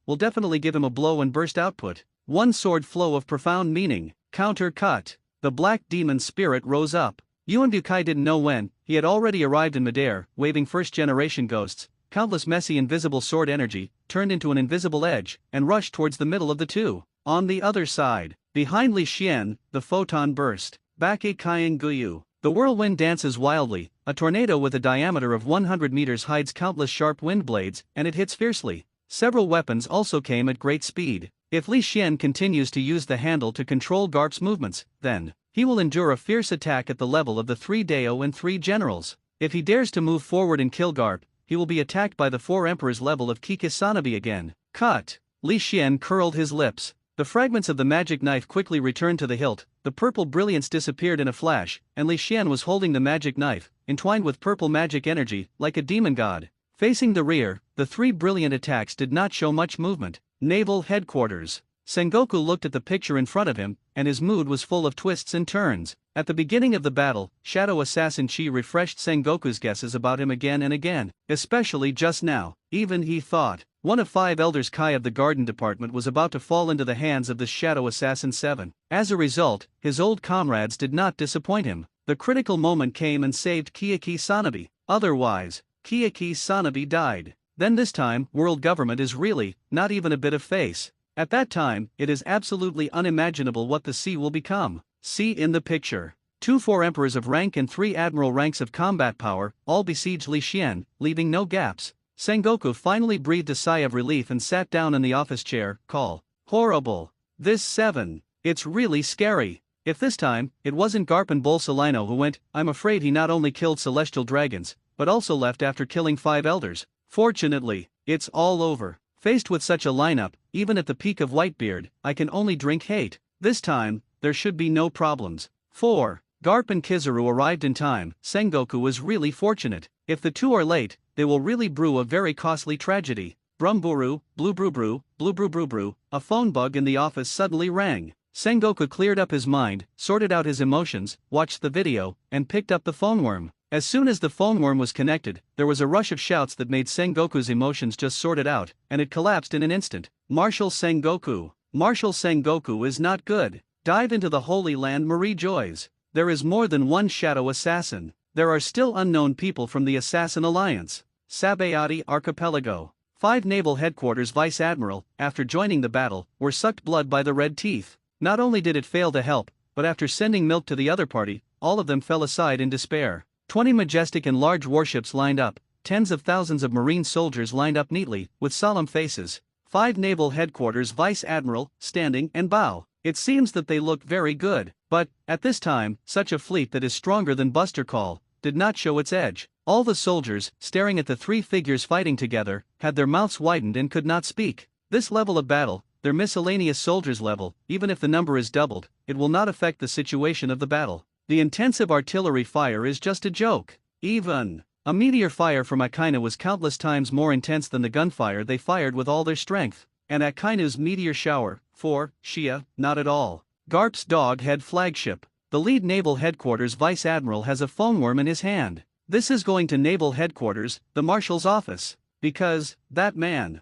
will definitely give him a blow and burst output. One sword flow of profound meaning. Counter cut. The black demon spirit rose up. Yuan Bukai didn't know when, he had already arrived in midair, waving first-generation ghosts. Countless messy invisible sword energy, turned into an invisible edge, and rushed towards the middle of the two. On the other side, behind Li Xian, the photon burst. Bake Kaien Guyu. The whirlwind dances wildly. A tornado with a diameter of 100 meters hides countless sharp wind blades, and it hits fiercely. Several weapons also came at great speed. If Li Xian continues to use the handle to control Garp's movements, then he will endure a fierce attack at the level of the 3 Dao and 3 generals. If he dares to move forward and kill Garp, he will be attacked by the 4 emperors level of Kikisanabi again. Cut. Li Xian curled his lips. The fragments of the magic knife quickly returned to the hilt, the purple brilliance disappeared in a flash, and Li Xian was holding the magic knife, entwined with purple magic energy, like a demon god. Facing the rear, the 3 brilliant attacks did not show much movement. Naval Headquarters. Sengoku looked at the picture in front of him, and his mood was full of twists and turns. At the beginning of the battle, Shadow Assassin Chi refreshed Sengoku's guesses about him again and again, especially just now. Even he thought, one of 5 elders Kai of the Garden Department was about to fall into the hands of the Shadow Assassin 7. As a result, his old comrades did not disappoint him. The critical moment came and saved Kiyaki Sanabi. Otherwise, Kiyaki Sanabi died. Then this time, world government is really, not even a bit of face. At that time, it is absolutely unimaginable what the sea will become. See in the picture. 4 emperors of rank and 3 admiral ranks of combat power, all besieged Li Xian, leaving no gaps. Sengoku finally breathed a sigh of relief and sat down in the office chair. Call. Horrible. This 7. It's really scary. If this time, it wasn't Garpin Bolsolino who went, I'm afraid he not only killed celestial dragons, but also left after killing 5 elders. Fortunately, it's all over. Faced with such a lineup, even at the peak of Whitebeard, I can only drink hate. This time, there should be no problems. 4. Garp and Kizaru arrived in time. Sengoku was really fortunate. If the two are late, they will really brew a very costly tragedy. Brumburu, blue brew brew, blue brew brew brew. A phone bug in the office suddenly rang. Sengoku cleared up his mind, sorted out his emotions, watched the video, and picked up the phone worm. As soon as the phone worm was connected, there was a rush of shouts that made Sengoku's emotions just sorted out, and it collapsed in an instant. Marshal Sengoku. Marshal Sengoku is not good. Dive into the Holy Land Marie Joys. There is more than one shadow assassin. There are still unknown people from the Assassin Alliance. Sabayati Archipelago. 5 naval headquarters vice admiral, after joining the battle, were sucked blood by the Red Teeth. Not only did it fail to help, but after sending milk to the other party, all of them fell aside in despair. 20 majestic and large warships lined up, tens of thousands of marine soldiers lined up neatly, with solemn faces. 5 naval headquarters vice admiral, standing and bow. It seems that they look very good, but, at this time, such a fleet that is stronger than Buster Call, did not show its edge. All the soldiers, staring at the 3 figures fighting together, had their mouths widened and could not speak. This level of battle, their miscellaneous soldiers level, even if the number is doubled, it will not affect the situation of the battle. The intensive artillery fire is just a joke. Even a meteor fire from Akainu was countless times more intense than the gunfire they fired with all their strength. And Akainu's meteor shower, 4, Shia, not at all. Garp's Doghead flagship. The lead naval headquarters vice admiral has a phone worm in his hand. This is going to naval headquarters, the marshal's office. Because, the man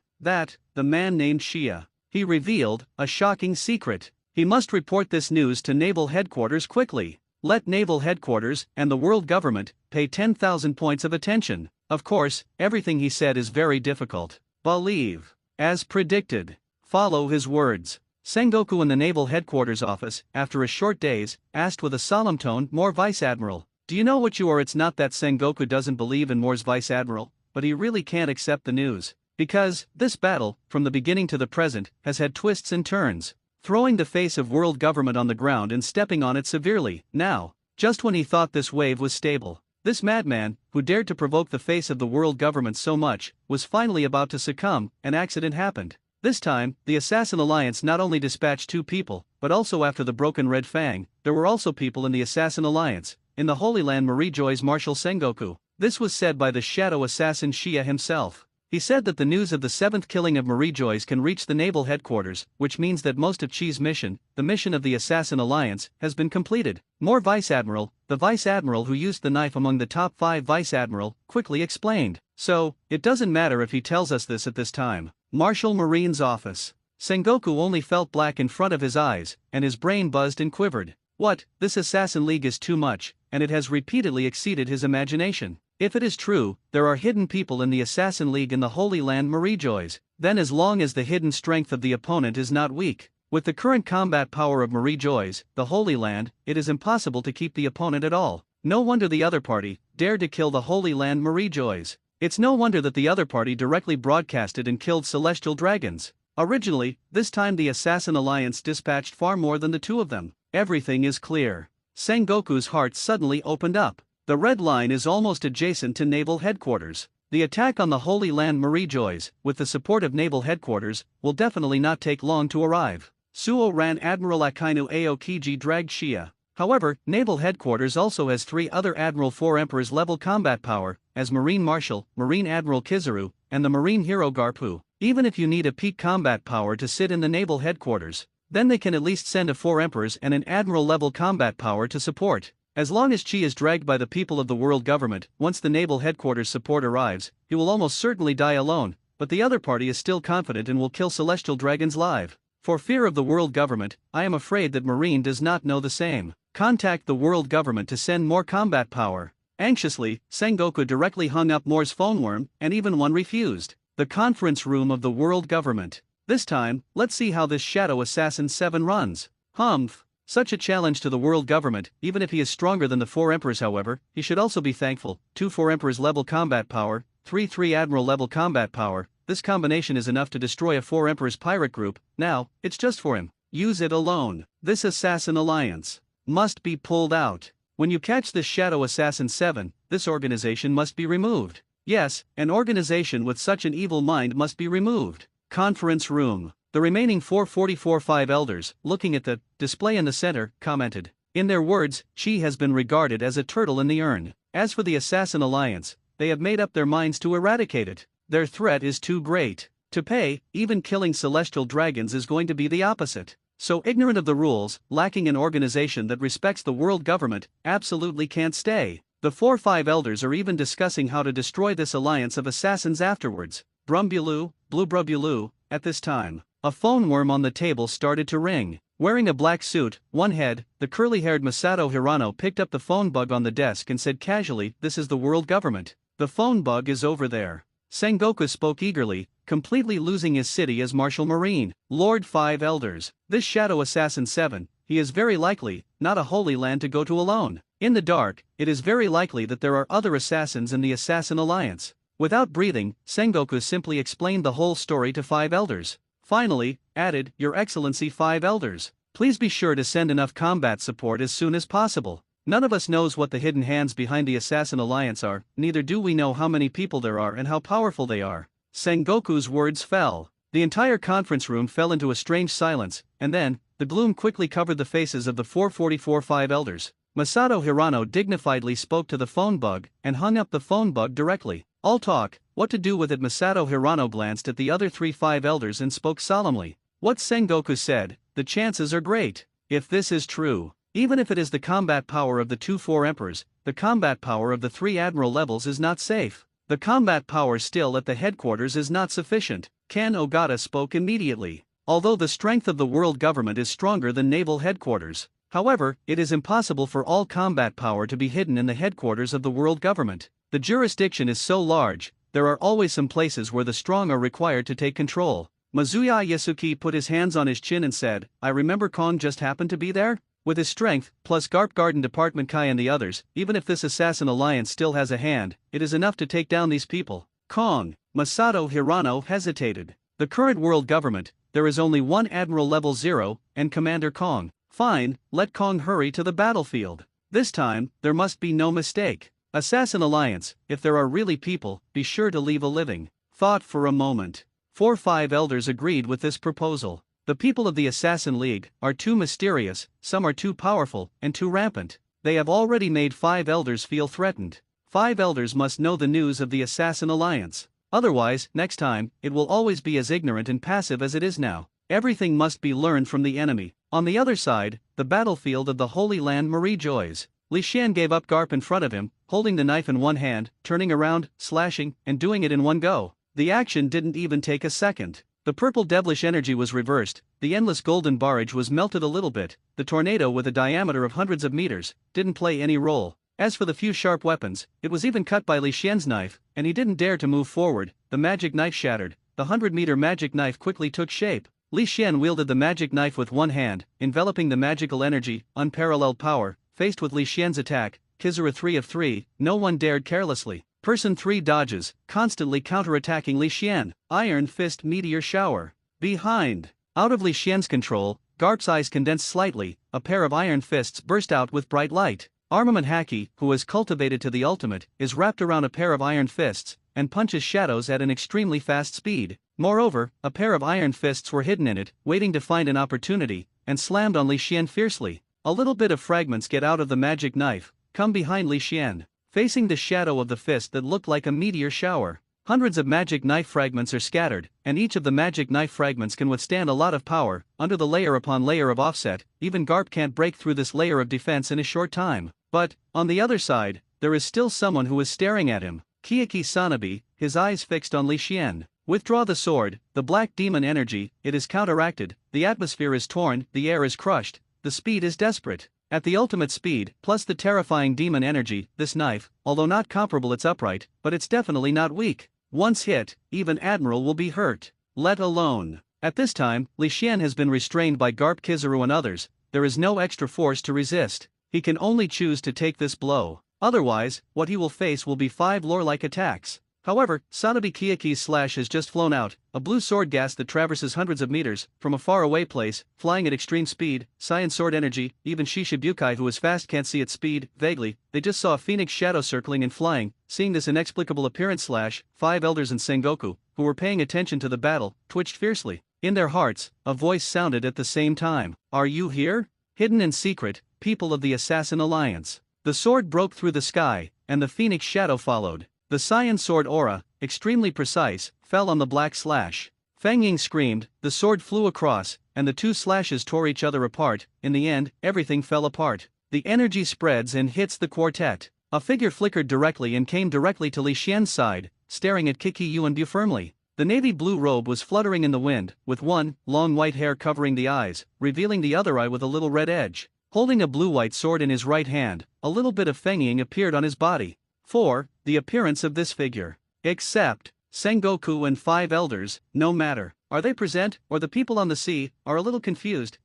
named Shia. He revealed a shocking secret. He must report this news to naval headquarters quickly. Let naval headquarters and the world government pay 10,000 points of attention. Of course, everything he said is very difficult. Believe. As predicted. Follow his words. Sengoku in the naval headquarters office, after a short daze, asked with a solemn tone, More Vice Admiral. Do you know what you are? It's not that Sengoku doesn't believe in Moore's Vice Admiral, but he really can't accept the news. Because, this battle, from the beginning to the present, has had twists and turns. Throwing the face of world government on the ground and stepping on it severely. Now, just when he thought this wave was stable, this madman, who dared to provoke the face of the world government so much, was finally about to succumb. An accident happened. This time, the Assassin Alliance not only dispatched 2 people, but also after the broken Red Fang, there were also people in the Assassin Alliance. In the Holy Land Marie Joy's Marshal Sengoku. This was said by the shadow assassin Shia himself. He said that the news of the 7th killing of Marie Joy's can reach the naval headquarters, which means that most of Chi's mission, the mission of the Assassin Alliance, has been completed. More Vice Admiral, the Vice Admiral who used the knife among the top 5 Vice Admiral, quickly explained. So, it doesn't matter if he tells us this at this time. Marshal Marine's office. Sengoku only felt black in front of his eyes, and his brain buzzed and quivered. What, this Assassin League is too much, and it has repeatedly exceeded his imagination. If it is true, there are hidden people in the Assassin League in the Holy Land Marie Joy's, then as long as the hidden strength of the opponent is not weak, with the current combat power of Marie Joy's, the Holy Land, it is impossible to keep the opponent at all. No wonder the other party dared to kill the Holy Land Marie Joy's. It's no wonder that the other party directly broadcasted and killed celestial dragons. Originally, this time the Assassin Alliance dispatched far more than the 2 of them. Everything is clear. Sengoku's heart suddenly opened up. The red line is almost adjacent to naval headquarters. The attack on the Holy Land Marie Joy's, with the support of naval headquarters, will definitely not take long to arrive. Suo ran Admiral Akainu Aokiji dragged Shia. However, naval headquarters also has 3 other Admiral 4 Emperors level combat power, as Marine Marshal, Marine Admiral Kizaru, and the Marine Hero Garpu. Even if you need a peak combat power to sit in the naval headquarters, then they can at least send a 4 Emperors and an Admiral level combat power to support. As long as Chi is dragged by the people of the world government, once the naval headquarters support arrives, he will almost certainly die alone, but the other party is still confident and will kill celestial dragons live. For fear of the world government, I am afraid that Marine does not know the same. Contact the world government to send more combat power. Anxiously, Sengoku directly hung up Moore's phone worm, and even one refused. The conference room of the world government. This time, let's see how this Shadow Assassin 7 runs. Humph. Such a challenge to the world government, even if he is stronger than the 4 emperors however, he should also be thankful. 2 4 emperors level combat power, 3 3 admiral level combat power, this combination is enough to destroy a 4 emperors pirate group. Now, it's just for him. Use it alone. This assassin alliance must be pulled out. When you catch this Shadow Assassin 7, this organization must be removed. Yes, an organization with such an evil mind must be removed. Conference room. The remaining 444-5 elders, looking at the display in the center, commented. In their words, Chi has been regarded as a turtle in the urn. As for the Assassin Alliance, they have made up their minds to eradicate it. Their threat is too great to pay. Even killing celestial dragons is going to be the opposite. So ignorant of the rules, lacking an organization that respects the world government, absolutely can't stay. The 4-5 elders are even discussing how to destroy this alliance of assassins afterwards. Brumbulu, Blue Brumbulu. At this time, a phone worm on the table started to ring. Wearing a black suit, one head, the curly-haired Masato Hirano picked up the phone bug on the desk and said casually, "This is the world government. The phone bug is over there." Sengoku spoke eagerly, completely losing his city as Martial Marine. Lord 5 Elders. This Shadow Assassin 7, he is very likely not a holy land to go to alone. In the dark, it is very likely that there are other assassins in the Assassin Alliance. Without breathing, Sengoku simply explained the whole story to 5 elders. Finally, added, "Your Excellency 5 elders, please be sure to send enough combat support as soon as possible. None of us knows what the hidden hands behind the Assassin Alliance are, neither do we know how many people there are and how powerful they are." Sengoku's words fell. The entire conference room fell into a strange silence, and then, the gloom quickly covered the faces of the 444-5 elders. Masato Hirano dignifiedly spoke to the phone bug, and hung up the phone bug directly. All talk, what to do with it? Masato Hirano glanced at the other 3-5 elders and spoke solemnly. What Sengoku said, the chances are great. If this is true, even if it is the combat power of the 2-4 emperors, the combat power of the 3 admiral levels is not safe. The combat power still at the headquarters is not sufficient. Kan Ogata spoke immediately. Although the strength of the world government is stronger than naval headquarters, however, it is impossible for all combat power to be hidden in the headquarters of the world government. The jurisdiction is so large, there are always some places where the strong are required to take control. Mizuya Yasuki put his hands on his chin and said, "I remember Kong just happened to be there? With his strength, plus Garp Garden Department Kai and the others, even if this Assassin Alliance still has a hand, it is enough to take down these people." Kong. Masato Hirano hesitated. The current world government, there is only one Admiral Level 0, and Commander Kong. Fine, let Kong hurry to the battlefield. This time, there must be no mistake. Assassin Alliance, if there are really people, be sure to leave a living. Thought for a moment. 4-5 elders agreed with this proposal. The people of the Assassin League are too mysterious, some are too powerful, and too rampant. They have already made 5 elders feel threatened. 5 elders must know the news of the Assassin Alliance. Otherwise, next time, it will always be as ignorant and passive as it is now. Everything must be learned from the enemy. On the other side, the battlefield of the Holy Land Marie Joys. Li Xian gave up Garp in front of him, holding the knife in one hand, turning around, slashing, and doing it in one go. The action didn't even take a second. The purple devilish energy was reversed, the endless golden barrage was melted a little bit, the tornado with a diameter of hundreds of meters didn't play any role. As for the few sharp weapons, it was even cut by Li Xian's knife, and he didn't dare to move forward. The magic knife shattered, the 100-meter magic knife quickly took shape. Li Xian wielded the magic knife with one hand, enveloping the magical energy, unparalleled power. Faced with Li Xian's attack, Kizura 3 of 3, no one dared carelessly. Person 3 dodges, constantly counterattacking Li Xian. Iron Fist Meteor Shower. Behind. Out of Li Xian's control, Garp's eyes condensed slightly, a pair of iron fists burst out with bright light. Armament Haki, who is cultivated to the ultimate, is wrapped around a pair of iron fists, and punches shadows at an extremely fast speed. Moreover, a pair of iron fists were hidden in it, waiting to find an opportunity, and slammed on Li Xian fiercely. A little bit of fragments get out of the magic knife, come behind Li Xian, facing the shadow of the fist that looked like a meteor shower. Hundreds of magic knife fragments are scattered, and each of the magic knife fragments can withstand a lot of power. Under the layer upon layer of offset, even Garp can't break through this layer of defense in a short time. But, on the other side, there is still someone who is staring at him. Kiyaki Sanabi, his eyes fixed on Li Xian. Withdraw the sword, the black demon energy, it is counteracted, the atmosphere is torn, the air is crushed. The speed is desperate. At the ultimate speed, plus the terrifying demon energy, this knife, although not comparable, it's upright, but it's definitely not weak. Once hit, even Admiral will be hurt. Let alone At this time, Li Xian has been restrained by Garp Kizaru and others. There is no extra force to resist. He can only choose to take this blow. Otherwise, what he will face will be 5 lore-like attacks. However, Sanabi Kyaki's slash has just flown out, a blue sword gas that traverses hundreds of meters, from a faraway place, flying at extreme speed, Saiyan sword energy. Even Shishibukai, who is fast, can't see its speed. Vaguely, they just saw a phoenix shadow circling and flying. Seeing this inexplicable appearance slash, 5 elders and Sengoku, who were paying attention to the battle, twitched fiercely. In their hearts, a voice sounded at the same time. Are you here? Hidden in secret, people of the Assassin Alliance. The sword broke through the sky, and the phoenix shadow followed. The Saiyan sword aura, extremely precise, fell on the black slash. Fang Ying screamed, the sword flew across, and the 2 slashes tore each other apart. In the end, everything fell apart. The energy spreads and hits the quartet. A figure flickered directly and came directly to Li Xian's side, staring at Kiki Yuanbu firmly. The navy blue robe was fluttering in the wind, with one long white hair covering the eyes, revealing the other eye with a little red edge. Holding a blue-white sword in his right hand, a little bit of Feng Ying appeared on his body. 4. The appearance of this figure. Except Sengoku and 5 elders, no matter, are they present, or the people on the sea, are a little confused.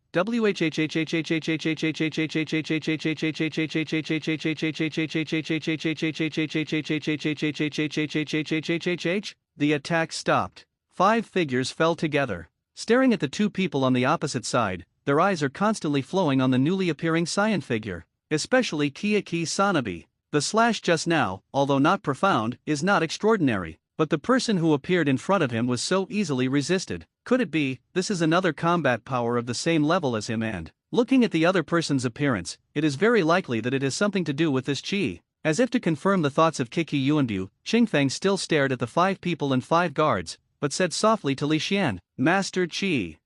The attack stopped. 5 figures fell together. Staring at the 2 people on the opposite side, their eyes are constantly flowing on the newly appearing Saiyan figure, especially Kiyaki Sanabi. The slash just now, although not profound, is not extraordinary, but the person who appeared in front of him was so easily resisted. Could it be, this is another combat power of the same level as him and, looking at the other person's appearance, it is very likely that it has something to do with this chi. As if to confirm the thoughts of Kiki Yuanbu, Qingfeng still stared at the 5 people and 5 guards, but said softly to Li Xian, Master Qi.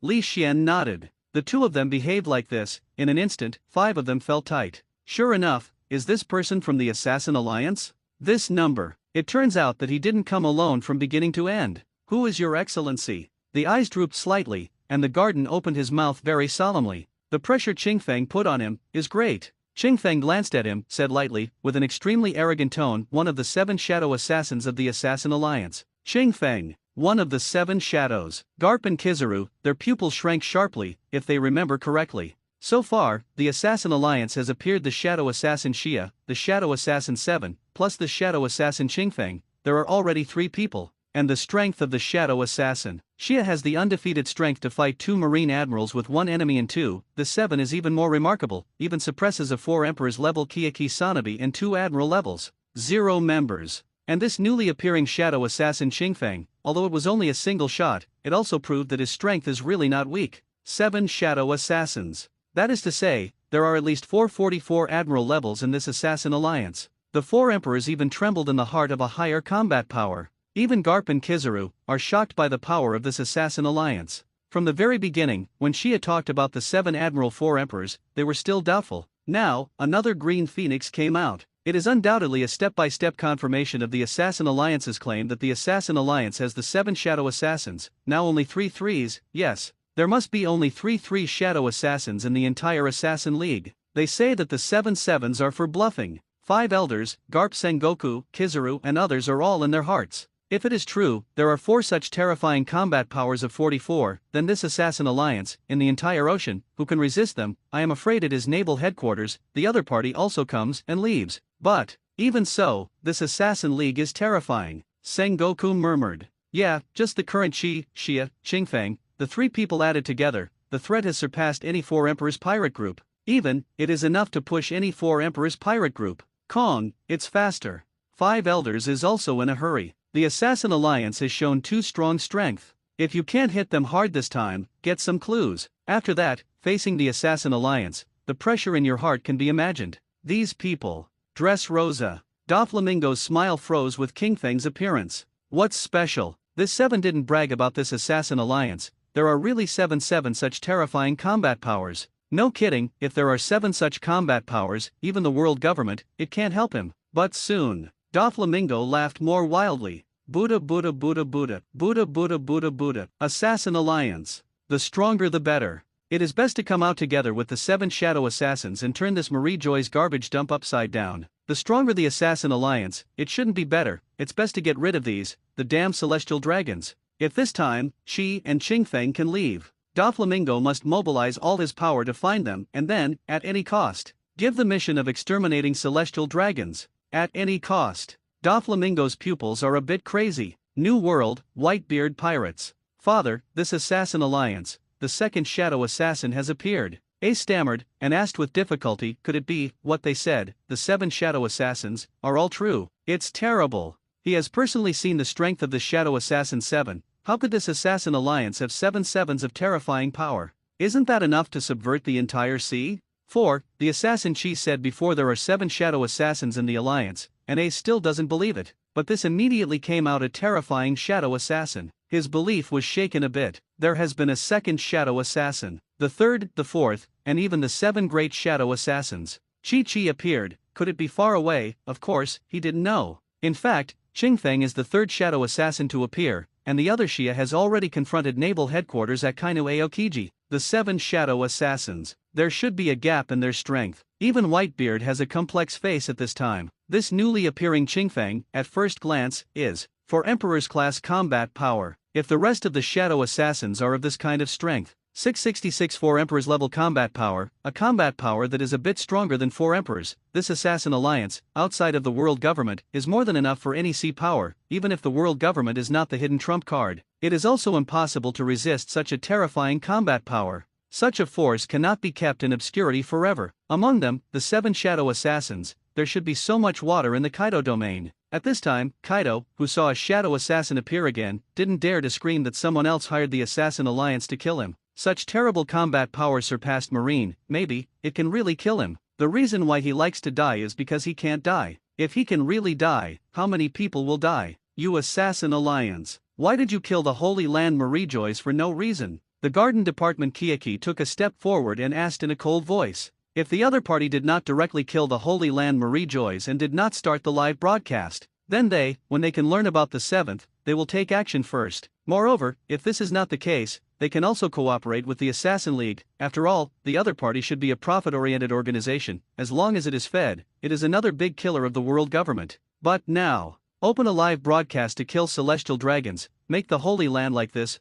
Li Xian nodded. The 2 of them behaved like this. In an instant, 5 of them fell tight. Sure enough, is this person from the Assassin Alliance? This number. It turns out that he didn't come alone from beginning to end. Who is your excellency? The eyes drooped slightly, and the garden opened his mouth very solemnly. The pressure Qingfeng put on him is great. Qingfeng glanced at him, said lightly, with an extremely arrogant tone, one of the 7 shadow assassins of the Assassin Alliance. Qingfeng, one of the 7 shadows. Garp and Kizaru, their pupils shrank sharply, if they remember correctly. So far, the Assassin Alliance has appeared the Shadow Assassin Xia, the Shadow Assassin 7, plus the Shadow Assassin Qingfeng. There are already 3 people. And the strength of the Shadow Assassin. Xia has the undefeated strength to fight 2 Marine Admirals with 1 enemy and 2. The 7 is even more remarkable, even suppresses a 4 Emperors level Kiyaki Sanabi and 2 Admiral levels. 0 members. And this newly appearing Shadow Assassin Qingfeng, although it was only a single shot, it also proved that his strength is really not weak. 7 Shadow Assassins. That is to say, there are at least 444 Admiral levels in this Assassin Alliance. The 4 Emperors even trembled in the heart of a higher combat power. Even Garp and Kizaru are shocked by the power of this Assassin Alliance. From the very beginning, when Xia talked about the 7 Admiral 4 Emperors, they were still doubtful. Now, another green phoenix came out. It is undoubtedly a step-by-step confirmation of the Assassin Alliance's claim that the Assassin Alliance has the 7 Shadow Assassins, now only 3 threes. Yes, there must be only 3 Shadow Assassins in the entire Assassin League. They say that the 7 sevens are for bluffing. 5 elders, Garp, Sengoku, Kizaru and others are all in their hearts. If it is true, there are 4 such terrifying combat powers of 44, then this Assassin Alliance, in the entire ocean, who can resist them? I am afraid it is naval headquarters. The other party also comes and leaves. But, even so, this Assassin League is terrifying. Sengoku murmured. Yeah, just the current Qi, Xia, Qingfeng, the 3 people added together, the threat has surpassed any 4 Emperors pirate group. Even, it is enough to push any 4 Emperors pirate group. Kong, it's faster. 5 elders is also in a hurry. The Assassin Alliance has shown too strong strength. If you can't hit them hard this time, get some clues. After that, facing the Assassin Alliance, the pressure in your heart can be imagined. These people. Dress Rosa. Doflamingo's smile froze with Qingfeng's appearance. What's special? This 7 didn't brag about this Assassin Alliance. There are really 7 such terrifying combat powers. No kidding, if there are 7 such combat powers, even the world government, it can't help him. But soon. Doflamingo laughed more wildly. Buddha Buddha Buddha Buddha, Buddha Buddha Buddha Buddha, Assassin Alliance. The stronger the better. It is best to come out together with the 7 Shadow Assassins and turn this Marie Joy's garbage dump upside down. The stronger the Assassin Alliance, it shouldn't be better, it's best to get rid of these, the damn celestial dragons. If this time, Qi and Qingfeng can leave, Doflamingo must mobilize all his power to find them and then, at any cost, give the mission of exterminating celestial dragons. At any cost. Doflamingo's pupils are a bit crazy. New World, Whitebeard Pirates. Father, this assassin alliance, the second shadow assassin has appeared. Ace stammered, and asked with difficulty, could it be, what they said, the 7 shadow assassins, are all true? It's terrible. He has personally seen the strength of the shadow assassin 7. How could this assassin alliance have 7 sevens of terrifying power? Isn't that enough to subvert the entire sea? 4. The assassin Chi said before there are 7 shadow assassins in the alliance, and Ace still doesn't believe it, but this immediately came out a terrifying shadow assassin. His belief was shaken a bit. There has been a second shadow assassin, the 3rd, the 4th, and even the 7 great shadow assassins. Chi appeared. Could it be far away? Of course, he didn't know. In fact, Qingfeng is the 3rd shadow assassin to appear, and the other Xia has already confronted naval headquarters at Kainu Aokiji. The 7 shadow assassins. There should be a gap in their strength. Even Whitebeard has a complex face at this time. This newly appearing Qingfeng, at first glance, is, for Emperor's class combat power. If the rest of the shadow assassins are of this kind of strength, 666 4 Emperor's level combat power, a combat power that is a bit stronger than 4 Emperors, this assassin alliance, outside of the world government, is more than enough for any sea power, even if the world government is not the hidden trump card. It is also impossible to resist such a terrifying combat power. Such a force cannot be kept in obscurity forever. Among them, the 7 shadow assassins, there should be so much water in the Kaido domain. At this time, Kaido, who saw a shadow assassin appear again, didn't dare to scream that someone else hired the assassin alliance to kill him. Such terrible combat power surpassed Marine. Maybe it can really kill him. The reason why he likes to die is because he can't die. If he can really die, how many people will die? You assassin alliance. Why did you kill the Holy Land Marijoys for no reason? The Garden Department Kiyaki took a step forward and asked in a cold voice. If the other party did not directly kill the Holy Land Marijoys and did not start the live broadcast, then they, when they can learn about the 7th, they will take action first. Moreover, if this is not the case, they can also cooperate with the Assassin League. After all, the other party should be a profit-oriented organization. As long as it is fed, it is another big killer of the world government. But now, open a live broadcast to kill celestial dragons, make the Holy Land like this,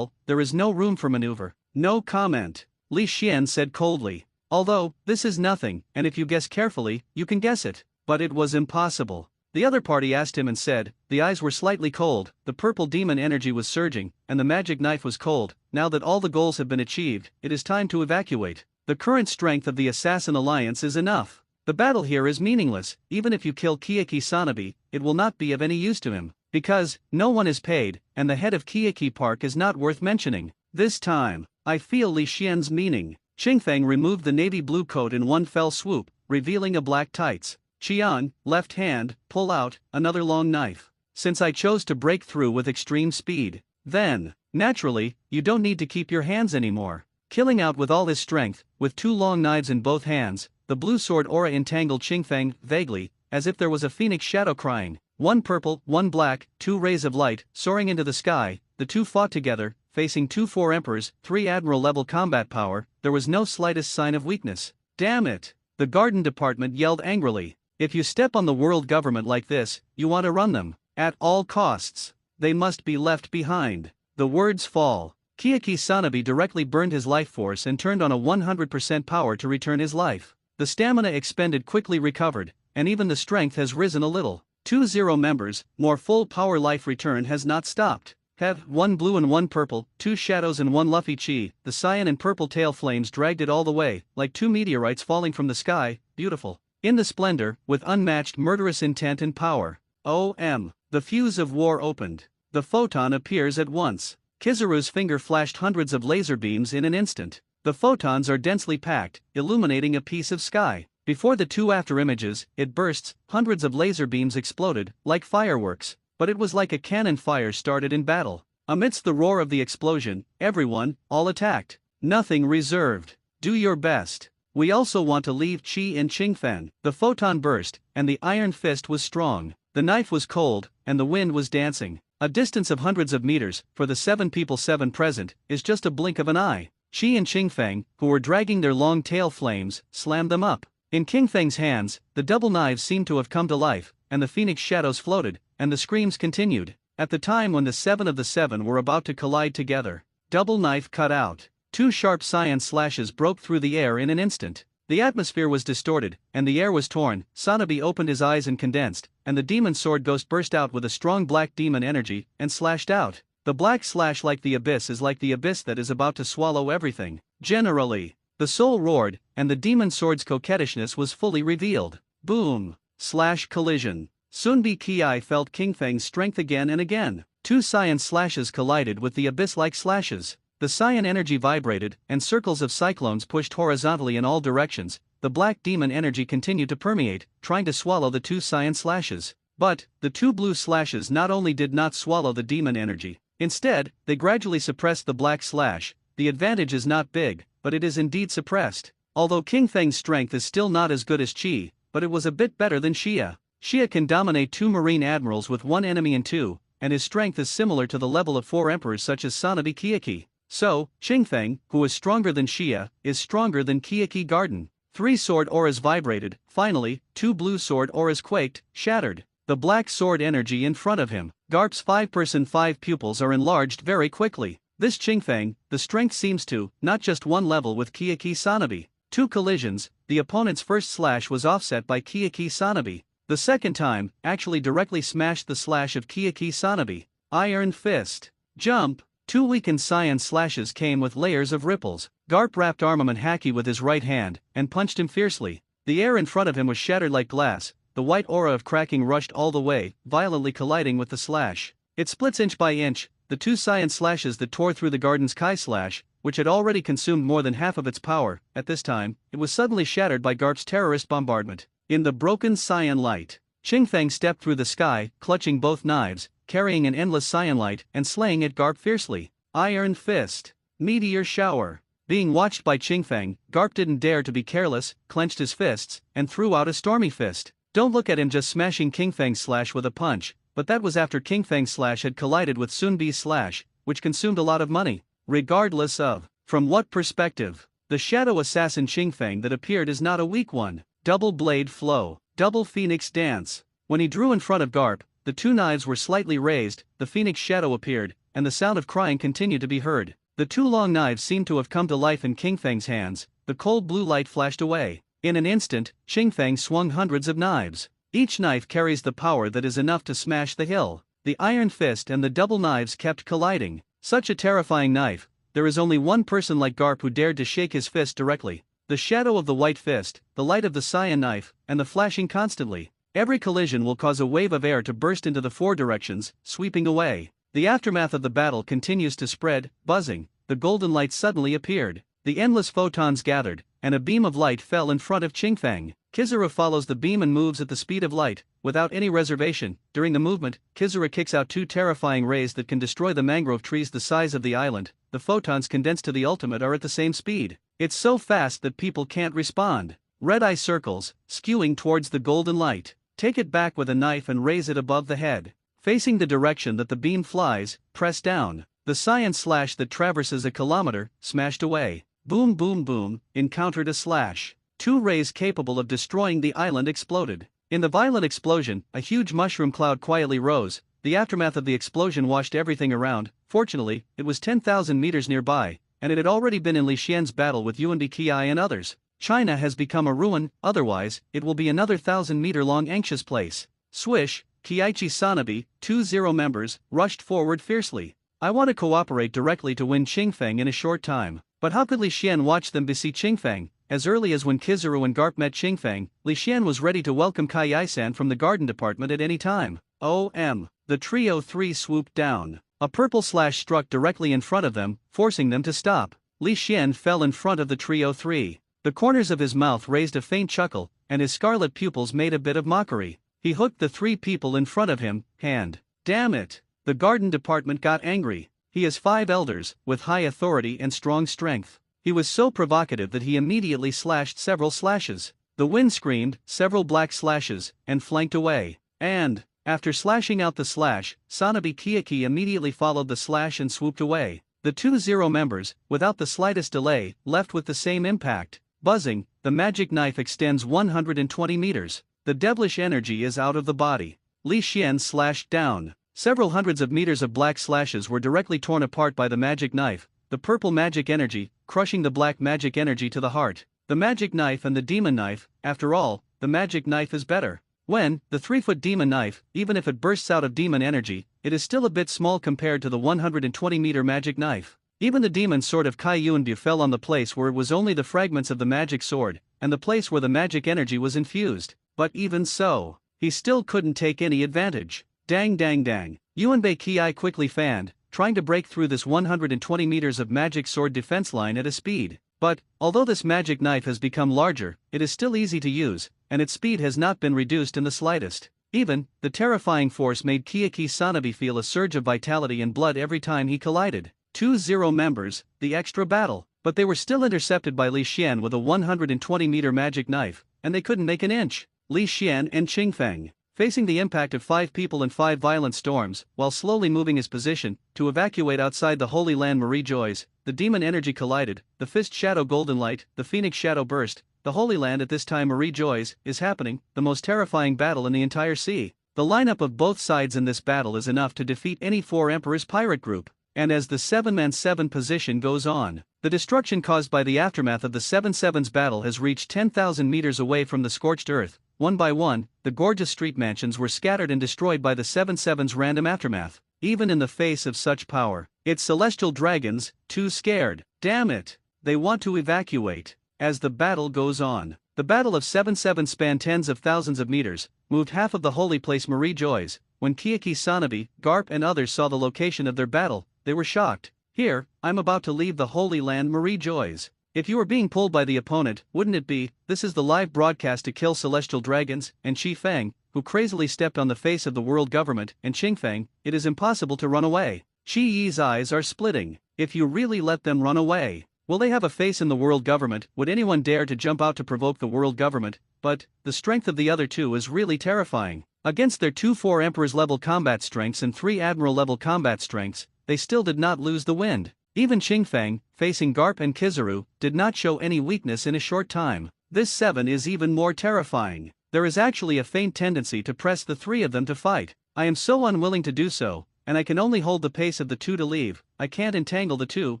there is no room for maneuver. No comment. Li Xian said coldly. Although, this is nothing, and if you guess carefully, you can guess it. But it was impossible. The other party asked him and said, the eyes were slightly cold, the purple demon energy was surging, and the magic knife was cold. Now that all the goals have been achieved, it is time to evacuate. The current strength of the Assassin Alliance is enough. The battle here is meaningless. Even if you kill Kiyaki Sanabi, it will not be of any use to him, because no one is paid, and the head of Kiyaki Park is not worth mentioning. This time, I feel Li Xian's meaning. Qingfeng removed the navy blue coat in one fell swoop, revealing a black tights. Qian, left hand, pull out, another long knife. Since I chose to break through with extreme speed, then, naturally, you don't need to keep your hands anymore. Killing out with all his strength, with 2 long knives in both hands, the blue sword aura entangled Qingfeng, vaguely, as if there was a phoenix shadow crying. 1 purple, 1 black, 2 rays of light, soaring into the sky, the 2 fought together, facing 2 4 emperors, 3 admiral-level combat power. There was no slightest sign of weakness. Damn it! The Garden Department yelled angrily. If you step on the world government like this, you want to run them. At all costs. They must be left behind. The words fall. Kiyaki Sanabi directly burned his life force and turned on a 100% power to return his life. The stamina expended quickly recovered, and even the strength has risen a little. 2-0 members, more full power life return has not stopped. Have 1 blue and 1 purple, 2 shadows and 1 Luffy Chi. The cyan and purple tail flames dragged it all the way, like 2 meteorites falling from the sky. Beautiful. In the splendor, with unmatched murderous intent and power. The fuse of war opened. The photon appears at once. Kizaru's finger flashed hundreds of laser beams in an instant. The photons are densely packed, illuminating a piece of sky. Before the 2 afterimages, it bursts, hundreds of laser beams exploded, like fireworks, but it was like a cannon fire started in battle. Amidst the roar of the explosion, everyone, all attacked. Nothing reserved. Do your best. We also want to leave Qi and Qingfen. The photon burst, and the iron fist was strong. The knife was cold, and the wind was dancing. A distance of hundreds of meters, for the 7 people 7 present, is just a blink of an eye. Qi and Qingfeng, who were dragging their long tail flames, slammed them up. In Qingfeng's hands, the double knives seemed to have come to life, and the phoenix shadows floated, and the screams continued. At the time when the 7 of the 7 were about to collide together, double knife cut out. Two sharp cyan slashes broke through the air in an instant. The atmosphere was distorted, and the air was torn. Sanabi opened his eyes and condensed, and the demon sword ghost burst out with a strong black demon energy, and slashed out. The black slash like the abyss is like the abyss that is about to swallow everything. Generally, the soul roared, and the demon sword's coquettishness was fully revealed. Boom! Slash collision. Sunbi Ki felt King Feng's strength again and again. Two cyan slashes collided with the abyss-like slashes. The cyan energy vibrated, and circles of cyclones pushed horizontally in all directions. The black demon energy continued to permeate, trying to swallow the two cyan slashes. But, the two blue slashes not only did not swallow the demon energy, instead, they gradually suppressed the black slash. The advantage is not big, but it is indeed suppressed. Although King Feng's strength is still not as good as Qi, but it was a bit better than Xia. Xia can dominate 2 marine admirals with 1 enemy in 2, and his strength is similar to the level of 4 emperors such as Sanabi Kiyaki. So, Qingfeng, who is stronger than Xia, is stronger than Kiyaki Garden. 3 sword auras vibrated. Finally, 2 blue sword auras quaked, shattered. The black sword energy in front of him, Garp's 5-person 5 pupils are enlarged very quickly. This Qingfeng, the strength seems to, not just one level with Kiyaki Sanabi. 2 collisions, the opponent's first slash was offset by Kiyaki Sanabi. The second time, actually directly smashed the slash of Kiyaki Sanabi. Iron Fist. Jump. 2 weakened cyan slashes came with layers of ripples. Garp wrapped armament Haki with his right hand, and punched him fiercely. The air in front of him was shattered like glass. The white aura of cracking rushed all the way, violently colliding with the slash. It splits inch by inch. The 2 cyan slashes that tore through the garden's Kai slash, which had already consumed more than half of its power. At this time, it was suddenly shattered by Garp's terrorist bombardment. In the broken cyan light, Qingfeng stepped through the sky, clutching both knives, carrying an endless cyan light, and slaying at Garp fiercely. Iron Fist. Meteor Shower. Being watched by Qingfeng, Garp didn't dare to be careless, clenched his fists, and threw out a stormy fist. Don't look at him just smashing Qingfeng's slash with a punch, but that was after Qingfeng's slash had collided with Sunbi's slash, which consumed a lot of money. Regardless of from what perspective, the shadow assassin Qingfeng that appeared is not a weak one. Double blade flow. Double phoenix dance. When he drew in front of Garp, the 2 knives were slightly raised, the phoenix shadow appeared, and the sound of crying continued to be heard. The 2 long knives seemed to have come to life in Qingfeng's hands. The cold blue light flashed away. In an instant, Qingfeng swung hundreds of knives. Each knife carries the power that is enough to smash the hill. The iron fist and the double knives kept colliding. Such a terrifying knife. There is only one person like Garp who dared to shake his fist directly. The shadow of the white fist, the light of the cyan knife, and the flashing constantly. Every collision will cause a wave of air to burst into the 4 directions, sweeping away. The aftermath of the battle continues to spread, buzzing. The golden light suddenly appeared. The endless photons gathered, and a beam of light fell in front of Qingfeng. Kizura follows the beam and moves at the speed of light, without any reservation. During the movement, Kizura kicks out 2 terrifying rays that can destroy the mangrove trees the size of the island. The photons condensed to the ultimate are at the same speed. It's so fast that people can't respond. Red eye circles, skewing towards the golden light. Take it back with a knife and raise it above the head. Facing the direction that the beam flies, press down. The cyan slash that traverses a kilometer, smashed away. Boom boom boom, encountered a slash. 2 rays capable of destroying the island exploded. In the violent explosion, a huge mushroom cloud quietly rose. The aftermath of the explosion washed everything around. Fortunately, it was 10,000 meters nearby, and it had already been in Li Xian's battle with Yuanbi Qi and others. China has become a ruin, otherwise, it will be another 1,000-meter-long anxious place. Swish, Kiichi Sanabi, 2-0 members, rushed forward fiercely. I want to cooperate directly to win Qingfeng in a short time. But how could Li Xian watch them besiege Qingfeng? As early as when Kizuru and Garp met Qingfeng, Li Xian was ready to welcome Kai Yisan from the garden department at any time. The trio 3 swooped down. A purple slash struck directly in front of them, forcing them to stop. Li Xian fell in front of the trio 3. The corners of his mouth raised a faint chuckle, and his scarlet pupils made a bit of mockery. He hooked the 3 people in front of him, hand. Damn it! The garden department got angry. He has 5 elders, with high authority and strong strength. He was so provocative that he immediately slashed several slashes. The wind screamed, several black slashes, and flanked away. And, after slashing out the slash, Sanabi Kiyaki immediately followed the slash and swooped away. The 2-0 members, without the slightest delay, left with the same impact. Buzzing, the magic knife extends 120 meters. The devilish energy is out of the body. Li Xian slashed down. Several hundreds of meters of black slashes were directly torn apart by the magic knife, the purple magic energy, crushing the black magic energy to the heart. The magic knife and the demon knife, after all, the magic knife is better. When, the 3-foot demon knife, even if it bursts out of demon energy, it is still a bit small compared to the 120-meter magic knife. Even the demon sword of Kai Yuanbu fell on the place where it was only the fragments of the magic sword, and the place where the magic energy was infused. But even so, he still couldn't take any advantage. Dang dang dang. Yuanbei Qi quickly fanned, trying to break through this 120 meters of magic sword defense line at a speed. But, although this magic knife has become larger, it is still easy to use, and its speed has not been reduced in the slightest. Even, the terrifying force made Kiyaki Sanabi feel a surge of vitality and blood every time he collided. 2-0 members, the extra battle, but they were still intercepted by Li Xian with a 120-meter magic knife, and they couldn't make an inch. Li Xian and Qingfeng, facing the impact of 5 people and 5 violent storms, while slowly moving his position to evacuate outside the Holy Land Marie Joys, the demon energy collided, the fist shadow golden light, the phoenix shadow burst. The Holy Land at this time Marie Joys is happening, the most terrifying battle in the entire sea. The lineup of both sides in this battle is enough to defeat any 4 Emperors pirate group, and as the 7-man-7 position goes on, the destruction caused by the aftermath of the 7-7's battle has reached 10,000 meters away from the scorched earth. One by one, the gorgeous street mansions were scattered and destroyed by the 7-7's random aftermath. Even in the face of such power, its celestial dragons, too scared. Damn it! They want to evacuate. As the battle goes on, the battle of 7-7 spanned tens of thousands of meters, moved half of the holy place Marie Joys. When Kiyaki Sanabi, Garp and others saw the location of their battle, they were shocked. Here, I'm about to leave the Holy Land Marie Joys. If you were being pulled by the opponent, wouldn't it be? This is the live broadcast to kill celestial dragons, and Qi Feng, who crazily stepped on the face of the world government, and Qingfeng, it is impossible to run away. Qi Yi's eyes are splitting. If you really let them run away, will they have a face in the world government? Would anyone dare to jump out to provoke the world government? But, the strength of the other two is really terrifying. Against their 2-4 Emperors level combat strengths and 3 Admiral level combat strengths, they still did not lose the wind. Even Qingfeng, facing Garp and Kizaru, did not show any weakness in a short time. This 7 is even more terrifying. There is actually a faint tendency to press the 3 of them to fight. I am so unwilling to do so, and I can only hold the pace of the 2 to leave. I can't entangle the 2,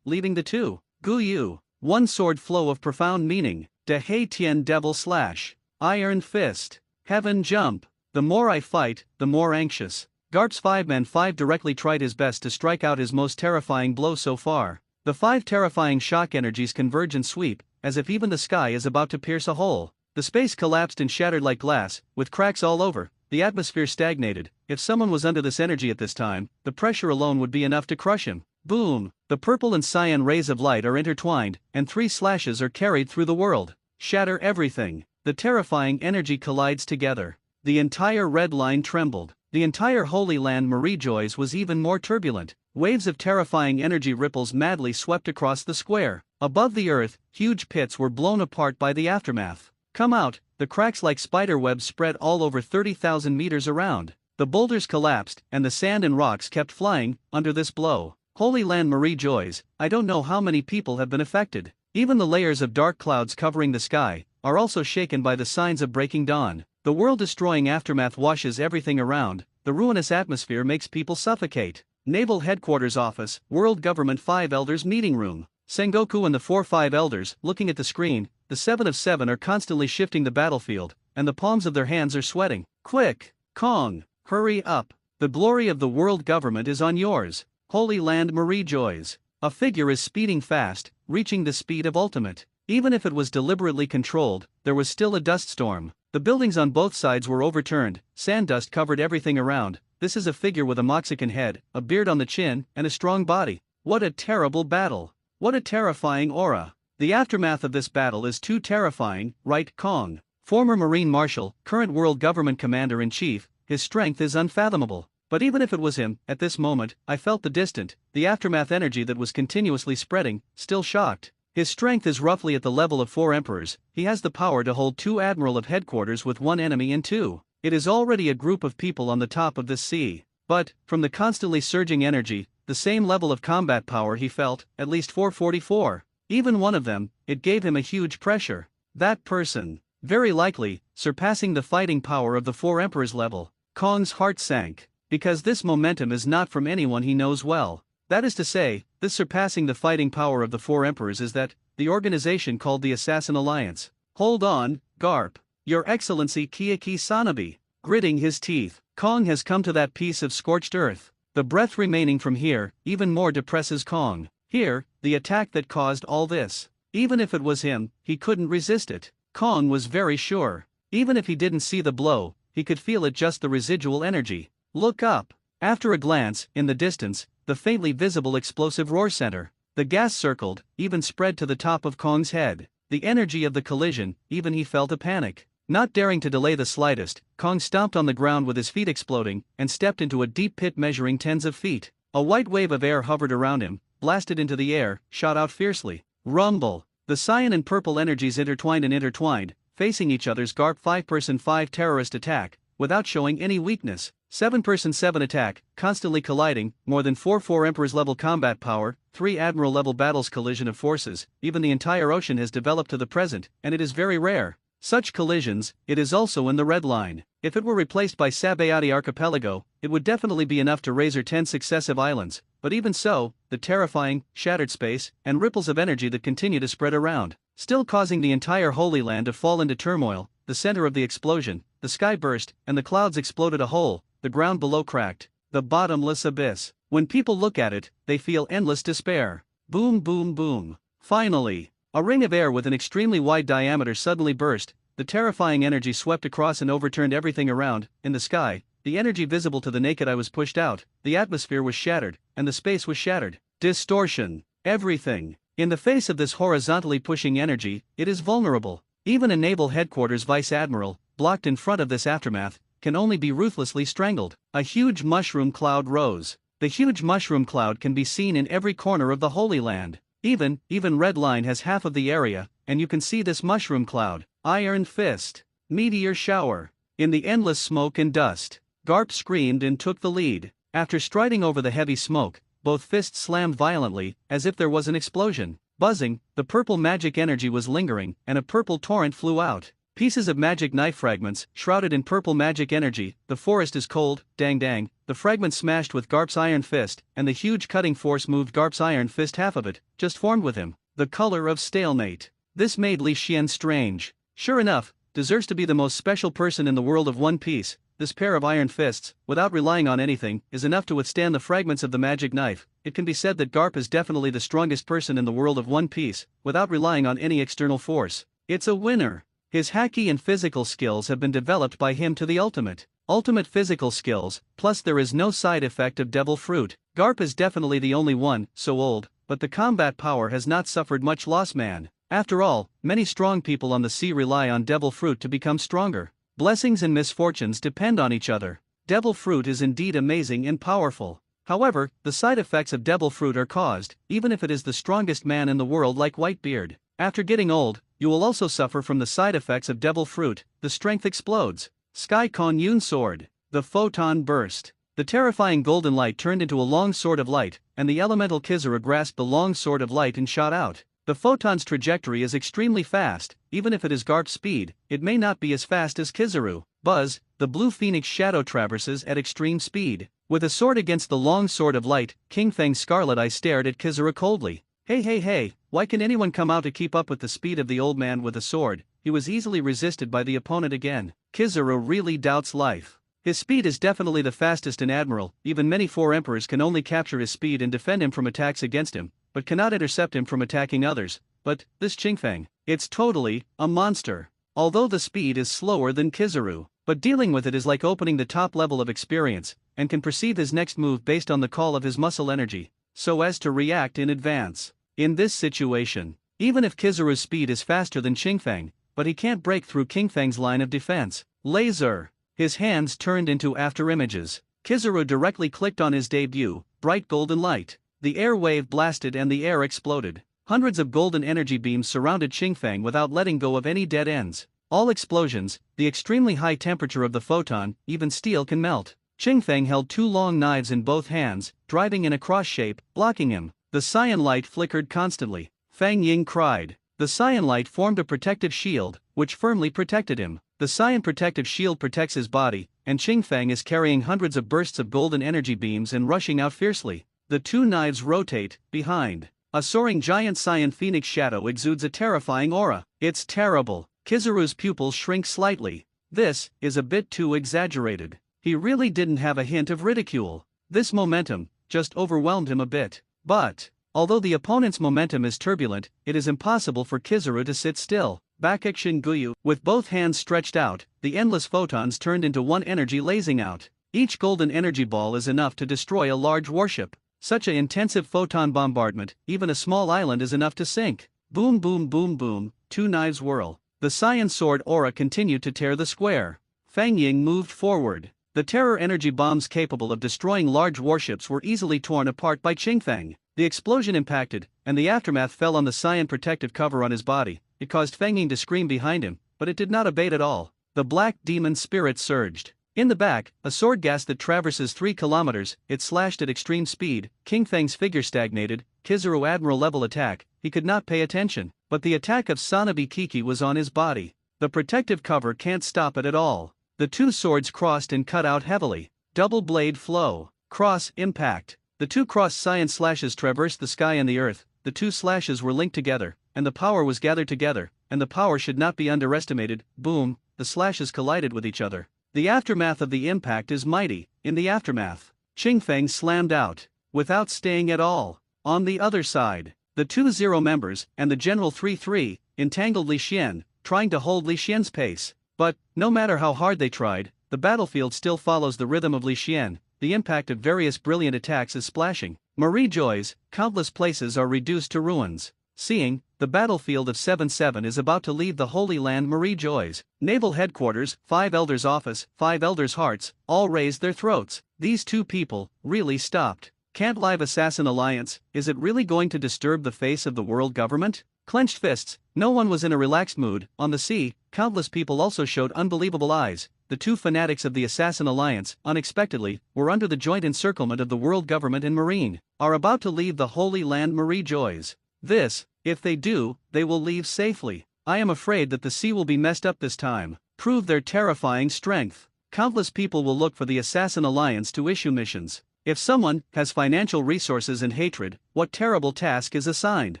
leaving the 2. Gu Yu. One sword flow of profound meaning. De Hei Tian Devil Slash. Iron Fist. Heaven Jump. The more I fight, the more anxious. Garp's 5-man-5 directly tried his best to strike out his most terrifying blow so far. The 5 terrifying shock energies converge and sweep, as if even the sky is about to pierce a hole. The space collapsed and shattered like glass, with cracks all over. The atmosphere stagnated. If someone was under this energy at this time, the pressure alone would be enough to crush him. Boom! The purple and cyan rays of light are intertwined, and 3 slashes are carried through the world. Shatter everything. The terrifying energy collides together. The entire red line trembled. The entire Holy Land Marie Joys was even more turbulent. Waves of terrifying energy ripples madly swept across the square. Above the earth, huge pits were blown apart by the aftermath. Come out! The cracks like spider webs spread all over 30,000 meters around. The boulders collapsed, and the sand and rocks kept flying under this blow. Holy Land Marie Joys, I don't know how many people have been affected. Even the layers of dark clouds covering the sky are also shaken by the signs of breaking dawn. The world-destroying aftermath washes everything around. The ruinous atmosphere makes people suffocate. Naval Headquarters Office, World Government 5 Elders Meeting Room. Sengoku and the 4-5 Elders, looking at the screen, the 7 of 7 are constantly shifting the battlefield, and the palms of their hands are sweating. Quick! Kong! Hurry up! The glory of the world government is on yours. Holy Land Marie Joys. A figure is speeding fast, reaching the speed of ultimate. Even if it was deliberately controlled, there was still a dust storm. The buildings on both sides were overturned, sand dust covered everything around. This is a figure with a Moxican head, a beard on the chin, and a strong body. What a terrible battle! What a terrifying aura! The aftermath of this battle is too terrifying, right, Kong? Former Marine Marshal, current World Government Commander-in-Chief, his strength is unfathomable. But even if it was him, at this moment, I felt the aftermath energy that was continuously spreading, still shocked. His strength is roughly at the level of 4 emperors. He has the power to hold 2 admiral of headquarters with 1 enemy in 2. It is already a group of people on the top of this sea. But, from the constantly surging energy, the same level of combat power he felt, at least 444. Even one of them, it gave him a huge pressure. That person, very likely, surpassing the fighting power of the 4 emperors level. Kong's heart sank. because this momentum is not from anyone he knows well. That is to say, this surpassing the fighting power of the four emperors is that, the organization called the Assassin Alliance. Hold on, Garp. Your Excellency Kiaki Sanabi. Gritting his teeth, Kong has come to that piece of scorched earth. The breath remaining from here, even more depresses Kong. Here, the attack that caused all this. Even if it was him, he couldn't resist it. Kong was very sure. Even if he didn't see the blow, he could feel it, just the residual energy. Look up. After a glance, in the distance, the faintly visible explosive roar center. The gas circled, even spread to the top of Kong's head. The energy of the collision, even he felt a panic. Not daring to delay the slightest, Kong stomped on the ground with his feet exploding, and stepped into a deep pit measuring tens of feet. A white wave of air hovered around him, blasted into the air, shot out fiercely. Rumble. The cyan and purple energies intertwined, facing each other's Garp 5-person 5 terrorist attack, without showing any weakness. 7-person 7 attack, constantly colliding, more than 4 Emperors level combat power, 3 Admiral level battles collision of forces, even the entire ocean has developed to the present, and it is very rare. Such collisions, it is also in the red line. If it were replaced by Sabayati Archipelago, it would definitely be enough to razor 10 successive islands, but even so, the terrifying, shattered space, and ripples of energy that continue to spread around, still causing the entire Holy Land to fall into turmoil. The center of the explosion, the sky burst, and the clouds exploded a hole, the ground below cracked, the bottomless abyss. When people look at it, they feel endless despair. Boom boom boom. Finally, a ring of air with an extremely wide diameter suddenly burst. The terrifying energy swept across and overturned everything around. In the sky, the energy visible to the naked eye was pushed out, the atmosphere was shattered, and the space was shattered. Distortion. Everything. In the face of this horizontally pushing energy, it is vulnerable. Even a naval headquarters vice admiral, blocked in front of this aftermath, can only be ruthlessly strangled. A huge mushroom cloud rose. The huge mushroom cloud can be seen in every corner of the Holy Land. Even Red Line has half of the area, and you can see this mushroom cloud. Iron Fist. Meteor shower. In the endless smoke and dust, Garp screamed and took the lead. After striding over the heavy smoke, both fists slammed violently, as if there was an explosion. Buzzing, the purple magic energy was lingering, and a purple torrent flew out. Pieces of magic knife fragments, shrouded in purple magic energy. The forest is cold, dang dang. The fragments smashed with Garp's iron fist, and the huge cutting force moved Garp's iron fist, half of it, just formed with him. The color of stalemate. This made Li Xian strange. Sure enough, deserves to be the most special person in the world of One Piece. This pair of iron fists, without relying on anything, is enough to withstand the fragments of the magic knife. It can be said that Garp is definitely the strongest person in the world of One Piece, without relying on any external force. It's a winner. His haki and physical skills have been developed by him to the ultimate. Ultimate physical skills, plus there is no side effect of devil fruit. Garp is definitely the only one, so old, but the combat power has not suffered much loss, man. After all, many strong people on the sea rely on devil fruit to become stronger. Blessings and misfortunes depend on each other. Devil fruit is indeed amazing and powerful. However, the side effects of devil fruit are caused, even if it is the strongest man in the world like Whitebeard. After getting old, you will also suffer from the side effects of devil fruit. The strength explodes. Sky Kon Yun sword. The photon burst. The terrifying golden light turned into a long sword of light, and the elemental Kizura grasped the long sword of light and shot out. The photon's trajectory is extremely fast. Even if it is Garp's speed, it may not be as fast as Kizuru. Buzz, the blue phoenix shadow traverses at extreme speed. With a sword against the long sword of light, King Fang's scarlet eye stared at Kizura coldly. Hey, why can anyone come out to keep up with the speed of the old man with a sword? He was easily resisted by the opponent again. Kizura really doubts life. His speed is definitely the fastest in Admiral. Even many 4 emperors can only capture his speed and defend him from attacks against him, but cannot intercept him from attacking others. But this Qingfeng, it's totally a monster. Although the speed is slower than Kizuru, but dealing with it is like opening the top level of experience, and can perceive his next move based on the call of his muscle energy, so as to react in advance. In this situation, even if Kizuru's speed is faster than Qingfeng, but he can't break through Qingfeng's line of defense. Laser. His hands turned into afterimages. Kizuru directly clicked on his debut, bright golden light. The air wave blasted and the air exploded. Hundreds of golden energy beams surrounded Qingfeng without letting go of any dead ends. All explosions, the extremely high temperature of the photon, even steel can melt. Qingfeng held 2 long knives in both hands, driving in a cross shape, blocking him. The cyan light flickered constantly. Fang Ying cried. The cyan light formed a protective shield, which firmly protected him. The cyan protective shield protects his body, and Qingfeng is carrying hundreds of bursts of golden energy beams and rushing out fiercely. The two knives rotate. Behind, a soaring giant Saiyan Phoenix shadow exudes a terrifying aura. It's terrible. Kizaru's pupils shrink slightly. This is a bit too exaggerated. He really didn't have a hint of ridicule. This momentum just overwhelmed him a bit. But, although the opponent's momentum is turbulent, it is impossible for Kizaru to sit still. Bakukshin Guyu, with both hands stretched out, the endless photons turned into one energy lasing out. Each golden energy ball is enough to destroy a large warship. Such an intensive photon bombardment, even a small island is enough to sink. Boom boom boom boom, two knives whirl. The Saiyan sword aura continued to tear the square. Fang Ying moved forward. The terror energy bombs capable of destroying large warships were easily torn apart by Qingfeng. The explosion impacted, and the aftermath fell on the Saiyan protective cover on his body. It caused Fang Ying to scream behind him, but it did not abate at all. The black demon spirit surged. In the back, a sword gas that traverses 3 kilometers, it slashed at extreme speed. Qingfeng's figure stagnated. Kizaru admiral level attack, he could not pay attention, but the attack of Sanabi Kiki was on his body. The protective cover can't stop it at all. The two swords crossed and cut out heavily. Double blade flow. Cross impact. The two cross Saiyan slashes traversed the sky and the earth. The two slashes were linked together, and the power was gathered together, and the power should not be underestimated. Boom, the slashes collided with each other. The aftermath of the impact is mighty. In the aftermath, Qingfeng slammed out, without staying at all. On the other side, the two Zero members and the General 3-3 entangled Li Xian, trying to hold Li Xian's pace. But, no matter how hard they tried, the battlefield still follows the rhythm of Li Xian. The impact of various brilliant attacks is splashing. Marie Joy's, countless places are reduced to ruins. Seeing, the battlefield of 7-7 is about to leave the Holy Land. Marie Joy's naval headquarters, 5 elders' office, 5 elders' hearts, all raised their throats. These two people really stopped. Can't Live Assassin Alliance, is it really going to disturb the face of the world government? Clenched fists, no one was in a relaxed mood. On the sea, countless people also showed unbelievable eyes. The two fanatics of the Assassin Alliance, unexpectedly, were under the joint encirclement of the world government and marine, are about to leave the Holy Land. Marie Joy's. This, if they do, they will leave safely. I am afraid that the sea will be messed up this time. Prove their terrifying strength. Countless people will look for the Assassin Alliance to issue missions. If someone has financial resources and hatred, what terrible task is assigned?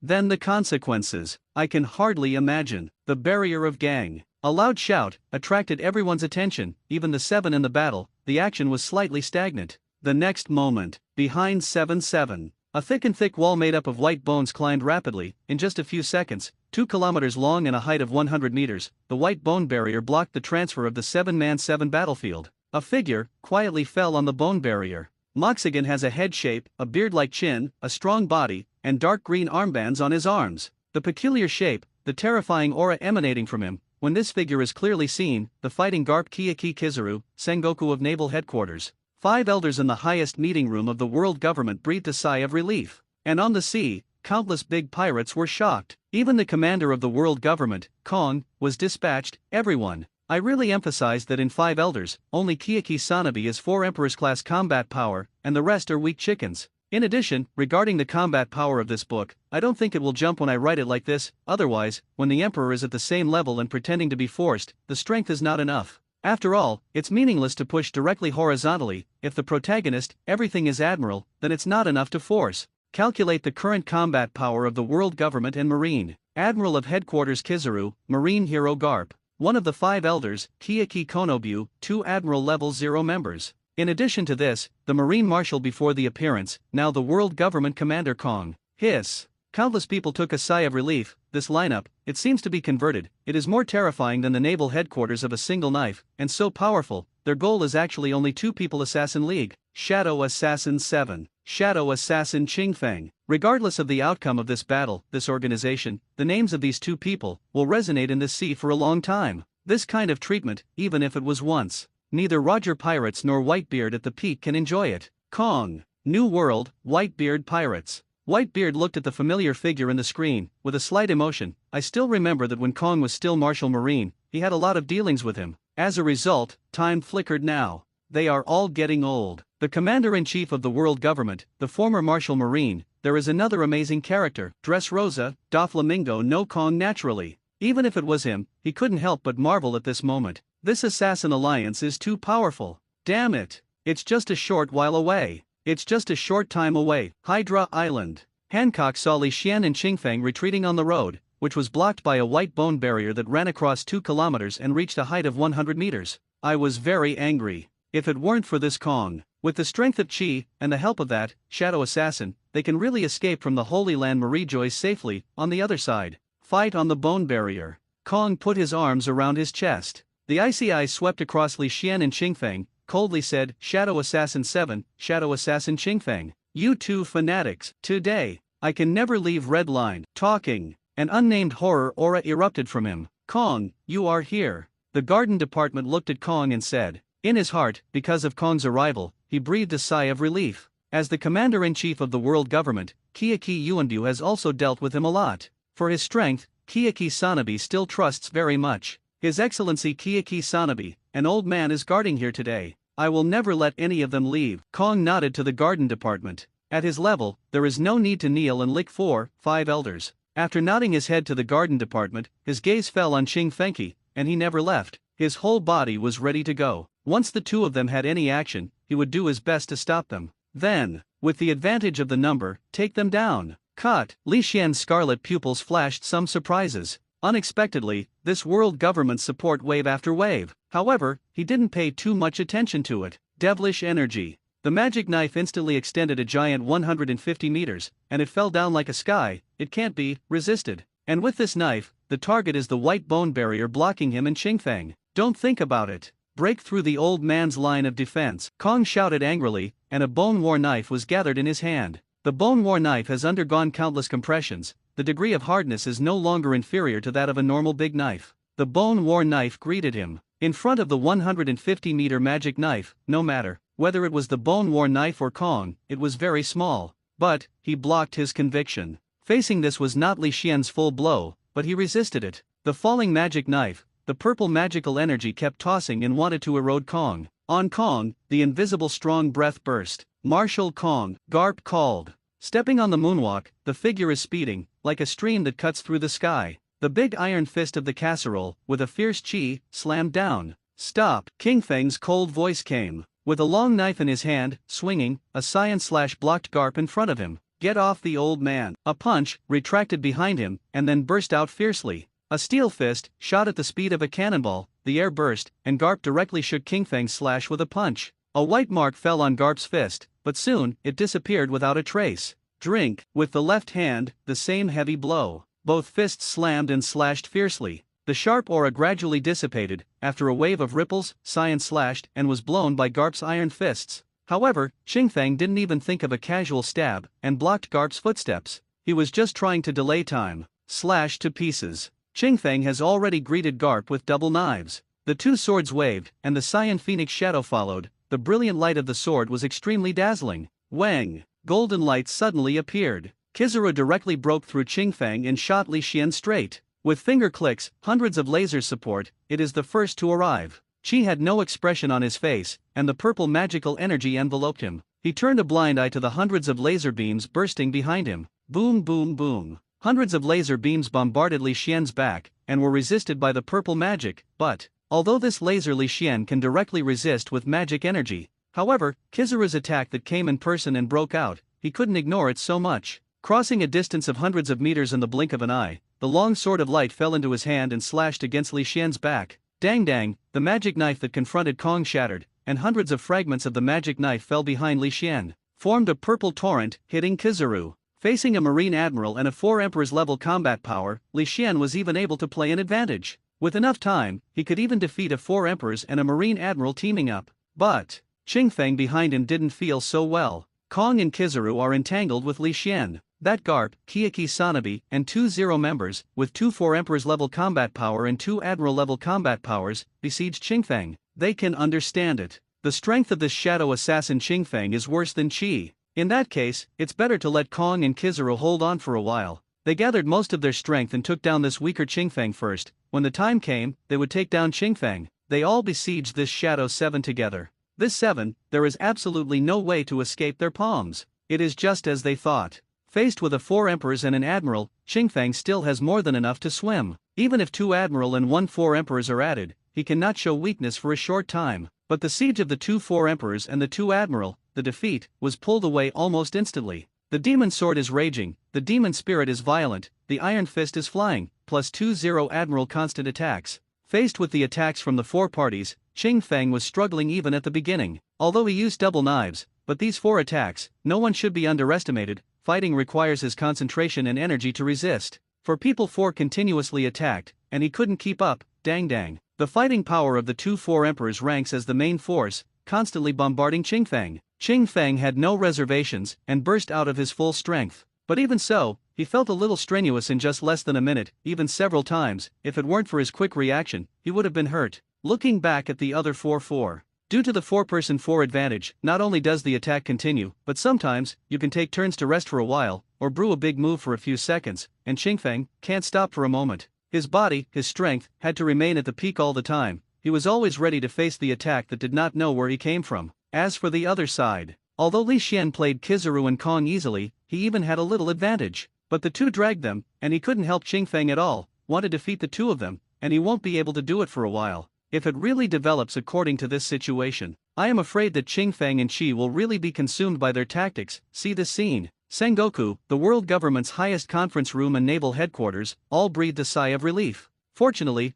Then the consequences, I can hardly imagine. The barrier of gang. A loud shout attracted everyone's attention, even the 7 in the battle. The action was slightly stagnant. The next moment, behind 7-7, a thick wall made up of white bones climbed rapidly. In just a few seconds, 2 kilometers long and a height of 100 meters, the white bone barrier blocked the transfer of the 7-man-7 battlefield. A figure quietly fell on the bone barrier. Moxigan has a head shape, a beard-like chin, a strong body, and dark green armbands on his arms. The peculiar shape, the terrifying aura emanating from him. When this figure is clearly seen, the fighting Garp Kiyaki Kizaru, Sengoku of Naval Headquarters. 5 elders in the highest meeting room of the world government breathed a sigh of relief. And on the sea, countless big pirates were shocked. Even the commander of the world government, Kong, was dispatched. Everyone. I really emphasize that in 5 elders, only Kiyaki Sanabi is 4 Emperor's-class combat power, and the rest are weak chickens. In addition, regarding the combat power of this book, I don't think it will jump when I write it like this. Otherwise, when the Emperor is at the same level and pretending to be forced, the strength is not enough. After all, it's meaningless to push directly horizontally. If the protagonist, everything is admiral, then it's not enough to force. Calculate the current combat power of the world government and marine. Admiral of Headquarters Kizaru, Marine Hero Garp. One of the 5 elders, Kiyaki Konobu, 2 Admiral Level 0 members. In addition to this, the Marine Marshal before the appearance, now the World Government Commander Kong. Hiss. Countless people took a sigh of relief. This lineup, it seems to be converted. It is more terrifying than the naval headquarters of a single knife, and so powerful. Their goal is actually only 2 people. Assassin League. Shadow Assassin 7. Shadow Assassin Qingfeng. Regardless of the outcome of this battle, this organization, the names of these 2 people, will resonate in this sea for a long time. This kind of treatment, even if it was once. Neither Roger Pirates nor Whitebeard at the peak can enjoy it. Kong. New World, Whitebeard Pirates. Whitebeard looked at the familiar figure in the screen, with a slight emotion. I still remember that when Kong was still Marshal Marine, he had a lot of dealings with him. As a result, time flickered now. They are all getting old. The Commander-in-Chief of the World Government, the former Marshal Marine. There is another amazing character, Dressrosa, Doflamingo no Kong naturally. Even if it was him, he couldn't help but marvel at this moment. This assassin alliance is too powerful. Damn it. It's just a short while away. It's just a short time away. Hydra Island. Hancock saw Li Xian and Qingfeng retreating on the road, which was blocked by a white bone barrier that ran across 2 kilometers and reached a height of 100 meters. I was very angry. If it weren't for this Kong, with the strength of Qi, and the help of that shadow assassin, they can really escape from the Holy Land Marie-Joyce safely. On the other side, fight on the bone barrier. Kong put his arms around his chest. The icy eyes swept across Li Xian and Qingfeng, coldly said, Shadow Assassin 7, Shadow Assassin Qingfeng. You two fanatics, today, I can never leave Red Line. Talking. An unnamed horror aura erupted from him. Kong, you are here. The garden department looked at Kong and said. In his heart, because of Kong's arrival, he breathed a sigh of relief. As the commander-in-chief of the world government, Kiaki Yuanbu has also dealt with him a lot. For his strength, Kiaki Sanabi still trusts very much. His Excellency Kiaki Sanabi, an old man, is guarding here today. I will never let any of them leave. Kong nodded to the garden department. At his level, there is no need to kneel and lick 4-5 elders. After nodding his head to the garden department, his gaze fell on Qingfeng, and he never left. His whole body was ready to go. Once the two of them had any action, he would do his best to stop them. Then, with the advantage of the number, take them down. Cut. Li Xian's scarlet pupils flashed some surprises. Unexpectedly, this world government support wave after wave. However, he didn't pay too much attention to it. Devilish energy. The magic knife instantly extended a giant 150 meters, and it fell down like a sky. It can't be resisted. And with this knife, the target is the white bone barrier blocking him and Qingfeng. Don't think about it. Break through the old man's line of defense. Kong shouted angrily, and a bone war knife was gathered in his hand. The bone war knife has undergone countless compressions. The degree of hardness is no longer inferior to that of a normal big knife. The bone war knife greeted him. In front of the 150-meter magic knife, no matter whether it was the bone war knife or Kong, it was very small. But he blocked his conviction. Facing this was not Li Xian's full blow, but he resisted it. The falling magic knife, the purple magical energy kept tossing and wanted to erode Kong. On Kong, the invisible strong breath burst. Marshal Kong, Garp called. Stepping on the moonwalk, the figure is speeding, like a stream that cuts through the sky. The big iron fist of the casserole, with a fierce chi, slammed down. Stop! Qingfeng's cold voice came. With a long knife in his hand, swinging, a scion/blocked Garp in front of him. Get off the old man. A punch, retracted behind him, and then burst out fiercely. A steel fist, shot at the speed of a cannonball, the air burst, and Garp directly shook Qingfeng's slash with a punch. A white mark fell on Garp's fist, but soon, it disappeared without a trace. Drink. With the left hand, the same heavy blow. Both fists slammed and slashed fiercely. The sharp aura gradually dissipated. After a wave of ripples, Scion slashed and was blown by Garp's iron fists. However, Qingfeng didn't even think of a casual stab, and blocked Garp's footsteps. He was just trying to delay time. Slash to pieces. Qingfeng has already greeted Garp with double knives. The two swords waved, and the Scion Phoenix shadow followed. The brilliant light of the sword was extremely dazzling. Wang! Golden light suddenly appeared. Kizaru directly broke through Qingfeng and shot Li Xian straight. With finger clicks, hundreds of lasers support, it is the first to arrive. Qi had no expression on his face, and the purple magical energy enveloped him. He turned a blind eye to the hundreds of laser beams bursting behind him. Boom boom boom. Hundreds of laser beams bombarded Li Xian's back, and were resisted by the purple magic, but, although this laser Li Xian can directly resist with magic energy, however, Kizaru's attack that came in person and broke out, he couldn't ignore it so much. Crossing a distance of hundreds of meters in the blink of an eye, the long sword of light fell into his hand and slashed against Li Xian's back. Dang dang, the magic knife that confronted Kong shattered, and hundreds of fragments of the magic knife fell behind Li Xian, formed a purple torrent, hitting Kizaru. Facing a Marine Admiral and a 4 Emperors level combat power, Li Xian was even able to play an advantage. With enough time, he could even defeat a 4 Emperors and a Marine Admiral teaming up. But Qingfeng behind him didn't feel so well. Kong and Kizaru are entangled with Li Xian. That Garp, Kiaki Sanabi, and 2 Zero members, with 2 4 Emperors level combat power and 2 Admiral level combat powers, besiege Qingfeng. They can understand it. The strength of this shadow assassin Qingfeng is worse than Qi. In that case, it's better to let Kong and Kizaru hold on for a while. They gathered most of their strength and took down this weaker Qingfeng first. When the time came, they would take down Qingfeng. They all besieged this Shadow 7 together. This 7, there is absolutely no way to escape their palms. It is just as they thought. Faced with a 4 Emperors and an Admiral, Qingfeng still has more than enough to swim. Even if 2 Admiral and 1 4 Emperors are added, he cannot show weakness for a short time. But the siege of the two four emperors and the two admiral, the defeat, was pulled away almost instantly. The demon sword is raging, the demon spirit is violent, the iron fist is flying, plus 2-0 admiral constant attacks. Faced with the attacks from the four parties, Qing Feng was struggling even at the beginning. Although he used double knives, but these four attacks, no one should be underestimated. Fighting requires his concentration and energy to resist. For people four continuously attacked, and he couldn't keep up, dang. The fighting power of the two four emperors ranks as the main force, constantly bombarding Qing Feng. Qing Feng had no reservations and burst out of his full strength. But even so, he felt a little strenuous in just less than a minute, even several times. If it weren't for his quick reaction, he would have been hurt. Looking back at the other 4-4. Due to the 4-person-4 advantage, not only does the attack continue, but sometimes, you can take turns to rest for a while, or brew a big move for a few seconds, and Qing Feng can't stop for a moment. His body, his strength, had to remain at the peak all the time. He was always ready to face the attack that did not know where he came from. As for the other side, although Li Xian played Kizaru and Kong easily, he even had a little advantage. But the two dragged them, and he couldn't help Qing Feng at all. Want to defeat the two of them, and he won't be able to do it for a while. If it really develops according to this situation, I am afraid that Qing Feng and Qi will really be consumed by their tactics. See this scene. Sengoku, the world government's highest conference room and naval headquarters, all breathed a sigh of relief. Fortunately,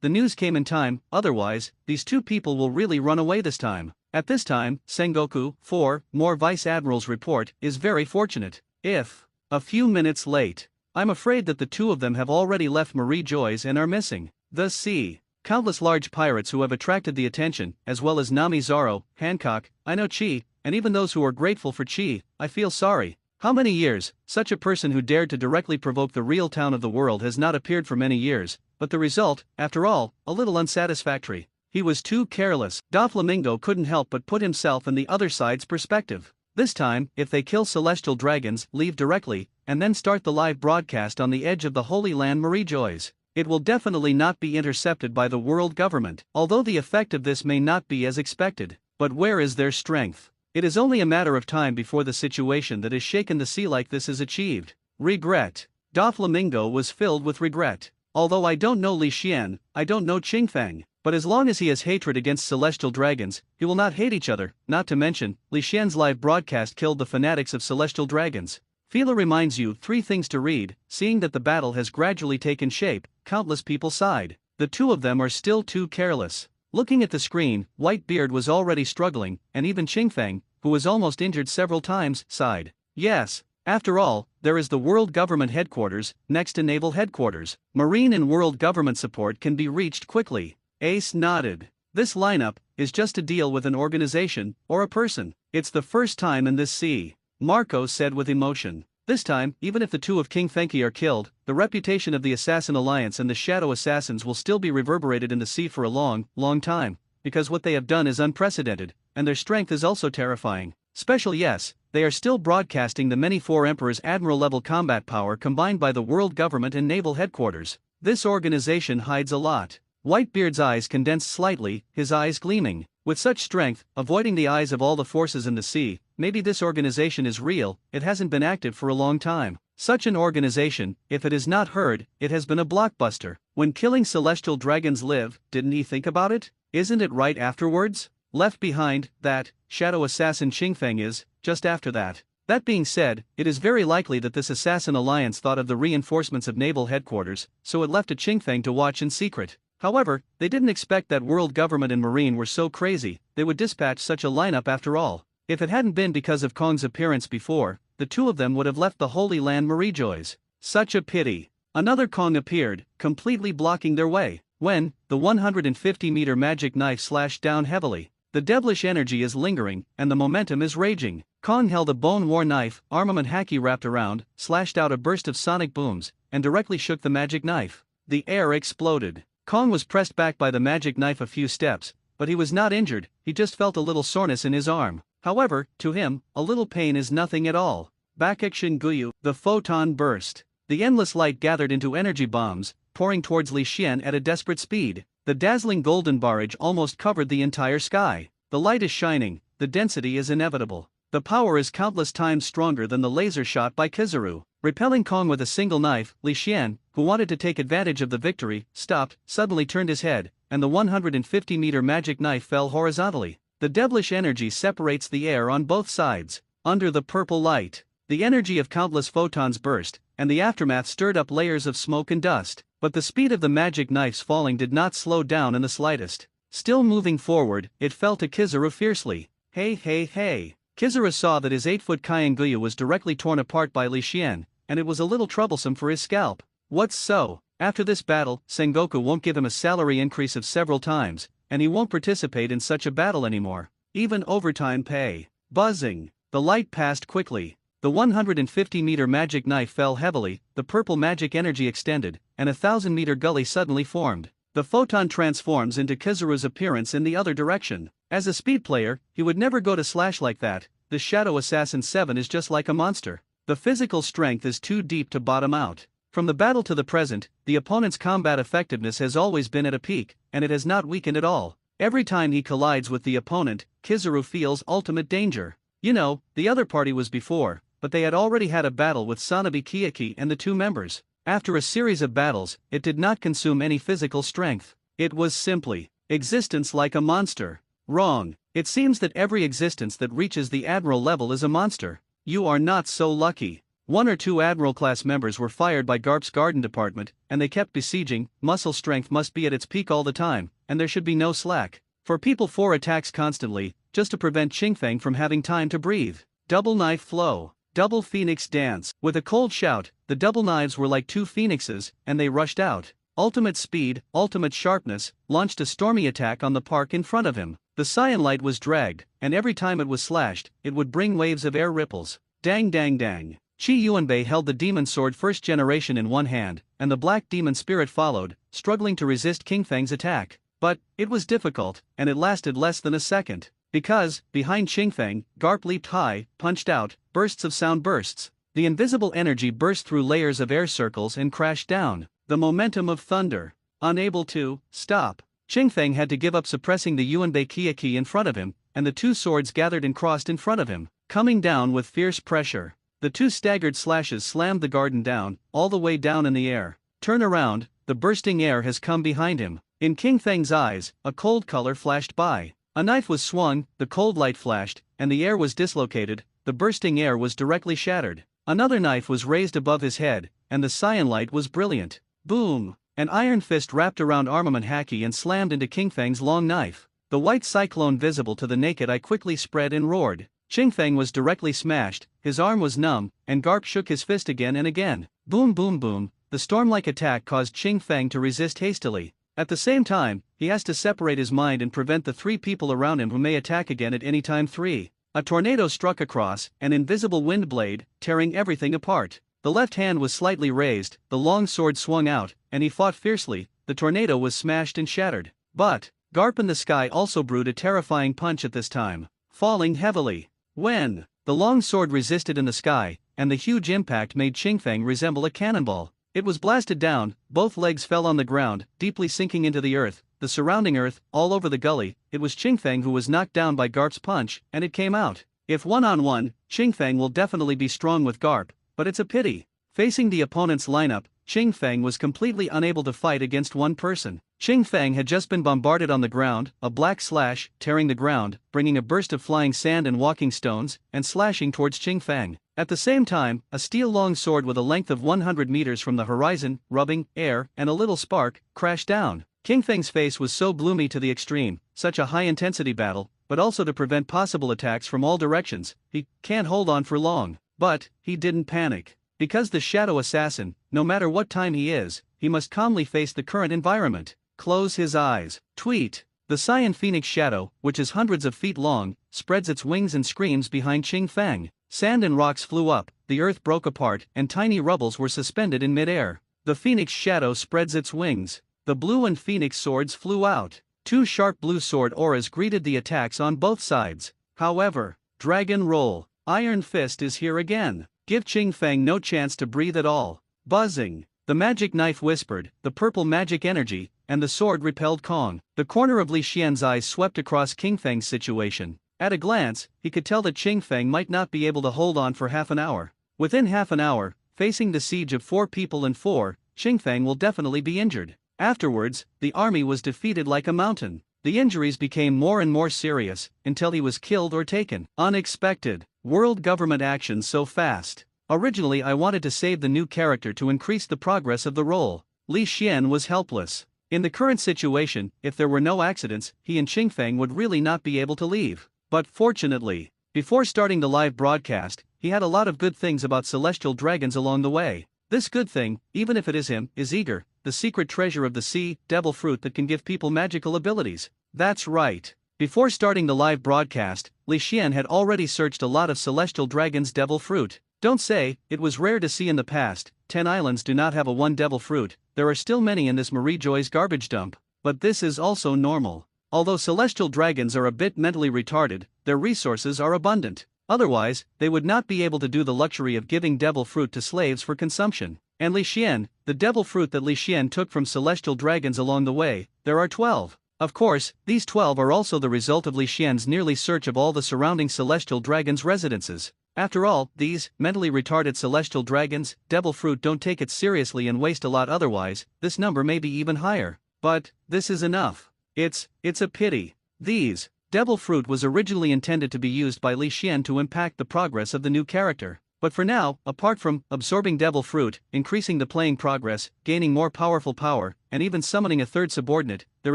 the news came in time, otherwise, these two people will really run away this time. At this time, Sengoku, 4, more Vice Admiral's report, is very fortunate. If a few minutes late, I'm afraid that the two of them have already left Marie Joy's and are missing. The sea. Countless large pirates who have attracted the attention, as well as Nami Zaro, Hancock, I know Chi, and even those who are grateful for Chi. I feel sorry. How many years? Such a person who dared to directly provoke the real town of the world has not appeared for many years, but the result, after all, a little unsatisfactory. He was too careless. Doflamingo couldn't help but put himself in the other side's perspective. This time, if they kill celestial dragons, leave directly, and then start the live broadcast on the edge of the Holy Land Marie Joy's, it will definitely not be intercepted by the world government, although the effect of this may not be as expected. But where is their strength? It is only a matter of time before the situation that has shaken the sea like this is achieved. Regret. Doflamingo was filled with regret. Although I don't know Li Xian, I don't know Qing Feng, but as long as he has hatred against celestial dragons, he will not hate each other. Not to mention, Li Xian's live broadcast killed the fanatics of celestial dragons. Fila reminds you 3 things to read. Seeing that the battle has gradually taken shape, countless people sighed. The two of them are still too careless. Looking at the screen, Whitebeard was already struggling, and even Qing Feng, who was almost injured several times, sighed. Yes, after all, there is the World Government Headquarters, next to Naval Headquarters. Marine and World Government support can be reached quickly. Ace nodded. This lineup is just to deal with an organization, or a person. It's the first time in this sea. Marco said with emotion. This time, even if the two of King Fenki are killed, the reputation of the Assassin Alliance and the Shadow Assassins will still be reverberated in the sea for a long time, because what they have done is unprecedented, and their strength is also terrifying. Special yes, they are still broadcasting the many four emperors' admiral-level combat power combined by the world government and naval headquarters. This organization hides a lot. Whitebeard's eyes condensed slightly, his eyes gleaming. With such strength, avoiding the eyes of all the forces in the sea, maybe this organization is real, it hasn't been active for a long time. Such an organization, if it is not heard, it has been a blockbuster. When killing celestial dragons live, didn't he think about it? Isn't it right afterwards? Left behind, that, Shadow Assassin Qing Feng is, just after that. That being said, it is very likely that this Assassin Alliance thought of the reinforcements of naval headquarters, so it left a Qing Feng to watch in secret. However, they didn't expect that world government and marine were so crazy, they would dispatch such a lineup after all. If it hadn't been because of Kong's appearance before, the two of them would have left the Holy Land Marie Joy's. Such a pity. Another Kong appeared, completely blocking their way. When the 150-meter magic knife slashed down heavily, the devilish energy is lingering, and the momentum is raging. Kong held a bone war knife, armament haki wrapped around, slashed out a burst of sonic booms, and directly shook the magic knife. The air exploded. Kong was pressed back by the magic knife a few steps, but he was not injured, he just felt a little soreness in his arm. However, to him, a little pain is nothing at all. Bakekshin Guyu, the photon burst. The endless light gathered into energy bombs, pouring towards Li Xian at a desperate speed. The dazzling golden barrage almost covered the entire sky. The light is shining, the density is inevitable. The power is countless times stronger than the laser shot by Kizaru. Repelling Kong with a single knife, Li Xian, who wanted to take advantage of the victory, stopped, suddenly turned his head, and the 150-meter magic knife fell horizontally. The devilish energy separates the air on both sides. Under the purple light, the energy of countless photons burst, and the aftermath stirred up layers of smoke and dust. But the speed of the magic knife's falling did not slow down in the slightest. Still moving forward, it fell to Kizaru fiercely. Hey hey hey! Kizaru saw that his 8-foot Kyanguya was directly torn apart by Li Xian, and it was a little troublesome for his scalp. What's so? After this battle, Sengoku won't give him a salary increase of several times, and he won't participate in such a battle anymore. Even overtime pay. Buzzing. The light passed quickly. The 150-meter magic knife fell heavily, the purple magic energy extended, and a 1,000-meter gully suddenly formed. The photon transforms into Kizaru's appearance in the other direction. As a speed player, he would never go to slash like that. The Shadow Assassin 7 is just like a monster. The physical strength is too deep to bottom out. From the battle to the present, the opponent's combat effectiveness has always been at a peak, and it has not weakened at all. Every time he collides with the opponent, Kizaru feels ultimate danger. You know, the other party was before, but they had already had a battle with Sanabi Kiyaki and the two members. After a series of battles, it did not consume any physical strength. It was simply existence like a monster. Wrong. It seems that every existence that reaches the Admiral level is a monster. You are not so lucky. 1 or 2 Admiral-class members were fired by Garp's Garden Department, and they kept besieging. Muscle strength must be at its peak all the time, and there should be no slack. For people 4 attacks constantly, just to prevent Qingfeng from having time to breathe. Double knife flow. Double phoenix dance. With a cold shout, the double knives were like 2 phoenixes, and they rushed out. Ultimate speed, ultimate sharpness, launched a stormy attack on the park in front of him. The cyan light was dragged, and every time it was slashed, it would bring waves of air ripples. Dang dang dang. Qi Yuanbei held the demon sword first generation in one hand, and the black demon spirit followed, struggling to resist Qingfeng's attack. But it was difficult, and it lasted less than a second. Because, behind Qingfeng, Garp leaped high, punched out, bursts of sound bursts. The invisible energy burst through layers of air circles and crashed down. The momentum of thunder. Unable to stop. Qingfeng had to give up suppressing the Yuanbei Kiyaki in front of him, and the 2 swords gathered and crossed in front of him, coming down with fierce pressure. The 2 staggered slashes slammed the garden down, all the way down in the air. Turn around, the bursting air has come behind him. In Qingfeng's eyes, a cold color flashed by. A knife was swung, the cold light flashed, and the air was dislocated, the bursting air was directly shattered. Another knife was raised above his head, and the cyan light was brilliant. Boom! An iron fist wrapped around armament Haki and slammed into Qingfeng's long knife. The white cyclone visible to the naked eye quickly spread and roared. Qingfeng was directly smashed, his arm was numb, and Garp shook his fist again and again. Boom boom boom, the storm-like attack caused Qingfeng to resist hastily. At the same time, he has to separate his mind and prevent the 3 people around him who may attack again at any time. 3. A tornado struck across, an invisible wind blade, tearing everything apart. The left hand was slightly raised, the long sword swung out, and he fought fiercely. The tornado was smashed and shattered. But Garp in the sky also brewed a terrifying punch at this time, falling heavily. When the long sword resisted in the sky, and the huge impact made Qingfeng resemble a cannonball. It was blasted down, both legs fell on the ground, deeply sinking into the earth, the surrounding earth, all over the gully. It was Qingfeng who was knocked down by Garp's punch, and it came out. If one-on-one, Qingfeng will definitely be strong with Garp, but it's a pity. Facing the opponent's lineup, Qingfeng was completely unable to fight against one person. Qingfeng had just been bombarded on the ground, a black slash, tearing the ground, bringing a burst of flying sand and walking stones, and slashing towards Qingfeng. At the same time, a steel-long sword with a length of 100 meters from the horizon, rubbing, air, and a little spark, crashed down. Qingfeng's face was so gloomy to the extreme, such a high-intensity battle, but also to prevent possible attacks from all directions. He can't hold on for long. But he didn't panic. Because the Shadow Assassin, no matter what time he is, he must calmly face the current environment. Close his eyes. Tweet. The Cyan Phoenix Shadow, which is hundreds of feet long, spreads its wings and screams behind Qingfeng. Sand and rocks flew up, the earth broke apart, and tiny rubbles were suspended in midair. The Phoenix Shadow spreads its wings. The blue and Phoenix swords flew out. 2 sharp blue sword auras greeted the attacks on both sides. However, Dragon Roll. Iron Fist is here again. Give Qingfeng no chance to breathe at all. Buzzing. The magic knife whispered, the purple magic energy, and the sword repelled Kong. The corner of Li Xian's eyes swept across Qingfeng's situation. At a glance, he could tell that Qingfeng might not be able to hold on for half an hour. Within half an hour, facing the siege of 4 people and 4, Qingfang will definitely be injured. Afterwards, the army was defeated like a mountain. The injuries became more and more serious, until he was killed or taken. Unexpected. World government action so fast. Originally I wanted to save the new character to increase the progress of the role. Li Xian was helpless. In the current situation, if there were no accidents, he and Qingfang would really not be able to leave. But fortunately, before starting the live broadcast, he had a lot of good things about celestial dragons along the way. This good thing, even if it is him, is eager, the secret treasure of the sea, devil fruit that can give people magical abilities. That's right. Before starting the live broadcast, Li Xian had already searched a lot of celestial dragons' devil fruit. Don't say, it was rare to see in the past. 10 islands do not have a one devil fruit. There are still many in this Marie Joy's garbage dump. But this is also normal. Although celestial dragons are a bit mentally retarded, their resources are abundant. Otherwise, they would not be able to do the luxury of giving devil fruit to slaves for consumption. And Li Xian, the devil fruit that Li Xian took from celestial dragons along the way, there are 12. Of course, these 12 are also the result of Li Xian's nearly search of all the surrounding celestial dragons' residences. After all, these mentally retarded celestial dragons, devil fruit don't take it seriously and waste a lot, otherwise, this number may be even higher. But this is enough. It's a pity. These devil fruit was originally intended to be used by Li Xian to impact the progress of the new character. But for now, apart from absorbing devil fruit, increasing the playing progress, gaining more powerful power, and even summoning a third subordinate, there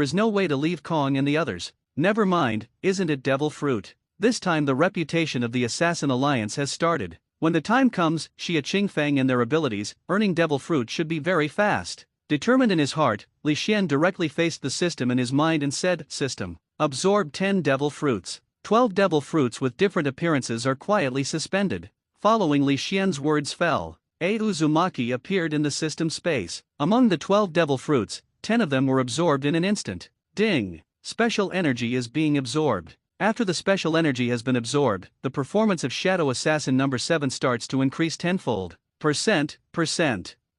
is no way to leave Kong and the others. Never mind, isn't it devil fruit? This time the reputation of the Assassin Alliance has started. When the time comes, Xia Qingfang and their abilities, earning devil fruit should be very fast. Determined in his heart, Li Xian directly faced the system in his mind and said, "System, absorb 10 devil fruits." 12 devil fruits with different appearances are quietly suspended. Following Li Xian's words fell, a Uzumaki appeared in the system space. Among the 12 devil fruits, 10 of them were absorbed in an instant. Ding! Special energy is being absorbed. After the special energy has been absorbed, the performance of Shadow Assassin number 7 starts to increase tenfold. Percent.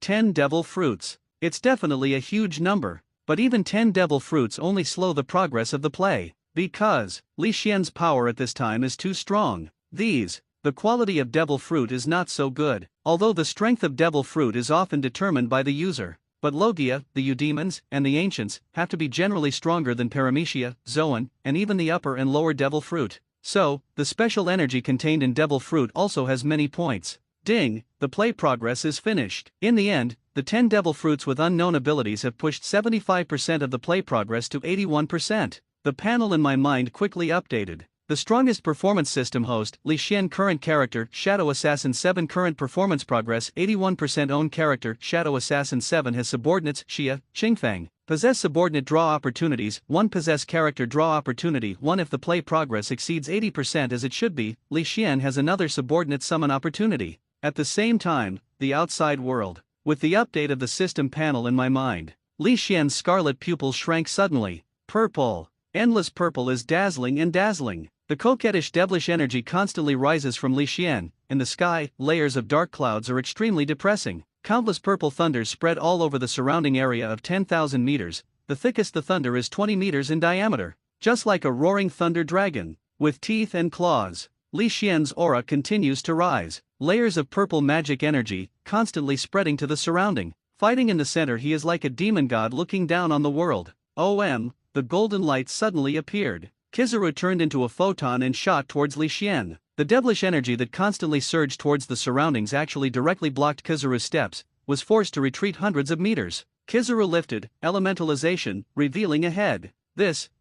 10 devil fruits. It's definitely a huge number. But even 10 devil fruits only slow the progress of the play. Because Li Xian's power at this time is too strong. The quality of devil fruit is not so good. Although the strength of devil fruit is often determined by the user. But Logia, the Eudemons, and the Ancients have to be generally stronger than Paramecia, Zoan, and even the upper and lower devil fruit. So, the special energy contained in devil fruit also has many points. Ding, the play progress is finished. In the end, the 10 devil fruits with unknown abilities have pushed 75% of the play progress to 81%. The panel in my mind quickly updated. The strongest performance system host, Li Xian current character, Shadow Assassin 7 current performance progress 81% own character, Shadow Assassin 7 has subordinates, Xia, Qingfang. Possess subordinate draw opportunities, 1 possess character draw opportunity 1 if the play progress exceeds 80% as it should be, Li Xian has another subordinate summon opportunity. At the same time, the outside world. With the update of the system panel in my mind, Li Xian's scarlet pupils shrank suddenly. Purple. Endless purple is dazzling and dazzling. The coquettish devilish energy constantly rises from Li Xian. In the sky, layers of dark clouds are extremely depressing. Countless purple thunders spread all over the surrounding area of 10,000 meters. The thickest the thunder is 20 meters in diameter. Just like a roaring thunder dragon. With teeth and claws, Li Xian's aura continues to rise. Layers of purple magic energy, constantly spreading to the surrounding. Fighting in the center, he is like a demon god looking down on the world. The golden light suddenly appeared. Kizaru turned into a photon and shot towards Li Xian. The devilish energy that constantly surged towards the surroundings actually directly blocked Kizaru's steps, was forced to retreat hundreds of meters. Kizaru lifted, elementalization, revealing a head.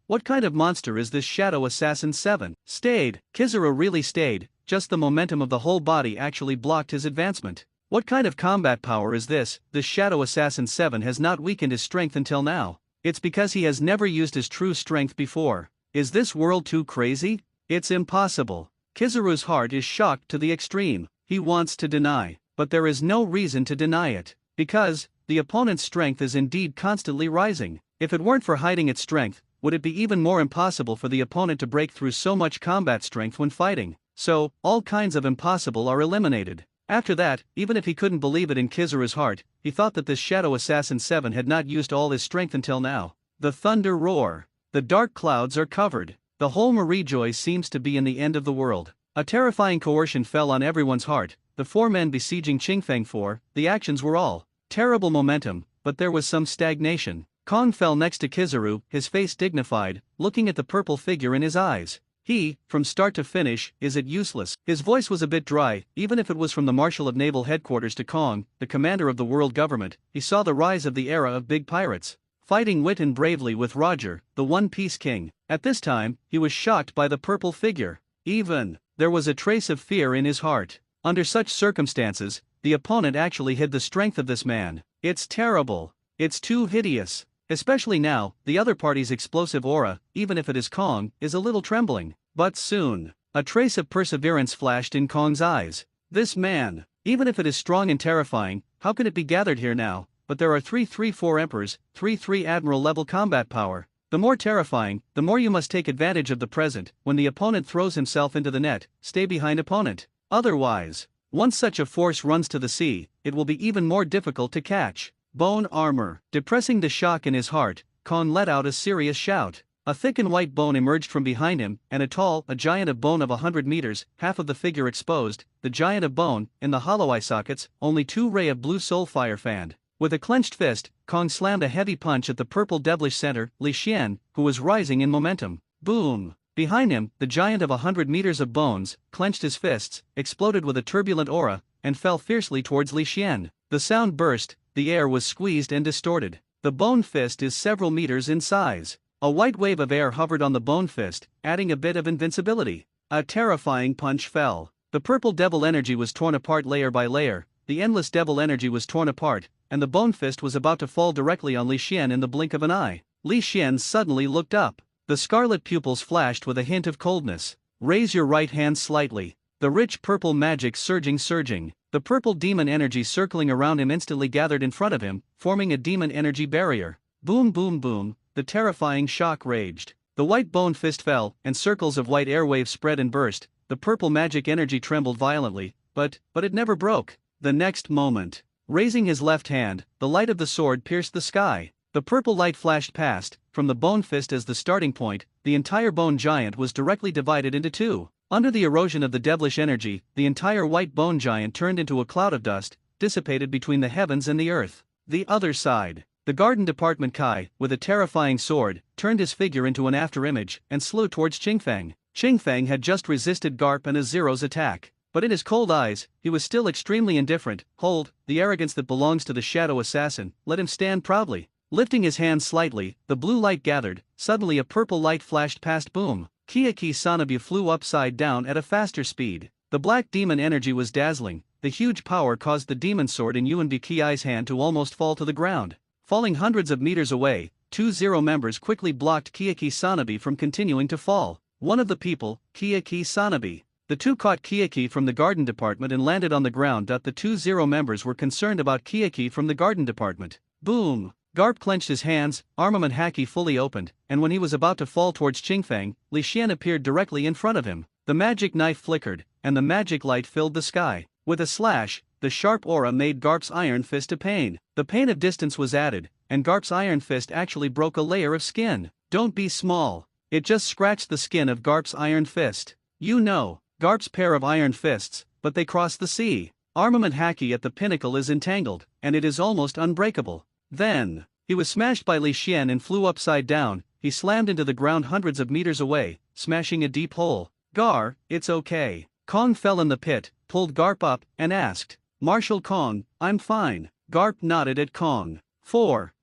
What kind of monster is this Shadow Assassin 7? Stayed. Kizaru really stayed, just the momentum of the whole body actually blocked his advancement. What kind of combat power is this? This Shadow Assassin 7 has not weakened his strength until now. It's because he has never used his true strength before. Is this world too crazy? It's impossible. Kizaru's heart is shocked to the extreme. He wants to deny, but there is no reason to deny it. Because the opponent's strength is indeed constantly rising. If it weren't for hiding its strength, would it be even more impossible for the opponent to break through so much combat strength when fighting? So, all kinds of impossible are eliminated. After that, even if he couldn't believe it in Kizaru's heart, he thought that this Shadow Assassin 7 had not used all his strength until now. The thunder roar. The dark clouds are covered. The whole Marie Joy seems to be in the end of the world. A terrifying coercion fell on everyone's heart. The 4 men besieging Qingfeng 4, the actions were all terrible momentum, but there was some stagnation. Kong fell next to Kizaru, his face dignified, looking at the purple figure in his eyes. He, from start to finish, is it useless? His voice was a bit dry, even if it was from the Marshal of Naval Headquarters to Kong, the commander of the world government. He saw the rise of the era of big pirates, fighting wit and bravely with Roger, the One Piece King. At this time, he was shocked by the purple figure. Even there was a trace of fear in his heart. Under such circumstances, the opponent actually hid the strength of this man. It's terrible. It's too hideous. Especially now, the other party's explosive aura, even if it is Kong, is a little trembling. But soon, a trace of perseverance flashed in Kong's eyes. This man, even if it is strong and terrifying, how can it be gathered here now? But there are 334 emperors, 3 admiral level combat power. The more terrifying, the more you must take advantage of the present. When the opponent throws himself into the net, stay behind opponent. Otherwise, once such a force runs to the sea, it will be even more difficult to catch. Bone armor. Depressing the shock in his heart, Kong let out a serious shout. A thick and white bone emerged from behind him, and a giant of bone of 100 meters, half of the figure exposed. The giant of bone, in the hollow eye sockets, only 2 rays of blue soul fire fanned. With a clenched fist, Kong slammed a heavy punch at the purple devilish center, Li Xian, who was rising in momentum. Boom! Behind him, the giant of 100 meters of bones, clenched his fists, exploded with a turbulent aura, and fell fiercely towards Li Xian. The sound burst, the air was squeezed and distorted. The bone fist is several meters in size. A white wave of air hovered on the bone fist, adding a bit of invincibility. A terrifying punch fell. The purple devil energy was torn apart layer by layer, the endless devil energy was torn apart, and the bone fist was about to fall directly on Li Xian in the blink of an eye. Li Xian suddenly looked up. The scarlet pupils flashed with a hint of coldness. Raise your right hand slightly. The rich purple magic surging. The purple demon energy circling around him instantly gathered in front of him, forming a demon energy barrier. Boom boom boom, the terrifying shock raged. The white bone fist fell, and circles of white airwaves spread and burst. The purple magic energy trembled violently, but it never broke. The next moment, raising his left hand, the light of the sword pierced the sky. The purple light flashed past. From the bone fist as the starting point, the entire bone giant was directly divided into 2. Under the erosion of the devilish energy, the entire white bone giant turned into a cloud of dust, dissipated between the heavens and the earth. The other side. The garden department Kai, with a terrifying sword, turned his figure into an afterimage, and slew towards Qingfeng. Qingfeng had just resisted Garp and Aziro's attack. But in his cold eyes, he was still extremely indifferent. Hold, the arrogance that belongs to the shadow assassin, let him stand proudly. Lifting his hand slightly, the blue light gathered. Suddenly a purple light flashed past. Boom! Kiyaki Sanabu flew upside down at a faster speed. The black demon energy was dazzling. The huge power caused the demon sword in Yuan Kiai's hand to almost fall to the ground. Falling hundreds of meters away, 2 Zero members quickly blocked Kiyaki Sanabi from continuing to fall. One of the people, Kiyaki Sanabi. The 2 caught Kiyaki from the garden department and landed on the ground. The 2 Zero members were concerned about Kiyaki from the garden department. Boom! Garp clenched his hands, armament haki fully opened, and when he was about to fall towards Qingfeng, Li Xian appeared directly in front of him. The magic knife flickered, and the magic light filled the sky. With a slash, the sharp aura made Garp's iron fist a pain. The pain of distance was added, and Garp's iron fist actually broke a layer of skin. Don't be small. It just scratched the skin of Garp's iron fist. You know, Garp's pair of iron fists, but they cross the sea. Armament haki at the pinnacle is entangled, and it is almost unbreakable. Then, he was smashed by Li Xian and flew upside down. He slammed into the ground hundreds of meters away, smashing a deep hole. Gar, it's okay. Kong fell in the pit, pulled Garp up, and asked, Marshal Kong, I'm fine. Garp nodded at Kong.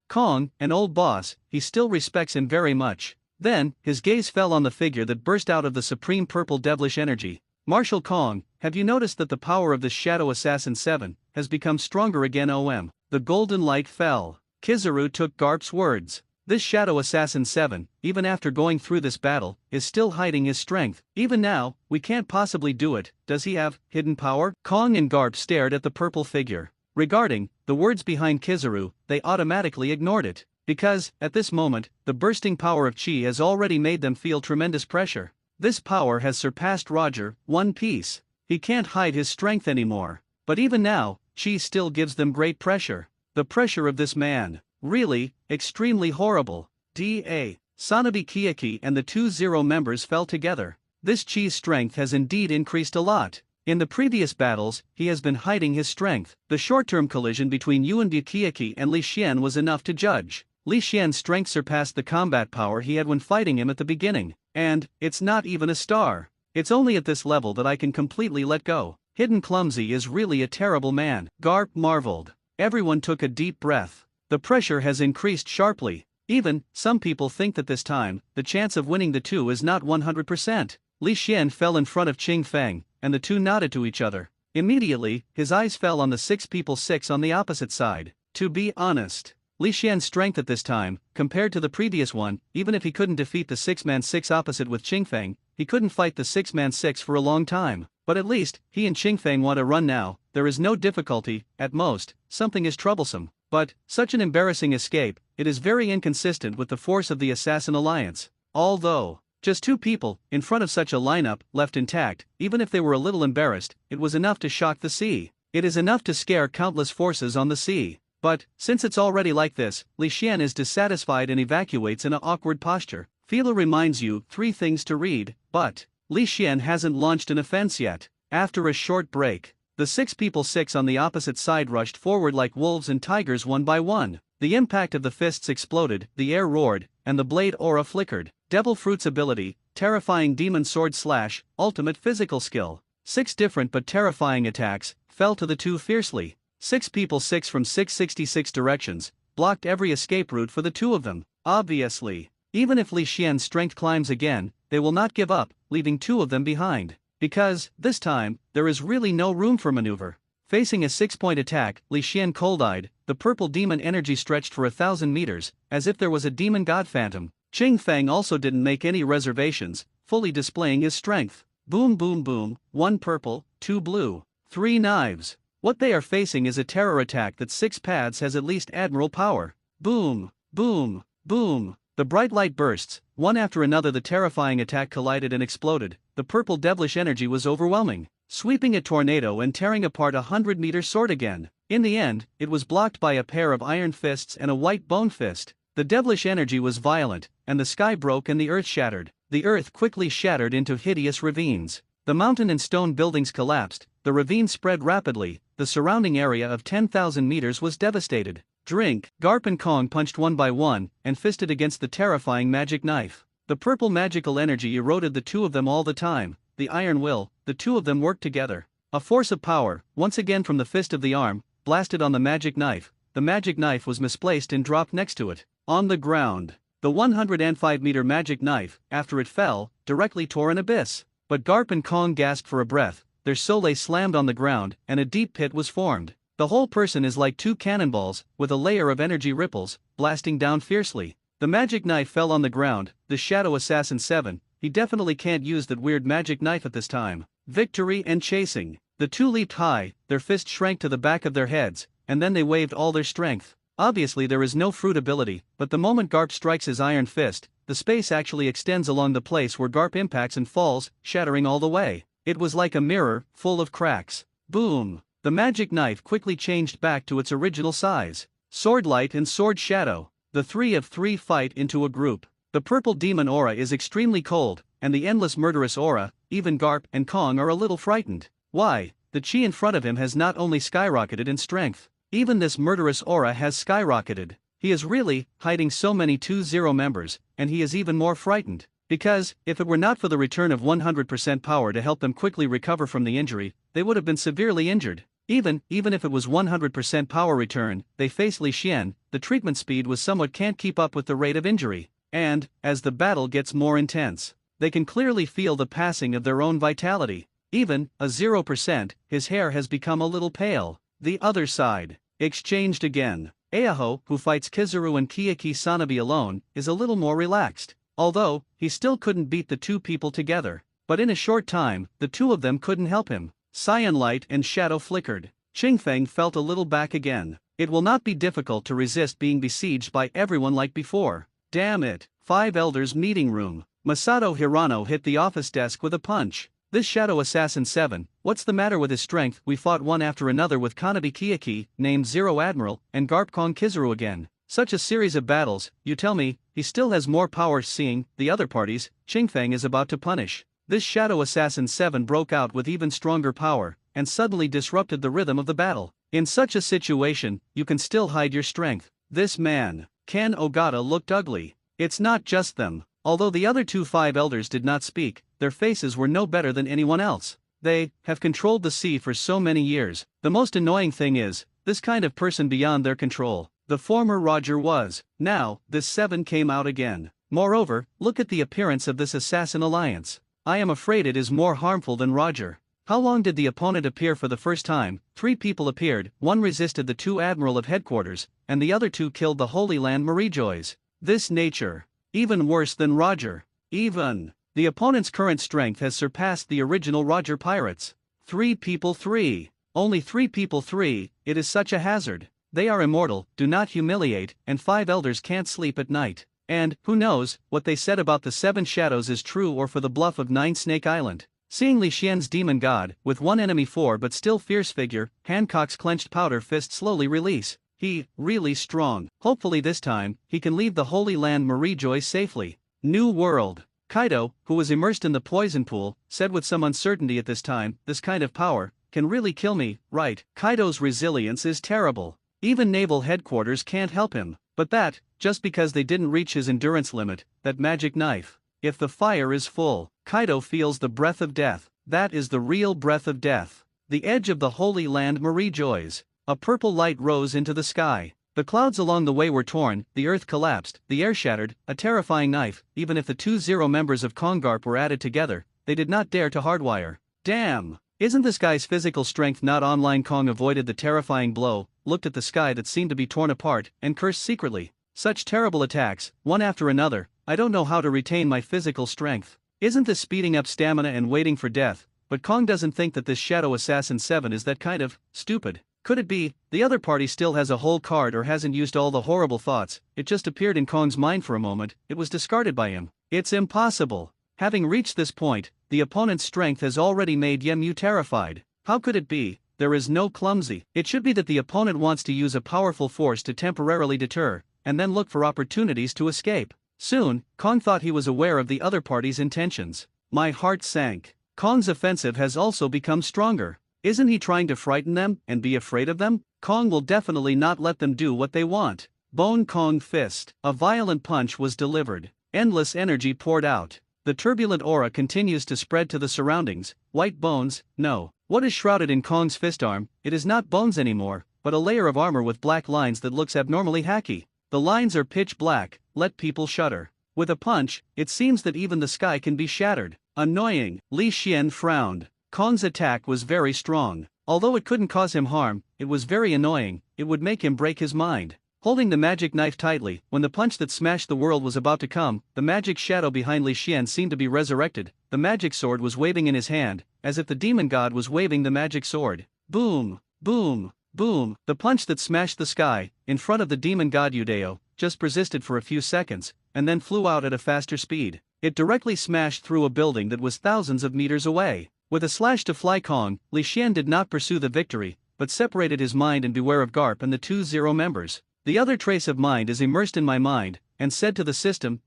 Kong, an old boss, he still respects him very much. Then, his gaze fell on the figure that burst out of the supreme purple devilish energy. Marshal Kong, have you noticed that the power of this Shadow Assassin 7 has become stronger again? The golden light fell. Kizaru took Garp's words. This Shadow Assassin 7, even after going through this battle, is still hiding his strength. Even now, we can't possibly do it. Does he have hidden power? Kong and Garp stared at the purple figure. Regarding the words behind Kizaru, they automatically ignored it. Because, at this moment, the bursting power of Chi has already made them feel tremendous pressure. This power has surpassed Roger, One Piece. He can't hide his strength anymore. But even now, Chi still gives them great pressure. The pressure of this man, really, extremely horrible. Sanabi Kiyaki and the 2 Zero members fell together. this Chi's strength has indeed increased a lot. In the previous battles, he has been hiding his strength. The short-term collision between Yuan Bukiaki and Li Xian was enough to judge. Li Xian's strength surpassed the combat power he had when fighting him at the beginning. And, it's not even a star. It's only at this level that I can completely let go. Hidden Clumsy is really a terrible man. Garp marveled. Everyone took a deep breath. The pressure has increased sharply. Even, some people think that this time, the chance of winning the two is not 100%. Li Xian fell in front of Qing Feng, and the two nodded to each other. Immediately, his eyes fell on the 6 people 6 on the opposite side. To be honest, Li Xian's strength at this time, compared to the previous one, even if he couldn't defeat the 6-man 6 opposite with Qing Feng, he couldn't fight the 6-man 6 for a long time. But at least, he and Qing Feng want to run now. There is no difficulty, at most, something is troublesome. But, such an embarrassing escape, it is very inconsistent with the force of the Assassin Alliance. Although, just 2 people, in front of such a lineup, left intact, even if they were a little embarrassed, it was enough to shock the sea. It is enough to scare countless forces on the sea. But, since it's already like this, Li Xian is dissatisfied and evacuates in an awkward posture. Philo reminds you 3 things to read, but Li Xian hasn't launched an offense yet. After a short break, the 6 people 6 on the opposite side rushed forward like wolves and tigers one by one. The impact of the fists exploded, the air roared, and the blade aura flickered. Devil Fruit's ability, terrifying demon sword slash, ultimate physical skill. 6 different but terrifying attacks, fell to the 2 fiercely. 6 people 6 from 666 directions, blocked every escape route for the 2 of them. Obviously, even if Li Xian's strength climbs again, they will not give up, leaving 2 of them behind. Because, this time, there is really no room for maneuver. Facing a 6-point attack, Li Xian cold-eyed, the purple demon energy stretched for 1,000 meters, as if there was a demon god phantom. Qing Feng also didn't make any reservations, fully displaying his strength. Boom boom boom, 1 purple, 2 blue, 3 knives. What they are facing is a terror attack that 6 paths has at least admiral power. Boom, boom, boom. The bright light bursts, one after another. The terrifying attack collided and exploded. The purple devilish energy was overwhelming, sweeping a tornado and tearing apart a 100-meter sword again. In the end, it was blocked by a pair of iron fists and a white bone fist. The devilish energy was violent, and the sky broke and the earth shattered. The earth quickly shattered into hideous ravines. The mountain and stone buildings collapsed, the ravine spread rapidly, the surrounding area of 10,000 meters was devastated. Drink. Garp and Kong punched one by one, and fisted against the terrifying magic knife. The purple magical energy eroded the 2 of them all the time. The iron will, the 2 of them worked together. A force of power, once again from the fist of the arm, blasted on the magic knife. The magic knife was misplaced and dropped next to it. On the ground, the 105-meter magic knife, after it fell, directly tore an abyss. But Garp and Kong gasped for a breath, their soleil slammed on the ground, and a deep pit was formed. The whole person is like 2 cannonballs, with a layer of energy ripples, blasting down fiercely. The magic knife fell on the ground. The Shadow Assassin 7, he definitely can't use that weird magic knife at this time. Victory and chasing. The 2 leaped high, their fists shrank to the back of their heads, and then they waved all their strength. Obviously there is no fruit ability, but the moment Garp strikes his iron fist, the space actually extends along the place where Garp impacts and falls, shattering all the way. It was like a mirror, full of cracks. Boom! The magic knife quickly changed back to its original size. Sword Light and Sword Shadow. The 3 of 3 fight into a group. The purple demon aura is extremely cold, and the endless murderous aura, even Garp and Kong are a little frightened. Why? The chi in front of him has not only skyrocketed in strength, even this murderous aura has skyrocketed. He is really hiding so many 2-0 members, and he is even more frightened. Because, if it were not for the return of 100% power to help them quickly recover from the injury, they would have been severely injured. Even if it was 100% power return, they face Li Xian, the treatment speed was somewhat can't keep up with the rate of injury. And, as the battle gets more intense, they can clearly feel the passing of their own vitality. Even, a 0%, his hair has become a little pale. The other side. Exchanged again. Aoho, who fights Kizaru and Kiyaki Sanabi alone, is a little more relaxed. Although, he still couldn't beat the 2 people together. But in a short time, the 2 of them couldn't help him. Cyan light and shadow flickered. Qing Feng felt a little back again. It will not be difficult to resist being besieged by everyone like before. Damn it. 5 Elders meeting room. Masato Hirano hit the office desk with a punch. This Shadow Assassin 7, what's the matter with his strength? We fought one after another with Kanabi Kiyaki, named Zero Admiral, and Garp Kong Kizaru again. Such a series of battles, you tell me, he still has more power. Seeing the other parties, Qing Feng is about to punish This Shadow Assassin 7 broke out with even stronger power, and suddenly disrupted the rhythm of the battle. In such a situation, you can still hide your strength. This man, Ken Ogata, looked ugly. It's not just them. Although the other 5 elders did not speak, their faces were no better than anyone else. They have controlled the sea for so many years. The most annoying thing is, this kind of person beyond their control. The former Roger was. Now, this 7 came out again. Moreover, look at the appearance of this assassin alliance. I am afraid it is more harmful than Roger. How long did the opponent appear for the first time? 3 people appeared, 1 resisted the 2 Admiral of Headquarters, and the other 2 killed the Holy Land Marie-Joys. This nature. Even worse than Roger. Even. The opponent's current strength has surpassed the original Roger pirates. 3 people 3. Only 3 people 3, it is such a hazard. They are immortal, do not humiliate, and 5 elders can't sleep at night. And, who knows, what they said about the 7 shadows is true or for the bluff of 9 Snake Island. Seeing Li Xian's demon god, with 1 enemy 4 but still fierce figure, Hancock's clenched powder fist slowly release. He, really strong. Hopefully this time, he can leave the Holy Land Marie-Joy safely. New world. Kaido, who was immersed in the poison pool, said with some uncertainty at this time, this kind of power can really kill me, right? Kaido's resilience is terrible. Even naval headquarters can't help him. But that, just because they didn't reach his endurance limit, that magic knife. If the fire is full, Kaido feels the breath of death. That is the real breath of death. The edge of the Holy Land Marie-Joys. A purple light rose into the sky. The clouds along the way were torn, the earth collapsed, the air shattered, a terrifying knife. Even if the 2 members of Kongarp were added together, they did not dare to hardwire. Damn! Isn't this guy's physical strength not online? Kong avoided the terrifying blow, looked at the sky that seemed to be torn apart, and cursed secretly. Such terrible attacks, one after another, I don't know how to retain my physical strength. Isn't this speeding up stamina and waiting for death? But Kong doesn't think that this Shadow Assassin 7 is that kind of stupid. Could it be, the other party still has a whole card or hasn't used all the horrible thoughts? It just appeared in Kong's mind for a moment, it was discarded by him. It's impossible. Having reached this point, the opponent's strength has already made Yemu terrified. How could it be? There is no clumsy. It should be that the opponent wants to use a powerful force to temporarily deter, and then look for opportunities to escape. Soon, Kong thought he was aware of the other party's intentions. My heart sank. Kong's offensive has also become stronger. Isn't he trying to frighten them and be afraid of them? Kong will definitely not let them do what they want. Bone Kong fist. A violent punch was delivered. Endless energy poured out. The turbulent aura continues to spread to the surroundings. White bones, no. What is shrouded in Kong's fist arm? It is not bones anymore, but a layer of armor with black lines that looks abnormally hacky. The lines are pitch black, let people shudder. With a punch, it seems that even the sky can be shattered. Annoying. Li Xian frowned. Kong's attack was very strong. Although it couldn't cause him harm, it was very annoying, it would make him break his mind. Holding the magic knife tightly, when the punch that smashed the world was about to come, the magic shadow behind Li Xian seemed to be resurrected. The magic sword was waving in his hand, as if the demon god was waving the magic sword. Boom, boom, boom. The punch that smashed the sky, in front of the demon god Udeo, just persisted for a few seconds, and then flew out at a faster speed. It directly smashed through a building that was thousands of meters away. With a slash to fly Kong, Li Xian did not pursue the victory, but separated his mind and beware of Garp and the 2 members. The other trace of mind is immersed in my mind, and said to the system,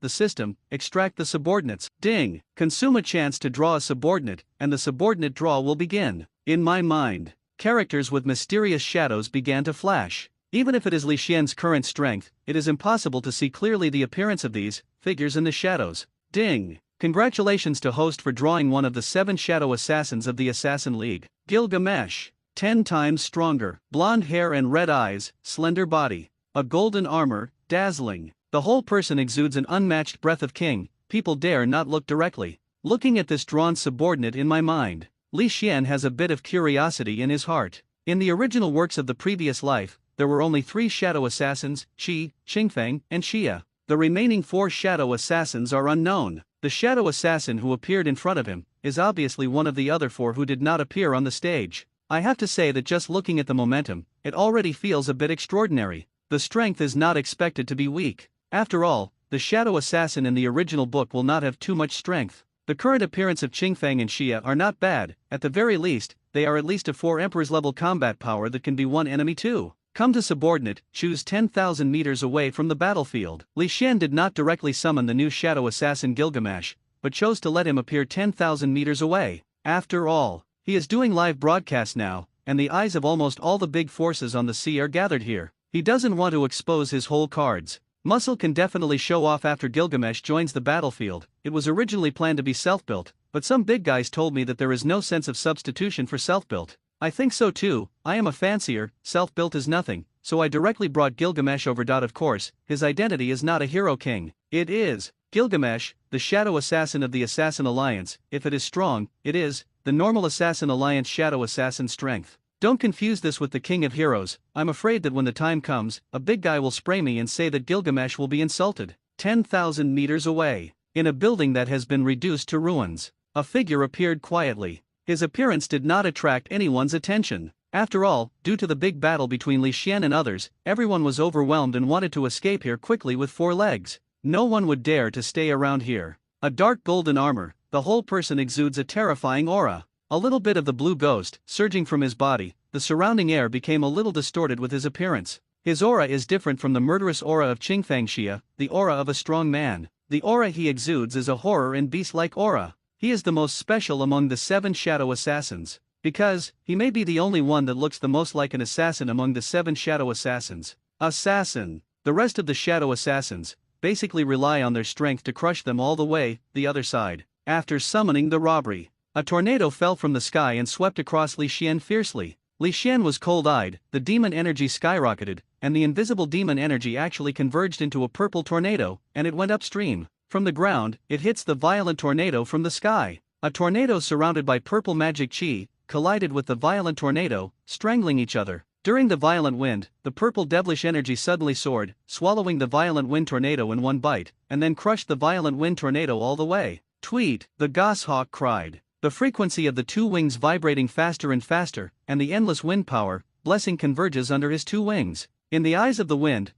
extract the subordinates. Ding! Consume a chance to draw a subordinate, and the subordinate draw will begin. In my mind, characters with mysterious shadows began to flash. Even if it is Li Xian's current strength, it is impossible to see clearly the appearance of these figures in the shadows. Ding! Congratulations to host for drawing one of the 7 shadow assassins of the Assassin League. Gilgamesh. 10 times stronger. Blonde hair and red eyes, slender body. A golden armor, dazzling. The whole person exudes an unmatched breath of king. People dare not look directly. Looking at this drawn subordinate in my mind, Li Xian has a bit of curiosity in his heart. In the original works of the previous life, there were only 3 shadow assassins, Qi, Qingfeng, and Xia. The remaining 4 shadow assassins are unknown. The shadow assassin who appeared in front of him is obviously one of the other 4 who did not appear on the stage. I have to say that just looking at the momentum, it already feels a bit extraordinary. The strength is not expected to be weak. After all, the shadow assassin in the original book will not have too much strength. The current appearance of Qingfeng and Xia are not bad. At the very least, they are at least a 4 Emperor's level combat power that can be one enemy too. Come to subordinate, choose 10,000 meters away from the battlefield. Li Xian did not directly summon the new shadow assassin Gilgamesh, but chose to let him appear 10,000 meters away. After all, he is doing live broadcast now, and the eyes of almost all the big forces on the sea are gathered here. He doesn't want to expose his whole cards. Muscle can definitely show off after Gilgamesh joins the battlefield. It was originally planned to be self-built, but some big guys told me that there is no sense of substitution for self-built. I think so too. I am a fancier, self-built is nothing, so I directly brought Gilgamesh over. Of course, his identity is not a hero king. It is Gilgamesh, the shadow assassin of the Assassin Alliance. If it is strong, it is the normal Assassin Alliance shadow assassin strength. Don't confuse this with the King of Heroes. I'm afraid that when the time comes, a big guy will spray me and say that Gilgamesh will be insulted. 10,000 meters away, in a building that has been reduced to ruins, a figure appeared quietly. His appearance did not attract anyone's attention. After all, due to the big battle between Li Xian and others, everyone was overwhelmed and wanted to escape here quickly with 4 legs. No one would dare to stay around here. A dark golden armor, the whole person exudes a terrifying aura. A little bit of the blue ghost, surging from his body, the surrounding air became a little distorted with his appearance. His aura is different from the murderous aura of Qingfang Xia, the aura of a strong man. The aura he exudes is a horror and beast-like aura. He is the most special among the 7 shadow assassins, because he may be the only one that looks the most like an assassin among the 7 shadow assassins. Assassin. The rest of the shadow assassins basically rely on their strength to crush them all the way, the other side. After summoning the robbery, a tornado fell from the sky and swept across Li Xian fiercely. Li Xian was cold-eyed, the demon energy skyrocketed, and the invisible demon energy actually converged into a purple tornado, and it went upstream. From the ground, it hits the violent tornado from the sky. A tornado surrounded by purple magic chi collided with the violent tornado, strangling each other. During the violent wind, the purple devilish energy suddenly soared, swallowing the violent wind tornado in one bite, and then crushed the violent wind tornado all the way. Tweet, the goshawk cried. The frequency of the 2 wings vibrating faster and faster, and the endless wind power, blessing converges under his 2 wings. In the eyes of the wind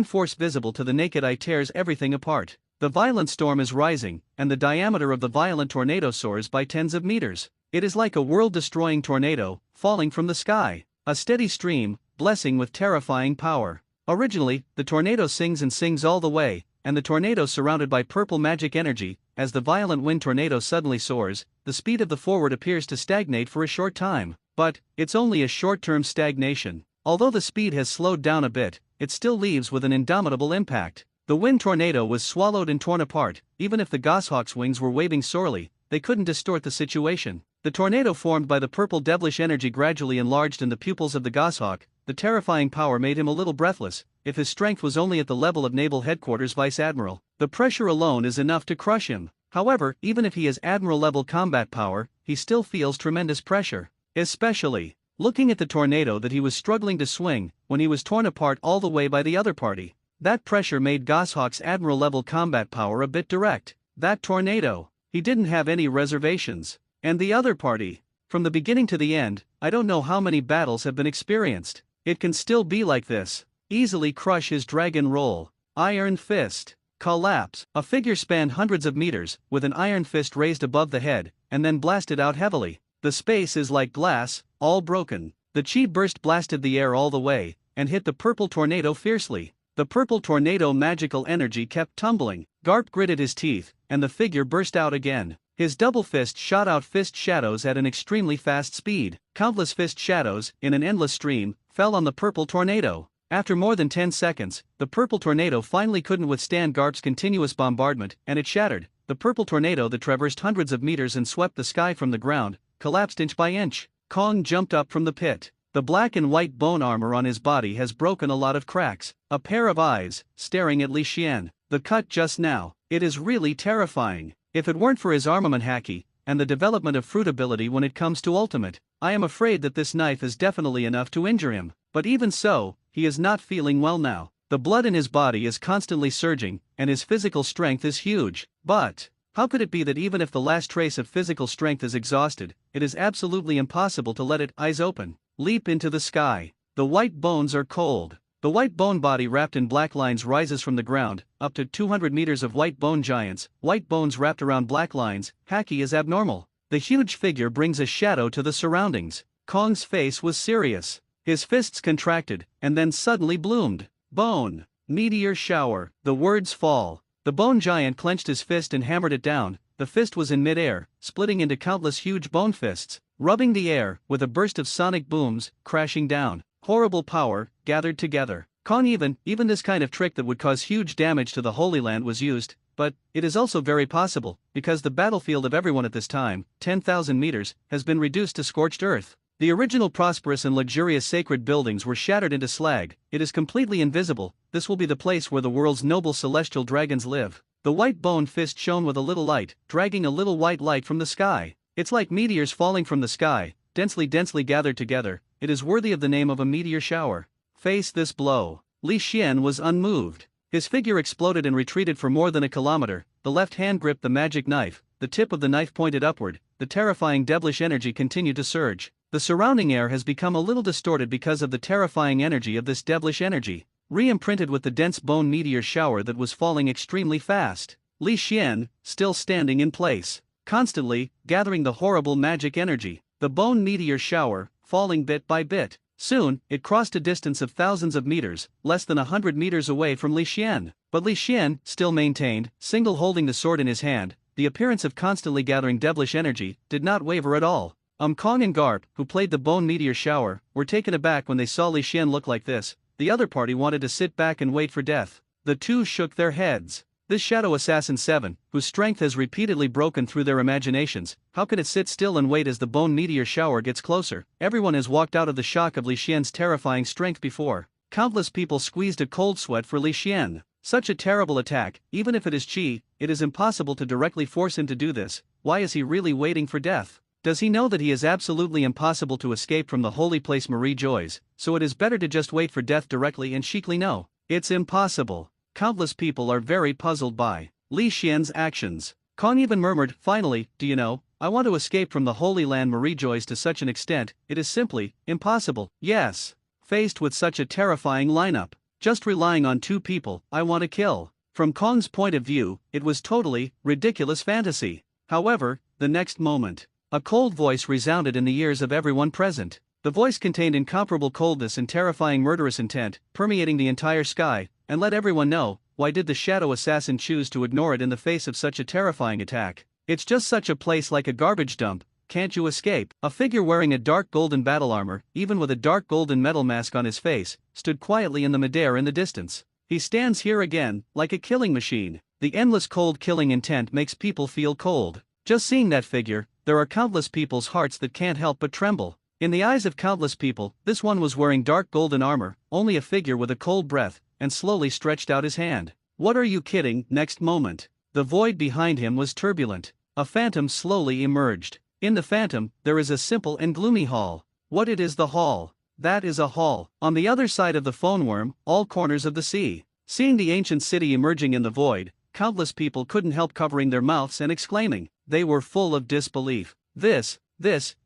force visible to the naked eye tears everything apart. The violent storm is rising, and the diameter of the violent tornado soars by tens of meters. It is like a world-destroying tornado, falling from the sky. A steady stream, blessing with terrifying power. Originally, the tornado sings and sings all the way, and the tornado surrounded by purple magic energy. As the violent wind tornado suddenly soars, the speed of the forward appears to stagnate for a short time. But, it's only a short-term stagnation. Although the speed has slowed down a bit, it still leaves with an indomitable impact. The wind tornado was swallowed and torn apart. Even if the goshawk's wings were waving sorely, they couldn't distort the situation. The tornado formed by the purple devilish energy gradually enlarged in the pupils of the goshawk. The terrifying power made him a little breathless. If his strength was only at the level of Naval Headquarters Vice Admiral, the pressure alone is enough to crush him. However, even if he has Admiral-level combat power, he still feels tremendous pressure. Especially, looking at the tornado that he was struggling to swing, when he was torn apart all the way by the other party. That pressure made Goshawk's Admiral-level combat power a bit direct. That tornado, he didn't have any reservations. And the other party, from the beginning to the end, I don't know how many battles have been experienced. It can still be like this. Easily crush his dragon roll. Iron fist. Collapse. A figure spanned hundreds of meters, with an iron fist raised above the head, and then blasted out heavily. The space is like glass, all broken. The chi burst blasted the air all the way, and hit the purple tornado fiercely. The purple tornado magical energy kept tumbling. Garp gritted his teeth, and the figure burst out again. His double fist shot out fist shadows at an extremely fast speed. Countless fist shadows, in an endless stream, fell on the purple tornado. After more than 10 seconds, the purple tornado finally couldn't withstand Garp's continuous bombardment, and it shattered. The purple tornado that traversed hundreds of meters and swept the sky from the ground, collapsed inch by inch. Kong jumped up from the pit. The black and white bone armor on his body has broken a lot of cracks. A pair of eyes, staring at Li Xian. The cut just now, it is really terrifying. If it weren't for his armament haki, and the development of fruit ability when it comes to ultimate, I am afraid that this knife is definitely enough to injure him. But even so, he is not feeling well now. The blood in his body is constantly surging, and his physical strength is huge. But how could it be that even if the last trace of physical strength is exhausted, it is absolutely impossible to let it, eyes open, leap into the sky? The white bones are cold. The white bone body wrapped in black lines rises from the ground, up to 200 meters of white bone giants, white bones wrapped around black lines. Haki is abnormal. The huge figure brings a shadow to the surroundings. Kong's face was serious. His fists contracted, and then suddenly bloomed. Bone. Meteor shower. The words fall. The bone giant clenched his fist and hammered it down. the fist was in mid-air, splitting into countless huge bone fists, rubbing the air, with a burst of sonic booms, crashing down. Horrible power, gathered together. Kong even this kind of trick that would cause huge damage to the Holy Land was used, but it is also very possible, because the battlefield of everyone at this time, 10,000 meters, has been reduced to scorched earth. The original prosperous and luxurious sacred buildings were shattered into slag. It is completely invisible. This will be the place where the world's noble celestial dragons live. The white bone fist shone with a little light, dragging a little white light from the sky. It's like meteors falling from the sky, densely gathered together. It is worthy of the name of a meteor shower. Face this blow. Li Xian was unmoved. His figure exploded and retreated for more than a kilometer. The left hand gripped the magic knife. The tip of the knife pointed upward. The terrifying devilish energy continued to surge. The surrounding air has become a little distorted because of the terrifying energy of this devilish energy, re-imprinted with the dense bone meteor shower that was falling extremely fast. Li Xian, still standing in place, constantly gathering the horrible magic energy. The bone meteor shower, falling bit by bit. Soon, it crossed a distance of thousands of meters, less than 100 meters away from Li Xian. But Li Xian still maintained, single holding the sword in his hand. The appearance of constantly gathering devilish energy did not waver at all. Kong and Garp, who played the bone meteor shower, were taken aback when they saw Li Xian look like this. The other party wanted to sit back and wait for death. The two shook their heads. This shadow assassin 7, whose strength has repeatedly broken through their imaginations, how can it sit still and wait as the bone meteor shower gets closer? Everyone has walked out of the shock of Li Xian's terrifying strength before. Countless people squeezed a cold sweat for Li Xian. Such a terrible attack, even if it is Qi, it is impossible to directly force him to do this. Why is he really waiting for death? Does he know that he is absolutely impossible to escape from the holy place Marie Joy's, so it is better to just wait for death directly and chicly no? It's impossible. Countless people are very puzzled by Li Xian's actions. Kong even murmured, finally, do you know, I want to escape from the Holy Land Marie Joy's to such an extent, it is simply impossible. Yes. Faced with such a terrifying lineup, just relying on two people, I want to kill. From Kong's point of view, it was totally ridiculous fantasy. However, the next moment, a cold voice resounded in the ears of everyone present. The voice contained incomparable coldness and terrifying murderous intent, permeating the entire sky, and let everyone know, why did the shadow assassin choose to ignore it in the face of such a terrifying attack? It's just such a place like a garbage dump, can't you escape? A figure wearing a dark golden battle armor, even with a dark golden metal mask on his face, stood quietly in the midair in the distance. He stands here again, like a killing machine. The endless cold killing intent makes people feel cold. Just seeing that figure, there are countless people's hearts that can't help but tremble. In the eyes of countless people, this one was wearing dark golden armor, only a figure with a cold breath, and slowly stretched out his hand. What are you kidding? Next moment, the void behind him was turbulent. A phantom slowly emerged. In the phantom, there is a simple and gloomy hall. What it is the hall? That is a hall. On the other side of the phone worm, all corners of the sea. Seeing the ancient city emerging in the void, countless people couldn't help covering their mouths and exclaiming. They were full of disbelief. This,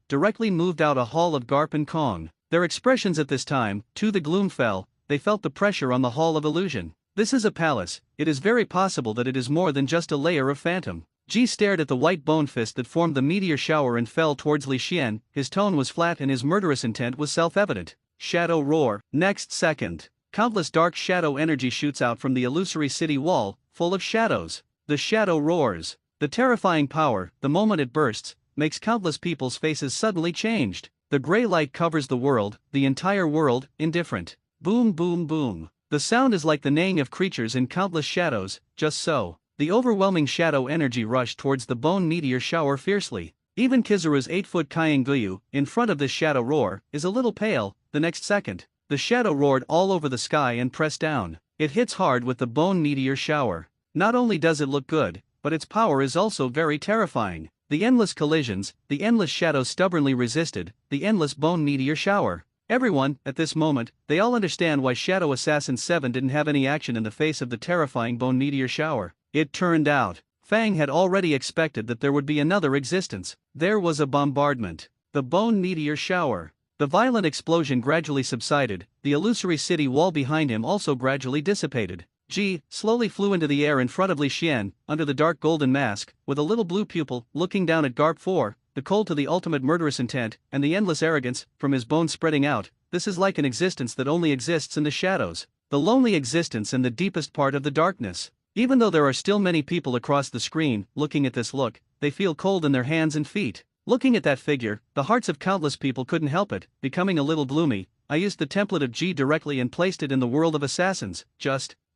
directly moved out a hall of Garp and Kong. Their expressions at this time, to the gloom fell, they felt the pressure on the hall of illusion. This is a palace, it is very possible that it is more than just a layer of phantom. Ji stared at the white bone fist that formed the meteor shower and fell towards Li Xian. His tone was flat and his murderous intent was self-evident. Shadow roar. Next second, countless dark shadow energy shoots out from the illusory city wall, full of shadows. The shadow roars. The terrifying power, the moment it bursts, makes countless people's faces suddenly changed. The gray light covers the world, the entire world, indifferent. Boom boom boom. The sound is like the neighing of creatures in countless shadows, just so. The overwhelming shadow energy rushed towards the bone meteor shower fiercely. Even Kizaru's 8-foot Kaiengyu, in front of this shadow roar, is a little pale. The next second, the shadow roared all over the sky and pressed down. It hits hard with the bone meteor shower. Not only does it look good, but its power is also very terrifying. The endless collisions, the endless shadows stubbornly resisted, the endless bone meteor shower. Everyone, at this moment, they all understand why Shadow Assassin 7 didn't have any action in the face of the terrifying bone meteor shower. It turned out, Fang had already expected that there would be another existence. There was a bombardment. The bone meteor shower. The violent explosion gradually subsided, the illusory city wall behind him also gradually dissipated. Ji slowly flew into the air in front of Li Xian, under the dark golden mask, with a little blue pupil, looking down at Garp 4, the cold to the ultimate murderous intent, and the endless arrogance, from his bones spreading out. This is like an existence that only exists in the shadows. The lonely existence in the deepest part of the darkness. Even though there are still many people across the screen looking at this look, they feel cold in their hands and feet. Looking at that figure, the hearts of countless people couldn't help it, becoming a little gloomy. I used the template of G directly and placed it in the world of assassins.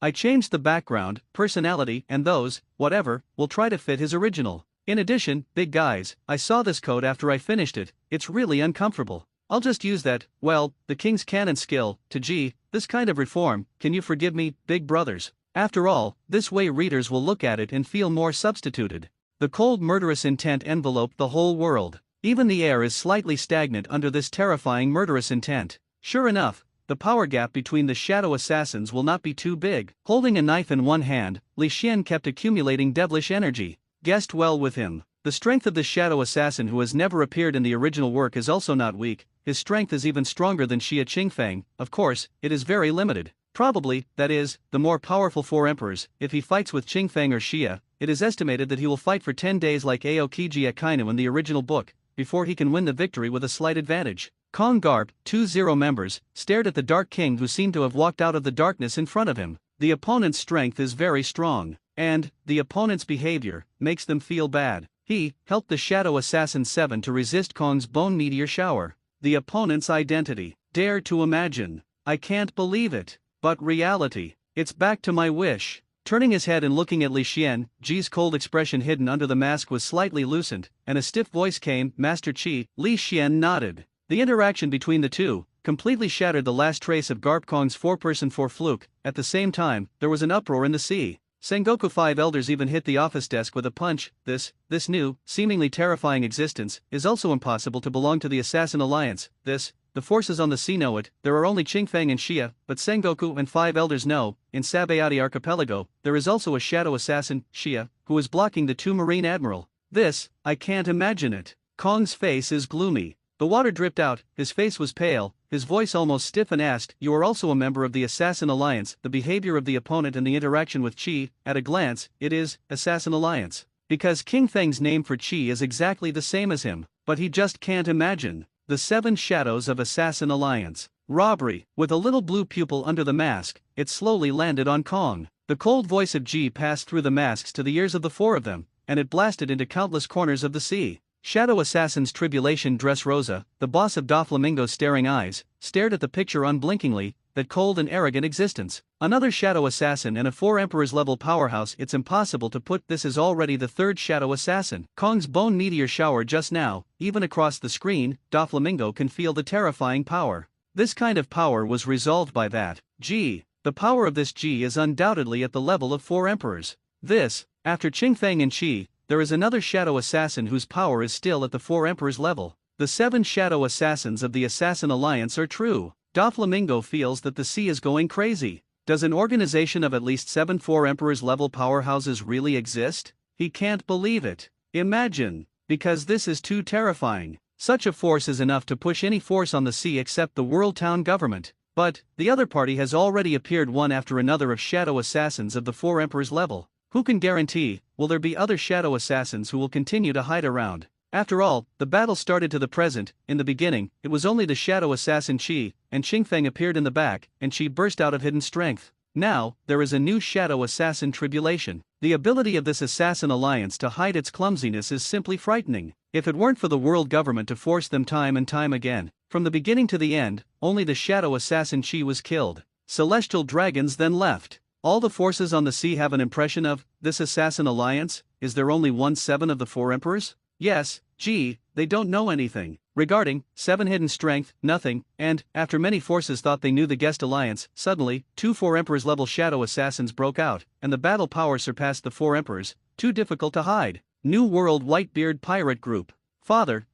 I changed the background, personality, and those, whatever, will try to fit his original. In addition, big guys, I saw this code after I finished it, it's really uncomfortable. I'll just use that, well, the King's Canon skill, to G, this kind of reform, can you forgive me, big brothers? After all, this way readers will look at it and feel more substituted. The cold murderous intent enveloped the whole world. Even the air is slightly stagnant under this terrifying murderous intent. Sure enough, the power gap between the shadow assassins will not be too big. Holding a knife in one hand, Li Xian kept accumulating devilish energy. Guessed well with him. The strength of this shadow assassin who has never appeared in the original work is also not weak. His strength is even stronger than Xia Qingfeng. Of course, it is very limited. Probably, that is, the more powerful four emperors. If he fights with Qingfeng or Xia, it is estimated that he will fight for 10 days like Aokiji Akainu in the original book, before he can win the victory with a slight advantage. Kong Garp, 2-0 members, stared at the Dark King who seemed to have walked out of the darkness in front of him. The opponent's strength is very strong, and the opponent's behavior makes them feel bad. He helped the Shadow Assassin 7 to resist Kong's bone meteor shower. The opponent's identity. Dare to imagine. I can't believe it. But reality. It's back to my wish. Turning his head and looking at Li Xian, Ji's cold expression hidden under the mask was slightly loosened, and a stiff voice came, Master Qi. Li Xian nodded. The interaction between the two completely shattered the last trace of Garp Kong's 4x4 fluke. At the same time, there was an uproar in the sea. Sengoku 5 elders even hit the office desk with a punch. This new, seemingly terrifying existence is also impossible to belong to the Assassin Alliance. The forces on the sea know it. There are only Qingfeng and Xia, but Sengoku and 5 elders know. In Sabayati Archipelago, there is also a shadow assassin, Xia, who is blocking the 2 Marine Admiral. I can't imagine it. Kong's face is gloomy. The water dripped out, his face was pale, his voice almost stiff and asked, you are also a member of the Assassin Alliance. The behavior of the opponent and the interaction with Qi, at a glance, it is Assassin Alliance. Because King Feng's name for Qi is exactly the same as him, but he just can't imagine. The 7 shadows of Assassin Alliance. Robbery. With a little blue pupil under the mask, it slowly landed on Kong. The cold voice of Qi passed through the masks to the ears of the 4 of them, and it blasted into countless corners of the sea. Shadow Assassin's Tribulation Dressrosa, the boss of Doflamingo's staring eyes, stared at the picture unblinkingly, that cold and arrogant existence. Another Shadow Assassin and a 4 Emperors level powerhouse. It's impossible to put. This is already the 3rd Shadow Assassin. Kong's bone meteor shower just now, even across the screen, Doflamingo can feel the terrifying power. This kind of power was resolved by that G. The power of this G is undoubtedly at the level of 4 Emperors. After Qingfeng and Qi, there is another Shadow Assassin whose power is still at the 4 Emperors level. The 7 Shadow Assassins of the Assassin Alliance are true. Doflamingo feels that the sea is going crazy. Does an organization of at least 7 4 Emperors level powerhouses really exist? He can't believe it. Imagine. Because this is too terrifying. Such a force is enough to push any force on the sea except the World Town government. But the other party has already appeared one after another of Shadow Assassins of the 4 Emperors level. Who can guarantee, will there be other Shadow Assassins who will continue to hide around? After all, the battle started to the present. In the beginning, it was only the Shadow Assassin Qi, and Qingfeng appeared in the back, and Qi burst out of hidden strength. Now, there is a new Shadow Assassin Tribulation. The ability of this Assassin Alliance to hide its clumsiness is simply frightening. If it weren't for the world government to force them time and time again, from the beginning to the end, only the Shadow Assassin Qi was killed. Celestial dragons then left. All the forces on the sea have an impression of this Assassin Alliance. Is there only 1/7 of the 4 Emperors? Yes, gee, they don't know anything. Regarding 7 hidden strength, nothing, and, after many forces thought they knew the guest alliance, suddenly, 2 4 Emperors level Shadow Assassins broke out, and the battle power surpassed the 4 Emperors, too difficult to hide. New World Whitebeard Pirate Group. Father,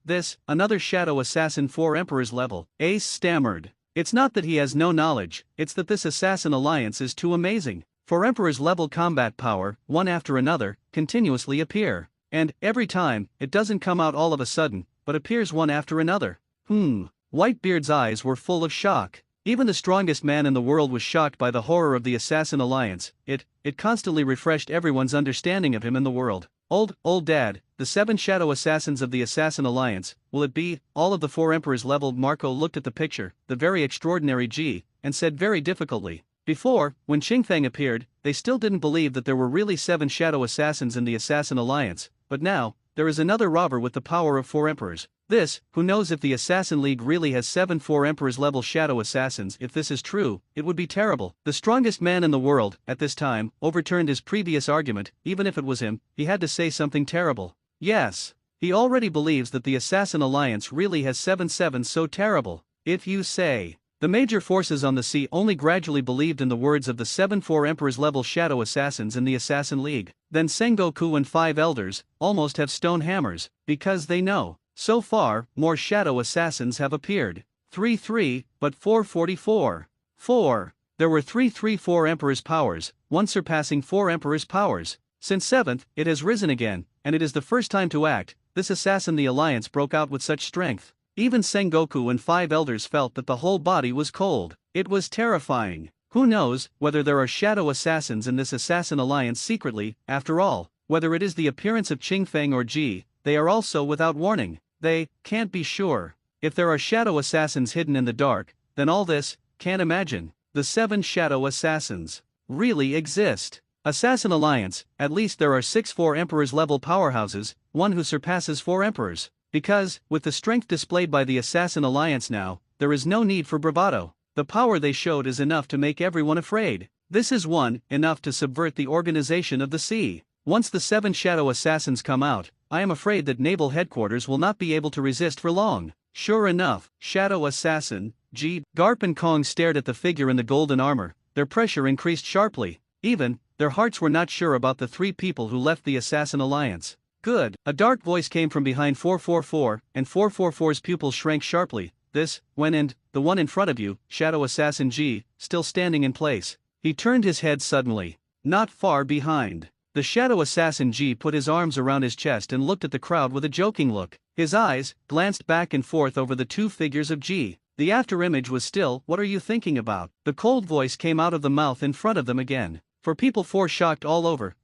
another Shadow Assassin 4 Emperors level. Ace stammered. It's not that he has no knowledge, it's that this Assassin Alliance is too amazing. 4 Emperors level combat power, one after another, continuously appear. And, every time, it doesn't come out all of a sudden, but appears one after another. Whitebeard's eyes were full of shock. Even the strongest man in the world was shocked by the horror of the Assassin Alliance. It constantly refreshed everyone's understanding of him in the world. Old Dad, the 7 Shadow Assassins of the Assassin Alliance, will it be all of the 4 Emperors level? Marco looked at the picture, the very extraordinary G, and said very difficultly, Before, when Qingfeng appeared, they still didn't believe that there were really 7 shadow assassins in the Assassin Alliance, but now, there is another robber with the power of 4 emperors. This, who knows if the Assassin League really has 7 4 emperors level shadow assassins. If this is true, it would be terrible. The strongest man in the world, at this time, overturned his previous argument. Even if it was him, he had to say something terrible. Yes. He already believes that the Assassin Alliance really has 7 7 so terrible. If you say. The major forces on the sea only gradually believed in the words of the 7 4 emperors level shadow assassins in the Assassin League. Then Sengoku and 5 elders almost have stone hammers, because they know. So far, more shadow assassins have appeared. 3 but 444. 4. There were 4 emperors' powers, one surpassing 4 emperors' powers. Since 7th, it has risen again, and it is the first time to act. This assassin the alliance broke out with such strength. Even Sengoku and 5 elders felt that the whole body was cold. It was terrifying. Who knows whether there are shadow assassins in this assassin alliance secretly? After all, whether it is the appearance of Qingfeng or Ji, they are also without warning. They can't be sure. If there are shadow assassins hidden in the dark, then all this, can't imagine. The 7 shadow assassins really exist. Assassin Alliance, at least there are 6 4 emperors level powerhouses, one who surpasses 4 emperors. Because, with the strength displayed by the Assassin Alliance now, there is no need for bravado. The power they showed is enough to make everyone afraid. This is enough to subvert the organization of the sea. Once the 7 shadow assassins come out, I am afraid that naval headquarters will not be able to resist for long. Sure enough, shadow assassin, Ji. Garp and Kong stared at the figure in the golden armor. Their pressure increased sharply. Even, their hearts were not sure about the 3 people who left the Assassin Alliance. Good. A dark voice came from behind 444, and 444's pupils shrank sharply. This, and the one in front of you, shadow assassin Ji, still standing in place. He turned his head suddenly. Not far behind. The shadow assassin Ji put his arms around his chest and looked at the crowd with a joking look. His eyes glanced back and forth over the 2 figures of Ji. The afterimage was still, "What are you thinking about?" The cold voice came out of the mouth in front of them again. For people 4 shocked all over.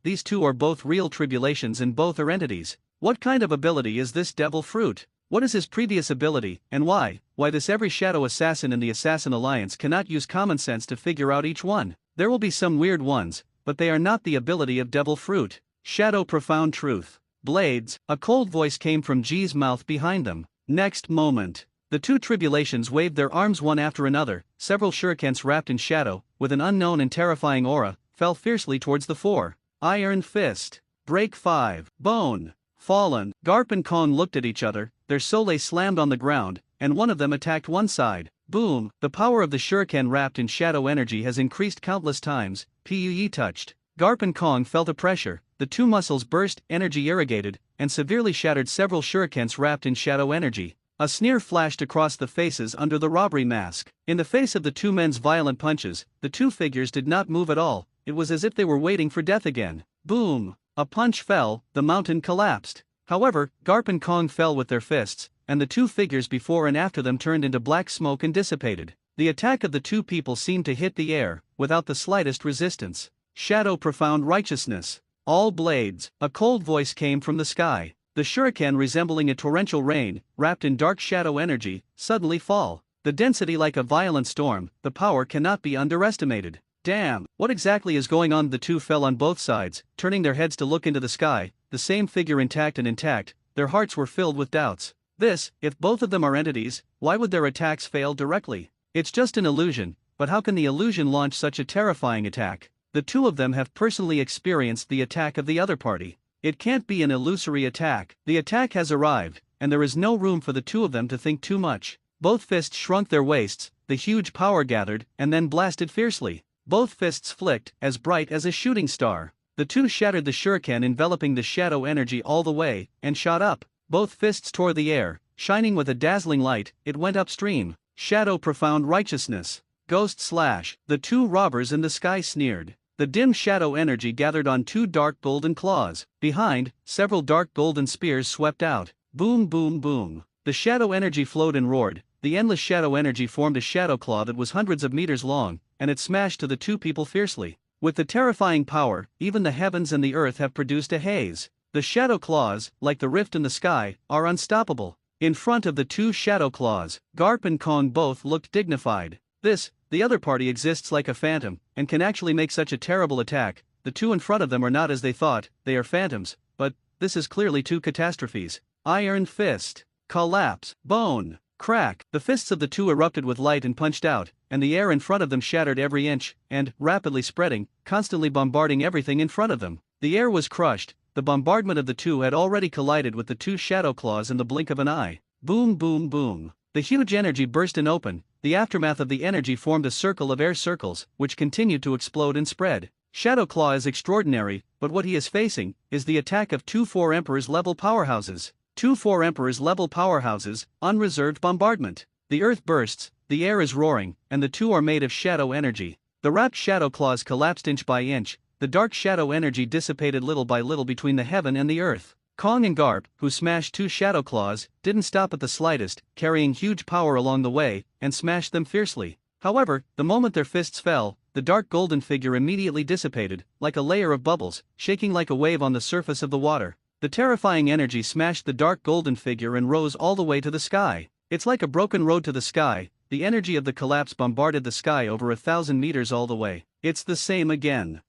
These 2 are both real tribulations and both are entities. What kind of ability is this devil fruit? What is his previous ability, and why this every shadow assassin in the Assassin Alliance cannot use common sense to figure out each one? There will be some weird ones, but they are not the ability of devil fruit. Shadow profound truth. Blades. A cold voice came from Ji's mouth behind them. Next moment, the 2 tribulations waved their arms one after another. Several shurikens wrapped in shadow, with an unknown and terrifying aura, fell fiercely towards the 4. Iron Fist. Break 5. Bone. Fallen. Garp and Kong looked at each other, their sole slammed on the ground, and one of them attacked one side. Boom. The power of the shuriken wrapped in shadow energy has increased countless times. Pue touched. Garp and Kong felt a pressure, the 2 muscles burst, energy irrigated, and severely shattered several shurikens wrapped in shadow energy. A sneer flashed across the faces under the robbery mask. In the face of the 2 men's violent punches, the 2 figures did not move at all. It was as if they were waiting for death again. Boom! A punch fell, the mountain collapsed. However, Garp and Kong fell with their fists, and the 2 figures before and after them turned into black smoke and dissipated. The attack of the 2 people seemed to hit the air, without the slightest resistance. Shadow profound righteousness. All blades. A cold voice came from the sky. The shuriken resembling a torrential rain, wrapped in dark shadow energy, suddenly fall. The density like a violent storm, the power cannot be underestimated. Damn, what exactly is going on? The 2 fell on both sides, turning their heads to look into the sky, the same figure intact, their hearts were filled with doubts. If both of them are entities, why would their attacks fail directly? It's just an illusion, but how can the illusion launch such a terrifying attack? The 2 of them have personally experienced the attack of the other party. It can't be an illusory attack. The attack has arrived, and there is no room for the 2 of them to think too much. Both fists shrunk their waists, the huge power gathered, and then blasted fiercely. Both fists flicked, as bright as a shooting star. The 2 shattered the shuriken enveloping the shadow energy all the way, and shot up. Both fists tore the air, shining with a dazzling light. It went upstream. Shadow profound righteousness. Ghost slash. The 2 robbers in the sky sneered. The dim shadow energy gathered on 2 dark golden claws. Behind, several dark golden spears swept out. Boom boom boom. The shadow energy flowed and roared. The endless shadow energy formed a shadow claw that was hundreds of meters long, and it smashed to the 2 people fiercely. With the terrifying power, even the heavens and the earth have produced a haze. The shadow claws, like the rift in the sky, are unstoppable. In front of the 2 shadow claws, Garp and Kong both looked dignified. The other party exists like a phantom, and can actually make such a terrible attack. The two in front of them are not as they thought, they are phantoms, but this is clearly two catastrophes. Iron fist. Collapse. Bone. Crack. The fists of the two erupted with light and punched out, and the air in front of them shattered every inch, and, rapidly spreading, constantly bombarding everything in front of them. The air was crushed. The bombardment of the two had already collided with the two shadow claws in the blink of an eye. Boom, boom, boom. The huge energy burst and open. The aftermath of the energy formed a circle of air circles, which continued to explode and spread. Shadow Claw is extraordinary, but what he is facing is the attack of two 4 Emperors level powerhouses. Two 4 Emperors level powerhouses, unreserved bombardment. The earth bursts, the air is roaring, and the two are made of shadow energy. The wrapped shadow claws collapsed inch by inch. The dark shadow energy dissipated little by little between the heaven and the earth. Kong and Garp, who smashed two shadow claws, didn't stop at the slightest, carrying huge power along the way, and smashed them fiercely. However, the moment their fists fell, the dark golden figure immediately dissipated, like a layer of bubbles, shaking like a wave on the surface of the water. The terrifying energy smashed the dark golden figure and rose all the way to the sky. It's like a broken road to the sky. The energy of the collapse bombarded the sky over 1,000 meters all the way. It's the same again.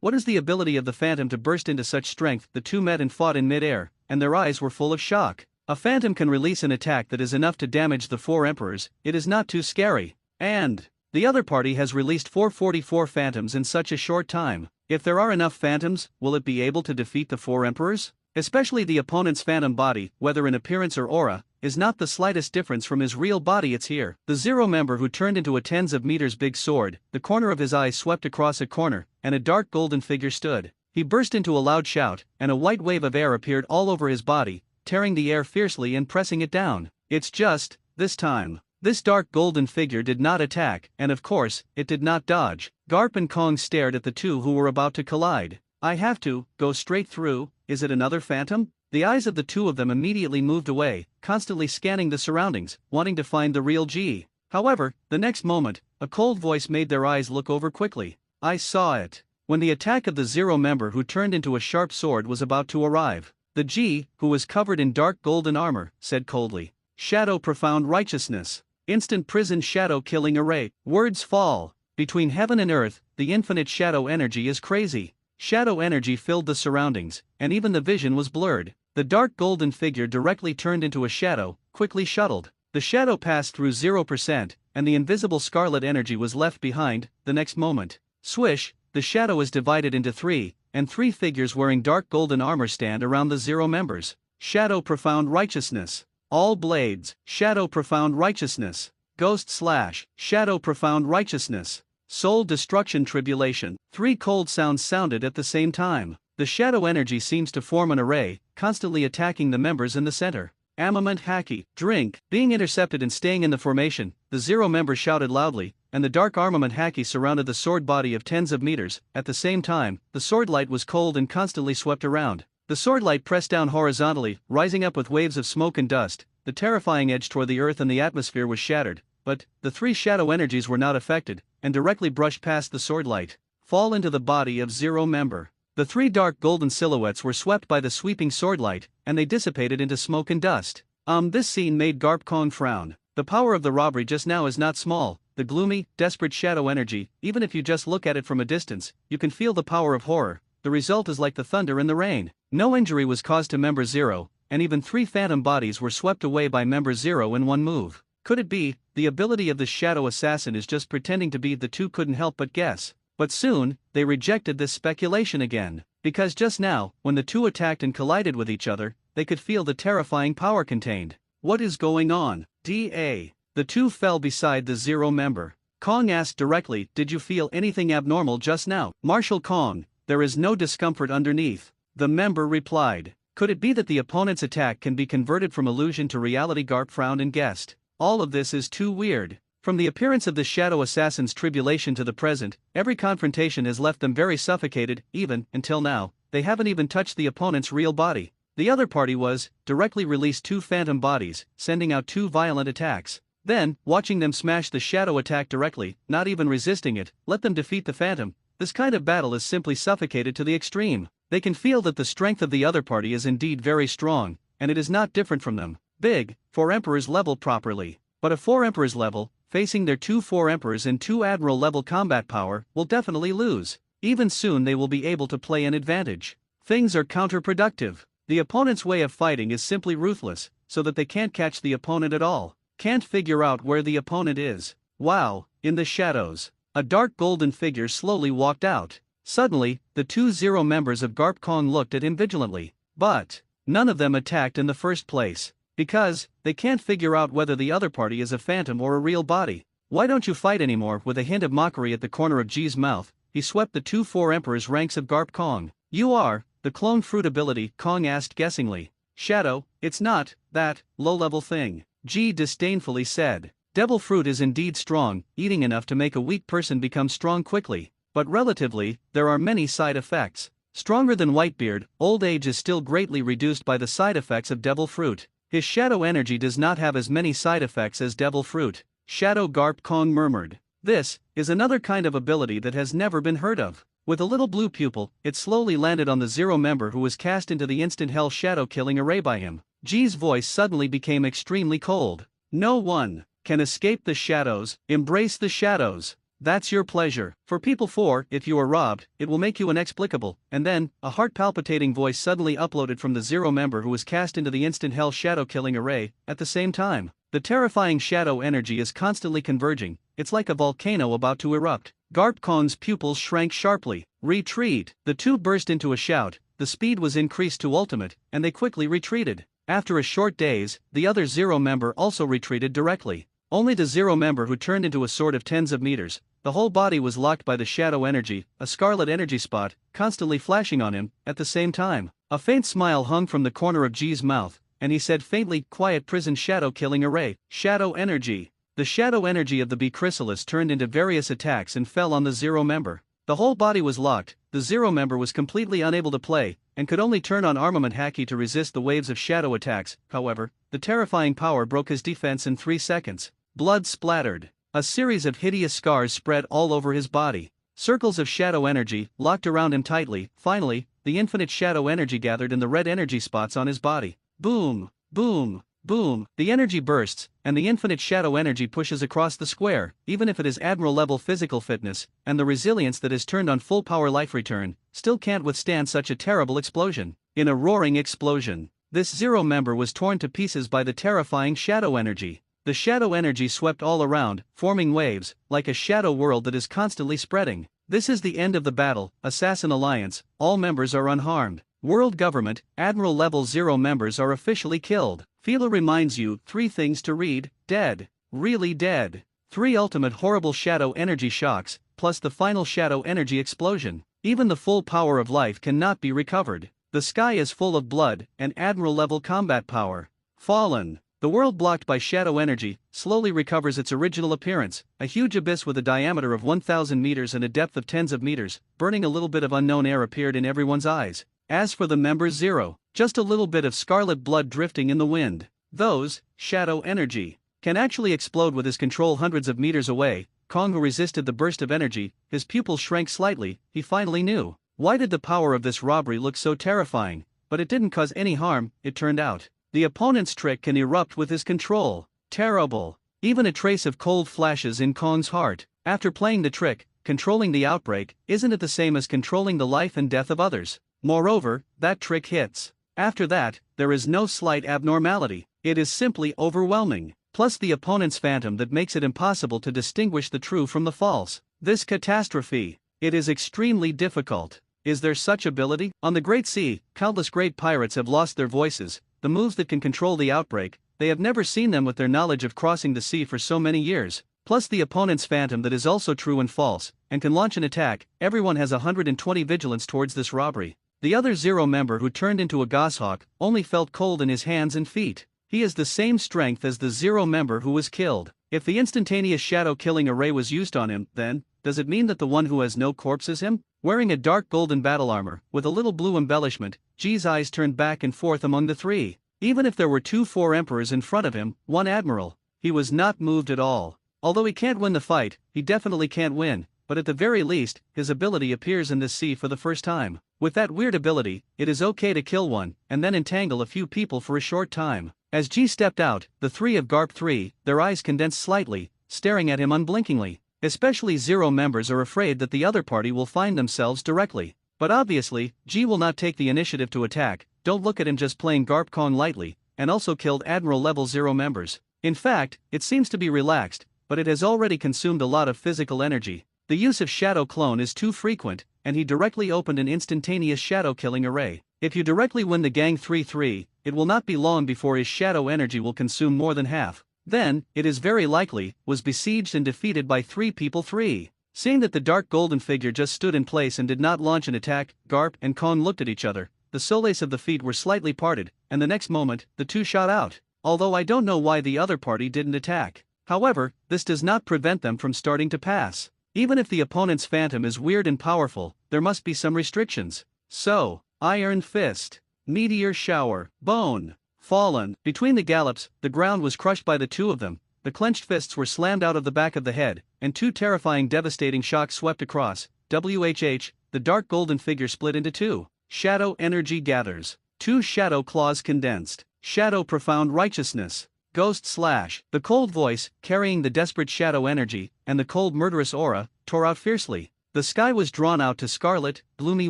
What is the ability of the phantom to burst into such strength? The two met and fought in mid-air, and their eyes were full of shock. A phantom can release an attack that is enough to damage the 4 emperors. It is not too scary. And the other party has released 444 phantoms in such a short time. If there are enough phantoms, will it be able to defeat the 4 emperors? Especially the opponent's phantom body, whether in appearance or aura, is not the slightest difference from his real body. It's here. The Zero member who turned into a tens of meters big sword, the corner of his eye swept across a corner, and a dark golden figure stood. He burst into a loud shout, and a white wave of air appeared all over his body, tearing the air fiercely and pressing it down. It's just, this time. This dark golden figure did not attack, and of course, it did not dodge. Garp and Kong stared at the two who were about to collide. I have to go straight through. Is it another phantom? The eyes of the two of them immediately moved away, constantly scanning the surroundings, wanting to find the real G. However, the next moment, a cold voice made their eyes look over quickly. I saw it. When the attack of the Zero member who turned into a sharp sword was about to arrive, the G, who was covered in dark golden armor, said coldly, Shadow profound righteousness. Instant prison shadow killing array. Words fall. Between heaven and earth, the infinite shadow energy is crazy. Shadow energy filled the surroundings, and even the vision was blurred. The dark golden figure directly turned into a shadow, quickly shuttled. The shadow passed through 0%, and the invisible scarlet energy was left behind. The next moment, swish, the shadow is divided into 3, and 3 figures wearing dark golden armor stand around the Zero members. Shadow profound righteousness. All blades. Shadow profound righteousness. Ghost slash. Shadow profound righteousness. Soul destruction tribulation. 3 cold sounds sounded at the same time. The shadow energy seems to form an array, constantly attacking the members in the center. Armament haki. Drink. Being intercepted and staying in the formation, the Zero member shouted loudly, and the dark armament haki surrounded the sword body of tens of meters. At the same time, the sword light was cold and constantly swept around. The sword light pressed down horizontally, rising up with waves of smoke and dust. The terrifying edge toward the earth and the atmosphere was shattered, but the 3 shadow energies were not affected, and directly brushed past the sword light. Fall into the body of Zero member. The 3 dark golden silhouettes were swept by the sweeping sword light, and they dissipated into smoke and dust. This scene made Garp Kong frown. The power of the robbery just now is not small. The gloomy, desperate shadow energy, even if you just look at it from a distance, you can feel the power of horror. The result is like the thunder and the rain. No injury was caused to Member Zero, and even 3 phantom bodies were swept away by Member Zero in one move. Could it be, the ability of the shadow assassin is just pretending to be? The two couldn't help but guess. But soon, they rejected this speculation again. Because just now, when the two attacked and collided with each other, they could feel the terrifying power contained. What is going on? D.A. The two fell beside the Zero member. Kong asked directly, did you feel anything abnormal just now? Marshal Kong, there is no discomfort underneath. The member replied. Could it be that the opponent's attack can be converted from illusion to reality? Garp frowned and guessed. All of this is too weird. From the appearance of the shadow assassin's tribulation to the present, every confrontation has left them very suffocated. Even, until now, they haven't even touched the opponent's real body. The other party directly released 2 phantom bodies, sending out 2 violent attacks. Then, watching them smash the shadow attack directly, not even resisting it, let them defeat the phantom. This kind of battle is simply suffocated to the extreme. They can feel that the strength of the other party is indeed very strong, and it is not different from them. Big, 4 emperors level properly. But a 4 emperors level, facing their 2-4 emperors and 2 admiral level combat power, will definitely lose. Even soon they will be able to play an advantage. Things are counterproductive. The opponent's way of fighting is simply ruthless, so that they can't catch the opponent at all. Can't figure out where the opponent is. Wow, in the shadows, a dark golden figure slowly walked out. Suddenly, the 2-0 members of Garp Kong looked at him vigilantly, but none of them attacked in the first place, because they can't figure out whether the other party is a phantom or a real body. Why don't you fight anymore? With a hint of mockery at the corner of G's mouth, he swept the 2-4 emperors' ranks of Garp Kong. You are the clone fruit ability, Kong asked guessingly. Shadow, it's not that low-level thing, G disdainfully said. Devil fruit is indeed strong, eating enough to make a weak person become strong quickly, but relatively, there are many side effects. Stronger than Whitebeard, old age is still greatly reduced by the side effects of devil fruit. His shadow energy does not have as many side effects as devil fruit. Shadow Garp Kong murmured. This is another kind of ability that has never been heard of. With a little blue pupil, it slowly landed on the 0 member who was cast into the instant hell shadow killing array by him. G's voice suddenly became extremely cold. No one can escape the shadows, embrace the shadows. That's your pleasure. For people 4, if you are robbed, it will make you inexplicable. And then, a heart-palpitating voice suddenly uploaded from the 0 member who was cast into the instant hell shadow killing array. At the same time, the terrifying shadow energy is constantly converging. It's like a volcano about to erupt. Garp Kong's pupils shrank sharply. Retreat! The two burst into a shout. The speed was increased to ultimate, and they quickly retreated. After a short daze, the other 0 member also retreated directly. Only the 0 member who turned into a sword of tens of meters. The whole body was locked by the shadow energy, a scarlet energy spot, constantly flashing on him. At the same time, a faint smile hung from the corner of G's mouth, and he said faintly, quiet prison shadow killing array. Shadow energy. The shadow energy of the B chrysalis turned into various attacks and fell on the 0 member. The whole body was locked. The 0 member was completely unable to play, and could only turn on armament haki to resist the waves of shadow attacks. However, the terrifying power broke his defense in 3 seconds. Blood splattered. A series of hideous scars spread all over his body. Circles of shadow energy locked around him tightly. Finally, the infinite shadow energy gathered in the red energy spots on his body. Boom, boom, boom. The energy bursts, and the infinite shadow energy pushes across the square. Even if it is admiral level physical fitness, and the resilience that is turned on full power life return, still can't withstand such a terrible explosion. In a roaring explosion, this 0 member was torn to pieces by the terrifying shadow energy. The shadow energy swept all around, forming waves, like a shadow world that is constantly spreading. This is the end of the battle. Assassin Alliance, all members are unharmed. World Government, Admiral Level 0 members are officially killed. Fila reminds you 3 things to read: dead, really dead. 3 ultimate horrible shadow energy shocks, plus the final shadow energy explosion. Even the full power of life cannot be recovered. The sky is full of blood and Admiral level combat power. Fallen. The world blocked by shadow energy slowly recovers its original appearance, a huge abyss with a diameter of 1,000 meters and a depth of tens of meters. Burning a little bit of unknown air appeared in everyone's eyes. As for the members 0, just a little bit of scarlet blood drifting in the wind. Those, shadow energy, can actually explode with his control hundreds of meters away. Kong, who resisted the burst of energy, his pupils shrank slightly. He finally knew. Why did the power of this robbery look so terrifying? But it didn't cause any harm, it turned out. The opponent's trick can erupt with his control. Terrible. Even a trace of cold flashes in Kong's heart. After playing the trick, controlling the outbreak, isn't it the same as controlling the life and death of others? Moreover, that trick hits. After that, there is no slight abnormality. It is simply overwhelming. Plus the opponent's phantom that makes it impossible to distinguish the true from the false. This catastrophe. It is extremely difficult. Is there such ability? On the Great Sea, countless great pirates have lost their voices. The moves that can control the outbreak, they have never seen them with their knowledge of crossing the sea for so many years. Plus the opponent's phantom that is also true and false, and can launch an attack. Everyone has 120 vigilance towards this robbery. The other 0 member who turned into a goshawk only felt cold in his hands and feet. He has the same strength as the 0 member who was killed. If the instantaneous shadow killing array was used on him, then, does it mean that the one who has no corpse is him? Wearing a dark golden battle armor, with a little blue embellishment, G's eyes turned back and forth among the 3. Even if there were 2-4 emperors in front of him, 1 admiral, he was not moved at all. Although he can't win the fight, he definitely can't win, but at the very least, his ability appears in this sea for the first time. With that weird ability, it is okay to kill one, and then entangle a few people for a short time. As G stepped out, the 3 of Garp 3, their eyes condensed slightly. staring at him unblinkingly. Especially Zero members are afraid that the other party will find themselves directly. But obviously, G will not take the initiative to attack. Don't look at him just playing Garp Kong lightly, and also killed Admiral level 0 members. In fact, it seems to be relaxed, but it has already consumed a lot of physical energy. The use of Shadow Clone is too frequent, and he directly opened an instantaneous shadow killing array. If you directly win the gang 3-3, it will not be long before his shadow energy will consume more than half. Then, it is very likely, was besieged and defeated by 3 people 3. Seeing that the dark golden figure just stood in place and did not launch an attack, Garp and Kong looked at each other. The soles of the feet were slightly parted, and the next moment, the two shot out. Although I don't know why the other party didn't attack. However, this does not prevent them from starting to pass. Even if the opponent's phantom is weird and powerful, there must be some restrictions. So, Iron Fist, Meteor Shower, Bone, Fallen. Between the gallops, the ground was crushed by the two of them. The clenched fists were slammed out of the back of the head, and 2 terrifying devastating shocks swept across. WHH, the dark golden figure split into 2. Shadow energy gathers. 2 shadow claws condensed. Shadow profound righteousness. Ghost slash. The cold voice, carrying the desperate shadow energy, and the cold murderous aura, tore out fiercely. The sky was drawn out to scarlet, gloomy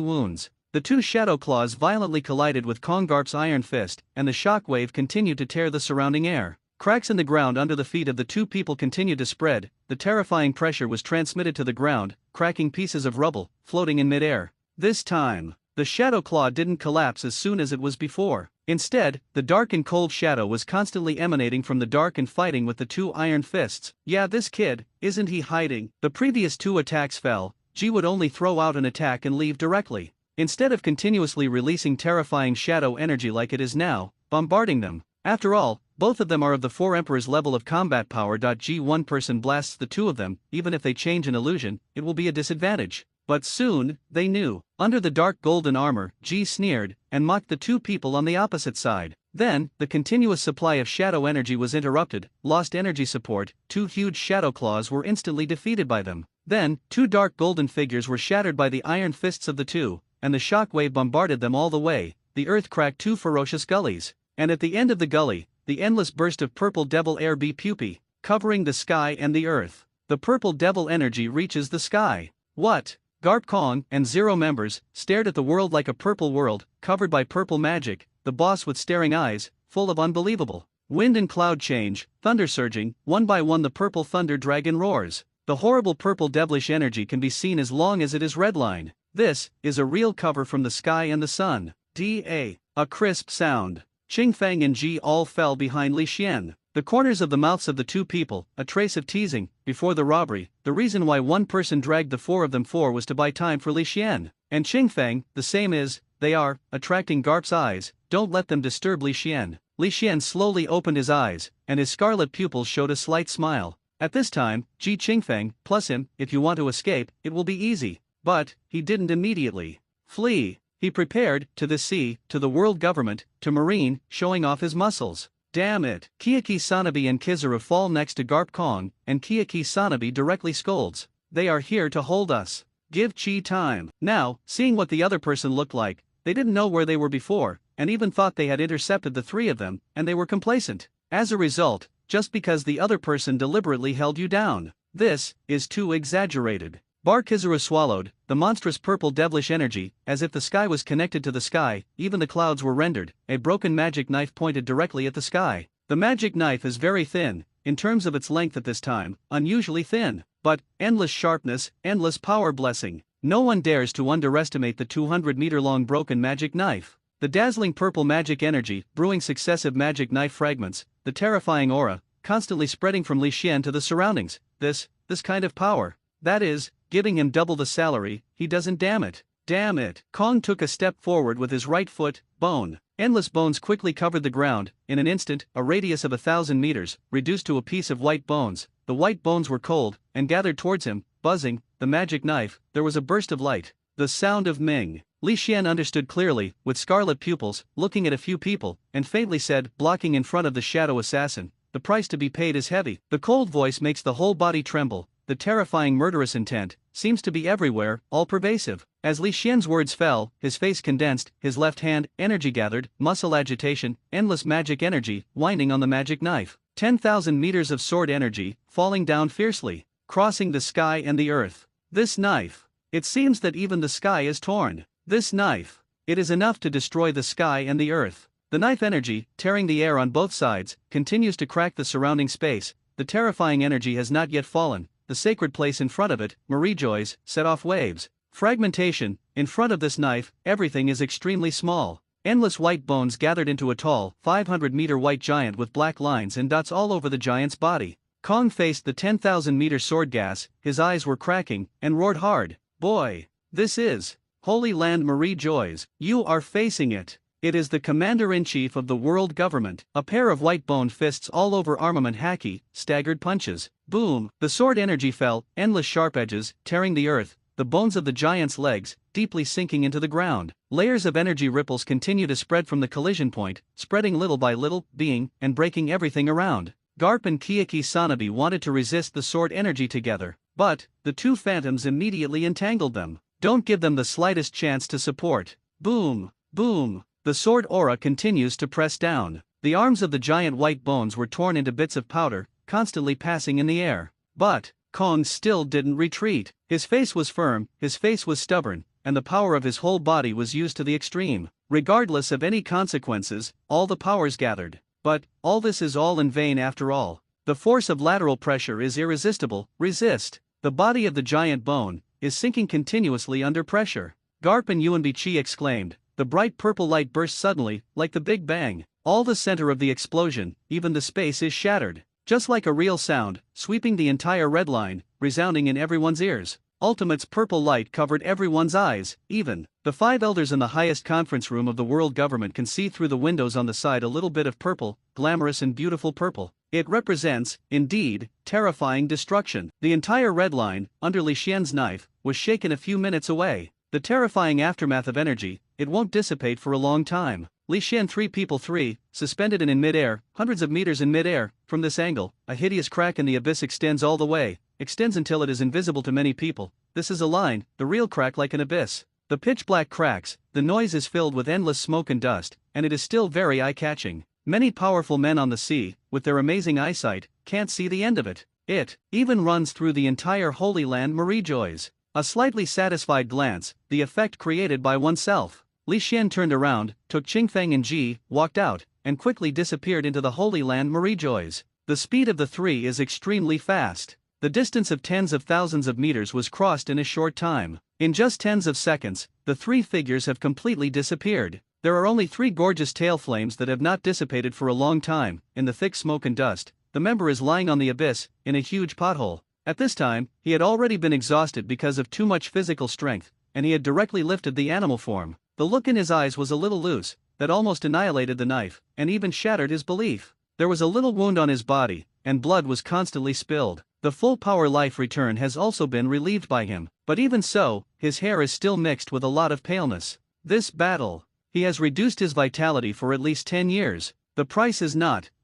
wounds. The 2 shadow claws violently collided with Kong Garp's iron fist, and the shockwave continued to tear the surrounding air. Cracks in the ground under the feet of the 2 people continued to spread. The terrifying pressure was transmitted to the ground, cracking pieces of rubble, floating in midair. This time, the shadow claw didn't collapse as soon as it was before. Instead, the dark and cold shadow was constantly emanating from the dark and fighting with the 2 iron fists. Yeah, this kid, isn't he hiding? The previous 2 attacks fell. G would only throw out an attack and leave directly. Instead of continuously releasing terrifying shadow energy like it is now, bombarding them. After all, both of them are of the 4 Emperor's level of combat power. G one person blasts the 2 of them, even if they change an illusion, it will be a disadvantage. But soon, they knew. Under the dark golden armor, G sneered, and mocked the 2 people on the opposite side. Then, the continuous supply of shadow energy was interrupted, lost energy support, 2 huge shadow claws were instantly defeated by them. Then, 2 dark golden figures were shattered by the iron fists of the 2, and the shockwave bombarded them all the way. The earth cracked 2 ferocious gullies. And at the end of the gully, the endless burst of purple devil air be pupae, covering the sky and the earth. The purple devil energy reaches the sky. What? Garp Kong and Zero members stared at the world like a purple world, covered by purple magic, the boss with staring eyes, full of unbelievable. Wind and cloud change, thunder surging, one by one the purple thunder dragon roars. The horrible purple devilish energy can be seen as long as it is redline. This is a real cover from the sky and the sun. A crisp sound. Qing Fang and Ji all fell behind Li Xian. The corners of the mouths of the 2 people, a trace of teasing, before the robbery. The reason why one person dragged the 4 of them was to buy time for Li Xian. And Qing Fang, the same is, they are, attracting Garp's eyes. Don't let them disturb Li Xian. Li Xian slowly opened his eyes, and his scarlet pupils showed a slight smile. At this time, Ji Qingfeng, plus him, if you want to escape, it will be easy. But, he didn't immediately flee. He prepared, to the sea, to the world government, to Marine, showing off his muscles. Damn it. Kiyaki Sanabi and Kizaru fall next to Garp Kong, and Kiyaki Sanabi directly scolds. They are here to hold us. Give Chi time. Now, seeing what the other person looked like, they didn't know where they were before, and even thought they had intercepted the 3 of them, and they were complacent. As a result, just because the other person deliberately held you down. This is too exaggerated. Bar Kizaru swallowed, the monstrous purple devilish energy, as if the sky was connected to the sky, even the clouds were rendered. A broken magic knife pointed directly at the sky. The magic knife is very thin, in terms of its length at this time, unusually thin, but, endless sharpness, endless power blessing. No one dares to underestimate the 200-meter-long broken magic knife. The dazzling purple magic energy, brewing successive magic knife fragments, the terrifying aura, constantly spreading from Li Xian to the surroundings. This kind of power. That is, giving him double the salary, he doesn't damn it. Damn it. Kong took a step forward with his right foot, bone. Endless bones quickly covered the ground, in an instant, a radius of 1,000 meters, reduced to a piece of white bones. The white bones were cold, and gathered towards him, buzzing, the magic knife. There was a burst of light. The sound of Ming. Li Xian understood clearly, with scarlet pupils, looking at a few people, and faintly said, blocking in front of the shadow assassin, the price to be paid is heavy. The cold voice makes the whole body tremble. The terrifying murderous intent seems to be everywhere, all-pervasive. As Li Xian's words fell, his face condensed, his left hand, energy gathered, muscle agitation, endless magic energy, winding on the magic knife. 10,000 meters of sword energy, falling down fiercely, crossing the sky and the earth. This knife. It seems that even the sky is torn. This knife. It is enough to destroy the sky and the earth. The knife energy, tearing the air on both sides, continues to crack the surrounding space. The terrifying energy has not yet fallen. The sacred place in front of it, Marie Joyce, set off waves. Fragmentation. In front of this knife, everything is extremely small. Endless white bones gathered into a tall, 500-meter white giant with black lines and dots all over the giant's body. Kong faced the 10,000-meter sword gas, his eyes were cracking, and roared hard. Boy! This is Holy Land Marie Joyce. You are facing it. It is the commander-in-chief of the world government. A pair of white-boned fists all over armament haki, staggered punches. Boom! The sword energy fell, endless sharp edges, tearing the earth, the bones of the giant's legs, deeply sinking into the ground. Layers of energy ripples continue to spread from the collision point, spreading little by little, being, and breaking everything around. Garp and Kiyaki Sanabi wanted to resist the sword energy together, but the two phantoms immediately entangled them. Don't give them the slightest chance to support. Boom! Boom! The sword aura continues to press down. The arms of the giant white bones were torn into bits of powder, constantly passing in the air. But Kong still didn't retreat. His face was firm, his face was stubborn, and the power of his whole body was used to the extreme. Regardless of any consequences, all the powers gathered. But all this is all in vain after all. The force of lateral pressure is irresistible. Resist. The body of the giant bone is sinking continuously under pressure. Garp and Yuanbichi exclaimed. The bright purple light burst suddenly, like the Big Bang. All the center of the explosion, even the space is shattered. Just like a real sound, sweeping the entire red line, resounding in everyone's ears. Ultimate's purple light covered everyone's eyes, even the 5 elders in the highest conference room of the world government can see through the windows on the side a little bit of purple, glamorous and beautiful purple. It represents, indeed, terrifying destruction. The entire red line, under Li Xian's knife, was shaken a few minutes away. The terrifying aftermath of energy, it won't dissipate for a long time. Li Xian 3 people 3, suspended and in mid-air, hundreds of meters in mid-air. From this angle, a hideous crack in the abyss extends all the way, extends until it is invisible to many people. This is a line, the real crack like an abyss. The pitch-black cracks, the noise is filled with endless smoke and dust, and it is still very eye-catching. Many powerful men on the sea, with their amazing eyesight, can't see the end of it. It even runs through the entire Holy Land Marie Joyce. A slightly satisfied glance, the effect created by oneself. Li Xian turned around, took Qingfeng and Ji, walked out, and quickly disappeared into the Holy Land Marie Joyce. The speed of the three is extremely fast. The distance of tens of thousands of meters was crossed in a short time. In just tens of seconds, the three figures have completely disappeared. There are only 3 gorgeous tail flames that have not dissipated for a long time. In the thick smoke and dust, the member is lying on the abyss, in a huge pothole. At this time, he had already been exhausted because of too much physical strength, and he had directly lifted the animal form. The look in his eyes was a little loose, that almost annihilated the knife, and even shattered his belief. There was a little wound on his body, and blood was constantly spilled. The full power life return has also been relieved by him, but even so, his hair is still mixed with a lot of paleness. This battle, he has reduced his vitality for at least 10 years. The price is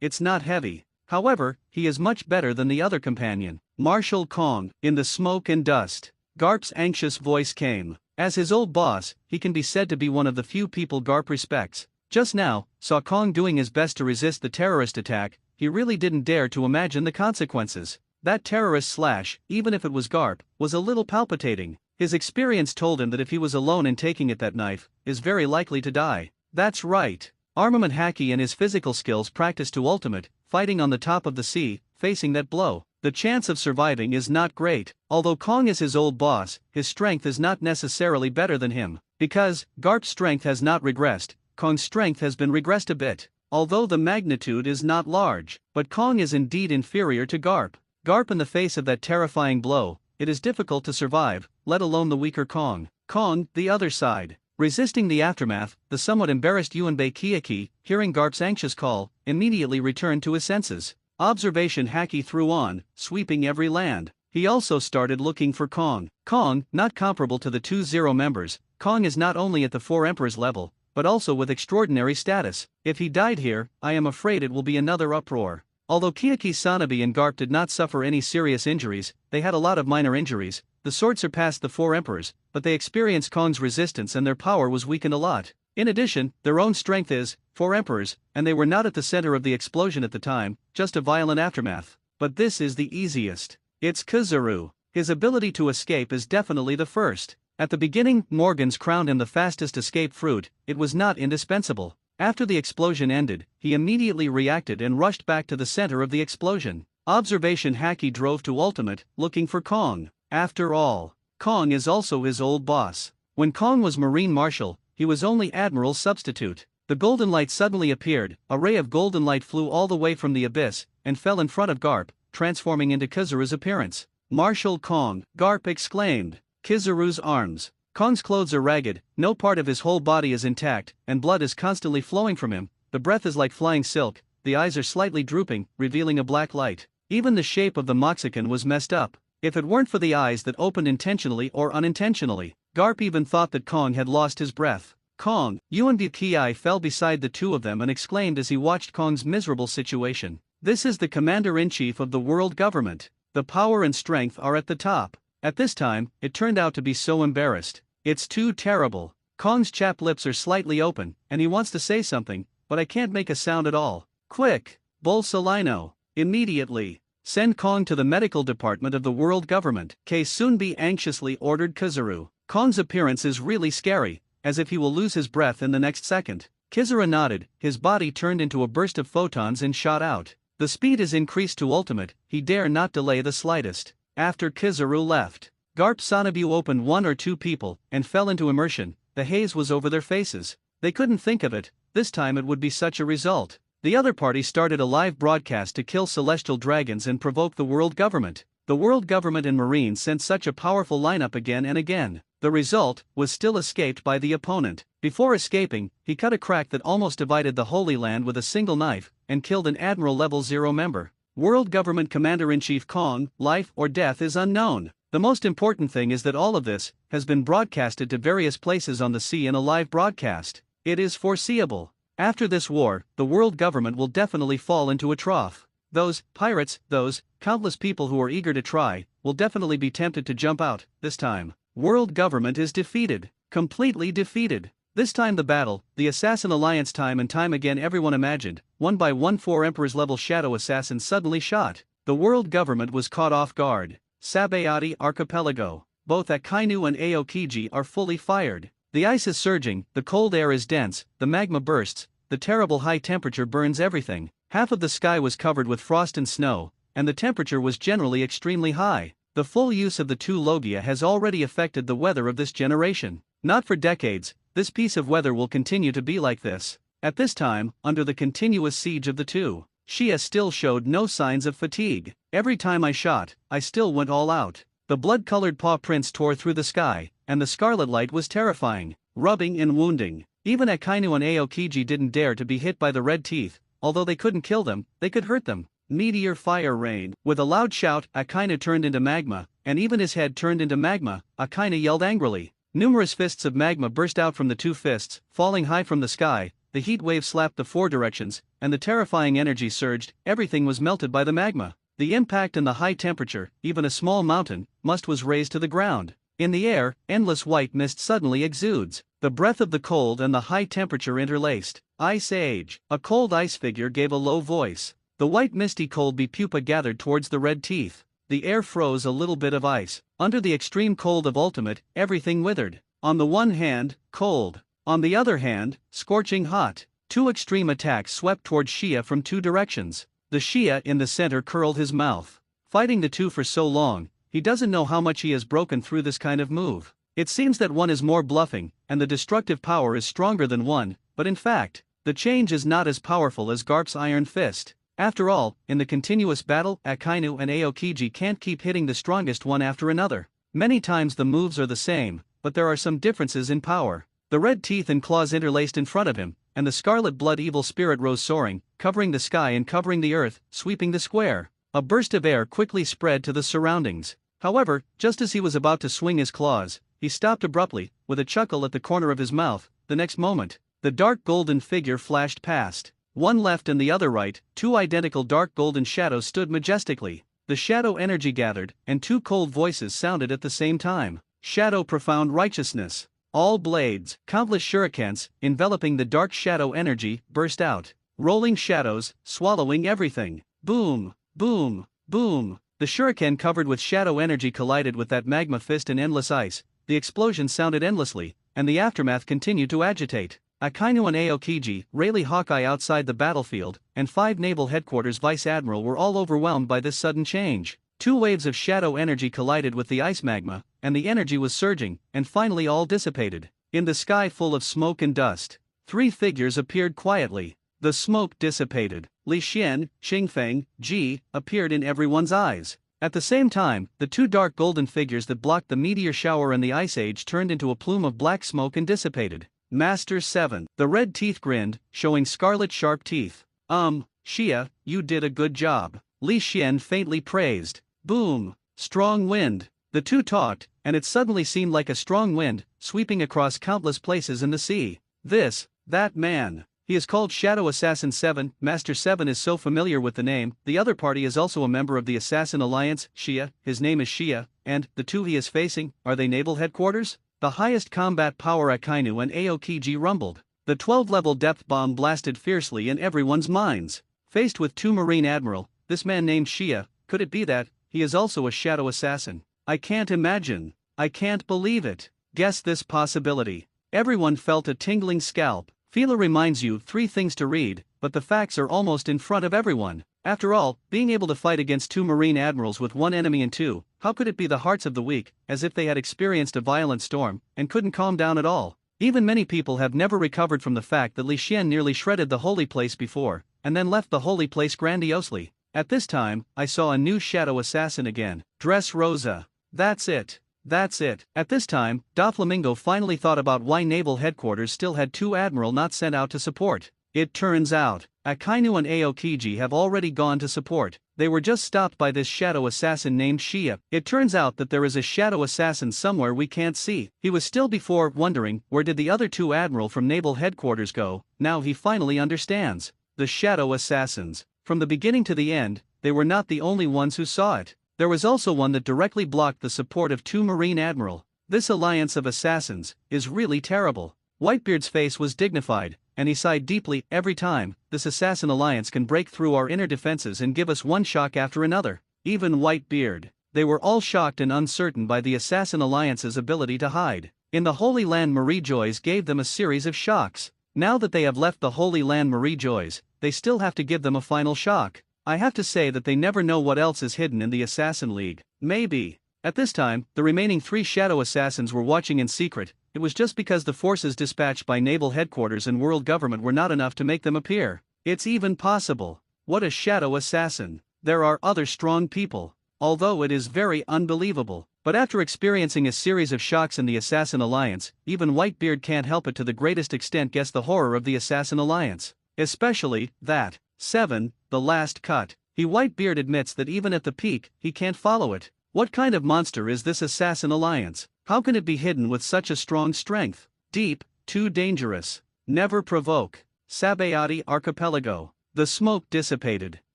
it's not heavy. However, he is much better than the other companion. Marshal Kong. In the smoke and dust, Garp's anxious voice came. As his old boss, he can be said to be one of the few people Garp respects. Just now, saw Kong doing his best to resist the terrorist attack. He really didn't dare to imagine the consequences. That terrorist slash, even if it was Garp, was a little palpitating. His experience told him that if he was alone in taking it, that knife is very likely to die. That's right. Armament Haki and his physical skills practiced to ultimate, fighting on the top of the sea, facing that blow. The chance of surviving is not great. Although Kong is his old boss, his strength is not necessarily better than him. Because Garp's strength has not regressed, Kong's strength has been regressed a bit. Although the magnitude is not large, but Kong is indeed inferior to Garp. Garp in the face of that terrifying blow, it is difficult to survive, let alone the weaker Kong. Kong, the other side. Resisting the aftermath, the somewhat embarrassed Yuanbei Kiyaki, hearing Garp's anxious call, immediately returned to his senses. Observation Haki threw on, sweeping every land. He also started looking for Kong. Kong, not comparable to the 2-0 members, Kong is not only at the 4 Emperors level, but also with extraordinary status. If he died here, I am afraid it will be another uproar. Although Kiyaki Sanabi and Garp did not suffer any serious injuries, they had a lot of minor injuries. The sword surpassed the 4 Emperors, but they experienced Kong's resistance and their power was weakened a lot. In addition, their own strength is 4 emperors, and they were not at the center of the explosion at the time, just a violent aftermath. But this is the easiest. It's Kizaru. His ability to escape is definitely the first. At the beginning, Morgans crowned him the fastest escape fruit. It was not indispensable. After the explosion ended, he immediately reacted and rushed back to the center of the explosion. Observation Haki drove to Ultimate, looking for Kong. After all, Kong is also his old boss. When Kong was Marine Marshal, he was only Admiral's substitute. The golden light suddenly appeared. A ray of golden light flew all the way from the abyss and fell in front of Garp, transforming into Kizaru's appearance. Marshal Kong, Garp exclaimed. Kizaru's arms. Kong's clothes are ragged, no part of his whole body is intact, and blood is constantly flowing from him. The breath is like flying silk, the eyes are slightly drooping, revealing a black light. Even the shape of the Moxican was messed up. If it weren't for the eyes that opened intentionally or unintentionally, Garp even thought that Kong had lost his breath. Kong, Yuan Bukiai fell beside the two of them and exclaimed as he watched Kong's miserable situation. This is the commander-in-chief of the world government. The power and strength are at the top. At this time, it turned out to be so embarrassed. It's too terrible. Kong's chapped lips are slightly open, and he wants to say something, but I can't make a sound at all. Quick! Bolsolino! Immediately! Send Kong to the medical department of the world government. Kei Sunbi anxiously ordered Kizaru. Kong's appearance is really scary, as if he will lose his breath in the next second. Kizaru nodded, his body turned into a burst of photons and shot out. The speed is increased to ultimate, he dare not delay the slightest. After Kizaru left, Garp Sanabu opened 1 or 2 people and fell into immersion. The haze was over their faces. They couldn't think of it, this time it would be such a result. The other party started a live broadcast to kill celestial dragons and provoke the world government. The world government and Marines sent such a powerful lineup again and again. The result was still escaped by the opponent. Before escaping, he cut a crack that almost divided the Holy Land with a single knife and killed an Admiral Level 0 member. World Government Commander-in-Chief Kong, life or death is unknown. The most important thing is that all of this has been broadcasted to various places on the sea in a live broadcast. It is foreseeable. After this war, the world government will definitely fall into a trough. Those pirates, those countless people who are eager to try, will definitely be tempted to jump out. This time, world government is defeated, completely defeated. This time the battle, the Assassin Alliance time and time again everyone imagined, one by one 4 Emperor's level shadow assassins suddenly shot. The world government was caught off guard. Sabayati Archipelago. Both Akainu and Aokiji are fully fired. The ice is surging, the cold air is dense, the magma bursts, the terrible high temperature burns everything. Half of the sky was covered with frost and snow, and the temperature was generally extremely high. The full use of the 2 Logia has already affected the weather of this generation. Not for decades, this piece of weather will continue to be like this. At this time, under the continuous siege of the 2, Shia still showed no signs of fatigue. Every time I shot, I still went all out. The blood-colored paw prints tore through the sky, and the scarlet light was terrifying, rubbing and wounding. Even Akainu and Aokiji didn't dare to be hit by the red teeth. Although they couldn't kill them, they could hurt them. Meteor fire rain. With a loud shout, Akainu turned into magma, and even his head turned into magma. Akainu yelled angrily. Numerous fists of magma burst out from the 2 fists, falling high from the sky. The heat wave slapped the 4 directions, and the terrifying energy surged. Everything was melted by the magma. The impact and the high temperature, even a small mountain, was razed to the ground. In the air, endless white mist suddenly exudes. The breath of the cold and the high temperature interlaced. Ice Age. A cold ice figure gave a low voice. The white misty cold pupa gathered towards the red teeth. The air froze a little bit of ice. Under the extreme cold of ultimate, everything withered. On the one hand, cold. On the other hand, scorching hot. 2 extreme attacks swept towards Shia from 2 directions. The Shia in the center curled his mouth. Fighting the 2 for so long, he doesn't know how much he has broken through this kind of move. It seems that one is more bluffing, and the destructive power is stronger than one, but in fact, the change is not as powerful as Garp's Iron Fist. After all, in the continuous battle, Akainu and Aokiji can't keep hitting the strongest one after another. Many times the moves are the same, but there are some differences in power. The red teeth and claws interlaced in front of him, and the scarlet blood evil spirit rose soaring, covering the sky and covering the earth, sweeping the square. A burst of air quickly spread to the surroundings. However, just as he was about to swing his claws, he stopped abruptly, with a chuckle at the corner of his mouth. The next moment, the dark golden figure flashed past. One left and the other right, 2 identical dark golden shadows stood majestically. The shadow energy gathered, and 2 cold voices sounded at the same time. Shadow profound righteousness. All blades, countless shurikens, enveloping the dark shadow energy, burst out. Rolling shadows, swallowing everything. Boom, boom, boom. The shuriken covered with shadow energy collided with that magma fist in endless ice. The explosion sounded endlessly, and the aftermath continued to agitate. Akainu and Aokiji, Rayleigh Hawkeye outside the battlefield, and 5 Naval Headquarters Vice Admiral were all overwhelmed by this sudden change. 2 waves of shadow energy collided with the ice magma, and the energy was surging, and finally all dissipated. In the sky full of smoke and dust, 3 figures appeared quietly. The smoke dissipated. Li Xian, Xingfeng, Ji, appeared in everyone's eyes. At the same time, the 2 dark golden figures that blocked the meteor shower and the ice age turned into a plume of black smoke and dissipated. Master 7. The red teeth grinned, showing scarlet sharp teeth. Xia, you did a good job. Li Xian faintly praised. Boom. Strong wind. The 2 talked, and it suddenly seemed like a strong wind, sweeping across countless places in the sea. That man. He is called Shadow Assassin 7, Master 7 is so familiar with the name. The other party is also a member of the Assassin Alliance, Xia, his name is Xia, and, the 2 he is facing, are they naval headquarters? The highest combat power Akainu and Aokiji rumbled. The 12-level depth bomb blasted fiercely in everyone's minds. Faced with 2 Marine Admiral, this man named Xia, could it be that, he is also a Shadow Assassin? I can't imagine. I can't believe it. Guess this possibility. Everyone felt a tingling scalp. Fila reminds you 3 things to read, but the facts are almost in front of everyone. After all, being able to fight against 2 Marine Admirals with 1 enemy in 2, how could it be the hearts of the weak, as if they had experienced a violent storm, and couldn't calm down at all? Even many people have never recovered from the fact that Li Xian nearly shredded the holy place before, and then left the holy place grandiosely. At this time, I saw a new Shadow Assassin again. Dressrosa. That's it. At this time, Doflamingo finally thought about why Naval Headquarters still had 2 Admiral not sent out to support. It turns out, Akainu and Aokiji have already gone to support. They were just stopped by this Shadow Assassin named Xia. It turns out that there is a Shadow Assassin somewhere we can't see. He was still before wondering, where did the other 2 Admiral from Naval Headquarters go? Now he finally understands. The Shadow Assassins. From the beginning to the end, they were not the only ones who saw it. There was also one that directly blocked the support of 2 Marine Admiral. This alliance of assassins is really terrible. Whitebeard's face was dignified, and he sighed deeply. Every time, this assassin alliance can break through our inner defenses and give us one shock after another. Even Whitebeard. They were all shocked and uncertain by the assassin alliance's ability to hide. In the Holy Land, Marie Joyce gave them a series of shocks. Now that they have left the Holy Land, Marie Joyce, they still have to give them a final shock. I have to say that they never know what else is hidden in the Assassin League. Maybe. At this time, the remaining 3 Shadow Assassins were watching in secret. It was just because the forces dispatched by Naval Headquarters and World Government were not enough to make them appear. It's even possible. What a Shadow Assassin. There are other strong people. Although it is very unbelievable. But after experiencing a series of shocks in the Assassin Alliance, even Whitebeard can't help it to the greatest extent guess the horror of the Assassin Alliance. Especially, that 7, the last cut. Whitebeard admits that even at the peak, he can't follow it. What kind of monster is this Assassin Alliance? How can it be hidden with such a strong strength? Deep, too dangerous. Never provoke. Sabayati Archipelago. The smoke dissipated.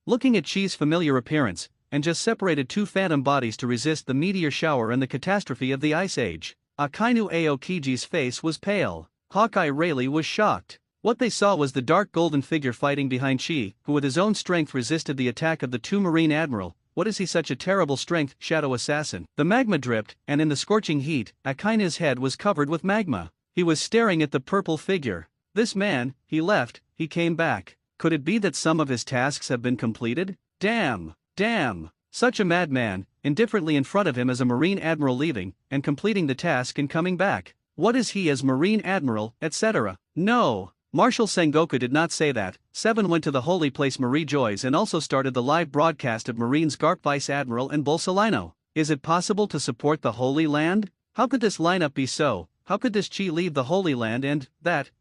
Looking at Chi's familiar appearance, and just separated 2 phantom bodies to resist the meteor shower and the catastrophe of the Ice Age. Akainu Aokiji's face was pale. Hawkeye Rayleigh was shocked. What they saw was the dark golden figure fighting behind Chi, who with his own strength resisted the attack of the 2 Marine Admiral. What is he such a terrible strength, Shadow Assassin? The magma dripped, and in the scorching heat, Akainu's head was covered with magma. He was staring at the purple figure. This man, he left, he came back. Could it be that some of his tasks have been completed? Damn! Such a madman, indifferently in front of him as a Marine Admiral leaving, and completing the task and coming back. What is he as Marine Admiral, etc.? No! Marshal Sengoku did not say that. 7 went to the holy place Marie Joyce and also started the live broadcast of Marines Garp Vice Admiral and Bolsolino. Is it possible to support the Holy Land? How could this lineup be so? How could this Chi leave the Holy Land and,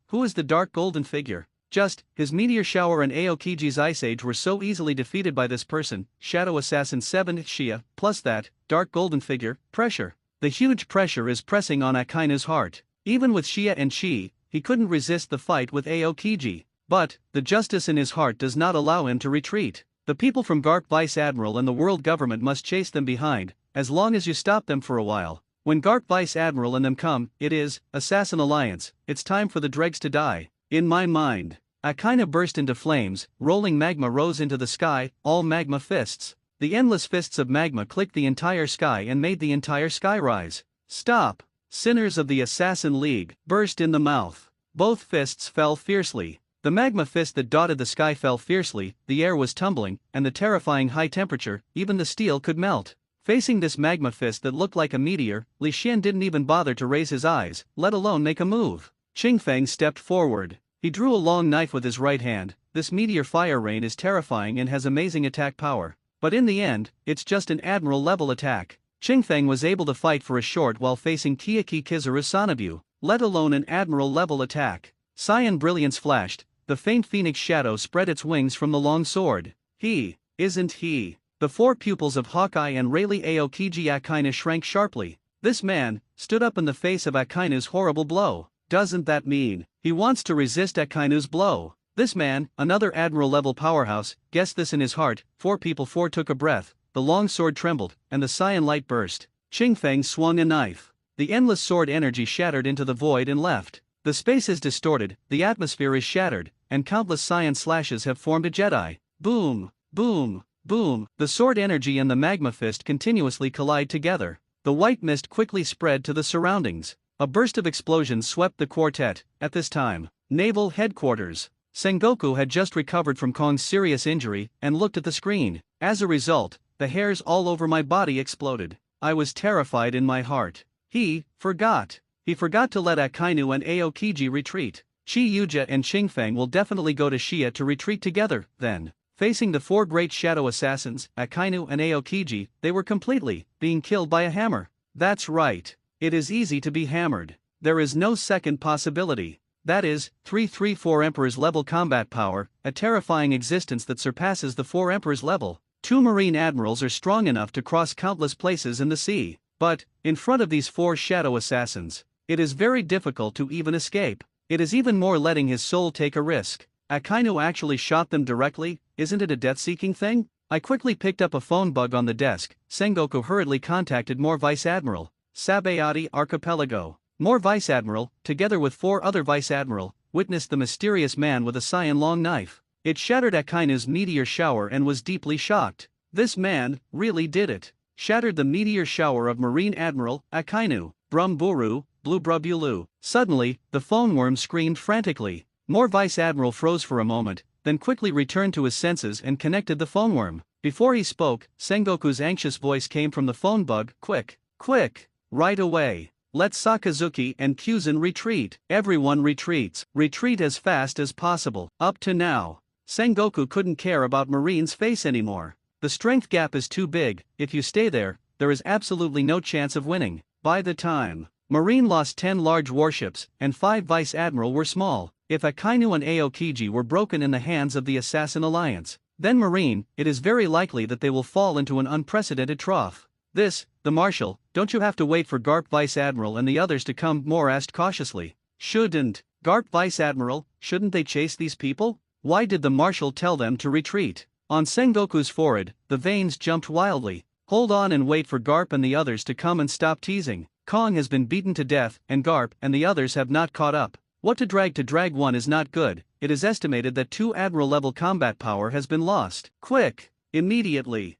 who is the dark golden figure? Just, his meteor shower and Aokiji's Ice Age were so easily defeated by this person, Shadow Assassin 7 Xia, plus that, dark golden figure, pressure. The huge pressure is pressing on Akainu's heart. Even with Xia and Chi, he couldn't resist the fight with Aokiji. But, the justice in his heart does not allow him to retreat. The people from Garp Vice Admiral and the world government must chase them behind. As long as you stop them for a while, When Garp Vice Admiral and them come, it is, Assassin Alliance, it's time for the dregs to die. In my mind. Akainu burst into flames, rolling magma rose into the sky, all magma fists. The endless fists of magma clicked the entire sky and made the entire sky rise. Stop! Sinners of the Assassin League, burst in the mouth. Both fists fell fiercely. The magma fist that dotted the sky fell fiercely, the air was tumbling, and the terrifying high temperature, even the steel could melt. Facing this magma fist that looked like a meteor, Li Xian didn't even bother to raise his eyes, let alone make a move. Qingfeng stepped forward. He drew a long knife with his right hand. This meteor fire rain is terrifying and has amazing attack power. But in the end, it's just an admiral-level attack. Qingfeng was able to fight for a short while facing Kiyaki Kizaru Sanabu, let alone an admiral-level attack. Cyan brilliance flashed, the faint phoenix shadow spread its wings from the long sword. He, isn't he? The four pupils of Hawkeye and Rayleigh Aokiji Akainu shrank sharply. This man stood up in the face of Akainu's horrible blow. Doesn't that mean he wants to resist Akainu's blow? This man, another admiral-level powerhouse, guessed this in his heart. Four took a breath, the long sword trembled, and the cyan light burst. Qingfeng swung a knife. The endless sword energy shattered into the void and left. The space is distorted, the atmosphere is shattered, and countless cyan slashes have formed a Jedi. Boom! Boom! Boom! The sword energy and the magma fist continuously collide together. The white mist quickly spread to the surroundings. A burst of explosions swept the quartet. At this time, Naval Headquarters. Sengoku had just recovered from Kong's serious injury and looked at the screen. As a result, the hairs all over my body exploded. I was terrified in my heart. He forgot to let Akainu and Aokiji retreat. Chi Yuja and Qingfeng will definitely go to Xia to retreat together, then. Facing the four great shadow assassins, Akainu and Aokiji, they were completely being killed by a hammer. That's right. It is easy to be hammered. There is no second possibility. That is, 334 Emperor's level combat power, a terrifying existence that surpasses the 4 Emperor's level. 2 Marine Admirals are strong enough to cross countless places in the sea. But, in front of these 4 shadow assassins, it is very difficult to even escape. It is even more letting his soul take a risk. Akainu actually shot them directly. Isn't it a death-seeking thing? I quickly picked up a phone bug on the desk. Sengoku hurriedly contacted More Vice Admiral. Sabayati Archipelago. More Vice Admiral, together with 4 other Vice Admiral, witnessed the mysterious man with a cyan long knife. It shattered Akainu's meteor shower and was deeply shocked. This man really did it. Shattered the meteor shower of Marine Admiral Akainu. Brumburu, Blubrubulu. Suddenly, the phone worm screamed frantically. More Vice Admiral froze for a moment, then quickly returned to his senses and connected the phone worm. Before he spoke, Sengoku's anxious voice came from the phone bug. Quick! Quick! Right away! Let Sakazuki and Kyuzan retreat. Everyone retreats. Retreat as fast as possible. Up to now, Sengoku couldn't care about Marine's face anymore. The strength gap is too big. If you stay there is absolutely no chance of winning. By the time, Marine lost 10 large warships, and 5 Vice Admiral were small. If Akainu and Aokiji were broken in the hands of the Assassin Alliance, then Marine, it is very likely that they will fall into an unprecedented trough. The Marshal, don't you have to wait for Garp Vice Admiral and the others to come? More asked cautiously. Shouldn't Garp Vice Admiral, shouldn't they chase these people? Why did the Marshal tell them to retreat? On Sengoku's forehead, the veins jumped wildly. Hold on and wait for Garp and the others to come and stop teasing. Kong has been beaten to death, and Garp and the others have not caught up. What to drag 1 is not good. It is estimated that 2 Admiral-level combat power has been lost. Quick! Immediately!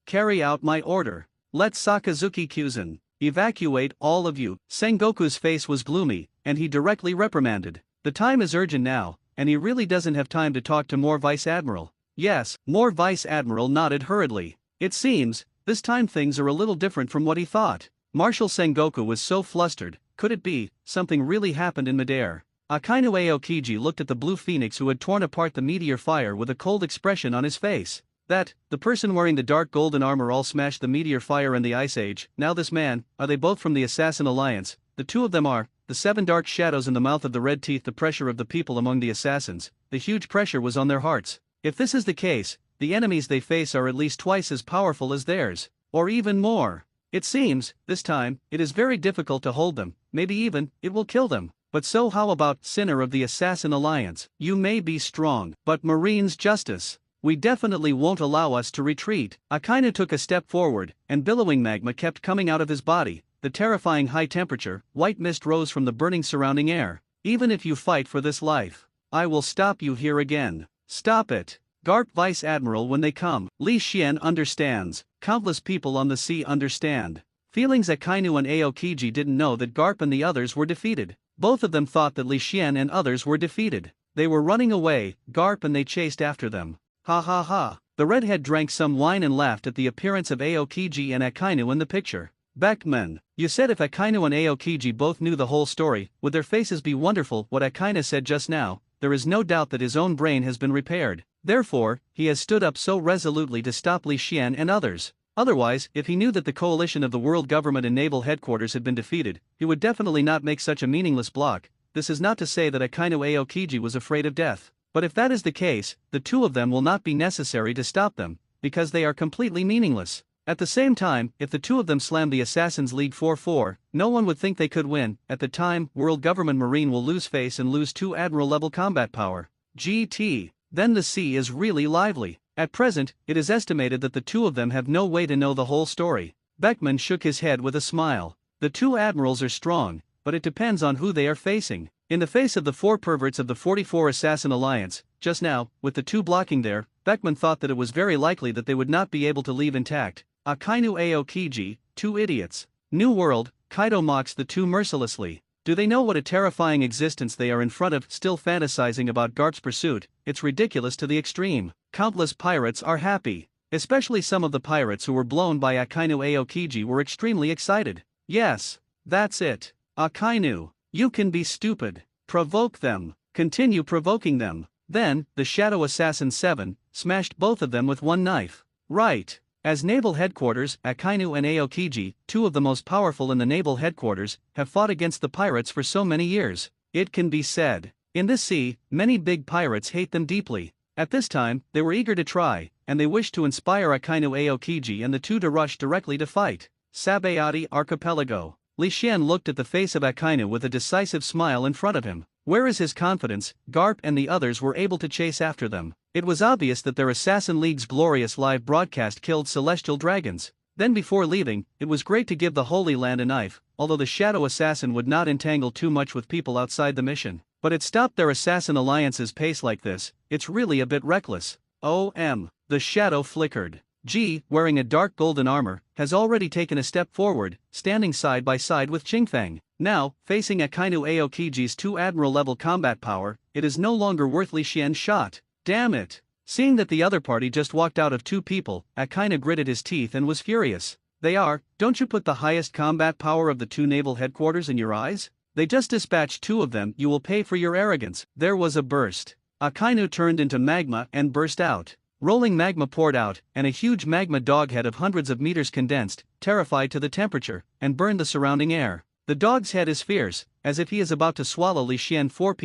Carry out my order. Let Sakazuki Kyuzan evacuate all of you. Sengoku's face was gloomy, and he directly reprimanded. The time is urgent now, and he really doesn't have time to talk to More Vice Admiral. Yes, More Vice Admiral nodded hurriedly. It seems, this time things are a little different from what he thought. Marshal Sengoku was so flustered. Could it be, something really happened in midair? Akainu Aokiji looked at the blue phoenix who had torn apart the meteor fire with a cold expression on his face. The person wearing the dark golden armor all smashed the meteor fire in the Ice Age. Now this man, are they both from the Assassin Alliance? The 2 of them are. The 7 dark shadows in the mouth of the red teeth. The pressure of the people among the assassins. The huge pressure was on their hearts. If this is the case, the enemies they face are at least twice as powerful as theirs. Or even more. It seems, this time, it is very difficult to hold them. Maybe even, it will kill them. But so how about Sinner of the Assassin Alliance? You may be strong, but Marine's justice. We definitely won't allow us to retreat. Akainu took a step forward, and billowing magma kept coming out of his body. The terrifying high temperature, white mist rose from the burning surrounding air. Even if you fight for this life, I will stop you here again. Stop it. Garp Vice Admiral when they come. Li Xian understands. Countless people on the sea understand. Feelings Akainu and Aokiji didn't know that Garp and the others were defeated. Both of them thought that Li Xian and others were defeated. They were running away, Garp and they chased after them. Ha ha ha. The redhead drank some wine and laughed at the appearance of Aokiji and Akainu in the picture. Beckman, you said if Akainu and Aokiji both knew the whole story, would their faces be wonderful? What Akainu said just now, there is no doubt that his own brain has been repaired. Therefore, he has stood up so resolutely to stop Li Xian and others. Otherwise, if he knew that the coalition of the world government and naval headquarters had been defeated, he would definitely not make such a meaningless block. This is not to say that Akainu Aokiji was afraid of death. But if that is the case, the two of them will not be necessary to stop them, because they are completely meaningless. At the same time, if the two of them slam the Assassins League 4-4, no one would think they could win. At the time, World Government Marine will lose face and lose 2 Admiral-level combat power. GT. Then the sea is really lively. At present, it is estimated that the two of them have no way to know the whole story. Beckman shook his head with a smile. The 2 admirals are strong, but it depends on who they are facing. In the face of the 4 perverts of the 44 Assassin Alliance, just now, with the 2 blocking there, Beckman thought that it was very likely that they would not be able to leave intact. Akainu Aokiji, 2 idiots. New World, Kaido mocks the 2 mercilessly. Do they know what a terrifying existence they are in front of? Still fantasizing about Garp's pursuit, it's ridiculous to the extreme. Countless pirates are happy. Especially some of the pirates who were blown by Akainu Aokiji were extremely excited. Yes, that's it. Akainu, you can be stupid. Provoke them. Continue provoking them. Then, the Shadow Assassin 7 smashed both of them with one knife. Right. As naval headquarters, Akainu and Aokiji, 2 of the most powerful in the naval headquarters, have fought against the pirates for so many years. It can be said. In this sea, many big pirates hate them deeply. At this time, they were eager to try, and they wished to inspire Akainu Aokiji and the 2 to rush directly to fight. Sabayati Archipelago. Li Xian looked at the face of Akainu with a decisive smile in front of him. Where is his confidence? Garp and the others were able to chase after them. It was obvious that their Assassin League's glorious live broadcast killed celestial dragons. Then before leaving, it was great to give the Holy Land a knife, although the Shadow Assassin would not entangle too much with people outside the mission. But it stopped their Assassin Alliance's pace like this. It's really a bit reckless. The shadow flickered. Ji, wearing a dark golden armor, has already taken a step forward, standing side by side with Qingfeng. Now, facing Akainu Aokiji's 2 Admiral-level combat power, it is no longer worth Li Xian's shot. Damn it! Seeing that the other party just walked out of 2 people, Akainu gritted his teeth and was furious. Don't you put the highest combat power of the 2 naval headquarters in your eyes? They just dispatched 2 of them. You will pay for your arrogance. There was a burst. Akainu turned into magma and burst out. Rolling magma poured out, and a huge magma doghead of hundreds of meters condensed, terrified to the temperature, and burned the surrounding air. The dog's head is fierce, as if he is about to swallow Li Xian. 4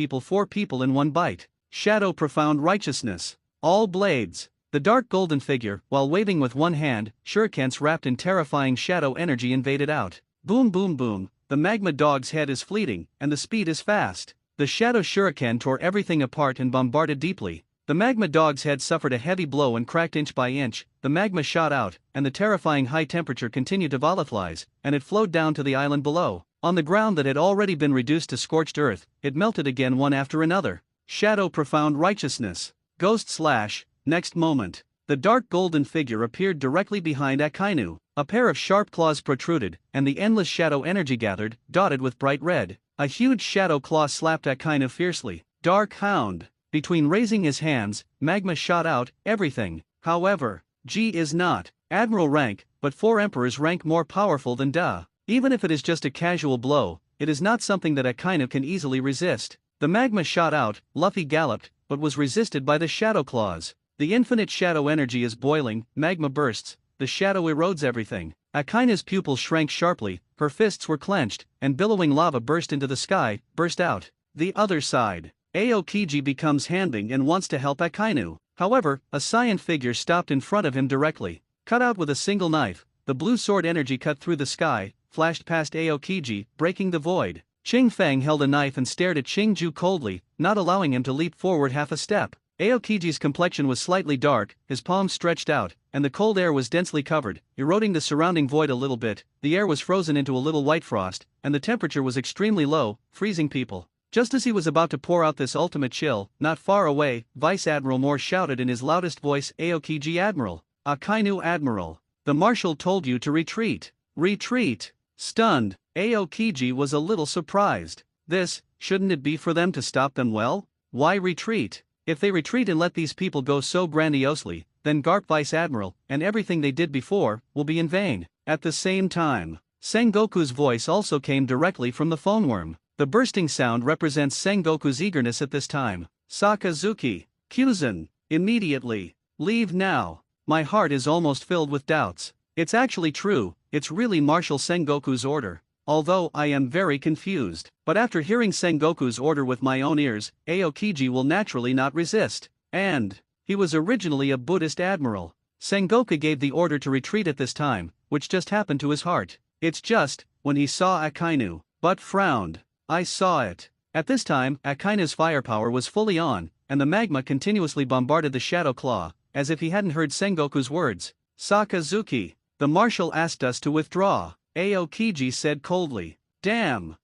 people in one bite. Shadow Profound Righteousness. All blades. The dark golden figure, while waving with one hand, shurikens wrapped in terrifying shadow energy invaded out. Boom boom boom, the magma dog's head is fleeting, and the speed is fast. The shadow shuriken tore everything apart and bombarded deeply. The magma dog's head suffered a heavy blow and cracked inch by inch. The magma shot out, and the terrifying high temperature continued to volatilize, and it flowed down to the island below. On the ground that had already been reduced to scorched earth, it melted again one after another. Shadow Profound Righteousness. Ghost Slash. Next moment, the dark golden figure appeared directly behind Akainu. A pair of sharp claws protruded, and the endless shadow energy gathered, dotted with bright red. A huge shadow claw slapped Akainu fiercely. Dark Hound. Between raising his hands, magma shot out, everything. However, Ji is not Admiral rank, but 4 Emperors rank more powerful than Da. Even if it is just a casual blow, it is not something that Akainu can easily resist. The magma shot out, Luffy galloped, but was resisted by the shadow claws. The infinite shadow energy is boiling, magma bursts, the shadow erodes everything. Akainu's pupils shrank sharply, her fists were clenched, and billowing lava burst into the sky, burst out. The other side. Aokiji becomes handing and wants to help Akainu. However, a cyan figure stopped in front of him directly. Cut out with a single knife, the blue sword energy cut through the sky, flashed past Aokiji, breaking the void. Qingfeng held a knife and stared at Qingju coldly, not allowing him to leap forward half a step. Aokiji's complexion was slightly dark, his palms stretched out, and the cold air was densely covered, eroding the surrounding void a little bit. The air was frozen into a little white frost, and the temperature was extremely low, freezing people. Just as he was about to pour out this ultimate chill, not far away, Vice Admiral Moore shouted in his loudest voice, "Aokiji Admiral! Akainu Admiral! The Marshal told you to retreat! Retreat!" Stunned, Aokiji was a little surprised. Shouldn't it be for them to stop them? Well, why retreat? If they retreat and let these people go so grandiosely, then Garp Vice Admiral, and everything they did before, will be in vain. At the same time, Sengoku's voice also came directly from the phone worm. The bursting sound represents Sengoku's eagerness at this time. "Sakazuki, Kyuzen, immediately, leave now. My heart is almost filled with doubts. It's actually true, it's really Marshal Sengoku's order. Although I am very confused. But after hearing Sengoku's order with my own ears, Aokiji will naturally not resist. And he was originally a Buddhist admiral. Sengoku gave the order to retreat at this time, which just happened to his heart. It's just, when he saw Akainu, but frowned. I saw it. At this time, Akainu's firepower was fully on, and the magma continuously bombarded the Shadow Claw, as if he hadn't heard Sengoku's words. "Sakazuki, the Marshal asked us to withdraw," Aokiji said coldly. Damn.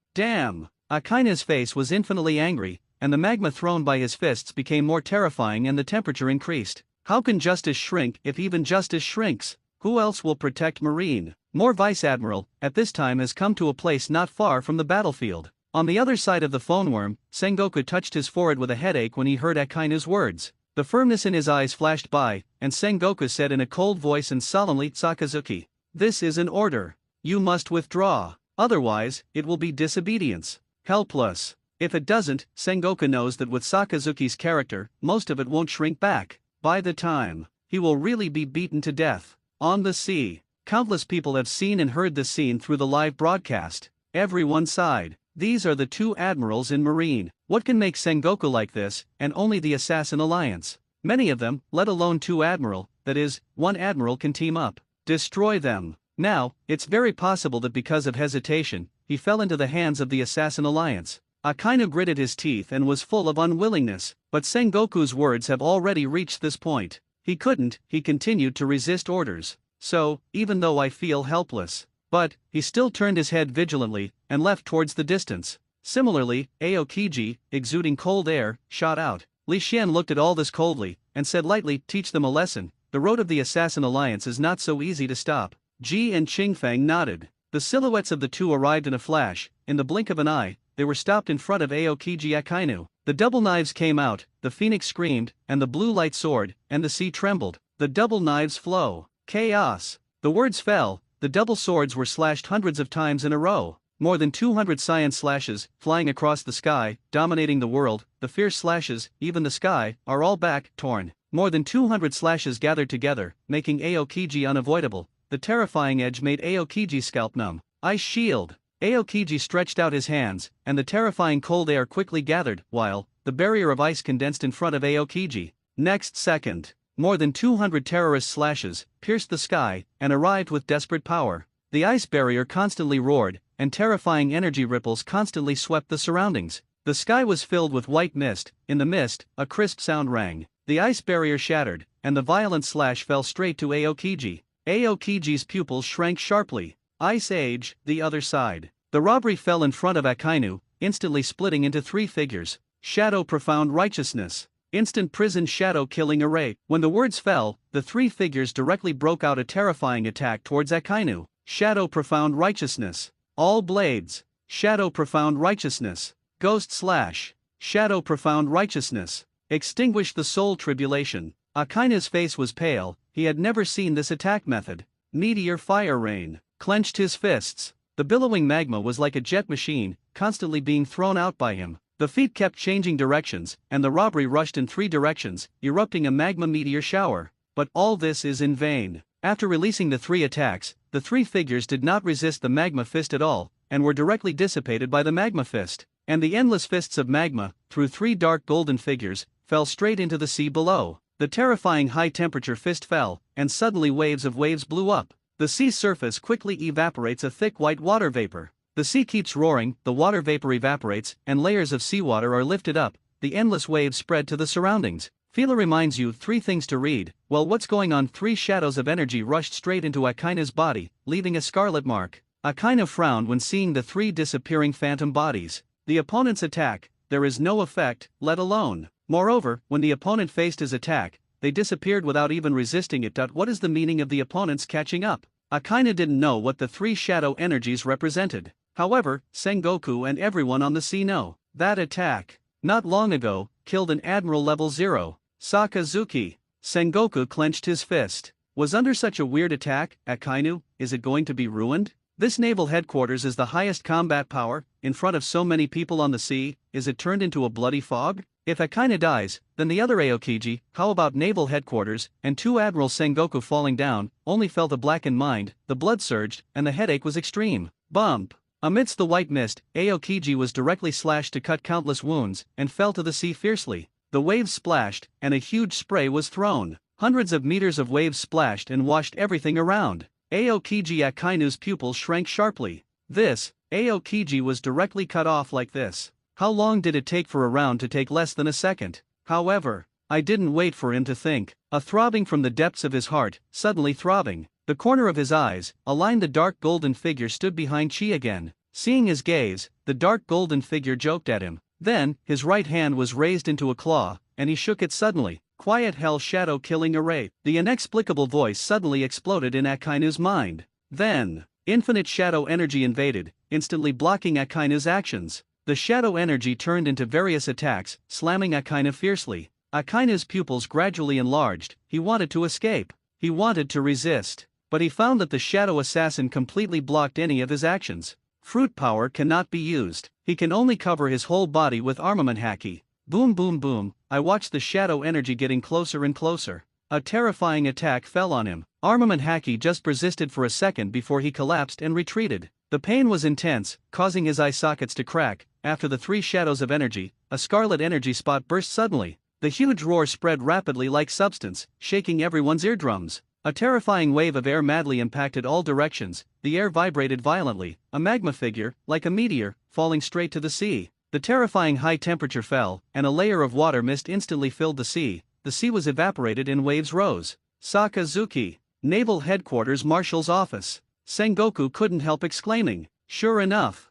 Akainu's face was infinitely angry, and the magma thrown by his fists became more terrifying and the temperature increased. How can justice shrink if even justice shrinks? Who else will protect Marine? Moore Vice Admiral, at this time has come to a place not far from the battlefield. On the other side of the phone worm, Sengoku touched his forehead with a headache when he heard Akainu's words. The firmness in his eyes flashed by, and Sengoku said in a cold voice and solemnly, "Sakazuki, this is an order. You must withdraw, otherwise, it will be disobedience. Helpless. If it doesn't, Sengoku knows that with Sakazuki's character, most of it won't shrink back. By the time, he will really be beaten to death. On the sea, countless people have seen and heard this scene through the live broadcast. Everyone sighed. These are the two admirals in Marine. What can make Sengoku like this, and only the Assassin Alliance? Many of them, let alone two admiral, that is, one admiral can team up. Destroy them. Now, it's very possible that because of hesitation, he fell into the hands of the Assassin Alliance. Akainu gritted his teeth and was full of unwillingness, but Sengoku's words have already reached this point. He continued to resist orders. So, even though I feel helpless. But, he still turned his head vigilantly, and left towards the distance. Similarly, Aokiji, exuding cold air, shot out. Li Xian looked at all this coldly, and said lightly, "Teach them a lesson. The road of the Assassin Alliance is not so easy to stop." Ji and Qingfeng nodded. The silhouettes of the two arrived in a flash. In the blink of an eye, they were stopped in front of Aokiji Akainu. The double knives came out, the phoenix screamed, and the blue light soared, and the sea trembled. The double knives flow. Chaos. The words fell, the double swords were slashed hundreds of times in a row. More than 200 cyan slashes, flying across the sky, dominating the world. The fierce slashes, even the sky, are all back, torn. More than 200 slashes gathered together, making Aokiji unavoidable. The terrifying edge made Aokiji's scalp numb. Ice shield. Aokiji stretched out his hands, and the terrifying cold air quickly gathered, while the barrier of ice condensed in front of Aokiji. Next second, more than 200 terrorist slashes pierced the sky and arrived with desperate power. The ice barrier constantly roared, and terrifying energy ripples constantly swept the surroundings. The sky was filled with white mist. In the mist, a crisp sound rang. The ice barrier shattered, and the violent slash fell straight to Aokiji. Aokiji's pupils shrank sharply. Ice Age, the other side. The robbery fell in front of Akainu, instantly splitting into three figures. Shadow Profound Righteousness. Instant Prison Shadow Killing Array. When the words fell, the three figures directly broke out a terrifying attack towards Akainu. Shadow Profound Righteousness. All Blades. Shadow Profound Righteousness. Ghost Slash. Shadow Profound Righteousness. Extinguish the Soul Tribulation. Akainu's face was pale, he had never seen this attack method. Meteor Fire Rain. Clenched his fists. The billowing magma was like a jet machine, constantly being thrown out by him. The feet kept changing directions, and the robbery rushed in three directions, erupting a magma meteor shower. But all this is in vain. After releasing the three attacks, the three figures did not resist the magma fist at all, and were directly dissipated by the magma fist. And the endless fists of magma, through three dark golden figures, fell straight into the sea below. The terrifying high-temperature fist fell, and suddenly waves of waves blew up. The sea surface quickly evaporates a thick white water vapor. The sea keeps roaring, the water vapor evaporates, and layers of seawater are lifted up. The endless waves spread to the surroundings. Fila reminds you 3 things to read. Well, what's going on? 3 shadows of energy rushed straight into Akaina's body, leaving a scarlet mark. Akaina frowned when seeing the 3 disappearing phantom bodies. The opponent's attack, there is no effect, let alone. Moreover, when the opponent faced his attack, they disappeared without even resisting it. What is the meaning of the opponent's catching up? Akaina didn't know what the 3 shadow energies represented. However, Sengoku and everyone on the sea know. That attack, not long ago, killed an Admiral Level 0, Sakazuki. Sengoku clenched his fist. Was under such a weird attack, Akainu, is it going to be ruined? This naval headquarters is the highest combat power, in front of so many people on the sea, is it turned into a bloody fog? If Akaina dies, then the other Aokiji, how about naval headquarters, and 2 Admiral Sengoku falling down, only felt a blackened mind, the blood surged, and the headache was extreme. Bump! Amidst the white mist, Aokiji was directly slashed to cut countless wounds, and fell to the sea fiercely. The waves splashed, and a huge spray was thrown. Hundreds of meters of waves splashed and washed everything around. Aokiji Akainu's pupils shrank sharply. Aokiji was directly cut off like this. How long did it take for a round to take? Less than a second. However, I didn't wait for him to think. A throbbing from the depths of his heart, suddenly throbbing. The corner of his eyes, aligned, the dark golden figure stood behind Chi again. Seeing his gaze, the dark golden figure joked at him. Then, his right hand was raised into a claw, and he shook it suddenly. Quiet hell shadow killing array. The inexplicable voice suddenly exploded in Akainu's mind. Then, infinite shadow energy invaded, instantly blocking Akainu's actions. The shadow energy turned into various attacks, slamming Akainu fiercely. Akainu's pupils gradually enlarged. He wanted to escape. He wanted to resist. But he found that the shadow assassin completely blocked any of his actions. Fruit power cannot be used. He can only cover his whole body with armament haki. Boom boom boom, I watched the shadow energy getting closer and closer. A terrifying attack fell on him. Armament haki just persisted for a second before he collapsed and retreated. The pain was intense, causing his eye sockets to crack. After the 3 shadows of energy, a scarlet energy spot burst suddenly. The huge roar spread rapidly like substance, shaking everyone's eardrums. A terrifying wave of air madly impacted all directions. The air vibrated violently, a magma figure, like a meteor, falling straight to the sea. The terrifying high temperature fell, and a layer of water mist instantly filled the sea. The sea was evaporated and waves rose. Sakazuki, Naval Headquarters Marshal's Office. Sengoku couldn't help exclaiming, sure enough,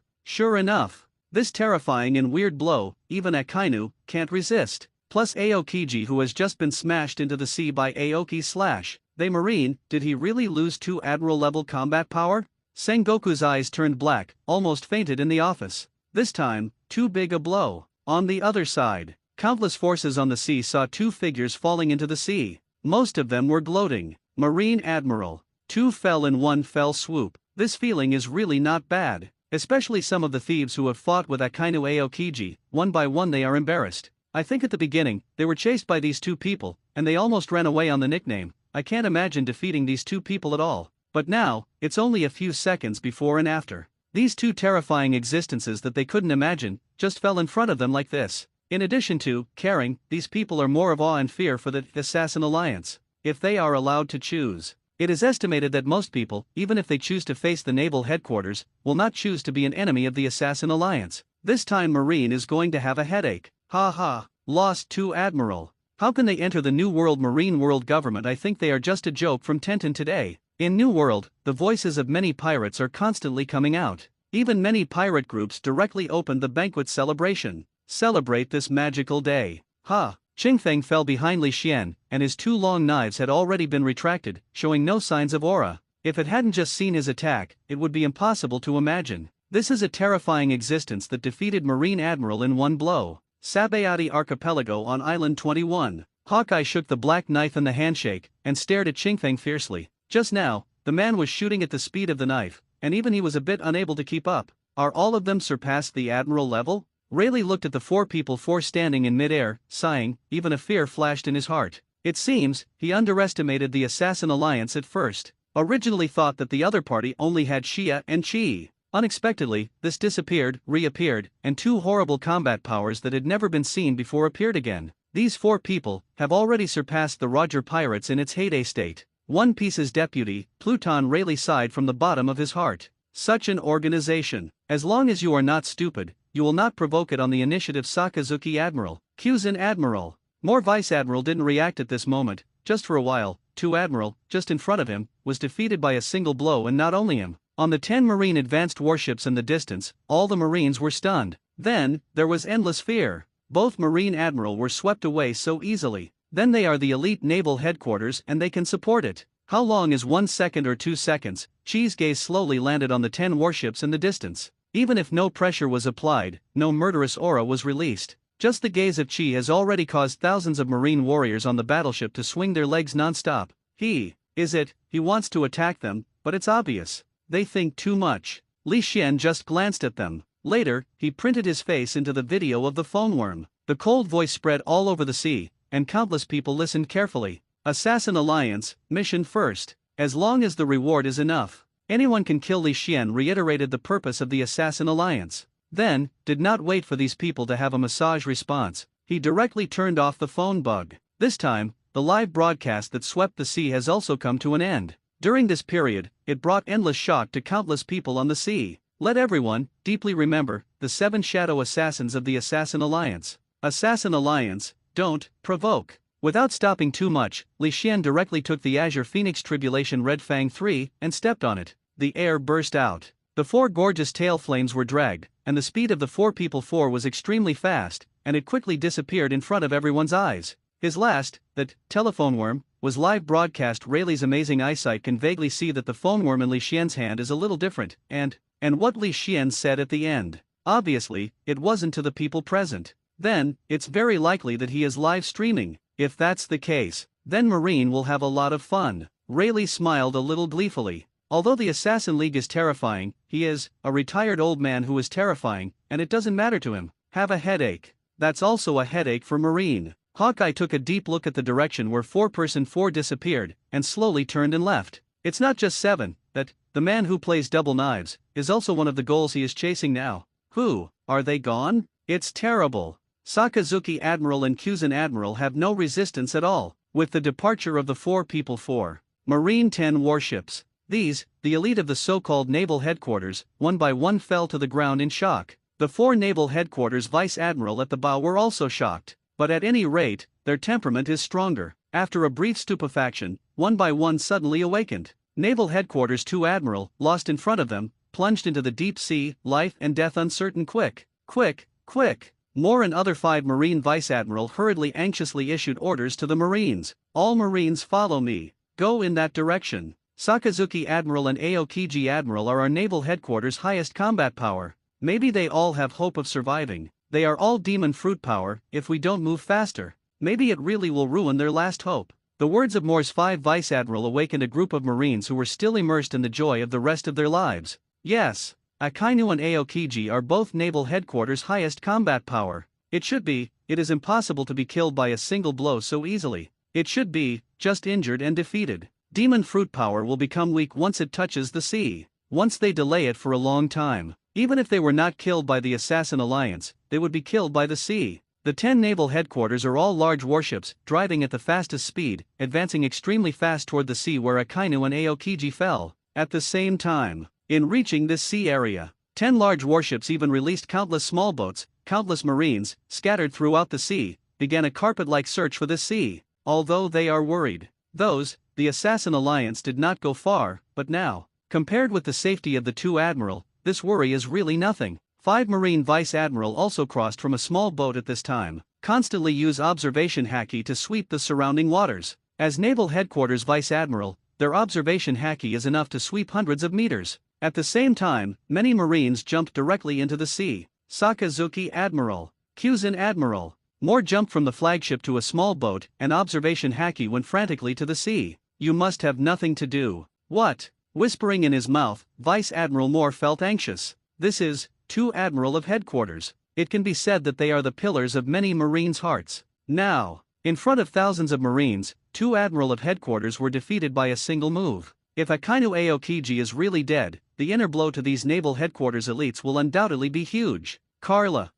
this terrifying and weird blow, even Akainu can't resist. Plus Aokiji, who has just been smashed into the sea by Aoki / the Marine. Did he really lose 2 Admiral level combat power? Sengoku's eyes turned black, almost fainted in the office. This time, too big a blow. On the other side, countless forces on the sea saw 2 figures falling into the sea. Most of them were gloating. Marine Admiral. 2 fell in one fell swoop. This feeling is really not bad. Especially some of the thieves who have fought with Akainu Aokiji, one by one they are embarrassed. I think at the beginning, they were chased by these 2 people, and they almost ran away on the nickname. I can't imagine defeating these 2 people at all. But now, it's only a few seconds before and after. These 2 terrifying existences that they couldn't imagine, just fell in front of them like this. In addition to caring, these people are more of awe and fear for the Assassin Alliance. If they are allowed to choose. It is estimated that most people, even if they choose to face the naval headquarters, will not choose to be an enemy of the Assassin Alliance. This time Marine is going to have a headache. Ha ha, lost 2 Admiral. How can they enter the New World Marine World Government? I think they are just a joke from Tenten today. In New World, the voices of many pirates are constantly coming out. Even many pirate groups directly opened the banquet celebration. Celebrate this magical day. Ha! Qingfeng fell behind Li Xian, and his 2 long knives had already been retracted, showing no signs of aura. If it hadn't just seen his attack, it would be impossible to imagine. This is a terrifying existence that defeated Marine Admiral in one blow. Sabayati Archipelago on Island 21. Hawkeye shook the black knife in the handshake, and stared at Qingfeng fiercely. Just now, the man was shooting at the speed of the knife, and even he was a bit unable to keep up. Are all of them surpassed the Admiral level? Rayleigh looked at the 4 standing in mid-air, sighing. Even a fear flashed in his heart. It seems, he underestimated the Assassin Alliance at first. Originally thought that the other party only had Xia and Qi. Unexpectedly, this disappeared, reappeared, and 2 horrible combat powers that had never been seen before appeared again. These 4 people have already surpassed the Roger Pirates in its heyday state. One Piece's deputy, Pluton Rayleigh sighed from the bottom of his heart. Such an organization. As long as you are not stupid, you will not provoke it on the initiative. Sakazuki Admiral. Kyuzin Admiral. More Vice Admiral didn't react at this moment, just for a while. 2 Admiral, just in front of him, was defeated by a single blow, and not only him. On the 10 Marine advanced warships in the distance, all the Marines were stunned. Then, there was endless fear. Both Marine Admiral were swept away so easily. Then they are the elite naval headquarters and they can support it. How long is 1 second or 2 seconds? Chi's gaze slowly landed on the 10 warships in the distance. Even if no pressure was applied, no murderous aura was released. Just the gaze of Chi has already caused thousands of Marine warriors on the battleship to swing their legs non-stop. He wants to attack them, but it's obvious. They think too much. Li Xian just glanced at them. Later, he printed his face into the video of the phone worm. The cold voice spread all over the sea, and countless people listened carefully. Assassin Alliance, mission first. As long as the reward is enough, anyone can kill. Li Xian reiterated the purpose of the Assassin Alliance. Then, did not wait for these people to have a massage response. He directly turned off the phone bug. This time, the live broadcast that swept the sea has also come to an end. During this period, it brought endless shock to countless people on the sea. Let everyone deeply remember the 7 shadow assassins of the Assassin Alliance. Assassin Alliance, don't provoke. Without stopping too much, Li Xian directly took the Azure Phoenix Tribulation Red Fang 3 and stepped on it. The air burst out. The 4 gorgeous tail flames were dragged, and the speed of the 4 people 4 was extremely fast, and it quickly disappeared in front of everyone's eyes. His last, that telephone worm, was live broadcast. Rayleigh's amazing eyesight can vaguely see that the phone worm in Li Xian's hand is a little different, and what Li Xian said at the end. Obviously, it wasn't to the people present. Then, it's very likely that he is live streaming. If that's the case, then Marine will have a lot of fun. Rayleigh smiled a little gleefully. Although the Assassin League is terrifying, he is a retired old man who is terrifying, and it doesn't matter to him. Have a headache. That's also a headache for Marine. Hawkeye took a deep look at the direction where 4-person 4 disappeared, and slowly turned and left. It's not just 7, that, the man who plays double knives, is also one of the goals he is chasing now. Who, are they gone? It's terrible. Sakazuki Admiral and Kuzan Admiral have no resistance at all. With the departure of the 4 people 4 Marine 10 warships, these, the elite of the so-called naval headquarters, one by one fell to the ground in shock. The 4 naval headquarters Vice Admiral at the bow were also shocked. But at any rate, their temperament is stronger. After a brief stupefaction, one by one suddenly awakened. Naval Headquarters 2 Admiral, lost in front of them, plunged into the deep sea, life and death uncertain. Quick, quick, quick. Moore and other 5 Marine Vice Admiral hurriedly anxiously issued orders to the Marines. All Marines follow me. Go in that direction. Sakazuki Admiral and Aokiji Admiral are our naval headquarters' highest combat power. Maybe they all have hope of surviving. They are all demon fruit power. If we don't move faster, maybe it really will ruin their last hope. The words of Moore's 5 Vice Admiral awakened a group of Marines who were still immersed in the joy of the rest of their lives. Yes, Akainu and Aokiji are both naval headquarters' highest combat power. It is impossible to be killed by a single blow so easily. It should be, just injured and defeated. Demon fruit power will become weak once it touches the sea. Once they delay it for a long time, even if they were not killed by the Assassin Alliance, they would be killed by the sea. The 10 naval headquarters are all large warships, driving at the fastest speed, advancing extremely fast toward the sea where Akainu and Aokiji fell. At the same time, in reaching this sea area, 10 large warships even released countless small boats. Countless Marines, scattered throughout the sea, began a carpet-like search for the sea. Although they are worried, the Assassin Alliance did not go far, but now, compared with the safety of the 2 Admiral, this worry is really nothing. 5 Marine Vice Admiral also crossed from a small boat at this time. Constantly use observation haki to sweep the surrounding waters. As Naval Headquarters Vice Admiral, their observation haki is enough to sweep hundreds of meters. At the same time, many Marines jumped directly into the sea. Sakazuki Admiral, Kuzan Admiral. Moore jumped from the flagship to a small boat, and observation haki went frantically to the sea. You must have nothing to do. What? Whispering in his mouth, Vice Admiral Moore felt anxious. This is 2 Admiral of Headquarters. It can be said that they are the pillars of many Marines' hearts. Now, in front of thousands of Marines, 2 Admiral of Headquarters were defeated by a single move. If Akainu Aokiji is really dead, the inner blow to these naval headquarters elites will undoubtedly be huge. Carla.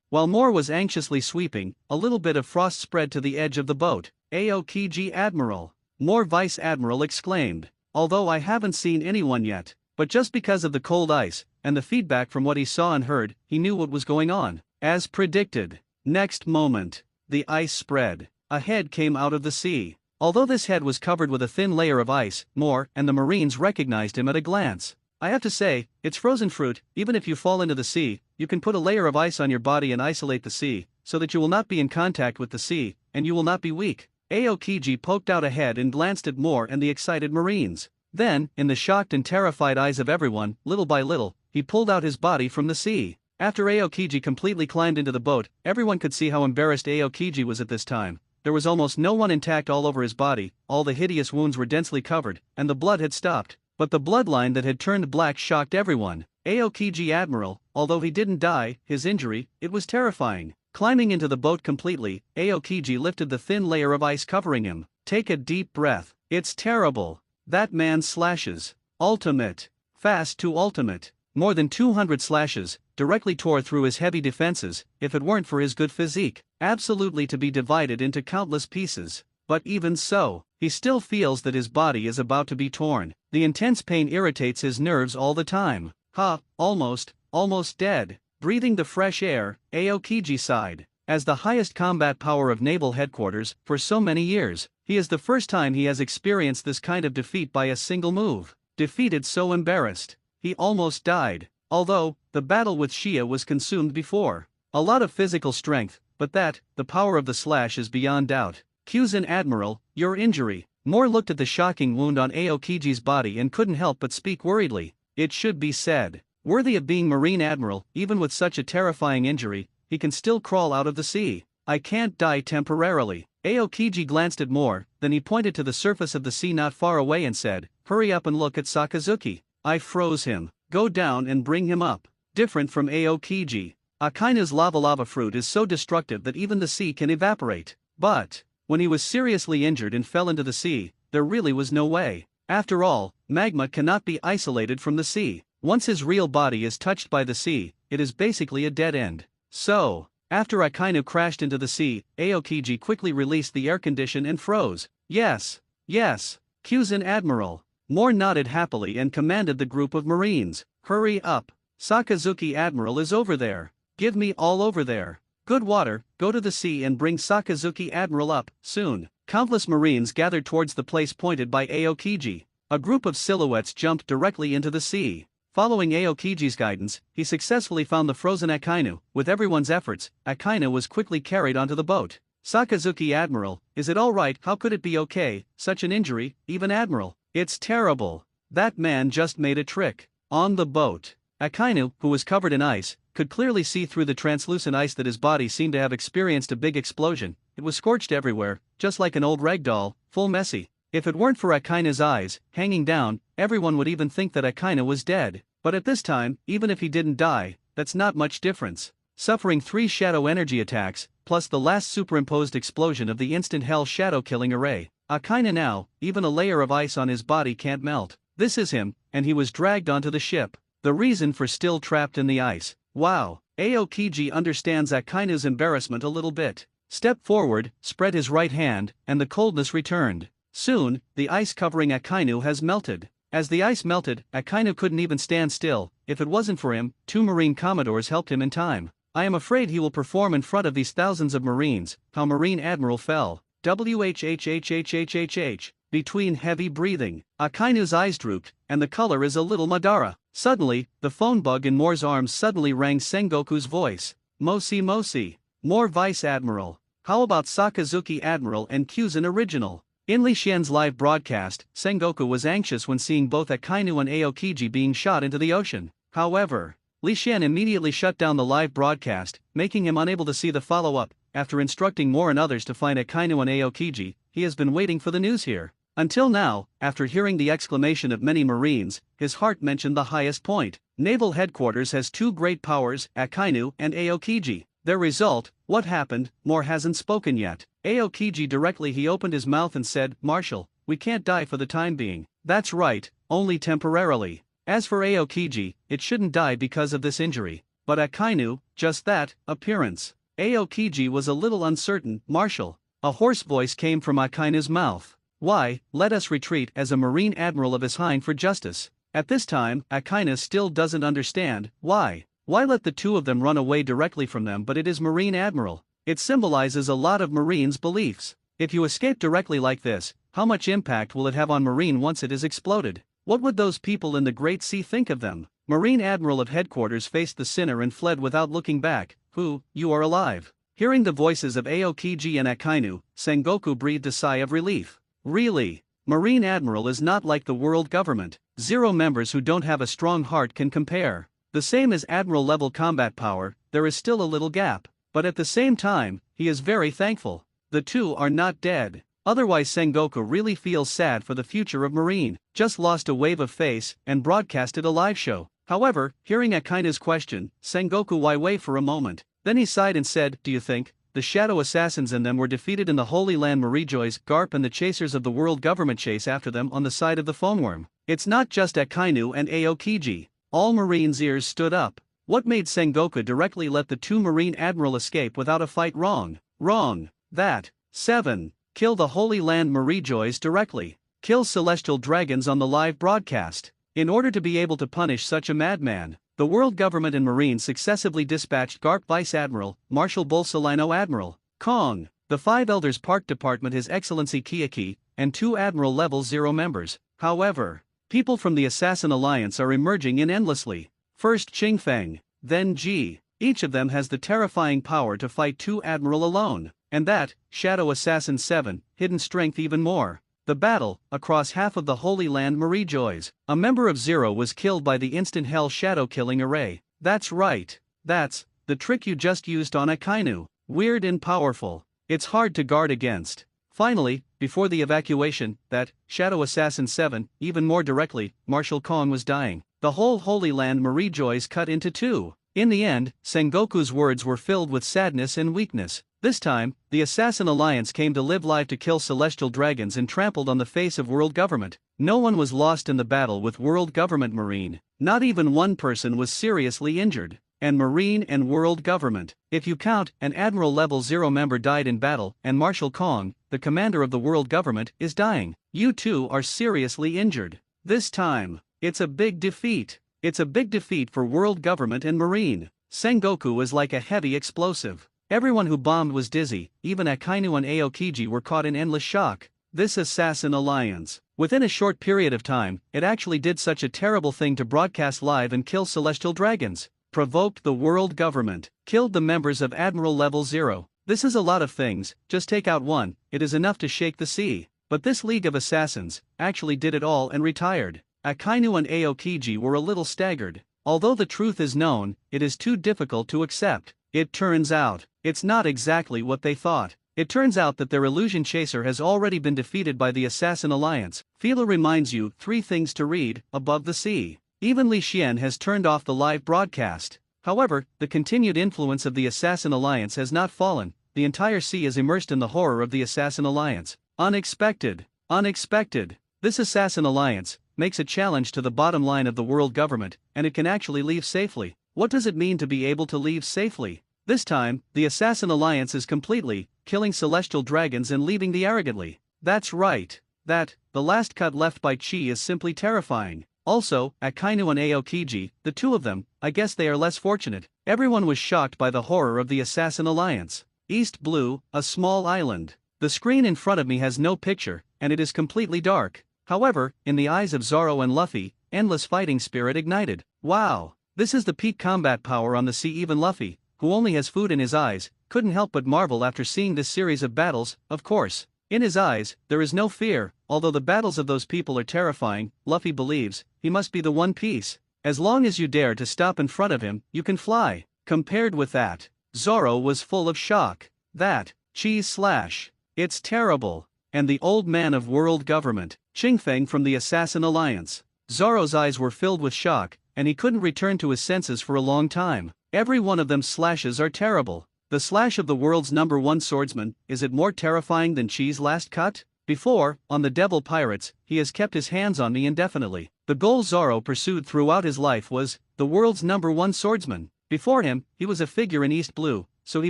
While Moore was anxiously sweeping, a little bit of frost spread to the edge of the boat. Aokiji Admiral. Moore Vice Admiral exclaimed. Although I haven't seen anyone yet, but just because of the cold ice, and the feedback from what he saw and heard, he knew what was going on. As predicted. Next moment, the ice spread. A head came out of the sea. Although this head was covered with a thin layer of ice, and the Marines recognized him at a glance. I have to say, it's frozen fruit. Even if you fall into the sea, you can put a layer of ice on your body and isolate the sea, so that you will not be in contact with the sea, and you will not be weak. Aokiji poked out a head and glanced at Moore and the excited Marines. Then, in the shocked and terrified eyes of everyone, little by little, he pulled out his body from the sea. After Aokiji completely climbed into the boat, everyone could see how embarrassed Aokiji was at this time. There was almost no one intact all over his body, all the hideous wounds were densely covered, and the blood had stopped. But the bloodline that had turned black shocked everyone. Aokiji Admiral, although he didn't die, his injury, it was terrifying. Climbing into the boat completely, Aokiji lifted the thin layer of ice covering him. Take a deep breath. It's terrible. That man's slashes. Ultimate. Fast to ultimate. More than 200 slashes, directly tore through his heavy defenses, if it weren't for his good physique, absolutely to be divided into countless pieces. But even so, he still feels that his body is about to be torn. The intense pain irritates his nerves all the time. Almost dead. Breathing the fresh air, Aokiji sighed. As the highest combat power of Naval Headquarters, for so many years, he is the first time he has experienced this kind of defeat by a single move. Defeated, so embarrassed. He almost died. Although, the battle with Shia was consumed before. A lot of physical strength, but the power of the slash is beyond doubt. Kyuzin Admiral, your injury. Moore looked at the shocking wound on Aokiji's body and couldn't help but speak worriedly. It should be said, worthy of being Marine Admiral, even with such a terrifying injury, he can still crawl out of the sea. I can't die temporarily. Aokiji glanced at Moore, then he pointed to the surface of the sea not far away and said, hurry up and look at Sakazuki. I froze him. Go down and bring him up. Different from Aokiji, Akaina's lava fruit is so destructive that even the sea can evaporate. But when he was seriously injured and fell into the sea, there really was no way. After all, magma cannot be isolated from the sea. Once his real body is touched by the sea, it is basically a dead end. So, after Akainu crashed into the sea, Aokiji quickly released the air condition and froze. Yes, Kyuzin Admiral. Moore nodded happily and commanded the group of Marines, hurry up. Sakazuki Admiral is over there. Give me all over there. Good water, go to the sea and bring Sakazuki Admiral up, soon. Countless Marines gathered towards the place pointed by Aokiji. A group of silhouettes jumped directly into the sea. Following Aokiji's guidance, he successfully found the frozen Akainu. With everyone's efforts, Akainu was quickly carried onto the boat. Sakazuki Admiral, is it all right? How could it be okay? Such an injury, even Admiral. It's terrible. That man just made a trick. On the boat, Akainu, who was covered in ice, could clearly see through the translucent ice that his body seemed to have experienced a big explosion. It was scorched everywhere, just like an old rag doll, full messy. If it weren't for Akainu's eyes, hanging down, everyone would even think that Akainu was dead. But at this time, even if he didn't die, that's not much difference. Suffering 3 shadow energy attacks, plus the last superimposed explosion of the instant hell shadow killing array, Akainu now, even a layer of ice on his body can't melt. This is him, and he was dragged onto the ship. The reason for still trapped in the ice. Wow, Aokiji understands Akainu's embarrassment a little bit. Stepped forward, spread his right hand, and the coldness returned. Soon, the ice covering Akainu has melted. As the ice melted, Akainu couldn't even stand still. If it wasn't for him, 2 Marine Commodores helped him in time. I am afraid he will perform in front of these thousands of Marines. How Marine Admiral fell. WHHHHHHH. Between heavy breathing, Akainu's eyes drooped, and the color is a little Madara. Suddenly, the phone bug in Moore's arms suddenly rang Sengoku's voice. Mosi. Moore Vice Admiral. How about Sakazuki Admiral and Kyuzin Original? In Li Xian's live broadcast, Sengoku was anxious when seeing both Akainu and Aokiji being shot into the ocean. However, Li Xian immediately shut down the live broadcast, making him unable to see the follow-up. After instructing Moore and others to find Akainu and Aokiji, he has been waiting for the news here. Until now, after hearing the exclamation of many Marines, his heart mentioned the highest point. Naval Headquarters has 2 great powers, Akainu and Aokiji. Their result, what happened, Moore hasn't spoken yet. Aokiji directly he opened his mouth and said, Marshal, we can't die for the time being. That's right, only temporarily. As for Aokiji, it shouldn't die because of this injury. But Akainu, just that, appearance. Aokiji was a little uncertain. Marshal. A hoarse voice came from Akainu's mouth. Why, let us retreat as a Marine Admiral of his hind for justice. At this time, Akainu still doesn't understand, why. Why let the 2 of them run away directly from them, but it is Marine Admiral. It symbolizes a lot of Marines' beliefs. If you escape directly like this, how much impact will it have on Marine once it is exploded? What would those people in the Great Sea think of them? Marine Admiral of Headquarters faced the sinner and fled without looking back. You are alive. Hearing the voices of Aokiji and Akainu, Sengoku breathed a sigh of relief. Really? Marine Admiral is not like the world government. 0 members who don't have a strong heart can compare. The same as Admiral level combat power, there is still a little gap. But at the same time, he is very thankful. The two are not dead. Otherwise Sengoku really feels sad for the future of Marine. Just lost a wave of face and broadcasted a live show. However, hearing Akainu's question, Sengoku why for a moment. Then he sighed and said, do you think the shadow assassins and them were defeated in the Holy Land? Marijois, Garp and the chasers of the world government chase after them on the side of the foamworm. It's not just Akainu and Aokiji. All Marines' ears stood up. What made Sengoku directly let the 2 Marine Admiral escape without a fight? Wrong. That. 7. Kill the Holy Land. Marijois directly. Kill celestial dragons on the live broadcast. In order to be able to punish such a madman, the world government and Marines successively dispatched Garp Vice Admiral, Marshal Bolsolino Admiral Kong, the 5 Elders Park Department His Excellency Kiyaki, and 2 Admiral Level 0 members. However, people from the Assassin Alliance are emerging in endlessly. First Qingfeng, then Ji. Each of them has the terrifying power to fight 2 Admiral alone, and that, Shadow Assassin 7, hidden strength even more. The battle, across half of the Holy Land. Marijois, a member of 0 was killed by the instant hell shadow killing array. That's right. That's the trick you just used on Akainu. Weird and powerful. It's hard to guard against. Finally, before the evacuation, that Shadow Assassin 7, even more directly, Marshal Kong was dying. The whole Holy Land. Marijois cut into 2. In the end, Sengoku's words were filled with sadness and weakness. This time, the Assassin Alliance came to live live to kill celestial dragons and trampled on the face of world government. No one was lost in the battle with world government Marine. Not even one person was seriously injured. And Marine and world government, if you count, an Admiral Level 0 member died in battle, and Marshal Kong, the commander of the world government, is dying. You two are seriously injured. This time, it's a big defeat. It's a big defeat for world government and Marine. Sengoku is like a heavy explosive. Everyone who bombed was dizzy, even Akainu and Aokiji were caught in endless shock. This Assassin Alliance, within a short period of time, it actually did such a terrible thing to broadcast live and kill celestial dragons. Provoked the world government, killed the members of Admiral Level 0. This is a lot of things, just take out one, it is enough to shake the sea. But this League of Assassins actually did it all and retired. Akainu and Aokiji were a little staggered. Although the truth is known, it is too difficult to accept. It turns out, it's not exactly what they thought. It turns out that their illusion chaser has already been defeated by the Assassin Alliance. Fila reminds you 3 things to read, above the sea. Even Li Xian has turned off the live broadcast. However, the continued influence of the Assassin Alliance has not fallen. The entire sea is immersed in the horror of the Assassin Alliance. Unexpected. This Assassin Alliance makes a challenge to the bottom line of the world government, and it can actually leave safely. What does it mean to be able to leave safely? This time, the Assassin Alliance is completely killing celestial dragons and leaving the arrogantly. That's right. The last cut left by Chi is simply terrifying. Also, Akainu and Aokiji, the 2 of them, I guess they are less fortunate. Everyone was shocked by the horror of the Assassin Alliance. East Blue, a small island. The screen in front of me has no picture, and it is completely dark. However, in the eyes of Zoro and Luffy, endless fighting spirit ignited. Wow! This is the peak combat power on the sea. Even Luffy, who only has food in his eyes, couldn't help but marvel after seeing this series of battles. Of course, in his eyes, there is no fear. Although the battles of those people are terrifying, Luffy believes he must be the One Piece. As long as you dare to stop in front of him, you can fly. Compared with that, Zoro was full of shock. That cheese slash. It's terrible. And the old man of world government, Qingfeng from the Assassin Alliance. Zoro's eyes were filled with shock, and he couldn't return to his senses for a long time. Every one of them slashes are terrible. The slash of the world's #1 swordsman, is it more terrifying than Chi's last cut? Before, on the Devil Pirates, he has kept his hands on me indefinitely. The goal Zoro pursued throughout his life was the world's #1 swordsman. Before him, he was a figure in East Blue, so he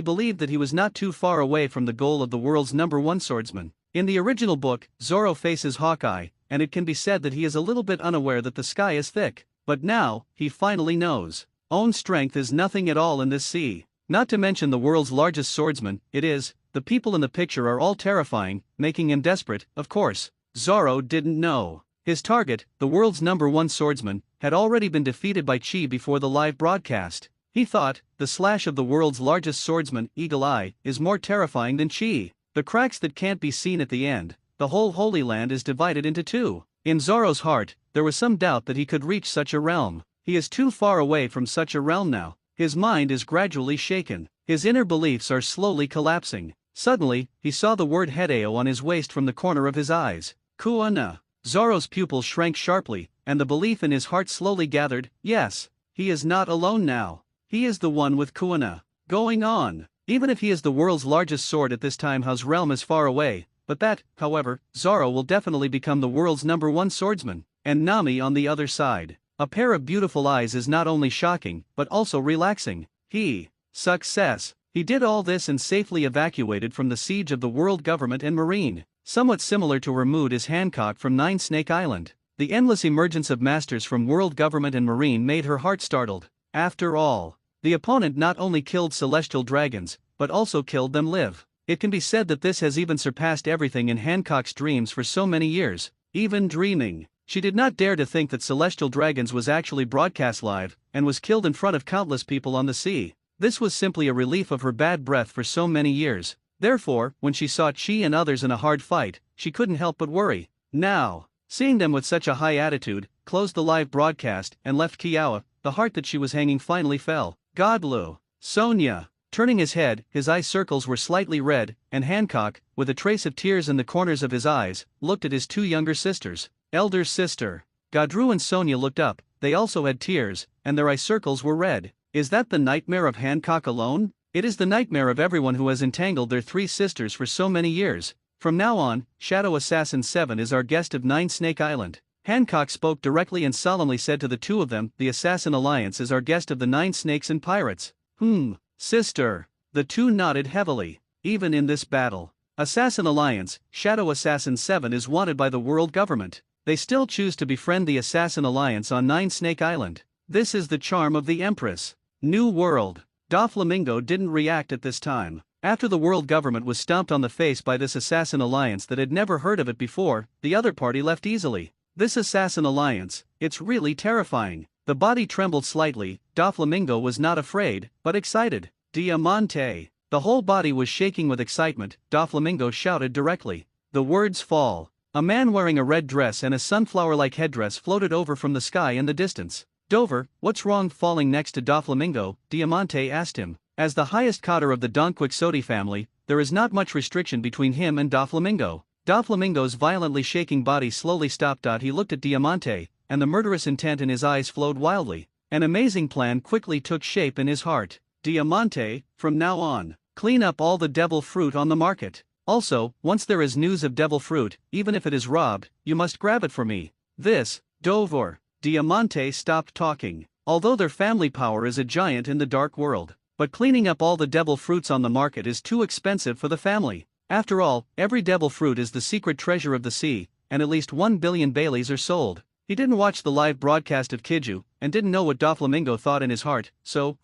believed that he was not too far away from the goal of the world's #1 swordsman. In the original book, Zoro faces Hawkeye, and it can be said that he is a little bit unaware that the sky is thick. But now, he finally knows. Own strength is nothing at all in this sea. Not to mention the world's largest swordsman, the people in the picture are all terrifying, making him desperate, of course. Zoro didn't know. His target, the world's #1 swordsman, had already been defeated by Chi before the live broadcast. He thought, the slash of the world's largest swordsman, Eagle Eye, is more terrifying than Chi. The cracks that can't be seen at the end, the whole Holy Land is divided into two. In Zoro's heart, there was some doubt that he could reach such a realm. He is too far away from such a realm now. His mind is gradually shaken. His inner beliefs are slowly collapsing. Suddenly, he saw the word Hedeo on his waist from the corner of his eyes. Kuana. Zoro's pupils shrank sharply, and the belief in his heart slowly gathered. Yes, he is not alone now. He is the one with Kuana. Going on. Even if he is the world's largest sword at this time, his realm is far away. But that, however, Zoro will definitely become the world's #1 swordsman. And Nami on the other side. A pair of beautiful eyes is not only shocking, but also relaxing. Success. He did all this and safely evacuated from the siege of the world government and marine. Somewhat similar to her mood is Hancock from Nine Snake Island. The endless emergence of masters from world government and marine made her heart startled. After all, the opponent not only killed celestial dragons, but also killed them live. It can be said that this has even surpassed everything in Hancock's dreams for so many years. Even dreaming, she did not dare to think that celestial dragons was actually broadcast live, and was killed in front of countless people on the sea. This was simply a relief of her bad breath for so many years. Therefore, when she saw Chi and others in a hard fight, she couldn't help but worry. Now, seeing them with such a high attitude, closed the live broadcast and left Kiawa. The heart that she was hanging finally fell. Godlu. Sonia. Turning his head, his eye circles were slightly red, and Hancock, with a trace of tears in the corners of his eyes, looked at his two younger sisters. Elder sister. Godru and Sonia looked up. They also had tears, and their eye circles were red. Is that the nightmare of Hancock alone? It is the nightmare of everyone who has entangled their three sisters for so many years. From now on, Shadow Assassin 7 is our guest of Nine Snake Island. Hancock spoke directly and solemnly said to the two of them, the Assassin Alliance is our guest of the Nine Snakes and Pirates. Sister. The two nodded heavily. Even in this battle, Assassin Alliance, Shadow Assassin 7 is wanted by the world government. They still choose to befriend the Assassin Alliance on Nine Snake Island. This is the charm of the Empress. New World. Doflamingo didn't react at this time. After the world government was stomped on the face by this Assassin Alliance that had never heard of it before, the other party left easily. This Assassin Alliance, it's really terrifying. The body trembled slightly. Doflamingo was not afraid, but excited. Diamante. The whole body was shaking with excitement. Doflamingo shouted directly. The words fall. A man wearing a red dress and a sunflower-like headdress floated over from the sky in the distance. Dover, what's wrong falling next to Doflamingo? Diamante asked him. As the highest cotter of the Don Quixote family, there is not much restriction between him and Doflamingo. Doflamingo's violently shaking body slowly stopped. He looked at Diamante, and the murderous intent in his eyes flowed wildly. An amazing plan quickly took shape in his heart. Diamante, from now on, clean up all the devil fruit on the market. Also, once there is news of devil fruit, even if it is robbed, you must grab it for me. This, Dover. Diamante stopped talking. Although their family power is a giant in the dark world, but cleaning up all the devil fruits on the market is too expensive for the family. After all, every devil fruit is the secret treasure of the sea, and at least 1 billion Baileys are sold. He didn't watch the live broadcast of Kiju, and didn't know what Doflamingo thought in his heart, so,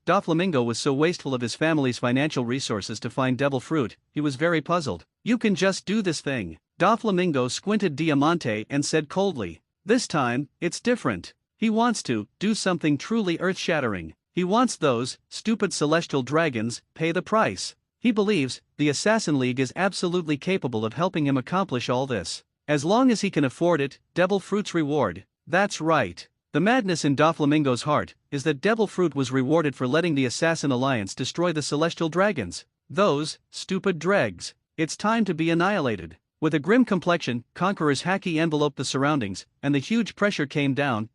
Doflamingo was so wasteful of his family's financial resources to find devil fruit, he was very puzzled. You can just do this thing. Doflamingo squinted Diamante and said coldly. This time, it's different. He wants to do something truly earth-shattering. He wants those stupid celestial dragons pay the price. He believes the Assassin League is absolutely capable of helping him accomplish all this. As long as he can afford it, Devil Fruit's reward. That's right. The madness in Doflamingo's heart is that Devil Fruit was rewarded for letting the Assassin Alliance destroy the celestial dragons. Those stupid dregs. It's time to be annihilated. With a grim complexion, Conqueror's Haki enveloped the surroundings, and the huge pressure came down.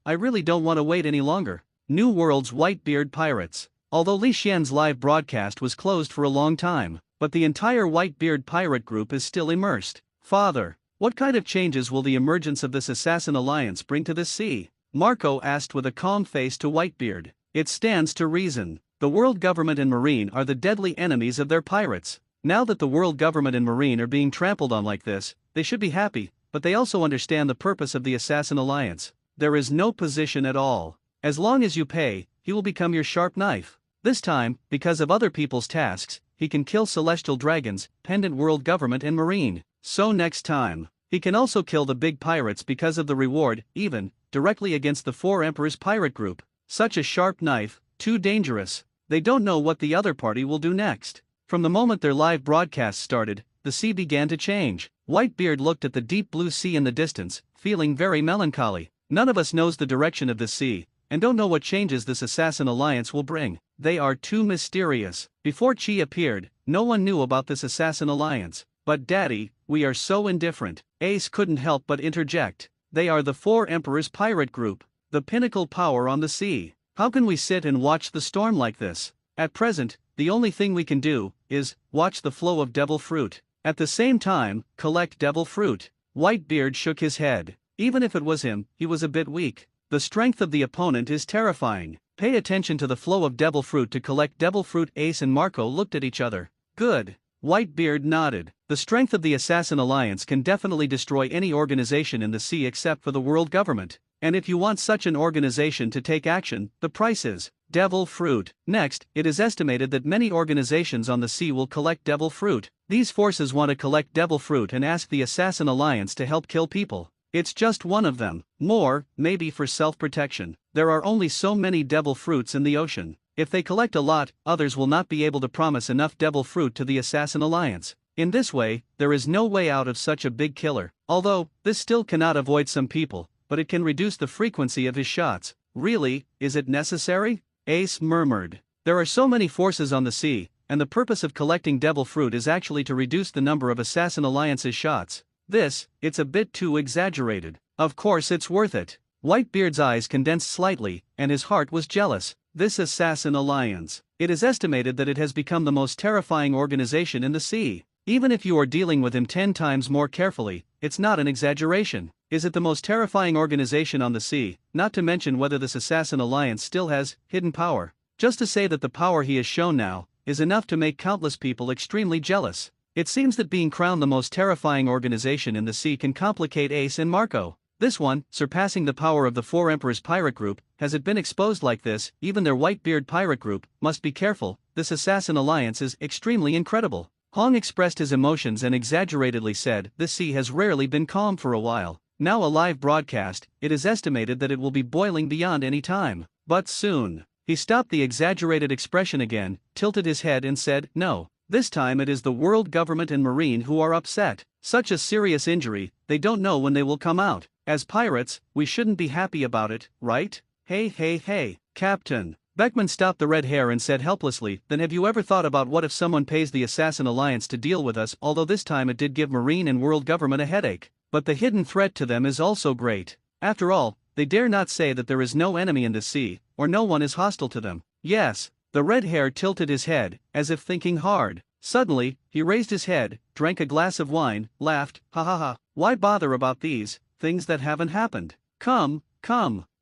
I really don't want to wait any longer. New World's Whitebeard Pirates. Although Li Xian's live broadcast was closed for a long time, but the entire Whitebeard pirate group is still immersed. Father, what kind of changes will the emergence of this Assassin Alliance bring to this sea? Marco asked with a calm face to Whitebeard. It stands to reason. The world government and marine are the deadly enemies of their pirates. Now that the world government and marine are being trampled on like this, they should be happy, but they also understand the purpose of the Assassin Alliance. There is no position at all. As long as you pay, he will become your sharp knife. This time, because of other people's tasks, he can kill celestial dragons, pendant world government and marine. So next time, he can also kill the big pirates because of the reward, even, directly against the four emperors pirate group. Such a sharp knife, too dangerous. They don't know what the other party will do next. From the moment their live broadcast started, the sea began to change. Whitebeard looked at the deep blue sea in the distance, feeling very melancholy. None of us knows the direction of the sea, and don't know what changes this assassin alliance will bring. They are too mysterious. Before Chi appeared, no one knew about this assassin alliance. But Daddy, we are so indifferent. Ace couldn't help but interject. They are the four emperors pirate group, the pinnacle power on the sea. How can we sit and watch the storm like this? At present, the only thing we can do is watch the flow of devil fruit. At the same time, collect devil fruit. Whitebeard shook his head. Even if it was him, he was a bit weak. The strength of the opponent is terrifying. Pay attention to the flow of devil fruit to collect devil fruit. Ace and Marco looked at each other. Good. Whitebeard nodded. The strength of the Assassin Alliance can definitely destroy any organization in the sea except for the world government. And if you want such an organization to take action, the price is devil fruit. Next, it is estimated that many organizations on the sea will collect devil fruit. These forces want to collect devil fruit and ask the Assassin Alliance to help kill people. It's just one of them. More, maybe for self-protection. There are only so many devil fruits in the ocean. If they collect a lot, others will not be able to promise enough devil fruit to the Assassin Alliance. In this way, there is no way out of such a big killer. Although, this still cannot avoid some people, but it can reduce the frequency of his shots. Really, is it necessary? Ace murmured. There are so many forces on the sea, and the purpose of collecting devil fruit is actually to reduce the number of Assassin Alliance's shots. It's a bit too exaggerated. Of course it's worth it. Whitebeard's eyes condensed slightly, and his heart was jealous. This Assassin Alliance. It is estimated that it has become the most terrifying organization in the sea. Even if you are dealing with him 10 times more carefully, it's not an exaggeration. Is it the most terrifying organization on the sea, not to mention whether this Assassin Alliance still has hidden power? Just to say that the power he has shown now is enough to make countless people extremely jealous. It seems that being crowned the most terrifying organization in the sea can complicate Ace and Marco. This one, surpassing the power of the Four Emperors pirate group. Has it been exposed like this? Even their Whitebeard pirate group must be careful. This Assassin Alliance is extremely incredible. Hong expressed his emotions and exaggeratedly said, "This sea has rarely been calm for a while. Now a live broadcast, it is estimated that it will be boiling beyond any time. But soon." He stopped the exaggerated expression again, tilted his head and said, "No. This time it is the world government and marine who are upset. Such a serious injury, they don't know when they will come out. As pirates, we shouldn't be happy about it, right? Hey, Captain." Beckman stopped the red hair and said helplessly, "Then have you ever thought about what if someone pays the Assassin Alliance to deal with us?" Although this time it did give marine and world government a headache. But the hidden threat to them is also great. After all, they dare not say that there is no enemy in the sea, or no one is hostile to them. Yes. The red hair tilted his head, as if thinking hard. Suddenly, he raised his head, drank a glass of wine, laughed, ha. Why bother about these things that haven't happened? Come,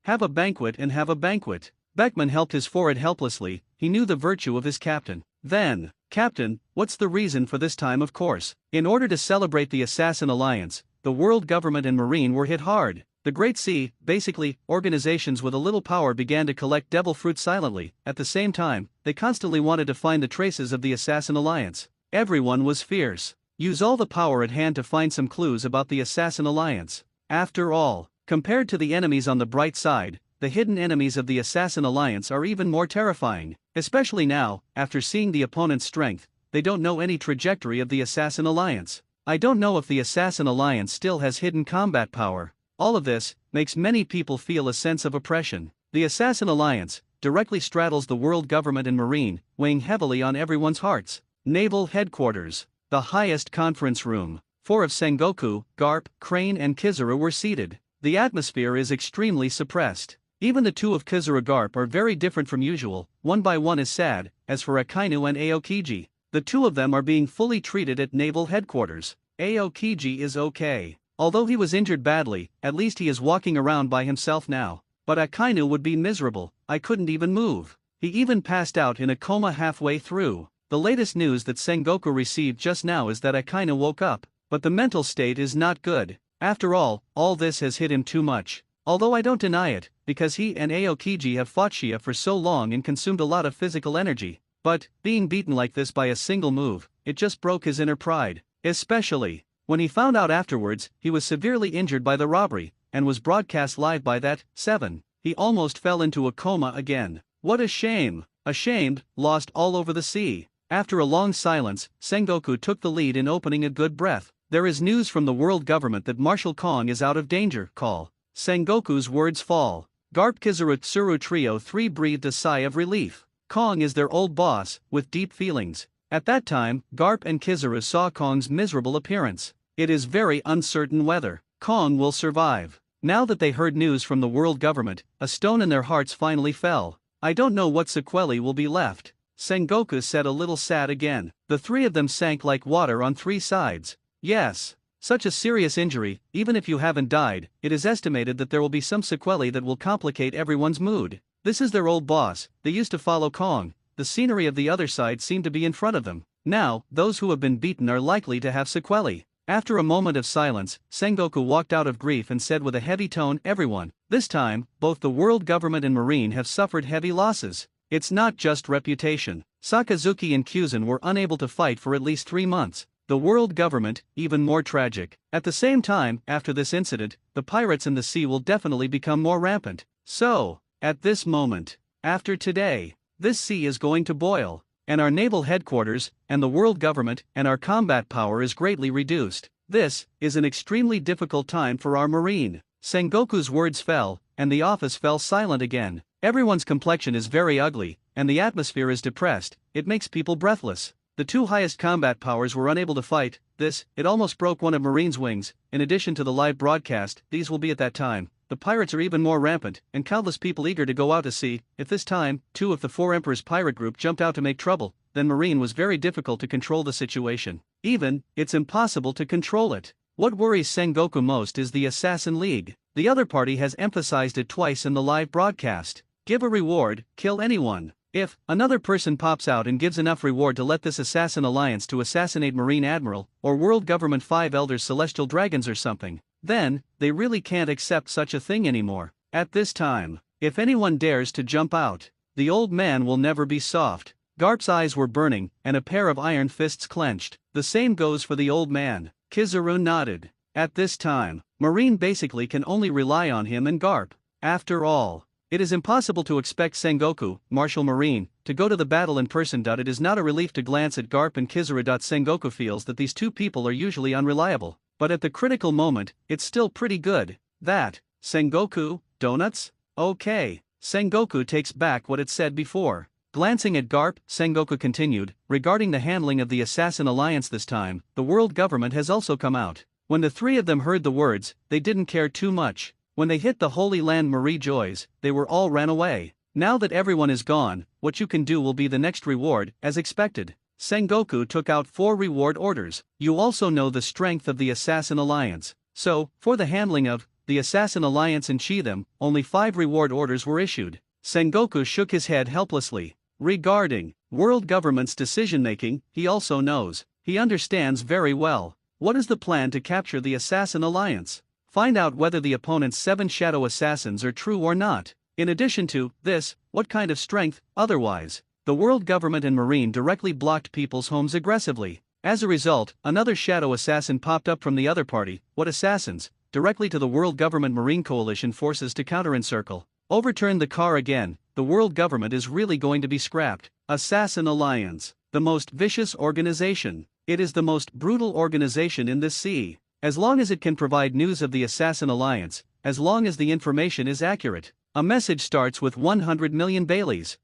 have a banquet and have a banquet. Beckman helped his forehead helplessly. He knew the virtue of his captain. Then, "Captain, what's the reason for this time?" Of course, in order to celebrate the Assassin Alliance, the world government and marine were hit hard. The Great Sea, basically, organizations with a little power began to collect devil fruit silently. At the same time, they constantly wanted to find the traces of the Assassin Alliance. Everyone was fierce. Use all the power at hand to find some clues about the Assassin Alliance. After all, compared to the enemies on the bright side, the hidden enemies of the Assassin Alliance are even more terrifying. Especially now, after seeing the opponent's strength, they don't know any trajectory of the Assassin Alliance. I don't know if the Assassin Alliance still has hidden combat power. All of this makes many people feel a sense of oppression. The Assassin Alliance directly straddles the world government and marine, weighing heavily on everyone's hearts. Naval Headquarters. The highest conference room. 4 of Sengoku, Garp, Crane and Kizura were seated. The atmosphere is extremely suppressed. Even the 2 of Kizura Garp are very different from usual. One by one is sad. As for Akainu and Aokiji, the 2 of them are being fully treated at Naval Headquarters. Aokiji is okay. Although he was injured badly, at least he is walking around by himself now. But Akainu would be miserable. I couldn't even move. He even passed out in a coma halfway through. The latest news that Sengoku received just now is that Akainu woke up, but the mental state is not good. After all this has hit him too much. Although I don't deny it, because he and Aokiji have fought Shia for so long and consumed a lot of physical energy. But, being beaten like this by a single move, it just broke his inner pride. Especially when he found out afterwards he was severely injured by the robbery, and was broadcast live by that 7. He almost fell into a coma again. What a shame! Ashamed, lost all over the sea. After a long silence, Sengoku took the lead in opening a good breath. There is news from the world government that Marshal Kong is out of danger. Call. Sengoku's words fall. Garp Kizaru Tsuru Trio 3 breathed a sigh of relief. Kong is their old boss, with deep feelings. At that time, Garp and Kizaru saw Kong's miserable appearance. It is very uncertain whether Kong will survive. Now that they heard news from the world government, a stone in their hearts finally fell. I don't know what sequelae will be left. Sengoku said, a little sad again. The three of them sank like water on 3 sides. Yes. Such a serious injury, even if you haven't died, it is estimated that there will be some sequelae that will complicate everyone's mood. This is their old boss, they used to follow Kong. The scenery of the other side seemed to be in front of them. Now, those who have been beaten are likely to have sequelae. After a moment of silence, Sengoku walked out of grief and said with a heavy tone, everyone, this time, both the world government and Marine have suffered heavy losses. It's not just reputation. Sakazuki and Kyuzan were unable to fight for at least 3 months. The world government, even more tragic. At the same time, after this incident, the pirates in the sea will definitely become more rampant. So, at this moment, after today, this sea is going to boil, and our naval headquarters, and the world government, and our combat power is greatly reduced. This is an extremely difficult time for our marine. Sengoku's words fell, and the office fell silent again. Everyone's complexion is very ugly, and the atmosphere is depressed. It makes people breathless. The 2 highest combat powers were unable to fight. It almost broke one of Marine's wings. In addition to the live broadcast, these will be at that time. The pirates are even more rampant, and countless people eager to go out to sea. If this time, 2 of the 4 Emperor's pirate group jumped out to make trouble, then Marine was very difficult to control the situation. It's impossible to control it. What worries Sengoku most is the Assassin League. The other party has emphasized it twice in the live broadcast. Give a reward, kill anyone. If another person pops out and gives enough reward to let this assassin alliance to assassinate Marine Admiral, or World Government 5 Elders Celestial Dragons or something, then, they really can't accept such a thing anymore. At this time, if anyone dares to jump out, the old man will never be soft. Garp's eyes were burning, and a pair of iron fists clenched. The same goes for the old man. Kizaru nodded. At this time, Marine basically can only rely on him and Garp. After all, it is impossible to expect Sengoku, Marshal Marine, to go to the battle in person. It is not a relief to glance at Garp and Kizaru. Sengoku feels that these 2 people are usually unreliable, but at the critical moment, it's still pretty good. That, Sengoku, donuts? Okay. Sengoku takes back what it said before. Glancing at Garp, Sengoku continued, regarding the handling of the Assassin Alliance this time, the world government has also come out. When the 3 of them heard the words, they didn't care too much. When they hit the Holy Land Marie Joys, they were all ran away. Now that everyone is gone, what you can do will be the next reward, as expected. Sengoku took out 4 reward orders. You also know the strength of the Assassin Alliance. So, for the handling of the Assassin Alliance and them, only 5 reward orders were issued. Sengoku shook his head helplessly. Regarding world government's decision-making, he also knows. He understands very well. What is the plan to capture the Assassin Alliance? Find out whether the opponent's 7 shadow assassins are true or not. In addition to this, what kind of strength, otherwise? The world government and Marine directly blocked people's homes aggressively. As a result, another shadow assassin popped up from the other party. What assassins? Directly to the world government Marine coalition forces to counter-encircle. Overturn the car again. The world government is really going to be scrapped. Assassin Alliance, the most vicious organization. It is the most brutal organization in this sea. As long as it can provide news of the Assassin Alliance, as long as the information is accurate. A message starts with 100 million Baileys.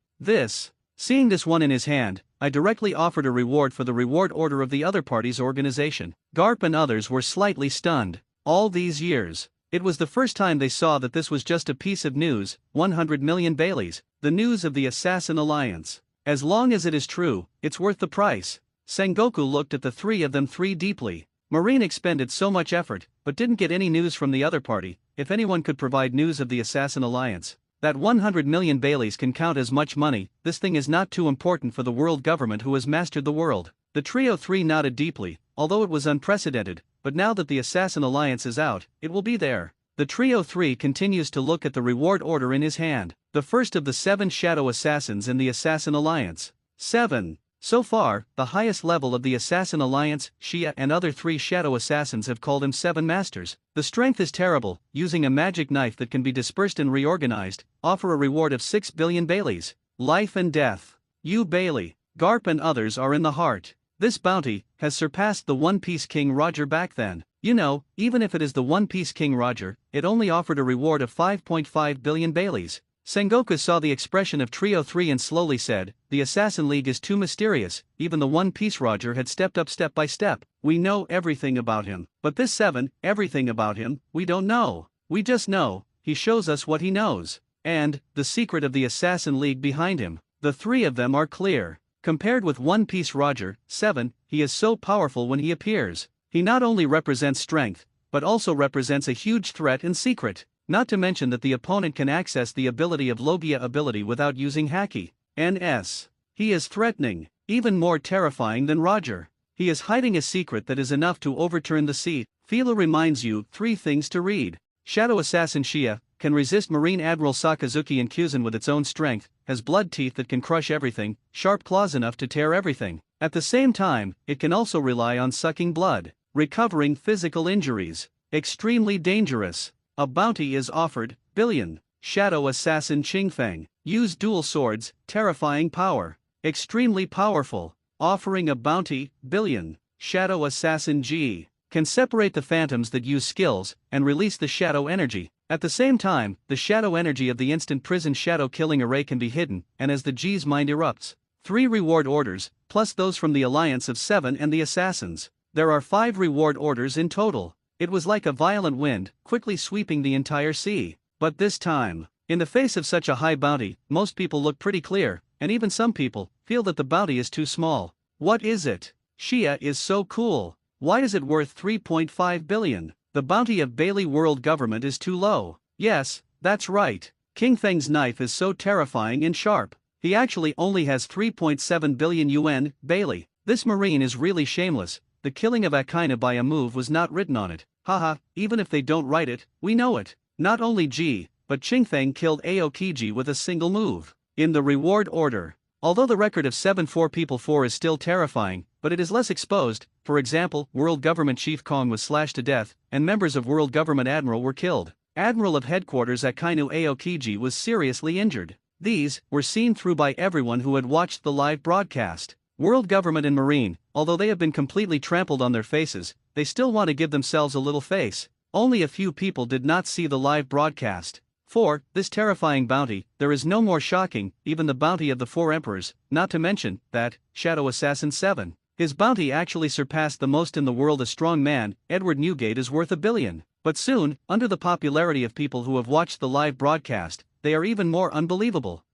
Seeing this one in his hand, I directly offered a reward for the reward order of the other party's organization. Garp and others were slightly stunned. All these years, it was the first time they saw that this was just a piece of news. 100 million Baileys, the news of the Assassin Alliance. As long as it is true, it's worth the price. Sengoku looked at the 3 of them deeply. Marine expended so much effort, but didn't get any news from the other party. If anyone could provide news of the Assassin Alliance, that 100 million Baileys can count as much money. This thing is not too important for the world government who has mastered the world. The trio 3 nodded deeply, although it was unprecedented, but now that the Assassin Alliance is out, it will be there. The Trio 3 continues to look at the reward order in his hand, the first of the 7 shadow assassins in the Assassin Alliance. 7. So far, the highest level of the Assassin Alliance, Shia and other 3 shadow assassins have called him 7 masters. The strength is terrible, using a magic knife that can be dispersed and reorganized, offer a reward of 6 billion Baileys. Life and death. You Bailey, Garp and others are in the heart. This bounty has surpassed the One Piece King Roger back then. You know, even if it is the One Piece King Roger, it only offered a reward of 5.5 billion Baileys. Sengoku saw the expression of Trio 3 and slowly said, "The Assassin League is too mysterious." Even the One Piece Roger had stepped up step by step. We know everything about him. But this 7, everything about him, we don't know. We just know, he shows us what he knows. And, the secret of the Assassin League behind him. The 3 of them are clear. Compared with One Piece Roger, 7, he is so powerful when he appears. He not only represents strength, but also represents a huge threat and secret. Not to mention that the opponent can access the ability of Logia ability without using Haki. NS. He is threatening, even more terrifying than Roger. He is hiding a secret that is enough to overturn the seat. Philo reminds you 3 things to read. Shadow Assassin Shia can resist Marine Admiral Sakazuki and Kyuzen with its own strength, has blood teeth that can crush everything, sharp claws enough to tear everything. At the same time, it can also rely on sucking blood, recovering physical injuries. Extremely dangerous. A bounty is offered, billion. Shadow Assassin Qingfeng. Use dual swords, terrifying power. Extremely powerful. Offering a bounty, billion. Shadow Assassin G. Can separate the phantoms that use skills, and release the shadow energy. At the same time, the shadow energy of the instant prison shadow killing array can be hidden, and as the G's mind erupts. 3 reward orders, plus those from the Alliance of 7 and the Assassins. There are 5 reward orders in total. It was like a violent wind, quickly sweeping the entire sea. But this time, in the face of such a high bounty, most people look pretty clear, and even some people feel that the bounty is too small. What is it? Shia is so cool. Why is it worth 3.5 billion? The bounty of Bailey world government is too low. Yes, that's right. King Feng's knife is so terrifying and sharp. He actually only has 3.7 billion yuan, Bailey. This marine is really shameless. The killing of Akaina by a move was not written on it. Haha, even if they don't write it, we know it. Not only G, but Qingfeng killed Aokiji with a single move. In the reward order. Although the record of 7-4 people 4 is still terrifying, but it is less exposed. For example, World Government Chief Kong was slashed to death, and members of World Government Admiral were killed. Admiral of Headquarters Akainu Aokiji was seriously injured. These were seen through by everyone who had watched the live broadcast. World Government and Marine, although they have been completely trampled on their faces, they still want to give themselves a little face. Only a few people did not see the live broadcast. For this terrifying bounty, there is no more shocking, even the bounty of the 4 emperors, not to mention that Shadow Assassin 7. His bounty actually surpassed the most in the world. A strong man, Edward Newgate, is worth 1 billion. But soon, under the popularity of people who have watched the live broadcast, they are even more unbelievable.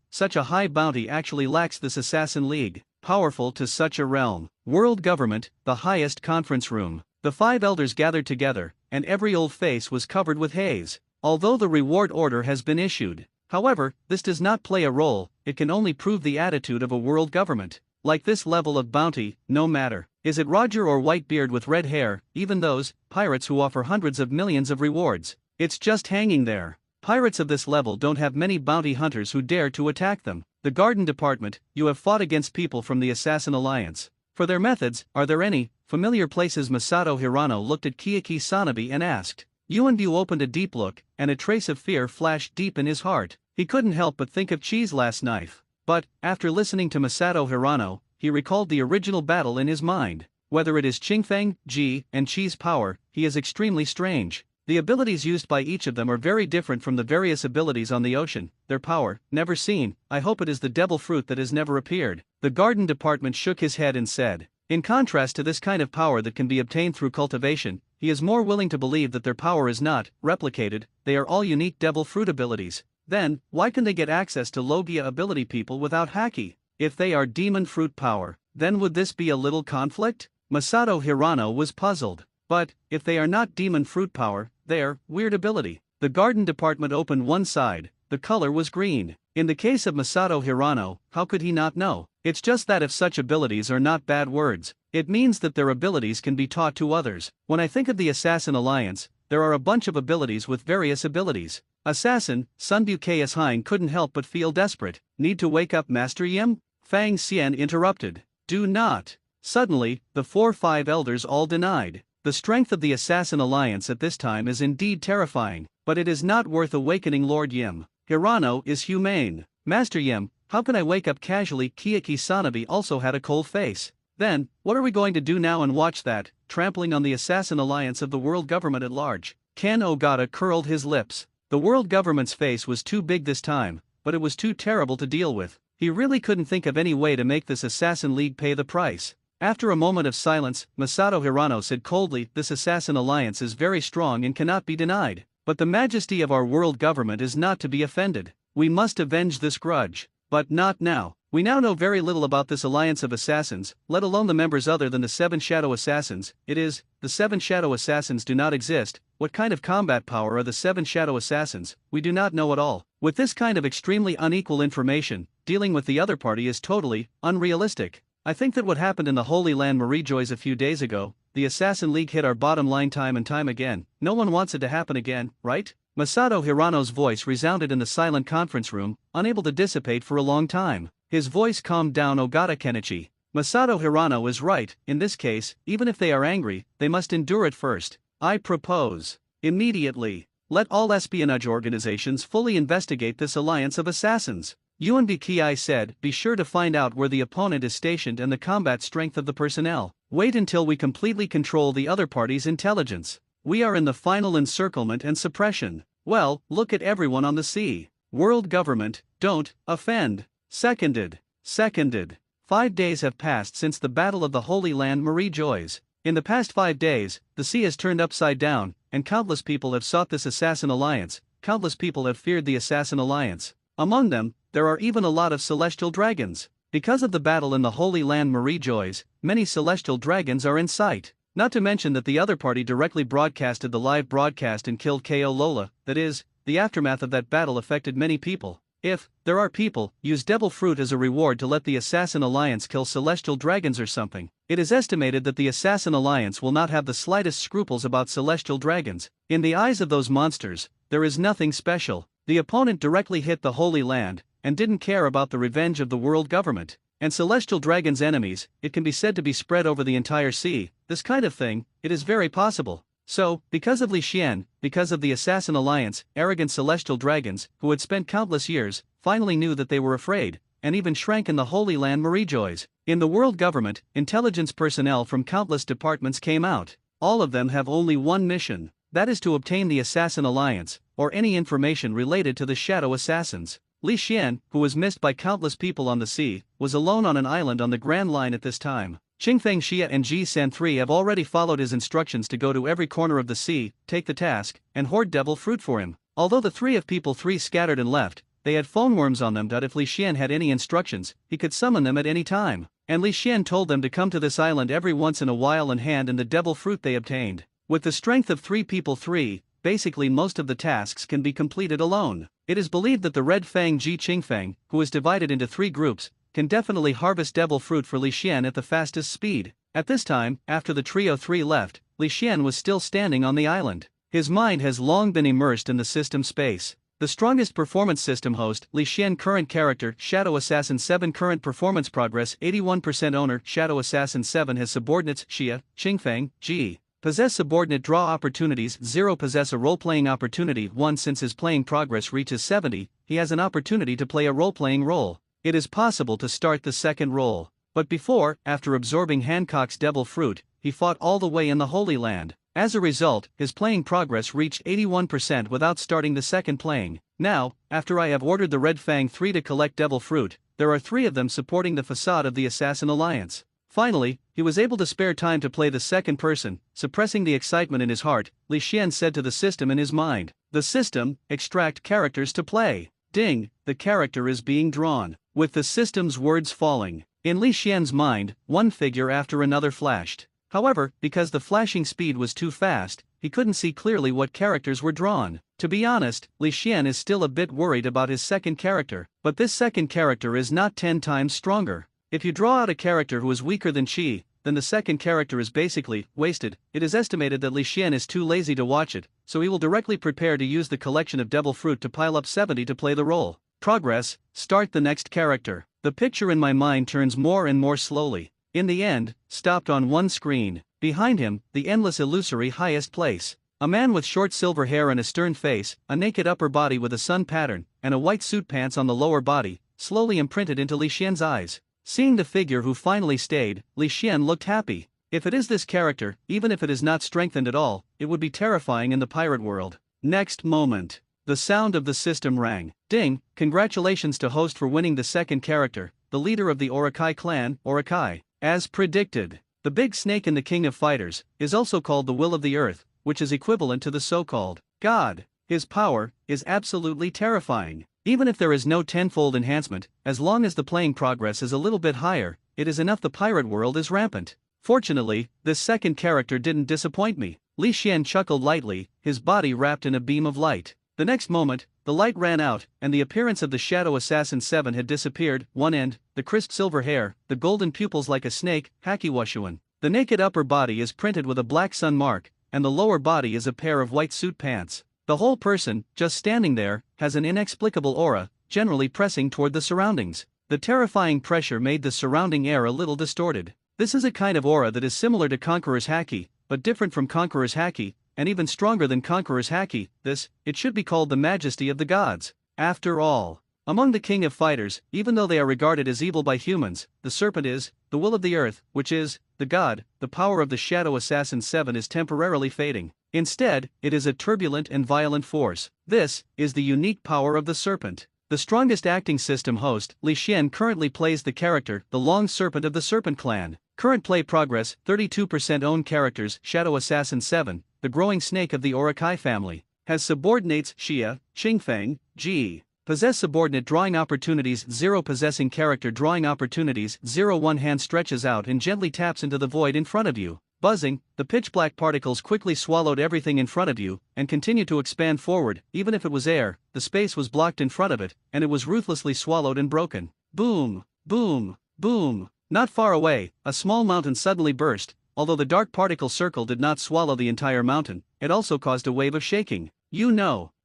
Such a high bounty actually lacks this Assassin League. Powerful to such a realm. World government, the highest conference room. The 5 elders gathered together, and every old face was covered with haze. Although the reward order has been issued. However, this does not play a role, it can only prove the attitude of a world government. Like this level of bounty, no matter, is it Roger or Whitebeard with red hair, even those pirates who offer hundreds of millions of rewards. It's just hanging there. Pirates of this level don't have many bounty hunters who dare to attack them. The Garden Department, you have fought against people from the Assassin Alliance. For their methods, are there any familiar places? Masato Hirano looked at Kiyaki Sanabi and asked. Yuanbu opened a deep look, and a trace of fear flashed deep in his heart. He couldn't help but think of Chi's last knife. But, after listening to Masato Hirano, he recalled the original battle in his mind. Whether it is Qingfeng, Ji, and Chi's power, he is extremely strange. The abilities used by each of them are very different from the various abilities on the ocean. Their power, never seen. I hope it is the devil fruit that has never appeared. The Garden Department shook his head and said, in contrast to this kind of power that can be obtained through cultivation, he is more willing to believe that their power is not replicated. They are all unique devil fruit abilities. Then, why can they get access to Logia ability people without Haki? If they are demon fruit power, then would this be a little conflict? Masato Hirano was puzzled. But, if they are not demon fruit power, they're weird ability. The Garden Department opened one side, the color was green. In the case of Masato Hirano, how could he not know? It's just that if such abilities are not bad words, it means that their abilities can be taught to others. When I think of the Assassin Alliance, there are a bunch of abilities with various abilities. Assassin, Sun Bucayus Hein couldn't help but feel desperate. Need to wake up Master Yim? Fang Xian interrupted. Do not. Suddenly, the 4-5 elders all denied. The strength of the Assassin Alliance at this time is indeed terrifying, but it is not worth awakening Lord Yim. Hirano is humane. Master Yim, how can I wake up casually? Kiyaki Sanabi also had a cold face. Then, what are we going to do now and watch that, trampling on the Assassin Alliance of the world government at large? Ken Ogata curled his lips. The world government's face was too big this time, but it was too terrible to deal with. He really couldn't think of any way to make this Assassin League pay the price. After a moment of silence, Masato Hirano said coldly, this Assassin Alliance is very strong and cannot be denied. But the majesty of our world government is not to be offended. We must avenge this grudge. But not now. We now know very little about this alliance of assassins, let alone the members other than the 7 Shadow Assassins. It is, the 7 Shadow Assassins do not exist. What kind of combat power are the 7 Shadow Assassins? We do not know at all. With this kind of extremely unequal information, dealing with the other party is totally unrealistic. I think that what happened in the Holy Land Marijois a few days ago, the Assassin League hit our bottom line time and time again. No one wants it to happen again, right? Masato Hirano's voice resounded in the silent conference room, unable to dissipate for a long time. His voice calmed down Ogata Kenichi. Masato Hirano is right, in this case, even if they are angry, they must endure it first. I propose, immediately, let all espionage organizations fully investigate this alliance of assassins. Yuanbi Ki said, be sure to find out where the opponent is stationed and the combat strength of the personnel. Wait until we completely control the other party's intelligence. We are in the final encirclement and suppression. Well, look at everyone on the sea. World government, don't offend. Seconded. 5 days have passed since the Battle of the Holy Land Marijois. In the past 5 days, the sea has turned upside down, and countless people have sought this Assassin Alliance, countless people have feared the Assassin Alliance. Among them, there are even a lot of celestial dragons. Because of the battle in the Holy Land Marijois, many celestial dragons are in sight. Not to mention that the other party directly broadcasted the live broadcast and killed Ko Lola, that is, the aftermath of that battle affected many people. If there are people, use devil fruit as a reward to let the Assassin Alliance kill celestial dragons or something. It is estimated that the Assassin Alliance will not have the slightest scruples about celestial dragons. In the eyes of those monsters, there is nothing special. The opponent directly hit the Holy Land, and didn't care about the revenge of the world government. And celestial dragons' enemies, it can be said to be spread over the entire sea. This kind of thing, it is very possible. So, because of Li Xian, because of the Assassin Alliance, arrogant celestial dragons, who had spent countless years, finally knew that they were afraid, and even shrank in the Holy Land Marijois. In the world government, intelligence personnel from countless departments came out. All of them have only one mission, that is to obtain the Assassin Alliance, or any information related to the Shadow Assassins. Li Xian, who was missed by countless people on the sea, was alone on an island on the Grand Line at this time. Qingfeng Xia and Ji San 3 have already followed his instructions to go to every corner of the sea, take the task, and hoard devil fruit for him. Although the 3 of people 3 scattered and left, they had phone worms on them. If Li Xian had any instructions, he could summon them at any time. And Li Xian told them to come to this island every once in a while and hand in the devil fruit they obtained. With the strength of 3 people 3, basically most of the tasks can be completed alone. It is believed that the Red Fang Ji Qingfeng, who is divided into 3 groups, can definitely harvest devil fruit for Li Xian at the fastest speed. At this time, after the trio 3 left, Li Xian was still standing on the island. His mind has long been immersed in the system space. The strongest performance system host, Li Xian current character, Shadow Assassin 7 current performance progress 81% owner, Shadow Assassin 7 has subordinates, Xia, Qingfeng, Ji. Possess subordinate draw opportunities 0 possess a role-playing opportunity 1 since his playing progress reaches 70, he has an opportunity to play a role-playing role. It is possible to start the second role. But before, after absorbing Hancock's devil fruit, he fought all the way in the Holy Land. As a result, his playing progress reached 81% without starting the second playing. Now, after I have ordered the Red Fang 3 to collect devil fruit, there are 3 of them supporting the facade of the Assassin Alliance. Finally, he was able to spare time to play the second person. Suppressing the excitement in his heart, Li Xian said to the system in his mind, the system, extract characters to play. Ding, the character is being drawn. With the system's words falling, in Li Xian's mind, one figure after another flashed. However, because the flashing speed was too fast, he couldn't see clearly what characters were drawn. To be honest, Li Xian is still a bit worried about his second character, but this second character is not 10 times stronger. If you draw out a character who is weaker than Qi, then the second character is basically wasted. It is estimated that Li Xian is too lazy to watch it, so he will directly prepare to use the collection of devil fruit to pile up 70 to play the role. Progress, start the next character. The picture in my mind turns more and more slowly. In the end, stopped on one screen. Behind him, the endless illusory highest place. A man with short silver hair and a stern face, a naked upper body with a sun pattern, and a white suit pants on the lower body, slowly imprinted into Li Xian's eyes. Seeing the figure who finally stayed, Li Xian looked happy. If it is this character, even if it is not strengthened at all, it would be terrifying in the pirate world. Next moment. The sound of the system rang. Ding, congratulations to host for winning the second character, the leader of the Orakai clan, Orakai. As predicted, the big snake in the King of Fighters is also called the Will of the Earth, which is equivalent to the so-called God. His power is absolutely terrifying. Even if there is no tenfold enhancement, as long as the playing progress is a little bit higher, it is enough. The pirate world is rampant. Fortunately, this second character didn't disappoint me. Li Xian chuckled lightly, his body wrapped in a beam of light. The next moment, the light ran out, and the appearance of the Shadow Assassin 7 had disappeared. One end, the crisp silver hair, the golden pupils like a snake, Hakiwashuan. The naked upper body is printed with a black sun mark, and the lower body is a pair of white suit pants. The whole person, just standing there, has an inexplicable aura, generally pressing toward the surroundings. The terrifying pressure made the surrounding air a little distorted. This is a kind of aura that is similar to Conqueror's Haki, but different from Conqueror's Haki, and even stronger than Conqueror's Haki. It should be called the majesty of the gods. After all, among the King of Fighters, even though they are regarded as evil by humans, the serpent is the will of the earth, which is the god. The power of the Shadow Assassin 7 is temporarily fading. Instead, it is a turbulent and violent force. This is the unique power of the serpent. The strongest acting system host, Li Xian, currently plays the character, the Long Serpent of the Serpent Clan. Current play progress, 32% own characters, Shadow Assassin 7, the growing snake of the Orakai family. Has subordinates, Xia, Xingfeng, Ji. Possess subordinate drawing opportunities 0. Possessing character drawing opportunities 0. One hand stretches out and gently taps into the void in front of you. Buzzing, the pitch-black particles quickly swallowed everything in front of you, and continued to expand forward. Even if it was air, the space was blocked in front of it, and it was ruthlessly swallowed and broken. Boom, boom, boom. Not far away, a small mountain suddenly burst. Although the dark particle circle did not swallow the entire mountain, it also caused a wave of shaking.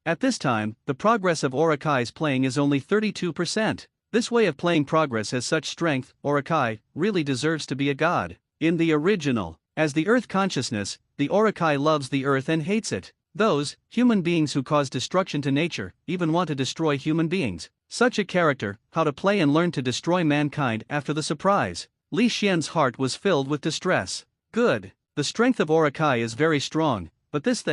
At this time, the progress of Orakai's playing is only 32%. This way of playing progress has such strength. Orakai really deserves to be a god. In the original, as the earth consciousness, the Orakai loves the earth and hates it. Those human beings who cause destruction to nature even want to destroy human beings. Such a character, how to play and learn to destroy mankind. After the surprise, Li Xian's heart was filled with distress. Good. The strength of Orakai is very strong, but this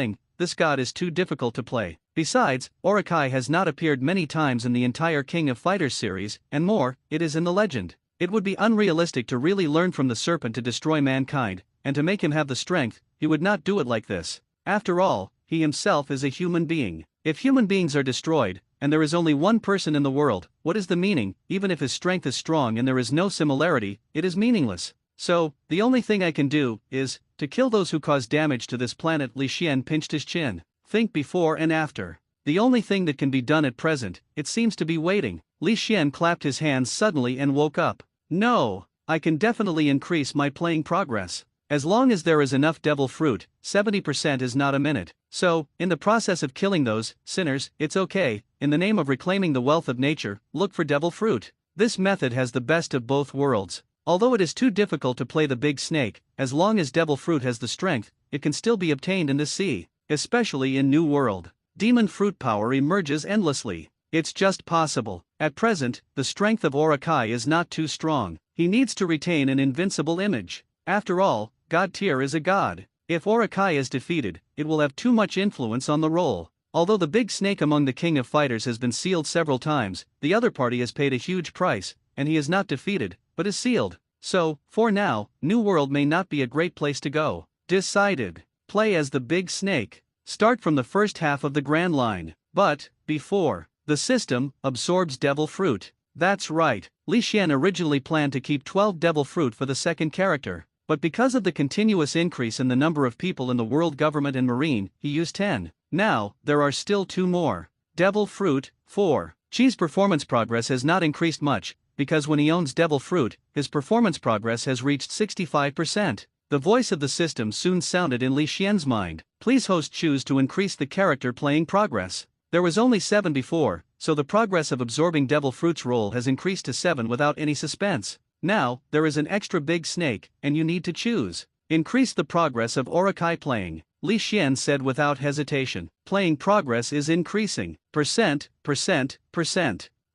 god is too difficult to play. Besides, Orakai has not appeared many times in the entire King of Fighters series, and more, it is in the legend. It would be unrealistic to really learn from the serpent to destroy mankind, and to make him have the strength. He would not do it like this. After all, he himself is a human being. If human beings are destroyed, and there is only one person in the world, what is the meaning? Even if his strength is strong and there is no similarity, it is meaningless. So, the only thing I can do is to kill those who cause damage to this planet. Li Xian pinched his chin. Think before and after. The only thing that can be done at present, it seems to be waiting. Li Xian clapped his hands suddenly and woke up. No, I can definitely increase my playing progress. As long as there is enough devil fruit, 70% is not a minute. So, in the process of killing those sinners, it's okay. In the name of reclaiming the wealth of nature, look for devil fruit. This method has the best of both worlds. Although it is too difficult to play the big snake, as long as devil fruit has the strength, it can still be obtained in the sea, especially in New World. Demon fruit power emerges endlessly. It's just possible. At present, the strength of Orakai is not too strong. He needs to retain an invincible image. After all, God tier is a god. If Orakai is defeated, it will have too much influence on the role. Although the big snake among the King of Fighters has been sealed several times, the other party has paid a huge price, and he is not defeated, but is sealed. So, for now, New World may not be a great place to go. Decided. Play as the big snake. Start from the first half of the Grand Line. But, before, the system absorbs devil fruit. That's right. Li Xian originally planned to keep 12 devil fruit for the second character. But because of the continuous increase in the number of people in the world government and marine, he used 10. Now, there are still 2 more. Devil fruit, 4. Chi's performance progress has not increased much, because when he owns Devil Fruit, his performance progress has reached 65%. The voice of the system soon sounded in Li Xian's mind. Please host choose to increase the character playing progress. There was only 7 before, so the progress of absorbing Devil Fruit's role has increased to 7 without any suspense. Now, there is an extra big snake, and you need to choose. Increase the progress of Orakai playing. Li Xian said without hesitation. Playing progress is increasing. Percent.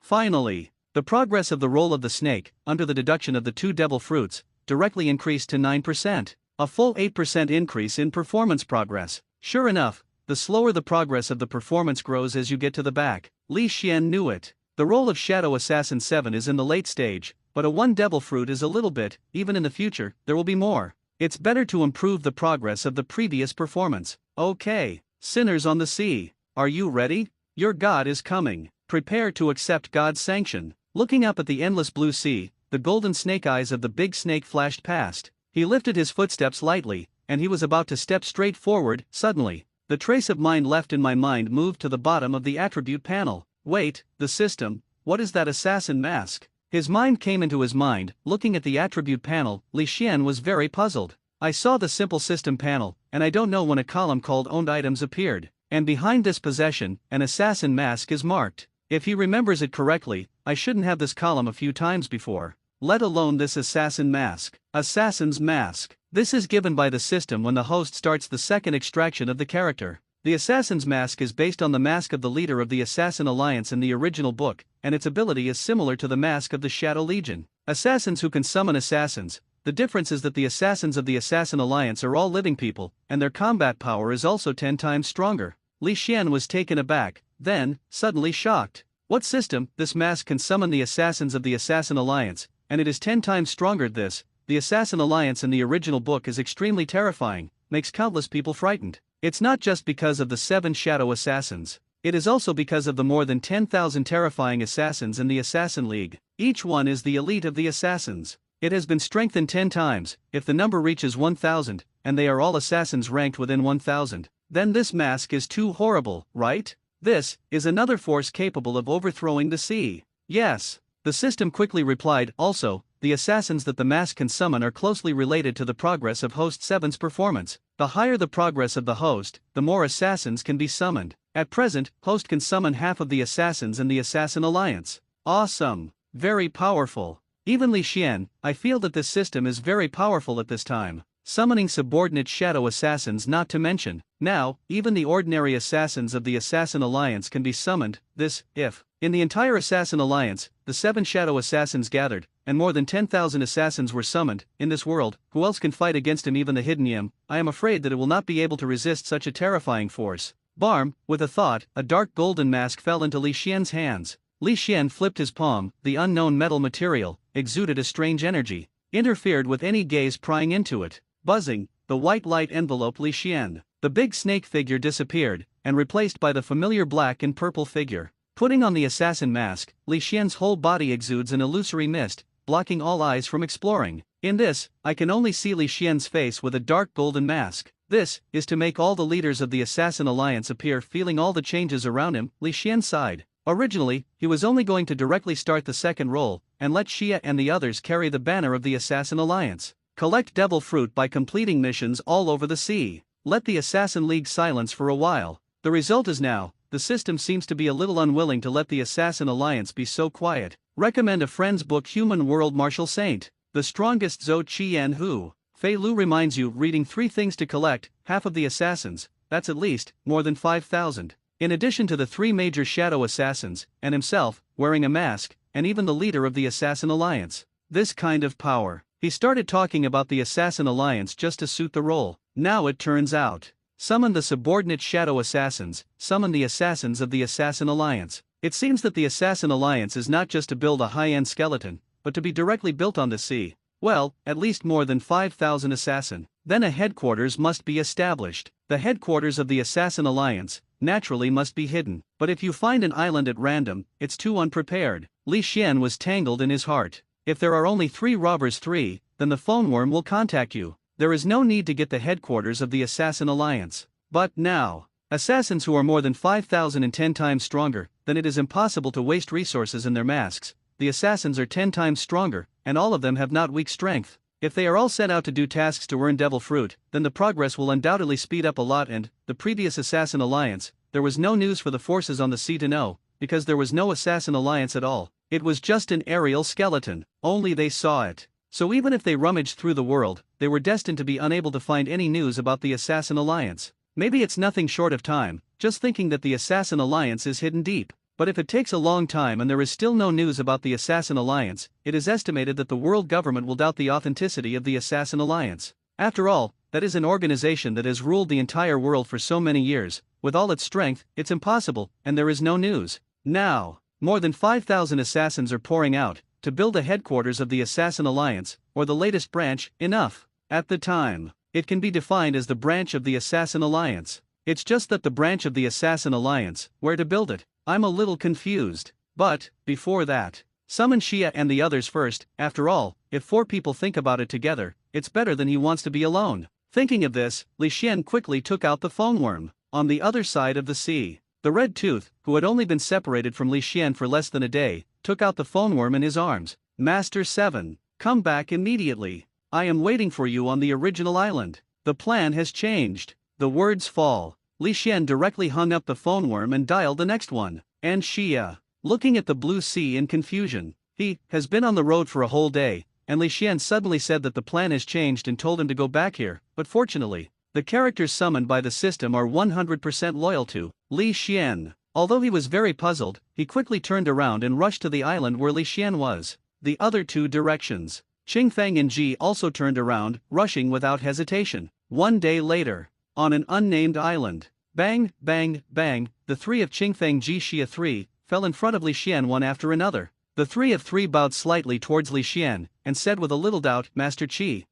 Finally, the progress of the role of the snake, under the deduction of the 2 devil fruits, directly increased to 9%. A full 8% increase in performance progress. Sure enough, the slower the progress of the performance grows as you get to the back. Li Xian knew it. The role of Shadow Assassin 7 is in the late stage, but a 1 devil fruit is a little bit. Even in the future, there will be more. It's better to improve the progress of the previous performance. Okay, sinners on the sea, are you ready? Your God is coming. Prepare to accept God's sanction. Looking up at the endless blue sea, the golden snake eyes of the big snake flashed past. He lifted his footsteps lightly, and he was about to step straight forward. Suddenly, the trace of mind left in my mind moved to the bottom of the attribute panel. Wait, the system, what is that assassin mask? His mind came into his mind. Looking at the attribute panel, Li Xian was very puzzled. I saw the simple system panel, and I don't know when a column called owned items appeared, and behind this possession, an assassin mask is marked. If he remembers it correctly, I shouldn't have this column a few times before, let alone this assassin mask. Assassin's mask. This is given by the system when the host starts the second extraction of the character. The assassin's mask is based on the mask of the leader of the Assassin Alliance in the original book, and its ability is similar to the mask of the Shadow Legion. Assassins who can summon assassins. The difference is that the assassins of the Assassin Alliance are all living people, and their combat power is also 10 times stronger. Li Xian was taken aback, then, suddenly shocked. What system? This mask can summon the assassins of the Assassin Alliance, and it is 10 times stronger. The Assassin Alliance in the original book is extremely terrifying, makes countless people frightened. It's not just because of the 7 shadow assassins, it is also because of the more than 10,000 terrifying assassins in the Assassin League. Each one is the elite of the assassins. It has been strengthened 10 times, if the number reaches 1,000, and they are all assassins ranked within 1,000, then this mask is too horrible, right? This is another force capable of overthrowing the sea. Yes, the system quickly replied. Also, the assassins that the mask can summon are closely related to the progress of Host 7's performance. The higher the progress of the host, the more assassins can be summoned. At present, Host can summon half of the assassins in the Assassin Alliance. Awesome. Very powerful. Even Li Xian, I feel that this system is very powerful at this time. Summoning subordinate shadow assassins not to mention. Now, even the ordinary assassins of the Assassin Alliance can be summoned. If in the entire Assassin Alliance, the 7 shadow assassins gathered, and more than 10,000 assassins were summoned, in this world, who else can fight against him? Even the Hidden Yim. I am afraid that it will not be able to resist such a terrifying force. Barm, with a thought, a dark golden mask fell into Li Xian's hands. Li Xian flipped his palm. The unknown metal material exuded a strange energy, interfered with any gaze prying into it. Buzzing, the white light enveloped Li Xian. The big snake figure disappeared, and replaced by the familiar black and purple figure. Putting on the assassin mask, Li Xian's whole body exudes an illusory mist, blocking all eyes from exploring. In this, I can only see Li Xian's face with a dark golden mask. This is to make all the leaders of the Assassin Alliance appear, feeling all the changes around him. Li Xian sighed. Originally, he was only going to directly start the second role, and let Xia and the others carry the banner of the Assassin Alliance. Collect devil fruit by completing missions all over the sea. Let the Assassin League silence for a while. The result is now, the system seems to be a little unwilling to let the Assassin Alliance be so quiet. Recommend a friend's book. Human World Martial Saint. The Strongest Zhou Qian Hu. Fei Lu reminds you, reading 3 things to collect, half of the assassins, that's at least, more than 5,000. In addition to the 3 major shadow assassins, and himself, wearing a mask, and even the leader of the Assassin Alliance. This kind of power. He started talking about the Assassin Alliance just to suit the role. Now it turns out. Summon the subordinate shadow assassins, summon the assassins of the Assassin Alliance. It seems that the Assassin Alliance is not just to build a high-end skeleton, but to be directly built on the sea. Well, at least more than 5,000 assassin. Then a headquarters must be established. The headquarters of the Assassin Alliance, naturally, must be hidden. But if you find an island at random, it's too unprepared. Li Xian was tangled in his heart. If there are only 3 robbers, then the phone worm will contact you. There is no need to get the headquarters of the Assassin Alliance. But now, assassins who are more than 5,000 and 10 times stronger, then it is impossible to waste resources in their masks. the assassins are 10 times stronger, and all of them have not weak strength. If they are all sent out to do tasks to earn devil fruit, then the progress will undoubtedly speed up a lot. And the previous assassin alliance, there was no news for the forces on the sea to know, because there was no assassin alliance at all. It was just an aerial skeleton, only they saw it. So even if they rummaged through the world, they were destined to be unable to find any news about the assassin alliance. Maybe it's nothing short of time, just thinking that the assassin alliance is hidden deep. But if it takes a long time and there is still no news about the Assassin Alliance, it is estimated that the world government will doubt the authenticity of the Assassin Alliance. After all, that is an organization that has ruled the entire world for so many years. With all its strength, it's impossible, and there is no news. Now, more than 5,000 assassins are pouring out to build a headquarters of the Assassin Alliance, or the latest branch. Enough. At the time, it can be defined as the branch of the Assassin Alliance. It's just that the branch of the Assassin Alliance, where to build it, I'm a little confused. But, before that, summon Xia and the others first. After all, if 4 people think about it together, it's better than he wants to be alone. Thinking of this, Li Xian quickly took out the phone worm. On the other side of the sea, the Red Tooth, who had only been separated from Li Xian for less than a day, took out the phone worm in his arms. Master 7, come back immediately. I am waiting for you on the original island. The plan has changed. The words fall. Li Xian directly hung up the phone worm and dialed the next one. And Xia, looking at the blue sea in confusion, he has been on the road for a whole day, and Li Xian suddenly said that the plan has changed and told him to go back here. But fortunately, the characters summoned by the system are 100% loyal to Li Xian. Although he was very puzzled, he quickly turned around and rushed to the island where Li Xian was. The other 2 directions. Qingfeng and Ji also turned around, rushing without hesitation. 1 day later, on an unnamed island, bang, bang, bang, the 3 of Qingfeng Ji Xia 3 fell in front of Li Xian one after another. The 3 of 3 bowed slightly towards Li Xian, and said with a little doubt, Master Qi.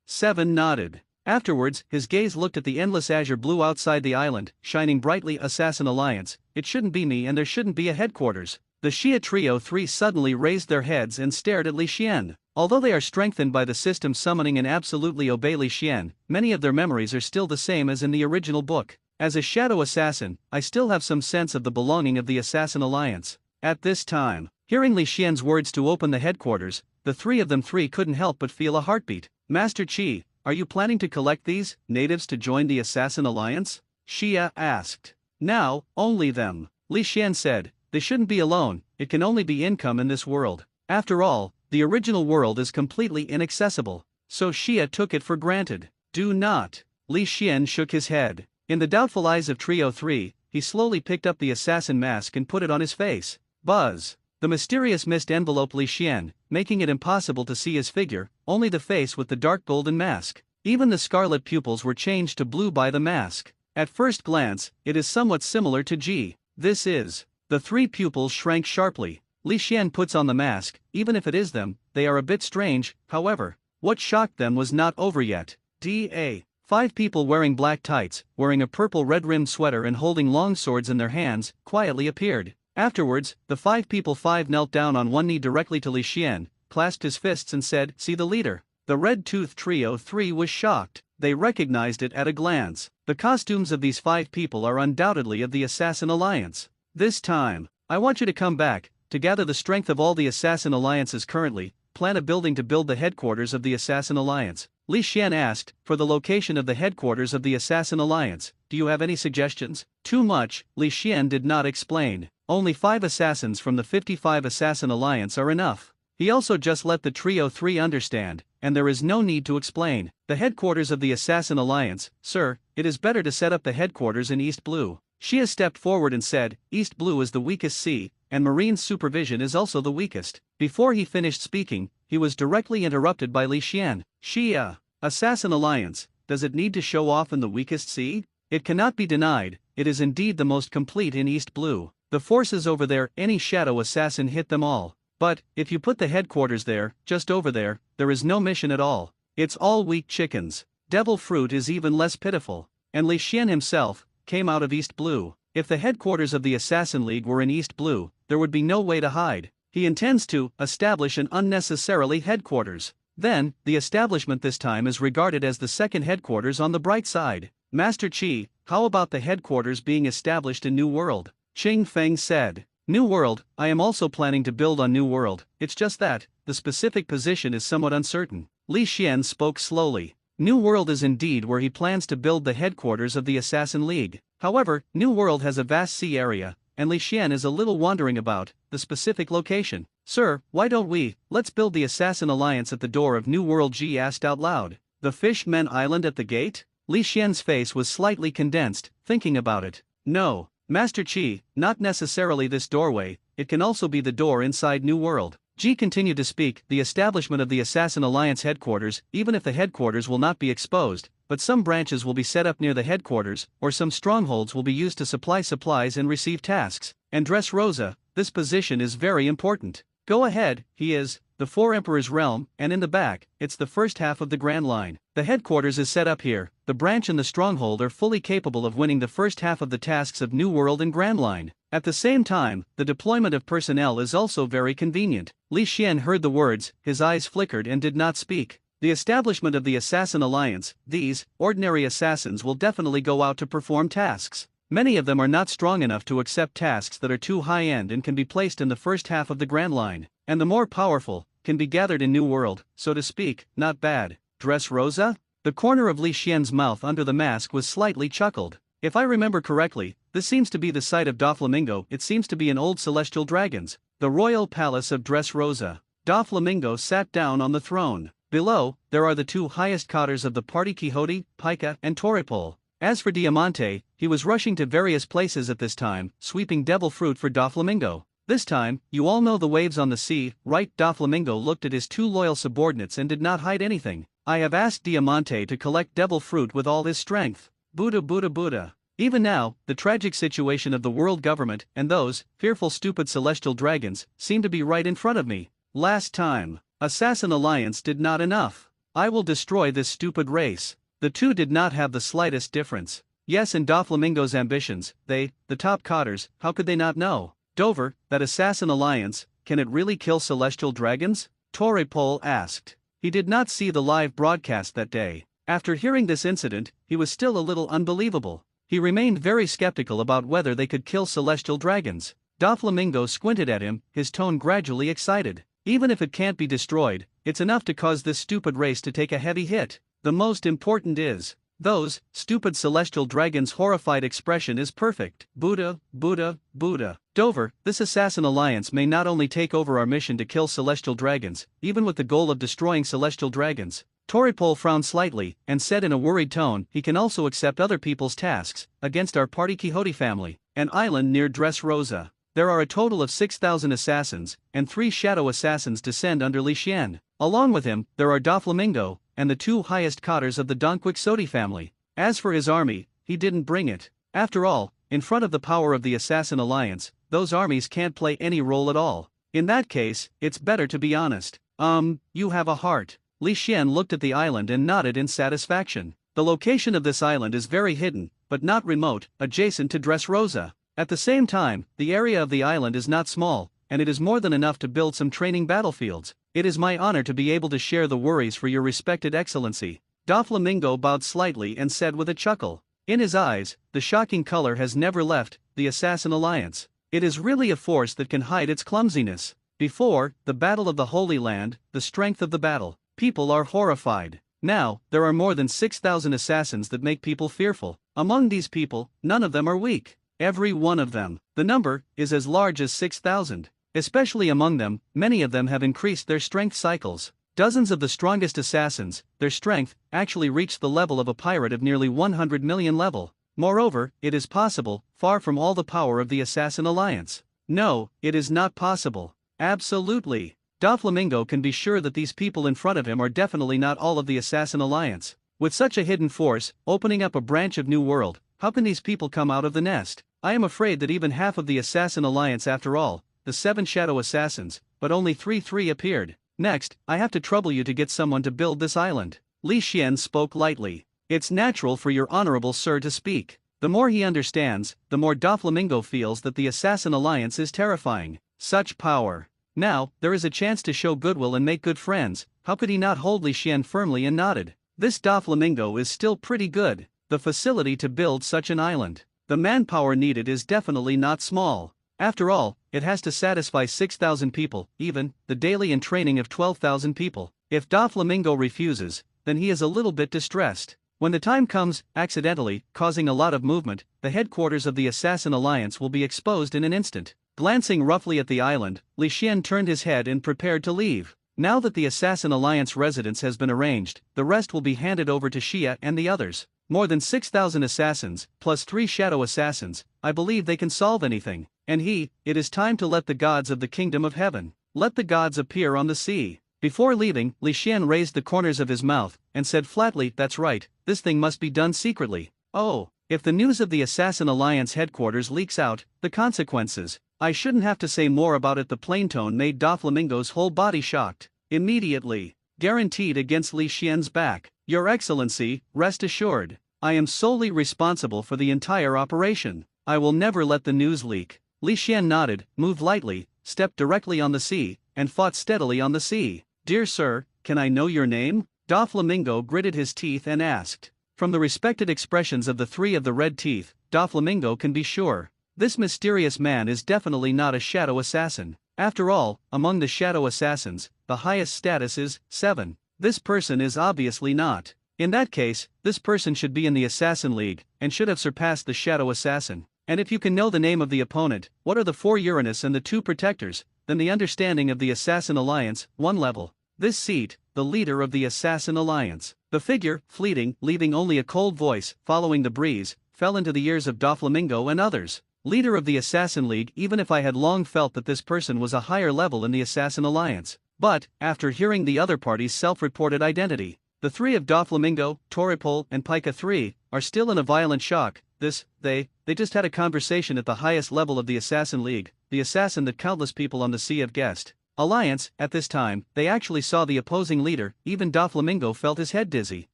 7 nodded. Afterwards, his gaze looked at the endless azure blue outside the island, shining brightly. Assassin Alliance, it shouldn't be me and there shouldn't be a headquarters. The Xia Trio 3 suddenly raised their heads and stared at Li Xian. Although they are strengthened by the system summoning and absolutely obey Li Xian, many of their memories are still the same as in the original book. As a shadow assassin, I still have some sense of the belonging of the Assassin Alliance. At this time, hearing Li Xian's words to open the headquarters, the 3 of them couldn't help but feel a heartbeat. Master Qi, are you planning to collect these natives to join the Assassin Alliance? Xia asked. Now, only them. Li Xian said. They shouldn't be alone, it can only be income in this world. After all, the original world is completely inaccessible. So Xia took it for granted. Do not. Li Xian shook his head. In the doubtful eyes of Trio 3, he slowly picked up the assassin mask and put it on his face. Buzz. The mysterious mist enveloped Li Xian, making it impossible to see his figure, only the face with the dark golden mask. Even the scarlet pupils were changed to blue by the mask. At first glance, it is somewhat similar to Ji. This is. The 3 pupils shrank sharply. Li Xian puts on the mask. Even if it is them, they are a bit strange. However, what shocked them was not over yet. Da. 5 people wearing black tights, wearing a purple red-rimmed sweater and holding long swords in their hands, quietly appeared. Afterwards, the 5 people 5 knelt down on one knee directly to Li Xian, clasped his fists and said, "See the leader." The red-toothed Trio 3 was shocked. They recognized it at a glance. The costumes of these 5 people are undoubtedly of the Assassin Alliance. This time, I want you to come back, to gather the strength of all the Assassin Alliances currently, plan a building to build the headquarters of the Assassin Alliance. Li Xian asked, for the location of the headquarters of the Assassin Alliance, do you have any suggestions? Too much, Li Xian did not explain. Only 5 assassins from the 55 Assassin Alliance are enough. He also just let the Trio 3 understand, and there is no need to explain. The headquarters of the Assassin Alliance, sir, it is better to set up the headquarters in East Blue. Xia stepped forward and said, East Blue is the weakest sea, and marine supervision is also the weakest. Before he finished speaking, he was directly interrupted by Li Xian. Xia, Assassin Alliance, does it need to show off in the weakest sea? It cannot be denied, it is indeed the most complete in East Blue. The forces over there, any shadow assassin hit them all. But, if you put the headquarters there, just over there is no mission at all. It's all weak chickens. Devil fruit is even less pitiful. And Li Xian himself came out of East Blue. If the headquarters of the Assassin League were in East Blue, there would be no way to hide. He intends to establish an unnecessarily headquarters. Then, the establishment this time is regarded as the second headquarters on the bright side. Master Qi, how about the headquarters being established in New World? Qing Feng said. New World, I am also planning to build on New World, it's just that, the specific position is somewhat uncertain. Li Xian spoke slowly. New World is indeed where he plans to build the headquarters of the Assassin League. However, New World has a vast sea area, and Li Xian is a little wandering about the specific location. Sir, why don't let's build the Assassin Alliance at the door of New World, Ji asked out loud. The Fishmen Island at the gate? Li Xian's face was slightly condensed, thinking about it. No, Master Qi, not necessarily this doorway, it can also be the door inside New World. Ji continued to speak, the establishment of the Assassin Alliance headquarters, even if the headquarters will not be exposed, but some branches will be set up near the headquarters, or some strongholds will be used to supply supplies and receive tasks. And Dressrosa, this position is very important. Go ahead, he is, the Four Emperors' realm, and in the back, it's the first half of the Grand Line. The headquarters is set up here, the branch and the stronghold are fully capable of winning the first half of the tasks of New World and Grand Line. At the same time, the deployment of personnel is also very convenient. Li Xian heard the words, his eyes flickered and did not speak. The establishment of the Assassin Alliance, these, ordinary assassins will definitely go out to perform tasks. Many of them are not strong enough to accept tasks that are too high-end and can be placed in the first half of the Grand Line, and the more powerful can be gathered in New World, so to speak. Not bad. Dressrosa? The corner of Li Xian's mouth under the mask was slightly chuckled. If I remember correctly, this seems to be the site of Doflamingo. It seems to be an old celestial dragon's, the royal palace of Dressrosa. Doflamingo sat down on the throne. Below, there are the two highest cadres of the party, Quixote, Pica, and Toripol. As for Diamante, he was rushing to various places at this time, sweeping devil fruit for Doflamingo. This time, you all know the waves on the sea, right? Doflamingo looked at his two loyal subordinates and did not hide anything. I have asked Diamante to collect devil fruit with all his strength. Buddha Buddha Buddha. Even now, the tragic situation of the world government and those fearful stupid celestial dragons seem to be right in front of me. Last time, Assassin Alliance did not enough. I will destroy this stupid race. The two did not have the slightest difference. Yes, in Doflamingo's ambitions, the top cadres, how could they not know? Dover, that Assassin Alliance, can it really kill celestial dragons? Toripol asked. He did not see the live broadcast that day. After hearing this incident, he was still a little unbelievable. He remained very skeptical about whether they could kill celestial dragons. Doflamingo squinted at him, his tone gradually excited. Even if it can't be destroyed, it's enough to cause this stupid race to take a heavy hit. The most important is, those stupid celestial dragons' horrified expression is perfect. Buddha, Buddha, Buddha. Dover, this Assassin Alliance may not only take over our mission to kill celestial dragons, even with the goal of destroying celestial dragons. Toripol frowned slightly, and said in a worried tone, he can also accept other people's tasks, against our party Quixote family, an island near Dressrosa. There are a total of 6,000 assassins, and 3 shadow assassins descend under Li Xian. Along with him, there are Doflamingo, and the 2 highest cadres of the Don Quixote family. As for his army, he didn't bring it. After all, in front of the power of the Assassin Alliance, those armies can't play any role at all. In that case, it's better to be honest. You have a heart. Li Xian looked at the island and nodded in satisfaction. The location of this island is very hidden, but not remote, adjacent to Dressrosa. At the same time, the area of the island is not small, and it is more than enough to build some training battlefields. It is my honor to be able to share the worries for your respected excellency. Doflamingo bowed slightly and said with a chuckle. In his eyes, the shocking color has never left the Assassin Alliance. It is really a force that can hide its clumsiness. Before the Battle of the Holy Land, the strength of the battle, people are horrified. Now, there are more than 6,000 assassins that make people fearful. Among these people, none of them are weak. Every one of them. The number is as large as 6,000. Especially among them, many of them have increased their strength cycles. Dozens of the strongest assassins, their strength, actually reached the level of a pirate of nearly 100 million level. Moreover, it is possible, far from all the power of the Assassin Alliance. No, it is not possible. Absolutely. Doflamingo can be sure that these people in front of him are definitely not all of the Assassin Alliance. With such a hidden force, opening up a branch of New World, how can these people come out of the nest? I am afraid that even half of the Assassin Alliance after all, the 7 shadow assassins, but only 3 appeared. Next, I have to trouble you to get someone to build this island. Li Xian spoke lightly. It's natural for your honorable sir to speak. The more he understands, the more Doflamingo feels that the Assassin Alliance is terrifying. Such power. Now, there is a chance to show goodwill and make good friends. How could he not hold Li Xian firmly and nodded? This Doflamingo is still pretty good. The facility to build such an island. The manpower needed is definitely not small. After all, it has to satisfy 6,000 people, even the daily and training of 12,000 people. If Doflamingo refuses, then he is a little bit distressed. When the time comes, accidentally, causing a lot of movement, the headquarters of the Assassin Alliance will be exposed in an instant. Glancing roughly at the island, Li Xian turned his head and prepared to leave. Now that the Assassin Alliance residence has been arranged, the rest will be handed over to Xia and the others. More than 6,000 assassins, plus 3 shadow assassins, I believe they can solve anything. And it is time to let the gods of the kingdom of heaven, let the gods appear on the sea. Before leaving, Li Xian raised the corners of his mouth, and said flatly, "That's right, this thing must be done secretly." Oh, if the news of the Assassin Alliance headquarters leaks out, the consequences. I shouldn't have to say more about it. The plain tone made Doflamingo's whole body shocked. Immediately. Guaranteed against Li Xian's back. "Your Excellency, rest assured. I am solely responsible for the entire operation. I will never let the news leak." Li Xian nodded, moved lightly, stepped directly on the sea, and fought steadily on the sea. "Dear sir, can I know your name?" Doflamingo gritted his teeth and asked. From the respected expressions of the 3 of the red teeth, Doflamingo can be sure. This mysterious man is definitely not a shadow assassin. After all, among the shadow assassins, the highest status is 7. This person is obviously not. In that case, this person should be in the Assassin League, and should have surpassed the shadow assassin. And if you can know the name of the opponent, what are the 4 Uranus and the 2 protectors, then the understanding of the Assassin Alliance, 1 level. This seat, the leader of the Assassin Alliance. The figure, fleeting, leaving only a cold voice, following the breeze, fell into the ears of Doflamingo and others. Leader of the Assassin League. Even if I had long felt that this person was a higher level in the Assassin Alliance. But, after hearing the other party's self-reported identity, the 3 of Doflamingo, Toripol, and Pika 3, are still in a violent shock. They just had a conversation at the highest level of the Assassin League, the assassin that countless people on the sea have guessed. Alliance. At this time, they actually saw the opposing leader. Even Doflamingo felt his head dizzy.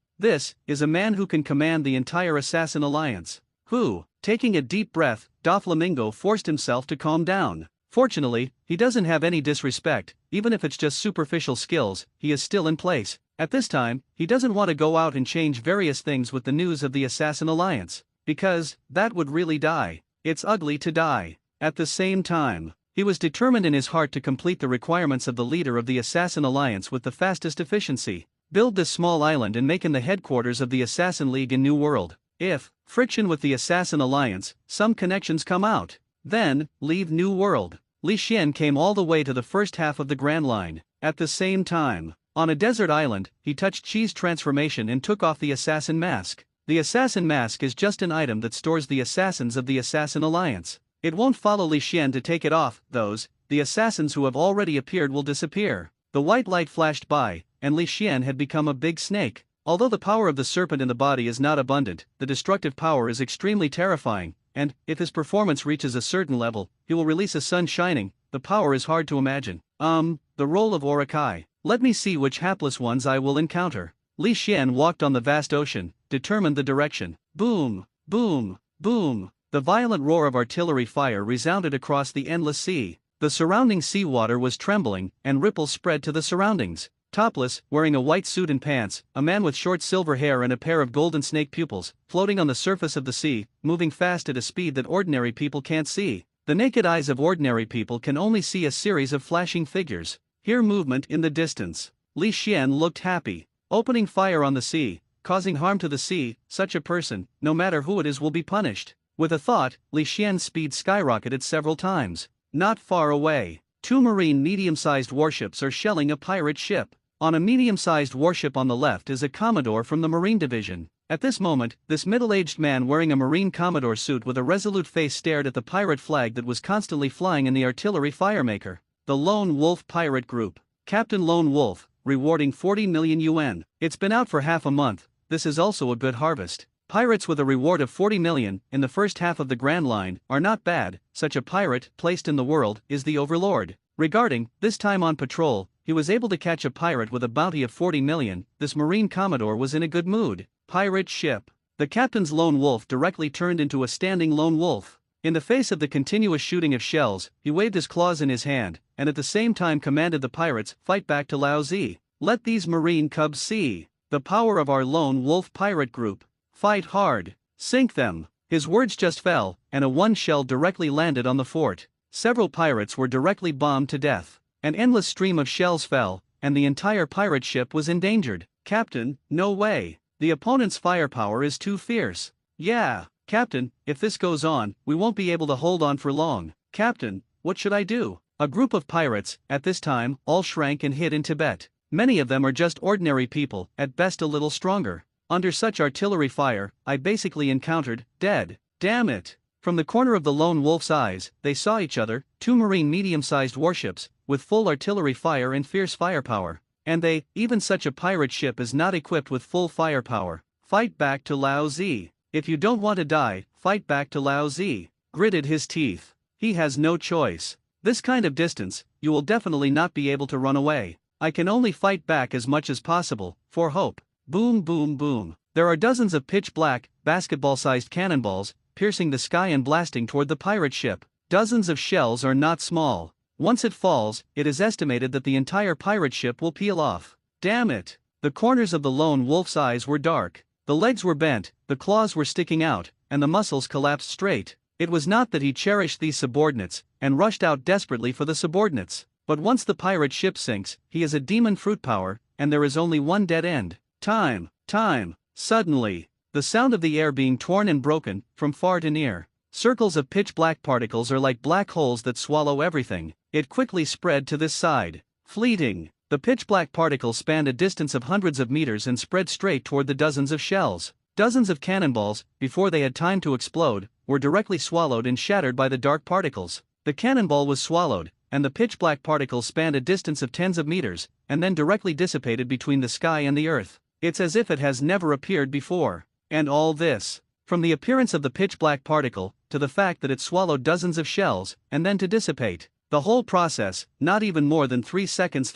This is a man who can command the entire Assassin Alliance. Who? Taking a deep breath, Doflamingo forced himself to calm down. Fortunately, he doesn't have any disrespect. Even if it's just superficial skills, he is still in place. At this time, he doesn't want to go out and change various things with the news of the Assassin Alliance. Because, that would really die. It's ugly to die. At the same time, he was determined in his heart to complete the requirements of the leader of the Assassin Alliance with the fastest efficiency. Build this small island and make it the headquarters of the Assassin League in New World. If friction with the Assassin Alliance, some connections come out, then leave New World. Li Xian came all the way to the first half of the Grand Line. At the same time, on a desert island, he touched Qi's transformation and took off the assassin mask. The assassin mask is just an item that stores the assassins of the Assassin Alliance. It won't follow Li Xian to take it off. The assassins who have already appeared will disappear. The white light flashed by, and Li Xian had become a big snake. Although the power of the serpent in the body is not abundant, the destructive power is extremely terrifying, and, if his performance reaches a certain level, he will release a sun shining. The power is hard to imagine. The role of Orakai. Let me see which hapless ones I will encounter. Li Xian walked on the vast ocean, determined the direction. Boom, boom, boom. The violent roar of artillery fire resounded across the endless sea. The surrounding seawater was trembling, and ripples spread to the surroundings. Topless, wearing a white suit and pants, a man with short silver hair and a pair of golden snake pupils, floating on the surface of the sea, moving fast at a speed that ordinary people can't see. The naked eyes of ordinary people can only see a series of flashing figures. Hear movement in the distance. Li Xian looked happy. Opening fire on the sea, causing harm to the sea, such a person, no matter who it is, will be punished. With a thought, Li Xian's speed skyrocketed several times. Not far away, 2 marine medium-sized warships are shelling a pirate ship. On a medium-sized warship on the left is a commodore from the Marine Division. At this moment, this middle-aged man wearing a Marine Commodore suit with a resolute face stared at the pirate flag that was constantly flying in the artillery firemaker. The Lone Wolf Pirate Group. Captain Lone Wolf, rewarding 40 million yuan. It's been out for half a month. This is also a good harvest. Pirates with a reward of 40 million in the first half of the Grand Line are not bad. Such a pirate, placed in the world, is the Overlord. Regarding, this time on patrol, he was able to catch a pirate with a bounty of 40 million. This Marine Commodore was in a good mood. Pirate ship. The captain's Lone Wolf directly turned into a standing Lone Wolf. In the face of the continuous shooting of shells, he waved his claws in his hand, and at the same time commanded the pirates, fight back to Lao Zi. Let these marine cubs see the power of our Lone Wolf Pirate Group. Fight hard. Sink them. His words just fell, and a 1 shell directly landed on the fort. several pirates were directly bombed to death. An endless stream of shells fell, and the entire pirate ship was endangered. Captain, no way. The opponent's firepower is too fierce. Yeah, Captain, if this goes on, we won't be able to hold on for long. Captain, what should I do? A group of pirates, at this time, all shrank and hid in Tibet. Many of them are just ordinary people, at best a little stronger. Under such artillery fire, I basically encountered dead. Damn it! From the corner of the Lone Wolf's eyes, they saw each other, two marine medium-sized warships, with full artillery fire and fierce firepower. And even such a pirate ship is not equipped with full firepower. Fight back to Lao Zi. If you don't want to die, fight back to Lao Zi. Gritted his teeth. He has no choice. This kind of distance, you will definitely not be able to run away. I can only fight back as much as possible, for hope. Boom boom boom. There are dozens of pitch-black, basketball-sized cannonballs, piercing the sky and blasting toward the pirate ship. Dozens of shells are not small. Once it falls, it is estimated that the entire pirate ship will peel off. Damn it! The corners of the Lone Wolf's eyes were dark. The legs were bent, the claws were sticking out, and the muscles collapsed straight. It was not that he cherished these subordinates, and rushed out desperately for the subordinates. But once the pirate ship sinks, he is a demon fruit power, and there is only one dead end. Time. Suddenly, the sound of the air being torn and broken, from far to near. Circles of pitch-black particles are like black holes that swallow everything. It quickly spread to this side. Fleeting. The pitch-black particles spanned a distance of hundreds of meters and spread straight toward the dozens of shells. Dozens of cannonballs, before they had time to explode, were directly swallowed and shattered by the dark particles. The cannonball was swallowed, and the pitch-black particles spanned a distance of tens of meters, and then directly dissipated between the sky and the earth. It's as if it has never appeared before. And all this, from the appearance of the pitch-black particle, to the fact that it swallowed dozens of shells, and then to dissipate. The whole process, not even more than 3 seconds.